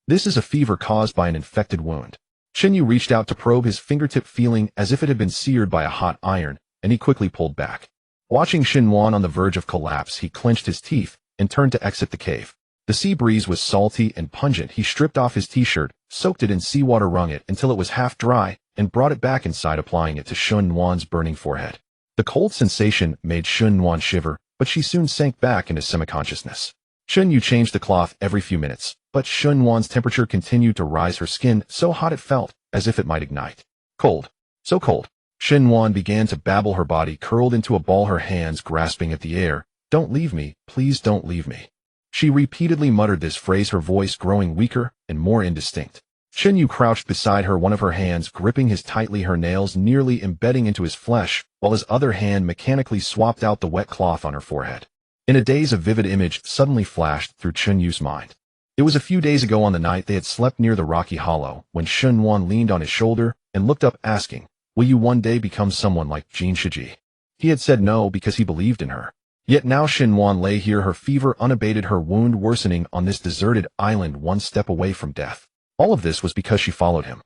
"This is a fever caused by an infected wound." Xinyu reached out to probe his fingertip, feeling as if it had been seared by a hot iron, and he quickly pulled back. Watching Xinwan on the verge of collapse, he clenched his teeth and turned to exit the cave. The sea breeze was salty and pungent. He stripped off his t-shirt, soaked it in seawater, wrung it until it was half dry, and brought it back inside, applying it to Shun Nuan's burning forehead. The cold sensation made Shun Nuan shiver, but she soon sank back into semi-consciousness. Shun Yu changed the cloth every few minutes, but Shun Nuan's temperature continued to rise, her skin so hot it felt as if it might ignite. Cold. So cold. Shun Nuan began to babble, her body curled into a ball, her hands grasping at the air. Don't leave me, please don't leave me. She repeatedly muttered this phrase, her voice growing weaker and more indistinct. Shun Yu crouched beside her, one of her hands gripping his tightly, her nails nearly embedding into his flesh, while his other hand mechanically swapped out the wet cloth on her forehead. In a daze, a vivid image suddenly flashed through Shun Yu's mind. It was a few days ago, on the night they had slept near the rocky hollow, when Shun Nuan leaned on his shoulder and looked up, asking, "Will you one day become someone like Jin Shiji?" He had said no because he believed in her. Yet now Shun Nuan lay here, her fever unabated, her wound worsening, on this deserted island, one step away from death. All of this was because she followed him.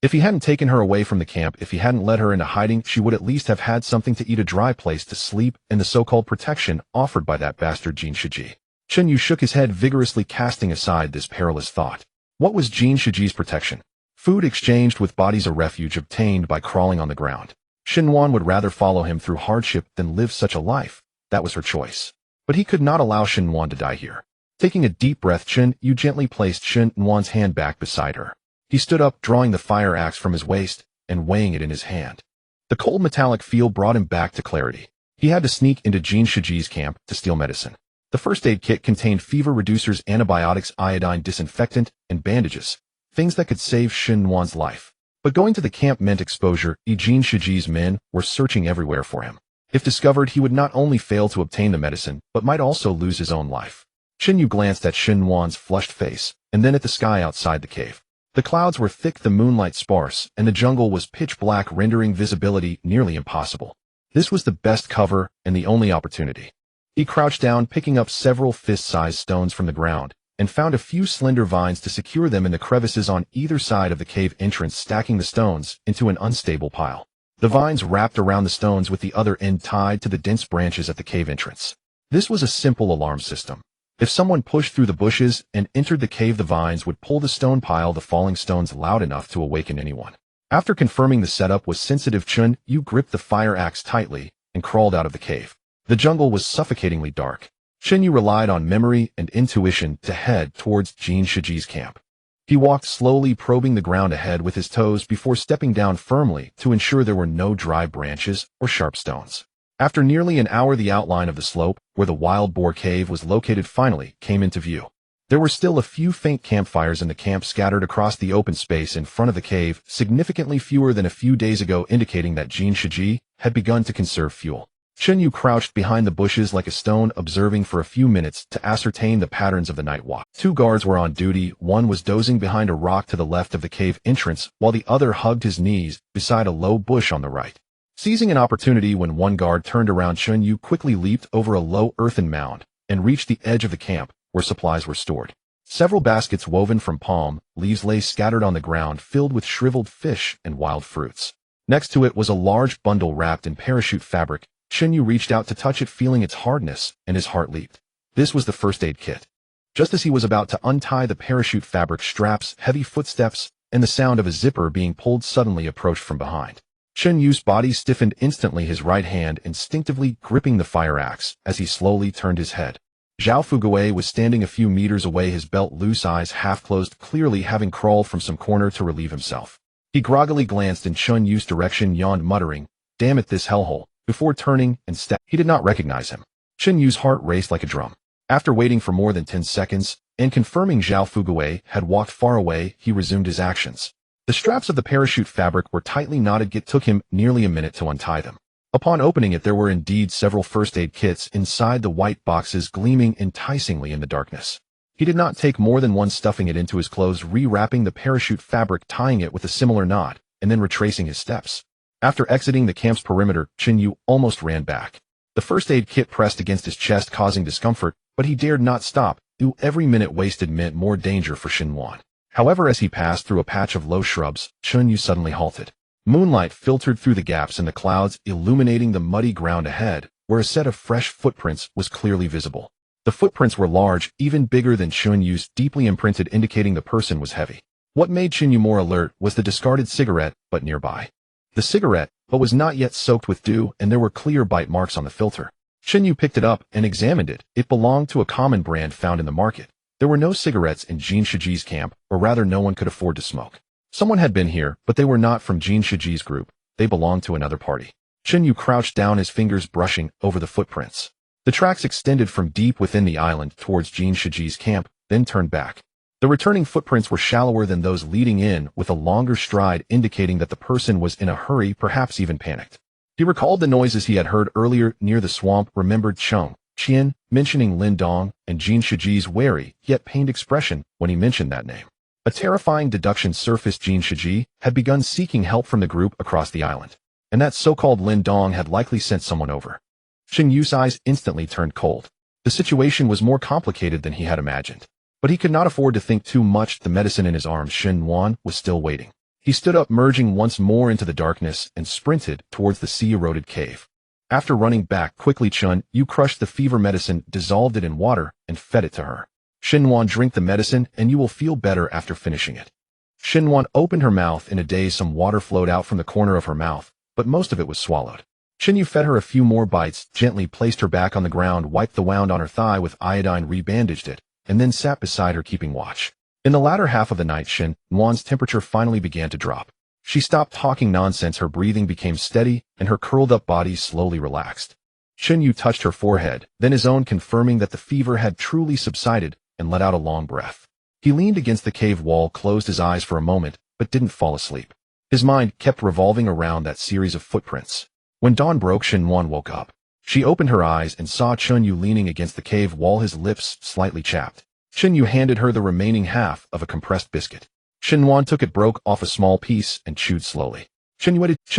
If he hadn't taken her away from the camp, if he hadn't led her into hiding, she would at least have had something to eat, a dry place to sleep, and the so-called protection offered by that bastard Jin Shiji. Shun Yu shook his head vigorously, casting aside this perilous thought. What was Jin Shiji's protection? Food exchanged with bodies, a refuge obtained by crawling on the ground. Shun Nuan would rather follow him through hardship than live such a life. That was her choice. But he could not allow Shun Nuan to die here. Taking a deep breath, Shun Yu gently placed Shun Nuan's hand back beside her. He stood up, drawing the fire axe from his waist and weighing it in his hand. The cold metallic feel brought him back to clarity. He had to sneak into Jin Shiji's camp to steal medicine. The first aid kit contained fever reducers, antibiotics, iodine disinfectant, and bandages, things that could save Shun Nuan's life. But going to the camp meant exposure. Jin Shiji's men were searching everywhere for him. If discovered, he would not only fail to obtain the medicine, but might also lose his own life. Shun Yu glanced at Shun Nuan's flushed face, and then at the sky outside the cave. The clouds were thick, the moonlight sparse, and the jungle was pitch black, rendering visibility nearly impossible. This was the best cover and the only opportunity. He crouched down, picking up several fist-sized stones from the ground, and found a few slender vines to secure them in the crevices on either side of the cave entrance, stacking the stones into an unstable pile. The vines wrapped around the stones, with the other end tied to the dense branches at the cave entrance. This was a simple alarm system. If someone pushed through the bushes and entered the cave, the vines would pull the stone pile, the falling stones loud enough to awaken anyone. After confirming the setup was sensitive, Shun Yu gripped the fire axe tightly and crawled out of the cave. The jungle was suffocatingly dark. Shun Yu relied on memory and intuition to head towards Jin Shiji's camp. He walked slowly, probing the ground ahead with his toes before stepping down firmly to ensure there were no dry branches or sharp stones. After nearly an hour, the outline of the slope, where the wild boar cave was located, finally came into view. There were still a few faint campfires in the camp scattered across the open space in front of the cave, significantly fewer than a few days ago, indicating that Jin Shiji had begun to conserve fuel. Shun Yu crouched behind the bushes like a stone, observing for a few minutes to ascertain the patterns of the night walk. 2 guards were on duty. One was dozing behind a rock to the left of the cave entrance, while the other hugged his knees beside a low bush on the right. Seizing an opportunity when one guard turned around, Shun Yu quickly leaped over a low earthen mound and reached the edge of the camp, where supplies were stored. Several baskets woven from palm leaves lay scattered on the ground, filled with shriveled fish and wild fruits. Next to it was a large bundle wrapped in parachute fabric. Shun Yu reached out to touch it, feeling its hardness, and his heart leaped. This was the first aid kit. Just as he was about to untie the parachute fabric straps, heavy footsteps and the sound of a zipper being pulled suddenly approached from behind. Shun Yu's body stiffened instantly, his right hand instinctively gripping the fire axe as he slowly turned his head. Zhao Fugui was standing a few meters away, his belt loose, eyes half closed, clearly having crawled from some corner to relieve himself. He groggily glanced in Shun Yu's direction, yawned, muttering, "Damn it, this hellhole," before turning and stepping. He did not recognize him. Shun Yu's heart raced like a drum. After waiting for more than 10 seconds, and confirming Zhao Fugui had walked far away, he resumed his actions. The straps of the parachute fabric were tightly knotted. It took him nearly a minute to untie them. Upon opening it, there were indeed several first aid kits inside the white boxes, gleaming enticingly in the darkness. He did not take more than one, stuffing it into his clothes, rewrapping the parachute fabric, tying it with a similar knot, and then retracing his steps. After exiting the camp's perimeter, Shun Yu almost ran back. The first aid kit pressed against his chest, causing discomfort, but he dared not stop. Every minute wasted meant more danger for Shun Nuan. However, as he passed through a patch of low shrubs, Shun Yu suddenly halted. Moonlight filtered through the gaps in the clouds, illuminating the muddy ground ahead, where a set of fresh footprints was clearly visible. The footprints were large, even bigger than Chunyu's, deeply imprinted, indicating the person was heavy. What made Chunyu more alert was the discarded cigarette, but nearby. The cigarette, but was not yet soaked with dew, and there were clear bite marks on the filter. Chunyu picked it up and examined it. It belonged to a common brand found in the market. There were no cigarettes in Jin Shiji's camp, or rather no one could afford to smoke. Someone had been here, but they were not from Jin Shiji's group. They belonged to another party. Chunyu crouched down, his fingers brushing over the footprints. The tracks extended from deep within the island towards Jin Shiji's camp, then turned back. The returning footprints were shallower than those leading in, with a longer stride indicating that the person was in a hurry, perhaps even panicked. He recalled the noises he had heard earlier near the swamp, remembered Cheng Qian mentioning Lin Dong, and Jin Shiji's wary, yet pained expression when he mentioned that name. A terrifying deduction surfaced. Jin Shiji had begun seeking help from the group across the island, and that so-called Lin Dong had likely sent someone over. Shen Yu's eyes instantly turned cold. The situation was more complicated than he had imagined. But he could not afford to think too much. The medicine in his arms, Shen Yuan, was still waiting. He stood up, merging once more into the darkness, and sprinted towards the sea-eroded cave. After running back quickly, Chun Yu crushed the fever medicine, dissolved it in water, and fed it to her. Shen Yuan, drink the medicine, and you will feel better after finishing it. Shen Yuan opened her mouth in a daze. Some water flowed out from the corner of her mouth, but most of it was swallowed. Shen Yu fed her a few more bites, gently placed her back on the ground, wiped the wound on her thigh with iodine, rebandaged it, and then sat beside her, keeping watch. In the latter half of the night, Shen Yuan's temperature finally began to drop. She stopped talking nonsense, her breathing became steady, and her curled-up body slowly relaxed. Shen Yu touched her forehead, then his own, confirming that the fever had truly subsided, and let out a long breath. He leaned against the cave wall, closed his eyes for a moment, but didn't fall asleep. His mind kept revolving around that series of footprints. When dawn broke, Shen Yuan woke up. She opened her eyes and saw Chun Yu leaning against the cave wall, his lips slightly chapped. Shen Yu handed her the remaining half of a compressed biscuit. Shen Yuan took it, broke off a small piece, and chewed slowly. Shen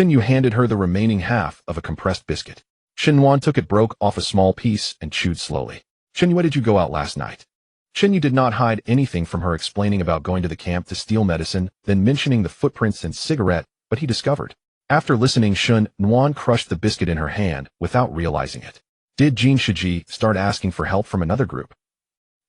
Yu handed her the remaining half of a compressed biscuit. Shen Yuan took it, broke off a small piece, and chewed slowly. Shen Yu, where did you go out last night? Shen Yu did not hide anything from her, explaining about going to the camp to steal medicine, then mentioning the footprints and cigarette, but he discovered. After listening, Shen Yuan crushed the biscuit in her hand without realizing it. Did Jin Shiji start asking for help from another group?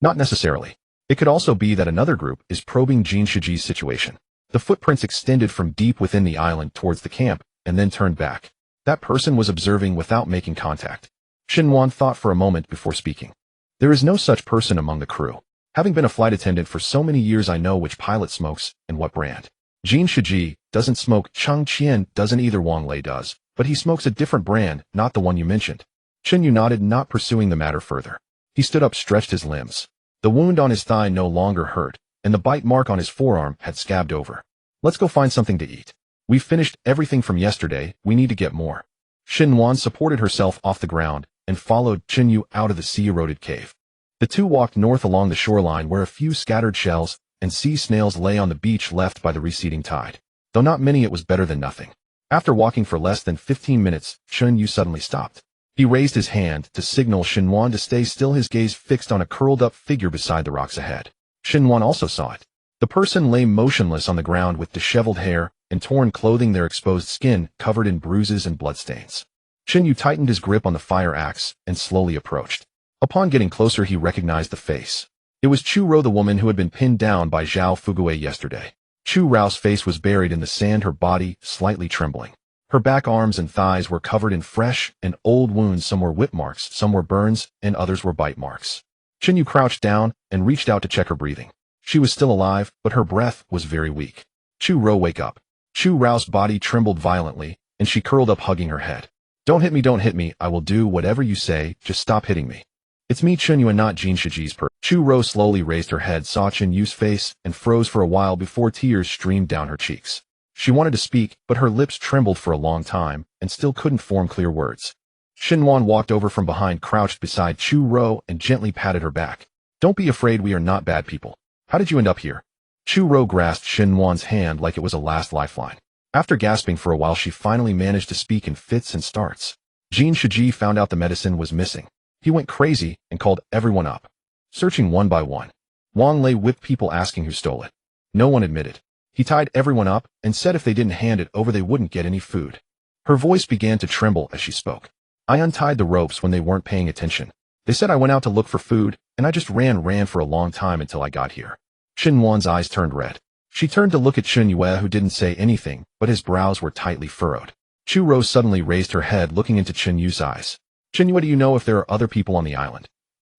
Not necessarily. It could also be that another group is probing Jin Shiji's situation. The footprints extended from deep within the island towards the camp, and then turned back. That person was observing without making contact. Shen Yuan thought for a moment before speaking. There is no such person among the crew. Having been a flight attendant for so many years, I know which pilot smokes and what brand. Jin Shiji doesn't smoke. Cheng Qian doesn't either. Wang Lei does, but he smokes a different brand, not the one you mentioned. Chen Yu nodded, not pursuing the matter further. He stood up, stretched his limbs. The wound on his thigh no longer hurt, and the bite mark on his forearm had scabbed over. Let's go find something to eat. We've finished everything from yesterday, we need to get more. Shen Yuan supported herself off the ground and followed Chen Yu out of the sea-eroded cave. The two walked north along the shoreline, where a few scattered shells and sea snails lay on the beach left by the receding tide. Though not many, it was better than nothing. After walking for less than 15 minutes, Chen Yu suddenly stopped. He raised his hand to signal Shen Yuan to stay still, his gaze fixed on a curled-up figure beside the rocks ahead. Shen Yuan also saw it. The person lay motionless on the ground with disheveled hair and torn clothing, their exposed skin covered in bruises and bloodstains. Chen Yu tightened his grip on the fire axe and slowly approached. Upon getting closer, he recognized the face. It was Chu Rou, the woman who had been pinned down by Zhao Fuguei yesterday. Chu Rou's face was buried in the sand, her body slightly trembling. Her back, arms, and thighs were covered in fresh and old wounds. Some were whip marks, some were burns, and others were bite marks. Chen Yu crouched down and reached out to check her breathing. She was still alive, but her breath was very weak. Chu Rou, wake up. Chu Rou's body trembled violently, and she curled up, hugging her head. Don't hit me, I will do whatever you say, just stop hitting me. It's me, Chen Yu, and not Jin Shiji's person. Chu Rou slowly raised her head, saw Chen Yu's face, and froze for a while before tears streamed down her cheeks. She wanted to speak, but her lips trembled for a long time, and still couldn't form clear words. Shen Yuan walked over from behind, crouched beside Chu Rou, and gently patted her back. Don't be afraid, we are not bad people. How did you end up here? Chu Rou grasped Shen Yuan's hand like it was a last lifeline. After gasping for a while, she finally managed to speak in fits and starts. Jin Shiji found out the medicine was missing. He went crazy and called everyone up, searching one by one. Wang Lei whipped people, asking who stole it. No one admitted. He tied everyone up and said if they didn't hand it over, they wouldn't get any food. Her voice began to tremble as she spoke. I untied the ropes when they weren't paying attention. They said I went out to look for food, and I just ran for a long time until I got here. Chen Yuan's eyes turned red. She turned to look at Chen Yue, who didn't say anything, but his brows were tightly furrowed. Chu Rou suddenly raised her head, looking into Chen Yu's eyes. Chen Yue, do you know if there are other people on the island?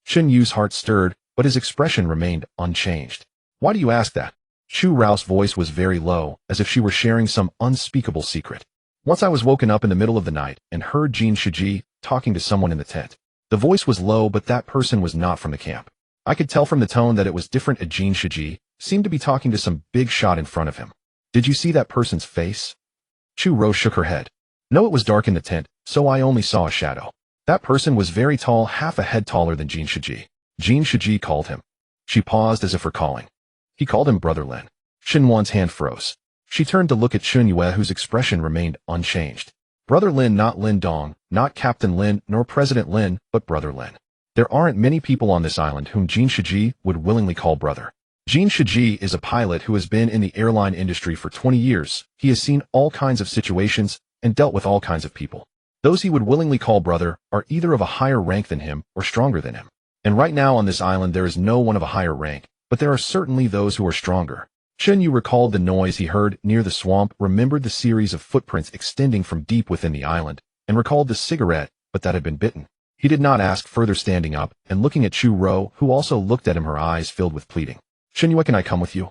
Chen Yu's heart stirred, but his expression remained unchanged. Why do you ask that? Chu Rou's voice was very low, as if she were sharing some unspeakable secret. Once I was woken up in the middle of the night and heard Jin Shiji talking to someone in the tent. The voice was low, but that person was not from the camp. I could tell from the tone that it was different. Jin Shiji seemed to be talking to some big shot in front of him. Did you see that person's face? Chu Rou shook her head. No, it was dark in the tent, so I only saw a shadow. That person was very tall, half a head taller than Jin Shiji. Jin Shiji called him. She paused as if recalling. He called him Brother Lin. Xin Wan's hand froze. She turned to look at Chen Yue, whose expression remained unchanged. Brother Lin, not Lin Dong, not Captain Lin, nor President Lin, but Brother Lin. There aren't many people on this island whom Jin Shiji would willingly call brother. Jin Shiji is a pilot who has been in the airline industry for 20 years. He has seen all kinds of situations and dealt with all kinds of people. Those he would willingly call brother are either of a higher rank than him or stronger than him. And right now on this island there is no one of a higher rank, but there are certainly those who are stronger. Chen Yu recalled the noise he heard near the swamp, remembered the series of footprints extending from deep within the island, and recalled the cigarette, but that had been bitten. He did not ask further, standing up and looking at Chu Rou, who also looked at him, her eyes filled with pleading. Chen Yu, can I come with you?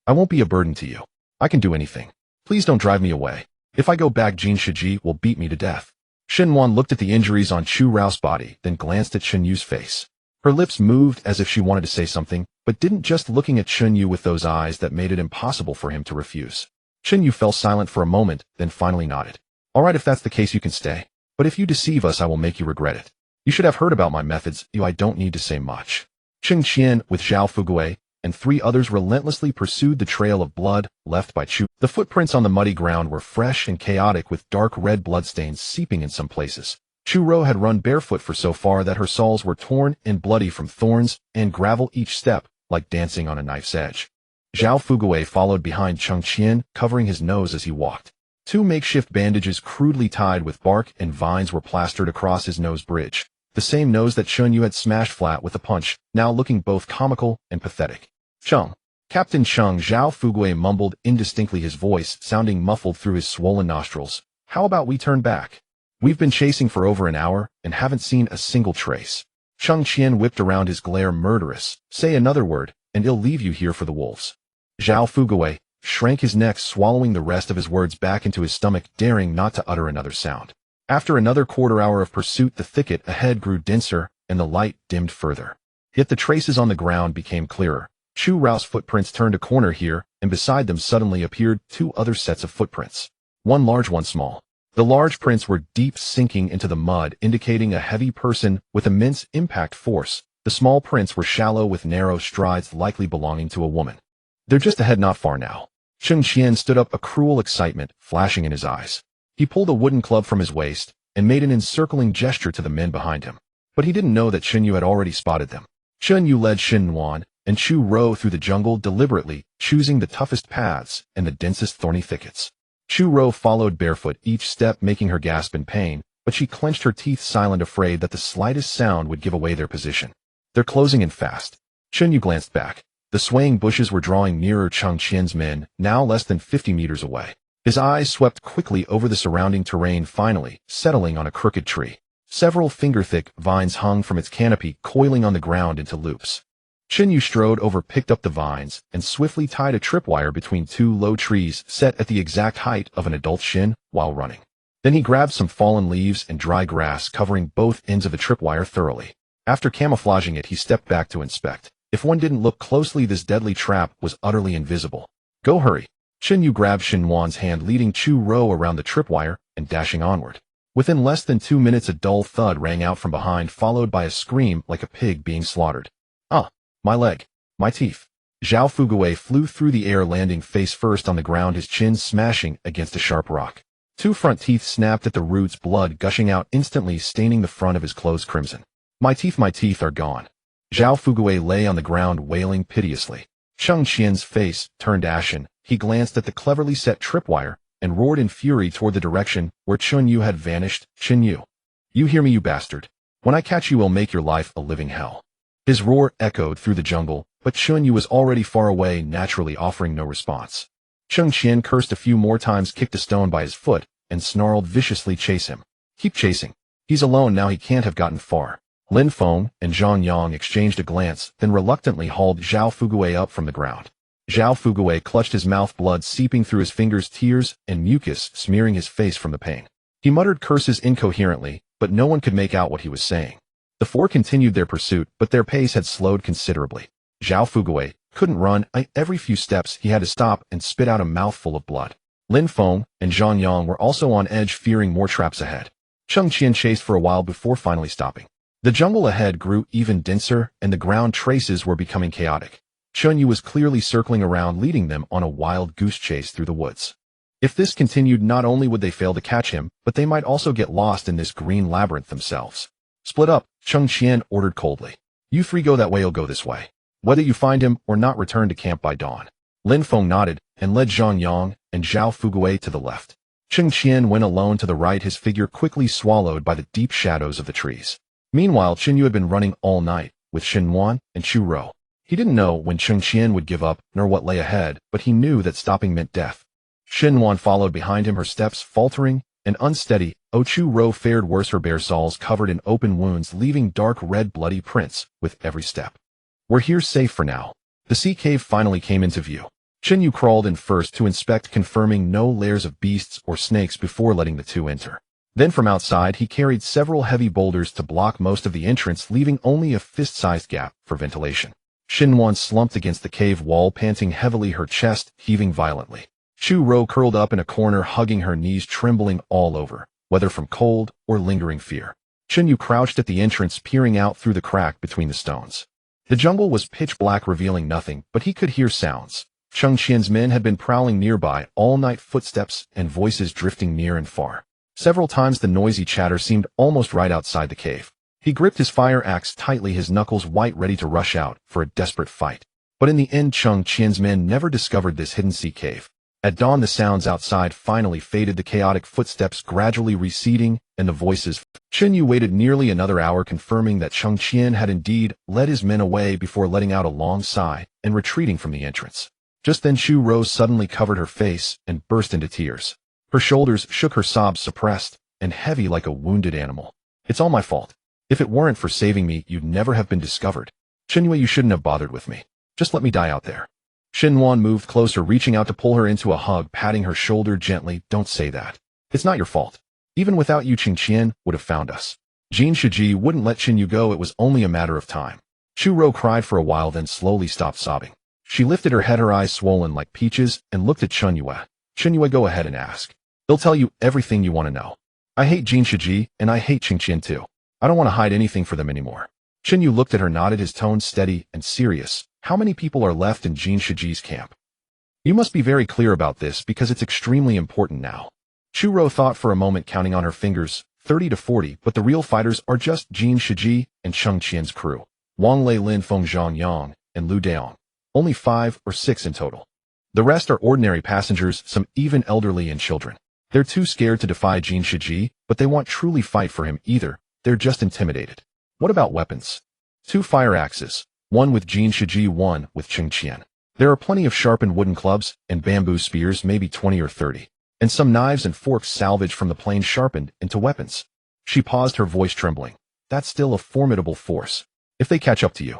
I won't be a burden to you. I can do anything. Please don't drive me away. If I go back, Jin Shiji will beat me to death. Shen Wan looked at the injuries on Chu Rou's body, then glanced at Chen Yu's face. Her lips moved as if she wanted to say something, but didn't, just looking at Chen Yu with those eyes that made it impossible for him to refuse. Chen Yu fell silent for a moment, then finally nodded. All right, if that's the case, you can stay. But if you deceive us, I will make you regret it. You should have heard about my methods. I don't need to say much. Cheng Qian, with Zhao Fugui and 3 others, relentlessly pursued the trail of blood left by Chu. The footprints on the muddy ground were fresh and chaotic, with dark red bloodstains seeping in some places. Chu Rou had run barefoot for so far that her soles were torn and bloody from thorns and gravel each step, like dancing on a knife's edge. Zhao Fugui followed behind Cheng Qian, covering his nose as he walked. 2 makeshift bandages crudely tied with bark and vines were plastered across his nose bridge, the same nose that Chun Yu had smashed flat with a punch, now looking both comical and pathetic. Cheng. Captain Cheng, Zhao Fugui mumbled indistinctly, his voice sounding muffled through his swollen nostrils. How about we turn back? We've been chasing for over an hour and haven't seen a single trace. Cheng Qian whipped around his glare, murderous. Say another word, and he'll leave you here for the wolves. Zhao Fugui shrank his neck, swallowing the rest of his words back into his stomach, daring not to utter another sound. After another quarter hour of pursuit, the thicket ahead grew denser and the light dimmed further. Yet the traces on the ground became clearer. Chu Rou's footprints turned a corner here, and beside them suddenly appeared 2 other sets of footprints. One large, one small. The large prints were deep, sinking into the mud, indicating a heavy person with immense impact force. The small prints were shallow, with narrow strides, likely belonging to a woman. They're just ahead, not far now. Cheng Qian stood up, a cruel excitement flashing in his eyes. He pulled a wooden club from his waist and made an encircling gesture to the men behind him. But he didn't know that Chen Yu had already spotted them. Chen Yu led Xin Wan and Chu Rou through the jungle, deliberately choosing the toughest paths and the densest thorny thickets. Chu Rou followed barefoot, each step making her gasp in pain, but she clenched her teeth, silent, afraid that the slightest sound would give away their position. They're closing in fast. Chen Yu glanced back. The swaying bushes were drawing nearer. Cheng Qian's men, now less than 50 meters away. His eyes swept quickly over the surrounding terrain, finally settling on a crooked tree. Several finger-thick vines hung from its canopy, coiling on the ground into loops. Chen Yu strode over, picked up the vines, and swiftly tied a tripwire between 2 low trees set at the exact height of an adult shin while running. Then he grabbed some fallen leaves and dry grass, covering both ends of the tripwire thoroughly. After camouflaging it, he stepped back to inspect. If one didn't look closely, this deadly trap was utterly invisible. Go, hurry. Chen Yu grabbed Xin Wan's hand, leading Chu Rou around the tripwire and dashing onward. Within less than 2 minutes, a dull thud rang out from behind, followed by a scream like a pig being slaughtered. Ah! My leg. My teeth. Zhao Fugui flew through the air, landing face first on the ground, his chin smashing against a sharp rock. 2 front teeth snapped at the roots, blood gushing out instantly, staining the front of his clothes crimson. My teeth are gone. Zhao Fugui lay on the ground, wailing piteously. Cheng Qian's face turned ashen. He glanced at the cleverly set tripwire and roared in fury toward the direction where Chun Yu had vanished. Chen Yu. You hear me, you bastard? When I catch you, I'll make your life a living hell." His roar echoed through the jungle, but Chunyu was already far away, naturally offering no response. Cheng Qian cursed a few more times, kicked a stone by his foot, and snarled viciously, "Chase him. Keep chasing. He's alone now, he can't have gotten far." Lin Feng and Zhang Yang exchanged a glance, then reluctantly hauled Zhao Fuguei up from the ground. Zhao Fuguei clutched his mouth, blood seeping through his fingers, tears and mucus smearing his face from the pain. He muttered curses incoherently, but no one could make out what he was saying. The four continued their pursuit, but their pace had slowed considerably. Zhao Fuguei couldn't run. Every few steps he had to stop and spit out a mouthful of blood. Lin Feng and Zhang Yang were also on edge, fearing more traps ahead. Cheng Qian chased for a while before finally stopping. The jungle ahead grew even denser, and the ground traces were becoming chaotic. Chunyu was clearly circling around, leading them on a wild goose chase through the woods. If this continued, not only would they fail to catch him, but they might also get lost in this green labyrinth themselves. "Split up," Cheng Qian ordered coldly. "You three go that way, I'll go this way. Whether you find him or not, return to camp by dawn." Lin Feng nodded and led Zhang Yang and Zhao Fuguei to the left. Cheng Qian went alone to the right, his figure quickly swallowed by the deep shadows of the trees. Meanwhile, Qinyu had been running all night with Xin Wan and Chu Rou. He didn't know when Cheng Qian would give up, nor what lay ahead, but he knew that stopping meant death. Xin Wan followed behind him, her steps faltering and unsteady. Chu Rou fared worse, her bare soles covered in open wounds, leaving dark red bloody prints with every step. "We're here safe for now." The sea cave finally came into view. Qinyu crawled in first to inspect, confirming no lairs of beasts or snakes before letting the two enter. Then from outside he carried several heavy boulders to block most of the entrance, leaving only a fist-sized gap for ventilation. Xinwan slumped against the cave wall, panting heavily, her chest heaving violently. Chu Rou curled up in a corner, hugging her knees, trembling all over, whether from cold or lingering fear. Qinyu crouched at the entrance, peering out through the crack between the stones. The jungle was pitch black, revealing nothing, but he could hear sounds. Cheng Qian's men had been prowling nearby all night, footsteps and voices drifting near and far. Several times the noisy chatter seemed almost right outside the cave. He gripped his fire axe tightly, his knuckles white, ready to rush out for a desperate fight. But in the end, Cheng Qian's men never discovered this hidden sea cave. At dawn, the sounds outside finally faded, the chaotic footsteps gradually receding, and the voices. Qinyu waited nearly another hour, confirming that Cheng Qian had indeed led his men away, before letting out a long sigh and retreating from the entrance. Just then Chu Rou suddenly covered her face and burst into tears. Her shoulders shook, her sobs suppressed and heavy like a wounded animal. "It's all my fault. If it weren't for saving me, you'd never have been discovered. Qinyu, you shouldn't have bothered with me. Just let me die out there." Xinwan moved closer, reaching out to pull her into a hug, patting her shoulder gently. "Don't say that. It's not your fault. Even without you, Qing Qian would have found us. Jin Shiji wouldn't let Qinyu go. It was only a matter of time." Chu Rou cried for a while, then slowly stopped sobbing. She lifted her head, her eyes swollen like peaches, and looked at Qinyue. "Qinyue, go ahead and ask. They'll tell you everything you want to know. I hate Jin Shiji, and I hate Qing Qian too. I don't want to hide anything for them anymore." Qinyu looked at her, nodded, his tone steady and serious. "How many people are left in Jin Shiji's camp? You must be very clear about this, because it's extremely important now." Chu Rou thought for a moment, counting on her fingers, 30 to 40, but the real fighters are just Jin Shiji and Cheng Qian's crew. Wang Lei, Lin Feng, Zhang Yang, and Lu Daong. Only 5 or 6 in total. The rest are ordinary passengers, some even elderly and children. They're too scared to defy Jin Shiji, but they won't truly fight for him either. They're just intimidated. What about weapons? 2 fire axes, one with Jin Shiji, one with Cheng Qian. There are plenty of sharpened wooden clubs and bamboo spears, maybe 20 or 30, and some knives and forks salvaged from the plane, sharpened into weapons. She paused, her voice trembling. "That's still a formidable force. If they catch up to you."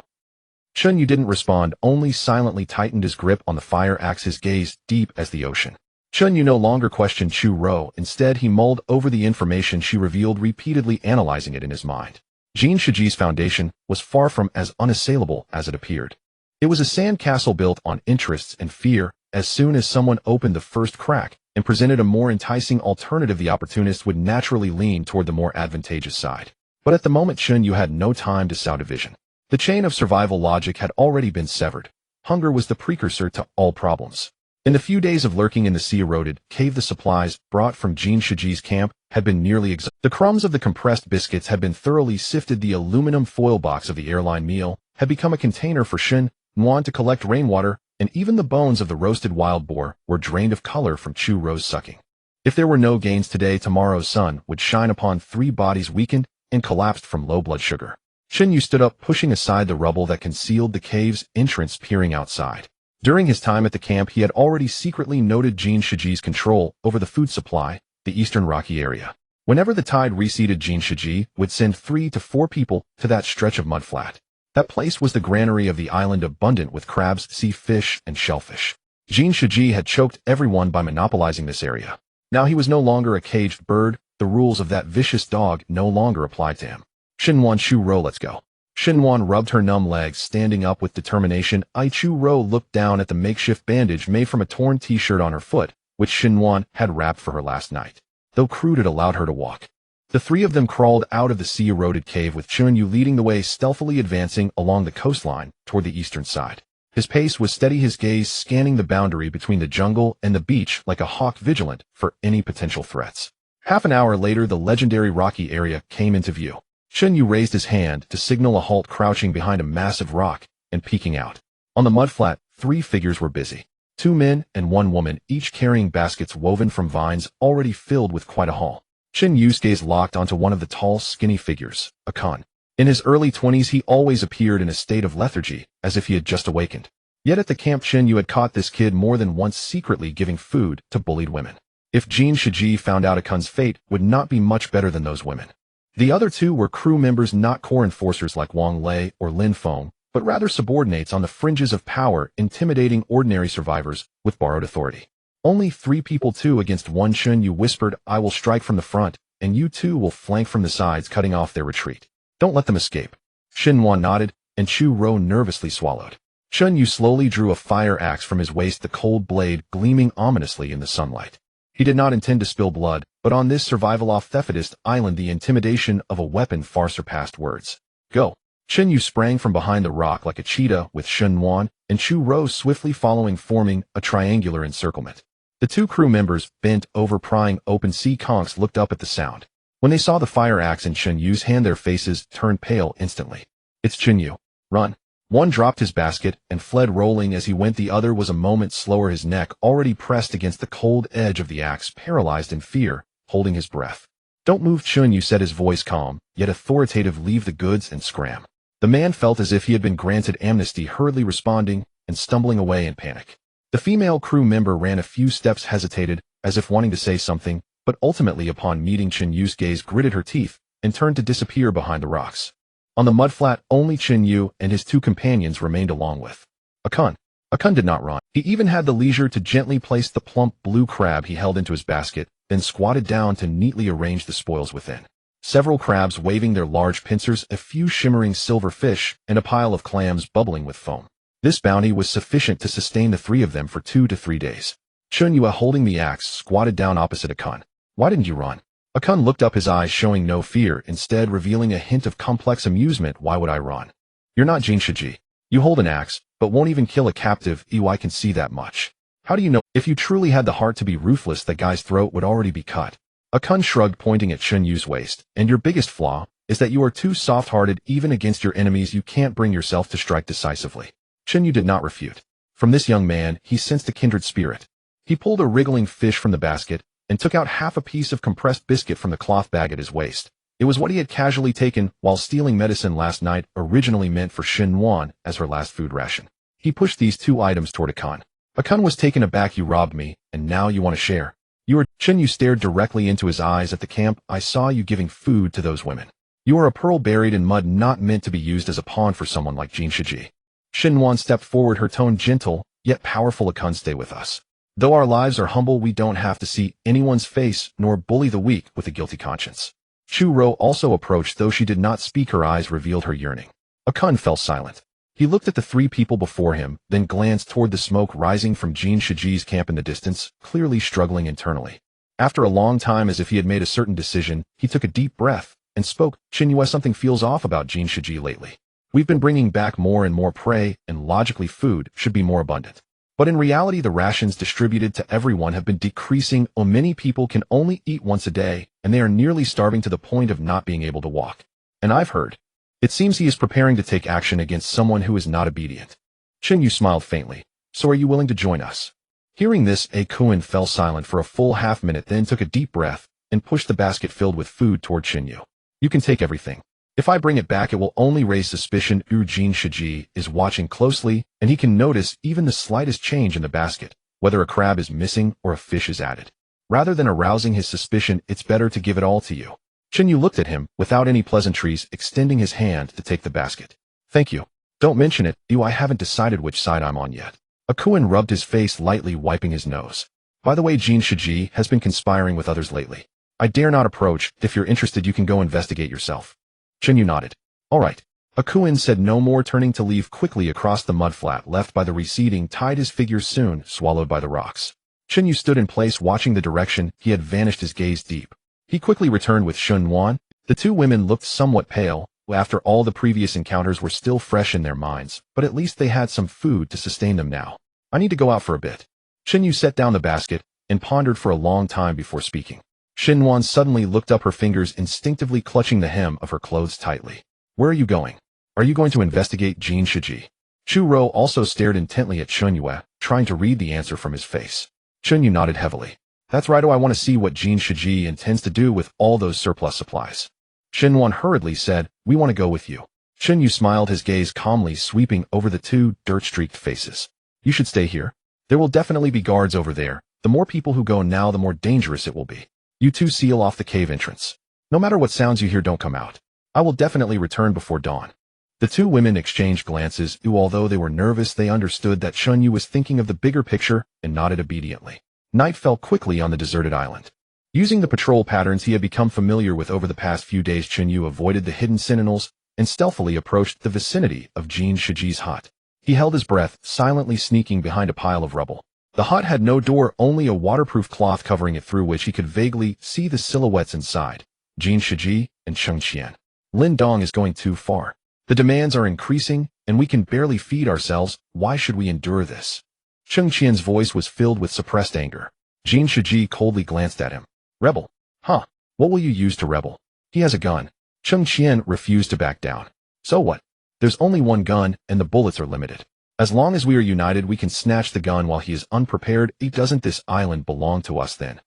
Chunyu didn't respond, only silently tightened his grip on the fire axe, his gaze deep as the ocean. Chunyu no longer questioned Chu Rou. Instead, he mulled over the information she revealed, repeatedly analyzing it in his mind. Jin Shiji's foundation was far from as unassailable as it appeared. It was a sand castle built on interests and fear. As soon as someone opened the first crack and presented a more enticing alternative, the opportunist would naturally lean toward the more advantageous side. But at the moment, Chunyu had no time to sow division. The chain of survival logic had already been severed. Hunger was the precursor to all problems. In the few days of lurking in the sea-eroded cave, the supplies brought from Jin Shiji's camp had been nearly exhausted. The crumbs of the compressed biscuits had been thoroughly sifted. The aluminum foil box of the airline meal had become a container for Xin Wan to collect rainwater, and even the bones of the roasted wild boar were drained of color from Chu Rou's sucking. If there were no gains today, tomorrow's sun would shine upon 3 bodies weakened and collapsed from low blood sugar. Xinyu stood up, pushing aside the rubble that concealed the cave's entrance, peering outside. During his time at the camp, he had already secretly noted Jin Shiji's control over the food supply, the eastern rocky area. Whenever the tide receded, Jin Shiji would send 3 to 4 people to that stretch of mudflat. That place was the granary of the island, abundant with crabs, sea fish, and shellfish. Jin Shiji had choked everyone by monopolizing this area. Now he was no longer a caged bird. The rules of that vicious dog no longer applied to him. Xinwan Chu Ro, let's go. Xinwan rubbed her numb legs, standing up with determination. Chu Ro looked down at the makeshift bandage made from a torn t-shirt on her foot, which Xinwan had wrapped for her last night. Though crude, it allowed her to walk. The 3 of them crawled out of the sea-eroded cave, with Xinyu leading the way, stealthily advancing along the coastline toward the eastern side. His pace was steady, his gaze scanning the boundary between the jungle and the beach like a hawk, vigilant for any potential threats. Half an hour later, the legendary rocky area came into view. Xinyu raised his hand to signal a halt, crouching behind a massive rock and peeking out. On the mudflat, 3 figures were busy. 2 men and 1 woman, each carrying baskets woven from vines already filled with quite a haul. Xinyu's gaze locked onto one of the tall, skinny figures, a Khan. In his early 20s, he always appeared in a state of lethargy, as if he had just awakened. Yet at the camp, Xinyu had caught this kid more than once secretly giving food to bullied women. If Jin Shiji found out, Akun's fate would not be much better than those women. The other 2 were crew members, not core enforcers like Wang Lei or Lin Feng, but rather subordinates on the fringes of power, intimidating ordinary survivors with borrowed authority. Only 3 people, 2 against 1. Xinyu whispered, I will strike from the front, and you 2 will flank from the sides, cutting off their retreat. Don't let them escape. Xinwan nodded, and Chu Ro nervously swallowed. Xinyu slowly drew a fire axe from his waist, the cold blade gleaming ominously in the sunlight. He did not intend to spill blood, but on this survival-off Thephidist island, the intimidation of a weapon far surpassed words. Go. Xinyu sprang from behind the rock like a cheetah, with Xinwan and Chu Ro swiftly following, forming a triangular encirclement. The 2 crew members, bent over prying open sea conchs, looked up at the sound. When they saw the fire axe in Xinyu's hand, their faces turned pale instantly. It's Xinyu. Run. One dropped his basket and fled, rolling as he went. The other was a moment slower, his neck already pressed against the cold edge of the axe, paralyzed in fear, holding his breath. Don't move, Xinyu said, his voice calm, yet authoritative. Leave the goods and scram. The man felt as if he had been granted amnesty, hurriedly responding and stumbling away in panic. The female crew member ran a few steps, hesitated, as if wanting to say something, but ultimately, upon meeting Xinyu's gaze, gritted her teeth and turned to disappear behind the rocks. On the mudflat, only Xinyu and his 2 companions remained, along with Akun. Akun did not run. He even had the leisure to gently place the plump blue crab he held into his basket, then squatted down to neatly arrange the spoils within. Several crabs waving their large pincers, a few shimmering silver fish, and a pile of clams bubbling with foam. This bounty was sufficient to sustain the 3 of them for 2 to 3 days. Xinyu, holding the axe, squatted down opposite Akun. Why didn't you run? Akun looked up, his eyes showing no fear, instead revealing a hint of complex amusement. Why would I run? You're not Jin Shiji. You hold an axe, but won't even kill a captive. I can see that much. How do you know? If you truly had the heart to be ruthless, that guy's throat would already be cut. Akun shrugged, pointing at Xinyu's waist. And your biggest flaw is that you are too soft-hearted. Even against your enemies, you can't bring yourself to strike decisively. Xinyu did not refute. From this young man, he sensed a kindred spirit. He pulled a wriggling fish from the basket and took out half a piece of compressed biscuit from the cloth bag at his waist. It was what he had casually taken while stealing medicine last night, originally meant for Xinwan as her last food ration. He pushed these 2 items toward Akun. Akun was taken aback. You robbed me, and now you want to share? You are. Xinyu stared directly into his eyes. At the camp, I saw you giving food to those women. You are a pearl buried in mud, not meant to be used as a pawn for someone like Jin Shiji. Xinwan stepped forward, her tone gentle, yet powerful. Akun, stay with us. Though our lives are humble, we don't have to see anyone's face nor bully the weak with a guilty conscience. Chu Ro also approached, though she did not speak. Her eyes revealed her yearning. Akun fell silent. He looked at the 3 people before him, then glanced toward the smoke rising from Jin Shiji's camp in the distance, clearly struggling internally. After a long time, as if he had made a certain decision, he took a deep breath and spoke. Xinyu, something feels off about Jin Shiji lately. We've been bringing back more and more prey, and logically food should be more abundant. But in reality, the rations distributed to everyone have been decreasing. Many people can only eat once a day, and they are nearly starving to the point of not being able to walk. And I've heard. It seems he is preparing to take action against someone who is not obedient. Xinyu smiled faintly. So are you willing to join us? Hearing this, Akun fell silent for a full half minute, then took a deep breath and pushed the basket filled with food toward Xinyu. You can take everything. If I bring it back, it will only raise suspicion. Jin Shiji is watching closely, and he can notice even the slightest change in the basket, whether a crab is missing or a fish is added. Rather than arousing his suspicion, it's better to give it all to you. Yu looked at him, without any pleasantries, extending his hand to take the basket. Thank you. Don't mention it, I haven't decided which side I'm on yet. Akuin rubbed his face lightly, wiping his nose. By the way, Jin Shiji has been conspiring with others lately. I dare not approach. If you're interested, you can go investigate yourself. Yu nodded. All right. Akuin said no more, turning to leave quickly across the mudflat left by the receding tide, his figure soon swallowed by the rocks. Yu stood in place, watching the direction he had vanished, his gaze deep. He quickly returned with Shunwan. The two women looked somewhat pale. After all, the previous encounters were still fresh in their minds, but at least they had some food to sustain them now. I need to go out for a bit. Yu set down the basket and pondered for a long time before speaking. Shunwan suddenly looked up, her fingers instinctively clutching the hem of her clothes tightly. Where are you going? Are you going to investigate Jin Shiji? Chu Ro also stared intently at Chunyue, trying to read the answer from his face. Chunyu nodded heavily. That's right. I want to see what Jin Shiji intends to do with all those surplus supplies. Shinwan hurriedly said, we want to go with you. Chunyu smiled, his gaze calmly sweeping over the two dirt-streaked faces. You should stay here. There will definitely be guards over there. The more people who go now, the more dangerous it will be. You two seal off the cave entrance. No matter what sounds you hear, don't come out. I will definitely return before dawn. The two women exchanged glances. Although they were nervous, they understood that Chunyu was thinking of the bigger picture and nodded obediently. Night fell quickly on the deserted island. Using the patrol patterns he had become familiar with over the past few days, Chunyu avoided the hidden sentinels and stealthily approached the vicinity of Jin Shiji's hut. He held his breath, silently sneaking behind a pile of rubble. The hut had no door, only a waterproof cloth covering it, through which he could vaguely see the silhouettes inside. Jin Shiji and Cheng Qian. Lin Dong is going too far. The demands are increasing, and we can barely feed ourselves. Why should we endure this? Cheng Qian's voice was filled with suppressed anger. Jin Shiji coldly glanced at him. Rebel? Huh? What will you use to rebel? He has a gun. Cheng Qian refused to back down. So what? There's only one gun, and the bullets are limited. As long as we are united, we can snatch the gun while he is unprepared. Doesn't this island belong to us then?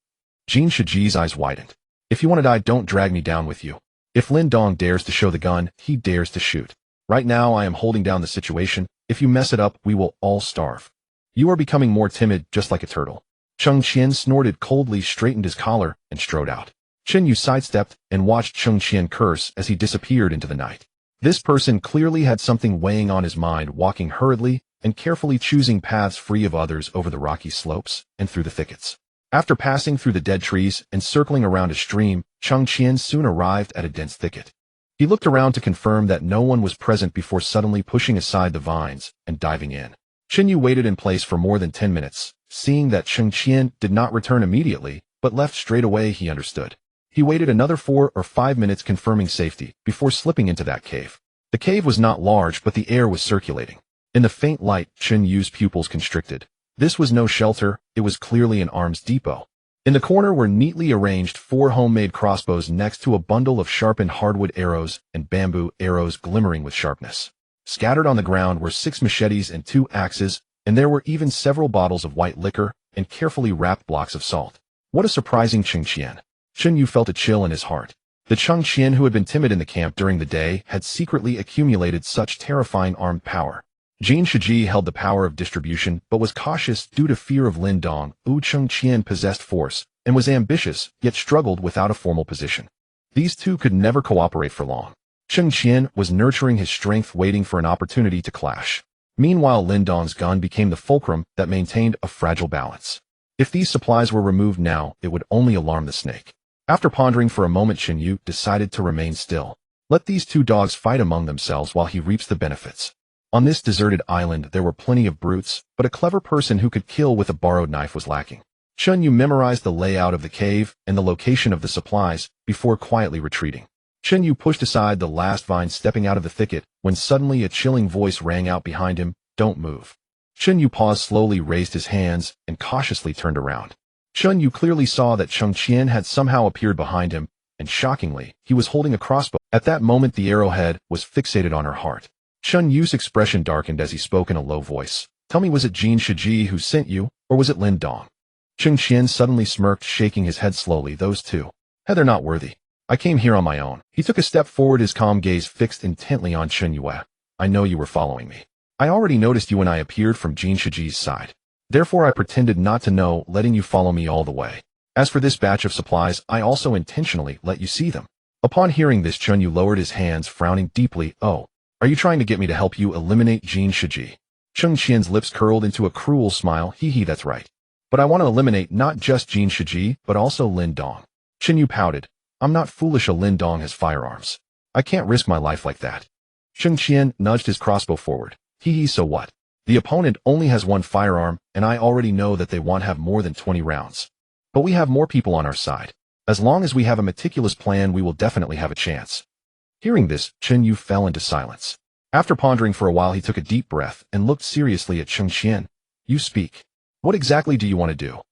Jin Shiji's eyes widened. If you want to die, don't drag me down with you. If Lin Dong dares to show the gun, he dares to shoot. Right now, I am holding down the situation. If you mess it up, we will all starve. You are becoming more timid, just like a turtle. Cheng Qian snorted coldly, straightened his collar, and strode out. Yu sidestepped and watched Cheng Qian curse as he disappeared into the night. This person clearly had something weighing on his mind, walking hurriedly and carefully, choosing paths free of others over the rocky slopes and through the thickets. After passing through the dead trees and circling around a stream, Cheng Qian soon arrived at a dense thicket. He looked around to confirm that no one was present before suddenly pushing aside the vines and diving in. Yu waited in place for more than 10 minutes. Seeing that Cheng Qian did not return immediately, but left straight away, he understood. He waited another 4 or 5 minutes, confirming safety, before slipping into that cave. The cave was not large, but the air was circulating. In the faint light, Chen Yu's pupils constricted. This was no shelter, it was clearly an arms depot. In the corner were neatly arranged 4 homemade crossbows next to a bundle of sharpened hardwood arrows and bamboo arrows glimmering with sharpness. Scattered on the ground were 6 machetes and 2 axes, and there were even several bottles of white liquor and carefully wrapped blocks of salt. What a surprising Cheng Qian. Chen Yu felt a chill in his heart. The Cheng Qian who had been timid in the camp during the day had secretly accumulated such terrifying armed power. Jin Shiji held the power of distribution, but was cautious due to fear of Lin Dong. Cheng Qian possessed force and was ambitious, yet struggled without a formal position. These two could never cooperate for long. Cheng Qian was nurturing his strength, waiting for an opportunity to clash. Meanwhile, Lin Dong's gun became the fulcrum that maintained a fragile balance. If these supplies were removed now, it would only alarm the snake. After pondering for a moment, Chen Yu decided to remain still. Let these two dogs fight among themselves while he reaps the benefits. On this deserted island, there were plenty of brutes, but a clever person who could kill with a borrowed knife was lacking. Chen Yu memorized the layout of the cave and the location of the supplies before quietly retreating. Chen Yu pushed aside the last vine, stepping out of the thicket, when suddenly a chilling voice rang out behind him, "Don't move." Chen Yu paused, slowly raised his hands, and cautiously turned around. Chen Yu clearly saw that Cheng Qian had somehow appeared behind him, and shockingly, he was holding a crossbow. At that moment, the arrowhead was fixated on her heart. Chen Yu's expression darkened as he spoke in a low voice. "Tell me, was it Jin Shiji who sent you, or was it Lin Dong?" Cheng Qian suddenly smirked, shaking his head slowly. "Those two. They're not worthy. I came here on my own. He took a step forward, his calm gaze fixed intently on Chen Yue. I know you were following me. I already noticed you when I appeared from Jin Shiji's side. Therefore I pretended not to know, letting you follow me all the way. As for this batch of supplies, I also intentionally let you see them. Upon hearing this, Chen Yu lowered his hands, frowning deeply. Oh, are you trying to get me to help you eliminate Jin Shiji? Cheng Qian's lips curled into a cruel smile. Hee, that's right. But I want to eliminate not just Jin Shiji, but also Lin Dong. Chen Yu pouted. I'm not foolish. Lin Dong has firearms. I can't risk my life like that. Cheng Qian nudged his crossbow forward. Hee, so what? The opponent only has one firearm, and I already know that they won't have more than 20 rounds. But we have more people on our side. As long as we have a meticulous plan, we will definitely have a chance. Hearing this, Chen Yu fell into silence. After pondering for a while, he took a deep breath and looked seriously at Cheng Qian. You speak. What exactly do you want to do?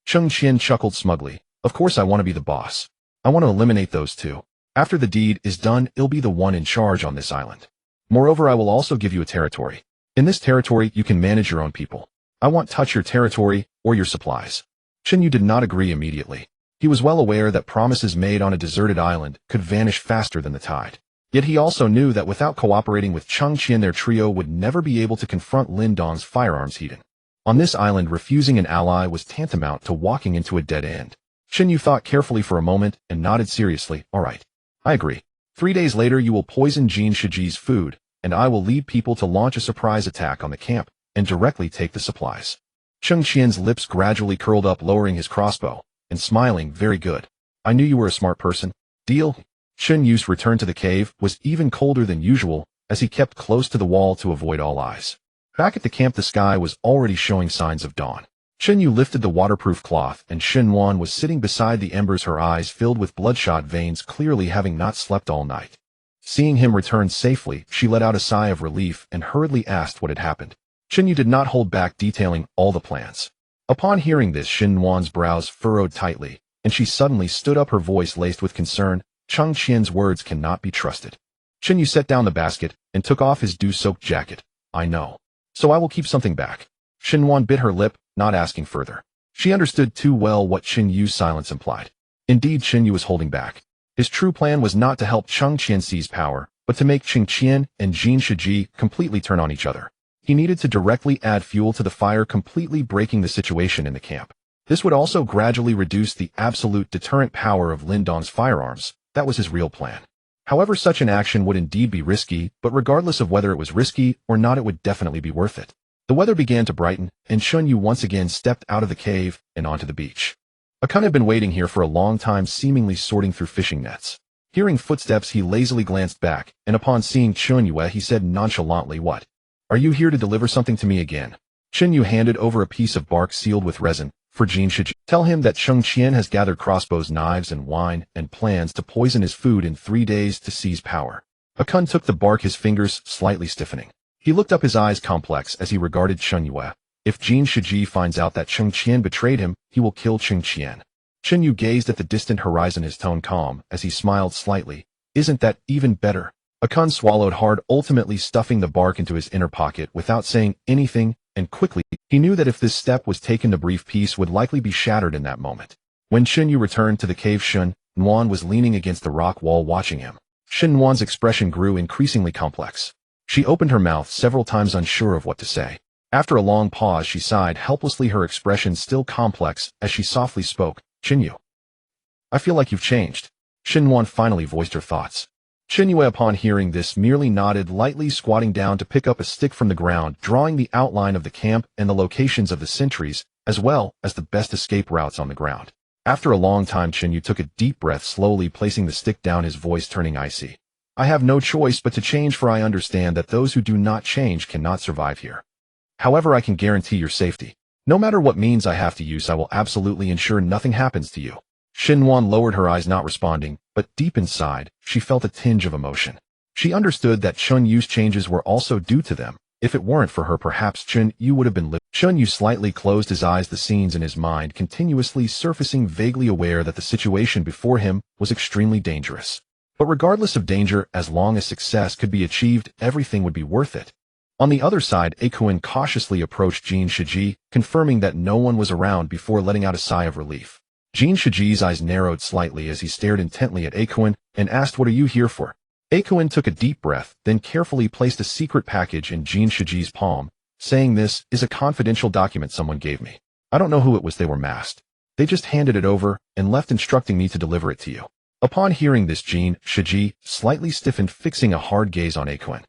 Cheng Qian chuckled smugly. Of course I want to be the boss. I want to eliminate those two. After the deed is done, I'll be the one in charge on this island. Moreover, I will also give you a territory. In this territory, you can manage your own people. I won't touch your territory or your supplies. Chen Yu did not agree immediately. He was well aware that promises made on a deserted island could vanish faster than the tide. Yet he also knew that without cooperating with Cheng Qian, their trio would never be able to confront Lin Dong's firearms hidden. On this island, refusing an ally was tantamount to walking into a dead end. Chen Yu thought carefully for a moment and nodded seriously. All right. I agree. 3 days later, you will poison Jin Shiji's food, and I will lead people to launch a surprise attack on the camp and directly take the supplies. Cheng Qian's lips gradually curled up, lowering his crossbow and smiling. Very good. I knew you were a smart person. Deal? Chen Yu's return to the cave was even colder than usual as he kept close to the wall to avoid all eyes. Back at the camp, the sky was already showing signs of dawn. Chen Yu lifted the waterproof cloth, and Shen Wan was sitting beside the embers, her eyes filled with bloodshot veins, clearly having not slept all night. Seeing him return safely, she let out a sigh of relief and hurriedly asked what had happened. Chen Yu did not hold back, detailing all the plans. Upon hearing this, Shen Wan's brows furrowed tightly, and she suddenly stood up, her voice laced with concern. Cheng Qian's words cannot be trusted. Chen Yu set down the basket and took off his dew-soaked jacket. I know. So I will keep something back. Shen Wan bit her lip, not asking further. She understood too well what Chen Yu's silence implied. Indeed, Chen Yu was holding back. His true plan was not to help Cheng Qian seize power, but to make Cheng Qian and Jin Shiji completely turn on each other. He needed to directly add fuel to the fire, completely breaking the situation in the camp. This would also gradually reduce the absolute deterrent power of Lin Dong's firearms. That was his real plan. However, such an action would indeed be risky, but regardless of whether it was risky or not, it would definitely be worth it. The weather began to brighten, and Shen Yu once again stepped out of the cave and onto the beach. Akun had been waiting here for a long time, seemingly sorting through fishing nets. Hearing footsteps, he lazily glanced back, and upon seeing Chen Yue, he said nonchalantly, What? Are you here to deliver something to me again? Chen Yu handed over a piece of bark sealed with resin. For Jin Shiji, tell him that Cheng Qian has gathered crossbows, knives, and wine, and plans to poison his food in 3 days to seize power. Akun took the bark, his fingers slightly stiffening. He looked up, his eyes complex as he regarded Chen Yue. If Jin Shiji finds out that Cheng Qian betrayed him, he will kill Cheng Qian. Chen Yu gazed at the distant horizon, his tone calm, as he smiled slightly. Isn't that even better? Akun swallowed hard, ultimately stuffing the bark into his inner pocket without saying anything, and quickly, he knew that if this step was taken, the brief peace would likely be shattered in that moment. When Shen Yu returned to the cave, Shen Wan was leaning against the rock wall watching him. Shen Wan's expression grew increasingly complex. She opened her mouth several times, unsure of what to say. After a long pause, she sighed helplessly, her expression still complex, as she softly spoke. Chen Yu, I feel like you've changed. Shen Wan finally voiced her thoughts. Chen Yue, upon hearing this, merely nodded, lightly squatting down to pick up a stick from the ground, drawing the outline of the camp and the locations of the sentries, as well as the best escape routes on the ground. After a long time, Chen Yu took a deep breath, slowly placing the stick down, his voice turning icy. I have no choice but to change, for I understand that those who do not change cannot survive here. However, I can guarantee your safety. No matter what means I have to use, I will absolutely ensure nothing happens to you. Shen Wan lowered her eyes, not responding, but deep inside, she felt a tinge of emotion. She understood that Chen Yu's changes were also due to them. If it weren't for her, perhaps Chen Yu would have been living. Chen Yu slightly closed his eyes, the scenes in his mind continuously surfacing, vaguely aware that the situation before him was extremely dangerous. But regardless of danger, as long as success could be achieved, everything would be worth it. On the other side, Akun cautiously approached Jin Shiji, confirming that no one was around before letting out a sigh of relief. Jin Shiji's eyes narrowed slightly as he stared intently at Akuin and asked, "What are you here for?" Akuin took a deep breath, then carefully placed a secret package in Jin Shiji's palm, saying, "This is a confidential document someone gave me. I don't know who it was they were masked. They just handed it over and left instructing me to deliver it to you." Upon hearing this, Jin Shiji slightly stiffened, fixing a hard gaze on Akuin.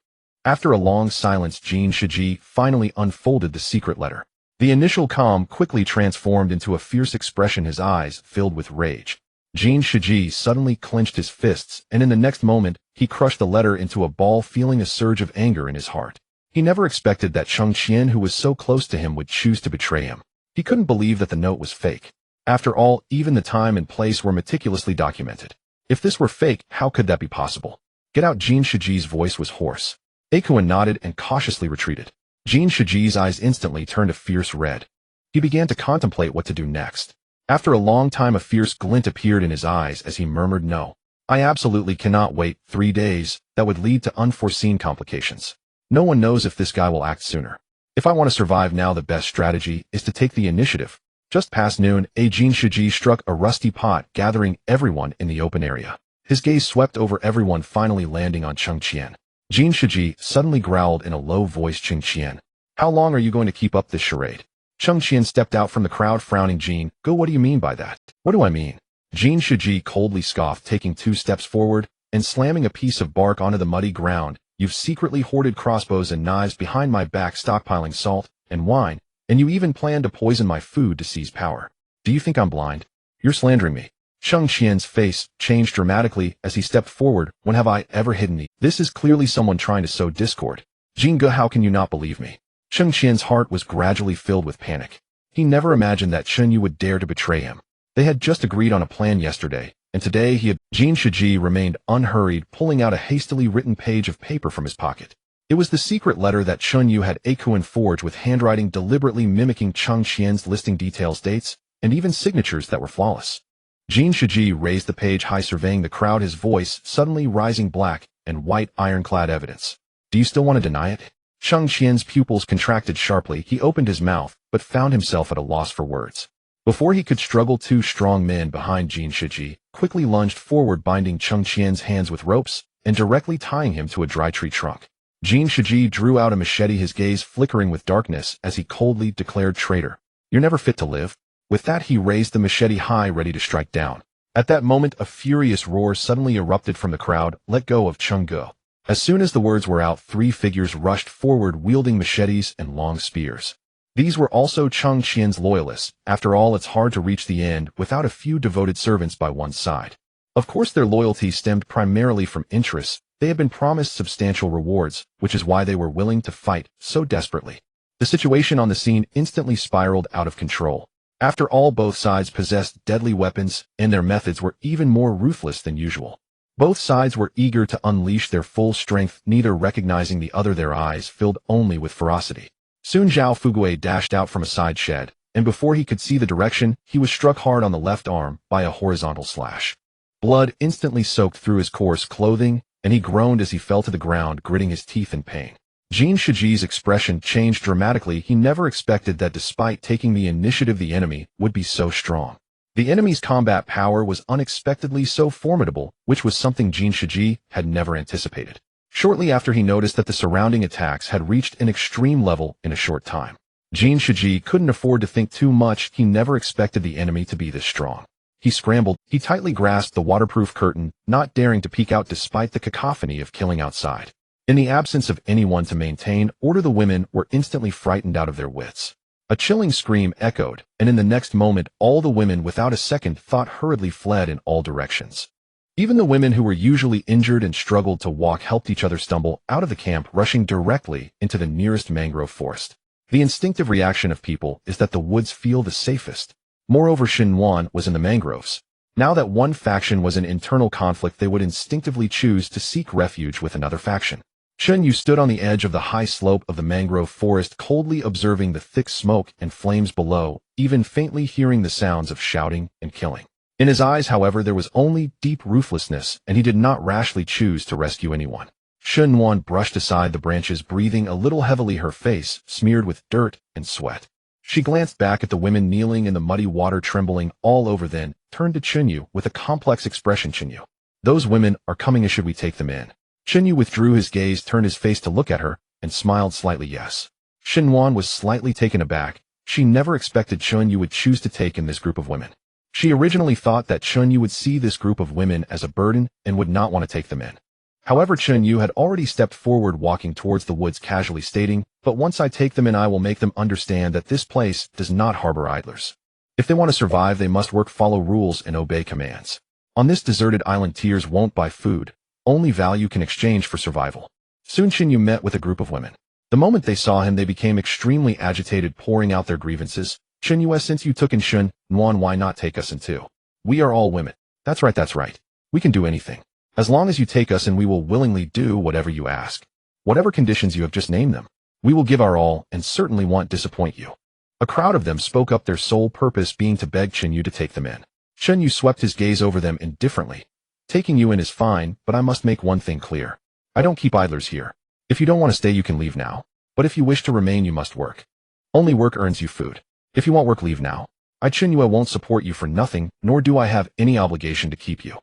After a long silence, Jin Shiji finally unfolded the secret letter. The initial calm quickly transformed into a fierce expression, his eyes filled with rage. Jin Shiji suddenly clenched his fists, and in the next moment, he crushed the letter into a ball, feeling a surge of anger in his heart. He never expected that Cheng Qian, who was so close to him, would choose to betray him. He couldn't believe that the note was fake. After all, even the time and place were meticulously documented. If this were fake, how could that be possible? "Get out!" Jin Shiji's voice was hoarse. Akuin nodded and cautiously retreated. Jin Shiji's eyes instantly turned a fierce red. He began to contemplate what to do next. After a long time, a fierce glint appeared in his eyes as he murmured, "No. I absolutely cannot wait 3 days. That would lead to unforeseen complications. No one knows if this guy will act sooner. If I want to survive now, the best strategy is to take the initiative." Just past noon, Jin Shiji struck a rusty pot, gathering everyone in the open area. His gaze swept over everyone, finally landing on Cheng Qian. Jin Shiji suddenly growled in a low voice, "Cheng Qian, how long are you going to keep up this charade?" Cheng Qian stepped out from the crowd, frowning. "Jin, go, what do you mean by that?" "What do I mean?" Jin Shiji coldly scoffed, taking 2 steps forward and slamming a piece of bark onto the muddy ground. "You've secretly hoarded crossbows and knives behind my back, stockpiling salt and wine, and you even plan to poison my food to seize power. Do you think I'm blind? You're slandering me." Cheng Qian's face changed dramatically as he stepped forward. "When have I ever hidden thee? This is clearly someone trying to sow discord. Jin Ge, how can you not believe me?" Cheng Qian's heart was gradually filled with panic. He never imagined that Chen Yu would dare to betray him. They had just agreed on a plan yesterday, and today Jin Shiji remained unhurried, pulling out a hastily written page of paper from his pocket. It was the secret letter that Chen Yu had Akuin forge with handwriting deliberately mimicking Cheng Qian's, listing details, dates, and even signatures that were flawless. Jin Shiji raised the page high, surveying the crowd, his voice suddenly rising. "Black and white ironclad evidence. Do you still want to deny it?" Cheng Qian's pupils contracted sharply. He opened his mouth, but found himself at a loss for words. Before he could struggle, 2 strong men behind Jin Shiji quickly lunged forward, binding Cheng Qian's hands with ropes and directly tying him to a dry tree trunk. Jin Shiji drew out a machete, his gaze flickering with darkness as he coldly declared, "Traitor, you're never fit to live." With that, he raised the machete high, ready to strike down. At that moment, a furious roar suddenly erupted from the crowd. "Let go of Cheng Ge." As soon as the words were out, 3 figures rushed forward, wielding machetes and long spears. These were also Cheng Qian's loyalists. After all, it's hard to reach the end without a few devoted servants by one's side. Of course, their loyalty stemmed primarily from interests. They had been promised substantial rewards, which is why they were willing to fight so desperately. The situation on the scene instantly spiraled out of control. After all, both sides possessed deadly weapons, and their methods were even more ruthless than usual. Both sides were eager to unleash their full strength, neither recognizing the other, their eyes filled only with ferocity. Soon Zhao Fuguei dashed out from a side shed, and before he could see the direction, he was struck hard on the left arm by a horizontal slash. Blood instantly soaked through his coarse clothing, and he groaned as he fell to the ground, gritting his teeth in pain. Jin Shiji's expression changed dramatically. He never expected that despite taking the initiative, the enemy would be so strong. The enemy's combat power was unexpectedly so formidable, which was something Jin Shiji had never anticipated. Shortly after, he noticed that the surrounding attacks had reached an extreme level in a short time. Jin Shiji couldn't afford to think too much. He never expected the enemy to be this strong. He scrambled. He tightly grasped the waterproof curtain, not daring to peek out despite the cacophony of killing outside. In the absence of anyone to maintain order, the women were instantly frightened out of their wits. A chilling scream echoed, and in the next moment, all the women, without a second thought, hurriedly fled in all directions. Even the women who were usually injured and struggled to walk helped each other stumble out of the camp, rushing directly into the nearest mangrove forest. The instinctive reaction of people is that the woods feel the safest. Moreover, Xinhuan was in the mangroves. Now that one faction was in internal conflict, they would instinctively choose to seek refuge with another faction. Chen Yu stood on the edge of the high slope of the mangrove forest, coldly observing the thick smoke and flames below, even faintly hearing the sounds of shouting and killing. In his eyes, however, there was only deep ruthlessness, and he did not rashly choose to rescue anyone. Xinhuan brushed aside the branches, breathing a little heavily, her face smeared with dirt and sweat. She glanced back at the women kneeling in the muddy water, trembling all over, then turned to Chunyu with a complex expression. Chunyu, those women are coming. Should we take them in? Chunyu withdrew his gaze, turned his face to look at her, and smiled slightly. Yes. Xinhuan was slightly taken aback. She never expected Chunyu would choose to take in this group of women. She originally thought that Chunyu would see this group of women as a burden and would not want to take them in. However, Chunyu had already stepped forward, walking towards the woods, casually stating, "But once I take them in, I will make them understand that this place does not harbor idlers. If they want to survive, they must work, follow rules, and obey commands. On this deserted island, tears won't buy food. Only value can exchange for survival." Soon Chunyu met with a group of women. The moment they saw him, they became extremely agitated, pouring out their grievances. "Chunyu, since you took in Xinhuan, why not take us in too? We are all women." That's right. We can do anything. As long as you take us in, we will willingly do whatever you ask. Whatever conditions you have just named them. We will give our all and certainly won't disappoint you. A crowd of them spoke up, their sole purpose being to beg Chunyu to take them in. Chunyu swept his gaze over them indifferently. "Taking you in is fine, but I must make one thing clear. I don't keep idlers here. If you don't want to stay, you can leave now. But if you wish to remain, you must work. Only work earns you food. If you want work, leave now. I, Chunyu, won't support you for nothing, nor do I have any obligation to keep you."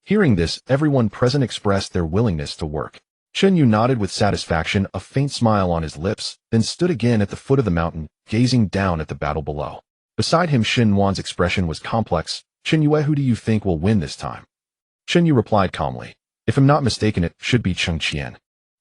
Hearing this, everyone present expressed their willingness to work. Chunyu nodded with satisfaction, a faint smile on his lips, then stood again at the foot of the mountain, gazing down at the battle below. Beside him, Xinhuan's expression was complex. "Chunyu, who do you think will win this time?" Chunyu replied calmly, "If I'm not mistaken, it should be Chengqian.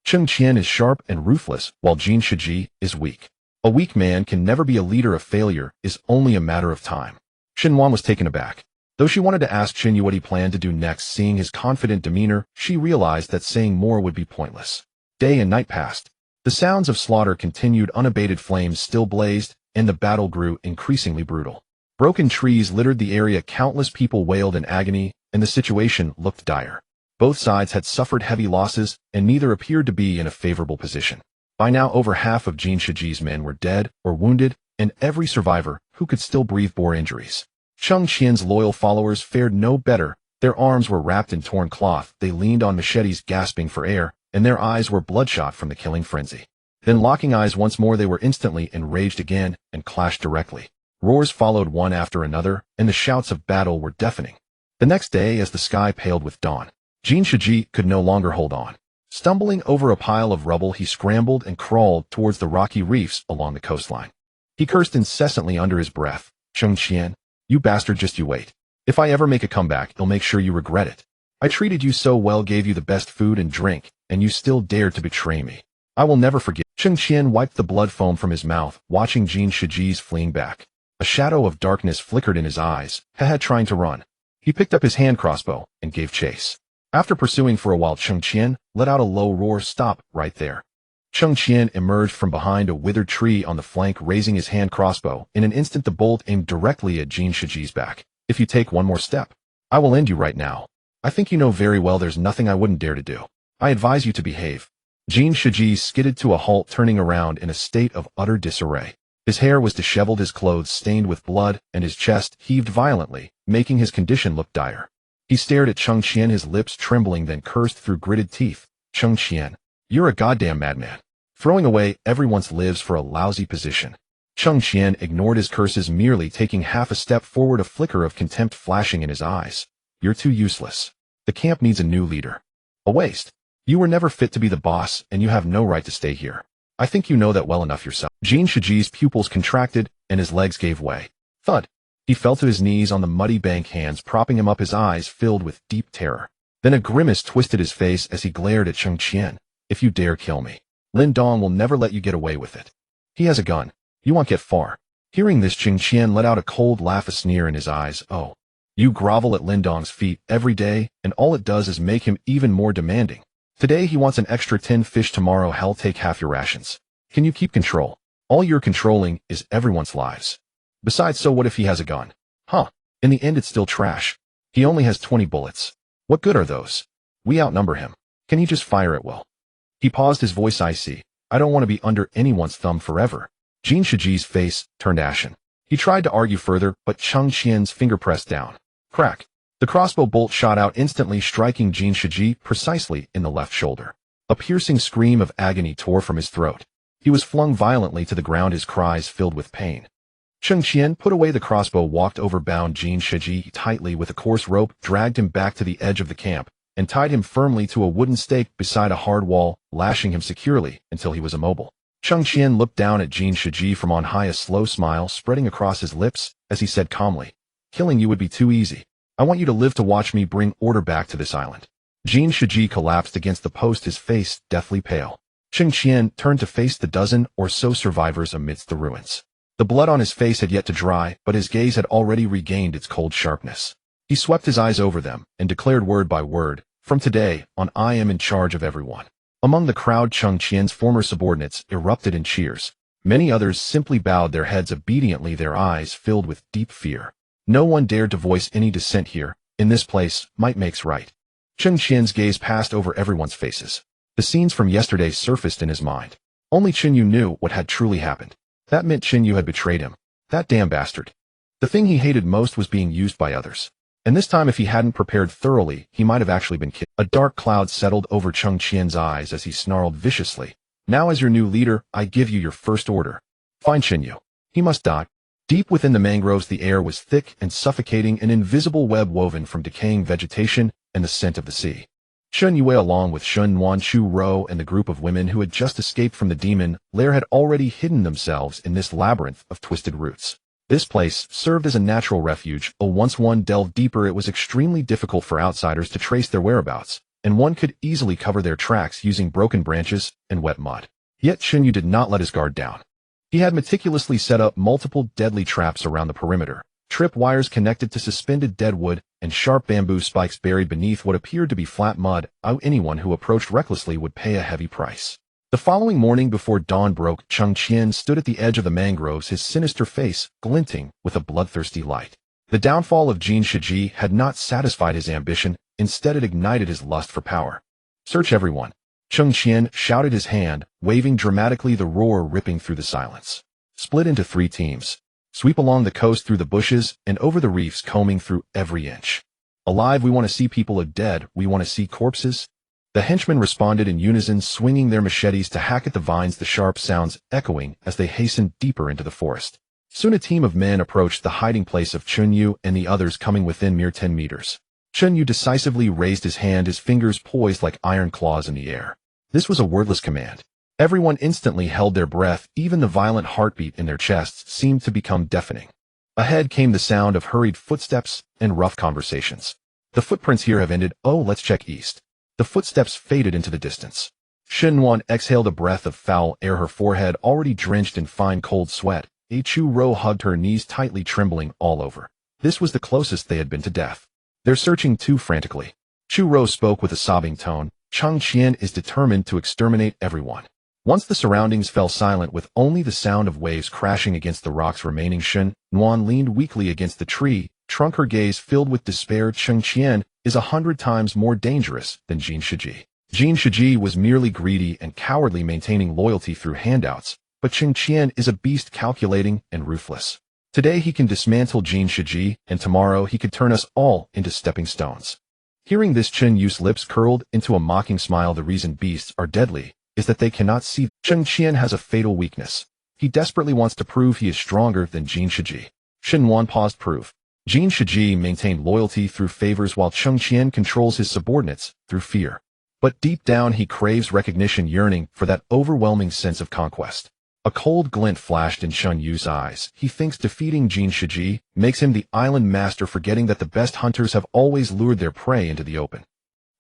Chengqian is sharp and ruthless, while Jin Shiji is weak. A weak man can never be a leader. Of failure is only a matter of time." Xinhuan was taken aback. Though she wanted to ask Chunyu what he planned to do next, seeing his confident demeanor, she realized that saying more would be pointless. Day and night passed. The sounds of slaughter continued, unabated flames still blazed, and the battle grew increasingly brutal. Broken trees littered the area, countless people wailed in agony, and the situation looked dire. Both sides had suffered heavy losses, and neither appeared to be in a favorable position. By now, over half of Jin Shiji's men were dead or wounded, and every survivor who could still breathe bore injuries. Cheng Qian's loyal followers fared no better. Their arms were wrapped in torn cloth, they leaned on machetes, gasping for air, and their eyes were bloodshot from the killing frenzy. Then, locking eyes once more, they were instantly enraged again and clashed directly. Roars followed one after another, and the shouts of battle were deafening. The next day, as the sky paled with dawn, Jin Shiji could no longer hold on. Stumbling over a pile of rubble, he scrambled and crawled towards the rocky reefs along the coastline. He cursed incessantly under his breath. "Cheng Qian, you bastard, just you wait. If I ever make a comeback, I'll make sure you regret it. I treated you so well, gave you the best food and drink, and you still dared to betray me. I will never forget." Cheng Qian wiped the blood foam from his mouth, watching Jin Shiji's fleeing back. A shadow of darkness flickered in his eyes, trying to run. He picked up his hand crossbow and gave chase. After pursuing for a while, Cheng Qian let out a low roar. "Stop right there." Cheng Qian emerged from behind a withered tree on the flank, raising his hand crossbow. In an instant, the bolt aimed directly at Jin Shiji's back. "If you take one more step, I will end you right now. I think you know very well there's nothing I wouldn't dare to do. I advise you to behave." Jin Shiji skidded to a halt, turning around in a state of utter disarray. His hair was disheveled, his clothes stained with blood, and his chest heaved violently, making his condition look dire. He stared at Cheng Qian, his lips trembling, then cursed through gritted teeth. "Cheng Qian, you're a goddamn madman. Throwing away everyone's lives for a lousy position." Cheng Qian ignored his curses, merely taking half a step forward, a flicker of contempt flashing in his eyes. "You're too useless. The camp needs a new leader. A waste. You were never fit to be the boss, and you have no right to stay here. I think you know that well enough yourself." Jin Shiji's pupils contracted, and his legs gave way. Thud. He fell to his knees on the muddy bank, hands propping him up, his eyes filled with deep terror. Then a grimace twisted his face as he glared at Cheng Qian. "If you dare kill me, Lin Dong will never let you get away with it. He has a gun. You won't get far." Hearing this, Cheng Qian let out a cold laugh, a sneer in his eyes. "Oh, you grovel at Lin Dong's feet every day, and all it does is make him even more demanding. Today he wants an extra 10 fish, tomorrow hell, take half your rations. Can you keep control? All you're controlling is everyone's lives. Besides, so what if he has a gun? Huh, in the end it's still trash. He only has 20 bullets. What good are those? We outnumber him. Can he just fire at will?" He paused, his voice icy. "I don't want to be under anyone's thumb forever." Jin Shiji's face turned ashen. He tried to argue further, but Cheng Qian's finger pressed down. Crack. The crossbow bolt shot out, instantly striking Jin Shiji precisely in the left shoulder. A piercing scream of agony tore from his throat. He was flung violently to the ground, his cries filled with pain. Cheng Qian put away the crossbow, walked over, bound Jin Shiji tightly with a coarse rope, dragged him back to the edge of the camp, and tied him firmly to a wooden stake beside a hard wall, lashing him securely until he was immobile. Cheng Qian looked down at Jin Shiji from on high, a slow smile spreading across his lips as he said calmly, "Killing you would be too easy. I want you to live to watch me bring order back to this island." Jin Shiji collapsed against the post, his face deathly pale. Cheng Qian turned to face the dozen or so survivors amidst the ruins. The blood on his face had yet to dry, but his gaze had already regained its cold sharpness. He swept his eyes over them and declared word by word, "From today on, I am in charge of everyone." Among the crowd, Cheng Qian's former subordinates erupted in cheers. Many others simply bowed their heads obediently, their eyes filled with deep fear. No one dared to voice any dissent here. In this place, might makes right. Cheng Qian's gaze passed over everyone's faces. The scenes from yesterday surfaced in his mind. Only Chen Yu knew what had truly happened. That meant Chen Yu had betrayed him. That damn bastard. The thing he hated most was being used by others. And this time, if he hadn't prepared thoroughly, he might have actually been killed. A dark cloud settled over Cheng Qian's eyes as he snarled viciously. "Now, as your new leader, I give you your first order. Find Chen Yu. He must die." Deep within the mangroves, the air was thick and suffocating, an invisible web woven from decaying vegetation and the scent of the sea. Chen Yue, along with Shun Wan, Chu Ro, and the group of women who had just escaped from the demon lair, had already hidden themselves in this labyrinth of twisted roots. This place served as a natural refuge. Once one delved deeper, it was extremely difficult for outsiders to trace their whereabouts, and one could easily cover their tracks using broken branches and wet mud. Yet Chen Yu did not let his guard down. He had meticulously set up multiple deadly traps around the perimeter, trip wires connected to suspended deadwood, and sharp bamboo spikes buried beneath what appeared to be flat mud. Anyone who approached recklessly would pay a heavy price. The following morning, before dawn broke, Cheng Qian stood at the edge of the mangroves, his sinister face glinting with a bloodthirsty light. The downfall of Jin Shiji had not satisfied his ambition. Instead, it ignited his lust for power. "Search everyone!" Cheng Qian shouted, his hand waving dramatically, the roar ripping through the silence. "Split into 3 teams. Sweep along the coast, through the bushes, and over the reefs, combing through every inch. Alive, we want to see people. Of dead, we want to see corpses." The henchmen responded in unison, swinging their machetes to hack at the vines, the sharp sounds echoing as they hastened deeper into the forest. Soon a team of men approached the hiding place of Chen Yu and the others, coming within mere 10 meters. Chen Yu decisively raised his hand, his fingers poised like iron claws in the air. This was a wordless command. Everyone instantly held their breath. Even the violent heartbeat in their chests seemed to become deafening. Ahead came the sound of hurried footsteps and rough conversations. "The footprints here have ended. Oh, let's check east." The footsteps faded into the distance. Shin Wan exhaled a breath of foul air, her forehead already drenched in fine cold sweat. Chu Ro hugged her knees tightly, trembling all over. This was the closest they had been to death. "They're searching too frantically." Chu Ro spoke with a sobbing tone. "Cheng Qian is determined to exterminate everyone." Once the surroundings fell silent, with only the sound of waves crashing against the rocks remaining, Shin Wan leaned weakly against the tree trunk, her gaze filled with despair. "Cheng Qian is 100 times more dangerous than Jin Shiji. Jin Shiji was merely greedy and cowardly, maintaining loyalty through handouts, but Cheng Qian is a beast, calculating and ruthless. Today he can dismantle Jin Shiji, and tomorrow he could turn us all into stepping stones." Hearing this, Chen Yu's lips curled into a mocking smile. "The reason beasts are deadly is that they cannot see. Cheng Qian has a fatal weakness. He desperately wants to prove he is stronger than Jin Shiji." Shin Wan paused. "Prove?" Jin Shiji maintained loyalty through favors, while Cheng Qian controls his subordinates through fear. But deep down he craves recognition, yearning for that overwhelming sense of conquest. A cold glint flashed in Shen Yu's eyes. He thinks defeating Jin Shiji makes him the island master, forgetting that the best hunters have always lured their prey into the open.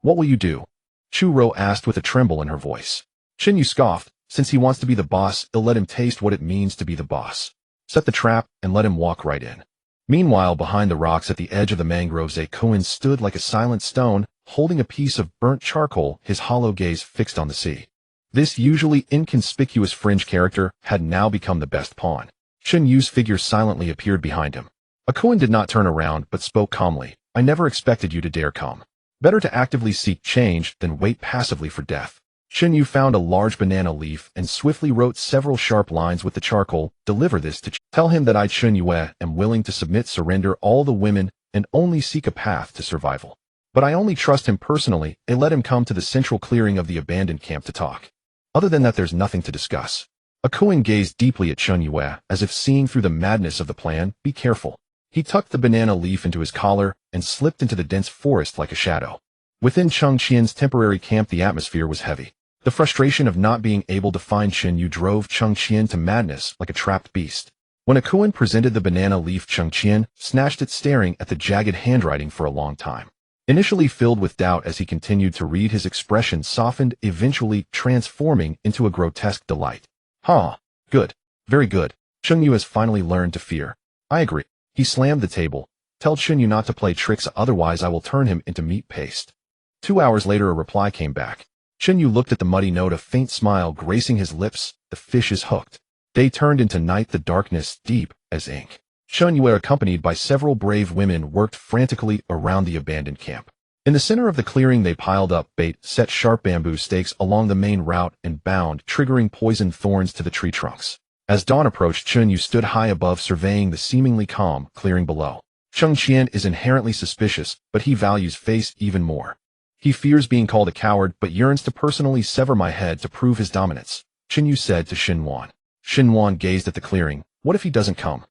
"What will you do?" Chu Ro asked with a tremble in her voice. Shen Yu scoffed. "Since he wants to be the boss, I'll let him taste what it means to be the boss. Set the trap and let him walk right in." Meanwhile, behind the rocks at the edge of the mangroves, a Koan stood like a silent stone, holding a piece of burnt charcoal, his hollow gaze fixed on the sea. This usually inconspicuous fringe character had now become the best pawn. Shen Yu's figure silently appeared behind him. A Koan did not turn around, but spoke calmly. "I never expected you to dare come. Better to actively seek change than wait passively for death." Shen Yu found a large banana leaf and swiftly wrote several sharp lines with the charcoal. "Deliver this to Tell him that I, Chen Yue, am willing to submit, surrender all the women, and only seek a path to survival. But I only trust him personally, and let him come to the central clearing of the abandoned camp to talk. Other than that, there's nothing to discuss." Akuin gazed deeply at Chun Yue, as if seeing through the madness of the plan. Be careful. He tucked the banana leaf into his collar and slipped into the dense forest like a shadow. Within Cheng Qian's temporary camp, the atmosphere was heavy. The frustration of not being able to find Chen Yu drove Cheng Qian to madness like a trapped beast. When Akuin presented the banana leaf, Cheng Qian snatched it, staring at the jagged handwriting for a long time. Initially filled with doubt as he continued to read, his expression softened, eventually transforming into a grotesque delight. Good. Very good. Cheng Yu has finally learned to fear. I agree. He slammed the table. Tell Chen Yu not to play tricks, otherwise I will turn him into meat paste. 2 hours later, a reply came back. Chen Yu looked at the muddy note, a faint smile gracing his lips. The fish is hooked. Day turned into night, the darkness deep as ink. Chen Yu, accompanied by several brave women, worked frantically around the abandoned camp. In the center of the clearing, they piled up bait, set sharp bamboo stakes along the main route, and bound, triggering poisoned thorns to the tree trunks. As dawn approached, Chun Yu stood high above, surveying the seemingly calm clearing below. Cheng Qian is inherently suspicious, but he values face even more. He fears being called a coward, but yearns to personally sever my head to prove his dominance, Chen Yu said to Xin Wan. Xin Wan gazed at the clearing. What if he doesn't come?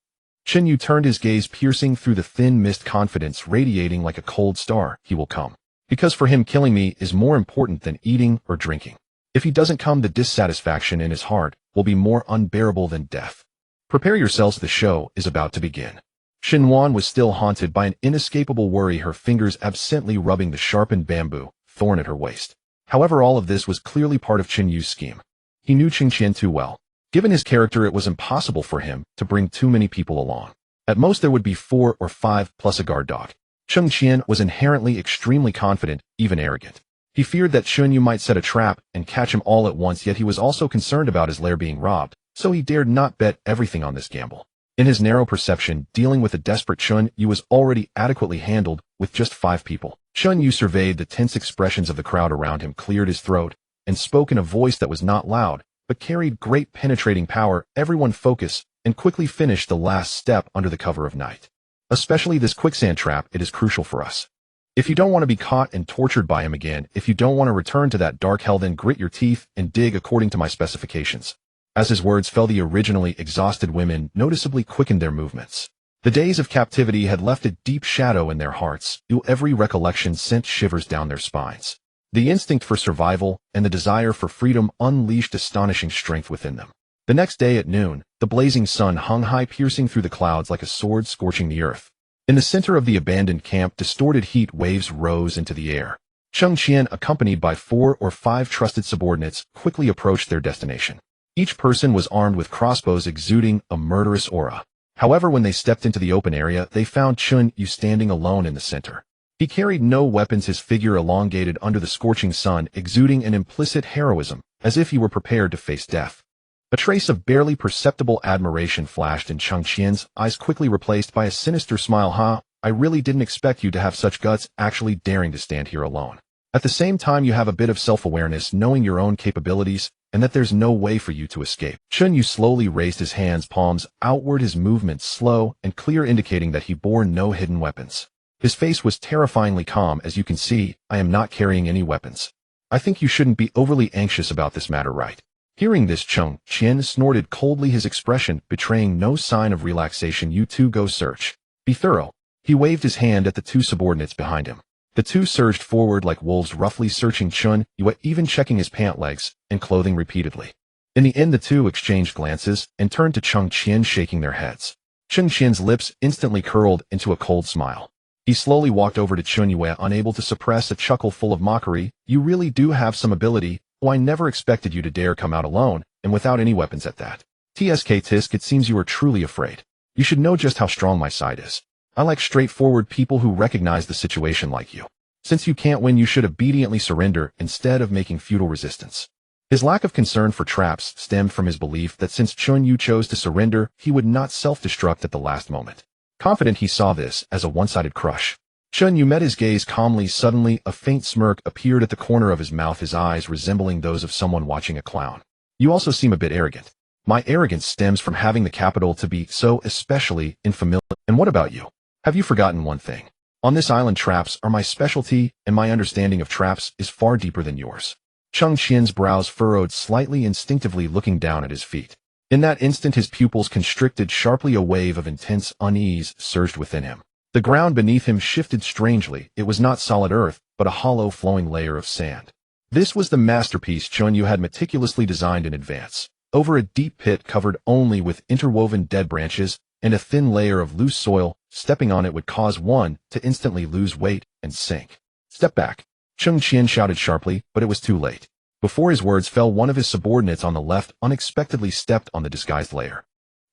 Chen Yu turned, his gaze piercing through the thin mist, confidence radiating like a cold star. He will come. Because for him, killing me is more important than eating or drinking. If he doesn't come, the dissatisfaction in his heart will be more unbearable than death. Prepare yourselves, the show is about to begin. Xin Wan was still haunted by an inescapable worry, her fingers absently rubbing the sharpened bamboo thorn at her waist. However, all of this was clearly part of Chen Yu's scheme. He knew Cheng Qian too well. Given his character, it was impossible for him to bring too many people along. At most, there would be 4 or 5 plus a guard dog. Cheng Qian was inherently extremely confident, even arrogant. He feared that Chun Yu might set a trap and catch him all at once, yet he was also concerned about his lair being robbed, so he dared not bet everything on this gamble. In his narrow perception, dealing with a desperate Chun Yu was already adequately handled with just 5 people. Chun Yu surveyed the tense expressions of the crowd around him, cleared his throat, and spoke in a voice that was not loud, but carried great penetrating power. Everyone focus, and quickly finish the last step under the cover of night. Especially this quicksand trap, it is crucial for us. If you don't want to be caught and tortured by him again, if you don't want to return to that dark hell, then grit your teeth and dig according to my specifications. As his words fell, the originally exhausted women noticeably quickened their movements. The days of captivity had left a deep shadow in their hearts. Every recollection sent shivers down their spines. The instinct for survival and the desire for freedom unleashed astonishing strength within them. The next day at noon, the blazing sun hung high, piercing through the clouds like a sword scorching the earth. In the center of the abandoned camp, distorted heat waves rose into the air. Cheng Qian, accompanied by 4 or 5 trusted subordinates, quickly approached their destination. Each person was armed with crossbows exuding a murderous aura. However, when they stepped into the open area, they found Chun Yu standing alone in the center. He carried no weapons, his figure elongated under the scorching sun, exuding an implicit heroism, as if he were prepared to face death. A trace of barely perceptible admiration flashed in Cheng Qian's eyes, quickly replaced by a sinister smile. I really didn't expect you to have such guts, actually daring to stand here alone. At the same time, you have a bit of self-awareness, knowing your own capabilities, and that there's no way for you to escape. Chun Yu slowly raised his hands, palms outward, his movements slow and clear, indicating that he bore no hidden weapons. His face was terrifyingly calm. As you can see, I am not carrying any weapons. I think you shouldn't be overly anxious about this matter, right? Hearing this, Cheng Qian snorted coldly, his expression betraying no sign of relaxation. You two go search. Be thorough. He waved his hand at the 2 subordinates behind him. The 2 surged forward like wolves, roughly searching Chun Yu, even checking his pant legs and clothing repeatedly. In the end, the 2 exchanged glances and turned to Cheng Qian, shaking their heads. Cheng Qian's lips instantly curled into a cold smile. He slowly walked over to Chun Yu, unable to suppress a chuckle full of mockery. You really do have some ability. Oh, I never expected you to dare come out alone, and without any weapons at that. Tisk, it seems you are truly afraid. You should know just how strong my side is. I like straightforward people who recognize the situation like you. Since you can't win, you should obediently surrender instead of making futile resistance. His lack of concern for traps stemmed from his belief that since Chun Yu chose to surrender, he would not self-destruct at the last moment. Confident, he saw this as a one-sided crush. Chun Yu met his gaze calmly. Suddenly, a faint smirk appeared at the corner of his mouth, his eyes resembling those of someone watching a clown. You also seem a bit arrogant. My arrogance stems from having the capital to be so especially unfamiliar. And what about you? Have you forgotten one thing? On this island, traps are my specialty, and my understanding of traps is far deeper than yours. Cheng Qian's brows furrowed slightly, instinctively looking down at his feet. In that instant his pupils constricted sharply. A wave of intense unease surged within him. The ground beneath him shifted strangely. It was not solid earth, but a hollow flowing layer of sand. This was the masterpiece Chunyu had meticulously designed in advance. Over a deep pit covered only with interwoven dead branches and a thin layer of loose soil, stepping on it would cause one to instantly lose weight and sink. "Step back," Cheng Qian shouted sharply, but it was too late. Before his words fell, one of his subordinates on the left unexpectedly stepped on the disguised layer.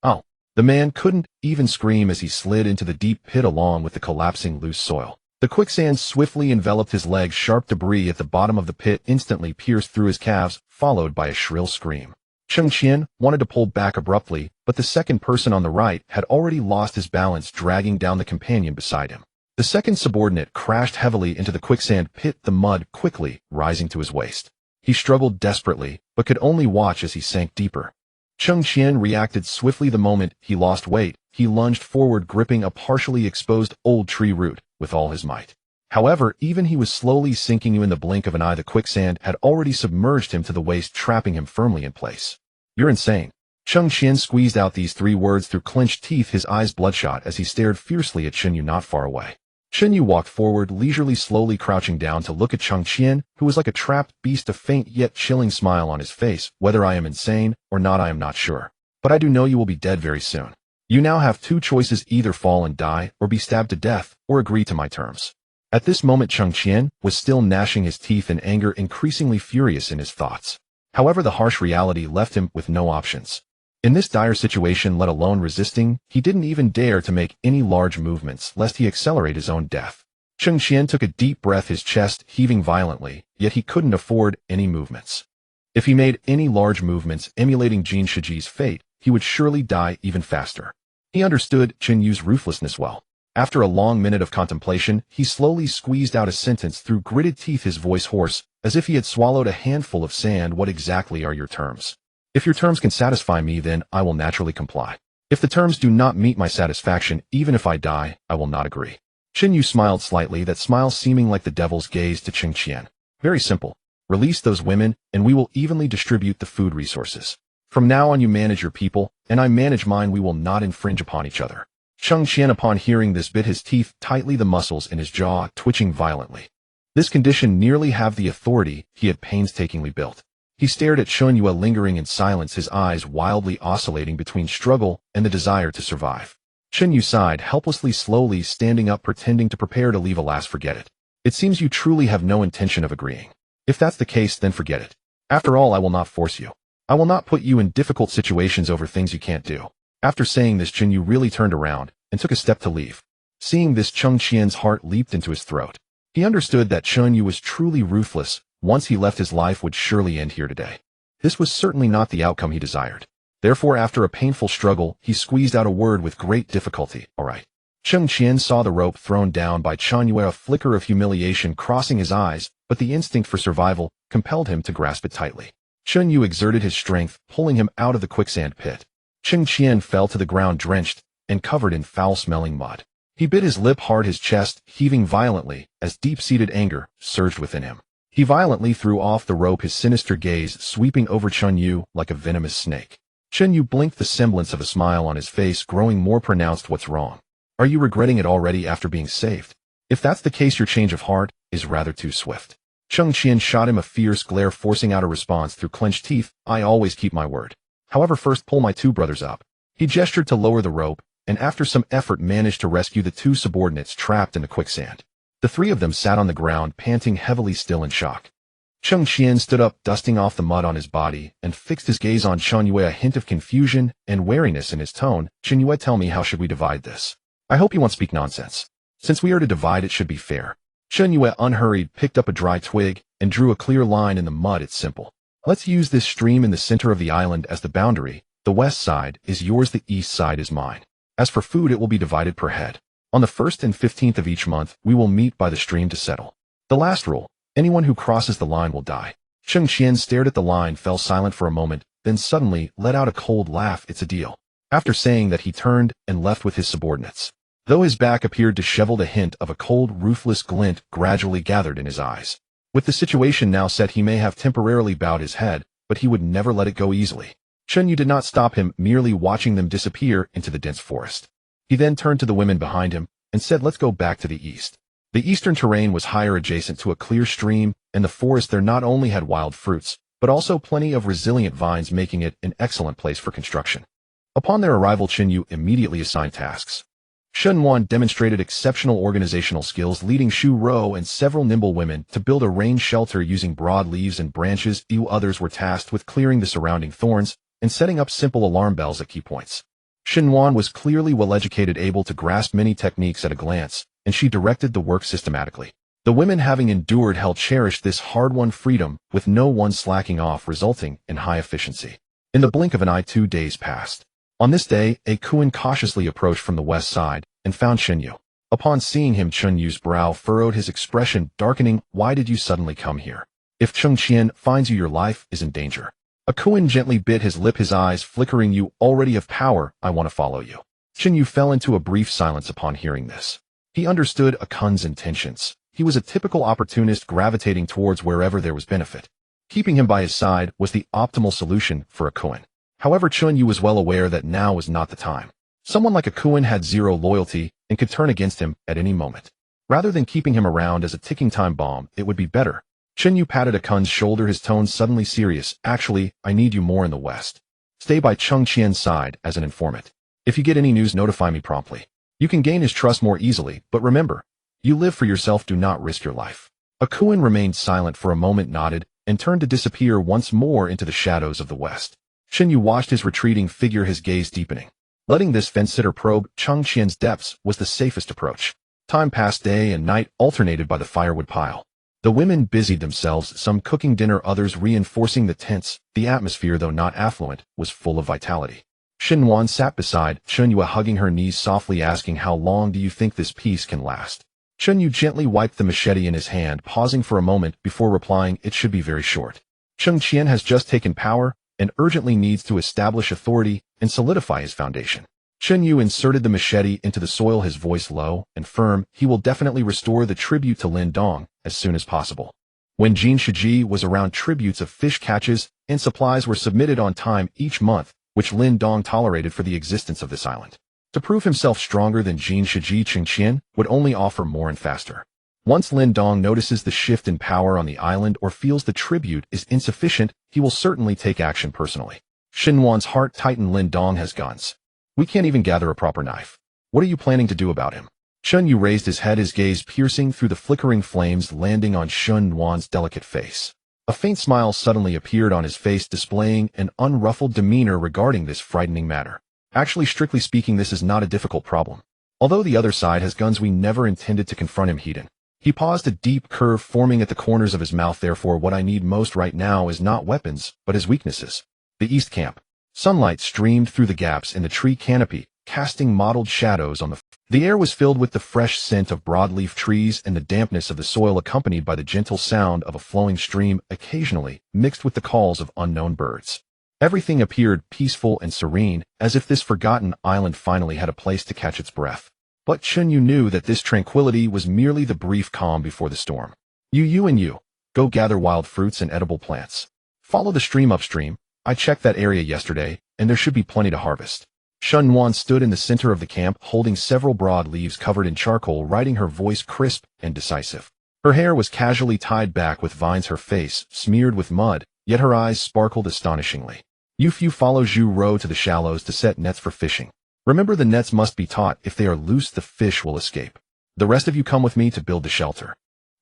"Oh!" The man couldn't even scream as he slid into the deep pit along with the collapsing loose soil. The quicksand swiftly enveloped his legs. Sharp debris at the bottom of the pit instantly pierced through his calves, followed by a shrill scream. Cheng Qian wanted to pull back abruptly, but the second person on the right had already lost his balance, dragging down the companion beside him. The second subordinate crashed heavily into the quicksand pit, the mud quickly rising to his waist. He struggled desperately, but could only watch as he sank deeper. Cheng Qian reacted swiftly. The moment he lost weight, he lunged forward, gripping a partially exposed old tree root with all his might. However, even he was slowly sinking. In the blink of an eye, the quicksand had already submerged him to the waist, trapping him firmly in place. "You're insane." Cheng Qian squeezed out these three words through clenched teeth, his eyes bloodshot as he stared fiercely at Chunyu not far away. Chunyu walked forward leisurely, slowly crouching down to look at Cheng Qian, who was like a trapped beast, a faint yet chilling smile on his face. "Whether I am insane or not, I am not sure. But I do know you will be dead very soon. You now have two choices: either fall and die, or be stabbed to death, or agree to my terms." At this moment Cheng Qian was still gnashing his teeth in anger, increasingly furious in his thoughts. However, the harsh reality left him with no options. In this dire situation, let alone resisting, he didn't even dare to make any large movements, lest he accelerate his own death. Cheng Qian took a deep breath, his chest heaving violently, yet he couldn't afford any movements. If he made any large movements emulating Jin Shiji's fate, he would surely die even faster. He understood Chen Yu's ruthlessness well. After a long minute of contemplation, he slowly squeezed out a sentence through gritted teeth, his voice hoarse, as if he had swallowed a handful of sand. "What exactly are your terms? If your terms can satisfy me, then I will naturally comply. If the terms do not meet my satisfaction, even if I die, I will not agree." Chen Yu smiled slightly, that smile seeming like the devil's gaze to Cheng Qian. "Very simple. Release those women, and we will evenly distribute the food resources. From now on you manage your people, and I manage mine. We will not infringe upon each other." Cheng Qian, upon hearing this, bit his teeth tightly, the muscles in his jaw twitching violently. This condition nearly halved the authority he had painstakingly built. He stared at Chunyu, lingering in silence, his eyes wildly oscillating between struggle and the desire to survive. Chunyu sighed helplessly, slowly standing up, pretending to prepare to leave. "Alas, forget it. It seems you truly have no intention of agreeing. If that's the case, then forget it. After all, I will not force you. I will not put you in difficult situations over things you can't do." After saying this, Chunyu really turned around and took a step to leave. Seeing this, Cheng Qian's heart leaped into his throat. He understood that Chunyu was truly ruthless. Once he left, his life would surely end here today. This was certainly not the outcome he desired. Therefore, after a painful struggle, he squeezed out a word with great difficulty. "All right." Cheng Qian saw the rope thrown down by Chunyu, a flicker of humiliation crossing his eyes, but the instinct for survival compelled him to grasp it tightly. Chunyu exerted his strength, pulling him out of the quicksand pit. Cheng Qian fell to the ground, drenched and covered in foul-smelling mud. He bit his lip hard, his chest heaving violently as deep-seated anger surged within him. He violently threw off the rope, his sinister gaze sweeping over Chunyu like a venomous snake. Chunyu blinked, the semblance of a smile on his face growing more pronounced. "What's wrong? Are you regretting it already after being saved? If that's the case, your change of heart is rather too swift." Cheng Qian shot him a fierce glare, forcing out a response through clenched teeth. "I always keep my word. However, first pull my two brothers up." He gestured to lower the rope, and after some effort managed to rescue the two subordinates trapped in the quicksand. The three of them sat on the ground, panting heavily, still in shock. Cheng Qian stood up, dusting off the mud on his body, and fixed his gaze on Chunyu, a hint of confusion and wariness in his tone. "Chunyu, tell me, how should we divide this? I hope you won't speak nonsense. Since we are to divide, it should be fair." Chunyu, unhurried, picked up a dry twig and drew a clear line in the mud. "It's simple. Let's use this stream in the center of the island as the boundary. The west side is yours, the east side is mine. As for food, it will be divided per head. On the 1st and 15th of each month, we will meet by the stream to settle. The last rule: anyone who crosses the line will die." Cheng Qian stared at the line, fell silent for a moment, then suddenly let out a cold laugh. "It's a deal." After saying that, he turned and left with his subordinates. Though his back appeared disheveled, a hint of a cold, ruthless glint gradually gathered in his eyes. With the situation now set, he may have temporarily bowed his head, but he would never let it go easily. Yu did not stop him, merely watching them disappear into the dense forest. He then turned to the women behind him and said, "Let's go back to the east." The eastern terrain was higher, adjacent to a clear stream, and the forest there not only had wild fruits, but also plenty of resilient vines, making it an excellent place for construction. Upon their arrival, Yu immediately assigned tasks. Yuan demonstrated exceptional organizational skills, leading Shu Rou and several nimble women to build a rain shelter using broad leaves and branches. Others were tasked with clearing the surrounding thorns and setting up simple alarm bells at key points. Yuan was clearly well-educated, able to grasp many techniques at a glance, and she directed the work systematically. The women, having endured hell, cherished this hard-won freedom, with no one slacking off, resulting in high efficiency. In the blink of an eye, 2 days passed. On this day, a Kuan cautiously approached from the west side and found Yu. Upon seeing him, Yu's brow furrowed, his expression darkening. "Why did you suddenly come here? If Chengqian finds you, your life is in danger." A Kuan gently bit his lip, his eyes flickering. "You already have power. I want to follow you." Yu fell into a brief silence upon hearing this. He understood a Kun's intentions. He was a typical opportunist, gravitating towards wherever there was benefit. Keeping him by his side was the optimal solution for a Kuan. However, Yu was well aware that now was not the time. Someone like a Kuan had zero loyalty and could turn against him at any moment. Rather than keeping him around as a ticking time bomb, it would be better. Yu patted a Kun's shoulder, his tone suddenly serious. "Actually, I need you more in the west. Stay by Chengqian's side as an informant. If you get any news, notify me promptly. You can gain his trust more easily, but remember, you live for yourself, do not risk your life." A Kuan remained silent for a moment, nodded, and turned to disappear once more into the shadows of the west. Yu watched his retreating figure, his gaze deepening. Letting this fence-sitter probe Chengqian's depths was the safest approach. Time passed, day and night alternated by the firewood pile. The women busied themselves, some cooking dinner, others reinforcing the tents. The atmosphere, though not affluent, was full of vitality. Yuan sat beside Yu, hugging her knees, softly asking, "How long do you think this peace can last?" Yu gently wiped the machete in his hand, pausing for a moment before replying, "It should be very short. Chengqian has just taken power and urgently needs to establish authority and solidify his foundation." Yu inserted the machete into the soil, his voice low and firm. "He will definitely restore the tribute to Lin Dong as soon as possible." When Jin Shiji was around, tributes of fish catches and supplies were submitted on time each month, which Lin Dong tolerated for the existence of this island. To prove himself stronger than Jin Shiji, Chengqian would only offer more and faster. Once Lin Dong notices the shift in power on the island or feels the tribute is insufficient, he will certainly take action personally. Yuan's heart tightened. "Lin Dong has guns. We can't even gather a proper knife. What are you planning to do about him?" Yu raised his head, his gaze piercing through the flickering flames, landing on Yuan's delicate face. A faint smile suddenly appeared on his face, displaying an unruffled demeanor regarding this frightening matter. "Actually, strictly speaking, this is not a difficult problem. Although the other side has guns, we never intended to confront him." He paused, a deep curve forming at the corners of his mouth. "Therefore, what I need most right now is not weapons, but his weaknesses." The east camp. Sunlight streamed through the gaps in the tree canopy, casting mottled shadows on the air was filled with the fresh scent of broadleaf trees and the dampness of the soil, accompanied by the gentle sound of a flowing stream, occasionally mixed with the calls of unknown birds. Everything appeared peaceful and serene, as if this forgotten island finally had a place to catch its breath. But Yu knew that this tranquility was merely the brief calm before the storm. You, go gather wild fruits and edible plants. Follow the stream upstream. I checked that area yesterday, and there should be plenty to harvest." Yuan stood in the center of the camp, holding several broad leaves covered in charcoal, writing, her voice crisp and decisive. Her hair was casually tied back with vines, her face smeared with mud, yet her eyes sparkled astonishingly. "You follow Zhu Rou to the shallows to set nets for fishing. Remember, the nets must be taut. If they are loose, the fish will escape. The rest of you come with me to build the shelter."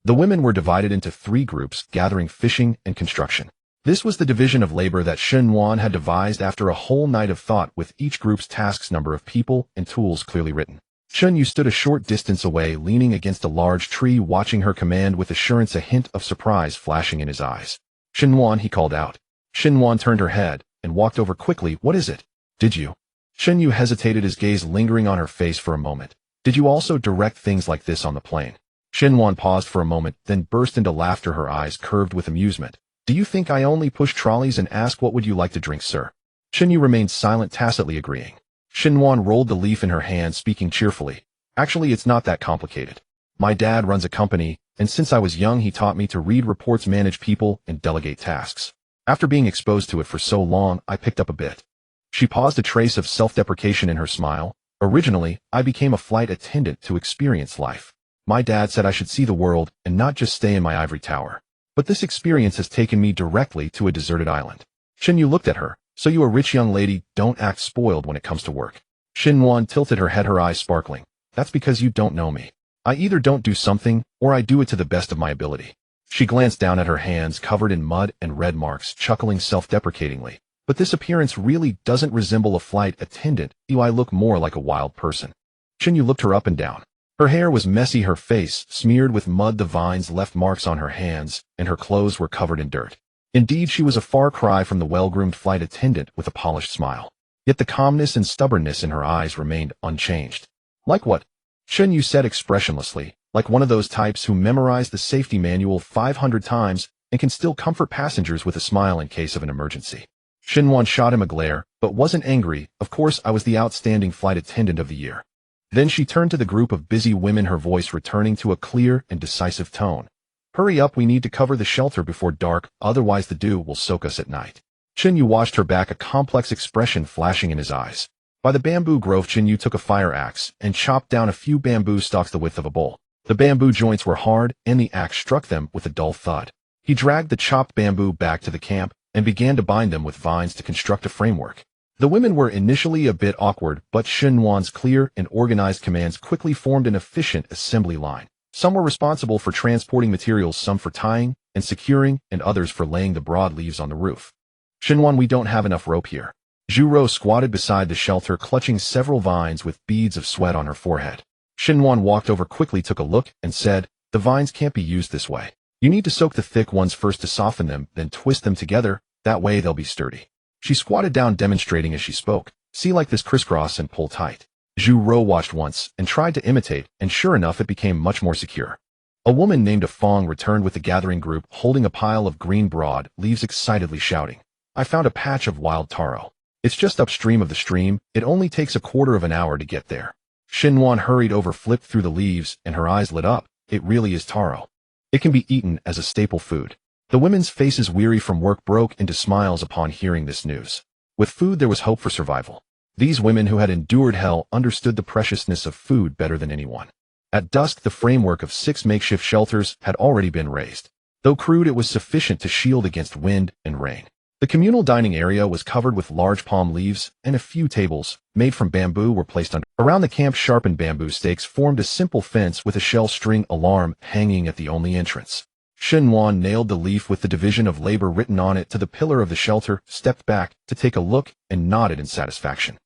The women were divided into 3 groups, gathering, fishing, and construction. This was the division of labor that Yuan had devised after a whole night of thought, with each group's tasks, number of people, and tools clearly written. Yu stood a short distance away, leaning against a large tree, watching her command with assurance, a hint of surprise flashing in his eyes. "Yuan," he called out. Yuan turned her head and walked over quickly. "What is it? Did you?" Yu hesitated, his gaze lingering on her face for a moment. "Did you also direct things like this on the plane?" Yuan paused for a moment, then burst into laughter, her eyes curved with amusement. "Do you think I only push trolleys and ask, 'What would you like to drink, sir?'" Yu remained silent, tacitly agreeing. Yuan rolled the leaf in her hand, speaking cheerfully. "Actually, it's not that complicated. My dad runs a company, and since I was young he taught me to read reports, manage people, and delegate tasks. After being exposed to it for so long, I picked up a bit. She paused, a trace of self-deprecation in her smile. Originally, I became a flight attendant to experience life. My dad said I should see the world and not just stay in my ivory tower. But this experience has taken me directly to a deserted island. Shinyu looked at her. So you a rich young lady, don't act spoiled when it comes to work. Xinhuan tilted her head, her eyes sparkling. That's because you don't know me. I either don't do something, or I do it to the best of my ability. She glanced down at her hands covered in mud and red marks, chuckling self-deprecatingly. But this appearance really doesn't resemble a flight attendant. I look more like a wild person. Shinyu looked her up and down. Her hair was messy, her face smeared with mud, the vines left marks on her hands, and her clothes were covered in dirt. Indeed, she was a far cry from the well-groomed flight attendant with a polished smile. Yet the calmness and stubbornness in her eyes remained unchanged. Like what? Shinyu said expressionlessly, like one of those types who memorized the safety manual 500 times and can still comfort passengers with a smile in case of an emergency. Xinhuan shot him a glare, but wasn't angry. Of course, I was the outstanding flight attendant of the year. Then she turned to the group of busy women, her voice returning to a clear and decisive tone. Hurry up, we need to cover the shelter before dark, otherwise the dew will soak us at night. Xinyu watched her back, a complex expression flashing in his eyes. By the bamboo grove, Xinyu took a fire axe and chopped down a few bamboo stalks the width of a bowl. The bamboo joints were hard, and the axe struck them with a dull thud. He dragged the chopped bamboo back to the camp and began to bind them with vines to construct a framework. The women were initially a bit awkward, but Xinhuan's clear and organized commands quickly formed an efficient assembly line. Some were responsible for transporting materials, some for tying and securing, and others for laying the broad leaves on the roof. Xinhuan, we don't have enough rope here. Zhu squatted beside the shelter, clutching several vines with beads of sweat on her forehead. Xinhuan walked over quickly, took a look, and said, the vines can't be used this way. You need to soak the thick ones first to soften them, then twist them together, that way they'll be sturdy. She squatted down, demonstrating as she spoke. See, like this, crisscross and pull tight. Zhu watched once and tried to imitate, and sure enough it became much more secure. A woman named Fong returned with the gathering group, holding a pile of green broad leaves, excitedly shouting, I found a patch of wild taro. It's just upstream of the stream. It only takes a quarter of an hour to get there. Xinhuan hurried over, flipped through the leaves, and her eyes lit up. It really is taro. It can be eaten as a staple food. The women's faces, weary from work, broke into smiles upon hearing this news. With food there was hope for survival. These women who had endured hell understood the preciousness of food better than anyone. At dusk, the framework of 6 makeshift shelters had already been raised. Though crude, it was sufficient to shield against wind and rain. The communal dining area was covered with large palm leaves, and a few tables, made from bamboo, were placed under. Around the camp, sharpened bamboo stakes formed a simple fence with a shell string alarm hanging at the only entrance. Xinhuan nailed the leaf with the division of labor written on it to the pillar of the shelter, stepped back to take a look, and nodded in satisfaction.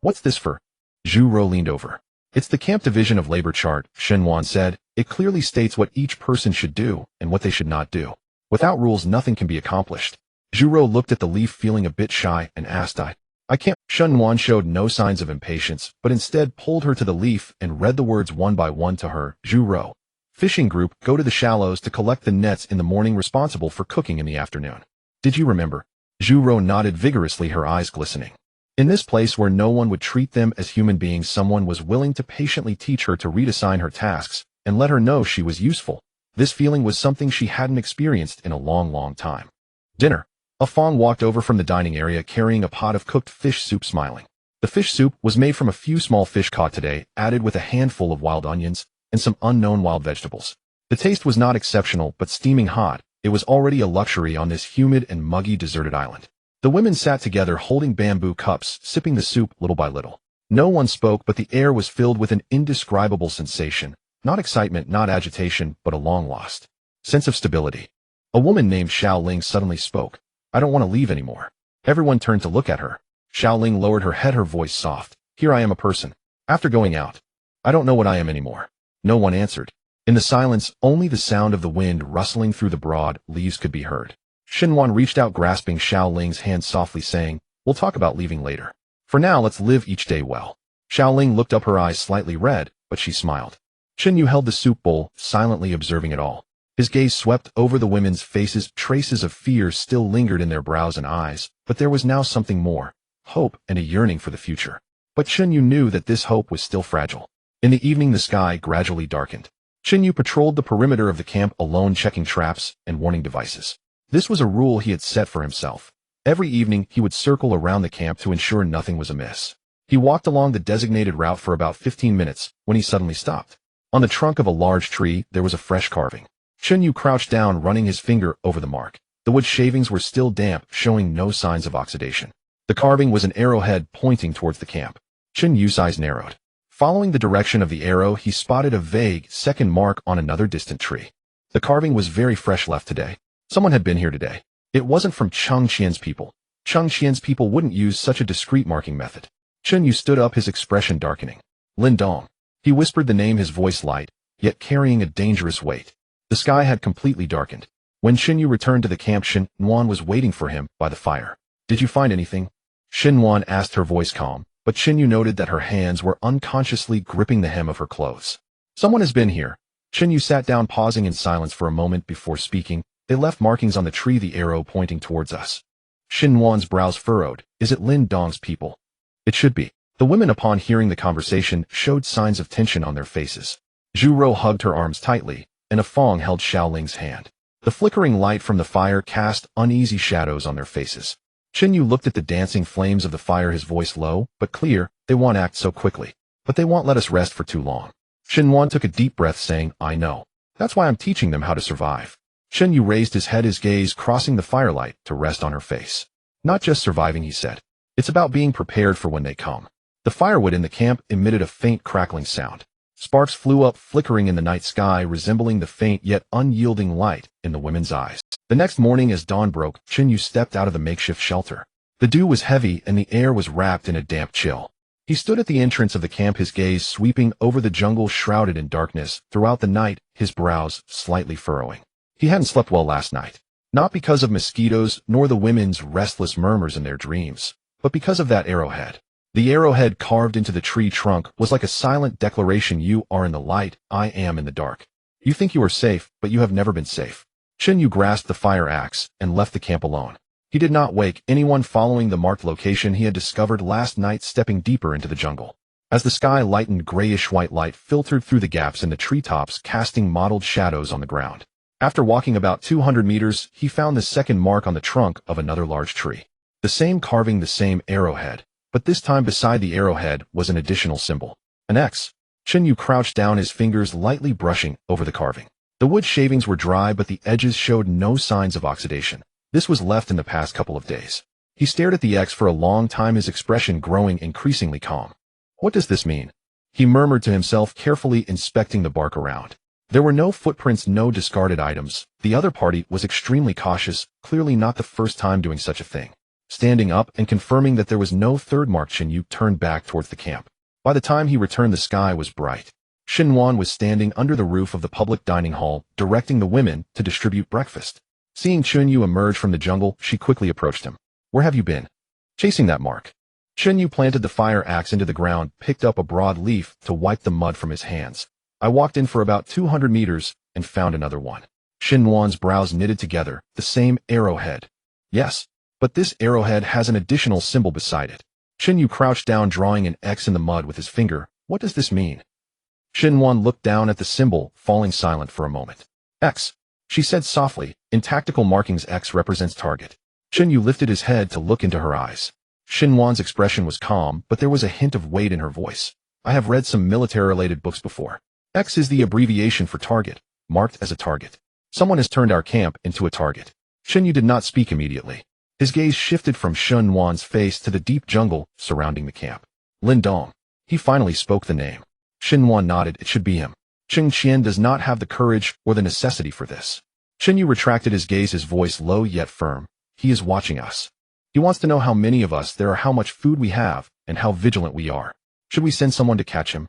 What's this for? Zhu leaned over. It's the camp division of labor chart, Xinhuan said. It clearly states what each person should do and what they should not do. Without rules, nothing can be accomplished. Zhu looked at the leaf, feeling a bit shy, and asked, I can't. Xinhuan showed no signs of impatience, but instead pulled her to the leaf and read the words one by one to her. Zhu. Fishing group, go to the shallows to collect the nets in the morning, responsible for cooking in the afternoon. Did you remember? Zhu nodded vigorously, her eyes glistening. In this place where no one would treat them as human beings, someone was willing to patiently teach her to reassign her tasks and let her know she was useful. This feeling was something she hadn't experienced in a long time. Dinner. Fong walked over from the dining area carrying a pot of cooked fish soup, smiling. The fish soup was made from a few small fish caught today, added with a handful of wild onions and some unknown wild vegetables. The taste was not exceptional, but steaming hot, it was already a luxury on this humid and muggy deserted island. The women sat together holding bamboo cups, sipping the soup little by little. No one spoke, but the air was filled with an indescribable sensation. Not excitement, not agitation, but a long-lost sense of stability. A woman named Xiaoling suddenly spoke. I don't want to leave anymore. Everyone turned to look at her. Xiaoling lowered her head, her voice soft. Here I am, a person. After going out. I don't know what I am anymore. No one answered. In the silence, only the sound of the wind rustling through the broad leaves could be heard. Xinhuan reached out, grasping Xiaoling's hand softly, saying, We'll talk about leaving later. For now, let's live each day well. Xiaoling looked up, her eyes slightly red, but she smiled. Xinyu held the soup bowl, silently observing it all. His gaze swept over the women's faces. Traces of fear still lingered in their brows and eyes, but there was now something more, hope and a yearning for the future. But Xinyu knew that this hope was still fragile. In the evening, the sky gradually darkened. Xinyu patrolled the perimeter of the camp alone, checking traps and warning devices. This was a rule he had set for himself. Every evening, he would circle around the camp to ensure nothing was amiss. He walked along the designated route for about 15 minutes when he suddenly stopped. On the trunk of a large tree, there was a fresh carving. Chunyu crouched down, running his finger over the mark. The wood shavings were still damp, showing no signs of oxidation. The carving was an arrowhead pointing towards the camp. Chunyu's eyes narrowed. Following the direction of the arrow, he spotted a vague second mark on another distant tree. The carving was very fresh, left today. Someone had been here today. It wasn't from Cheng Qian's people. Cheng Qian's people wouldn't use such a discreet marking method. Chunyu stood up, his expression darkening. Lin Dong. He whispered the name, his voice light, yet carrying a dangerous weight. The sky had completely darkened. When Chunyu returned to the camp, Shin Wan was waiting for him by the fire. Did you find anything? Shin Wan asked, her voice calm, but Chunyu noted that her hands were unconsciously gripping the hem of her clothes. Someone has been here. Chunyu sat down, pausing in silence for a moment before speaking. They left markings on the tree, the arrow pointing towards us. Shin Wan's brows furrowed. Is it Lin Dong's people? It should be. The women, upon hearing the conversation, showed signs of tension on their faces. Zhu Rou hugged her arms tightly, and a Fong held Xiao Ling's hand. The flickering light from the fire cast uneasy shadows on their faces. Chunyu looked at the dancing flames of the fire, his voice low but clear. They won't act so quickly, but they won't let us rest for too long. Shin Wan took a deep breath, saying, I know. That's why I'm teaching them how to survive. Chunyu raised his head, his gaze crossing the firelight to rest on her face. Not just surviving, he said. It's about being prepared for when they come. The firewood in the camp emitted a faint crackling sound. Sparks flew up, flickering in the night sky, resembling the faint yet unyielding light in the women's eyes. The next morning, as dawn broke, Chunyu stepped out of the makeshift shelter. The dew was heavy and the air was wrapped in a damp chill. He stood at the entrance of the camp, his gaze sweeping over the jungle shrouded in darkness throughout the night, his brows slightly furrowing. He hadn't slept well last night. Not because of mosquitoes nor the women's restless murmurs in their dreams, but because of that arrowhead. The arrowhead carved into the tree trunk was like a silent declaration: you are in the light, I am in the dark. You think you are safe, but you have never been safe. Chunyu grasped the fire axe and left the camp alone. He did not wake anyone, following the marked location he had discovered last night, stepping deeper into the jungle. As the sky lightened, grayish-white light filtered through the gaps in the treetops, casting mottled shadows on the ground. After walking about 200 meters, he found the second mark on the trunk of another large tree. The same carving, the same arrowhead, but this time beside the arrowhead was an additional symbol. An X. Chunyu crouched down, his fingers lightly brushing over the carving. The wood shavings were dry, but the edges showed no signs of oxidation. This was left in the past couple of days. He stared at the X for a long time, his expression growing increasingly calm. What does this mean? He murmured to himself, carefully inspecting the bark around. There were no footprints, no discarded items. The other party was extremely cautious, clearly not the first time doing such a thing. Standing up and confirming that there was no third mark, Chunyu turned back towards the camp. By the time he returned, the sky was bright. Shin Wan was standing under the roof of the public dining hall, directing the women to distribute breakfast. Seeing Chunyu emerge from the jungle, she quickly approached him. Where have you been? Chasing that mark. Chunyu planted the fire axe into the ground, picked up a broad leaf to wipe the mud from his hands. I walked in for about 200 meters and found another one. Shin Wan's brows knitted together, the same arrowhead. Yes, but this arrowhead has an additional symbol beside it. Chunyu crouched down, drawing an X in the mud with his finger. What does this mean? Shin Wan looked down at the symbol, falling silent for a moment. X, she said softly. In tactical markings, X represents target. Chunyu lifted his head to look into her eyes. Shin Wan's expression was calm, but there was a hint of weight in her voice. I have read some military-related books before. X is the abbreviation for target, marked as a target. Someone has turned our camp into a target. Chunyu did not speak immediately. His gaze shifted from Shin Wan's face to the deep jungle surrounding the camp. Lin Dong. He finally spoke the name. Shin Wan nodded. It should be him. Cheng Qian does not have the courage or the necessity for this. Chunyu retracted his gaze, his voice low yet firm. He is watching us. He wants to know how many of us there are, how much food we have, and how vigilant we are. Should we send someone to catch him?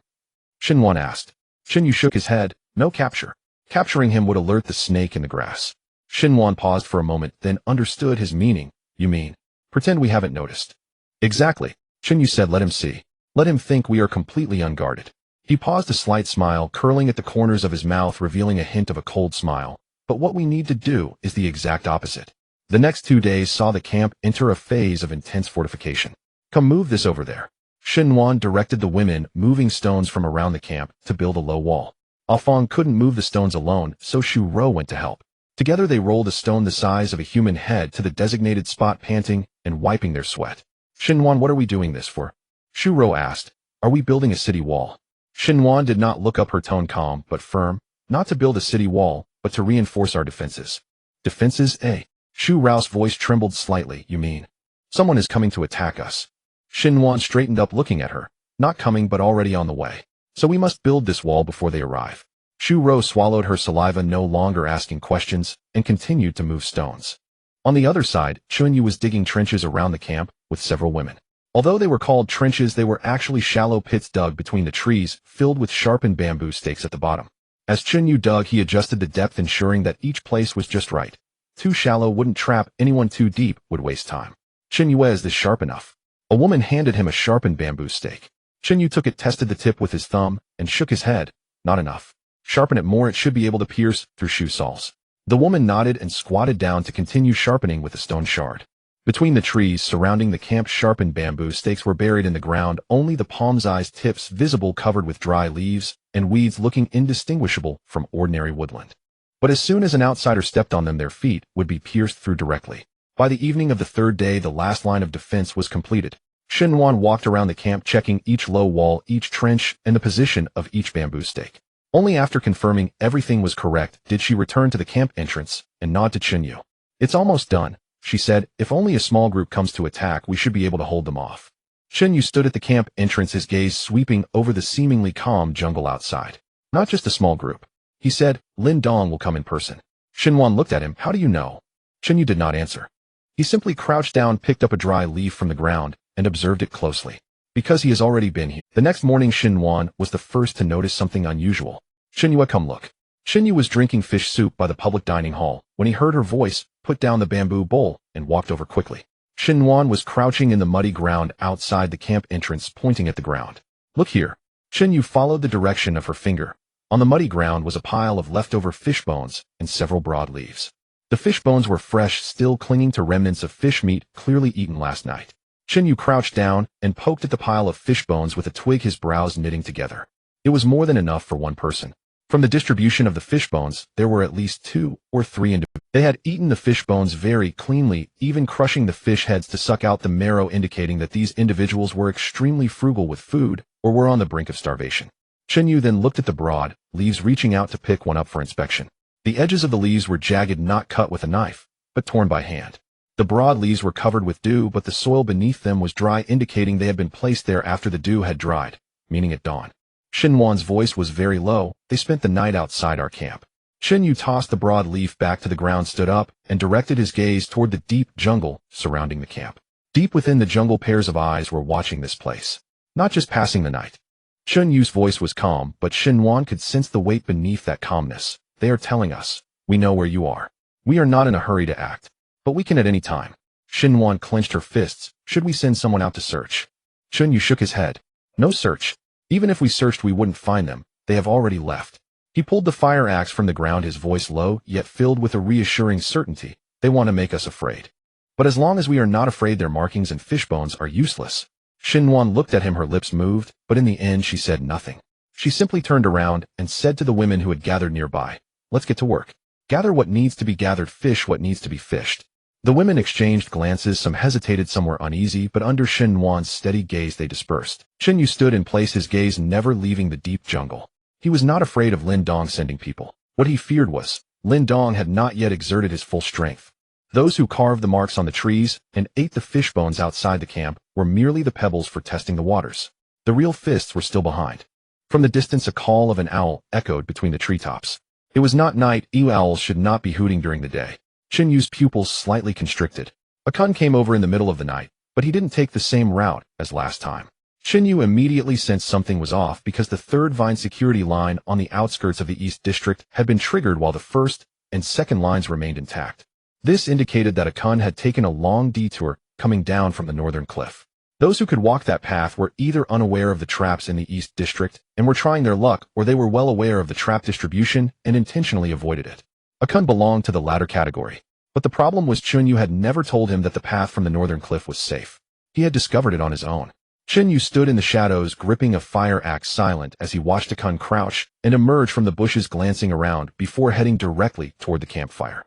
Shin Wan asked. Chunyu shook his head. No capture. Capturing him would alert the snake in the grass. Shin Wan paused for a moment, then understood his meaning. You mean, pretend we haven't noticed? Exactly. Chunyu said, let him see. Let him think we are completely unguarded. He paused, a slight smile curling at the corners of his mouth, revealing a hint of a cold smile. But what we need to do is the exact opposite. The next 2 days saw the camp enter a phase of intense fortification. Come, move this over there. Shin Wan directed the women, moving stones from around the camp to build a low wall. Alfong couldn't move the stones alone, so Shu Rou went to help. Together they rolled a stone the size of a human head to the designated spot, panting and wiping their sweat. Xinhuan, what are we doing this for? Shu Rou asked. Are we building a city wall? Xinhuan did not look up, her tone calm but firm. Not to build a city wall, but to reinforce our defenses. Defenses, eh? Shu Rou's voice trembled slightly. You mean someone is coming to attack us? Xinhuan straightened up, looking at her. Not coming, but already on the way. So we must build this wall before they arrive. Shu Rou swallowed her saliva, no longer asking questions, and continued to move stones. On the other side, Chunyu was digging trenches around the camp with several women. Although they were called trenches, they were actually shallow pits dug between the trees, filled with sharpened bamboo stakes at the bottom. As Chunyu dug, he adjusted the depth, ensuring that each place was just right. Too shallow wouldn't trap anyone, too deep would waste time. Chunyu, is this sharp enough? A woman handed him a sharpened bamboo stake. Chunyu took it, tested the tip with his thumb, and shook his head. Not enough. Sharpen it more, it should be able to pierce through shoe soles. The woman nodded and squatted down to continue sharpening with a stone shard. Between the trees surrounding the camp, sharpened bamboo stakes were buried in the ground, only the palm-sized tips visible, covered with dry leaves and weeds, looking indistinguishable from ordinary woodland. But as soon as an outsider stepped on them, their feet would be pierced through directly. By the evening of the third day, the last line of defense was completed. Xinhuan walked around the camp, checking each low wall, each trench, and the position of each bamboo stake. Only after confirming everything was correct did she return to the camp entrance and nod to Chunyu. It's almost done, she said. If only a small group comes to attack, we should be able to hold them off. Chunyu stood at the camp entrance, his gaze sweeping over the seemingly calm jungle outside. Not just a small group, he said. Lin Dong will come in person. Xinhuan looked at him. How do you know? Chunyu did not answer. He simply crouched down, picked up a dry leaf from the ground, and observed it closely. Because he has already been here. The next morning, Xinhuan was the first to notice something unusual. Xinyu, come look. Xinyu was drinking fish soup by the public dining hall when he heard her voice, put down the bamboo bowl, and walked over quickly. Xinhuan was crouching in the muddy ground outside the camp entrance, pointing at the ground. Look here. Xinyu followed the direction of her finger. On the muddy ground was a pile of leftover fish bones and several broad leaves. The fish bones were fresh, still clinging to remnants of fish meat clearly eaten last night. Xinyu crouched down and poked at the pile of fish bones with a twig, his brows knitting together. It was more than enough for one person. From the distribution of the fish bones, there were at least 2 or 3 individuals. They had eaten the fish bones very cleanly, even crushing the fish heads to suck out the marrow, indicating that these individuals were extremely frugal with food or were on the brink of starvation. Xinyu then looked at the broad leaves, reaching out to pick one up for inspection. The edges of the leaves were jagged, not cut with a knife, but torn by hand. The broad leaves were covered with dew, but the soil beneath them was dry, indicating they had been placed there after the dew had dried, meaning at dawn. Xinhuan's voice was very low. They spent the night outside our camp. Xinyu tossed the broad leaf back to the ground, stood up, and directed his gaze toward the deep jungle surrounding the camp. Deep within the jungle, pairs of eyes were watching this place, not just passing the night. Xunyu's voice was calm, but Xinhuan could sense the weight beneath that calmness. They are telling us, we know where you are. We are not in a hurry to act, but we can at any time. Xinhuan clenched her fists. Should we send someone out to search? Xunyu shook his head. No search. Even if we searched, we wouldn't find them. They have already left. He pulled the fire axe from the ground, his voice low, yet filled with a reassuring certainty. They want to make us afraid. But as long as we are not afraid, their markings and fish bones are useless. Xinhuan looked at him, her lips moved, but in the end she said nothing. She simply turned around and said to the women who had gathered nearby, let's get to work. Gather what needs to be gathered, fish what needs to be fished. The women exchanged glances, some hesitated, some were uneasy, but under Xinhuan's steady gaze they dispersed. Xinyu stood in place, his gaze never leaving the deep jungle. He was not afraid of Lin Dong sending people. What he feared was, Lin Dong had not yet exerted his full strength. Those who carved the marks on the trees and ate the fish bones outside the camp were merely the pebbles for testing the waters. The real fists were still behind. From the distance, a call of an owl echoed between the treetops. It was not night. Owls should not be hooting during the day. Xinyu's pupils slightly constricted. A kun came over in the middle of the night, but he didn't take the same route as last time. Xinyu immediately sensed something was off because the third vine security line on the outskirts of the East District had been triggered while the first and second lines remained intact. This indicated that a kun had taken a long detour coming down from the northern cliff. Those who could walk that path were either unaware of the traps in the East District and were trying their luck, or they were well aware of the trap distribution and intentionally avoided it. A kun belonged to the latter category. But the problem was Xinyu had never told him that the path from the northern cliff was safe. He had discovered it on his own. Xinyu stood in the shadows, gripping a fire axe, silent as he watched a kun crouch and emerge from the bushes, glancing around before heading directly toward the campfire.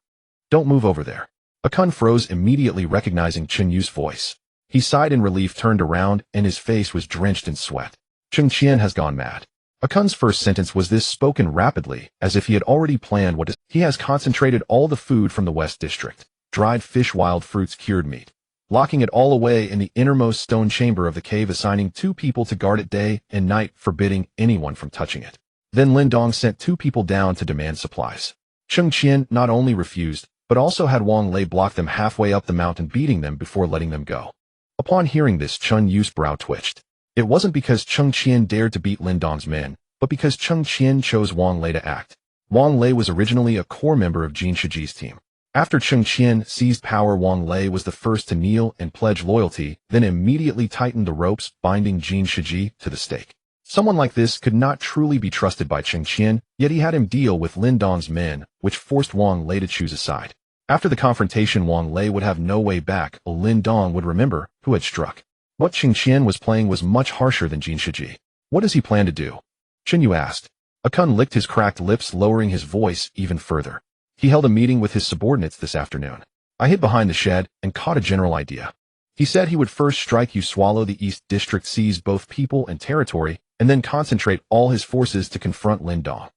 Don't move over there. Akun froze, immediately recognizing Chen Yu's voice. He sighed in relief, turned around, and his face was drenched in sweat. Cheng Qian has gone mad. Akun's first sentence was this, spoken rapidly, as if he had already planned what he has concentrated all the food from the West District. Dried fish, wild fruits, cured meat. Locking it all away in the innermost stone chamber of the cave, assigning 2 people to guard it day and night, forbidding anyone from touching it. Then Lin Dong sent 2 people down to demand supplies. Cheng Qian not only refused, but also had Wang Lei block them halfway up the mountain, beating them before letting them go. Upon hearing this, Chen Yu's brow twitched. It wasn't because Cheng Qian dared to beat Lin Dong's men, but because Cheng Qian chose Wang Lei to act. Wang Lei was originally a core member of Jin Shiji's team. After Cheng Qian seized power, Wang Lei was the first to kneel and pledge loyalty, then immediately tightened the ropes binding Jin Shiji to the stake. Someone like this could not truly be trusted by Cheng Qian, yet he had him deal with Lin Dong's men, which forced Wang Lei to choose a side. After the confrontation, Wang Lei would have no way back. Lin Dong would remember who had struck. What Cheng Qian was playing was much harsher than Jin Shiji. What does he plan to do? Chen Yu asked. Akun licked his cracked lips, lowering his voice even further. He held a meeting with his subordinates this afternoon. I hid behind the shed and caught a general idea. He said he would first strike you, swallow the East District, seize both people and territory, and then concentrate all his forces to confront Lin Dong.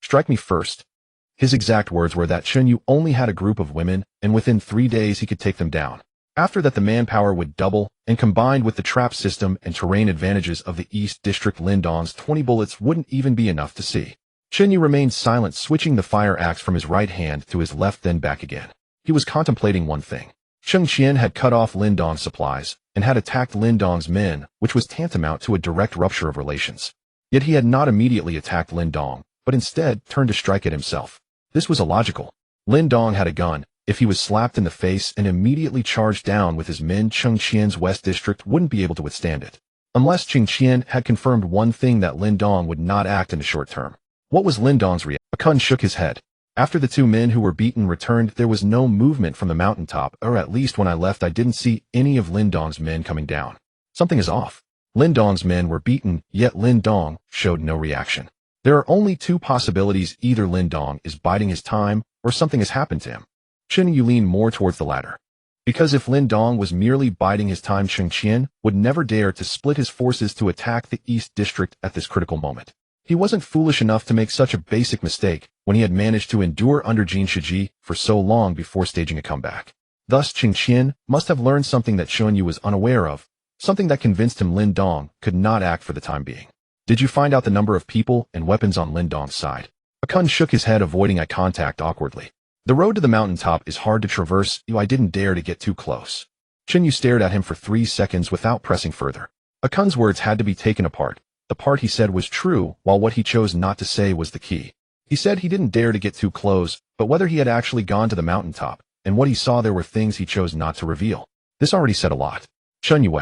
Strike me first. His exact words were that Chen Yu only had a group of women, and within 3 days he could take them down. After that, the manpower would double, and combined with the trap system and terrain advantages of the East District, Lin Dong's 20 bullets wouldn't even be enough to see. Chen Yu remained silent, switching the fire axe from his right hand to his left, then back again. He was contemplating one thing. Cheng Qian had cut off Lin Dong's supplies, and had attacked Lin Dong's men, which was tantamount to a direct rupture of relations. Yet he had not immediately attacked Lin Dong, but instead turned to strike at himself. This was illogical. Lin Dong had a gun. If he was slapped in the face and immediately charged down with his men, Cheng Qian's West District wouldn't be able to withstand it. Unless Cheng Qian had confirmed one thing, that Lin Dong would not act in the short term. What was Lin Dong's reaction? Akun shook his head. After the 2 men who were beaten returned, there was no movement from the mountaintop, or at least when I left I didn't see any of Lin Dong's men coming down. Something is off. Lin Dong's men were beaten, yet Lin Dong showed no reaction. There are only 2 possibilities: either Lin Dong is biding his time, or something has happened to him. Chen Yu leaned more towards the latter. Because if Lin Dong was merely biding his time, Cheng Qian would never dare to split his forces to attack the East District at this critical moment. He wasn't foolish enough to make such a basic mistake when he had managed to endure under Jin Shiji for so long before staging a comeback. Thus, Cheng Qian must have learned something that Chen Yu was unaware of, something that convinced him Lin Dong could not act for the time being. Did you find out the number of people and weapons on Lin Dong's side? Akun shook his head, avoiding eye contact awkwardly. The road to the mountaintop is hard to traverse. I didn't dare to get too close. Chen Yu stared at him for 3 seconds without pressing further. Akun's words had to be taken apart. The part he said was true, while what he chose not to say was the key. He said he didn't dare to get too close, but whether he had actually gone to the mountaintop, and what he saw there were things he chose not to reveal. This already said a lot. Chen Yu.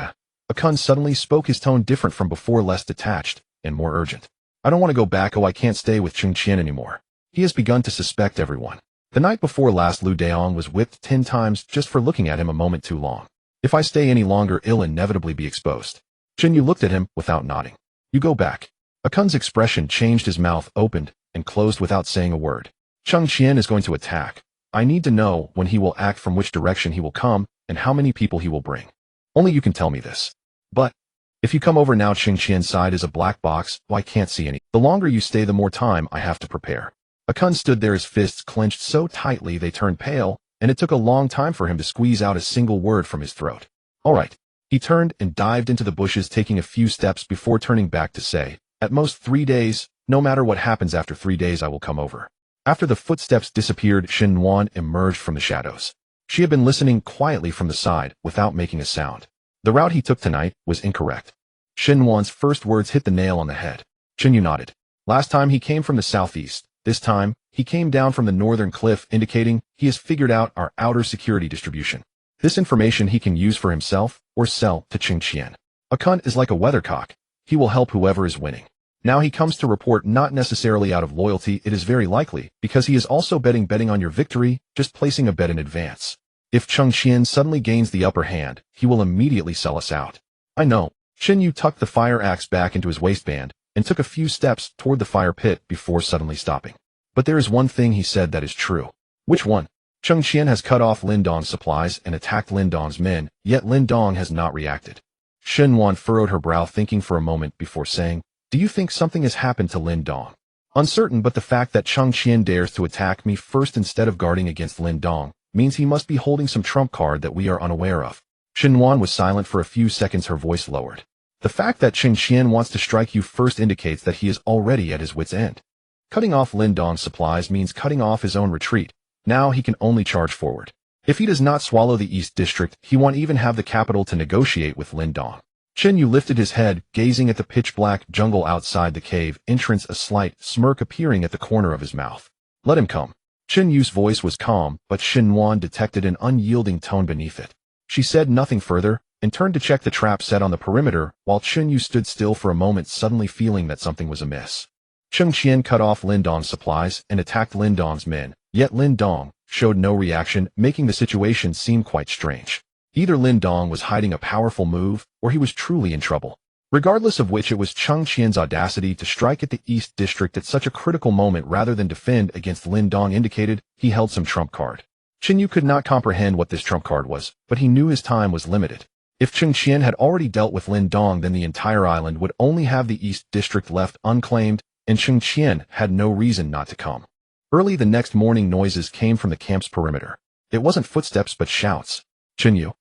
Akun suddenly spoke, his tone different from before, less detached, and more urgent. I don't want to go back. I can't stay with Cheng Qian anymore. He has begun to suspect everyone. The night before last, Lu Daong was whipped 10 times just for looking at him a moment too long. If I stay any longer, it'll inevitably be exposed. Chen Yu looked at him without nodding. You go back. Akun's expression changed, his mouth opened and closed without saying a word. Cheng Qian is going to attack. I need to know when he will act, from which direction he will come, and how many people he will bring. Only you can tell me this. But if you come over now, Cheng Qian's side is a black box. I can't see any. The longer you stay, the more time I have to prepare. Akun stood there, his fists clenched so tightly they turned pale, and it took a long time for him to squeeze out a single word from his throat. All right. He turned and dived into the bushes, taking a few steps before turning back to say, at most 3 days, no matter what happens after 3 days I will come over. After the footsteps disappeared, Shen Wan emerged from the shadows. She had been listening quietly from the side, without making a sound. The route he took tonight was incorrect. Shen Wan's first words hit the nail on the head. Chen Yu nodded. Last time he came from the southeast. This time, he came down from the northern cliff, indicating he has figured out our outer security distribution. This information he can use for himself or sell to Cheng Qian. Akun is like a weathercock. He will help whoever is winning. Now he comes to report, not necessarily out of loyalty, it is very likely because he is also betting on your victory, just placing a bet in advance. If Cheng Qian suddenly gains the upper hand, he will immediately sell us out. I know. Chen Yu tucked the fire axe back into his waistband and took a few steps toward the fire pit before suddenly stopping. But there is one thing he said that is true. Which one? Cheng Qian has cut off Lin Dong's supplies and attacked Lin Dong's men, yet Lin Dong has not reacted. Shen Wan furrowed her brow thinking for a moment before saying, "Do you think something has happened to Lin Dong?" Uncertain, but the fact that Cheng Qian dares to attack me first instead of guarding against Lin Dong means he must be holding some trump card that we are unaware of. Shen Wan was silent for a few seconds, her voice lowered. The fact that Cheng Qian wants to strike you first indicates that he is already at his wit's end. Cutting off Lin Dong's supplies means cutting off his own retreat. Now he can only charge forward. If he does not swallow the East District, he won't even have the capital to negotiate with Lin Dong. Chen Yu lifted his head, gazing at the pitch-black jungle outside the cave entrance, a slight smirk appearing at the corner of his mouth. "Let him come." Chen Yu's voice was calm, but Shen Wan detected an unyielding tone beneath it. She said nothing further, and turned to check the trap set on the perimeter, while Chen Yu stood still for a moment, suddenly feeling that something was amiss. Cheng Qian cut off Lin Dong's supplies and attacked Lin Dong's men, yet Lin Dong showed no reaction, making the situation seem quite strange. Either Lin Dong was hiding a powerful move, or he was truly in trouble. Regardless of which, it was Cheng Qian's audacity to strike at the East District at such a critical moment rather than defend against Lin Dong indicated he held some trump card. Chen Yu could not comprehend what this trump card was, but he knew his time was limited. If Cheng Qian had already dealt with Lin Dong, then the entire island would only have the East District left unclaimed, and Cheng Qian had no reason not to come. Early the next morning, noises came from the camp's perimeter. It wasn't footsteps but shouts. Chen Yu,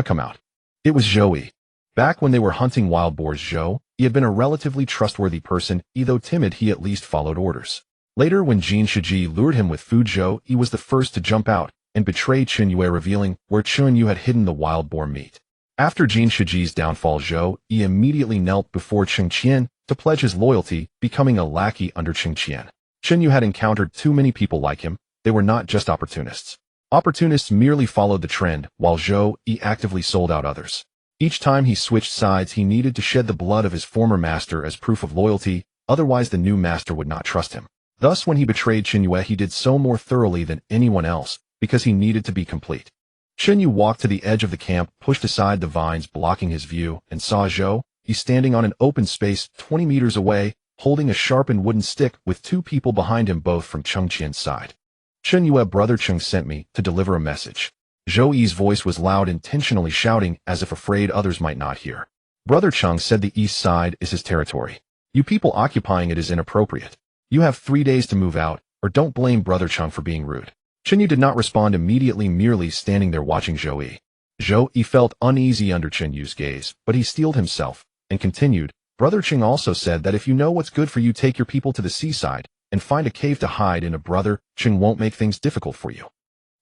come out." It was Zhou Yi. Back when they were hunting wild boars, he had been a relatively trustworthy person, though timid, he at least followed orders. Later, when Jin Shiji lured him with food, Zhou Yi was the first to jump out and betray Chen Yue, revealing where Chen Yu had hidden the wild boar meat. After Jin Shiji's downfall, Zhou Yi immediately knelt before Cheng Qian to pledge his loyalty, becoming a lackey under Cheng Qian. Chen Yu had encountered too many people like him. They were not just opportunists. Opportunists merely followed the trend, while Zhou Yi actively sold out others. Each time he switched sides, he needed to shed the blood of his former master as proof of loyalty, otherwise the new master would not trust him. Thus, when he betrayed Chen Yue, he did so more thoroughly than anyone else, because he needed to be complete. Chen Yu walked to the edge of the camp, pushed aside the vines blocking his view, and saw Zhou Yi standing on an open space 20 meters away, holding a sharpened wooden stick with two people behind him, both from Cheng Qian's side. "Chen Yue, brother Cheng sent me to deliver a message." Zhou Yi's voice was loud, intentionally shouting as if afraid others might not hear. "Brother Cheng said the east side is his territory. You people occupying it is inappropriate. You have 3 days to move out, or don't blame brother Cheng for being rude." Chen Yu did not respond immediately, merely standing there watching Zhou Yi. Zhou Yi felt uneasy under Chen Yu's gaze, but he steeled himself and continued, "Brother Cheng also said that if you know what's good for you, take your people to the seaside and find a cave to hide in. Brother Cheng won't make things difficult for you.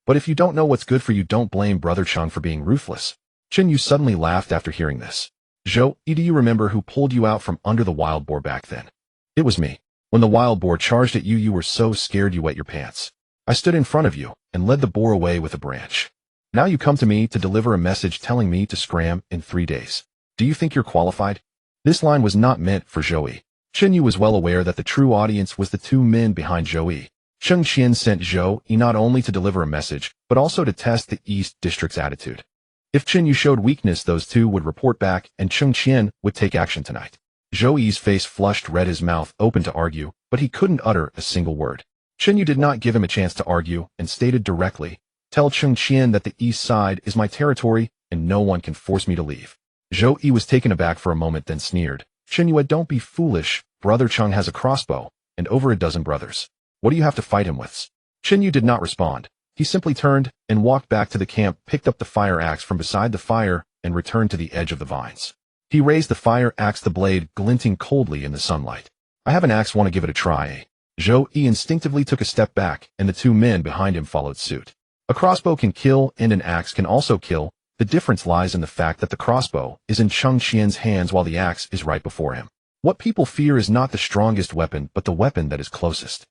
But if you don't know what's good for you, don't blame brother Cheng for being ruthless." Chen Yu suddenly laughed after hearing this. "Zhou Yi, do you remember who pulled you out from under the wild boar back then?" "It was me. When the wild boar charged at you, you were so scared you wet your pants. I stood in front of you and led the boar away with a branch. Now you come to me to deliver a message telling me to scram in 3 days. Do you think you're qualified?" This line was not meant for Zhou Yi. Chen Yu was well aware that the true audience was the two men behind Zhou Yi. Cheng Qian sent Zhou Yi not only to deliver a message, but also to test the East District's attitude. If Chen Yu showed weakness, those two would report back and Cheng Qian would take action tonight. Zhou Yi's face flushed red, his mouth open to argue, but he couldn't utter a single word. Chen Yu did not give him a chance to argue and stated directly, "Tell Cheng Qian that the east side is my territory and no one can force me to leave." Zhou Yi was taken aback for a moment, then sneered, "Chen Yu, don't be foolish. Brother Cheng has a crossbow and over a dozen brothers. What do you have to fight him with?" Chen Yu did not respond. He simply turned and walked back to the camp, picked up the fire axe from beside the fire, and returned to the edge of the vines. He raised the fire axe, the blade glinting coldly in the sunlight. "I have an axe, want to give it a try, eh?" Zhou Yi instinctively took a step back, and the two men behind him followed suit. A crossbow can kill, and an axe can also kill. The difference lies in the fact that the crossbow is in Cheng Qian's hands while the axe is right before him. What people fear is not the strongest weapon, but the weapon that is closest.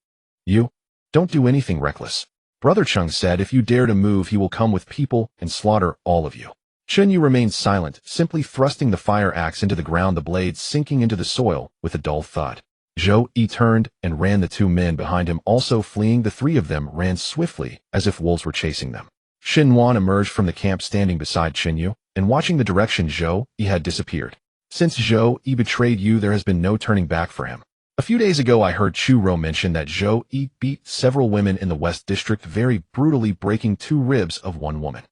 "You don't do anything reckless." Brother Cheng said if you dare to move, he will come with people and slaughter all of you. Chen Yu remained silent, simply thrusting the fire axe into the ground, the blade sinking into the soil with a dull thud. Zhou Yi turned and ran, the two men behind him also fleeing. The three of them ran swiftly as if wolves were chasing them. Xin Wan emerged from the camp standing beside Chen Yu and watching the direction Zhou Yi had disappeared. "Since Zhou Yi betrayed you, there has been no turning back for him. A few days ago I heard Chu Ro mention that Zhou Yi beat several women in the West District very brutally, breaking 2 ribs of one woman.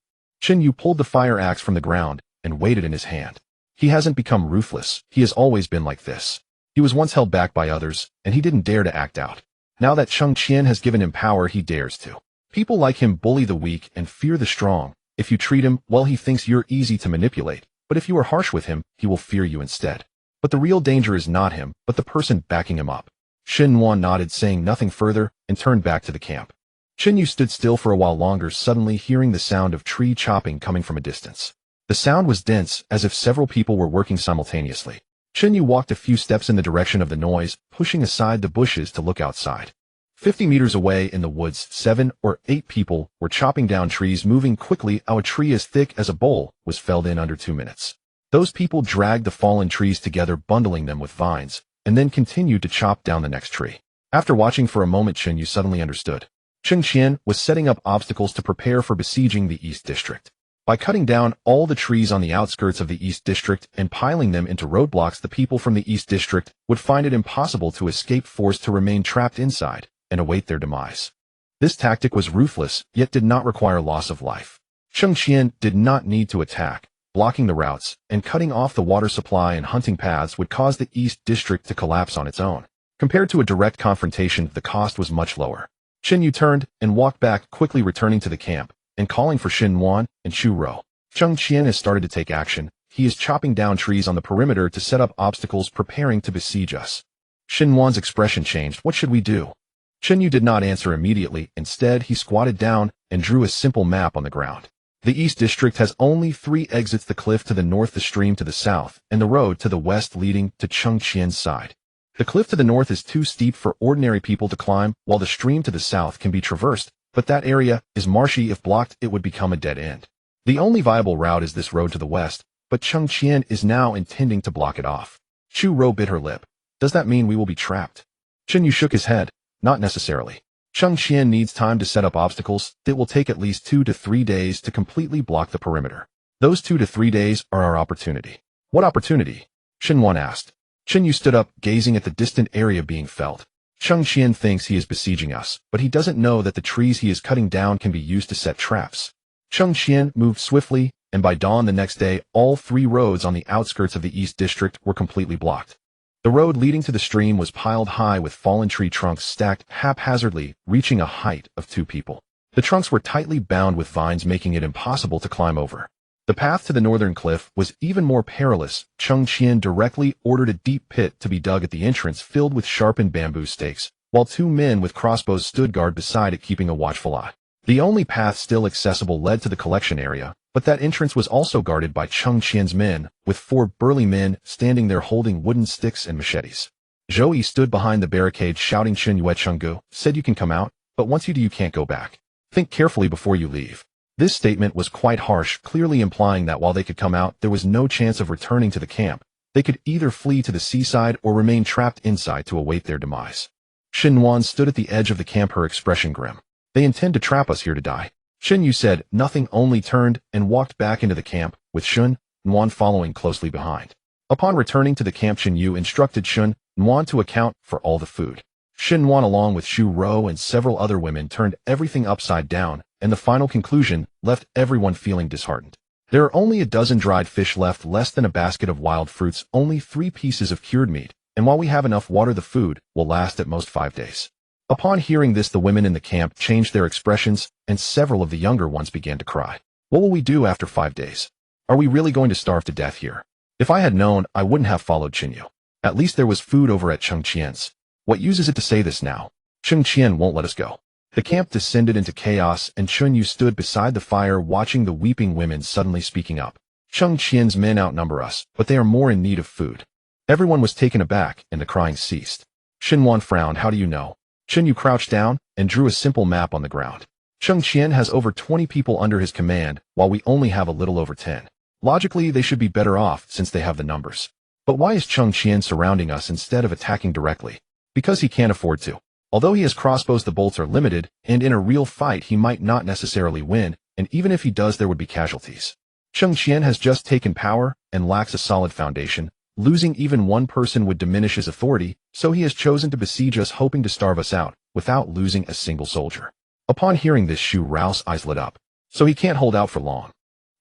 Chen Yu pulled the fire axe from the ground and weighed it in his hand. He hasn't become ruthless, he has always been like this. He was once held back by others, and he didn't dare to act out. Now that Cheng Qian has given him power, he dares to. People like him bully the weak and fear the strong. If you treat him well, he thinks you're easy to manipulate, but if you are harsh with him, he will fear you instead. But the real danger is not him, but the person backing him up. Shen Wan nodded, saying nothing further, and turned back to the camp. Chen Yu stood still for a while longer, suddenly hearing the sound of tree chopping coming from a distance. The sound was dense, as if several people were working simultaneously. Chen Yu walked a few steps in the direction of the noise, pushing aside the bushes to look outside. 50 meters away in the woods, 7 or 8 people were chopping down trees, moving quickly. A tree as thick as a bowl was felled in under 2 minutes. Those people dragged the fallen trees together, bundling them with vines, and then continued to chop down the next tree. After watching for a moment, Chen Yu suddenly understood. Cheng Qian was setting up obstacles to prepare for besieging the East District. By cutting down all the trees on the outskirts of the East District and piling them into roadblocks, the people from the East District would find it impossible to escape, forced to remain trapped inside and await their demise. This tactic was ruthless, yet did not require loss of life. Cheng Qian did not need to attack. Blocking the routes and cutting off the water supply and hunting paths would cause the East District to collapse on its own. Compared to a direct confrontation, the cost was much lower. Chen Yu turned and walked back, quickly returning to the camp and calling for Xin Wan and Chu Ro. Cheng Qian has started to take action. He is chopping down trees on the perimeter to set up obstacles, preparing to besiege us. Xin Wan's expression changed. What should we do? Chen Yu did not answer immediately. Instead, he squatted down and drew a simple map on the ground. The East District has only 3 exits: the cliff to the north, the stream to the south, and the road to the west leading to Cheng Qian's side. The cliff to the north is too steep for ordinary people to climb, while the stream to the south can be traversed, but that area is marshy. If blocked, it would become a dead end. The only viable route is this road to the west, but Cheng Qian is now intending to block it off. Chu Ro bit her lip. Does that mean we will be trapped? Chen Yu shook his head. Not necessarily. Cheng Qian needs time to set up obstacles. It will take at least 2 to 3 days to completely block the perimeter. Those 2 to 3 days are our opportunity. What opportunity? Xin Wan asked. Chen Yu stood up, gazing at the distant area being felled. Cheng Qian thinks he is besieging us, but he doesn't know that the trees he is cutting down can be used to set traps. Cheng Qian moved swiftly, and by dawn the next day, all 3 roads on the outskirts of the East District were completely blocked. The road leading to the stream was piled high with fallen tree trunks stacked haphazardly, reaching a height of 2 people. The trunks were tightly bound with vines, making it impossible to climb over. The path to the northern cliff was even more perilous. Cheng Qian directly ordered a deep pit to be dug at the entrance, filled with sharpened bamboo stakes, while 2 men with crossbows stood guard beside it, keeping a watchful eye. The only path still accessible led to the collection area, but that entrance was also guarded by Cheng Qian's men, with 4 burly men standing there holding wooden sticks and machetes. Zhou Yi stood behind the barricade, shouting, "Chen Yue Chenggu said you can come out, but once you do you can't go back. Think carefully before you leave." This statement was quite harsh, clearly implying that while they could come out, there was no chance of returning to the camp. They could either flee to the seaside or remain trapped inside to await their demise. Xin Wan stood at the edge of the camp, her expression grim. "They intend to trap us here to die." Chen Yu said nothing, only turned and walked back into the camp, with Shun Wan following closely behind. Upon returning to the camp, Chen Yu instructed Shun Wan to account for all the food. Xin Wan, along with Xu Ro and several other women, turned everything upside down, and the final conclusion left everyone feeling disheartened. There are only a dozen dried fish left, less than a basket of wild fruits, only 3 pieces of cured meat, and while we have enough water, the food will last at most 5 days. Upon hearing this, the women in the camp changed their expressions, and several of the younger ones began to cry. What will we do after 5 days? Are we really going to starve to death here? If I had known, I wouldn't have followed Qinyu. At least there was food over at Cheng Qian's. What use is it to say this now? Cheng Qian won't let us go. The camp descended into chaos, and Chun Yu stood beside the fire, watching the weeping women, suddenly speaking up. Cheng Qian's men outnumber us, but they are more in need of food. Everyone was taken aback, and the crying ceased. Xin Wan frowned. How do you know? Chun Yu crouched down and drew a simple map on the ground. Cheng Qian has over 20 people under his command, while we only have a little over 10. Logically, they should be better off since they have the numbers. But why is Cheng Qian surrounding us instead of attacking directly? Because he can't afford to. Although he has crossbows, the bolts are limited, and in a real fight he might not necessarily win, and even if he does, there would be casualties. Cheng Qian has just taken power and lacks a solid foundation. Losing even one person would diminish his authority, so he has chosen to besiege us hoping to starve us out, without losing a single soldier. Upon hearing this, Xu Rao's eyes lit up. So he can't hold out for long.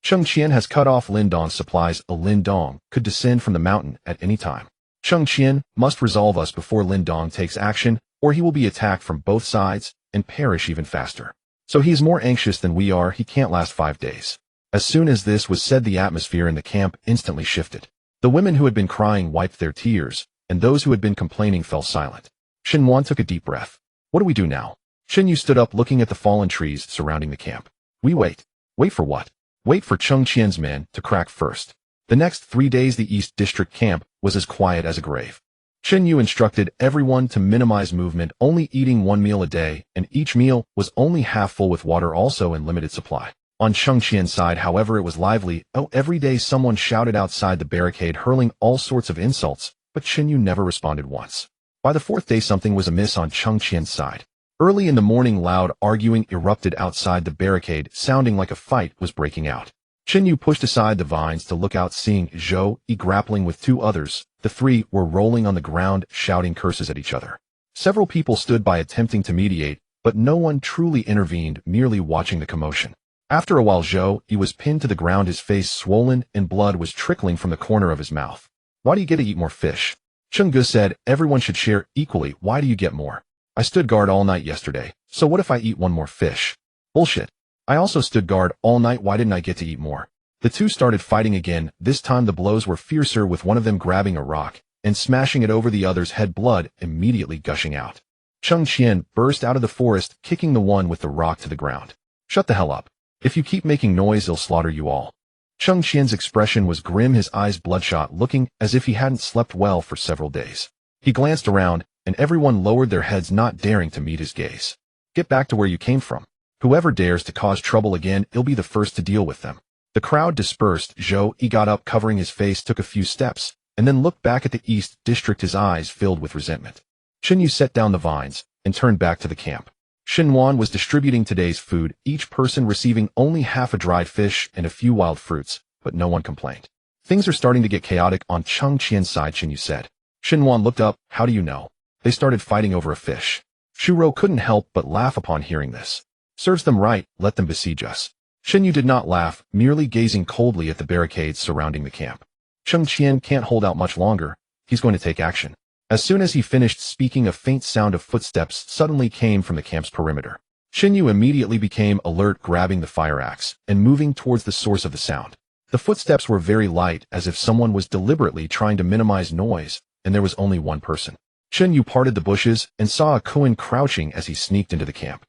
Cheng Qian has cut off Lin Dong's supplies. A Lin Dong could descend from the mountain at any time. Cheng Qian must resolve us before Lin Dong takes action, or he will be attacked from both sides and perish even faster. So he is more anxious than we are. He can't last 5 days. As soon as this was said, the atmosphere in the camp instantly shifted. The women who had been crying wiped their tears, and those who had been complaining fell silent. Xin Wan took a deep breath. What do we do now? Xin Yu stood up, looking at the fallen trees surrounding the camp. We wait. Wait for what? Wait for Cheng Qian's men to crack first. The next 3 days the East District camp was as quiet as a grave. Xin Yu instructed everyone to minimize movement, only eating 1 meal a day, and each meal was only half full with water, also in limited supply. On Cheng Qian's side, however, it was lively. Every day someone shouted outside the barricade, hurling all sorts of insults, but Xin Yu never responded once. By the 4th day, something was amiss on Cheng Qian's side. Early in the morning, loud arguing erupted outside the barricade, sounding like a fight was breaking out. Xin Yu pushed aside the vines to look out, seeing Zhou Yi grappling with 2 others. The 3 were rolling on the ground, shouting curses at each other. Several people stood by attempting to mediate, but no one truly intervened, merely watching the commotion. After a while, Zhou Yi was pinned to the ground, his face swollen, and blood was trickling from the corner of his mouth. Why do you get to eat more fish? Cheng Ge said, everyone should share equally. Why do you get more? I stood guard all night yesterday, so what if I eat 1 more fish? Bullshit. I also stood guard all night, why didn't I get to eat more? The 2 started fighting again. This time the blows were fiercer, with one of them grabbing a rock and smashing it over the other's head, blood immediately gushing out. Cheng Qian burst out of the forest, kicking the one with the rock to the ground. Shut the hell up. If you keep making noise, they'll slaughter you all. Cheng Qian's expression was grim, his eyes bloodshot, looking as if he hadn't slept well for several days. He glanced around, and everyone lowered their heads, not daring to meet his gaze. Get back to where you came from. Whoever dares to cause trouble again, he'll be the first to deal with them. The crowd dispersed. Zhou Yi got up, covering his face, took a few steps, and then looked back at the East District, his eyes filled with resentment. Xin Yu set down the vines and turned back to the camp. Xin Wan was distributing today's food, each person receiving only half a dried fish and a few wild fruits, but no one complained. Things are starting to get chaotic on Cheng Qian's side, Xin Yu said. Xin Wan looked up. How do you know? They started fighting over a fish. Xu Rou couldn't help but laugh upon hearing this. Serves them right, let them besiege us. Xin Yu did not laugh, merely gazing coldly at the barricades surrounding the camp. Cheng Qian can't hold out much longer. He's going to take action. As soon as he finished speaking, a faint sound of footsteps suddenly came from the camp's perimeter. Xin Yu immediately became alert, grabbing the fire axe and moving towards the source of the sound. The footsteps were very light, as if someone was deliberately trying to minimize noise, and there was only one person. Xin Yu parted the bushes and saw Akuan crouching as he sneaked into the camp.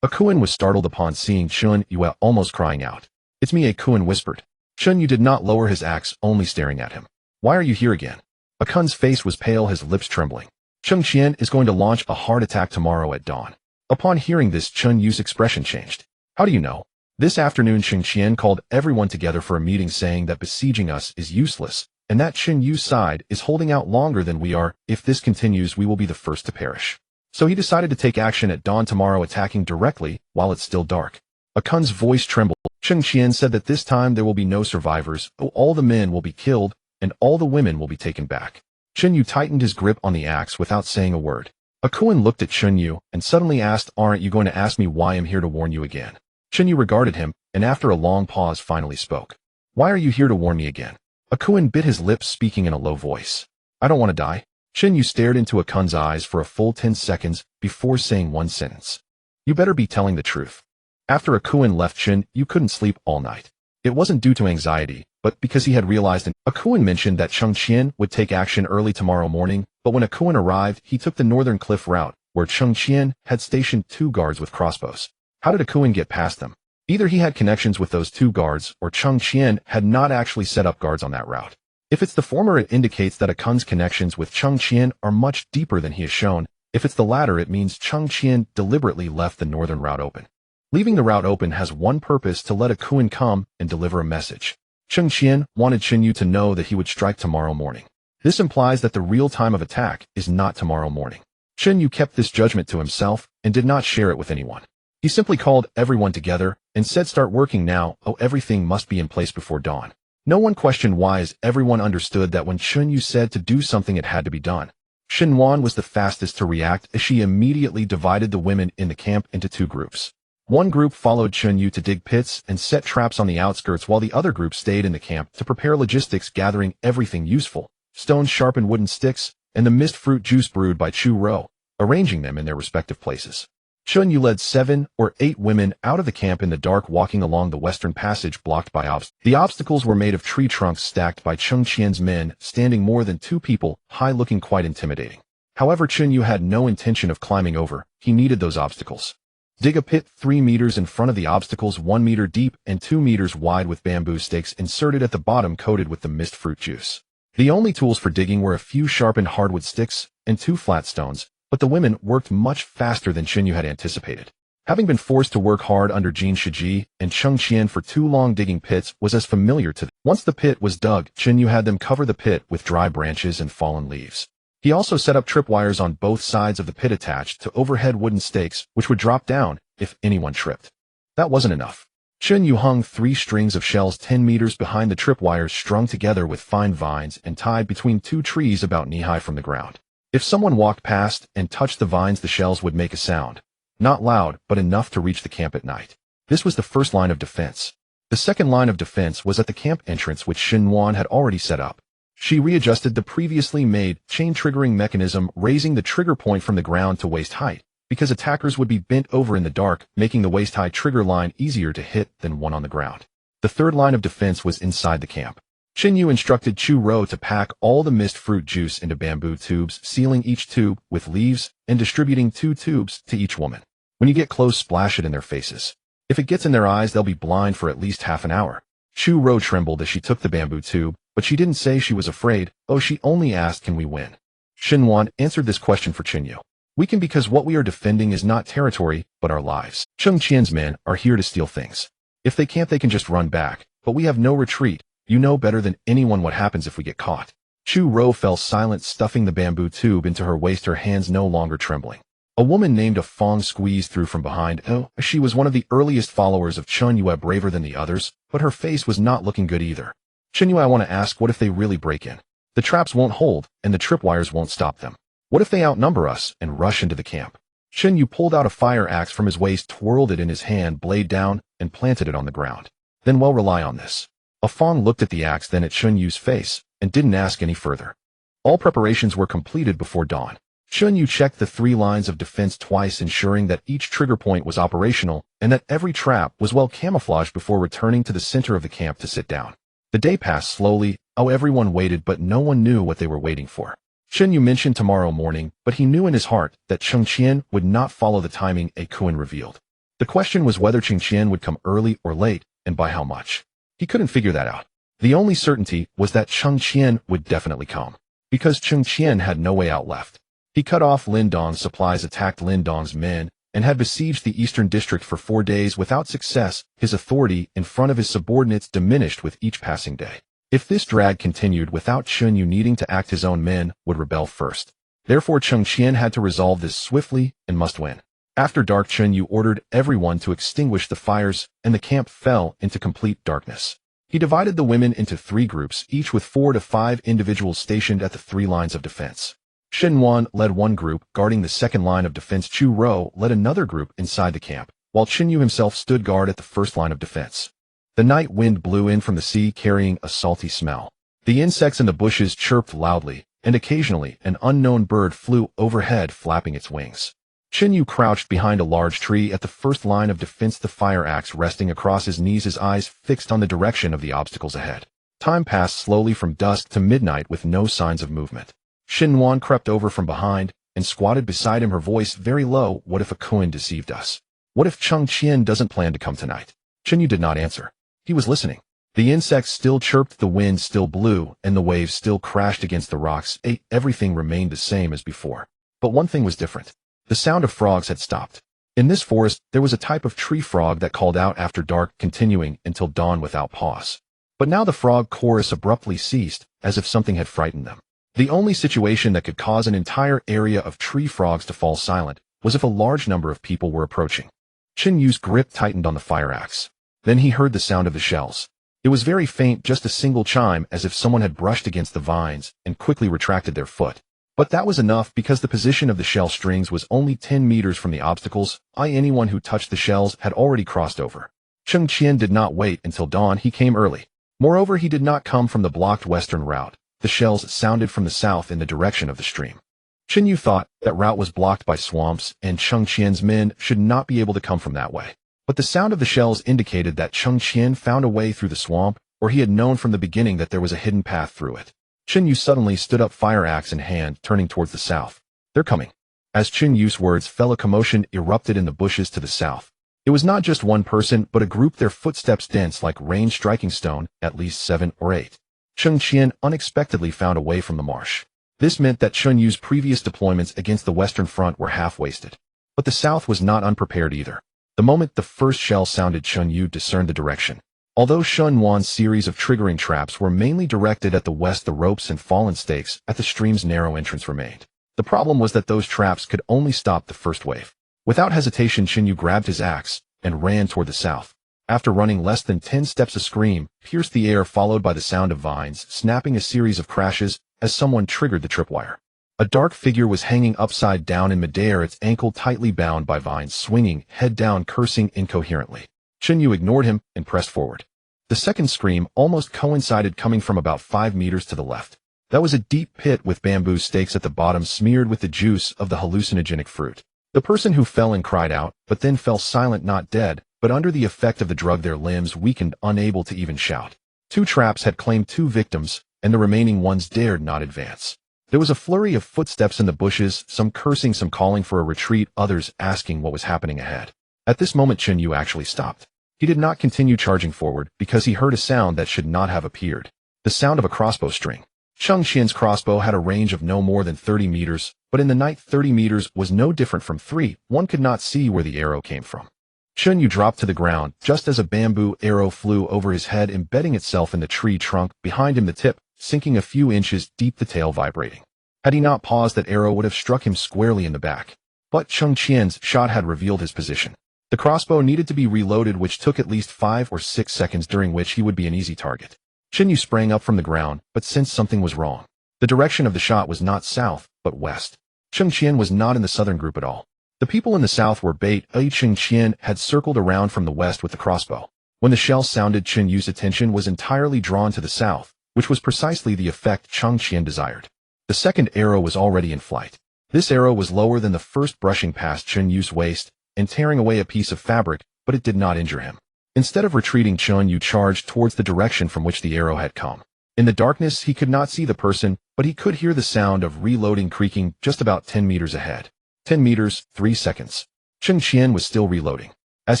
Akuan was startled upon seeing Chun Yu, almost crying out. It's me, Akuan whispered. Chun Yu did not lower his axe, only staring at him. Why are you here again? Akun's face was pale, his lips trembling. Cheng Qian is going to launch a hard attack tomorrow at dawn. Upon hearing this, Chun Yu's expression changed. How do you know? This afternoon, Cheng Qian called everyone together for a meeting, saying that besieging us is useless, and that Chen Yu's side is holding out longer than we are. If this continues, we will be the first to perish. So he decided to take action at dawn tomorrow, attacking directly while it's still dark. Akun's voice trembled. Cheng Qian said that this time there will be no survivors. All the men will be killed, and all the women will be taken back. Chen Yu tightened his grip on the axe without saying a word. Akuan looked at Chen Yu and suddenly asked, aren't you going to ask me why I'm here to warn you again? Chen Yu regarded him, and after a long pause finally spoke. Why are you here to warn me again? Akuan bit his lips, speaking in a low voice. I don't want to die. Chen Yu stared into Akun's eyes for a full 10 seconds before saying one sentence. You better be telling the truth. After Akuan left, Chen Yu couldn't sleep all night. It wasn't due to anxiety, but because he had realized Akuan mentioned that Cheng Qian would take action early tomorrow morning, but when Akuan arrived, he took the northern cliff route, where Cheng Qian had stationed 2 guards with crossbows. How did Akuan get past them? Either he had connections with those 2 guards, or Cheng Qian had not actually set up guards on that route. If it's the former, it indicates that Akun's connections with Cheng Qian are much deeper than he has shown. If it's the latter, it means Cheng Qian deliberately left the northern route open. Leaving the route open has one purpose: to let Akuan come and deliver a message. Cheng Qian wanted Chen Yu to know that he would strike tomorrow morning. This implies that the real time of attack is not tomorrow morning. Chen Yu kept this judgment to himself and did not share it with anyone. He simply called everyone together and said, start working now. Everything must be in place before dawn. No one questioned why, as everyone understood that when Chunyu said to do something it had to be done. Xinwan was the fastest to react as she immediately divided the women in the camp into two groups. One group followed Chunyu to dig pits and set traps on the outskirts while the other group stayed in the camp to prepare logistics, gathering everything useful, stones, sharpened wooden sticks, and the mist fruit juice brewed by Chu Ro, arranging them in their respective places. Chunyu led 7 or 8 women out of the camp in the dark, walking along the western passage blocked by obstacles. The obstacles were made of tree trunks stacked by Cheng Qian's men, standing more than 2 people high, looking quite intimidating. However, Chunyu had no intention of climbing over. He needed those obstacles. Dig a pit 3 meters in front of the obstacles, 1 meter deep and 2 meters wide, with bamboo stakes inserted at the bottom coated with the mist fruit juice. The only tools for digging were a few sharpened hardwood sticks and 2 flat stones, but the women worked much faster than Chunyu had anticipated. Having been forced to work hard under Jin Shiji and Cheng Qian for too long, digging pits was as familiar to them. Once the pit was dug, Chunyu had them cover the pit with dry branches and fallen leaves. He also set up tripwires on both sides of the pit attached to overhead wooden stakes, which would drop down if anyone tripped. That wasn't enough. Chunyu hung 3 strings of shells 10 meters behind the tripwires, strung together with fine vines and tied between 2 trees about knee-high from the ground. If someone walked past and touched the vines, the shells would make a sound. Not loud, but enough to reach the camp at night. This was the first line of defense. The second line of defense was at the camp entrance, which Xinwan had already set up. She readjusted the previously made chain triggering mechanism, raising the trigger point from the ground to waist height, because attackers would be bent over in the dark, making the waist-high trigger line easier to hit than one on the ground. The third line of defense was inside the camp. Chunyu instructed Chu Ro to pack all the mist fruit juice into bamboo tubes, sealing each tube with leaves and distributing 2 tubes to each woman. When you get close, splash it in their faces. If it gets in their eyes, they'll be blind for at least half an hour. Chu Ro trembled as she took the bamboo tube, but she didn't say she was afraid. Oh, she only asked, "Can we win?" Xinwan answered this question for Chunyu. "We can, because what we are defending is not territory, but our lives. Cheng Qian's men are here to steal things. If they can't, they can just run back, but we have no retreat. You know better than anyone what happens if we get caught." Chu Ro fell silent, stuffing the bamboo tube into her waist, her hands no longer trembling. A woman named a Fong squeezed through from behind. Oh, she was one of the earliest followers of Chunyu, braver than the others, but her face was not looking good either. "Chunyu, I want to ask, what if they really break in? The traps won't hold, and the tripwires won't stop them. What if they outnumber us and rush into the camp?" Chunyu pulled out a fire axe from his waist, twirled it in his hand, blade down, and planted it on the ground. "Then we'll rely on this." A Fong looked at the axe, then at Chunyu's face, and didn't ask any further. All preparations were completed before dawn. Chunyu checked the 3 lines of defense twice, ensuring that each trigger point was operational and that every trap was well camouflaged before returning to the center of the camp to sit down. The day passed slowly. Oh, everyone waited, but no one knew what they were waiting for. Chunyu mentioned tomorrow morning, but he knew in his heart that Cheng Qian would not follow the timing a Kuan revealed. The question was whether Cheng Qian would come early or late, and by how much. He couldn't figure that out. The only certainty was that Cheng Qian would definitely come, because Cheng Qian had no way out left. He cut off Lin Dong's supplies, attacked Lin Dong's men, and had besieged the eastern district for 4 days without success. His authority in front of his subordinates diminished with each passing day. If this drag continued without Chunyu needing to act, his own men would rebel first. Therefore, Cheng Qian had to resolve this swiftly and must win. After dark, Chunyu ordered everyone to extinguish the fires, and the camp fell into complete darkness. He divided the women into 3 groups, each with 4 to 5 individuals stationed at the 3 lines of defense. Xinwan led one group, guarding the second line of defense. Chu Ro led another group inside the camp, while Chunyu himself stood guard at the first line of defense. The night wind blew in from the sea, carrying a salty smell. The insects in the bushes chirped loudly, and occasionally an unknown bird flew overhead, flapping its wings. Chunyu crouched behind a large tree at the first line of defense, the fire axe resting across his knees, his eyes fixed on the direction of the obstacles ahead. Time passed slowly from dusk to midnight with no signs of movement. Xinwan crept over from behind and squatted beside him, her voice very low. "What if a Kuan deceived us? What if Cheng Qian doesn't plan to come tonight?" Chunyu did not answer. He was listening. The insects still chirped, the wind still blew, and the waves still crashed against the rocks. Everything remained the same as before. But one thing was different. The sound of frogs had stopped. In this forest, there was a type of tree frog that called out after dark, continuing until dawn without pause. But now the frog chorus abruptly ceased, as if something had frightened them. The only situation that could cause an entire area of tree frogs to fall silent was if a large number of people were approaching. Chunyu's grip tightened on the fire axe. Then he heard the sound of the shells. It was very faint, just a single chime, as if someone had brushed against the vines and quickly retracted their foot. But that was enough because the position of the shell strings was only 10 meters from the obstacles. Anyone who touched the shells had already crossed over. Cheng Qian did not wait until dawn, he came early. Moreover, he did not come from the blocked western route. The shells sounded from the south in the direction of the stream. Chen Yu thought that route was blocked by swamps, and Cheng Qian's men should not be able to come from that way. But the sound of the shells indicated that Cheng Qian found a way through the swamp, or he had known from the beginning that there was a hidden path through it. Chen Yu suddenly stood up, fire axe in hand, turning towards the south. They're coming. As Chen Yu's words fell, a commotion erupted in the bushes to the south. It was not just one person, but a group, their footsteps dense like rain striking stone, at least 7 or 8. Cheng Qian unexpectedly found a way from the marsh. This meant that Chen Yu's previous deployments against the western front were half-wasted. But the south was not unprepared either. The moment the first shell sounded, Chen Yu discerned the direction. Although Shun Wan's series of triggering traps were mainly directed at the west, the ropes and fallen stakes at the stream's narrow entrance remained. The problem was that those traps could only stop the first wave. Without hesitation, Chen Yu grabbed his axe and ran toward the south. After running less than 10 steps, a scream pierced the air, followed by the sound of vines snapping, a series of crashes as someone triggered the tripwire. A dark figure was hanging upside down in midair, its ankle tightly bound by vines, swinging, head down, cursing incoherently. Chen Yu ignored him and pressed forward. The second scream almost coincided, coming from about 5 meters to the left. That was a deep pit with bamboo stakes at the bottom smeared with the juice of the hallucinogenic fruit. The person who fell and cried out, but then fell silent, not dead, but under the effect of the drug, their limbs weakened, unable to even shout. 2 traps had claimed 2 victims, and the remaining ones dared not advance. There was a flurry of footsteps in the bushes, some cursing, some calling for a retreat, others asking what was happening ahead. At this moment, Chen Yu actually stopped. He did not continue charging forward because he heard a sound that should not have appeared. The sound of a crossbow string. Cheng Qian's crossbow had a range of no more than 30 meters, but in the night 30 meters was no different from 3. One could not see where the arrow came from. Chen Yu dropped to the ground just as a bamboo arrow flew over his head, embedding itself in the tree trunk behind him, the tip sinking a few inches deep, the tail vibrating. Had he not paused, that arrow would have struck him squarely in the back. But Cheng Qian's shot had revealed his position. The crossbow needed to be reloaded, which took at least 5 or 6 seconds, during which he would be an easy target. Chen Yu sprang up from the ground, but sensed something was wrong. The direction of the shot was not south, but west. Cheng Qian was not in the southern group at all. The people in the south were bait. Cheng Qian had circled around from the west with the crossbow. When the shell sounded, Chen Yu's attention was entirely drawn to the south, which was precisely the effect Cheng Qian desired. The second arrow was already in flight. This arrow was lower than the first, brushing past Chen Yu's waist and tearing away a piece of fabric, but it did not injure him. Instead of retreating, Chen Yu charged towards the direction from which the arrow had come. In the darkness, he could not see the person, but he could hear the sound of reloading creaking just about 10 meters ahead. 10 meters, 3 seconds. Cheng Qian was still reloading. As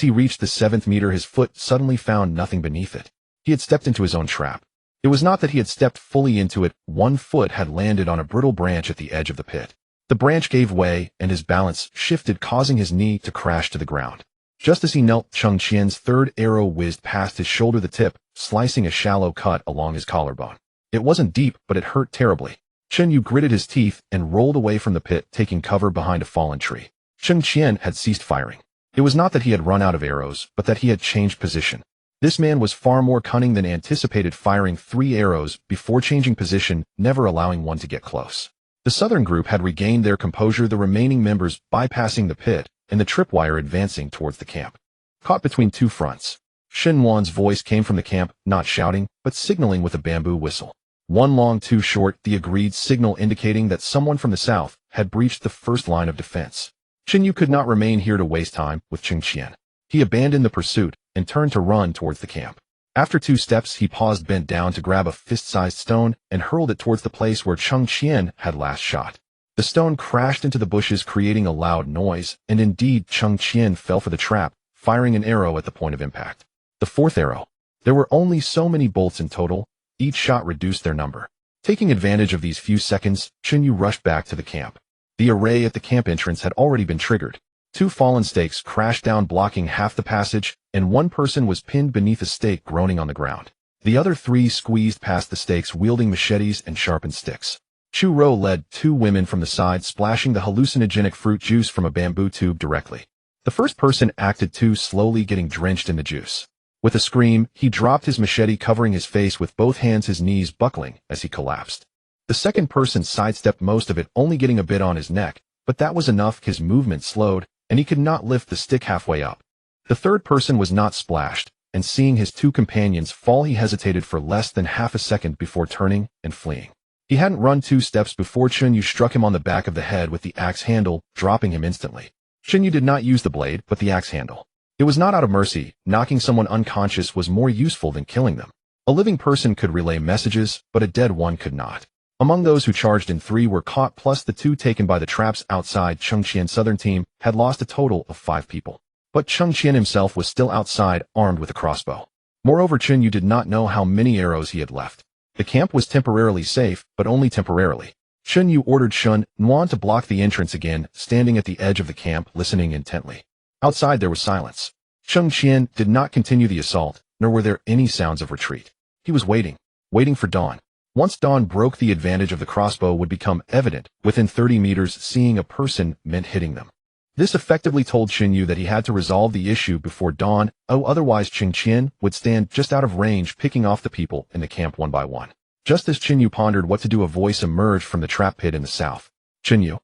he reached the 7th meter, his foot suddenly found nothing beneath it. He had stepped into his own trap. It was not that he had stepped fully into it. One foot had landed on a brittle branch at the edge of the pit. The branch gave way, and his balance shifted, causing his knee to crash to the ground. Just as he knelt, Cheng Qian's third arrow whizzed past his shoulder, the tip slicing a shallow cut along his collarbone. It wasn't deep, but it hurt terribly. Chen Yu gritted his teeth and rolled away from the pit, taking cover behind a fallen tree. Cheng Qian had ceased firing. It was not that he had run out of arrows, but that he had changed position. This man was far more cunning than anticipated, firing 3 arrows before changing position, never allowing one to get close. The southern group had regained their composure, the remaining members bypassing the pit and the tripwire, advancing towards the camp. Caught between 2 fronts. Shen Wan's voice came from the camp, not shouting, but signaling with a bamboo whistle. 1 long, 2 short, the agreed signal indicating that someone from the south had breached the first line of defense. Chen Yu could not remain here to waste time with Cheng Qian. He abandoned the pursuit and turned to run towards the camp. After 2 steps, he paused, bent down to grab a fist-sized stone, and hurled it towards the place where Cheng Qian had last shot. The stone crashed into the bushes, creating a loud noise, and indeed Cheng Qian fell for the trap, firing an arrow at the point of impact. The 4th arrow. There were only so many bolts in total. Each shot reduced their number. Taking advantage of these few seconds, Chen Yu rushed back to the camp. The array at the camp entrance had already been triggered. 2 fallen stakes crashed down, blocking half the passage, and 1 person was pinned beneath a stake, groaning on the ground. The other 3 squeezed past the stakes, wielding machetes and sharpened sticks. Chu Ro led 2 women from the side, splashing the hallucinogenic fruit juice from a bamboo tube directly. The first person acted too slowly, getting drenched in the juice. With a scream, he dropped his machete, covering his face with both hands, his knees buckling as he collapsed. The second person sidestepped most of it, only getting a bit on his neck, but that was enough. His movement slowed, and he could not lift the stick halfway up. The third person was not splashed, and seeing his two companions fall, he hesitated for less than half a second before turning and fleeing. He hadn't run 2 steps before Chunyu struck him on the back of the head with the axe handle, dropping him instantly. Chunyu did not use the blade, but the axe handle. It was not out of mercy. Knocking someone unconscious was more useful than killing them. A living person could relay messages, but a dead one could not. Among those who charged in, 3 were caught, plus the 2 taken by the traps outside. Chengqian's southern team had lost a total of 5 people. But Chengqian himself was still outside, armed with a crossbow. Moreover, Chunyu did not know how many arrows he had left. The camp was temporarily safe, but only temporarily. Chunyu ordered Shun Nuan to block the entrance again, standing at the edge of the camp, listening intently. Outside there was silence. Chengqian did not continue the assault, nor were there any sounds of retreat. He was waiting for dawn. Once dawn broke, the advantage of the crossbow would become evident. Within 30 meters, seeing a person meant hitting them. This effectively told Chunyu that he had to resolve the issue before dawn, otherwise Chengqian would stand just out of range, picking off the people in the camp one by one. Just as Chunyu pondered what to do, a voice emerged from the trap pit in the south. Chunyu,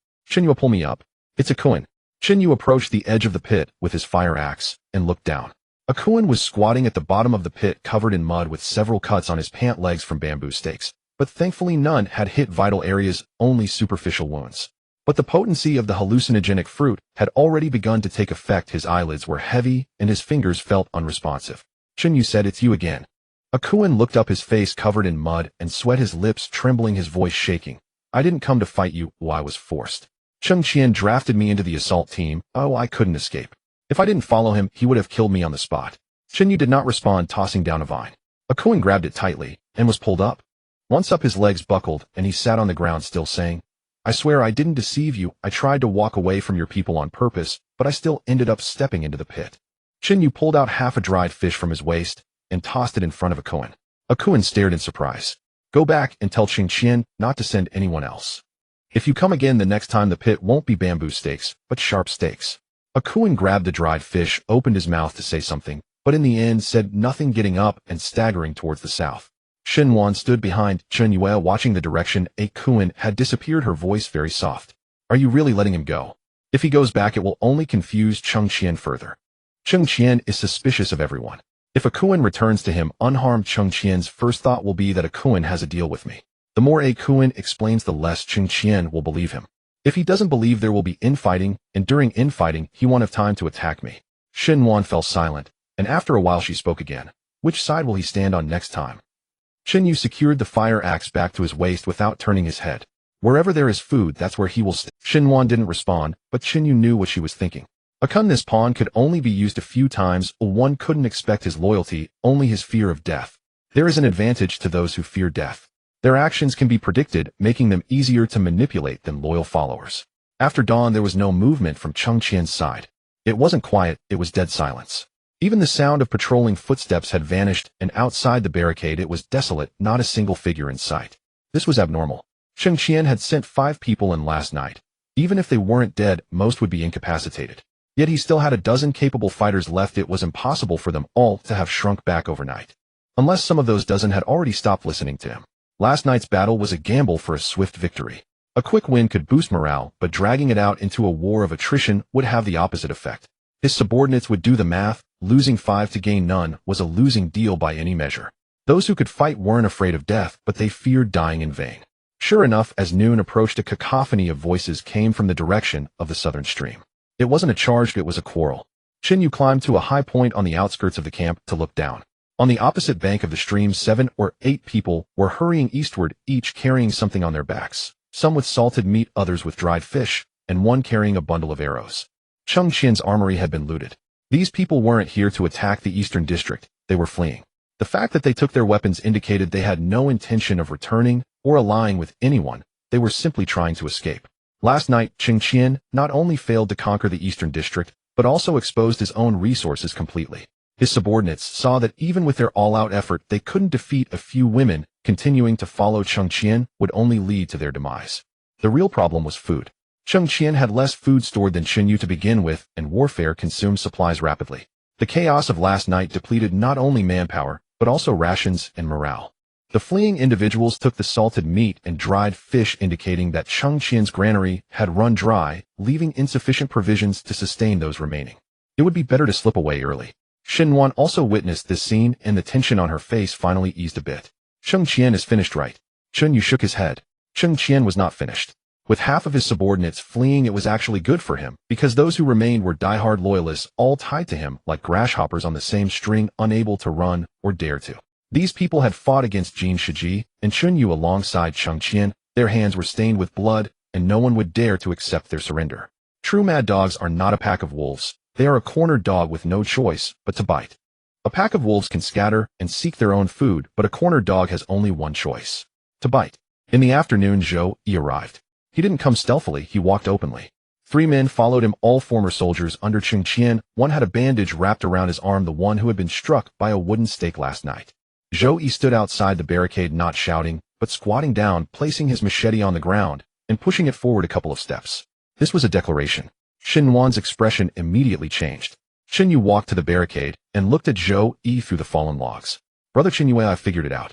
pull me up. It's a Kuan. Chunyu approached the edge of the pit with his fire axe and looked down. A Kuan was squatting at the bottom of the pit, covered in mud with several cuts on his pant legs from bamboo stakes, but thankfully none had hit vital areas, only superficial wounds. But the potency of the hallucinogenic fruit had already begun to take effect. His eyelids were heavy and his fingers felt unresponsive. Chunyu said, "It's you again." A Kuan looked up, his face covered in mud and sweat, his lips trembling, his voice shaking. "I didn't come to fight you, I was forced. Chengqian drafted me into the assault team. I couldn't escape. If I didn't follow him, he would have killed me on the spot." Chunyu did not respond, tossing down a vine. A Kuan grabbed it tightly and was pulled up. Once up, his legs buckled and he sat on the ground, still saying, "I swear I didn't deceive you. I tried to walk away from your people on purpose, but I still ended up stepping into the pit." Chunyu pulled out half a dried fish from his waist and tossed it in front of a Kuan. A Kuan stared in surprise. "Go back and tell Chengqian not to send anyone else. If you come again the next time, the pit won't be bamboo stakes, but sharp stakes." A Kuan grabbed the dried fish, opened his mouth to say something, but in the end said nothing, getting up and staggering towards the south. Shenwan stood behind Chunyu, watching the direction. A Kuan had disappeared, her voice very soft. "Are you really letting him go? If he goes back, it will only confuse Chengqian further. Chengqian is suspicious of everyone. If a Kuan returns to him unharmed, Chengqian's first thought will be that a Kuan has a deal with me. The more a Kuan explains, the less Chengqian will believe him. If he doesn't believe, there will be infighting, and during infighting, he won't have time to attack me." Shenwan fell silent, and after a while she spoke again. "Which side will he stand on next time?" Chunyu secured the fire axe back to his waist without turning his head. "Wherever there is food, that's where he will stay." Shenwan didn't respond, but Chunyu knew what she was thinking. This pawn could only be used a few times. One couldn't expect his loyalty, only his fear of death. There is an advantage to those who fear death. Their actions can be predicted, making them easier to manipulate than loyal followers. After dawn, there was no movement from Chengqian's side. It wasn't quiet, it was dead silence. Even the sound of patrolling footsteps had vanished, and outside the barricade it was desolate, not a single figure in sight. This was abnormal. Chengqian had sent 5 people in last night. Even if they weren't dead, most would be incapacitated. Yet he still had a dozen capable fighters left. It was impossible for them all to have shrunk back overnight. Unless some of those dozen had already stopped listening to him. Last night's battle was a gamble for a swift victory. A quick win could boost morale, but dragging it out into a war of attrition would have the opposite effect. His subordinates would do the math. Losing 5 to gain none was a losing deal by any measure. Those who could fight weren't afraid of death, but they feared dying in vain. Sure enough, as noon approached, a cacophony of voices came from the direction of the southern stream. It wasn't a charge, it was a quarrel. Chunyu climbed to a high point on the outskirts of the camp to look down. On the opposite bank of the stream, 7 or 8 people were hurrying eastward, each carrying something on their backs, some with salted meat, others with dried fish, and one carrying a bundle of arrows. Chengqian's armory had been looted. These people weren't here to attack the eastern district, they were fleeing. The fact that they took their weapons indicated they had no intention of returning or allying with anyone. They were simply trying to escape. Last night, Chengqian not only failed to conquer the eastern district, but also exposed his own resources completely. His subordinates saw that even with their all-out effort, they couldn't defeat a few women. Continuing to follow Chengqian would only lead to their demise. The real problem was food. Chengqian had less food stored than Chunyu to begin with, and warfare consumed supplies rapidly. The chaos of last night depleted not only manpower, but also rations and morale. The fleeing individuals took the salted meat and dried fish, indicating that Cheng Qian's granary had run dry, leaving insufficient provisions to sustain those remaining. It would be better to slip away early. Xinhuan also witnessed this scene, and the tension on her face finally eased a bit. Cheng Qian is finished, right? Chun Yu shook his head. Cheng Qian was not finished. With half of his subordinates fleeing, it was actually good for him, because those who remained were die-hard loyalists, all tied to him like grasshoppers on the same string, unable to run or dare to. These people had fought against Jin Shiji and Chun Yu alongside Cheng Qian. Their hands were stained with blood, and no one would dare to accept their surrender. True mad dogs are not a pack of wolves. They are a cornered dog with no choice but to bite. A pack of wolves can scatter and seek their own food, but a cornered dog has only one choice: to bite. In the afternoon, Zhou Yi arrived. He didn't come stealthily, he walked openly. 3 men followed him, all former soldiers under Cheng Qian. One had a bandage wrapped around his arm, the one who had been struck by a wooden stake last night. Zhou Yi stood outside the barricade, not shouting, but squatting down, placing his machete on the ground, and pushing it forward a couple of steps. This was a declaration. Xinhuan's expression immediately changed. Chen Yu walked to the barricade and looked at Zhou Yi through the fallen logs. Brother Chen Yue, I figured it out.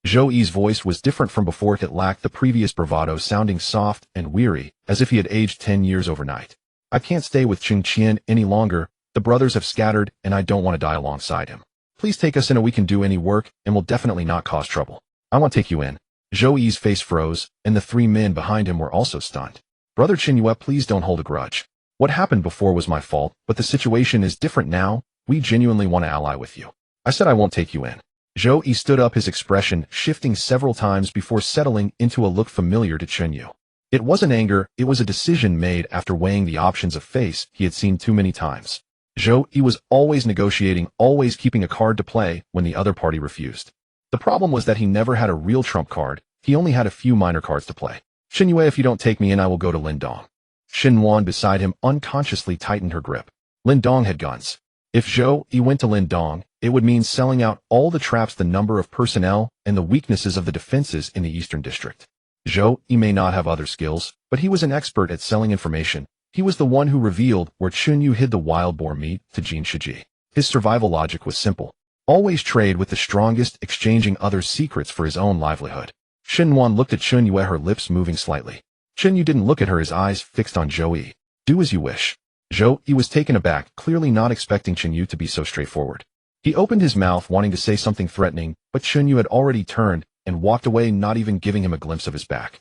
Zhou Yi's voice was different from before. It lacked the previous bravado, sounding soft and weary, as if he had aged 10 years overnight. I can't stay with Cheng Qian any longer. The brothers have scattered, and I don't want to die alongside him. Please take us in, and we can do any work, and will definitely not cause trouble. I want to take you in. Zhou Yi's face froze, and the 3 men behind him were also stunned. Brother Chen Yue, please don't hold a grudge. What happened before was my fault, but the situation is different now. We genuinely want to ally with you. I said I won't take you in. Zhou Yi stood up, his expression shifting several times before settling into a look familiar to Chen Yu. It wasn't anger, it was a decision made after weighing the options of face he had seen too many times. Zhou Yi was always negotiating, always keeping a card to play when the other party refused. The problem was that he never had a real trump card, he only had a few minor cards to play. Chen Yue, if you don't take me in, I will go to Lindong. Xinhuan beside him unconsciously tightened her grip. Lindong had guns. If Zhou Yi went to Lindong, it would mean selling out all the traps, the number of personnel, and the weaknesses of the defenses in the Eastern District. Zhou Yi may not have other skills, but he was an expert at selling information. He was the one who revealed where Chun Yu hid the wild boar meat to Jin Shiji. His survival logic was simple. Always trade with the strongest, exchanging others' secrets for his own livelihood. Xinhuan looked at Chun Yu, her lips moving slightly. Chen Yu didn't look at her, his eyes fixed on Zhou Yi. Do as you wish. Zhou Yi was taken aback, clearly not expecting Chen Yu to be so straightforward. He opened his mouth, wanting to say something threatening, but Chen Yu had already turned and walked away, not even giving him a glimpse of his back.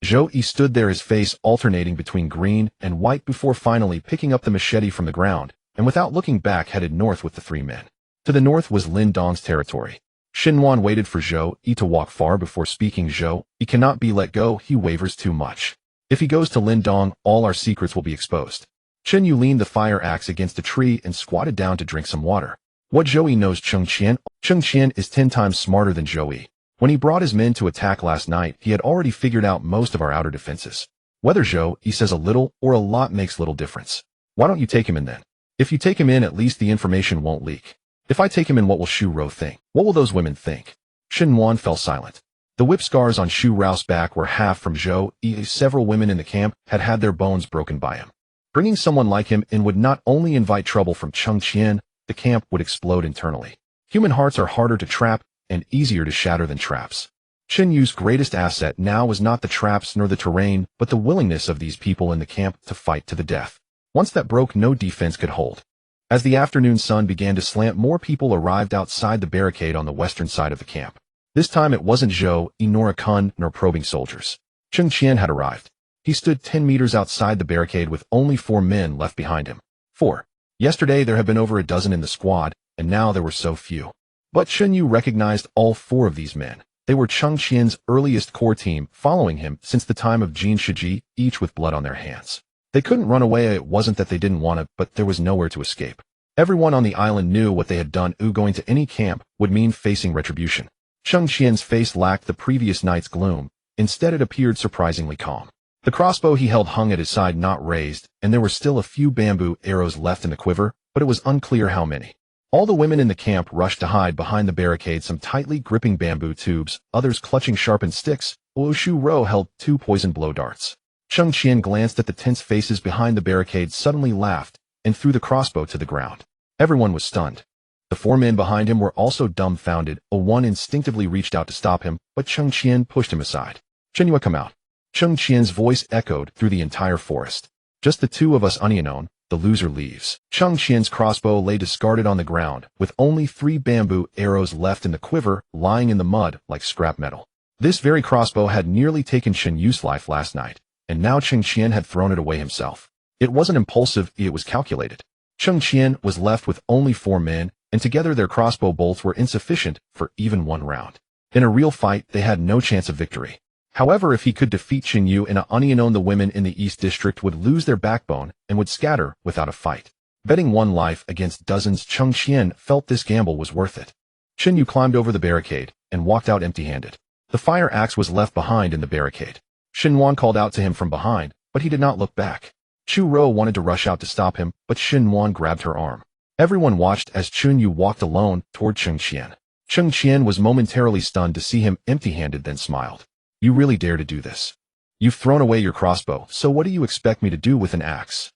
Zhou Yi stood there, his face alternating between green and white, before finally picking up the machete from the ground, and without looking back headed north with the 3 men. To the north was Lindong's territory. Xinhuan waited for Zhou Yi to walk far before speaking. Zhou Yi cannot be let go, he wavers too much. If he goes to Lindong, all our secrets will be exposed. Chen Yu leaned the fire axe against a tree and squatted down to drink some water. What Zhou Yi knows Cheng Qian? Cheng Qian is 10 times smarter than Zhou Yi. When he brought his men to attack last night, he had already figured out most of our outer defenses. Whether Zhou Yi says a little or a lot makes little difference. Why don't you take him in then? If you take him in, at least the information won't leak. If I take him in, what will Shu Rou think? What will those women think? Xinhuan fell silent. The whip scars on Shu Rao's back were half from Zhou Yi. Several women in the camp had had their bones broken by him. Bringing someone like him in would not only invite trouble from Cheng Qian, the camp would explode internally. Human hearts are harder to trap and easier to shatter than traps. Chen Yu's greatest asset now was not the traps nor the terrain, but the willingness of these people in the camp to fight to the death. Once that broke, no defense could hold. As the afternoon sun began to slant, more people arrived outside the barricade on the western side of the camp. This time it wasn't Zhou Yi nor a Kun nor probing soldiers. Cheng Qian had arrived. He stood 10 meters outside the barricade with only 4 men left behind him. 4. Yesterday there had been over a dozen in the squad, and now there were so few. But Chen Yu recognized all 4 of these men. They were Cheng Qian's earliest core team, following him since the time of Jin Shiji, each with blood on their hands. They couldn't run away. It wasn't that they didn't want to, but there was nowhere to escape. Everyone on the island knew what they had done. Going to any camp would mean facing retribution. Cheng Qian's face lacked the previous night's gloom. Instead, it appeared surprisingly calm. The crossbow he held hung at his side, not raised, and there were still a few bamboo arrows left in the quiver, but it was unclear how many. All the women in the camp rushed to hide behind the barricade, some tightly gripping bamboo tubes, others clutching sharpened sticks, while Shu Rou held 2 poisoned blow darts. Cheng Qian glanced at the tense faces behind the barricade, suddenly laughed, and threw the crossbow to the ground. Everyone was stunned. The four men behind him were also dumbfounded. One instinctively reached out to stop him, but Cheng Qian pushed him aside. Chen, come out. Cheng Qian's voice echoed through the entire forest. Just the two of us, unknown. The loser leaves. Cheng Qian's crossbow lay discarded on the ground, with only 3 bamboo arrows left in the quiver, lying in the mud like scrap metal. This very crossbow had nearly taken Shen Yu's life last night, and now Cheng Qian had thrown it away himself. It wasn't impulsive, it was calculated. Cheng Qian was left with only 4 men, and together their crossbow bolts were insufficient for even 1 round. In a real fight, they had no chance of victory. However, if he could defeat Shen Yu and unknown, the women in the East District would lose their backbone and would scatter without a fight. Betting 1 life against dozens, Cheng Qian felt this gamble was worth it. Shen Yu climbed over the barricade and walked out empty-handed. The fire axe was left behind in the barricade. Shen Wan called out to him from behind, but he did not look back. Chu Ro wanted to rush out to stop him, but Shen Wan grabbed her arm. Everyone watched as Chun Yu walked alone toward Cheng Qian. Cheng Qian was momentarily stunned to see him empty-handed, then smiled. You really dare to do this? You've thrown away your crossbow, so what do you expect me to do with an axe?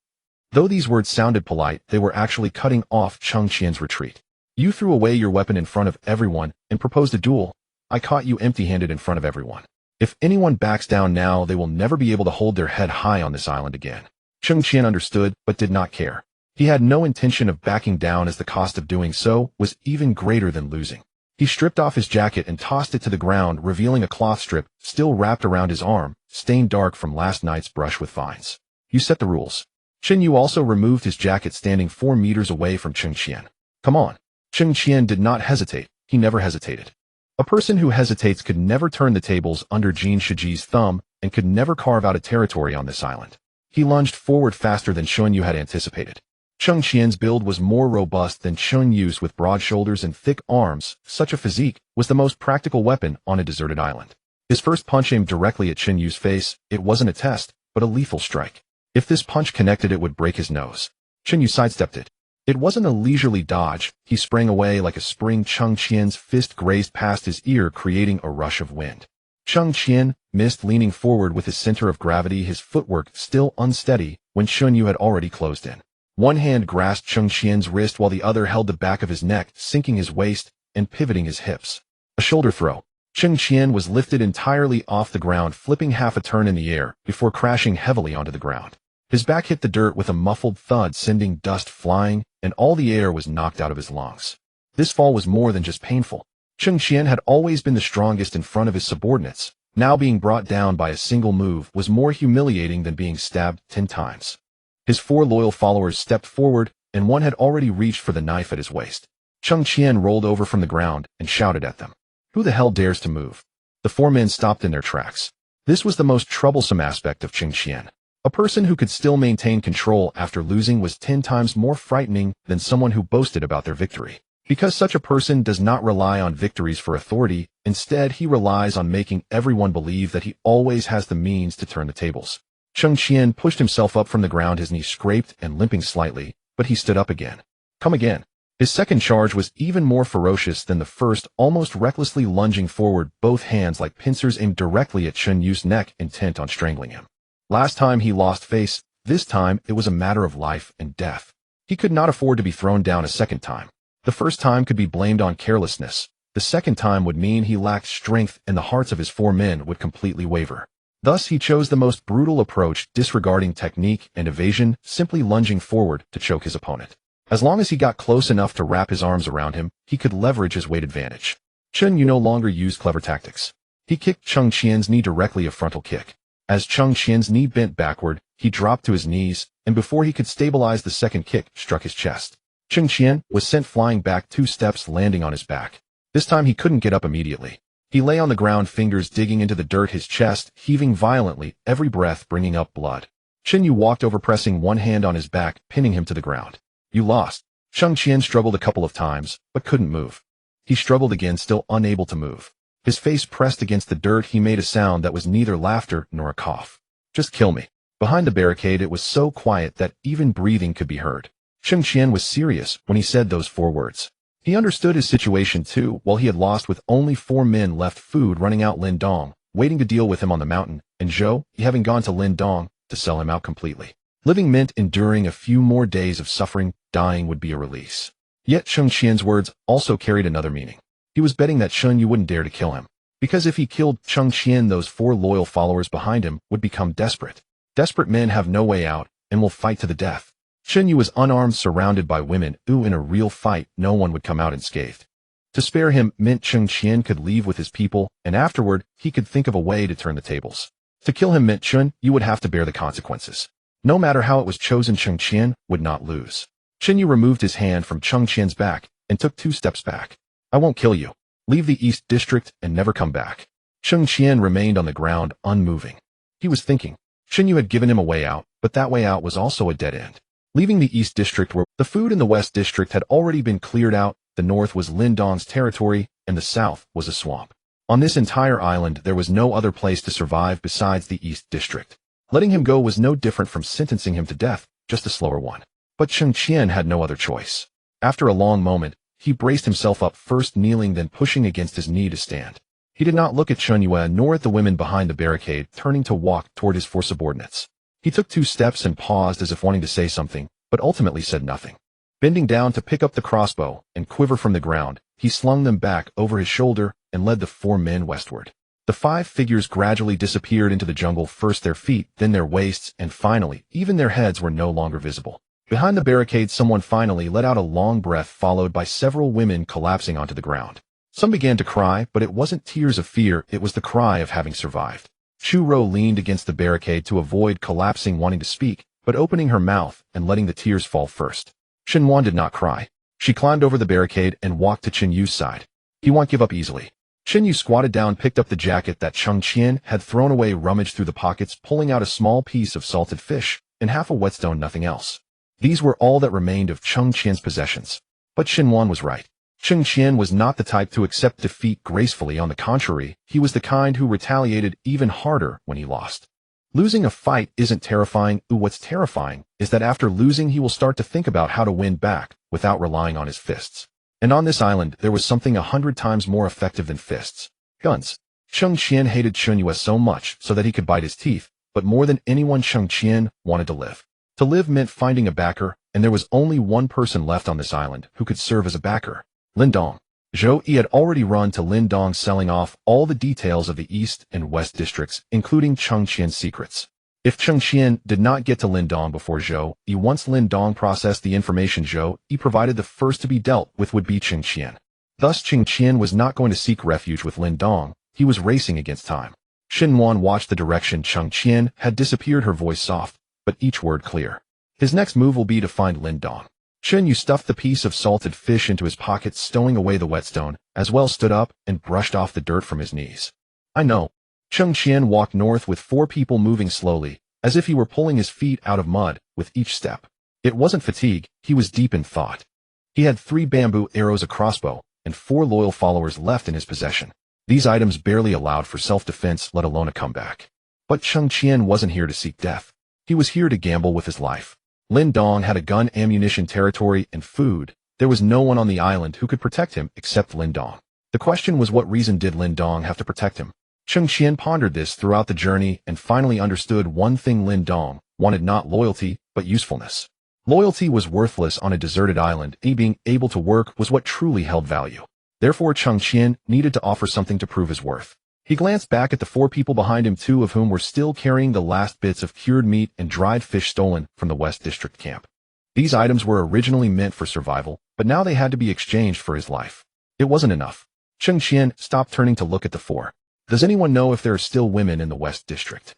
Though these words sounded polite, they were actually cutting off Cheng Qian's retreat. You threw away your weapon in front of everyone and proposed a duel. I caught you empty-handed in front of everyone. If anyone backs down now, they will never be able to hold their head high on this island again. Cheng Qian understood, but did not care. He had no intention of backing down, as the cost of doing so was even greater than losing. He stripped off his jacket and tossed it to the ground, revealing a cloth strip still wrapped around his arm, stained dark from last night's brush with vines. You set the rules. Shen Yu also removed his jacket, standing 4 meters away from Cheng Qian. Come on. Cheng Qian did not hesitate. He never hesitated. A person who hesitates could never turn the tables under Jin Shiji's thumb and could never carve out a territory on this island. He lunged forward faster than Shen Yu had anticipated. Cheng Qian's build was more robust than Shen Yu's, with broad shoulders and thick arms. Such a physique was the most practical weapon on a deserted island. His first punch aimed directly at Shen Yu's face. It wasn't a test, but a lethal strike. If this punch connected, it would break his nose. Shen Yu sidestepped it. It wasn't a leisurely dodge. He sprang away like a spring. Cheng Qian's fist grazed past his ear, creating a rush of wind. Cheng Qian missed, leaning forward with his center of gravity, his footwork still unsteady, when Shen Yu had already closed in. One hand grasped Cheng Qian's wrist while the other held the back of his neck, sinking his waist and pivoting his hips. A shoulder throw. Cheng Qian was lifted entirely off the ground, flipping half a turn in the air before crashing heavily onto the ground. His back hit the dirt with a muffled thud, sending dust flying, and all the air was knocked out of his lungs. This fall was more than just painful. Cheng Qian had always been the strongest in front of his subordinates. Now being brought down by a single move was more humiliating than being stabbed 10 times. His 4 loyal followers stepped forward, and one had already reached for the knife at his waist. Cheng Qian rolled over from the ground and shouted at them. Who the hell dares to move? The 4 men stopped in their tracks. This was the most troublesome aspect of Cheng Qian. A person who could still maintain control after losing was 10 times more frightening than someone who boasted about their victory. Because such a person does not rely on victories for authority, instead he relies on making everyone believe that he always has the means to turn the tables. Cheng Qian pushed himself up from the ground, his knee scraped and limping slightly, but he stood up again. Come again. His second charge was even more ferocious than the first, almost recklessly lunging forward, both hands like pincers aimed directly at Shen Yu's neck, intent on strangling him. Last time he lost face, this time it was a matter of life and death. He could not afford to be thrown down a second time. The first time could be blamed on carelessness. The second time would mean he lacked strength, and the hearts of his 4 men would completely waver. Thus he chose the most brutal approach, disregarding technique and evasion, simply lunging forward to choke his opponent. As long as he got close enough to wrap his arms around him, he could leverage his weight advantage. Chen Yu no longer used clever tactics. He kicked Cheng Qian's knee directly, a frontal kick. As Cheng Qian's knee bent backward, he dropped to his knees, and before he could stabilize, the second kick struck his chest. Cheng Qian was sent flying back 2 steps, landing on his back. This time he couldn't get up immediately. He lay on the ground, fingers digging into the dirt, his chest heaving violently, every breath bringing up blood. Chen Yu walked over, pressing one hand on his back, pinning him to the ground. You lost. Cheng Qian struggled a couple of times, but couldn't move. He struggled again, still unable to move. His face pressed against the dirt. He made a sound that was neither laughter nor a cough. Just kill me. Behind the barricade it was so quiet that even breathing could be heard. Cheng Qian was serious when he said those 4 words. He understood his situation too. While he had lost with only 4 men left, food running out, Lin Dong waiting to deal with him on the mountain, and Zhou having gone to Lin Dong to sell him out completely. Living meant enduring a few more days of suffering. Dying would be a release. Yet Cheng Qian's words also carried another meaning. He was betting that Chun Yu wouldn't dare to kill him. Because if he killed Cheng Qian, those 4 loyal followers behind him would become desperate. Desperate men have no way out and will fight to the death. Chun Yu was unarmed, surrounded by women who, in a real fight, no one would come out unscathed. To spare him meant Cheng Qian could leave with his people, and afterward, he could think of a way to turn the tables. To kill him meant Chun Yu would have to bear the consequences. No matter how it was chosen, Cheng Qian would not lose. Chun Yu removed his hand from Cheng Qian's back and took 2 steps back. I won't kill you. Leave the East District and never come back. Cheng Qian remained on the ground, unmoving. He was thinking. Chun Yu had given him a way out, but that way out was also a dead end. Leaving the East District, where the food in the West District had already been cleared out, the north was Lin Dong's territory, and the south was a swamp. On this entire island, there was no other place to survive besides the East District. Letting him go was no different from sentencing him to death, just a slower one. But Cheng Qian had no other choice. After a long moment, he braced himself up, first kneeling, then pushing against his knee to stand. He did not look at Chun Yu nor at the women behind the barricade, turning to walk toward his 4 subordinates. He took 2 steps and paused as if wanting to say something, but ultimately said nothing. Bending down to pick up the crossbow and quiver from the ground, he slung them back over his shoulder and led the 4 men westward. The 5 figures gradually disappeared into the jungle, first their feet, then their waists, and finally, even their heads were no longer visible. Behind the barricade, someone finally let out a long breath, followed by several women collapsing onto the ground. Some began to cry, but it wasn't tears of fear, it was the cry of having survived. Chu Ro leaned against the barricade to avoid collapsing, wanting to speak, but opening her mouth and letting the tears fall first. Shen Wan did not cry. She climbed over the barricade and walked to Chen Yu's side. He won't give up easily. Chen Yu squatted down, picked up the jacket that Cheng Qian had thrown away, rummaged through the pockets, pulling out a small piece of salted fish and half a whetstone, nothing else. These were all that remained of Cheng Qian's possessions. But Shen Wan was right. Cheng Qian was not the type to accept defeat gracefully. On the contrary, he was the kind who retaliated even harder when he lost. Losing a fight isn't terrifying. What's terrifying is that after losing, he will start to think about how to win back without relying on his fists. And on this island, there was something 100 times more effective than fists. Guns. Cheng Qian hated Chun Yu so much so that he could bite his teeth, but more than anyone, Cheng Qian wanted to live. To live meant finding a backer, and there was only one person left on this island who could serve as a backer. Lin Dong. Zhou Yi had already run to Lin Dong, selling off all the details of the East and West districts, including Cheng Qian's secrets. If Cheng Qian did not get to Lin Dong before Zhou Yi, once Lin Dong processed the information Zhou Yi provided, the first to be dealt with would be Cheng Qian. Thus, Cheng Qian was not going to seek refuge with Lin Dong, he was racing against time. Shen Wan watched the direction Cheng Qian had disappeared, her voice soft, but each word clear. His next move will be to find Lin Dong. Chen Yu stuffed the piece of salted fish into his pocket, stowing away the whetstone, as well stood up and brushed off the dirt from his knees. I know. Cheng Qian walked north with 4 people moving slowly, as if he were pulling his feet out of mud with each step. It wasn't fatigue, he was deep in thought. He had 3 bamboo arrows, a crossbow, and 4 loyal followers left in his possession. These items barely allowed for self-defense, let alone a comeback. But Cheng Qian wasn't here to seek death. He was here to gamble with his life. Lin Dong had a gun, ammunition, territory, and food. There was no one on the island who could protect him except Lin Dong. The question was, what reason did Lin Dong have to protect him? Cheng Qian pondered this throughout the journey and finally understood one thing: Lin Dong wanted not loyalty, but usefulness. Loyalty was worthless on a deserted island, and being able to work was what truly held value. Therefore, Cheng Qian needed to offer something to prove his worth. He glanced back at the 4 people behind him, 2 of whom were still carrying the last bits of cured meat and dried fish stolen from the West District camp. These items were originally meant for survival, but now they had to be exchanged for his life. It wasn't enough. Cheng Qian stopped, turning to look at the 4. Does anyone know if there are still women in the West District?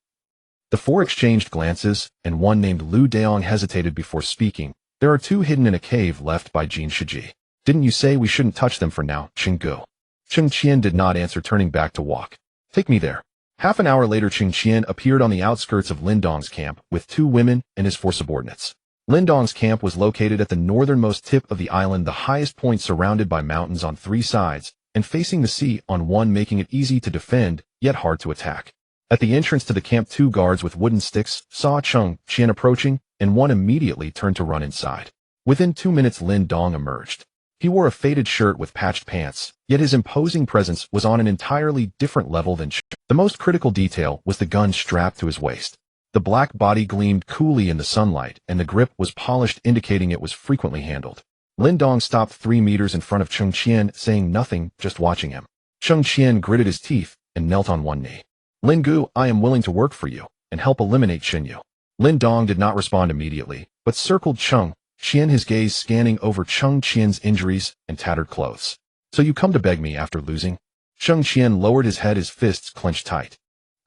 The 4 exchanged glances, and one named Lu Daong hesitated before speaking. There are 2 hidden in a cave left by Jin Shiji. Didn't you say we shouldn't touch them for now, Chenggu? Cheng Qian did not answer, turning back to walk. Take me there. Half an hour later, Cheng Qian appeared on the outskirts of Lin Dong's camp with 2 women and his 4 subordinates. Lin Dong's camp was located at the northernmost tip of the island, the highest point, surrounded by mountains on 3 sides and facing the sea on one, making it easy to defend, yet hard to attack. At the entrance to the camp, 2 guards with wooden sticks saw Cheng Qian approaching, and one immediately turned to run inside. Within 2 minutes, Lin Dong emerged. He wore a faded shirt with patched pants, yet his imposing presence was on an entirely different level than Cheng. The most critical detail was the gun strapped to his waist. The black body gleamed coolly in the sunlight, and the grip was polished, indicating it was frequently handled. Lin Dong stopped 3 meters in front of Cheng Qian, saying nothing, just watching him. Cheng Qian gritted his teeth and knelt on one knee. Lin Gu, I am willing to work for you and help eliminate Qin Yu. Lin Dong did not respond immediately, but circled Cheng Qian, his gaze scanning over Cheng Qian's injuries and tattered clothes. So you come to beg me after losing? Cheng Qian lowered his head, his fists clenched tight.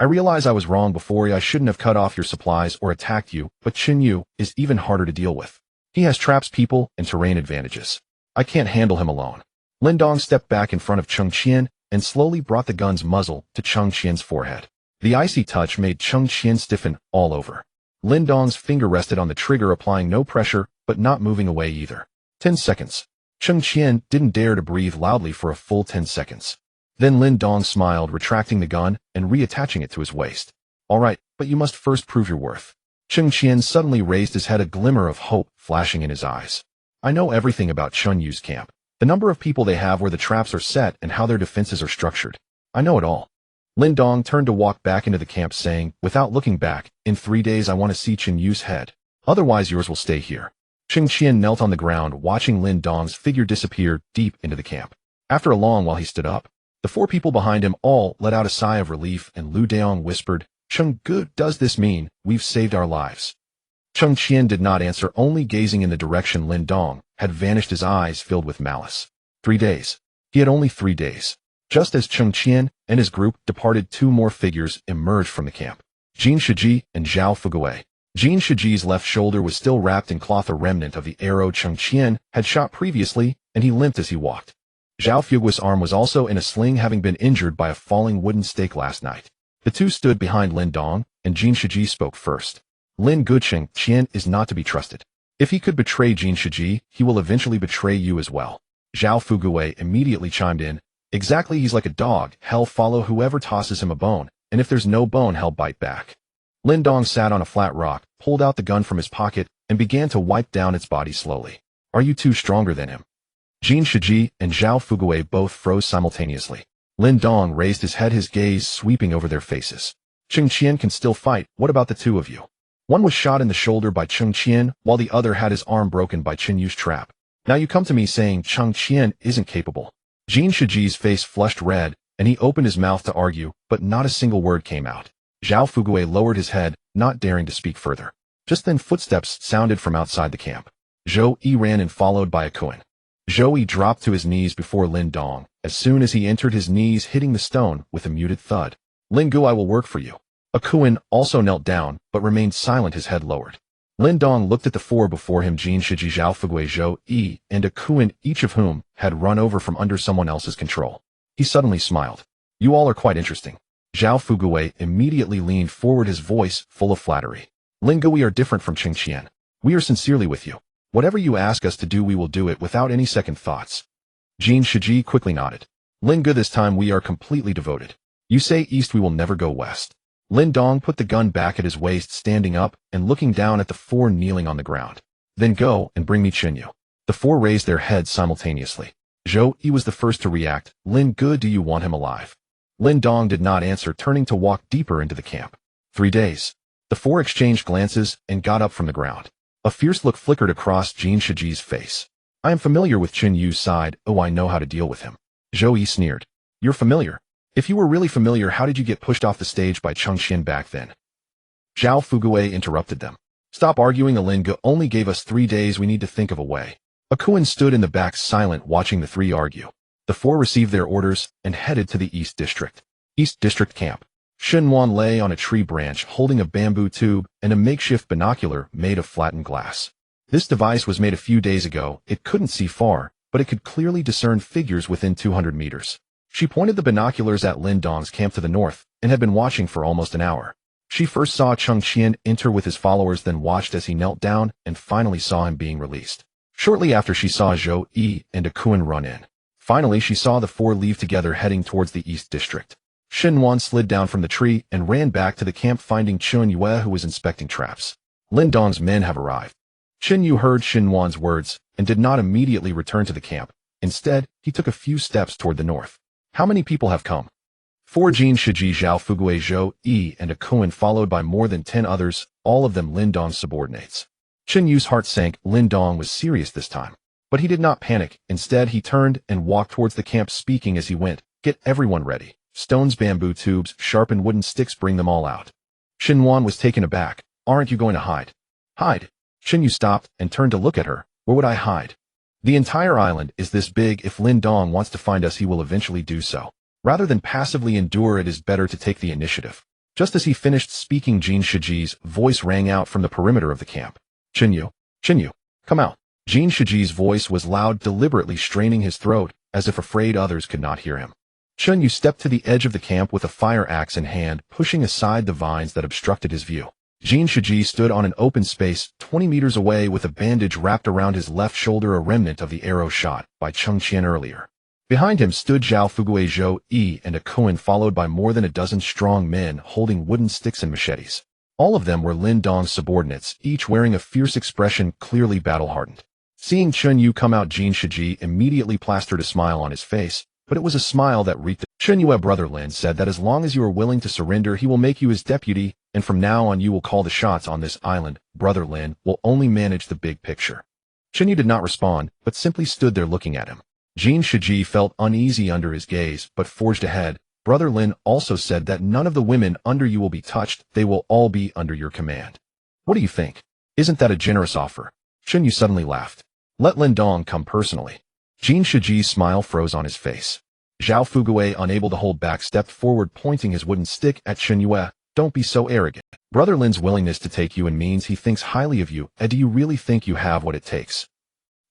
I realize I was wrong before. I shouldn't have cut off your supplies or attacked you, but Qin Yu is even harder to deal with. He has traps, people, and terrain advantages. I can't handle him alone. Lin Dong stepped back in front of Cheng Qian and slowly brought the gun's muzzle to Cheng Qian's forehead. The icy touch made Cheng Qian stiffen all over. Lin Dong's finger rested on the trigger, applying no pressure, but not moving away either. 10 seconds. Cheng Qian didn't dare to breathe loudly for a full 10 seconds. Then Lin Dong smiled, retracting the gun and reattaching it to his waist. All right, but you must first prove your worth. Cheng Qian suddenly raised his head, a glimmer of hope flashing in his eyes. I know everything about Chun Yu's camp. The number of people they have, where the traps are set, and how their defenses are structured. I know it all. Lin Dong turned to walk back into the camp, saying, without looking back, in 3 days I want to see Qin Yu's head. Otherwise yours will stay here. Cheng Qian knelt on the ground, watching Lin Dong's figure disappear deep into the camp. After a long while he stood up. The 4 people behind him all let out a sigh of relief, and Lu Daong whispered, Cheng Gu, does this mean we've saved our lives? Cheng Qian did not answer, only gazing in the direction Lin Dong had vanished, his eyes filled with malice. 3 days. He had only 3 days. Just as Cheng Qian and his group departed, 2 more figures emerged from the camp. Jin Shiji and Zhao Fugui. Jin Shiji's left shoulder was still wrapped in cloth, a remnant of the arrow Cheng Qian had shot previously, and he limped as he walked. Zhao Fugui's arm was also in a sling, having been injured by a falling wooden stake last night. The 2 stood behind Lin Dong, and Jin Shiji spoke first. Lin Gu, Cheng Qian is not to be trusted. If he could betray Jin Shiji, he will eventually betray you as well. Zhao Fugui immediately chimed in. Exactly, he's like a dog. Hell follow whoever tosses him a bone, and if there's no bone, hell bite back. Lin Dong sat on a flat rock, pulled out the gun from his pocket, and began to wipe down its body slowly. Are you 2 stronger than him? Jin Shiji and Zhao Fugui both froze simultaneously. Lin Dong raised his head, his gaze sweeping over their faces. Cheng Qian can still fight. What about the 2 of you? One was shot in the shoulder by Cheng Qian, while the other had his arm broken by Qin Yu's trap. Now you come to me saying Cheng Qian isn't capable. Jin Shiji's face flushed red, and he opened his mouth to argue, but not a single word came out. Zhao Fugui lowered his head, not daring to speak further. Just then footsteps sounded from outside the camp. Zhou Yi ran in, followed by a Kuan. Zhou Yi dropped to his knees before Lin Dong. As soon as he entered, his knees hitting the stone with a muted thud. Lin Gu, I will work for you. A Kuan also knelt down, but remained silent, his head lowered. Lin Dong looked at the 4 before him, Jin Shiji, Zhao Fugui, Zhou Yi, and a Kuan, each of whom had run over from under someone else's control. He suddenly smiled. You all are quite interesting. Zhao Fugui immediately leaned forward, his voice full of flattery. Lin Gu, we are different from Cheng Qian. We are sincerely with you. Whatever you ask us to do, we will do it without any second thoughts. Jin Shiji quickly nodded. Lin Gu, this time we are completely devoted. You say east, we will never go west. Lin Dong put the gun back at his waist, standing up and looking down at the 4 kneeling on the ground. Then go and bring me Qin Yu. The 4 raised their heads simultaneously. Zhou Yi was the first to react. Lin Gu, do you want him alive? Lin Dong did not answer, turning to walk deeper into the camp. 3 days. The 4 exchanged glances and got up from the ground. A fierce look flickered across Jin Shiji's face. I am familiar with Qin Yu's side. Oh, I know how to deal with him. Zhou Yi sneered. You're familiar? If you were really familiar, how did you get pushed off the stage by Cheng Qian back then? Zhao Fugui interrupted them. Stop arguing. Lin Gu only gave us 3 days. We need to think of a way. A Kuan stood in the back, silent, watching the 3 argue. The 4 received their orders and headed to the East District. East District Camp. Shenwan lay on a tree branch, holding a bamboo tube and a makeshift binocular made of flattened glass. This device was made a few days ago. It couldn't see far, but it could clearly discern figures within 200 meters. She pointed the binoculars at Lin Dong's camp to the north and had been watching for almost an hour. She first saw Cheng Qian enter with his followers, then watched as he knelt down and finally saw him being released. Shortly after, she saw Zhou Yi and a Kuan run in. Finally, she saw the 4 leave together, heading towards the East District. Shenwan slid down from the tree and ran back to the camp, finding Qin Yu, who was inspecting traps. Lin Dong's men have arrived. Qin Yu heard Shenwan's words and did not immediately return to the camp. Instead, he took a few steps toward the north. How many people have come? Four Jin Shiji Zhao Fugui Zhou Yi and a Kuan followed by more than 10 others, all of them Lin Dong's subordinates. Chen Yu's heart sank. Lin Dong was serious this time. But he did not panic. Instead, he turned and walked towards the camp, speaking as he went, "Get everyone ready. Stones, bamboo tubes, sharpened wooden sticks, bring them all out." Shen Yuan was taken aback. "Aren't you going to hide?" "Hide?" Chen Yu stopped and turned to look at her. "Where would I hide? The entire island is this big. If Lin Dong wants to find us, he will eventually do so. Rather than passively endure, it is better to take the initiative." Just as he finished speaking, Jin Shiji's voice rang out from the perimeter of the camp. Chen Yu, come out." Jin Shiji's voice was loud, deliberately straining his throat, as if afraid others could not hear him. Chen Yu stepped to the edge of the camp with a fire axe in hand, pushing aside the vines that obstructed his view. Jin Shiji stood on an open space, 20 meters away, with a bandage wrapped around his left shoulder, a remnant of the arrow shot by Cheng Qian earlier. Behind him stood Zhao Fugui Zhou Yi and a Kuan, followed by more than a dozen strong men holding wooden sticks and machetes. All of them were Lin Dong's subordinates, each wearing a fierce expression, clearly battle-hardened. Seeing Chen Yu come out, Jin Shiji immediately plastered a smile on his face, but it was a smile that reeked. "Chen Yu, Brother Lin said that as long as you are willing to surrender, he will make you his deputy, and from now on you will call the shots on this island. Brother Lin will only manage the big picture." Chen Yu did not respond, but simply stood there looking at him. Jin Shiji felt uneasy under his gaze, but forged ahead. "Brother Lin also said that none of the women under you will be touched. They will all be under your command. What do you think? Isn't that a generous offer?" Chen Yu suddenly laughed. "Let Lin Dong come personally." Jin Shiji's smile froze on his face. Zhao Fugui, unable to hold back, stepped forward, pointing his wooden stick at Chen Yu. "Don't be so arrogant. Brother Lin's willingness to take you in means he thinks highly of you, and do you really think you have what it takes?"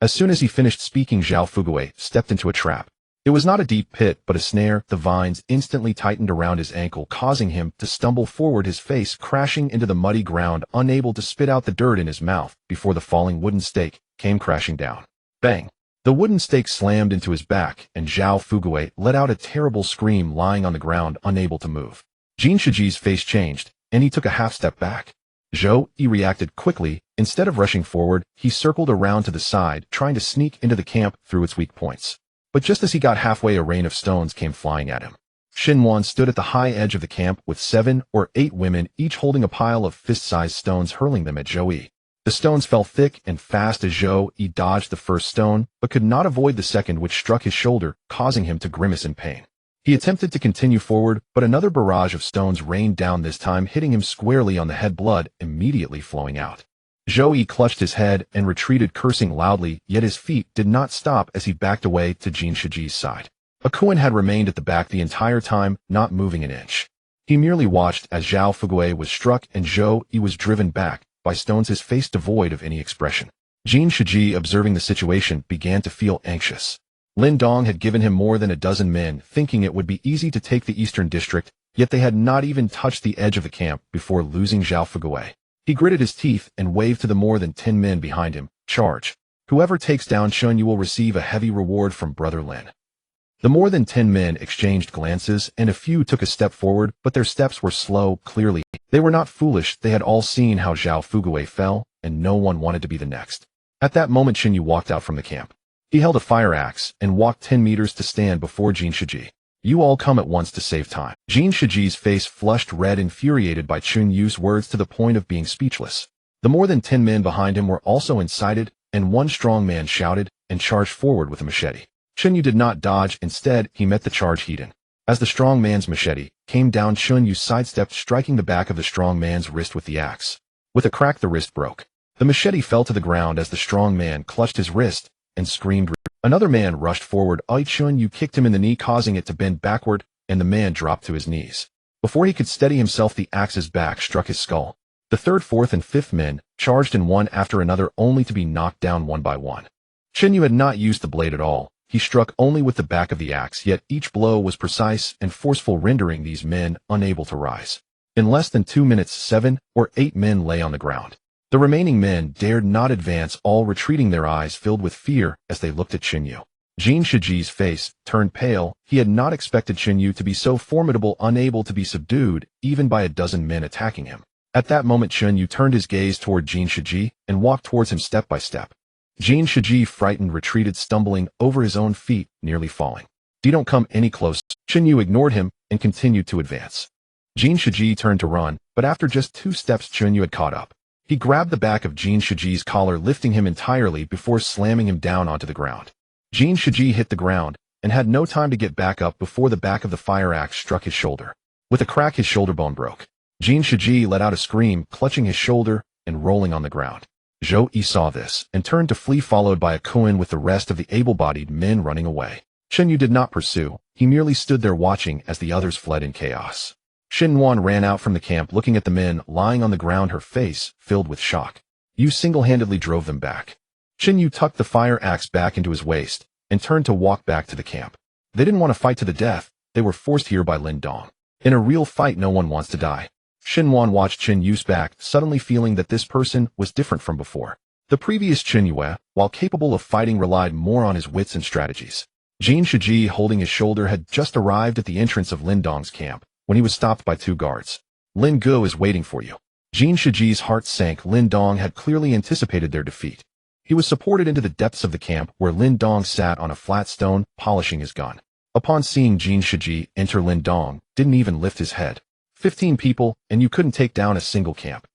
As soon as he finished speaking, Zhao Fugui stepped into a trap. It was not a deep pit, but a snare. The vines instantly tightened around his ankle, causing him to stumble forward, his face crashing into the muddy ground, unable to spit out the dirt in his mouth before the falling wooden stake came crashing down. Bang! The wooden stake slammed into his back, and Zhao Fugui let out a terrible scream, lying on the ground, unable to move. Jin Shiji's face changed, and he took a half step back. Zhou Yi reacted quickly. Instead of rushing forward, he circled around to the side, trying to sneak into the camp through its weak points. But just as he got halfway, a rain of stones came flying at him. Shen Yuan stood at the high edge of the camp with 7 or 8 women, each holding a pile of fist-sized stones, hurling them at Zhou Yi. The stones fell thick and fast as Zhou Yi dodged the first stone, but could not avoid the second, which struck his shoulder, causing him to grimace in pain. He attempted to continue forward, but another barrage of stones rained down, this time hitting him squarely on the head, blood immediately flowing out. Zhou Yi clutched his head and retreated, cursing loudly, yet his feet did not stop as he backed away to Jin Shiji's side. A Kuan had remained at the back the entire time, not moving an inch. He merely watched as Zhao Fugui was struck and Zhou Yi was driven back by stones, his face devoid of any expression. Jin Shiji, observing the situation, began to feel anxious. Lin Dong had given him more than a dozen men, thinking it would be easy to take the eastern district, yet they had not even touched the edge of the camp before losing Zhao Fugui. He gritted his teeth and waved to the more than 10 men behind him. "Charge. Whoever takes down Chen Yu will receive a heavy reward from Brother Lin." The more than 10 men exchanged glances, and a few took a step forward, but their steps were slow. Clearly, they were not foolish. They had all seen how Zhao Fugui fell, and no one wanted to be the next. At that moment, Chen Yu walked out from the camp. He held a fire axe and walked 10 meters to stand before Jin Shiji. "You all come at once to save time." Jin Shiji's face flushed red, infuriated by Chen Yu's words to the point of being speechless. The more than 10 men behind him were also incited, and one strong man shouted and charged forward with a machete. Chen Yu did not dodge. Instead, he met the charge head-on. As the strong man's machete came down, Chen Yu sidestepped, striking the back of the strong man's wrist with the axe. With a crack, the wrist broke. The machete fell to the ground as the strong man clutched his wrist and screamed. Another man rushed forward. Chen Yu kicked him in the knee, causing it to bend backward, and the man dropped to his knees. Before he could steady himself, the axe's back struck his skull. The third, fourth, and fifth men charged in one after another, only to be knocked down one by one. Chen Yu had not used the blade at all. He struck only with the back of the axe, yet each blow was precise and forceful, rendering these men unable to rise. In less than 2 minutes, 7 or 8 men lay on the ground. The remaining men dared not advance, all retreating, their eyes filled with fear as they looked at Chen Yu. Jin Shiji's face turned pale. He had not expected Chen Yu to be so formidable, unable to be subdued even by a dozen men attacking him. At that moment, Chen Yu turned his gaze toward Jin Shiji and walked towards him step by step. Jin Shiji, frightened, retreated, stumbling over his own feet, nearly falling. "Don't come any closer." Chen Yu ignored him, and continued to advance. Jin Shiji turned to run, but after just 2 steps Chunyu had caught up. He grabbed the back of Jin Shiji's collar, lifting him entirely before slamming him down onto the ground. Jin Shiji hit the ground and had no time to get back up before the back of the fire axe struck his shoulder. With a crack, his shoulder bone broke. Jin Shiji let out a scream, clutching his shoulder and rolling on the ground. Zhou Yi saw this and turned to flee, followed by a Kuan with the rest of the able-bodied men running away. Chunyu did not pursue. He merely stood there watching as the others fled in chaos. Xinhuan ran out from the camp looking at the men lying on the ground, her face filled with shock. You single-handedly drove them back. Xinyu tucked the fire axe back into his waist and turned to walk back to the camp. They didn't want to fight to the death. They were forced here by Lin Dong. In a real fight, no one wants to die. Xinhuan watched Qinyu's back, suddenly feeling that this person was different from before. The previous Qinyue, while capable of fighting, relied more on his wits and strategies. Jin Shiji, holding his shoulder, had just arrived at the entrance of Lin Dong's camp when he was stopped by 2 guards. Lin Gu is waiting for you. Jin Shiji's heart sank. Lin Dong had clearly anticipated their defeat. He was supported into the depths of the camp, where Lin Dong sat on a flat stone, polishing his gun. Upon seeing Jin Shiji enter, Lin Dong didn't even lift his head. 15 people, and you couldn't take down a single camp.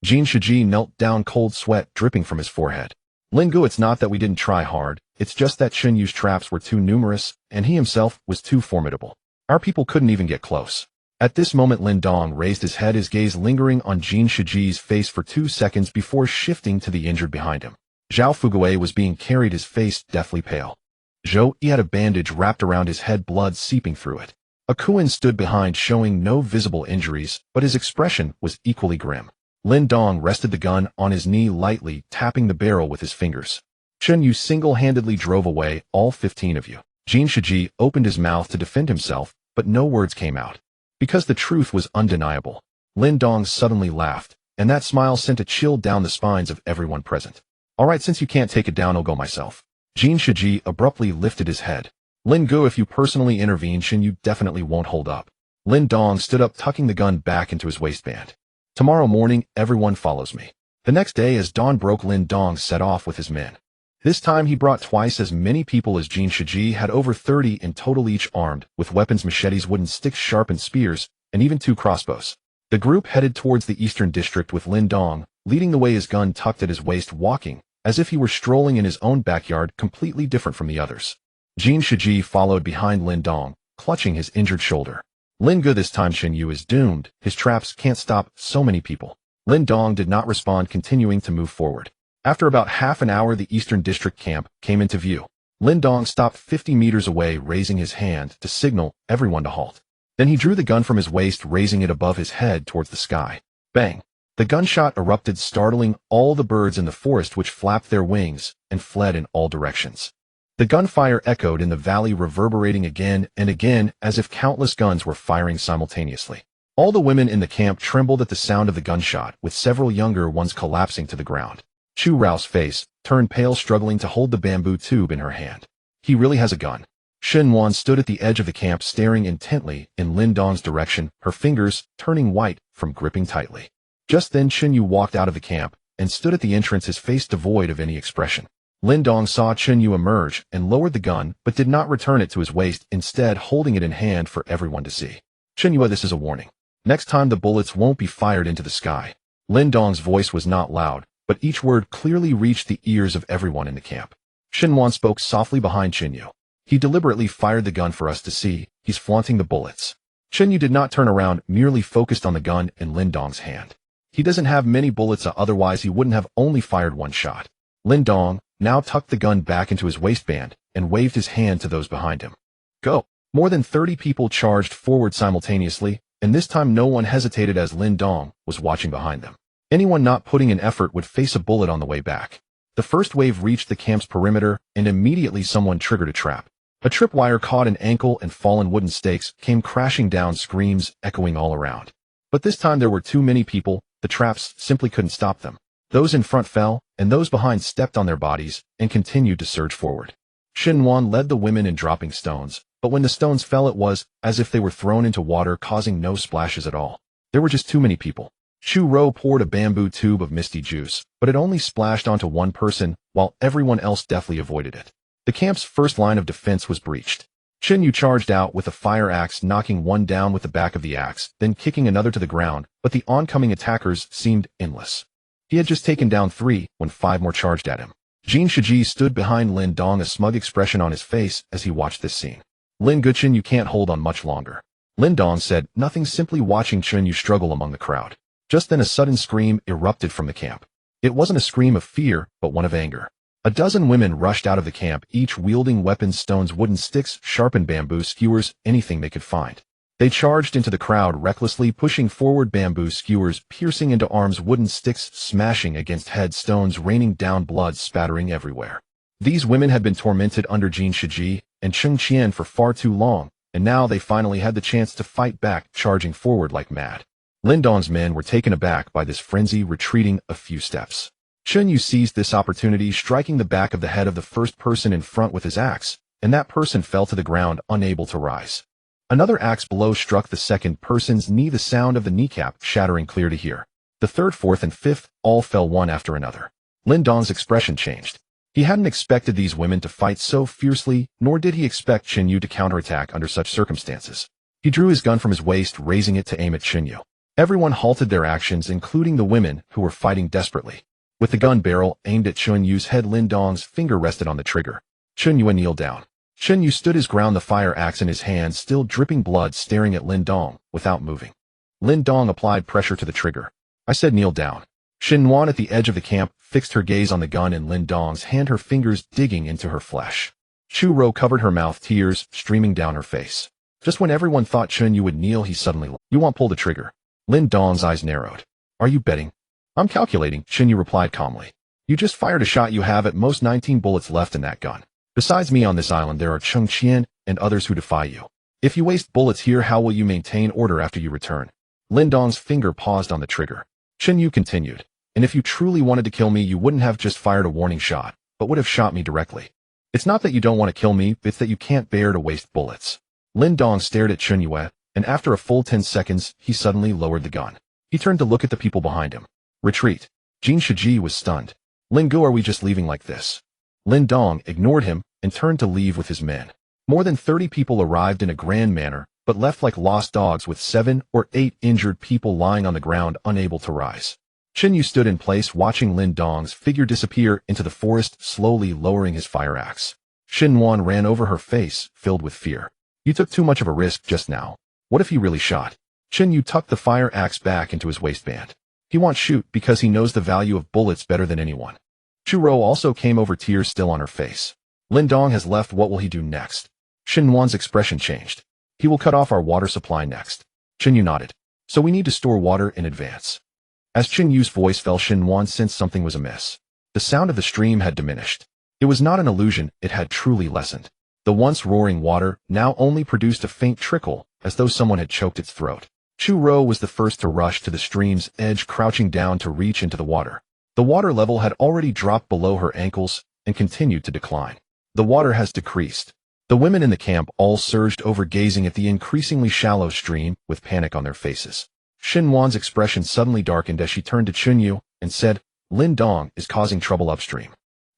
Jin Shiji knelt down, cold sweat dripping from his forehead. Lin Gu, it's not that we didn't try hard, it's just that Qinyu's traps were too numerous, and he himself was too formidable. Our people couldn't even get close. At this moment, Lin Dong raised his head, his gaze lingering on Jin Shiji's face for 2 seconds before shifting to the injured behind him. Zhao Fuguei was being carried, his face deathly pale. Zhou Yi had a bandage wrapped around his head, blood seeping through it. A Kuan stood behind, showing no visible injuries, but his expression was equally grim. Lin Dong rested the gun on his knee, lightly tapping the barrel with his fingers. Chunyu single-handedly drove away all 15 of you. Jin Shiji opened his mouth to defend himself, but no words came out. Because the truth was undeniable. Lin Dong suddenly laughed, and that smile sent a chill down the spines of everyone present. All right, since you can't take it down, I'll go myself. Jin Shiji abruptly lifted his head. Lin Gu, if you personally intervene, Xinyu definitely won't hold up. Lin Dong stood up, tucking the gun back into his waistband. Tomorrow morning, everyone follows me. The next day, as dawn broke, Lin Dong set off with his men. This time he brought twice as many people as Jin Shiji had, over 30 in total, each armed with weapons, machetes, wooden sticks, sharpened spears, and even 2 crossbows. The group headed towards the eastern district, with Lin Dong leading the way, his gun tucked at his waist, walking as if he were strolling in his own backyard, completely different from the others. Jin Shiji followed behind Lin Dong, clutching his injured shoulder. Lin Gu, this time Xinyu is doomed. His traps can't stop so many people. Lin Dong did not respond, continuing to move forward. After about half an hour, the eastern district camp came into view. Lin Dong stopped 50 meters away, raising his hand to signal everyone to halt. Then he drew the gun from his waist, raising it above his head towards the sky. Bang! The gunshot erupted, startling all the birds in the forest, which flapped their wings and fled in all directions. The gunfire echoed in the valley, reverberating again and again as if countless guns were firing simultaneously. All the women in the camp trembled at the sound of the gunshot, with several younger ones collapsing to the ground. Chu Rao's face turned pale, struggling to hold the bamboo tube in her hand. He really has a gun. Xinhuan stood at the edge of the camp, staring intently in Lin Dong's direction, her fingers turning white from gripping tightly. Just then Xinyu walked out of the camp and stood at the entrance, his face devoid of any expression. Lin Dong saw Xinyu emerge and lowered the gun, but did not return it to his waist, instead holding it in hand for everyone to see. Xinyu, this is a warning. Next time the bullets won't be fired into the sky. Lin Dong's voice was not loud, but each word clearly reached the ears of everyone in the camp. Xinhuan spoke softly behind Xinyu. He deliberately fired the gun for us to see. He's flaunting the bullets. Xinyu did not turn around, merely focused on the gun in Lin Dong's hand. He doesn't have many bullets, otherwise he wouldn't have only fired 1 shot. Lin Dong now tucked the gun back into his waistband and waved his hand to those behind him. Go! More than 30 people charged forward simultaneously, and this time no one hesitated, as Lin Dong was watching behind them. Anyone not putting in effort would face a bullet on the way back. The first wave reached the camp's perimeter, and immediately someone triggered a trap. A tripwire caught an ankle, and fallen wooden stakes came crashing down, screams echoing all around. But this time there were too many people. The traps simply couldn't stop them. Those in front fell, and those behind stepped on their bodies and continued to surge forward. Xinhuan led the women in dropping stones, but when the stones fell, it was as if they were thrown into water, causing no splashes at all. There were just too many people. Chu Rou poured a bamboo tube of misty juice, but it only splashed onto one person, while everyone else deftly avoided it. The camp's first line of defense was breached. Chen Yu charged out with a fire axe, knocking one down with the back of the axe, then kicking another to the ground, but the oncoming attackers seemed endless. He had just taken down 3 when 5 more charged at him. Jin Shiji stood behind Lin Dong, a smug expression on his face as he watched this scene. Lin Guchen, you can't hold on much longer. Lin Dong said, nothing, simply watching Chen Yu struggle among the crowd. Just then a sudden scream erupted from the camp. It wasn't a scream of fear, but one of anger. A dozen women rushed out of the camp, each wielding weapons, stones, wooden sticks, sharpened bamboo skewers, anything they could find. They charged into the crowd, recklessly pushing forward, bamboo skewers piercing into arms, wooden sticks smashing against heads, stones raining down, blood spattering everywhere. These women had been tormented under Jin Shiji and Cheng Qian for far too long, and now they finally had the chance to fight back, charging forward like mad. Lin Dong's men were taken aback by this frenzy, retreating a few steps. Chen Yu seized this opportunity, striking the back of the head of the first person in front with his axe, and that person fell to the ground, unable to rise. Another axe blow struck the second person's knee, the sound of the kneecap shattering clear to hear. The third, fourth, and fifth all fell one after another. Lin Dong's expression changed. He hadn't expected these women to fight so fiercely, nor did he expect Chen Yu to counterattack under such circumstances. He drew his gun from his waist, raising it to aim at Chen Yu. Everyone halted their actions, including the women, who were fighting desperately. With the gun barrel aimed at Chen Yu's head, Lin Dong's finger rested on the trigger. Chen Yu kneeled down. Chen Yu stood his ground, the fire axe in his hand, still dripping blood, staring at Lin Dong, without moving. Lin Dong applied pressure to the trigger. I said kneel down. Shin Wan at the edge of the camp fixed her gaze on the gun in Lin Dong's hand, her fingers digging into her flesh. Chu Ro covered her mouth, tears streaming down her face. Just when everyone thought Chen Yu would kneel, he suddenly, you won't pull the trigger. Lin Dong's eyes narrowed. Are you betting? I'm calculating, Chen Yu replied calmly. You just fired a shot. You have at most 19 bullets left in that gun. Besides me on this island, there are Cheng Qian and others who defy you. If you waste bullets here, how will you maintain order after you return? Lin Dong's finger paused on the trigger. Chen Yu continued. And if you truly wanted to kill me, you wouldn't have just fired a warning shot, but would have shot me directly. It's not that you don't want to kill me, it's that you can't bear to waste bullets. Lin Dong stared at Chen Yu, and after a full 10 seconds, he suddenly lowered the gun. He turned to look at the people behind him. Retreat. Jin Shiji was stunned. Lin Gu, are we just leaving like this? Lin Dong ignored him and turned to leave with his men. More than 30 people arrived in a grand manner, but left like lost dogs, with 7 or 8 injured people lying on the ground, unable to rise. Chen Yu stood in place, watching Lin Dong's figure disappear into the forest, slowly lowering his fire axe. Xin Wan ran over her face, filled with fear. You took too much of a risk just now. What if he really shot? Chen Yu tucked the fire axe back into his waistband. He won't shoot because he knows the value of bullets better than anyone. Chu Ro also came over, tears still on her face. Lin Dong has left. What will he do next? Xin Wan's expression changed. He will cut off our water supply next. Chen Yu nodded. So we need to store water in advance. As Chen Yu's voice fell, Xin Wan sensed something was amiss. The sound of the stream had diminished. It was not an illusion, it had truly lessened. The once roaring water now only produced a faint trickle, as though someone had choked its throat. Chu Ro was the first to rush to the stream's edge, crouching down to reach into the water. The water level had already dropped below her ankles and continued to decline. The water has decreased. The women in the camp all surged over, gazing at the increasingly shallow stream with panic on their faces. Xin Wan's expression suddenly darkened as she turned to Chen Yu and said, Lin Dong is causing trouble upstream.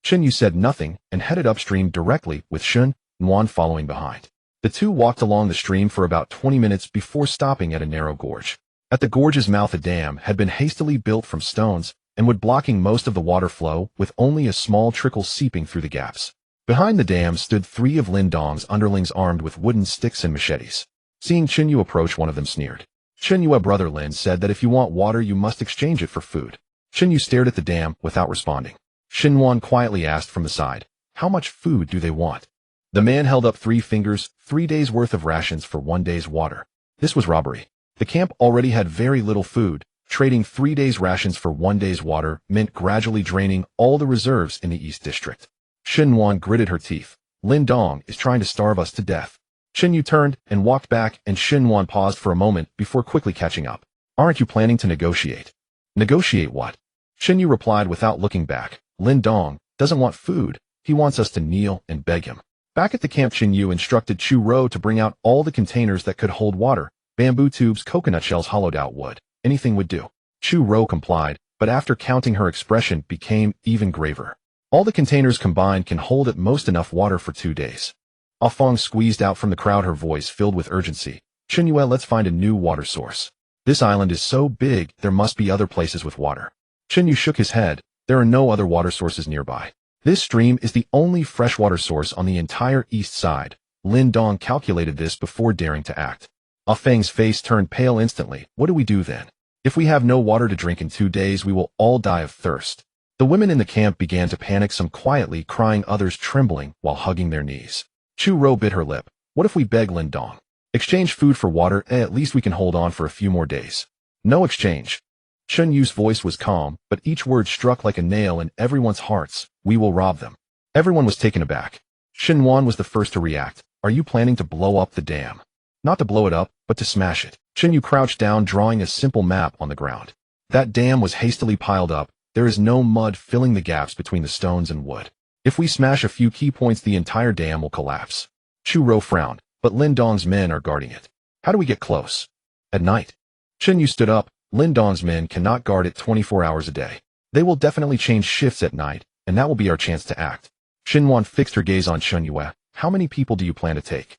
Chen Yu said nothing and headed upstream directly, with Xin Wan following behind. The two walked along the stream for about 20 minutes before stopping at a narrow gorge. At the gorge's mouth, a dam had been hastily built from stones and would blocking most of the water flow, with only a small trickle seeping through the gaps. Behind the dam stood 3 of Lin Dong's underlings, armed with wooden sticks and machetes. Seeing Chen Yu approach, one of them sneered. Chen Yu, brother Lin, said that if you want water, you must exchange it for food. Chen Yu stared at the dam without responding. Xin Wan quietly asked from the side, how much food do they want? The man held up 3 fingers, 3 days' worth of rations for 1 day's water. This was robbery. The camp already had very little food. Trading 3 days' rations for 1 day's water meant gradually draining all the reserves in the East District. Xin Wan gritted her teeth. Lin Dong is trying to starve us to death. Chen Yu turned and walked back, and Xin Wan paused for a moment before quickly catching up. Aren't you planning to negotiate? Negotiate what? Chen Yu replied without looking back. Lin Dong doesn't want food. He wants us to kneel and beg him. Back at the camp, Chen Yu instructed Chu Ro to bring out all the containers that could hold water, bamboo tubes, coconut shells, hollowed out wood. Anything would do. Chu Ro complied, but after counting, her expression became even graver. All the containers combined can hold at most enough water for 2 days. Ah Fong squeezed out from the crowd, her voice filled with urgency. Chen Yue, let's find a new water source. This island is so big, there must be other places with water. Chen Yu shook his head. There are no other water sources nearby. This stream is the only freshwater source on the entire east side. Lin Dong calculated this before daring to act. Ah Feng's face turned pale instantly. What do we do then? If we have no water to drink in 2 days, we will all die of thirst. The women in the camp began to panic, some quietly crying, others trembling while hugging their knees. Chu Rou bit her lip. What if we beg Lin Dong? Exchange food for water, at least we can hold on for a few more days. No exchange. Chen Yu's voice was calm, but each word struck like a nail in everyone's hearts. We will rob them. Everyone was taken aback. Xin Wan was the first to react. Are you planning to blow up the dam? Not to blow it up, but to smash it. Chen Yu crouched down, drawing a simple map on the ground. That dam was hastily piled up. There is no mud filling the gaps between the stones and wood. If we smash a few key points, the entire dam will collapse. Chu Rou frowned, but Lin Dong's men are guarding it. How do we get close? At night. Chen Yu stood up. Lin Dong's men cannot guard it 24 hours a day. They will definitely change shifts at night, and that will be our chance to act. Xin Wan fixed her gaze on Chen Yue. How many people do you plan to take?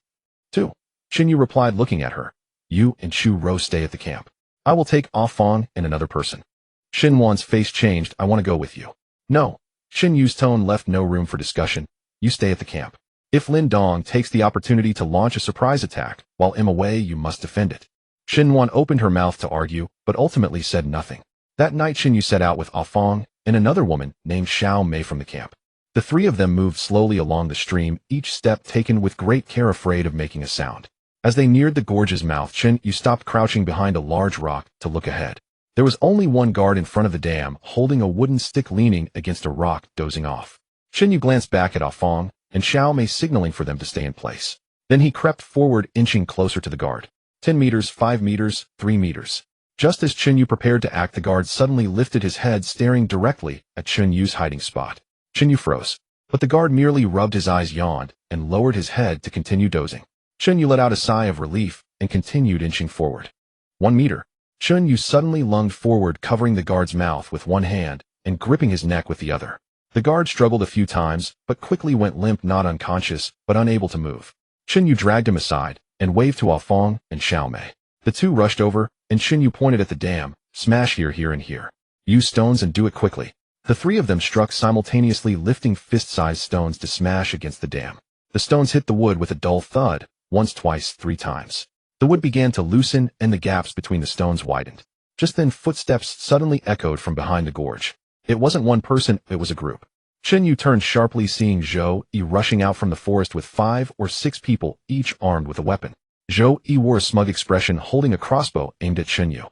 2. Chen Yu replied, looking at her. You and Chu Rou stay at the camp. I will take Ah Fong and another person. Xin Wan's face changed. I want to go with you. No. Xin Yu's tone left no room for discussion. You stay at the camp. If Lin Dong takes the opportunity to launch a surprise attack while I'm away, you must defend it. Xin Wan opened her mouth to argue, but ultimately said nothing. That night Xin Yu set out with Ah Fong and another woman named Xiao Mei from the camp. The 3 of them moved slowly along the stream, each step taken with great care, afraid of making a sound. As they neared the gorge's mouth, Chen Yu stopped, crouching behind a large rock to look ahead. There was only one guard in front of the dam, holding a wooden stick, leaning against a rock, dozing off. Chen Yu glanced back at Ah Fong and Xiao Mei, signaling for them to stay in place. Then he crept forward, inching closer to the guard. 10 meters, 5 meters, 3 meters. Just as Chen Yu prepared to act, the guard suddenly lifted his head, staring directly at Chen Yu's hiding spot. Chen Yu froze, but the guard merely rubbed his eyes, yawned, and lowered his head to continue dozing. Chen Yu let out a sigh of relief and continued inching forward. 1 meter. Chen Yu suddenly lunged forward, covering the guard's mouth with one hand and gripping his neck with the other. The guard struggled a few times, but quickly went limp, not unconscious, but unable to move. Chen Yu dragged him aside and waved to Ah Fong and Xiao Mei. The 2 rushed over, and Chen Yu pointed at the dam. Smash here, here, and here. Use stones and do it quickly. The 3 of them struck simultaneously, lifting fist-sized stones to smash against the dam. The stones hit the wood with a dull thud, once, twice, 3 times. The wood began to loosen, and the gaps between the stones widened. Just then, footsteps suddenly echoed from behind the gorge. It wasn't one person, it was a group. Chen Yu turned sharply, seeing Zhou Yi rushing out from the forest with 5 or 6 people, each armed with a weapon. Zhou Yi wore a smug expression, holding a crossbow aimed at Chen Yu.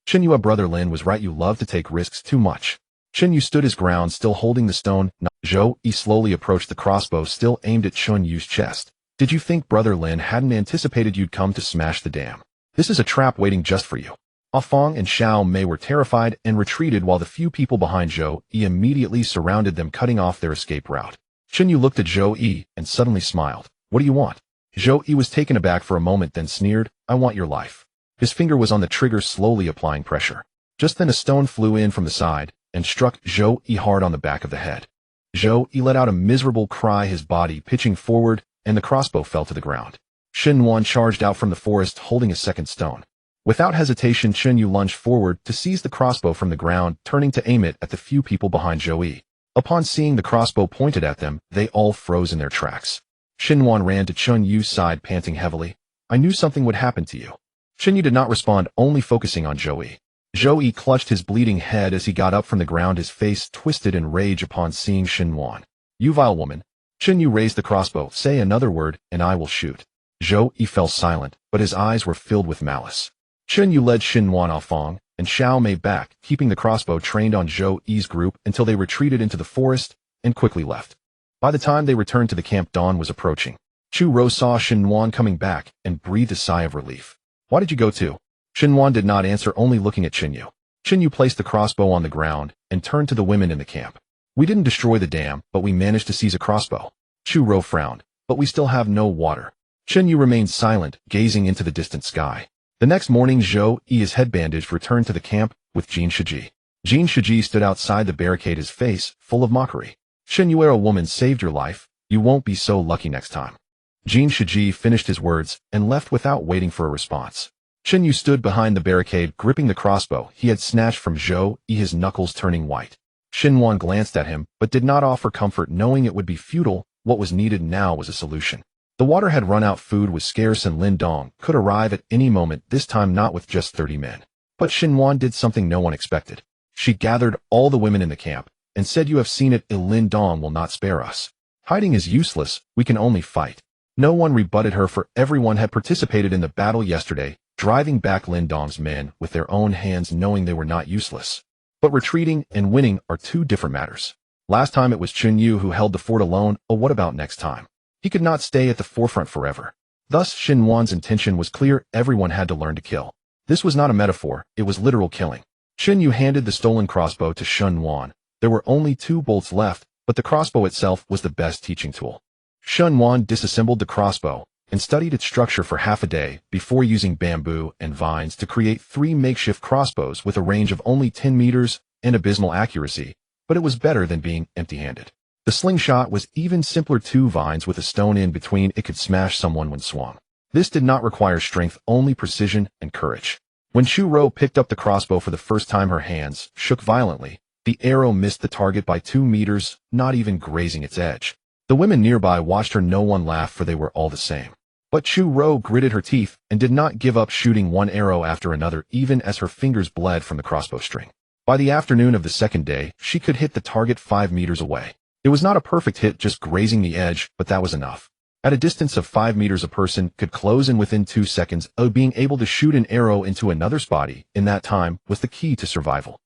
Chen Yu, brother Lin was right, you love to take risks too much. Chen Yu stood his ground, still holding the stone. Zhou Yi slowly approached the crossbow, still aimed at Chen Yu's chest. Did you think brother Lin hadn't anticipated you'd come to smash the dam? This is a trap waiting just for you. Ah Fong and Xiao Mei were terrified and retreated, while the few people behind Zhou Yi immediately surrounded them, cutting off their escape route. Chen Yu looked at Zhou Yi and suddenly smiled. What do you want? Zhou Yi was taken aback for a moment, then sneered. I want your life. His finger was on the trigger, slowly applying pressure. Just then a stone flew in from the side and struck Zhou Yi hard on the back of the head. Zhou Yi let out a miserable cry, his body pitching forward, and the crossbow fell to the ground. Xin Wan charged out from the forest, holding a second stone. Without hesitation, Chen Yu lunged forward to seize the crossbow from the ground, turning to aim it at the few people behind Zhou Yi. Upon seeing the crossbow pointed at them, they all froze in their tracks. Xin Wan ran to Chen Yu's side, panting heavily. I knew something would happen to you. Chen Yu did not respond, only focusing on Zhou Yi. Zhou Yi clutched his bleeding head as he got up from the ground, his face twisted in rage upon seeing Xin Wan. You vile woman. Chen Yu raised the crossbow. Say another word, and I will shoot. Zhou Yi fell silent, but his eyes were filled with malice. Chen Yu led Xin Wan, Ah Fong, and Xiao Mei back, keeping the crossbow trained on Zhou Yi's group until they retreated into the forest and quickly left. By the time they returned to the camp, dawn was approaching. Chu Rou saw Xin Wan coming back and breathed a sigh of relief. Why did you go too? Xin Wan did not answer, only looking at Chen Yu. Chen Yu placed the crossbow on the ground and turned to the women in the camp. We didn't destroy the dam, but we managed to seize a crossbow. Chu Rou frowned. But we still have no water. Chen Yu remained silent, gazing into the distant sky. The next morning, Zhou Yi, his head bandaged, returned to the camp with Jin Shiji. Jin Shiji stood outside the barricade, his face full of mockery. Shen Yue, a woman saved your life. You won't be so lucky next time. Jin Shiji finished his words and left without waiting for a response. Chen Yu stood behind the barricade, gripping the crossbow he had snatched from Zhou Yi, his knuckles turning white. Xinhuan glanced at him, but did not offer comfort, knowing it would be futile. What was needed now was a solution. The water had run out, food was scarce, and Lin Dong could arrive at any moment, this time not with just 30 men. But Xinhuan did something no one expected. She gathered all the women in the camp and said, "You have seen it, Lin Dong will not spare us. Hiding is useless, we can only fight." No one rebutted her, for everyone had participated in the battle yesterday, driving back Lin Dong's men with their own hands, knowing they were not useless. But retreating and winning are two different matters. Last time it was Chun Yu who held the fort alone, but what about next time? He could not stay at the forefront forever. Thus Xinhuan's intention was clear, everyone had to learn to kill. This was not a metaphor, it was literal killing. Chun Yu handed the stolen crossbow to Xinhuan. There were only 2 bolts left, but the crossbow itself was the best teaching tool. Xinhuan disassembled the crossbow and studied its structure for half a day before using bamboo and vines to create 3 makeshift crossbows with a range of only 10 meters and abysmal accuracy, but it was better than being empty-handed. The slingshot was even simpler, 2 vines with a stone in between. It could smash someone when swung. This did not require strength, only precision and courage. When Chu Ro picked up the crossbow for the first time, her hands shook violently. The arrow missed the target by 2 meters, not even grazing its edge. The women nearby watched her. No one laughed, for they were all the same. But Chu Ro gritted her teeth and did not give up, shooting one arrow after another, even as her fingers bled from the crossbow string. By the afternoon of the second day, she could hit the target 5 meters away. It was not a perfect hit, just grazing the edge, but that was enough. At a distance of 5 meters, a person could close in within 2 seconds. Being able to shoot an arrow into another's body in that time was the key to survival.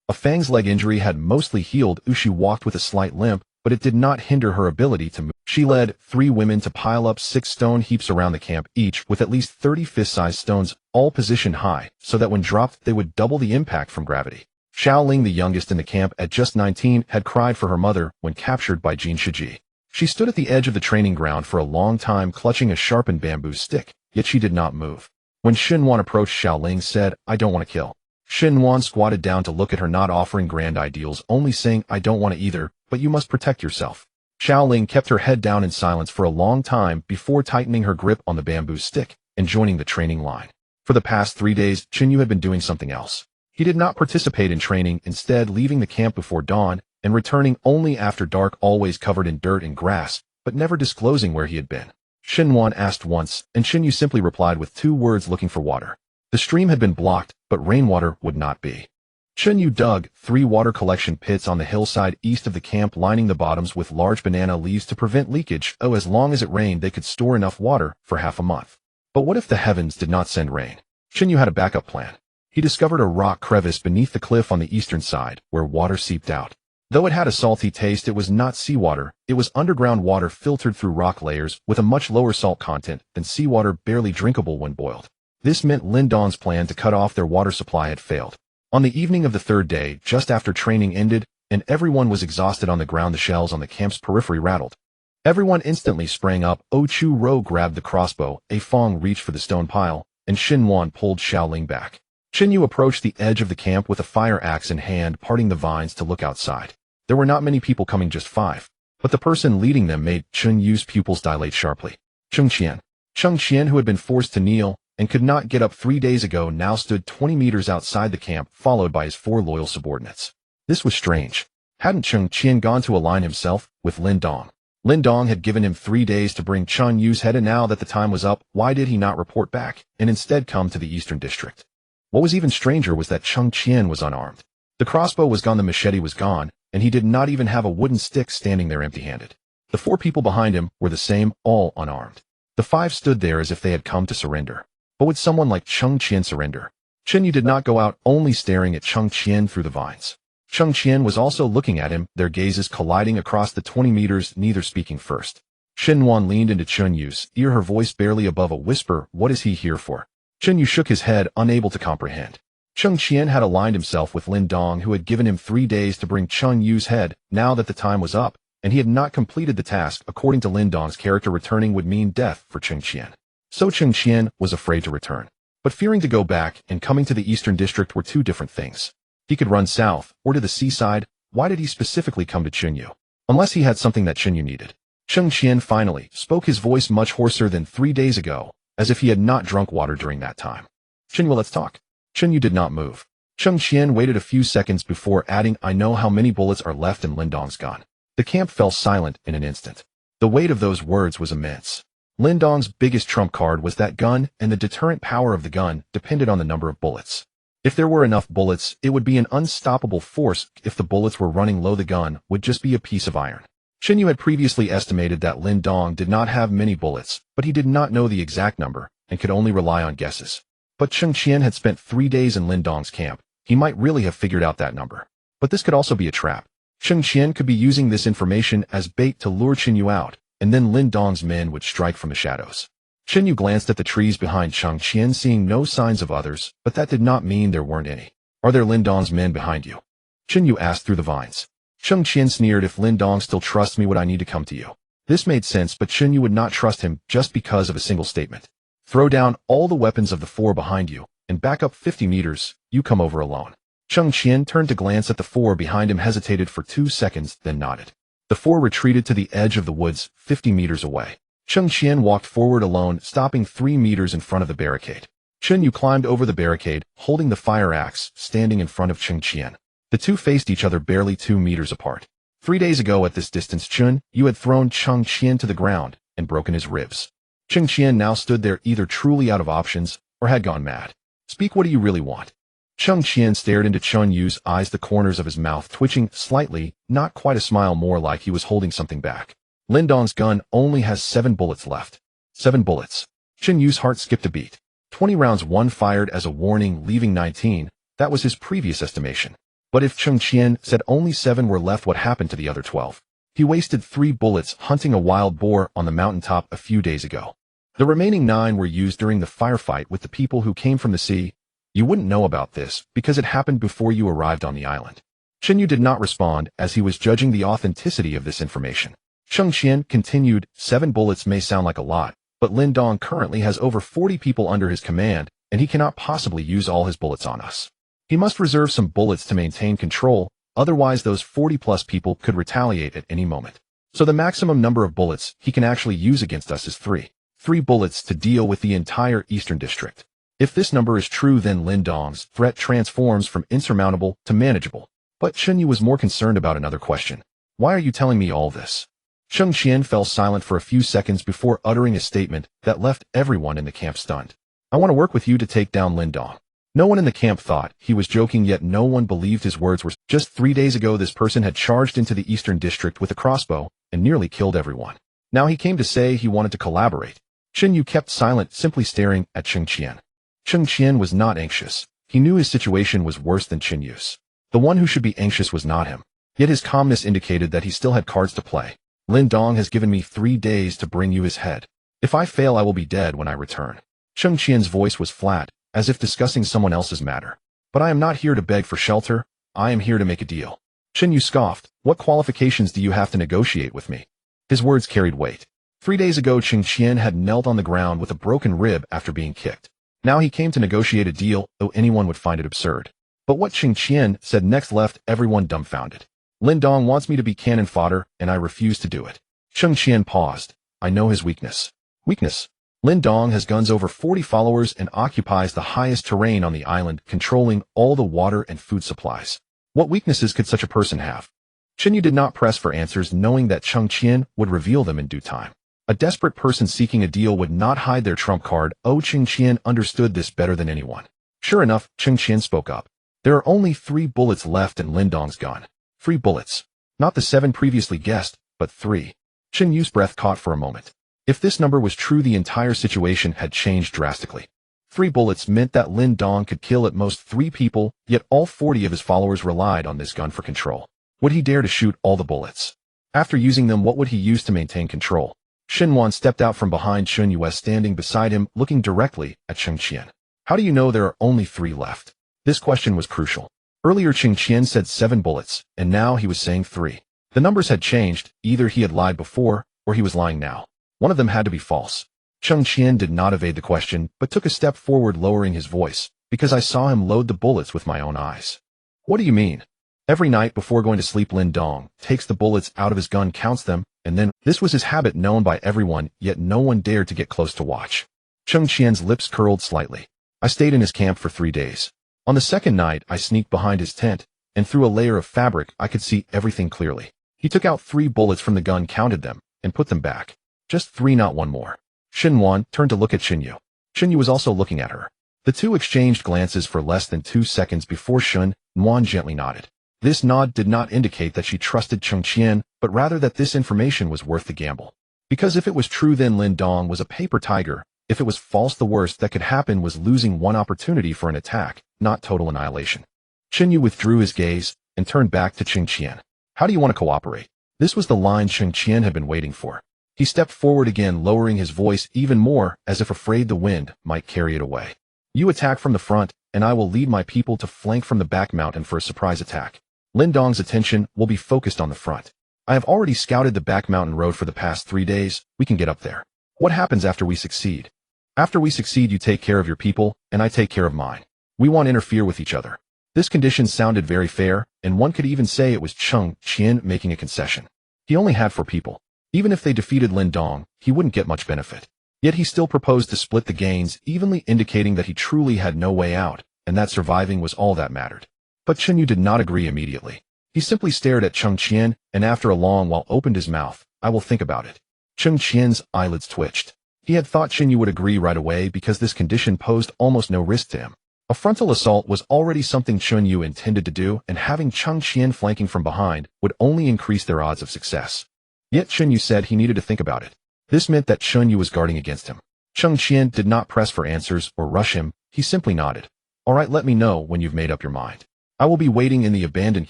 A Fang's leg injury had mostly healed. She walked with a slight limp, but it did not hinder her ability to move. She led 3 women to pile up 6 stone heaps around the camp, each with at least 30 fist-sized stones, all positioned high, so that when dropped, they would double the impact from gravity. Xiaoling, the youngest in the camp at just 19, had cried for her mother when captured by Jin Shiji. She stood at the edge of the training ground for a long time, clutching a sharpened bamboo stick, yet she did not move. When Xinhuan approached, Xiaoling said, "I don't want to kill." Xinhuan squatted down to look at her, not offering grand ideals, only saying, "I don't want to either, but you must protect yourself." Xiaoling kept her head down in silence for a long time before tightening her grip on the bamboo stick and joining the training line. For the past 3 days, Qinyu had been doing something else. He did not participate in training, instead leaving the camp before dawn and returning only after dark, always covered in dirt and grass, but never disclosing where he had been. Xinhuan asked once, and Qinyu simply replied with 2 words, "Looking for water." The stream had been blocked, but rainwater would not be. Qinyu dug 3 water collection pits on the hillside east of the camp, lining the bottoms with large banana leaves to prevent leakage. As long as it rained, they could store enough water for half a month. But what if the heavens did not send rain? Qinyu had a backup plan. He discovered a rock crevice beneath the cliff on the eastern side, where water seeped out. Though it had a salty taste, it was not seawater. It was underground water filtered through rock layers with a much lower salt content than seawater, barely drinkable when boiled. This meant Lin Dong's plan to cut off their water supply had failed. On the evening of the 3rd day, just after training ended, and everyone was exhausted on the ground, the shells on the camp's periphery rattled. Everyone instantly sprang up. Chu Ro grabbed the crossbow, A Fong reached for the stone pile, and Xinhuan pulled Xiaoling back. Qinyu approached the edge of the camp with a fire axe in hand, parting the vines to look outside. There were not many people coming, just 5, but the person leading them made Qinyu's pupils dilate sharply. Cheng Qian, who had been forced to kneel and could not get up 3 days ago, now stood 20 meters outside the camp, followed by his 4 loyal subordinates. This was strange. Hadn't Cheng Qian gone to align himself with Lin Dong? Lin Dong had given him 3 days to bring Cheng Yu's head, and now that the time was up, why did he not report back and instead come to the eastern district? What was even stranger was that Cheng Qian was unarmed. The crossbow was gone, the machete was gone, and he did not even have a wooden stick, standing there empty-handed. The 4 people behind him were the same, all unarmed. The 5 stood there as if they had come to surrender. But would someone like Cheng Qian surrender? Qinyu did not go out, only staring at Cheng Qian through the vines. Cheng Qian was also looking at him, their gazes colliding across the 20 meters, neither speaking first. Xinhuan leaned into Qinyu's ear, her voice barely above a whisper, "What is he here for?" Qinyu shook his head, unable to comprehend. Cheng Qian had aligned himself with Lin Dong, who had given him 3 days to bring Cheng Yu's head, now that the time was up, and he had not completed the task. According to Lin Dong's character, returning would mean death for Cheng Qian. So Cheng Qian was afraid to return. But fearing to go back and coming to the eastern district were 2 different things. He could run south, or to the seaside. Why did he specifically come to Qinyu? Unless he had something that Qinyu needed. Cheng Qian finally spoke, his voice much hoarser than 3 days ago, as if he had not drunk water during that time. Chen Yu, let's talk. Chen Yu did not move. Cheng Qian waited a few seconds before adding, I know how many bullets are left in Lin Dong's gun. The camp fell silent in an instant. The weight of those words was immense. Lin Dong's biggest trump card was that gun, and the deterrent power of the gun depended on the number of bullets. If there were enough bullets, it would be an unstoppable force. If the bullets were running low, the gun would just be a piece of iron. Chen Yu had previously estimated that Lin Dong did not have many bullets, but he did not know the exact number and could only rely on guesses. But Cheng Qian had spent 3 days in Lin Dong's camp. He might really have figured out that number. But this could also be a trap. Cheng Qian could be using this information as bait to lure Chen Yu out, and then Lin Dong's men would strike from the shadows. Chen Yu glanced at the trees behind Cheng Qian, seeing no signs of others, but that did not mean there weren't any. Are there Lin Dong's men behind you? Chen Yu asked through the vines. Cheng Qian sneered, if Lin Dong still trusts me, would I need to come to you? This made sense, but Chen Yu would not trust him just because of a single statement. Throw down all the weapons of the 4 behind you, and back up 50 meters, you come over alone. Cheng Qian turned to glance at the 4 behind him, hesitated for 2 seconds, then nodded. The 4 retreated to the edge of the woods, 50 meters away. Cheng Qian walked forward alone, stopping 3 meters in front of the barricade. Chen Yu climbed over the barricade, holding the fire axe, standing in front of Cheng Qian. The two faced each other barely 2 meters apart. 3 days ago at this distance, Chen Yu had thrown Cheng Qian to the ground and broken his ribs. Cheng Qian now stood there, either truly out of options or had gone mad. Speak, what do you really want? Cheng Qian stared into Chen Yu's eyes, the corners of his mouth twitching slightly, not quite a smile, more like he was holding something back. Lin Dong's gun only has 7 bullets left. 7 bullets. Chen Yu's heart skipped a beat. 20 rounds, 1 fired as a warning, leaving 19. That was his previous estimation. But if Cheng Qian said only 7 were left, what happened to the other 12? He wasted 3 bullets hunting a wild boar on the mountaintop a few days ago. The remaining 9 were used during the firefight with the people who came from the sea. You wouldn't know about this because it happened before you arrived on the island. Chen Yu did not respond as he was judging the authenticity of this information. Cheng Qian continued, 7 bullets may sound like a lot, but Lin Dong currently has over 40 people under his command, and he cannot possibly use all his bullets on us. He must reserve some bullets to maintain control, otherwise those 40-plus people could retaliate at any moment. So the maximum number of bullets he can actually use against us is 3. 3 bullets to deal with the entire Eastern District. If this number is true, then Lin Dong's threat transforms from insurmountable to manageable. But Chen Yu was more concerned about another question. Why are you telling me all this? Cheng Qian fell silent for a few seconds before uttering a statement that left everyone in the camp stunned. I want to work with you to take down Lin Dong. No one in the camp thought he was joking, yet no one believed his words were. Just 3 days ago, this person had charged into the Eastern District with a crossbow and nearly killed everyone. Now he came to say he wanted to collaborate. Chen Yu kept silent, simply staring at Cheng Qian. Cheng Qian was not anxious. He knew his situation was worse than Chen Yu's. The one who should be anxious was not him. Yet his calmness indicated that he still had cards to play. Lin Dong has given me 3 days to bring you his head. If I fail, I will be dead when I return. Cheng Qian's voice was flat, as if discussing someone else's matter. But I am not here to beg for shelter. I am here to make a deal. Chen Yu scoffed. What qualifications do you have to negotiate with me? His words carried weight. 3 days ago, Cheng Qian had knelt on the ground with a broken rib after being kicked. Now he came to negotiate a deal, though anyone would find it absurd. But what Cheng Qian said next left everyone dumbfounded. Lin Dong wants me to be cannon fodder, and I refuse to do it. Cheng Qian paused. I know his weakness. Weakness? Lin Dong has guns, over 40 followers, and occupies the highest terrain on the island, controlling all the water and food supplies. What weaknesses could such a person have? Chen Yu did not press for answers, knowing that Cheng Qian would reveal them in due time. A desperate person seeking a deal would not hide their trump card. Cheng Qian understood this better than anyone. Sure enough, Cheng Qian spoke up. There are only 3 bullets left in Lin Dong's gun. 3 bullets. Not the 7 previously guessed, but 3. Chen Yu's breath caught for a moment. If this number was true, the entire situation had changed drastically. 3 bullets meant that Lin Dong could kill at most 3 people, yet all 40 of his followers relied on this gun for control. Would he dare to shoot all the bullets? After using them, what would he use to maintain control? Shinwan stepped out from behind Chen Yu, standing beside him, looking directly at Cheng Qian. How do you know there are only 3 left? This question was crucial. Earlier Cheng Qian said 7 bullets, and now he was saying 3. The numbers had changed. Either he had lied before, or he was lying now. One of them had to be false. Cheng Qian did not evade the question, but took a step forward, lowering his voice, because I saw him load the bullets with my own eyes. What do you mean? Every night before going to sleep, Lin Dong takes the bullets out of his gun, counts them, and then this was his habit known by everyone, yet no one dared to get close to watch. Cheng Qian's lips curled slightly. I stayed in his camp for 3 days. On the second night, I sneaked behind his tent, and through a layer of fabric, I could see everything clearly. He took out 3 bullets from the gun, counted them, and put them back. Just 3, not 1 more. Xinhuan turned to look at Xinyu. Xinyu was also looking at her. The two exchanged glances for less than 2 seconds before Xinhuan gently nodded. This nod did not indicate that she trusted Cheng Qian, but rather that this information was worth the gamble. Because if it was true, then Lin Dong was a paper tiger. If it was false, the worst that could happen was losing one opportunity for an attack, not total annihilation. Xinyu withdrew his gaze and turned back to Cheng Qian. How do you want to cooperate? This was the line Cheng Qian had been waiting for. He stepped forward again, lowering his voice even more, as if afraid the wind might carry it away. You attack from the front, and I will lead my people to flank from the back mountain for a surprise attack. Lin Dong's attention will be focused on the front. I have already scouted the back mountain road for the past 3 days. We can get up there. What happens after we succeed? After we succeed, you take care of your people, and I take care of mine. We won't interfere with each other. This condition sounded very fair, and one could even say it was Cheng Qian making a concession. He only had 4 people. Even if they defeated Lin Dong, he wouldn't get much benefit. Yet he still proposed to split the gains, evenly indicating that he truly had no way out, and that surviving was all that mattered. But Xinyu did not agree immediately. He simply stared at Cheng Qian, and after a long while opened his mouth. I will think about it. Cheng Qian's eyelids twitched. He had thought Xinyu would agree right away because this condition posed almost no risk to him. A frontal assault was already something Xinyu intended to do, and having Cheng Qian flanking from behind would only increase their odds of success. Yet Xinyu said he needed to think about it. This meant that Xinyu was guarding against him. Cheng Qian did not press for answers or rush him. He simply nodded. All right, let me know when you've made up your mind. I will be waiting in the abandoned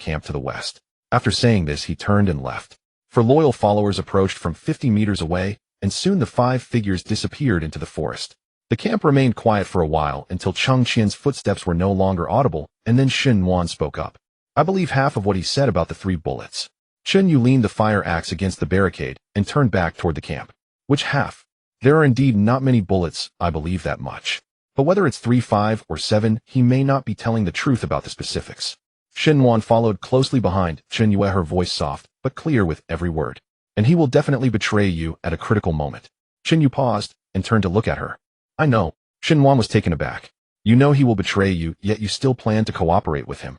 camp to the west. After saying this, he turned and left. 4 loyal followers approached from 50 meters away, and soon the 5 figures disappeared into the forest. The camp remained quiet for a while until Cheng Qian's footsteps were no longer audible, and then Xinhuan spoke up. I believe half of what he said about the 3 bullets. Xinyu leaned the fire axe against the barricade and turned back toward the camp. Which half? There are indeed not many bullets, I believe that much. But whether it's 3, 5, or 7, he may not be telling the truth about the specifics. Xinhuan followed closely behind Xinyu, her voice soft, but clear with every word. And he will definitely betray you at a critical moment. Xinyu paused and turned to look at her. I know. Xinhuan was taken aback. You know he will betray you, yet you still plan to cooperate with him.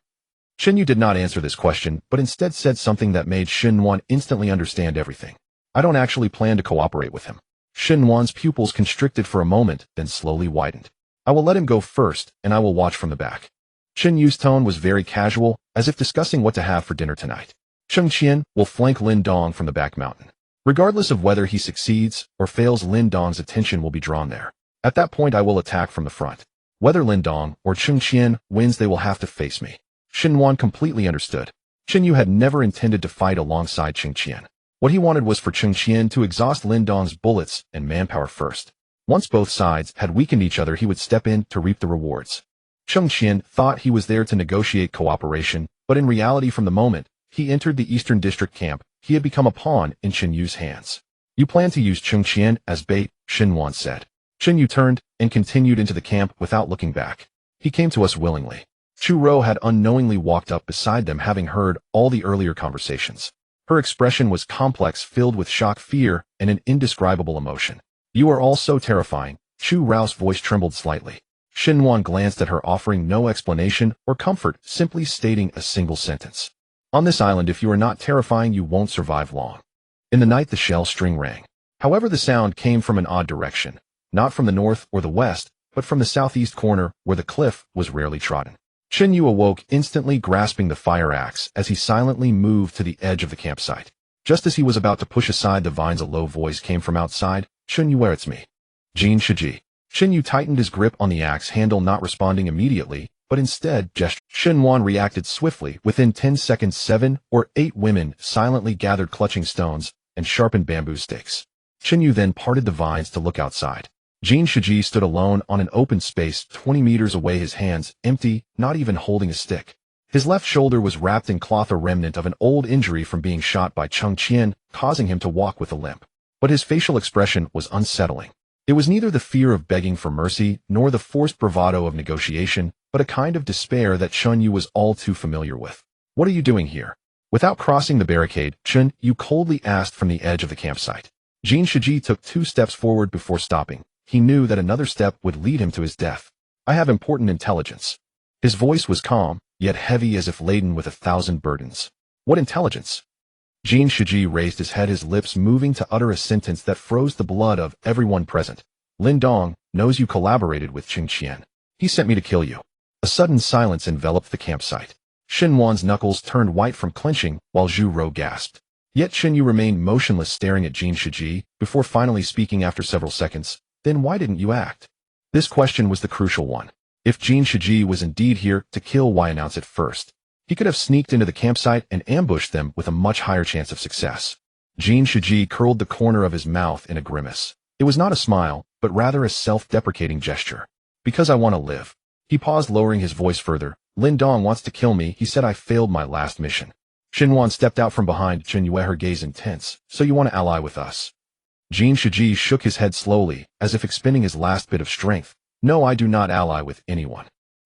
Xinyu did not answer this question, but instead said something that made Xinhuan instantly understand everything. I don't actually plan to cooperate with him. Xinhuan's pupils constricted for a moment, then slowly widened. I will let him go first, and I will watch from the back. Xinyu's tone was very casual, as if discussing what to have for dinner tonight. Cheng Qian will flank Lin Dong from the back mountain. Regardless of whether he succeeds or fails, Lin Dong's attention will be drawn there. At that point, I will attack from the front. Whether Lin Dong or Cheng Qian wins, they will have to face me. Xinhuan completely understood. Xinyu had never intended to fight alongside Cheng Qian. What he wanted was for Cheng Qian to exhaust Lin Dong's bullets and manpower first. Once both sides had weakened each other, he would step in to reap the rewards. Cheng Qian thought he was there to negotiate cooperation, but in reality, from the moment he entered the Eastern District camp, he had become a pawn in Xinyu's hands. You plan to use Cheng Qian as bait, Xinhuan said. Xinyu turned and continued into the camp without looking back. He came to us willingly. Chu Ro had unknowingly walked up beside them, having heard all the earlier conversations. Her expression was complex, filled with shock, fear, and an indescribable emotion. You are all so terrifying. Chu Rao's voice trembled slightly. Xinhuan glanced at her, offering no explanation or comfort, simply stating a single sentence. On this island, if you are not terrifying, you won't survive long. In the night, the shell string rang. However, the sound came from an odd direction, not from the north or the west, but from the southeast corner, where the cliff was rarely trodden. Xinyu awoke instantly, grasping the fire axe as he silently moved to the edge of the campsite. Just as he was about to push aside the vines, a low voice came from outside. Xinyu, it's me. Jin Shiji. Xinyu tightened his grip on the axe handle, not responding immediately, but instead gestured. Xinhuan reacted swiftly. Within 10 seconds, 7 or 8 women silently gathered, clutching stones and sharpened bamboo sticks. Xinyu then parted the vines to look outside. Jin Shiji stood alone on an open space 20 meters away, his hands empty, not even holding a stick. His left shoulder was wrapped in cloth, a remnant of an old injury from being shot by Cheng Qian, causing him to walk with a limp. But his facial expression was unsettling. It was neither the fear of begging for mercy nor the forced bravado of negotiation, but a kind of despair that Xinyu was all too familiar with. What are you doing here? Without crossing the barricade, Chun Yu coldly asked from the edge of the campsite. Jin Shiji took 2 steps forward before stopping. He knew that another step would lead him to his death. I have important intelligence. His voice was calm, yet heavy as if laden with 1,000 burdens. What intelligence? Jin Shiji raised his head, his lips moving to utter a sentence that froze the blood of everyone present. Lin Dong knows you collaborated with Qing Qian. He sent me to kill you. A sudden silence enveloped the campsite. Xin Wan's knuckles turned white from clenching, while Zhu Rou gasped. Yet Qin Yu remained motionless, staring at Jin Shiji, before finally speaking after several seconds. Then why didn't you act? This question was the crucial one. If Jin Shiji was indeed here to kill, why announce it first? He could have sneaked into the campsite and ambushed them with a much higher chance of success. Jin Shiji curled the corner of his mouth in a grimace. It was not a smile, but rather a self-deprecating gesture. Because I want to live. He paused, lowering his voice further. Lin Dong wants to kill me. He said I failed my last mission. Xin Wan stepped out from behind Chen Yue, her gaze intense. So you want to ally with us? Jin Shiji shook his head slowly, as if expending his last bit of strength. No, I do not ally with anyone.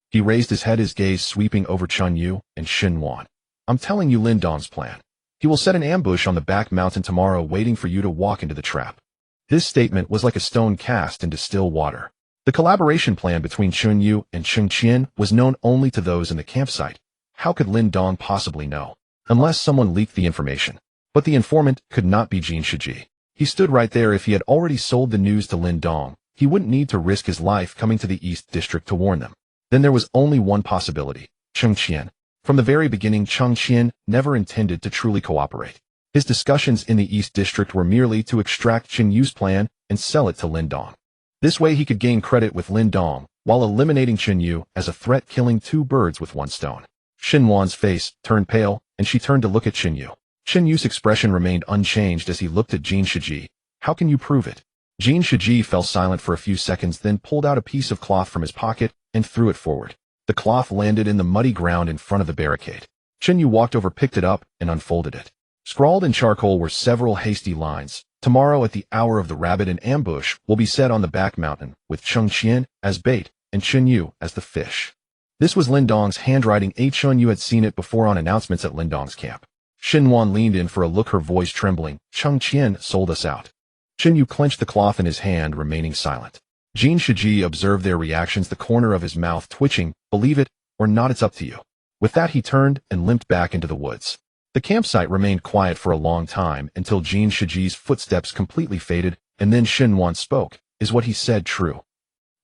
He raised his head, his gaze sweeping over Chen Yu and Xin Wan. I'm telling you Lin Dong's plan. He will set an ambush on the back mountain tomorrow, waiting for you to walk into the trap. This statement was like a stone cast into still water. The collaboration plan between Chun Yu and Cheng Qian was known only to those in the campsite. How could Lin Dong possibly know? Unless someone leaked the information. But the informant could not be Jin Shiji. He stood right there. If he had already sold the news to Lin Dong, he wouldn't need to risk his life coming to the East District to warn them. Then there was only one possibility, Cheng Qian. From the very beginning, Cheng Qian never intended to truly cooperate. His discussions in the East District were merely to extract Qin Yu's plan and sell it to Lin Dong. This way he could gain credit with Lin Dong, while eliminating Qin Yu as a threat, killing 2 birds with 1 stone. Xin Wan's face turned pale, and she turned to look at Qin Yu. Qin Yu's expression remained unchanged as he looked at Jin Shiji. How can you prove it? Jin Shiji fell silent for a few seconds, then pulled out a piece of cloth from his pocket and threw it forward. The cloth landed in the muddy ground in front of the barricade. Qin Yu walked over, picked it up, and unfolded it. Scrawled in charcoal were several hasty lines. Tomorrow at the hour of the rabbit, an ambush will be set on the back mountain, with Cheng Qian as bait and Qin Yu as the fish. This was Lin Dong's handwriting. Chun Yu had seen it before on announcements at Lin Dong's camp. Xin Wan leaned in for a look, her voice trembling. Cheng Qian sold us out. Qin Yu clenched the cloth in his hand, remaining silent. Jin Shiji observed their reactions, the corner of his mouth twitching. Believe it or not, it's up to you. With that, he turned and limped back into the woods. The campsite remained quiet for a long time, until Jin Shiji's footsteps completely faded, and then Xin Wan spoke. Is what he said true?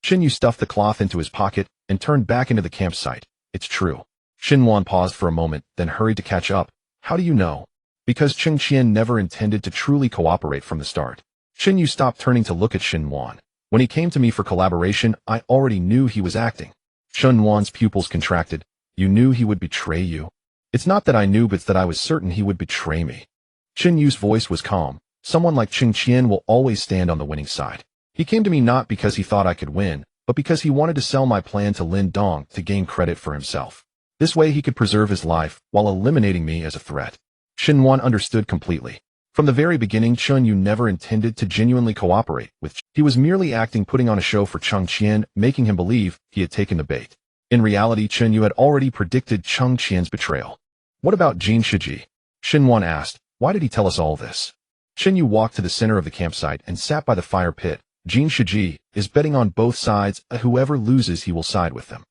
Qin Yu stuffed the cloth into his pocket and turned back into the campsite. It's true. Xin Wan paused for a moment, then hurried to catch up. How do you know? Because Cheng Qian never intended to truly cooperate from the start. Qin Yu stopped, turning to look at Xin Wan. When he came to me for collaboration, I already knew he was acting. Xin Wan's pupils contracted. You knew he would betray you? It's not that I knew, but it's that I was certain he would betray me. Qin Yu's voice was calm. Someone like Cheng Qian will always stand on the winning side. He came to me not because he thought I could win, but because he wanted to sell my plan to Lin Dong to gain credit for himself. This way he could preserve his life while eliminating me as a threat. Xin Wan understood completely. From the very beginning, Chun Yu never intended to genuinely cooperate with. He was merely acting, putting on a show for Cheng Qian, making him believe he had taken the bait. In reality, Chun Yu had already predicted Cheng Qian's betrayal. What about Jin Shiji? Xin Wan asked. Why did he tell us all this? Qin Yu walked to the center of the campsite and sat by the fire pit. Jin Shiji is betting on both sides. Whoever loses, he will side with them.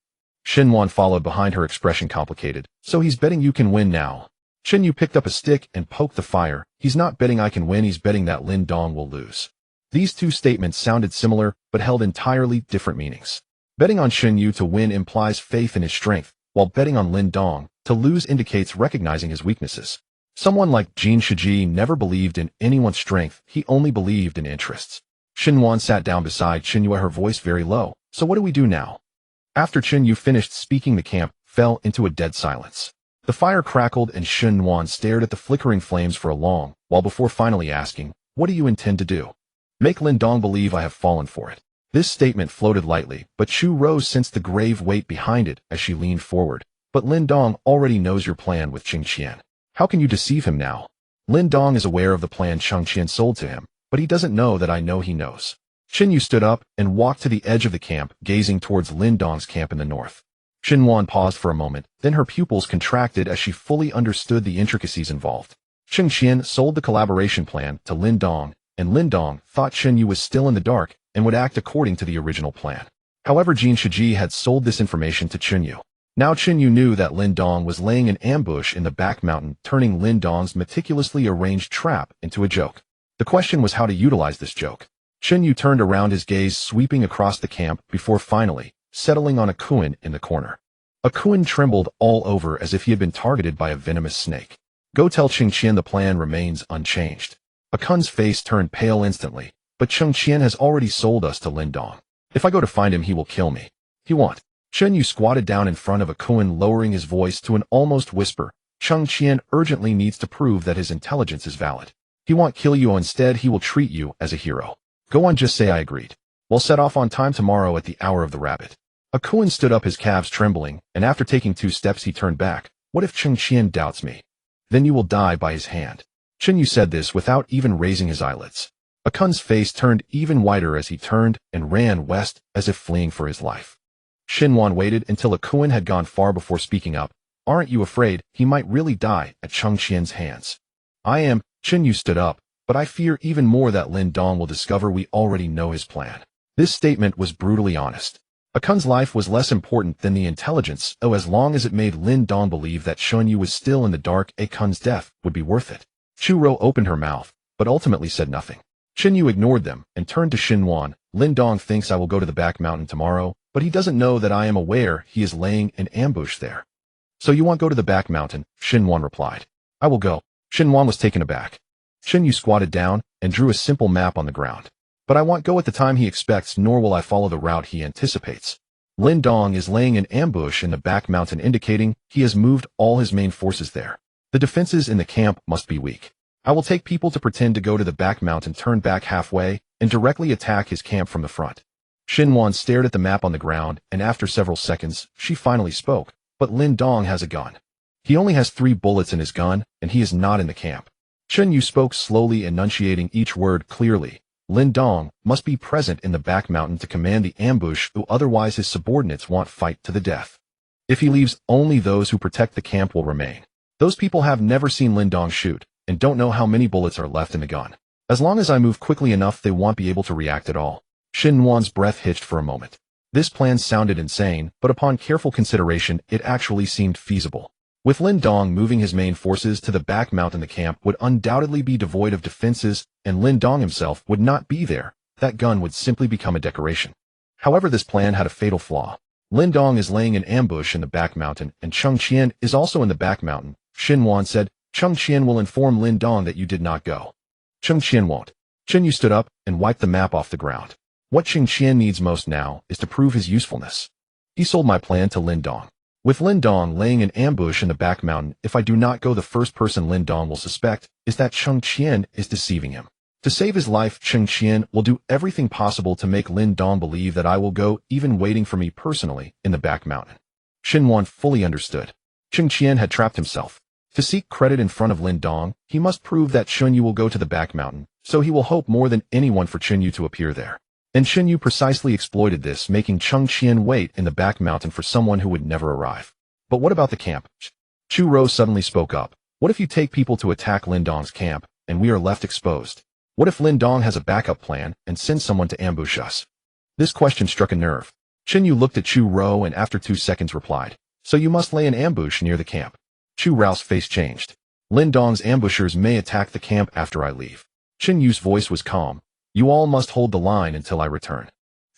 Xin Wan followed behind, her expression complicated. So he's betting you can win now. Qin Yu picked up a stick and poked the fire. He's not betting I can win, he's betting that Lin Dong will lose. These two statements sounded similar, but held entirely different meanings. Betting on Qin Yu to win implies faith in his strength, while betting on Lin Dong to lose indicates recognizing his weaknesses. Someone like Jin Shiji never believed in anyone's strength, he only believed in interests. Xin Wan sat down beside Qin Yu, her voice very low. So what do we do now? After Qin Yu finished speaking, the camp fell into a dead silence. The fire crackled and Xin Wan stared at the flickering flames for a long while before finally asking, what do you intend to do? Make Lin Dong believe I have fallen for it. This statement floated lightly, but Chu Rose sensed the grave weight behind it as she leaned forward. But Lin Dong already knows your plan with Cheng Qian. How can you deceive him now? Lin Dong is aware of the plan Cheng Qian sold to him, but he doesn't know that I know he knows. Qin Yu stood up and walked to the edge of the camp, gazing towards Lin Dong's camp in the north. Xinhuan paused for a moment, then her pupils contracted as she fully understood the intricacies involved. Cheng Qian sold the collaboration plan to Lin Dong, and Lin Dong thought Chen Yu was still in the dark and would act according to the original plan. However, Jin Shiji had sold this information to Chen Yu. Now Chen Yu knew that Lin Dong was laying an ambush in the back mountain, turning Lin Dong's meticulously arranged trap into a joke. The question was how to utilize this joke. Chen Yu turned around, his gaze sweeping across the camp before finally settling on Akuin in the corner. Akuin trembled all over as if he had been targeted by a venomous snake. Go tell Cheng Qian the plan remains unchanged. Akun's face turned pale instantly, but Cheng Qian has already sold us to Lin Dong. If I go to find him, he will kill me. He won't. Chen Yu squatted down in front of Akuin, lowering his voice to an almost whisper. Cheng Qian urgently needs to prove that his intelligence is valid. He won't kill you, instead he will treat you as a hero. Go on, just say I agreed. We'll set off on time tomorrow at the hour of the rabbit. Akuin stood up, his calves trembling, and after taking 2 steps he turned back. What if Cheng Qian doubts me? Then you will die by his hand. Chen Yu said this without even raising his eyelids. Akun's face turned even whiter as he turned and ran west as if fleeing for his life. Xinhuan waited until Akuin had gone far before speaking up. Aren't you afraid he might really die at Cheng Qian's hands? I am. Chen Yu stood up, but I fear even more that Lin Dong will discover we already know his plan. This statement was brutally honest. Akun's life was less important than the intelligence, as long as it made Lin Dong believe that Chen Yu was still in the dark, Akun's death would be worth it. Chu Rou opened her mouth, but ultimately said nothing. Chen Yu ignored them and turned to Xinhuan. Lin Dong thinks I will go to the back mountain tomorrow, but he doesn't know that I am aware he is laying an ambush there. So you won't go to the back mountain? Xinhuan replied. I will go. Xinhuan was taken aback. Chen Yu squatted down and drew a simple map on the ground. But I won't go at the time he expects, nor will I follow the route he anticipates. Lin Dong is laying an ambush in the back mountain, indicating he has moved all his main forces there. The defenses in the camp must be weak. I will take people to pretend to go to the back mountain, turn back halfway, and directly attack his camp from the front. Xinhuan stared at the map on the ground, and after several seconds, she finally spoke. But Lin Dong has a gun. He only has 3 bullets in his gun, and he is not in the camp. Chen Yu spoke slowly, enunciating each word clearly. Lin Dong must be present in the back mountain to command the ambush, otherwise his subordinates won't fight to the death. If he leaves, only those who protect the camp will remain. Those people have never seen Lin Dong shoot, and don't know how many bullets are left in the gun. As long as I move quickly enough, they won't be able to react at all. Xinhuan's breath hitched for a moment. This plan sounded insane, but upon careful consideration, it actually seemed feasible. With Lin Dong moving his main forces to the back mountain, the camp would undoubtedly be devoid of defenses, and Lin Dong himself would not be there. That gun would simply become a decoration. However, this plan had a fatal flaw. Lin Dong is laying an ambush in the back mountain, and Cheng Qian is also in the back mountain. Xinhuan said, Cheng Qian will inform Lin Dong that you did not go. Cheng Qian won't. Chen Yu stood up and wiped the map off the ground. What Cheng Qian needs most now is to prove his usefulness. He sold my plan to Lin Dong. With Lin Dong laying an ambush in the back mountain, if I do not go, the first person Lin Dong will suspect is that Cheng Qian is deceiving him. To save his life, Cheng Qian will do everything possible to make Lin Dong believe that I will go, even waiting for me personally in the back mountain. Xinhuan fully understood. Cheng Qian had trapped himself. To seek credit in front of Lin Dong, he must prove that Chen Yu will go to the back mountain, so he will hope more than anyone for Chen Yu to appear there. And Chen Yu precisely exploited this, making Cheng Qian wait in the back mountain for someone who would never arrive. But what about the camp? Chu Rou suddenly spoke up. What if you take people to attack Lin Dong's camp, and we are left exposed? What if Lin Dong has a backup plan and sends someone to ambush us? This question struck a nerve. Chen Yu looked at Chu Rou and after 2 seconds replied, so you must lay an ambush near the camp. Chu Rou's face changed. Lin Dong's ambushers may attack the camp after I leave. Chen Yu's voice was calm. You all must hold the line until I return.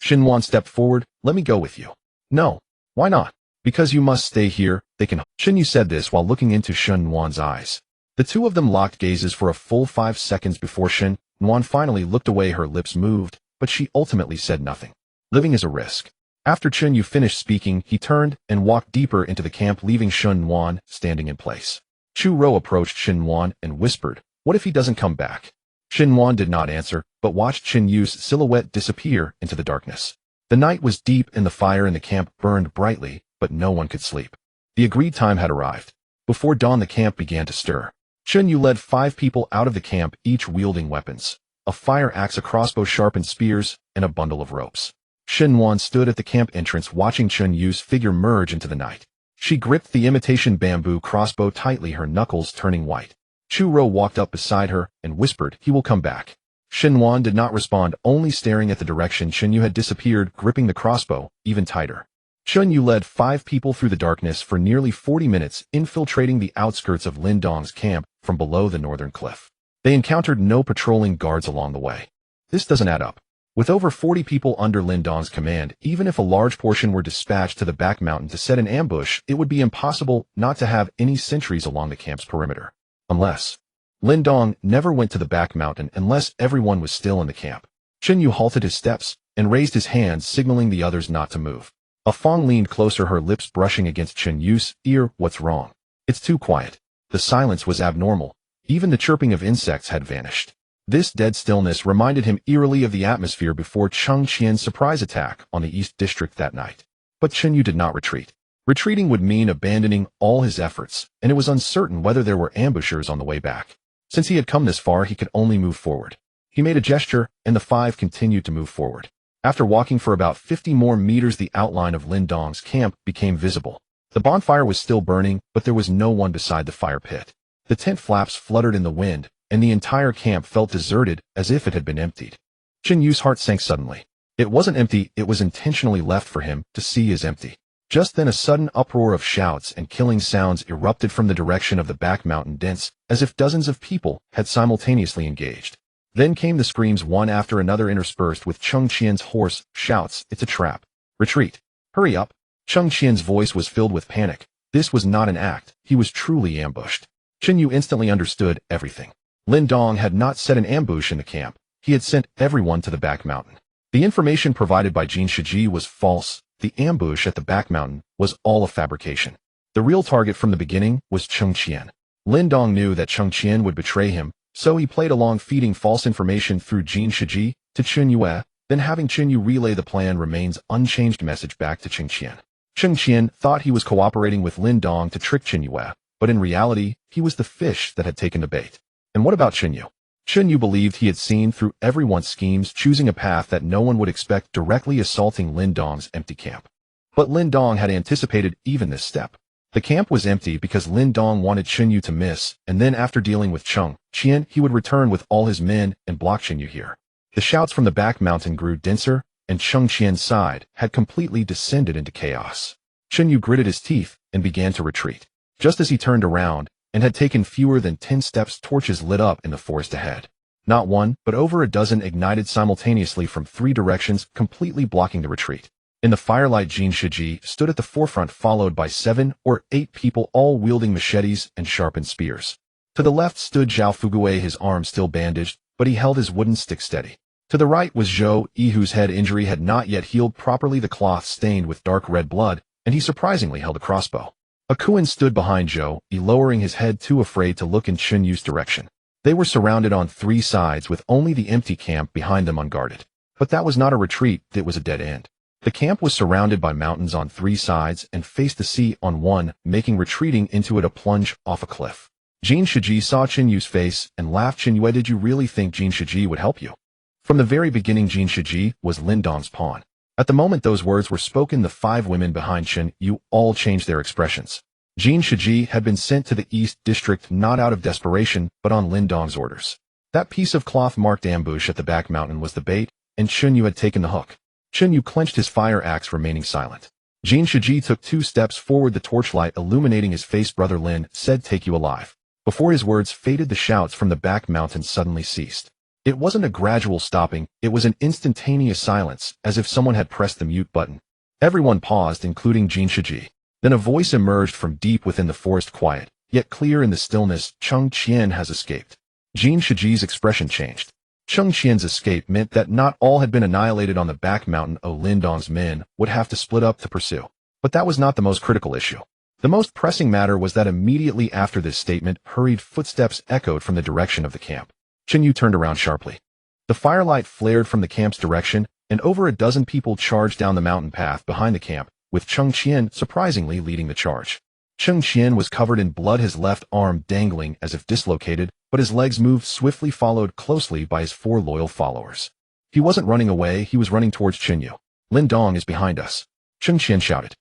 Xinhuan stepped forward. Let me go with you. No. Why not? Because you must stay here. They can. Chen Yu said this while looking into Xinhuan's eyes. The two of them locked gazes for a full 5 seconds before Xinhuan finally looked away. Her lips moved, but she ultimately said nothing. Living is a risk. After Chen Yu finished speaking, he turned and walked deeper into the camp, leaving Xinhuan standing in place. Chu Rou approached Xinhuan and whispered, what if he doesn't come back? Xinhuan did not answer, but watched Chen Yu's silhouette disappear into the darkness. The night was deep and the fire in the camp burned brightly, but no one could sleep. The agreed time had arrived. Before dawn, the camp began to stir. Chen Yu led 5 people out of the camp, each wielding weapons. A fire axe, a crossbow, sharpened spears, and a bundle of ropes. Shenwan stood at the camp entrance watching Chun Yu's figure merge into the night. She gripped the imitation bamboo crossbow tightly, her knuckles turning white. Chu Ro walked up beside her and whispered, "He will come back." Shenwan did not respond, only staring at the direction Chun Yu had disappeared, gripping the crossbow even tighter. Chun Yu led 5 people through the darkness for nearly 40 minutes, infiltrating the outskirts of Lin Dong's camp from below the northern cliff. They encountered no patrolling guards along the way. This doesn't add up. With over 40 people under Lin Dong's command, even if a large portion were dispatched to the back mountain to set an ambush, it would be impossible not to have any sentries along the camp's perimeter. Unless Lin Dong never went to the back mountain unless everyone was still in the camp. Chun Yu halted his steps and raised his hands, signaling the others not to move. A Fong leaned closer, her lips brushing against Chun Yu's ear. "What's wrong?" "It's too quiet." The silence was abnormal. Even the chirping of insects had vanished. This dead stillness reminded him eerily of the atmosphere before Cheng Qian's surprise attack on the East District that night. But Chun Yu did not retreat. Retreating would mean abandoning all his efforts, and it was uncertain whether there were ambushers on the way back. Since he had come this far, he could only move forward. He made a gesture, and the 5 continued to move forward. After walking for about 50 more meters, the outline of Lin Dong's camp became visible. The bonfire was still burning, but there was no one beside the fire pit. The tent flaps fluttered in the wind, and the entire camp felt deserted, as if it had been emptied. Chun Yu's heart sank suddenly. It wasn't empty, it was intentionally left for him to see as empty. Just then a sudden uproar of shouts and killing sounds erupted from the direction of the back mountain, dense, as if dozens of people had simultaneously engaged. Then came the screams, one after another, interspersed with Cheng Qian's hoarse shouts, "It's a trap! Retreat! Hurry up!" Cheng Qian's voice was filled with panic. This was not an act, he was truly ambushed. Chun Yu instantly understood everything. Lin Dong had not set an ambush in the camp, he had sent everyone to the back mountain. The information provided by Jin Shiji was false. The ambush at the back mountain was all a fabrication. The real target from the beginning was Cheng Qian. Lin Dong knew that Cheng Qian would betray him, so he played along, feeding false information through Jin Shiji to Chun Yue, then having Chun Yu relay the plan remains unchanged message back to Cheng Qian. Cheng Qian thought he was cooperating with Lin Dong to trick Chun Yue, but in reality, he was the fish that had taken the bait. And what about Chun Yu? Chun Yu believed he had seen through everyone's schemes, choosing a path that no one would expect, directly assaulting Lin Dong's empty camp. But Lin Dong had anticipated even this step. The camp was empty because Lin Dong wanted Chun Yu to miss, and then after dealing with Cheng Qian, he would return with all his men and block Chun Yu here. The shouts from the back mountain grew denser, and Cheng Qian's side had completely descended into chaos. Chun Yu gritted his teeth and began to retreat. Just as he turned around and had taken fewer than 10 steps, torches lit up in the forest ahead. Not one, but over a dozen ignited simultaneously from 3 directions, completely blocking the retreat. In the firelight, Jin Shiji stood at the forefront, followed by 7 or 8 people, all wielding machetes and sharpened spears. To the left stood Zhao Fuguei, his arm still bandaged, but he held his wooden stick steady. To the right was Zhou Yi, whose head injury had not yet healed properly, the cloth stained with dark red blood, and he surprisingly held a crossbow. A Kuan stood behind Zhou Yi, lowering his head, too afraid to look in Chun Yu's direction. They were surrounded on 3 sides, with only the empty camp behind them unguarded. But that was not a retreat, it was a dead end. The camp was surrounded by mountains on 3 sides and faced the sea on one, making retreating into it a plunge off a cliff. Jin Shiji saw Chun Yu's face and laughed. "Chun Yu, did you really think Jin Shiji would help you?" From the very beginning, Jin Shiji was Lin Dong's pawn. At the moment those words were spoken, the 5 women behind Chun Yu all changed their expressions. Jin Shiji had been sent to the East District not out of desperation, but on Lin Dong's orders. That piece of cloth marked ambush at the back mountain was the bait, and Chun Yu had taken the hook. Chun Yu clenched his fire axe, remaining silent. Jin Shiji took 2 steps forward, the torchlight illuminating his face. "Brother Lin said take you alive." Before his words faded, the shouts from the back mountain suddenly ceased. It wasn't a gradual stopping, it was an instantaneous silence, as if someone had pressed the mute button. Everyone paused, including Jin Shiji. Then a voice emerged from deep within the forest, quiet, yet clear in the stillness. "Cheng Qian has escaped." Jin Shiji's expression changed. Cheng Qian's escape meant that not all had been annihilated on the back mountain. Lin Dong's men would have to split up to pursue. But that was not the most critical issue. The most pressing matter was that immediately after this statement, hurried footsteps echoed from the direction of the camp. Chun Yu turned around sharply. The firelight flared from the camp's direction, and over a dozen people charged down the mountain path behind the camp, with Cheng Qian surprisingly leading the charge. Cheng Qian was covered in blood, his left arm dangling as if dislocated, but his legs moved swiftly, followed closely by his 4 loyal followers. He wasn't running away, he was running towards Chun Yu. Lin Dong is behind us. Cheng Qian shouted.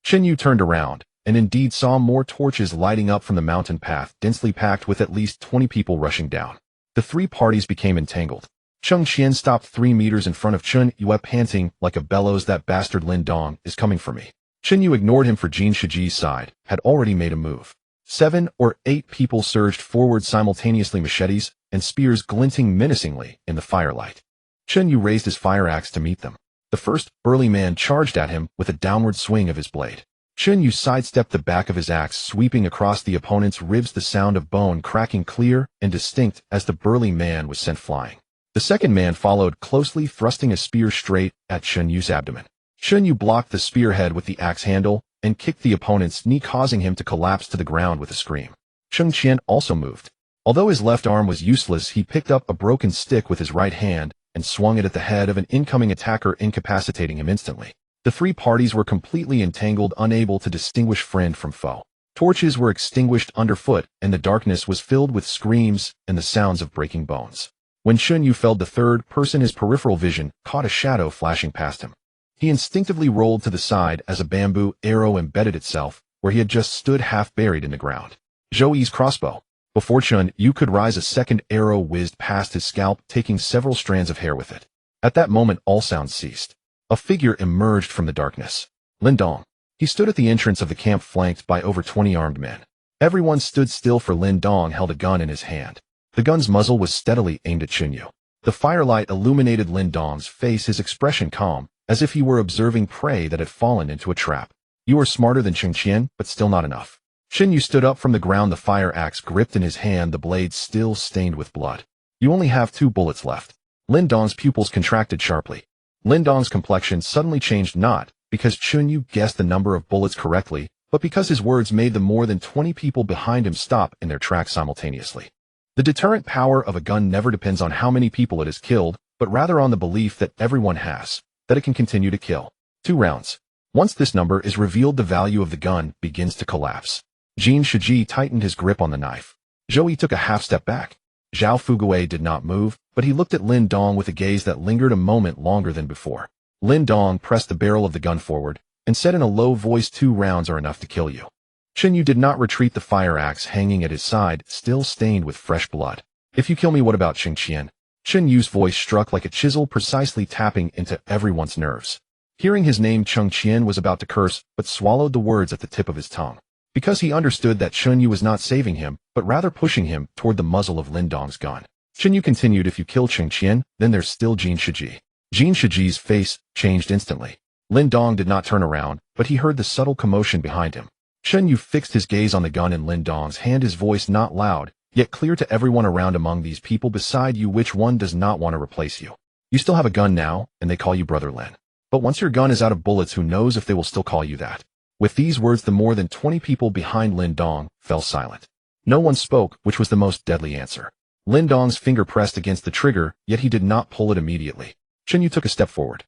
Chen Yu turned around, and indeed saw more torches lighting up from the mountain path, densely packed with at least 20 people rushing down. The three parties became entangled. Cheng Qian stopped 3 meters in front of Chen Yu, panting like a bellows. That bastard Lin Dong is coming for me. Chen Yu ignored him, for Jin Shiji's side had already made a move. 7 or 8 people surged forward simultaneously, machetes and spears glinting menacingly in the firelight. Chen Yu raised his fire axe to meet them. The first burly man charged at him with a downward swing of his blade. Chen Yu sidestepped the back of his axe, sweeping across the opponent's ribs, the sound of bone cracking clear and distinct as the burly man was sent flying. The second man followed closely, thrusting a spear straight at Chen Yu's abdomen. Chen Yu blocked the spearhead with the axe handle and kicked the opponent's knee, causing him to collapse to the ground with a scream. Cheng Qian also moved. Although his left arm was useless, he picked up a broken stick with his right hand and swung it at the head of an incoming attacker, incapacitating him instantly. The three parties were completely entangled, unable to distinguish friend from foe. Torches were extinguished underfoot, and the darkness was filled with screams and the sounds of breaking bones. When Chen Yu felled the third person, his peripheral vision caught a shadow flashing past him. He instinctively rolled to the side as a bamboo arrow embedded itself where he had just stood, half buried in the ground. Zhou crossbow. Before Chen Yu could rise, a second arrow whizzed past his scalp, taking several strands of hair with it. At that moment, all sounds ceased. A figure emerged from the darkness. Lin Dong. He stood at the entrance of the camp, flanked by over 20 armed men. Everyone stood still, for Lin Dong held a gun in his hand. The gun's muzzle was steadily aimed at Chen Yu. The firelight illuminated Lin Dong's face, his expression calm, as if he were observing prey that had fallen into a trap. You are smarter than Cheng Qian, but still not enough. Chen Yu stood up from the ground, the fire axe gripped in his hand, the blade still stained with blood. You only have 2 bullets left. Lin Dong's pupils contracted sharply. Lin Dong's complexion suddenly changed, not because Chen Yu guessed the number of bullets correctly, but because his words made the more than 20 people behind him stop in their tracks simultaneously. The deterrent power of a gun never depends on how many people it has killed, but rather on the belief that everyone has, that it can continue to kill. 2 rounds. Once this number is revealed, the value of the gun begins to collapse. Jin Shiji tightened his grip on the knife. Zhou took a half step back. Zhao Fugui did not move, but he looked at Lin Dong with a gaze that lingered a moment longer than before. Lin Dong pressed the barrel of the gun forward and said in a low voice, 2 rounds are enough to kill you. Chen Yu did not retreat, the fire axe hanging at his side, still stained with fresh blood. If you kill me, what about Cheng Qian? Chen Yu's voice struck like a chisel, precisely tapping into everyone's nerves. Hearing his name, Cheng Qian was about to curse, but swallowed the words at the tip of his tongue. Because he understood that Chen Yu was not saving him, but rather pushing him toward the muzzle of Lin Dong's gun. Chen Yu continued, if you kill Cheng Qian, then there's still Jin Shiji. Jin Shiji's face changed instantly. Lin Dong did not turn around, but he heard the subtle commotion behind him. Chen Yu fixed his gaze on the gun in Lin Dong's hand, his voice not loud, yet clear to everyone around. Among these people beside you, which one does not want to replace you? You still have a gun now, and they call you Brother Lin. But once your gun is out of bullets, who knows if they will still call you that? With these words, the more than 20 people behind Lin Dong fell silent. No one spoke, which was the most deadly answer. Lin Dong's finger pressed against the trigger, yet he did not pull it immediately. Chen Yu took a step forward.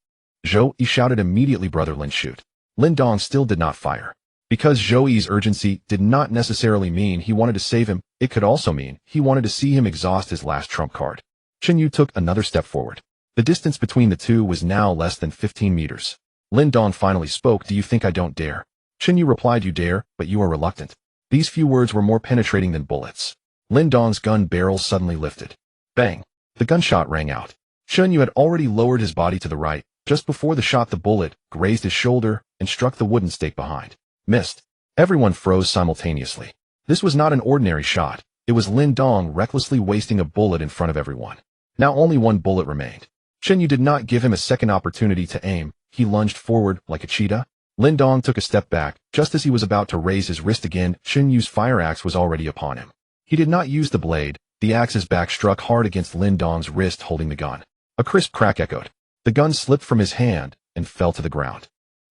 Zhou shouted immediately, Brother Lin, shoot. Lin Dong still did not fire. Because Zhou's urgency did not necessarily mean he wanted to save him, it could also mean he wanted to see him exhaust his last trump card. Chen Yu took another step forward. The distance between the two was now less than 15 meters. Lin Dong finally spoke, do you think I don't dare? Chen Yu replied, you dare, but you are reluctant. These few words were more penetrating than bullets. Lin Dong's gun barrel suddenly lifted. Bang! The gunshot rang out. Chen Yu had already lowered his body to the right. Just before the shot, the bullet grazed his shoulder and struck the wooden stake behind. Missed. Everyone froze simultaneously. This was not an ordinary shot. It was Lin Dong recklessly wasting a bullet in front of everyone. Now only 1 bullet remained. Chen Yu did not give him a second opportunity to aim. He lunged forward like a cheetah. Lin Dong took a step back. Just as he was about to raise his wrist again, Chen Yu's fire axe was already upon him. He did not use the blade. The axe's back struck hard against Lin Dong's wrist, holding the gun. A crisp crack echoed. The gun slipped from his hand and fell to the ground.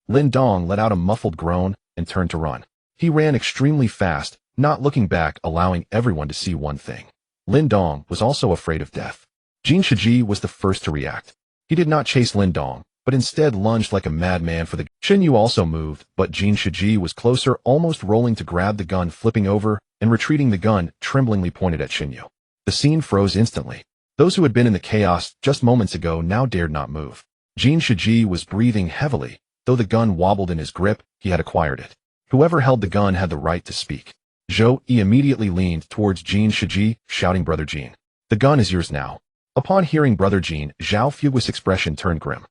Lin Dong let out a muffled groan and turned to run. He ran extremely fast, not looking back, allowing everyone to see one thing. Lin Dong was also afraid of death. Jin Shiji was the first to react. He did not chase Lin Dong, but instead lunged like a madman for the gun. Chen Yu also moved, but Jin Shiji was closer, almost rolling to grab the gun, flipping over and retreating, the gun tremblingly pointed at Chen Yu. The scene froze instantly. Those who had been in the chaos just moments ago now dared not move. Jin Shiji was breathing heavily. Though the gun wobbled in his grip, he had acquired it. Whoever held the gun had the right to speak. Zhou Yi immediately leaned towards Jin Shiji, shouting, "Brother Jin, the gun is yours now." Upon hearing Brother Jin, Zhao Fugui's expression turned grim.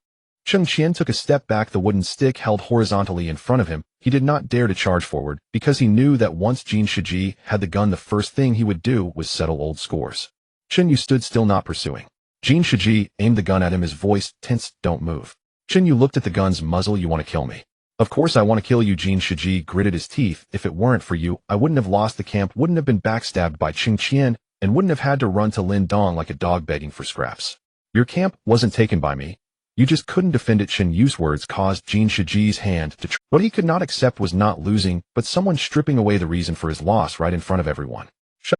Cheng Qian took a step back, the wooden stick held horizontally in front of him. He did not dare to charge forward, because he knew that once Jin Shiji had the gun, the first thing he would do was settle old scores. Chen Yu stood still, not pursuing. Jin Shiji aimed the gun at him, his voice tense. "Don't move." Chen Yu looked at the gun's muzzle. "You want to kill me?" "Of course I want to kill you." Jin Shiji gritted his teeth. "If it weren't for you, I wouldn't have lost the camp, wouldn't have been backstabbed by Cheng Qian, and wouldn't have had to run to Lin Dong like a dog begging for scraps. Your camp wasn't taken by me. You just couldn't defend it." Chen Yu's words caused Jin Shiji's hand to tremble. What he could not accept was not losing, but someone stripping away the reason for his loss right in front of everyone.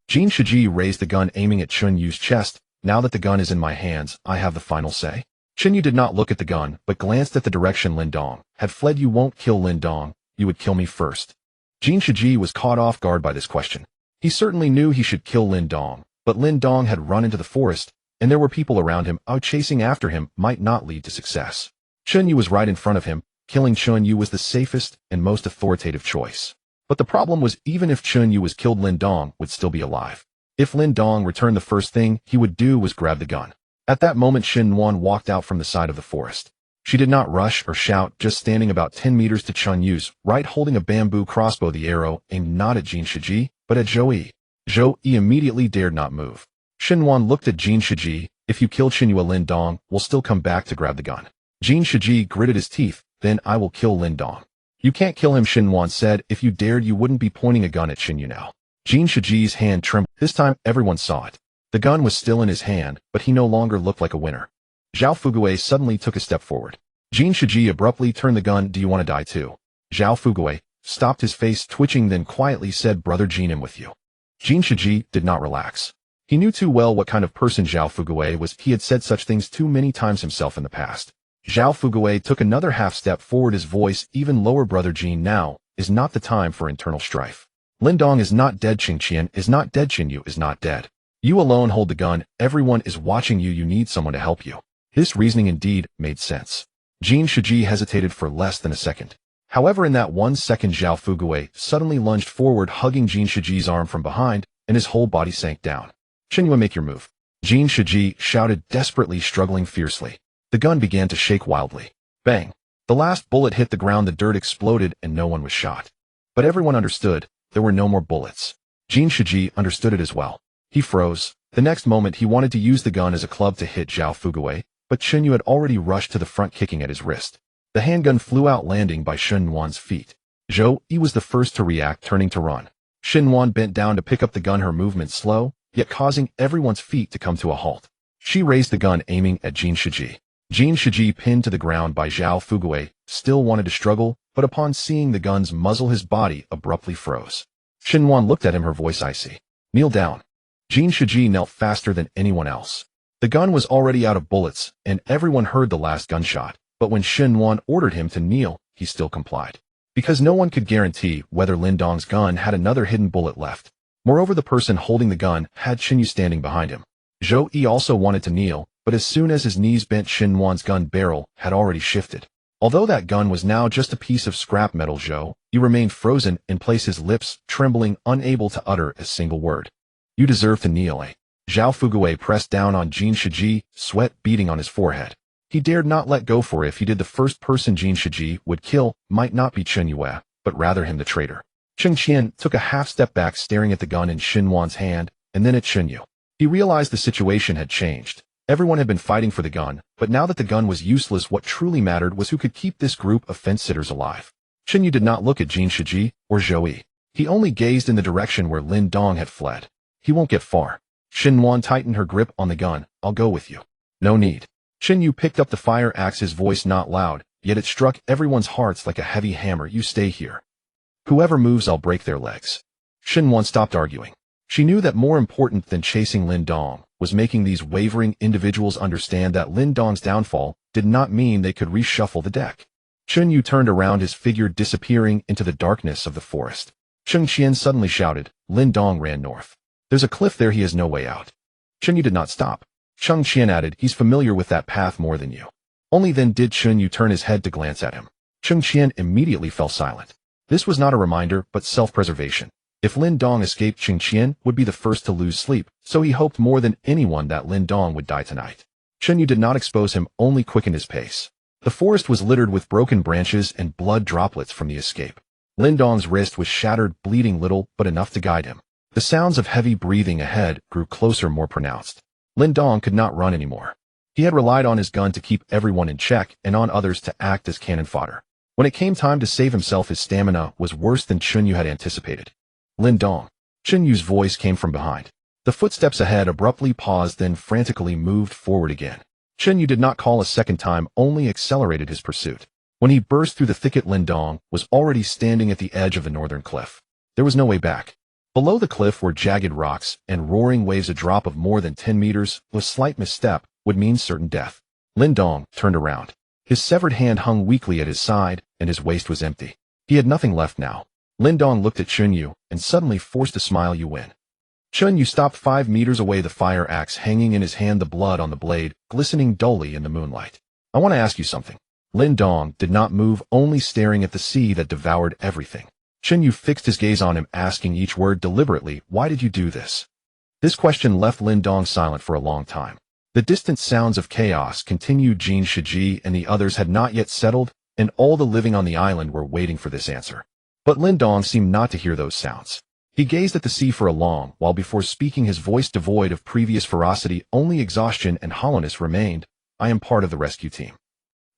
Jin Shiji raised the gun, aiming at Chen Yu's chest. "Now that the gun is in my hands, I have the final say." Chen Yu did not look at the gun, but glanced at the direction Lin Dong had fled. "You won't kill Lin Dong. You would kill me first." Jin Shiji was caught off guard by this question. He certainly knew he should kill Lin Dong, but Lin Dong had run into the forest, and there were people around him. Chasing after him might not lead to success. Chen Yu was right in front of him. Killing Chen Yu was the safest and most authoritative choice. But the problem was, even if Chen Yu was killed, Lin Dong would still be alive. If Lin Dong returned, the first thing he would do was grab the gun. At that moment, Xin Wan walked out from the side of the forest. She did not rush or shout, just standing about 10 meters to Chen Yu's right, holding a bamboo crossbow. The arrow aimed not at Jin Shiji, but at Zhou Yi. Zhou Yi immediately dared not move. Xin Wan looked at Jin Shiji. "If you kill Chen Yu, Lin Dong will still come back to grab the gun." Jin Shiji gritted his teeth. "Then I will kill Lin Dong." "You can't kill him," Xin Wan said. "If you dared, you wouldn't be pointing a gun at Chen Yu now." Jin Shiji's hand trembled. This time, everyone saw it. The gun was still in his hand, but he no longer looked like a winner. Zhao Fugue suddenly took a step forward. Jin Shiji abruptly turned the gun. "Do you want to die too?" Zhao Fugue stopped, his face twitching, then quietly said, "Brother Jin, I'm with you." Jin Shiji did not relax. He knew too well what kind of person Zhao Fugue was. He had said such things too many times himself in the past. Zhao Fugue took another half step forward, his voice even lower. "Brother Jin, now is not the time for internal strife. Lin Dong is not dead. Cheng Qian is not dead. Chen Yu is not dead. You alone hold the gun. Everyone is watching you. You need someone to help you." This reasoning indeed made sense. Jin Shiji hesitated for less than a second. However, in that 1 second, Zhao Fugue suddenly lunged forward, hugging Jin Shiji's arm from behind, and his whole body sank down. "Chen Yu, make your move." Jin Shiji shouted desperately, struggling fiercely. The gun began to shake wildly. Bang! The last bullet hit the ground, the dirt exploded, and no one was shot. But everyone understood. There were no more bullets. Jin Shiji understood it as well. He froze. The next moment, he wanted to use the gun as a club to hit Zhao Fugue, but Chen Yu had already rushed to the front, kicking at his wrist. The handgun flew out, landing by Xin Wan's feet. Zhou Yi was the first to react, turning to run. Xin Wan bent down to pick up the gun, her movement slow, yet causing everyone's feet to come to a halt. She raised the gun, aiming at Jin Shiji. Jin Shiji, pinned to the ground by Zhao Fugue, still wanted to struggle, but upon seeing the gun's muzzle, his body abruptly froze. Xin Wan looked at him, her voice icy. "Kneel down." Jin Shiji knelt faster than anyone else. The gun was already out of bullets, and everyone heard the last gunshot, but when Xin Wan ordered him to kneel, he still complied. Because no one could guarantee whether Lin Dong's gun had another hidden bullet left. Moreover, the person holding the gun had Chen Yu standing behind him. Zhou Yi also wanted to kneel, but as soon as his knees bent, Xin Wan's gun barrel had already shifted. Although that gun was now just a piece of scrap metal, Zhou Yi remained frozen in place, his lips trembling, unable to utter a single word. "You deserve to kneel, eh?" Zhao Fugue pressed down on Jin Shiji, sweat beading on his forehead. He dared not let go, for if he did, the first person Jin Shiji would kill might not be Chen Yu, but rather him, the traitor. Cheng Qian took a half step back, staring at the gun in Xin Wan's hand, and then at Chen Yu. He realized the situation had changed. Everyone had been fighting for the gun, but now that the gun was useless, what truly mattered was who could keep this group of fence-sitters alive. Chen Yu did not look at Jin Shiji or Zhou Yi. He only gazed in the direction where Lin Dong had fled. "He won't get far." Xin Wan tightened her grip on the gun. "I'll go with you." "No need." Chen Yu picked up the fire axe, his voice not loud, yet it struck everyone's hearts like a heavy hammer. "You stay here. Whoever moves, I'll break their legs." Xin Wan stopped arguing. She knew that more important than chasing Lin Dong was making these wavering individuals understand that Lin Dong's downfall did not mean they could reshuffle the deck. Chen Yu turned around, his figure disappearing into the darkness of the forest. Cheng Qian suddenly shouted. Lin Dong ran north. "There's a cliff there, he has no way out." Chen Yu did not stop. Cheng Qian added, "He's familiar with that path more than you." Only then did Chunyu turn his head to glance at him. Cheng Qian immediately fell silent. This was not a reminder, but self-preservation. If Lin Dong escaped, Cheng Qian would be the first to lose sleep, so he hoped more than anyone that Lin Dong would die tonight. Chunyu did not expose him, only quickened his pace. The forest was littered with broken branches and blood droplets from the escape. Lin Dong's wrist was shattered, bleeding little, but enough to guide him. The sounds of heavy breathing ahead grew closer, more pronounced. Lin Dong could not run anymore. He had relied on his gun to keep everyone in check and on others to act as cannon fodder. When it came time to save himself, his stamina was worse than Chunyu had anticipated. Lin Dong. Chunyu's voice came from behind. The footsteps ahead abruptly paused, then frantically moved forward again. Chunyu did not call a second time, only accelerated his pursuit. When he burst through the thicket, Lin Dong was already standing at the edge of the northern cliff. There was no way back. Below the cliff were jagged rocks and roaring waves. A drop of more than 10 meters, with slight misstep, would mean certain death. Lin Dong turned around. His severed hand hung weakly at his side, and his waist was empty. He had nothing left now. Lin Dong looked at Chunyu and suddenly forced a smile. You win. Chunyu stopped 5 meters away, the fire axe hanging in his hand, the blood on the blade glistening dully in the moonlight. I want to ask you something. Lin Dong did not move, only staring at the sea that devoured everything. Chunyu fixed his gaze on him, asking each word deliberately. Why did you do this? This question left Lin Dong silent for a long time. The distant sounds of chaos continued. Jin Shiji and the others had not yet settled, and all the living on the island were waiting for this answer. But Lin Dong seemed not to hear those sounds. He gazed at the sea for a long while before speaking, his voice devoid of previous ferocity. Only exhaustion and hollowness remained. I am part of the rescue team.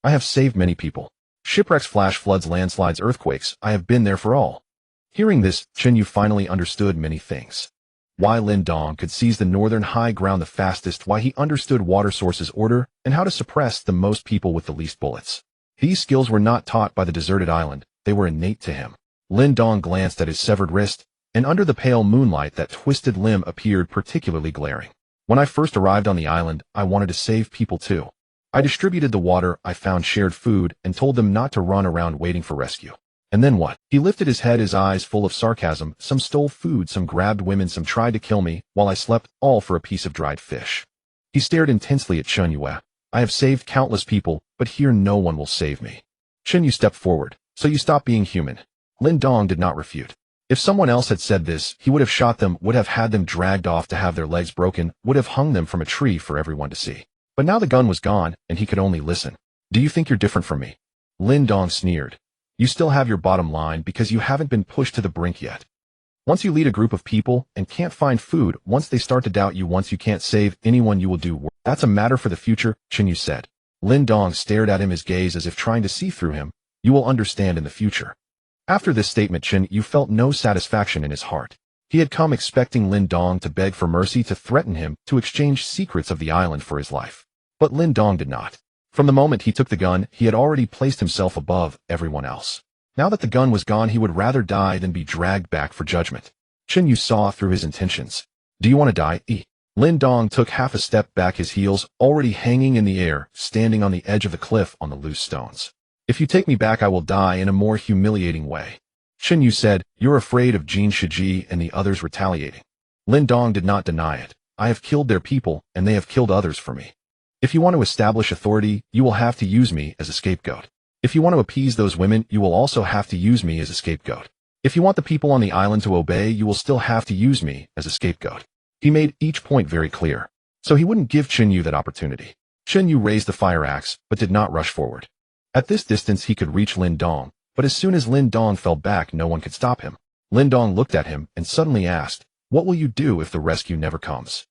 I have saved many people. Shipwrecks, flash floods, landslides, earthquakes, I have been there for all. Hearing this, Chunyu finally understood many things. Why Lin Dong could seize the northern high ground the fastest, why he understood water sources order, and how to suppress the most people with the least bullets. These skills were not taught by the deserted island, they were innate to him. Lin Dong glanced at his severed wrist, and under the pale moonlight that twisted limb appeared particularly glaring. When I first arrived on the island, I wanted to save people too. I distributed the water, I found shared food, and told them not to run around waiting for rescue. And then what? He lifted his head, his eyes full of sarcasm. Some stole food, some grabbed women, some tried to kill me, while I slept, all for a piece of dried fish. He stared intensely at Chunyu. I have saved countless people, but here no one will save me. Chunyu stepped forward. So you stop being human. Lin Dong did not refute. If someone else had said this, he would have shot them, would have had them dragged off to have their legs broken, would have hung them from a tree for everyone to see. But now the gun was gone, and he could only listen. Do you think you're different from me? Lin Dong sneered. You still have your bottom line because you haven't been pushed to the brink yet. Once you lead a group of people and can't find food, once they start to doubt you, once you can't save anyone, you will do work. That's a matter for the future, Chunyu said. Lin Dong stared at him, his gaze as if trying to see through him. You will understand in the future. After this statement, Chunyu felt no satisfaction in his heart. He had come expecting Lin Dong to beg for mercy, to threaten him, to exchange secrets of the island for his life. But Lin Dong did not. From the moment he took the gun, he had already placed himself above everyone else. Now that the gun was gone, he would rather die than be dragged back for judgment. Chunyu saw through his intentions. Do you want to die? Lin Dong took half a step back, his heels already hanging in the air, standing on the edge of the cliff on the loose stones. If you take me back, I will die in a more humiliating way. Chunyu said, you're afraid of Jin Shiji and the others retaliating. Lin Dong did not deny it. I have killed their people, and they have killed others for me. If you want to establish authority, you will have to use me as a scapegoat. If you want to appease those women, you will also have to use me as a scapegoat. If you want the people on the island to obey, you will still have to use me as a scapegoat. He made each point very clear, so he wouldn't give Chunyu that opportunity. Chunyu raised the fire axe, but did not rush forward. At this distance he could reach Lin Dong, but as soon as Lin Dong fell back, no one could stop him. Lin Dong looked at him and suddenly asked, what will you do if the rescue never comes?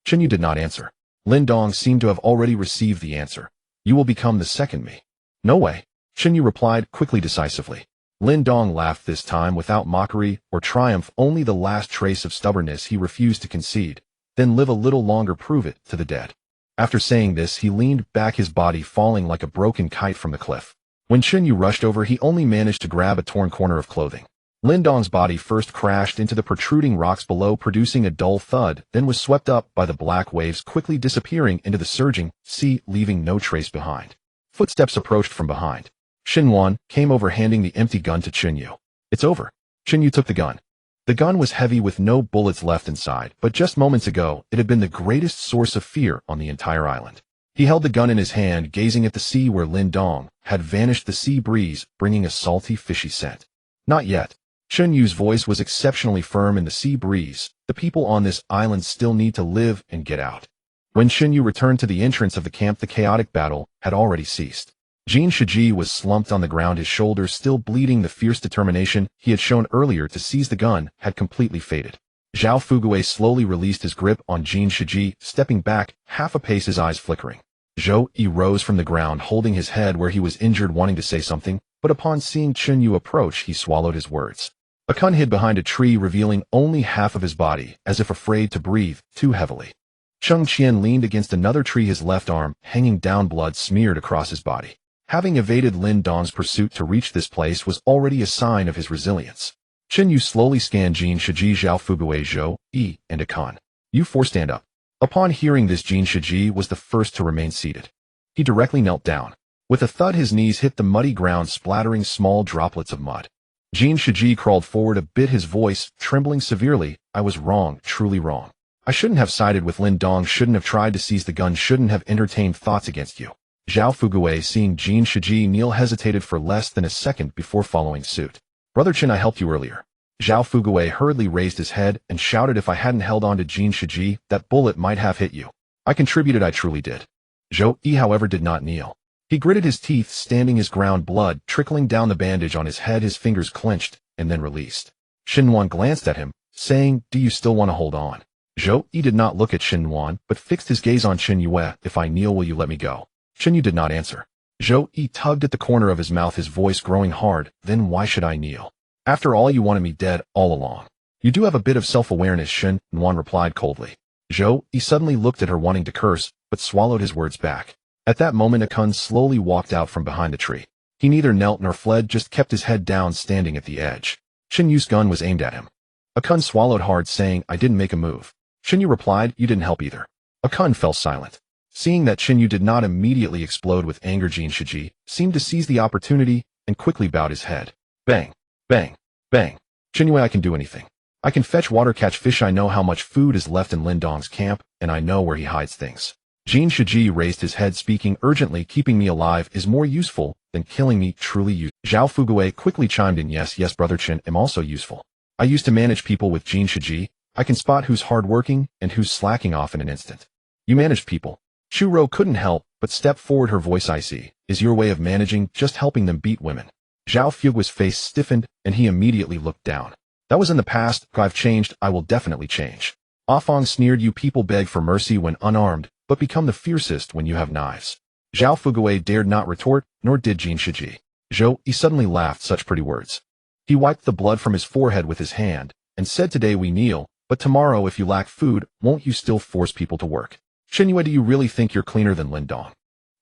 Chunyu did not answer. Lin Dong seemed to have already received the answer. You will become the second me. No way. Chunyu replied quickly, decisively. Lin Dong laughed this time without mockery or triumph, only the last trace of stubbornness. He refused to concede. Then live a little longer, prove it to the dead. After saying this, he leaned back, his body falling like a broken kite from the cliff. When Chunyu rushed over, he only managed to grab a torn corner of clothing. Lin Dong's body first crashed into the protruding rocks below, producing a dull thud, then was swept up by the black waves, quickly disappearing into the surging sea, leaving no trace behind. Footsteps approached from behind. Xinwan came over, handing the empty gun to Chunyu. It's over. Chunyu took the gun. The gun was heavy with no bullets left inside, but just moments ago, it had been the greatest source of fear on the entire island. He held the gun in his hand, gazing at the sea where Lin Dong had vanished, the sea breeze bringing a salty, fishy scent. Not yet. Chun Yu's voice was exceptionally firm in the sea breeze. The people on this island still need to live and get out. When Chun Yu returned to the entrance of the camp, the chaotic battle had already ceased. Jin Shiji was slumped on the ground, his shoulders still bleeding. The fierce determination he had shown earlier to seize the gun had completely faded. Zhao Fugui slowly released his grip on Jin Shiji, stepping back half a pace, his eyes flickering. Zhou Yi rose from the ground, holding his head where he was injured, wanting to say something, but upon seeing Chun Yu approach, he swallowed his words. A Kun hid behind a tree, revealing only half of his body, as if afraid to breathe too heavily. Cheng Qian leaned against another tree, his left arm hanging down, blood smeared across his body. Having evaded Lin Dong's pursuit to reach this place was already a sign of his resilience. Chen Yu slowly scanned Jin Shiji, Zhao Fugui, Zhou Yi, and a Kun. You four stand up. Upon hearing this, Jin Shiji was the first to remain seated. He directly knelt down. With a thud, his knees hit the muddy ground, splattering small droplets of mud. Jin Shiji crawled forward a bit, his voice trembling severely. I was wrong, truly wrong. I shouldn't have sided with Lin Dong, shouldn't have tried to seize the gun, shouldn't have entertained thoughts against you. Zhao Fugui, seeing Jin Shiji kneel, hesitated for less than a second before following suit. Brother Chen, I helped you earlier. Zhao Fugui hurriedly raised his head and shouted, if I hadn't held on to Jin Shiji, that bullet might have hit you. I contributed, I truly did. Zhou Yi, however, did not kneel. He gritted his teeth, standing his ground, blood trickling down the bandage on his head, his fingers clenched and then released. Xinhuan glanced at him, saying, do you still want to hold on? Zhou Yi did not look at Xinhuan, but fixed his gaze on Chen Yue. If I kneel, will you let me go? Chen Yu did not answer. Zhou Yi tugged at the corner of his mouth, his voice growing hard. Then why should I kneel? After all, you wanted me dead all along. You do have a bit of self-awareness, Xinhuan replied coldly. Zhou Yi suddenly looked at her, wanting to curse, but swallowed his words back. At that moment, a Kun slowly walked out from behind the tree. He neither knelt nor fled, just kept his head down, standing at the edge. Chen Yu's gun was aimed at him. A Kun swallowed hard, saying, I didn't make a move. Chen Yu replied, you didn't help either. A Kun fell silent. Seeing that Chen Yu did not immediately explode with anger, Jin Shiji seemed to seize the opportunity and quickly bowed his head. Bang, bang, bang. Chen Yu, I can do anything. I can fetch water, catch fish. I know how much food is left in Lin Dong's camp, and I know where he hides things. Jin Shiji raised his head, speaking urgently, keeping me alive is more useful than killing me, truly useful. Zhao Fugui quickly chimed in, yes, Brother Chen, am also useful. I used to manage people with Jin Shiji. I can spot who's hardworking and who's slacking off in an instant. You managed people. Chu Ro couldn't help but step forward, her voice icy. Is your way of managing just helping them beat women? Zhao Fugui's face stiffened, and he immediately looked down. That was in the past. I've changed. I will definitely change. Afong sneered, you people beg for mercy when unarmed, but become the fiercest when you have knives. Zhao Fugui dared not retort, nor did Jin Shiji. Zhou Yi suddenly laughed such pretty words. He wiped the blood from his forehead with his hand, and said, today we kneel, but tomorrow if you lack food, won't you still force people to work? Chen Yue, do you really think you're cleaner than Lin Dong?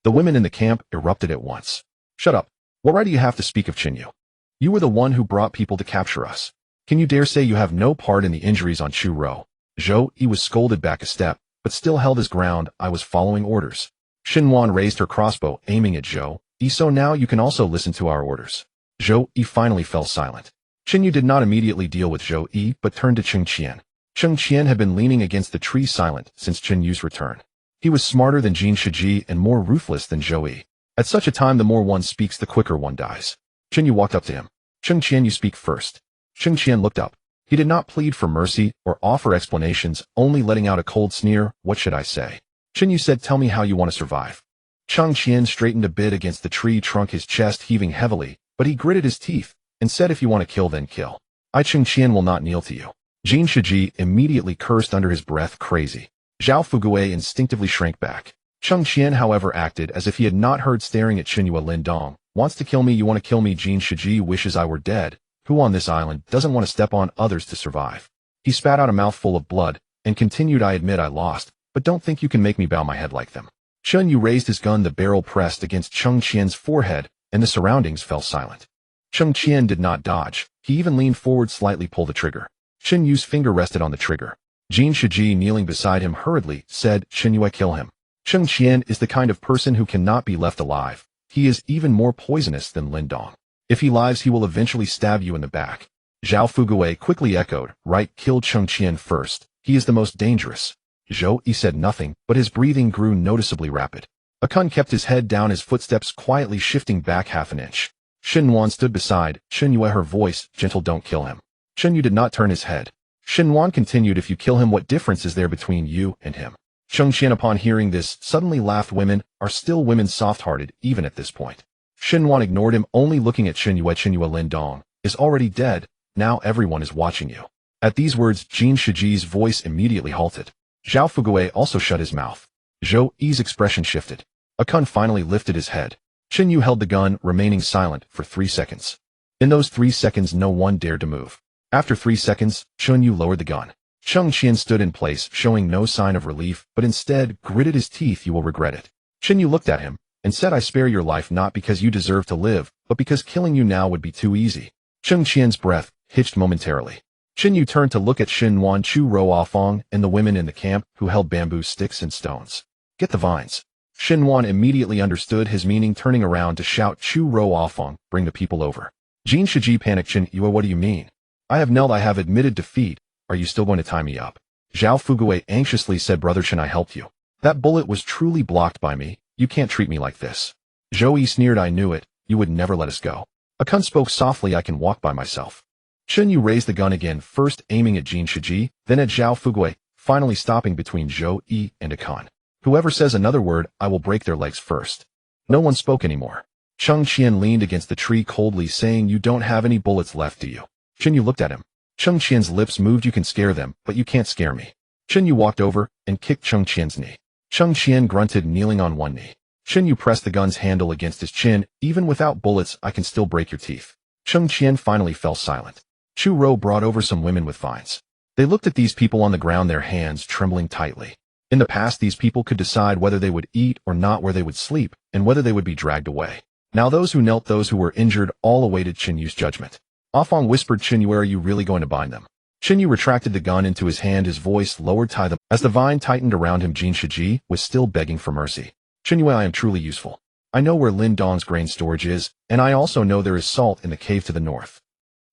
The women in the camp erupted at once. Shut up. What right do you have to speak of Chen Yu? You were the one who brought people to capture us. Can you dare say you have no part in the injuries on Chu Ro? Zhou Yi was scolded back a step, but still held his ground. I was following orders. Xinhuan raised her crossbow, aiming at Zhou Yi. So now you can also listen to our orders. Zhou Yi finally fell silent. Chen Yu did not immediately deal with Zhou Yi, but turned to Cheng Qian. Cheng Qian had been leaning against the tree, silent since Chen Yu's return. He was smarter than Jin Shiji and more ruthless than Zhou Yi. At such a time, the more one speaks, the quicker one dies. Chen Yu walked up to him. Cheng Qian, you speak first. Cheng Qian looked up. He did not plead for mercy or offer explanations, only letting out a cold sneer. What should I say? Chen Yu said, tell me how you want to survive. Cheng Qian straightened a bit against the tree trunk, his chest heaving heavily, but he gritted his teeth and said, if you want to kill, then kill. I, Cheng Qian, will not kneel to you. Jin Shiji immediately cursed under his breath, crazy. Zhao Fugui instinctively shrank back. Cheng Qian, however, acted as if he had not heard, staring at Chen Yu. Lin Dong wants to kill me. You want to kill me? Jin Shiji wishes I were dead. Who on this island doesn't want to step on others to survive? He spat out a mouthful of blood and continued, I admit I lost, but don't think you can make me bow my head like them. Chen Yu raised his gun, the barrel pressed against Cheng Qian's forehead, and the surroundings fell silent. Cheng Qian did not dodge. He even leaned forward, slightly pulled the trigger. Chen Yu's finger rested on the trigger. Jin Shiji, kneeling beside him, hurriedly said, Chen Yu, kill him. Cheng Qian is the kind of person who cannot be left alive. He is even more poisonous than Lin Dong. If he lives, he will eventually stab you in the back. Zhao Fugui quickly echoed, right, kill Cheng Qian first. He is the most dangerous. Zhou Yi said nothing, but his breathing grew noticeably rapid. Akun kept his head down, his footsteps quietly shifting back half an inch. Shinwan stood beside Qinyue, her voice gentle. Don't kill him. Qinyue did not turn his head. Shinwan continued, if you kill him, what difference is there between you and him? Chengqian, upon hearing this, suddenly laughed. Women are still women, soft-hearted, even at this point. Shinwan ignored him, only looking at Qinyue. Qinyue, Lindong is already dead. Now everyone is watching you. At these words, Jin Shiji's voice immediately halted. Zhao Fuguei also shut his mouth. Zhou Yi's expression shifted. Akun finally lifted his head. Qinyue held the gun, remaining silent for 3 seconds. In those 3 seconds, no one dared to move. After 3 seconds, Qinyue lowered the gun. Chengqian stood in place, showing no sign of relief, but instead gritted his teeth. You will regret it. Qinyue looked at him and said, I spare your life not because you deserve to live, but because killing you now would be too easy. Chengqian's breath hitched momentarily. Qinyue turned to look at Shinwan, Chu Ro Afong, and the women in the camp who held bamboo sticks and stones. Get the vines. Shinwan immediately understood his meaning, turning around to shout, Chu Ro Afong, bring the people over. Jin Shiji panicked. Qinyue, what do you mean? I have knelt, I have admitted defeat. Are you still going to tie me up? Zhao Fuguei anxiously said, Brother Chen, I helped you. That bullet was truly blocked by me. You can't treat me like this. Zhou Yi sneered, I knew it. You would never let us go. Akun spoke softly, I can walk by myself. Qinyue raised the gun again, first aiming at Jin Shiji, then at Zhao Fuguei, finally stopping between Zhou Yi and Akun. Whoever says another word, I will break their legs first. No one spoke anymore. Chengqian leaned against the tree coldly, saying, You don't have any bullets left, do you? Qinyue looked at him. Chengqian's lips moved. You can scare them, but you can't scare me. Qinyue walked over and kicked Chengqian's knee. Chengqian grunted, kneeling on one knee. Qinyue pressed the gun's handle against his chin. Even without bullets, I can still break your teeth. Chengqian finally fell silent. Chu Ro brought over some women with vines. They looked at these people on the ground, their hands trembling tightly. In the past, these people could decide whether they would eat or not, where they would sleep, and whether they would be dragged away. Now those who knelt, those who were injured, all awaited Qinyue's judgment. Afong whispered, Qinyue, are you really going to bind them? Qinyue retracted the gun into his hand, his voice lowered, tie them. As the vine tightened around him, Jin Shiji was still begging for mercy. Qinyue, I am truly useful. I know where Lin Dong's grain storage is, and I also know there is salt in the cave to the north.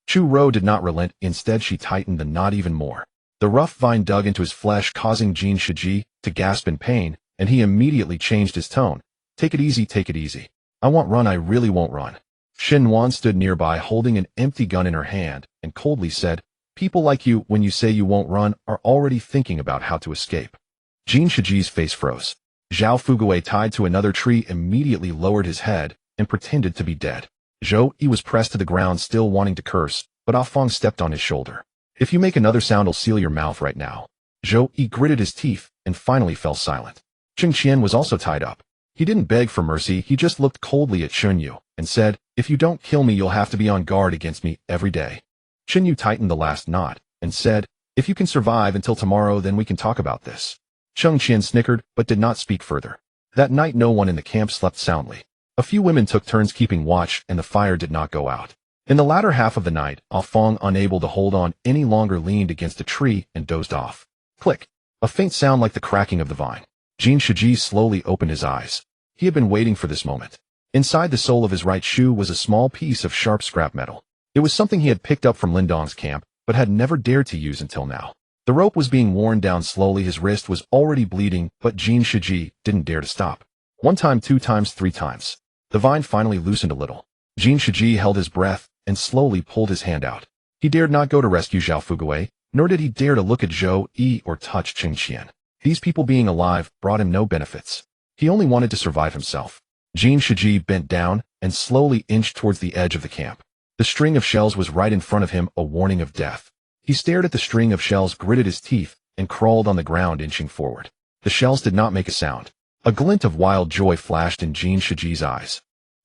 Chu Ro did not relent, instead she tightened the knot even more. The rough vine dug into his flesh, causing Jin Shiji to gasp in pain, and he immediately changed his tone. Take it easy, take it easy. I won't run, I really won't run. Shinwan stood nearby holding an empty gun in her hand and coldly said, People like you, when you say you won't run, are already thinking about how to escape. Jin Shiji's face froze. Zhao Fuguei, tied to another tree, immediately lowered his head and pretended to be dead. Zhou Yi was pressed to the ground, still wanting to curse, but Afong stepped on his shoulder. If you make another sound, I'll seal your mouth right now. Zhou Yi gritted his teeth and finally fell silent. Chengqian was also tied up. He didn't beg for mercy, he just looked coldly at Qinyue and said, If you don't kill me, you'll have to be on guard against me every day. Qinyue tightened the last knot and said, If you can survive until tomorrow, then we can talk about this. Chengqian snickered, but did not speak further. That night no one in the camp slept soundly. A few women took turns keeping watch, and the fire did not go out. In the latter half of the night, Afong, unable to hold on any longer, leaned against a tree and dozed off. Click! A faint sound like the cracking of the vine. Jin Shiji slowly opened his eyes. He had been waiting for this moment. Inside the sole of his right shoe was a small piece of sharp scrap metal. It was something he had picked up from Lindong's camp, but had never dared to use until now. The rope was being worn down slowly, his wrist was already bleeding, but Jin Shiji didn't dare to stop. 1 time, 2 times, 3 times. The vine finally loosened a little. Jin Shiji held his breath and slowly pulled his hand out. He dared not go to rescue Zhao Fuguei, nor did he dare to look at Zhou Yi or touch Chengqian. These people being alive brought him no benefits. He only wanted to survive himself. Jin Shiji bent down and slowly inched towards the edge of the camp. The string of shells was right in front of him, a warning of death. He stared at the string of shells, gritted his teeth, and crawled on the ground, inching forward. The shells did not make a sound. A glint of wild joy flashed in Jin Shiji's eyes.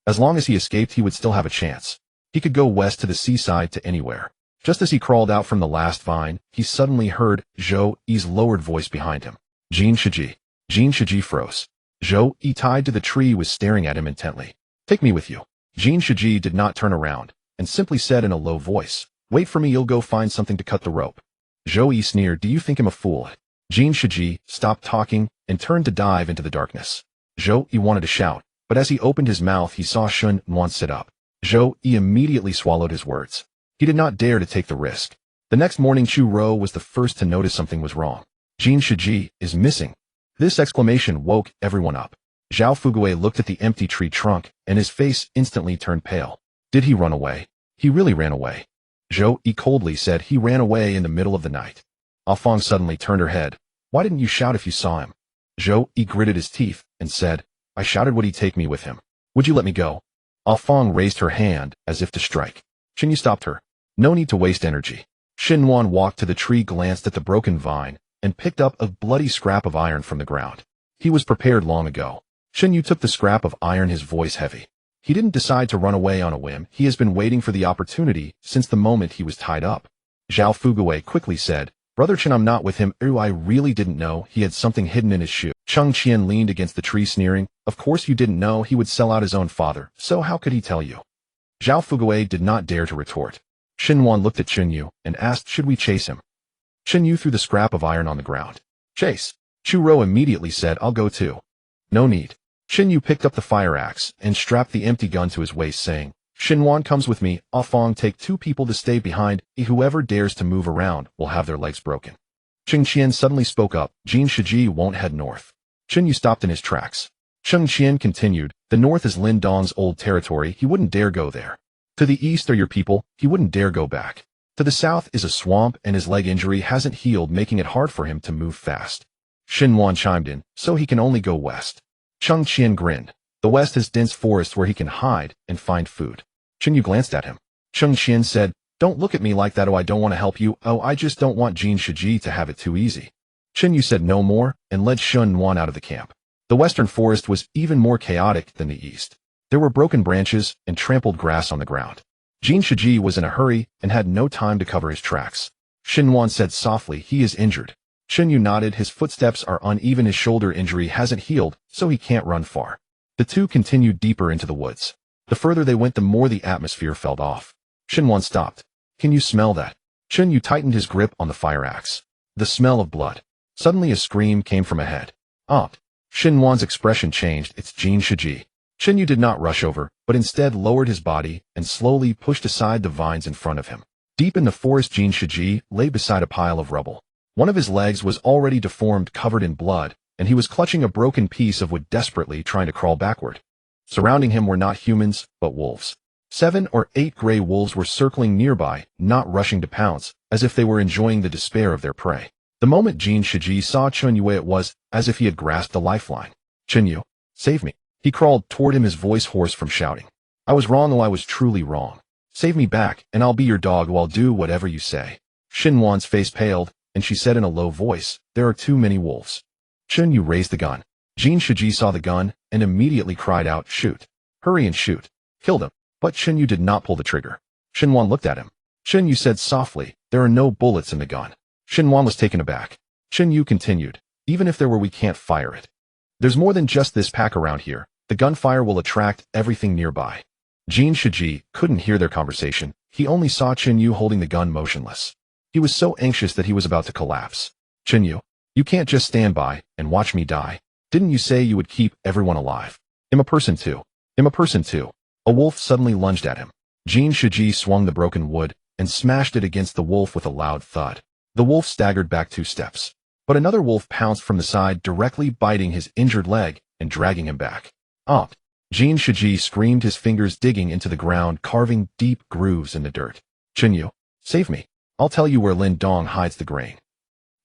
As long as he escaped, he would still have a chance. He could go west to the seaside, to anywhere. Just as he crawled out from the last vine, he suddenly heard Zhou Yi's lowered voice behind him. Jin Shiji. Jin Shiji froze. Zhou Yi, tied to the tree, was staring at him intently. Take me with you. Jin Shiji did not turn around, and simply said in a low voice, Wait for me, you'll go find something to cut the rope. Zhou Yi sneered, Do you think I'm a fool? Jin Shiji stopped talking and turned to dive into the darkness. Zhou Yi wanted to shout, but as he opened his mouth, he saw Shun Nuan sit up. Zhou Yi immediately swallowed his words. He did not dare to take the risk. The next morning, Chu Ro was the first to notice something was wrong. Jin Shiji is missing. This exclamation woke everyone up. Zhao Fugui looked at the empty tree trunk, and his face instantly turned pale. Did he run away? He really ran away. Zhou Yi coldly said he ran away in the middle of the night. Fang suddenly turned her head. Why didn't you shout if you saw him? Zhou Yi gritted his teeth and said, I shouted would he take me with him. Would you let me go? Fang raised her hand as if to strike. Qinyu stopped her. No need to waste energy. Xinhuan walked to the tree, glanced at the broken vine, and picked up a bloody scrap of iron from the ground. He was prepared long ago. Xinyu took the scrap of iron, his voice heavy. He didn't decide to run away on a whim. He has been waiting for the opportunity since the moment he was tied up. Zhao Fugui quickly said, Brother Chen, I'm not with him. I really didn't know he had something hidden in his shoe. Cheng Qian leaned against the tree, sneering. Of course you didn't know he would sell out his own father, so how could he tell you? Zhao Fugui did not dare to retort. Xinhuan looked at Qinyu and asked, should we chase him? Qinyu threw the scrap of iron on the ground. Chase. Chu Rou immediately said, I'll go too. No need. Qinyu picked up the fire axe and strapped the empty gun to his waist, saying, Xinhuan comes with me. Fang, take 2 people to stay behind. Whoever dares to move around will have their legs broken. Cheng Qian suddenly spoke up. Jin Shiji won't head north. Qinyu stopped in his tracks. Cheng Qian continued, the north is Lin Dong's old territory. He wouldn't dare go there. To the east are your people. He wouldn't dare go back. To the south is a swamp, and his leg injury hasn't healed, making it hard for him to move fast. Xinhuan chimed in, so he can only go west. Cheng Qian grinned. The west has dense forests where he can hide and find food. Qinyu glanced at him. Cheng Qian said, don't look at me like that. I don't want to help you. I just don't want Jin Shiji to have it too easy. Qinyu said no more and led Xinhuan out of the camp. The western forest was even more chaotic than the east. There were broken branches and trampled grass on the ground. Jin Shiji was in a hurry and had no time to cover his tracks. Xinhuan said softly, he is injured. Qinyu nodded. His footsteps are uneven. His shoulder injury hasn't healed, so he can't run far. The two continued deeper into the woods. The further they went, the more the atmosphere felt off. Xinhuan stopped. Can you smell that? Qinyu tightened his grip on the fire axe. The smell of blood. Suddenly a scream came from ahead. Xinhuan's expression changed. It's Jin Shiji. Qinyu did not rush over, but instead lowered his body and slowly pushed aside the vines in front of him. Deep in the forest, Jin Shiji lay beside a pile of rubble. One of his legs was already deformed, covered in blood, and he was clutching a broken piece of wood, desperately trying to crawl backward. Surrounding him were not humans, but wolves. 7 or 8 gray wolves were circling nearby, not rushing to pounce, as if they were enjoying the despair of their prey. The moment Jin Shiji saw Qinyu, it was as if he had grasped a lifeline. Qinyu, save me. He crawled toward him, his voice hoarse from shouting. I was wrong. I was truly wrong. Save me back, and I'll be your dog. I'll do whatever you say. Xinhuan's face paled, and she said in a low voice, there are too many wolves. Qinyu raised the gun. Jin Shiji saw the gun and immediately cried out, shoot. Hurry and shoot. Kill them. But Qinyu did not pull the trigger. Xinhuan looked at him. Qinyu said softly, there are no bullets in the gun. Xinhuan was taken aback. Qinyu continued, even if there were, we can't fire it. There's more than just this pack around here. The gunfire will attract everything nearby. Jin Shiji couldn't hear their conversation. He only saw Qinyu holding the gun motionless. He was so anxious that he was about to collapse. Qinyu, you can't just stand by and watch me die. Didn't you say you would keep everyone alive? I'm a person too. I'm a person too. A wolf suddenly lunged at him. Jin Shiji swung the broken wood and smashed it against the wolf with a loud thud. The wolf staggered back 2 steps. But another wolf pounced from the side, directly biting his injured leg and dragging him back. Jin Shiji screamed, his fingers digging into the ground, carving deep grooves in the dirt. Qinyu, save me. I'll tell you where Lin Dong hides the grain.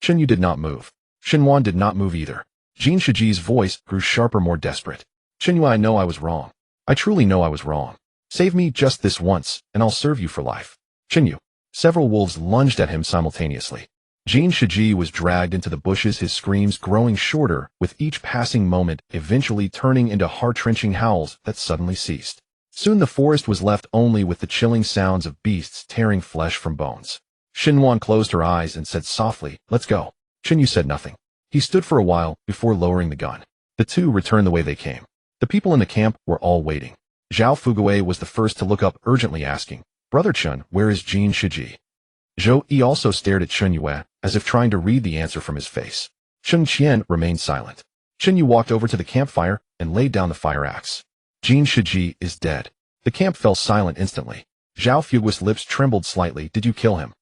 Qinyu did not move. Xinhuan did not move either. Jin Shiji's voice grew sharper, more desperate. Qinyu, I know I was wrong. I truly know I was wrong. Save me just this once, and I'll serve you for life. Qinyu. Several wolves lunged at him simultaneously. Jin Shiji was dragged into the bushes, his screams growing shorter with each passing moment, eventually turning into heart-wrenching howls that suddenly ceased. Soon the forest was left only with the chilling sounds of beasts tearing flesh from bones. Xinhuan closed her eyes and said softly, let's go. Qinyu said nothing. He stood for a while before lowering the gun. The two returned the way they came. The people in the camp were all waiting. Zhao Fugui was the first to look up, urgently asking, Brother Chun, where is Jin Shiji? Zhou Yi also stared at Qinyu as if trying to read the answer from his face. Cheng Qian remained silent. Qinyu walked over to the campfire and laid down the fire axe. Jin Shiji is dead. The camp fell silent instantly. Zhao Fugui's lips trembled slightly. Did you kill him?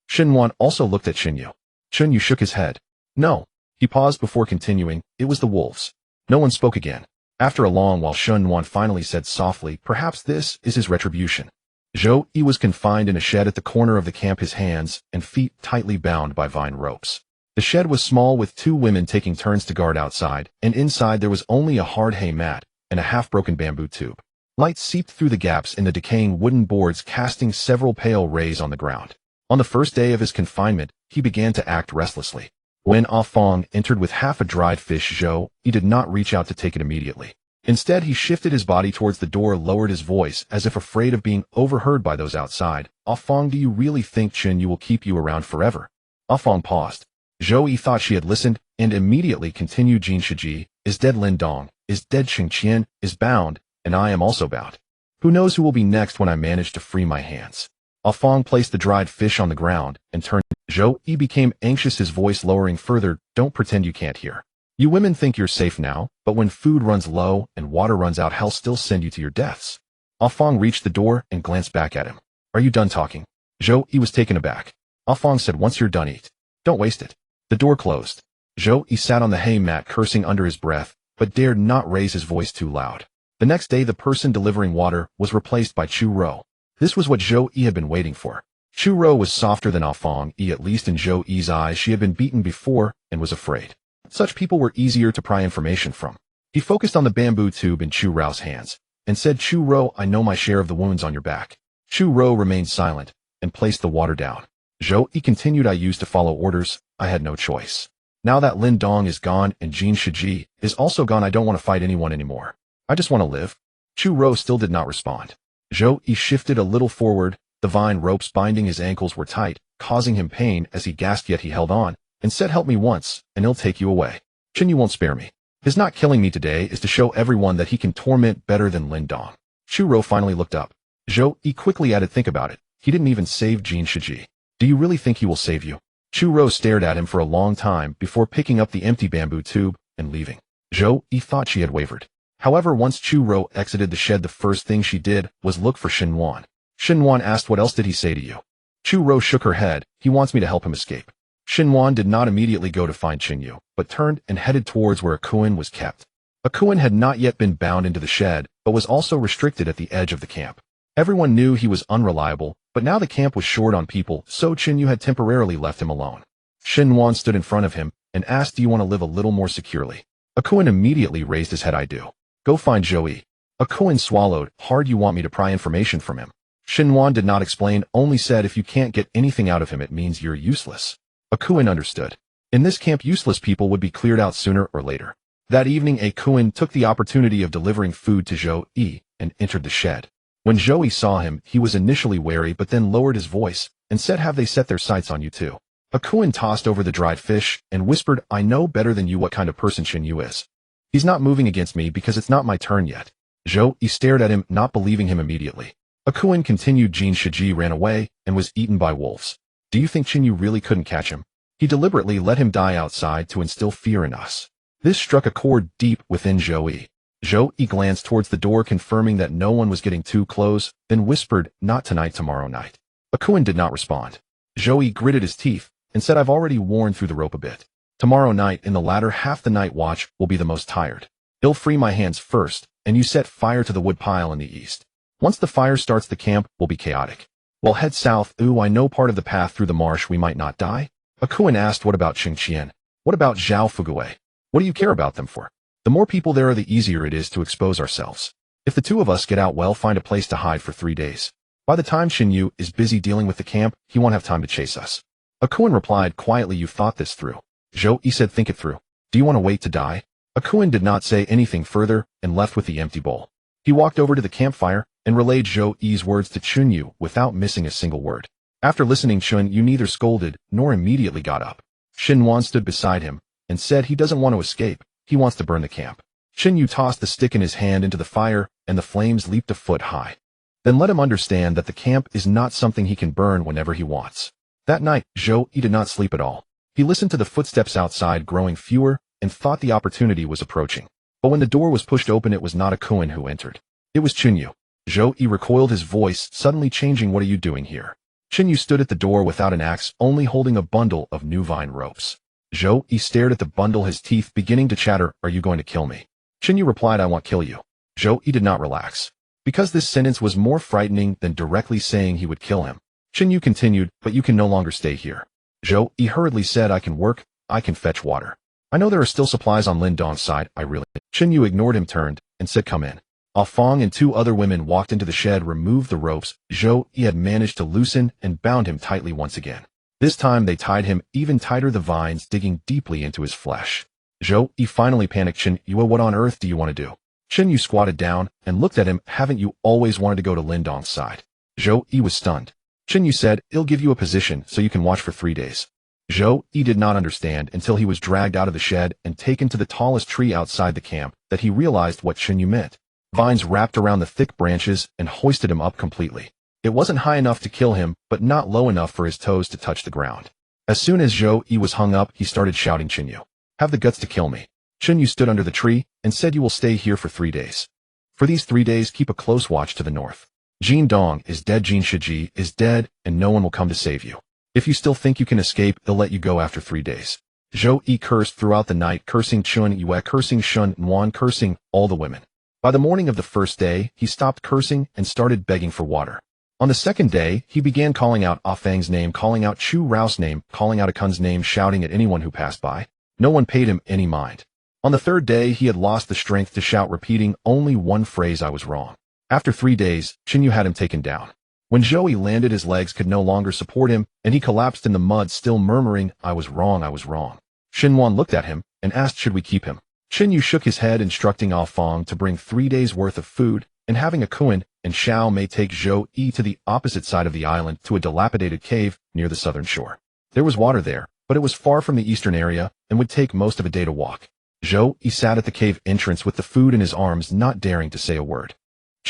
Xinhuan also looked at Qinyu. Qinyu shook his head. No. He paused before continuing. It was the wolves. No one spoke again. After a long while, Shun Wan finally said softly, perhaps this is his retribution. Zhou Yi was confined in a shed at the corner of the camp, his hands and feet tightly bound by vine ropes. The shed was small, with 2 women taking turns to guard outside, and inside there was only a hard hay mat and a half-broken bamboo tube. Light seeped through the gaps in the decaying wooden boards, casting several pale rays on the ground. On the first day of his confinement, he began to act restlessly. When Ah Fong entered with half a dried fish, Zhou Yi did not reach out to take it immediately. Instead, he shifted his body towards the door, lowered his voice as if afraid of being overheard by those outside. Ah Fong, do you really think Qin Yu will keep you around forever? Ah Fong paused. Zhou Yi thought she had listened and immediately continued. Jin Shiji is dead, Lin Dong is dead, Qing Qian is bound, and I am also bound. Who knows who will be next when I manage to free my hands? Ah Fong placed the dried fish on the ground and turned. Zhou Yi became anxious, his voice lowering further. Don't pretend you can't hear. You women think you're safe now, but when food runs low and water runs out, hell still send you to your deaths. Ah Fong reached the door and glanced back at him. Are you done talking? Zhou Yi was taken aback. Ah Fong said, once you're done, eat. Don't waste it. The door closed. Zhou Yi sat on the hay mat, cursing under his breath, but dared not raise his voice too loud. The next day, the person delivering water was replaced by Chu Rou. This was what Zhou Yi had been waiting for. Chu Rou was softer than Ah Fong Yi, at least in Zhou Yi's eyes. She had been beaten before and was afraid. Such people were easier to pry information from. He focused on the bamboo tube in Chu Rou's hands and said, Chu Rou, I know my share of the wounds on your back. Chu Rou remained silent and placed the water down. Zhou Yi continued, I used to follow orders. I had no choice. Now that Lin Dong is gone and Jin Shiji is also gone, I don't want to fight anyone anymore. I just want to live. Chu Rou still did not respond. Zhou Yi shifted a little forward. The vine ropes binding his ankles were tight, causing him pain as he gasped, yet he held on and said, help me once, and he'll take you away. Qin Yu won't spare me. His not killing me today is to show everyone that he can torment better than Lin Dong. Chu Rou finally looked up. Zhou Yi quickly added, think about it. He didn't even save Jin Shiji. Do you really think he will save you? Chu Rou stared at him for a long time before picking up the empty bamboo tube and leaving. Zhou Yi thought she had wavered. However, once Chu Rou exited the shed, the first thing she did was look for Shin Wan. Shin Wan asked, what else did he say to you? Chu Rou shook her head. He wants me to help him escape. Shin Wan did not immediately go to find Qin Yu, but turned and headed towards where Akuin was kept. Akuin had not yet been bound into the shed, but was also restricted at the edge of the camp. Everyone knew he was unreliable, but now the camp was short on people, so Qin Yu had temporarily left him alone. Shin Wan stood in front of him and asked, do you want to live a little more securely? Akuin immediately raised his head. I do. Go find Zhou Yi. Akuin swallowed hard. You want me to pry information from him? Shin Wan did not explain, only said, if you can't get anything out of him, it means you're useless. Akuin understood. In this camp, useless people would be cleared out sooner or later. That evening, Akuin took the opportunity of delivering food to Zhou Yi and entered the shed. When Zhou Yi saw him, he was initially wary but then lowered his voice and said, have they set their sights on you too? Akuin tossed over the dried fish and whispered, I know better than you what kind of person Qin Yu is. He's not moving against me because it's not my turn yet. Zhou Yi stared at him, not believing him immediately. Akuin continued, Jin Shiji ran away and was eaten by wolves. Do you think Qin Yu really couldn't catch him? He deliberately let him die outside to instill fear in us. This struck a chord deep within Zhou Yi. Zhou Yi glanced towards the door, confirming that no one was getting too close, then whispered, not tonight, tomorrow night. Akuin did not respond. Zhou Yi gritted his teeth and said, I've already worn through the rope a bit. Tomorrow night, in the latter half the night watch, will be the most tired. He'll free my hands first, and you set fire to the wood pile in the east. Once the fire starts, the camp will be chaotic. We'll head south. I know part of the path through the marsh. We might not die. Akuin asked, what about Qing Qian? What about Zhao Fugui? What do you care about them for? The more people there are, the easier it is to expose ourselves. If the two of us get out, well, find a place to hide for 3 days. By the time Qin Yu is busy dealing with the camp, he won't have time to chase us. Akuin replied quietly, you thought this through. Zhou Yi said, think it through. Do you want to wait to die? Akuin did not say anything further and left with the empty bowl. He walked over to the campfire and relayed Zhou Yi's words to Qin Yu without missing a single word. After listening, Qin Yu neither scolded nor immediately got up. Shin Wan stood beside him and said, he doesn't want to escape. He wants to burn the camp. Qin Yu tossed the stick in his hand into the fire and the flames leaped a foot high. Then let him understand that the camp is not something he can burn whenever he wants. That night, Zhou Yi did not sleep at all. He listened to the footsteps outside growing fewer and thought the opportunity was approaching. But when the door was pushed open, it was not Akuin who entered. It was Qin Yu. Zhou Yi recoiled, his voice suddenly changing. What are you doing here? Qin Yu stood at the door without an axe, only holding a bundle of new vine ropes. Zhou Yi stared at the bundle, his teeth beginning to chatter. Are you going to kill me? Yu replied, I won't kill you. Zhou Yi did not relax. Because this sentence was more frightening than directly saying he would kill him. Yu continued, but you can no longer stay here. Zhou Yi hurriedly said, I can work, I can fetch water. I know there are still supplies on Lin Dong's side, I really. Yu ignored him, turned, and said, come in. Ah Fong and 2 other women walked into the shed, removed the ropes Zhou Yi had managed to loosen, and bound him tightly once again. This time they tied him even tighter, the vines digging deeply into his flesh. Zhou Yi finally panicked. Yu, what on earth do you want to do? Yu squatted down and looked at him. Haven't you always wanted to go to Lin Dong's side? Zhou Yi was stunned. Yu said, it'll give you a position so you can watch for 3 days. Zhou Yi did not understand until he was dragged out of the shed and taken to the tallest tree outside the camp that he realized what Yu meant. Vines wrapped around the thick branches and hoisted him up completely. It wasn't high enough to kill him, but not low enough for his toes to touch the ground. As soon as Zhou Yi was hung up, he started shouting, Yu, have the guts to kill me. Yu stood under the tree and said, you will stay here for 3 days. For these 3 days, keep a close watch to the north. Jin Dong is dead, Jin Shiji is dead, and no one will come to save you. If you still think you can escape, they'll let you go after 3 days. Zhou Yi cursed throughout the night, cursing Chun Yue, cursing Shun Nuan, cursing all the women. By the morning of the first day, he stopped cursing and started begging for water. On the second day, he began calling out Ah Fang's name, calling out Chu Rao's name, calling out Akun's name, shouting at anyone who passed by. No one paid him any mind. On the third day, he had lost the strength to shout, repeating only one phrase, I was wrong. After 3 days, Yu had him taken down. When Zhou Yi landed, his legs could no longer support him, and he collapsed in the mud, still murmuring, I was wrong, I was wrong. Xinhuan looked at him and asked, should we keep him? Yu shook his head, instructing Ah Fong to bring 3 days' worth of food, and having Akun and Xiao Mei take Zhou Yi to the opposite side of the island to a dilapidated cave near the southern shore. There was water there, but it was far from the eastern area and would take most of a day to walk. Zhou Yi sat at the cave entrance with the food in his arms, not daring to say a word.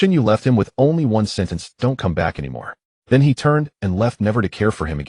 Yu left him with only one sentence, don't come back anymore. Then he turned and left, never to care for him again.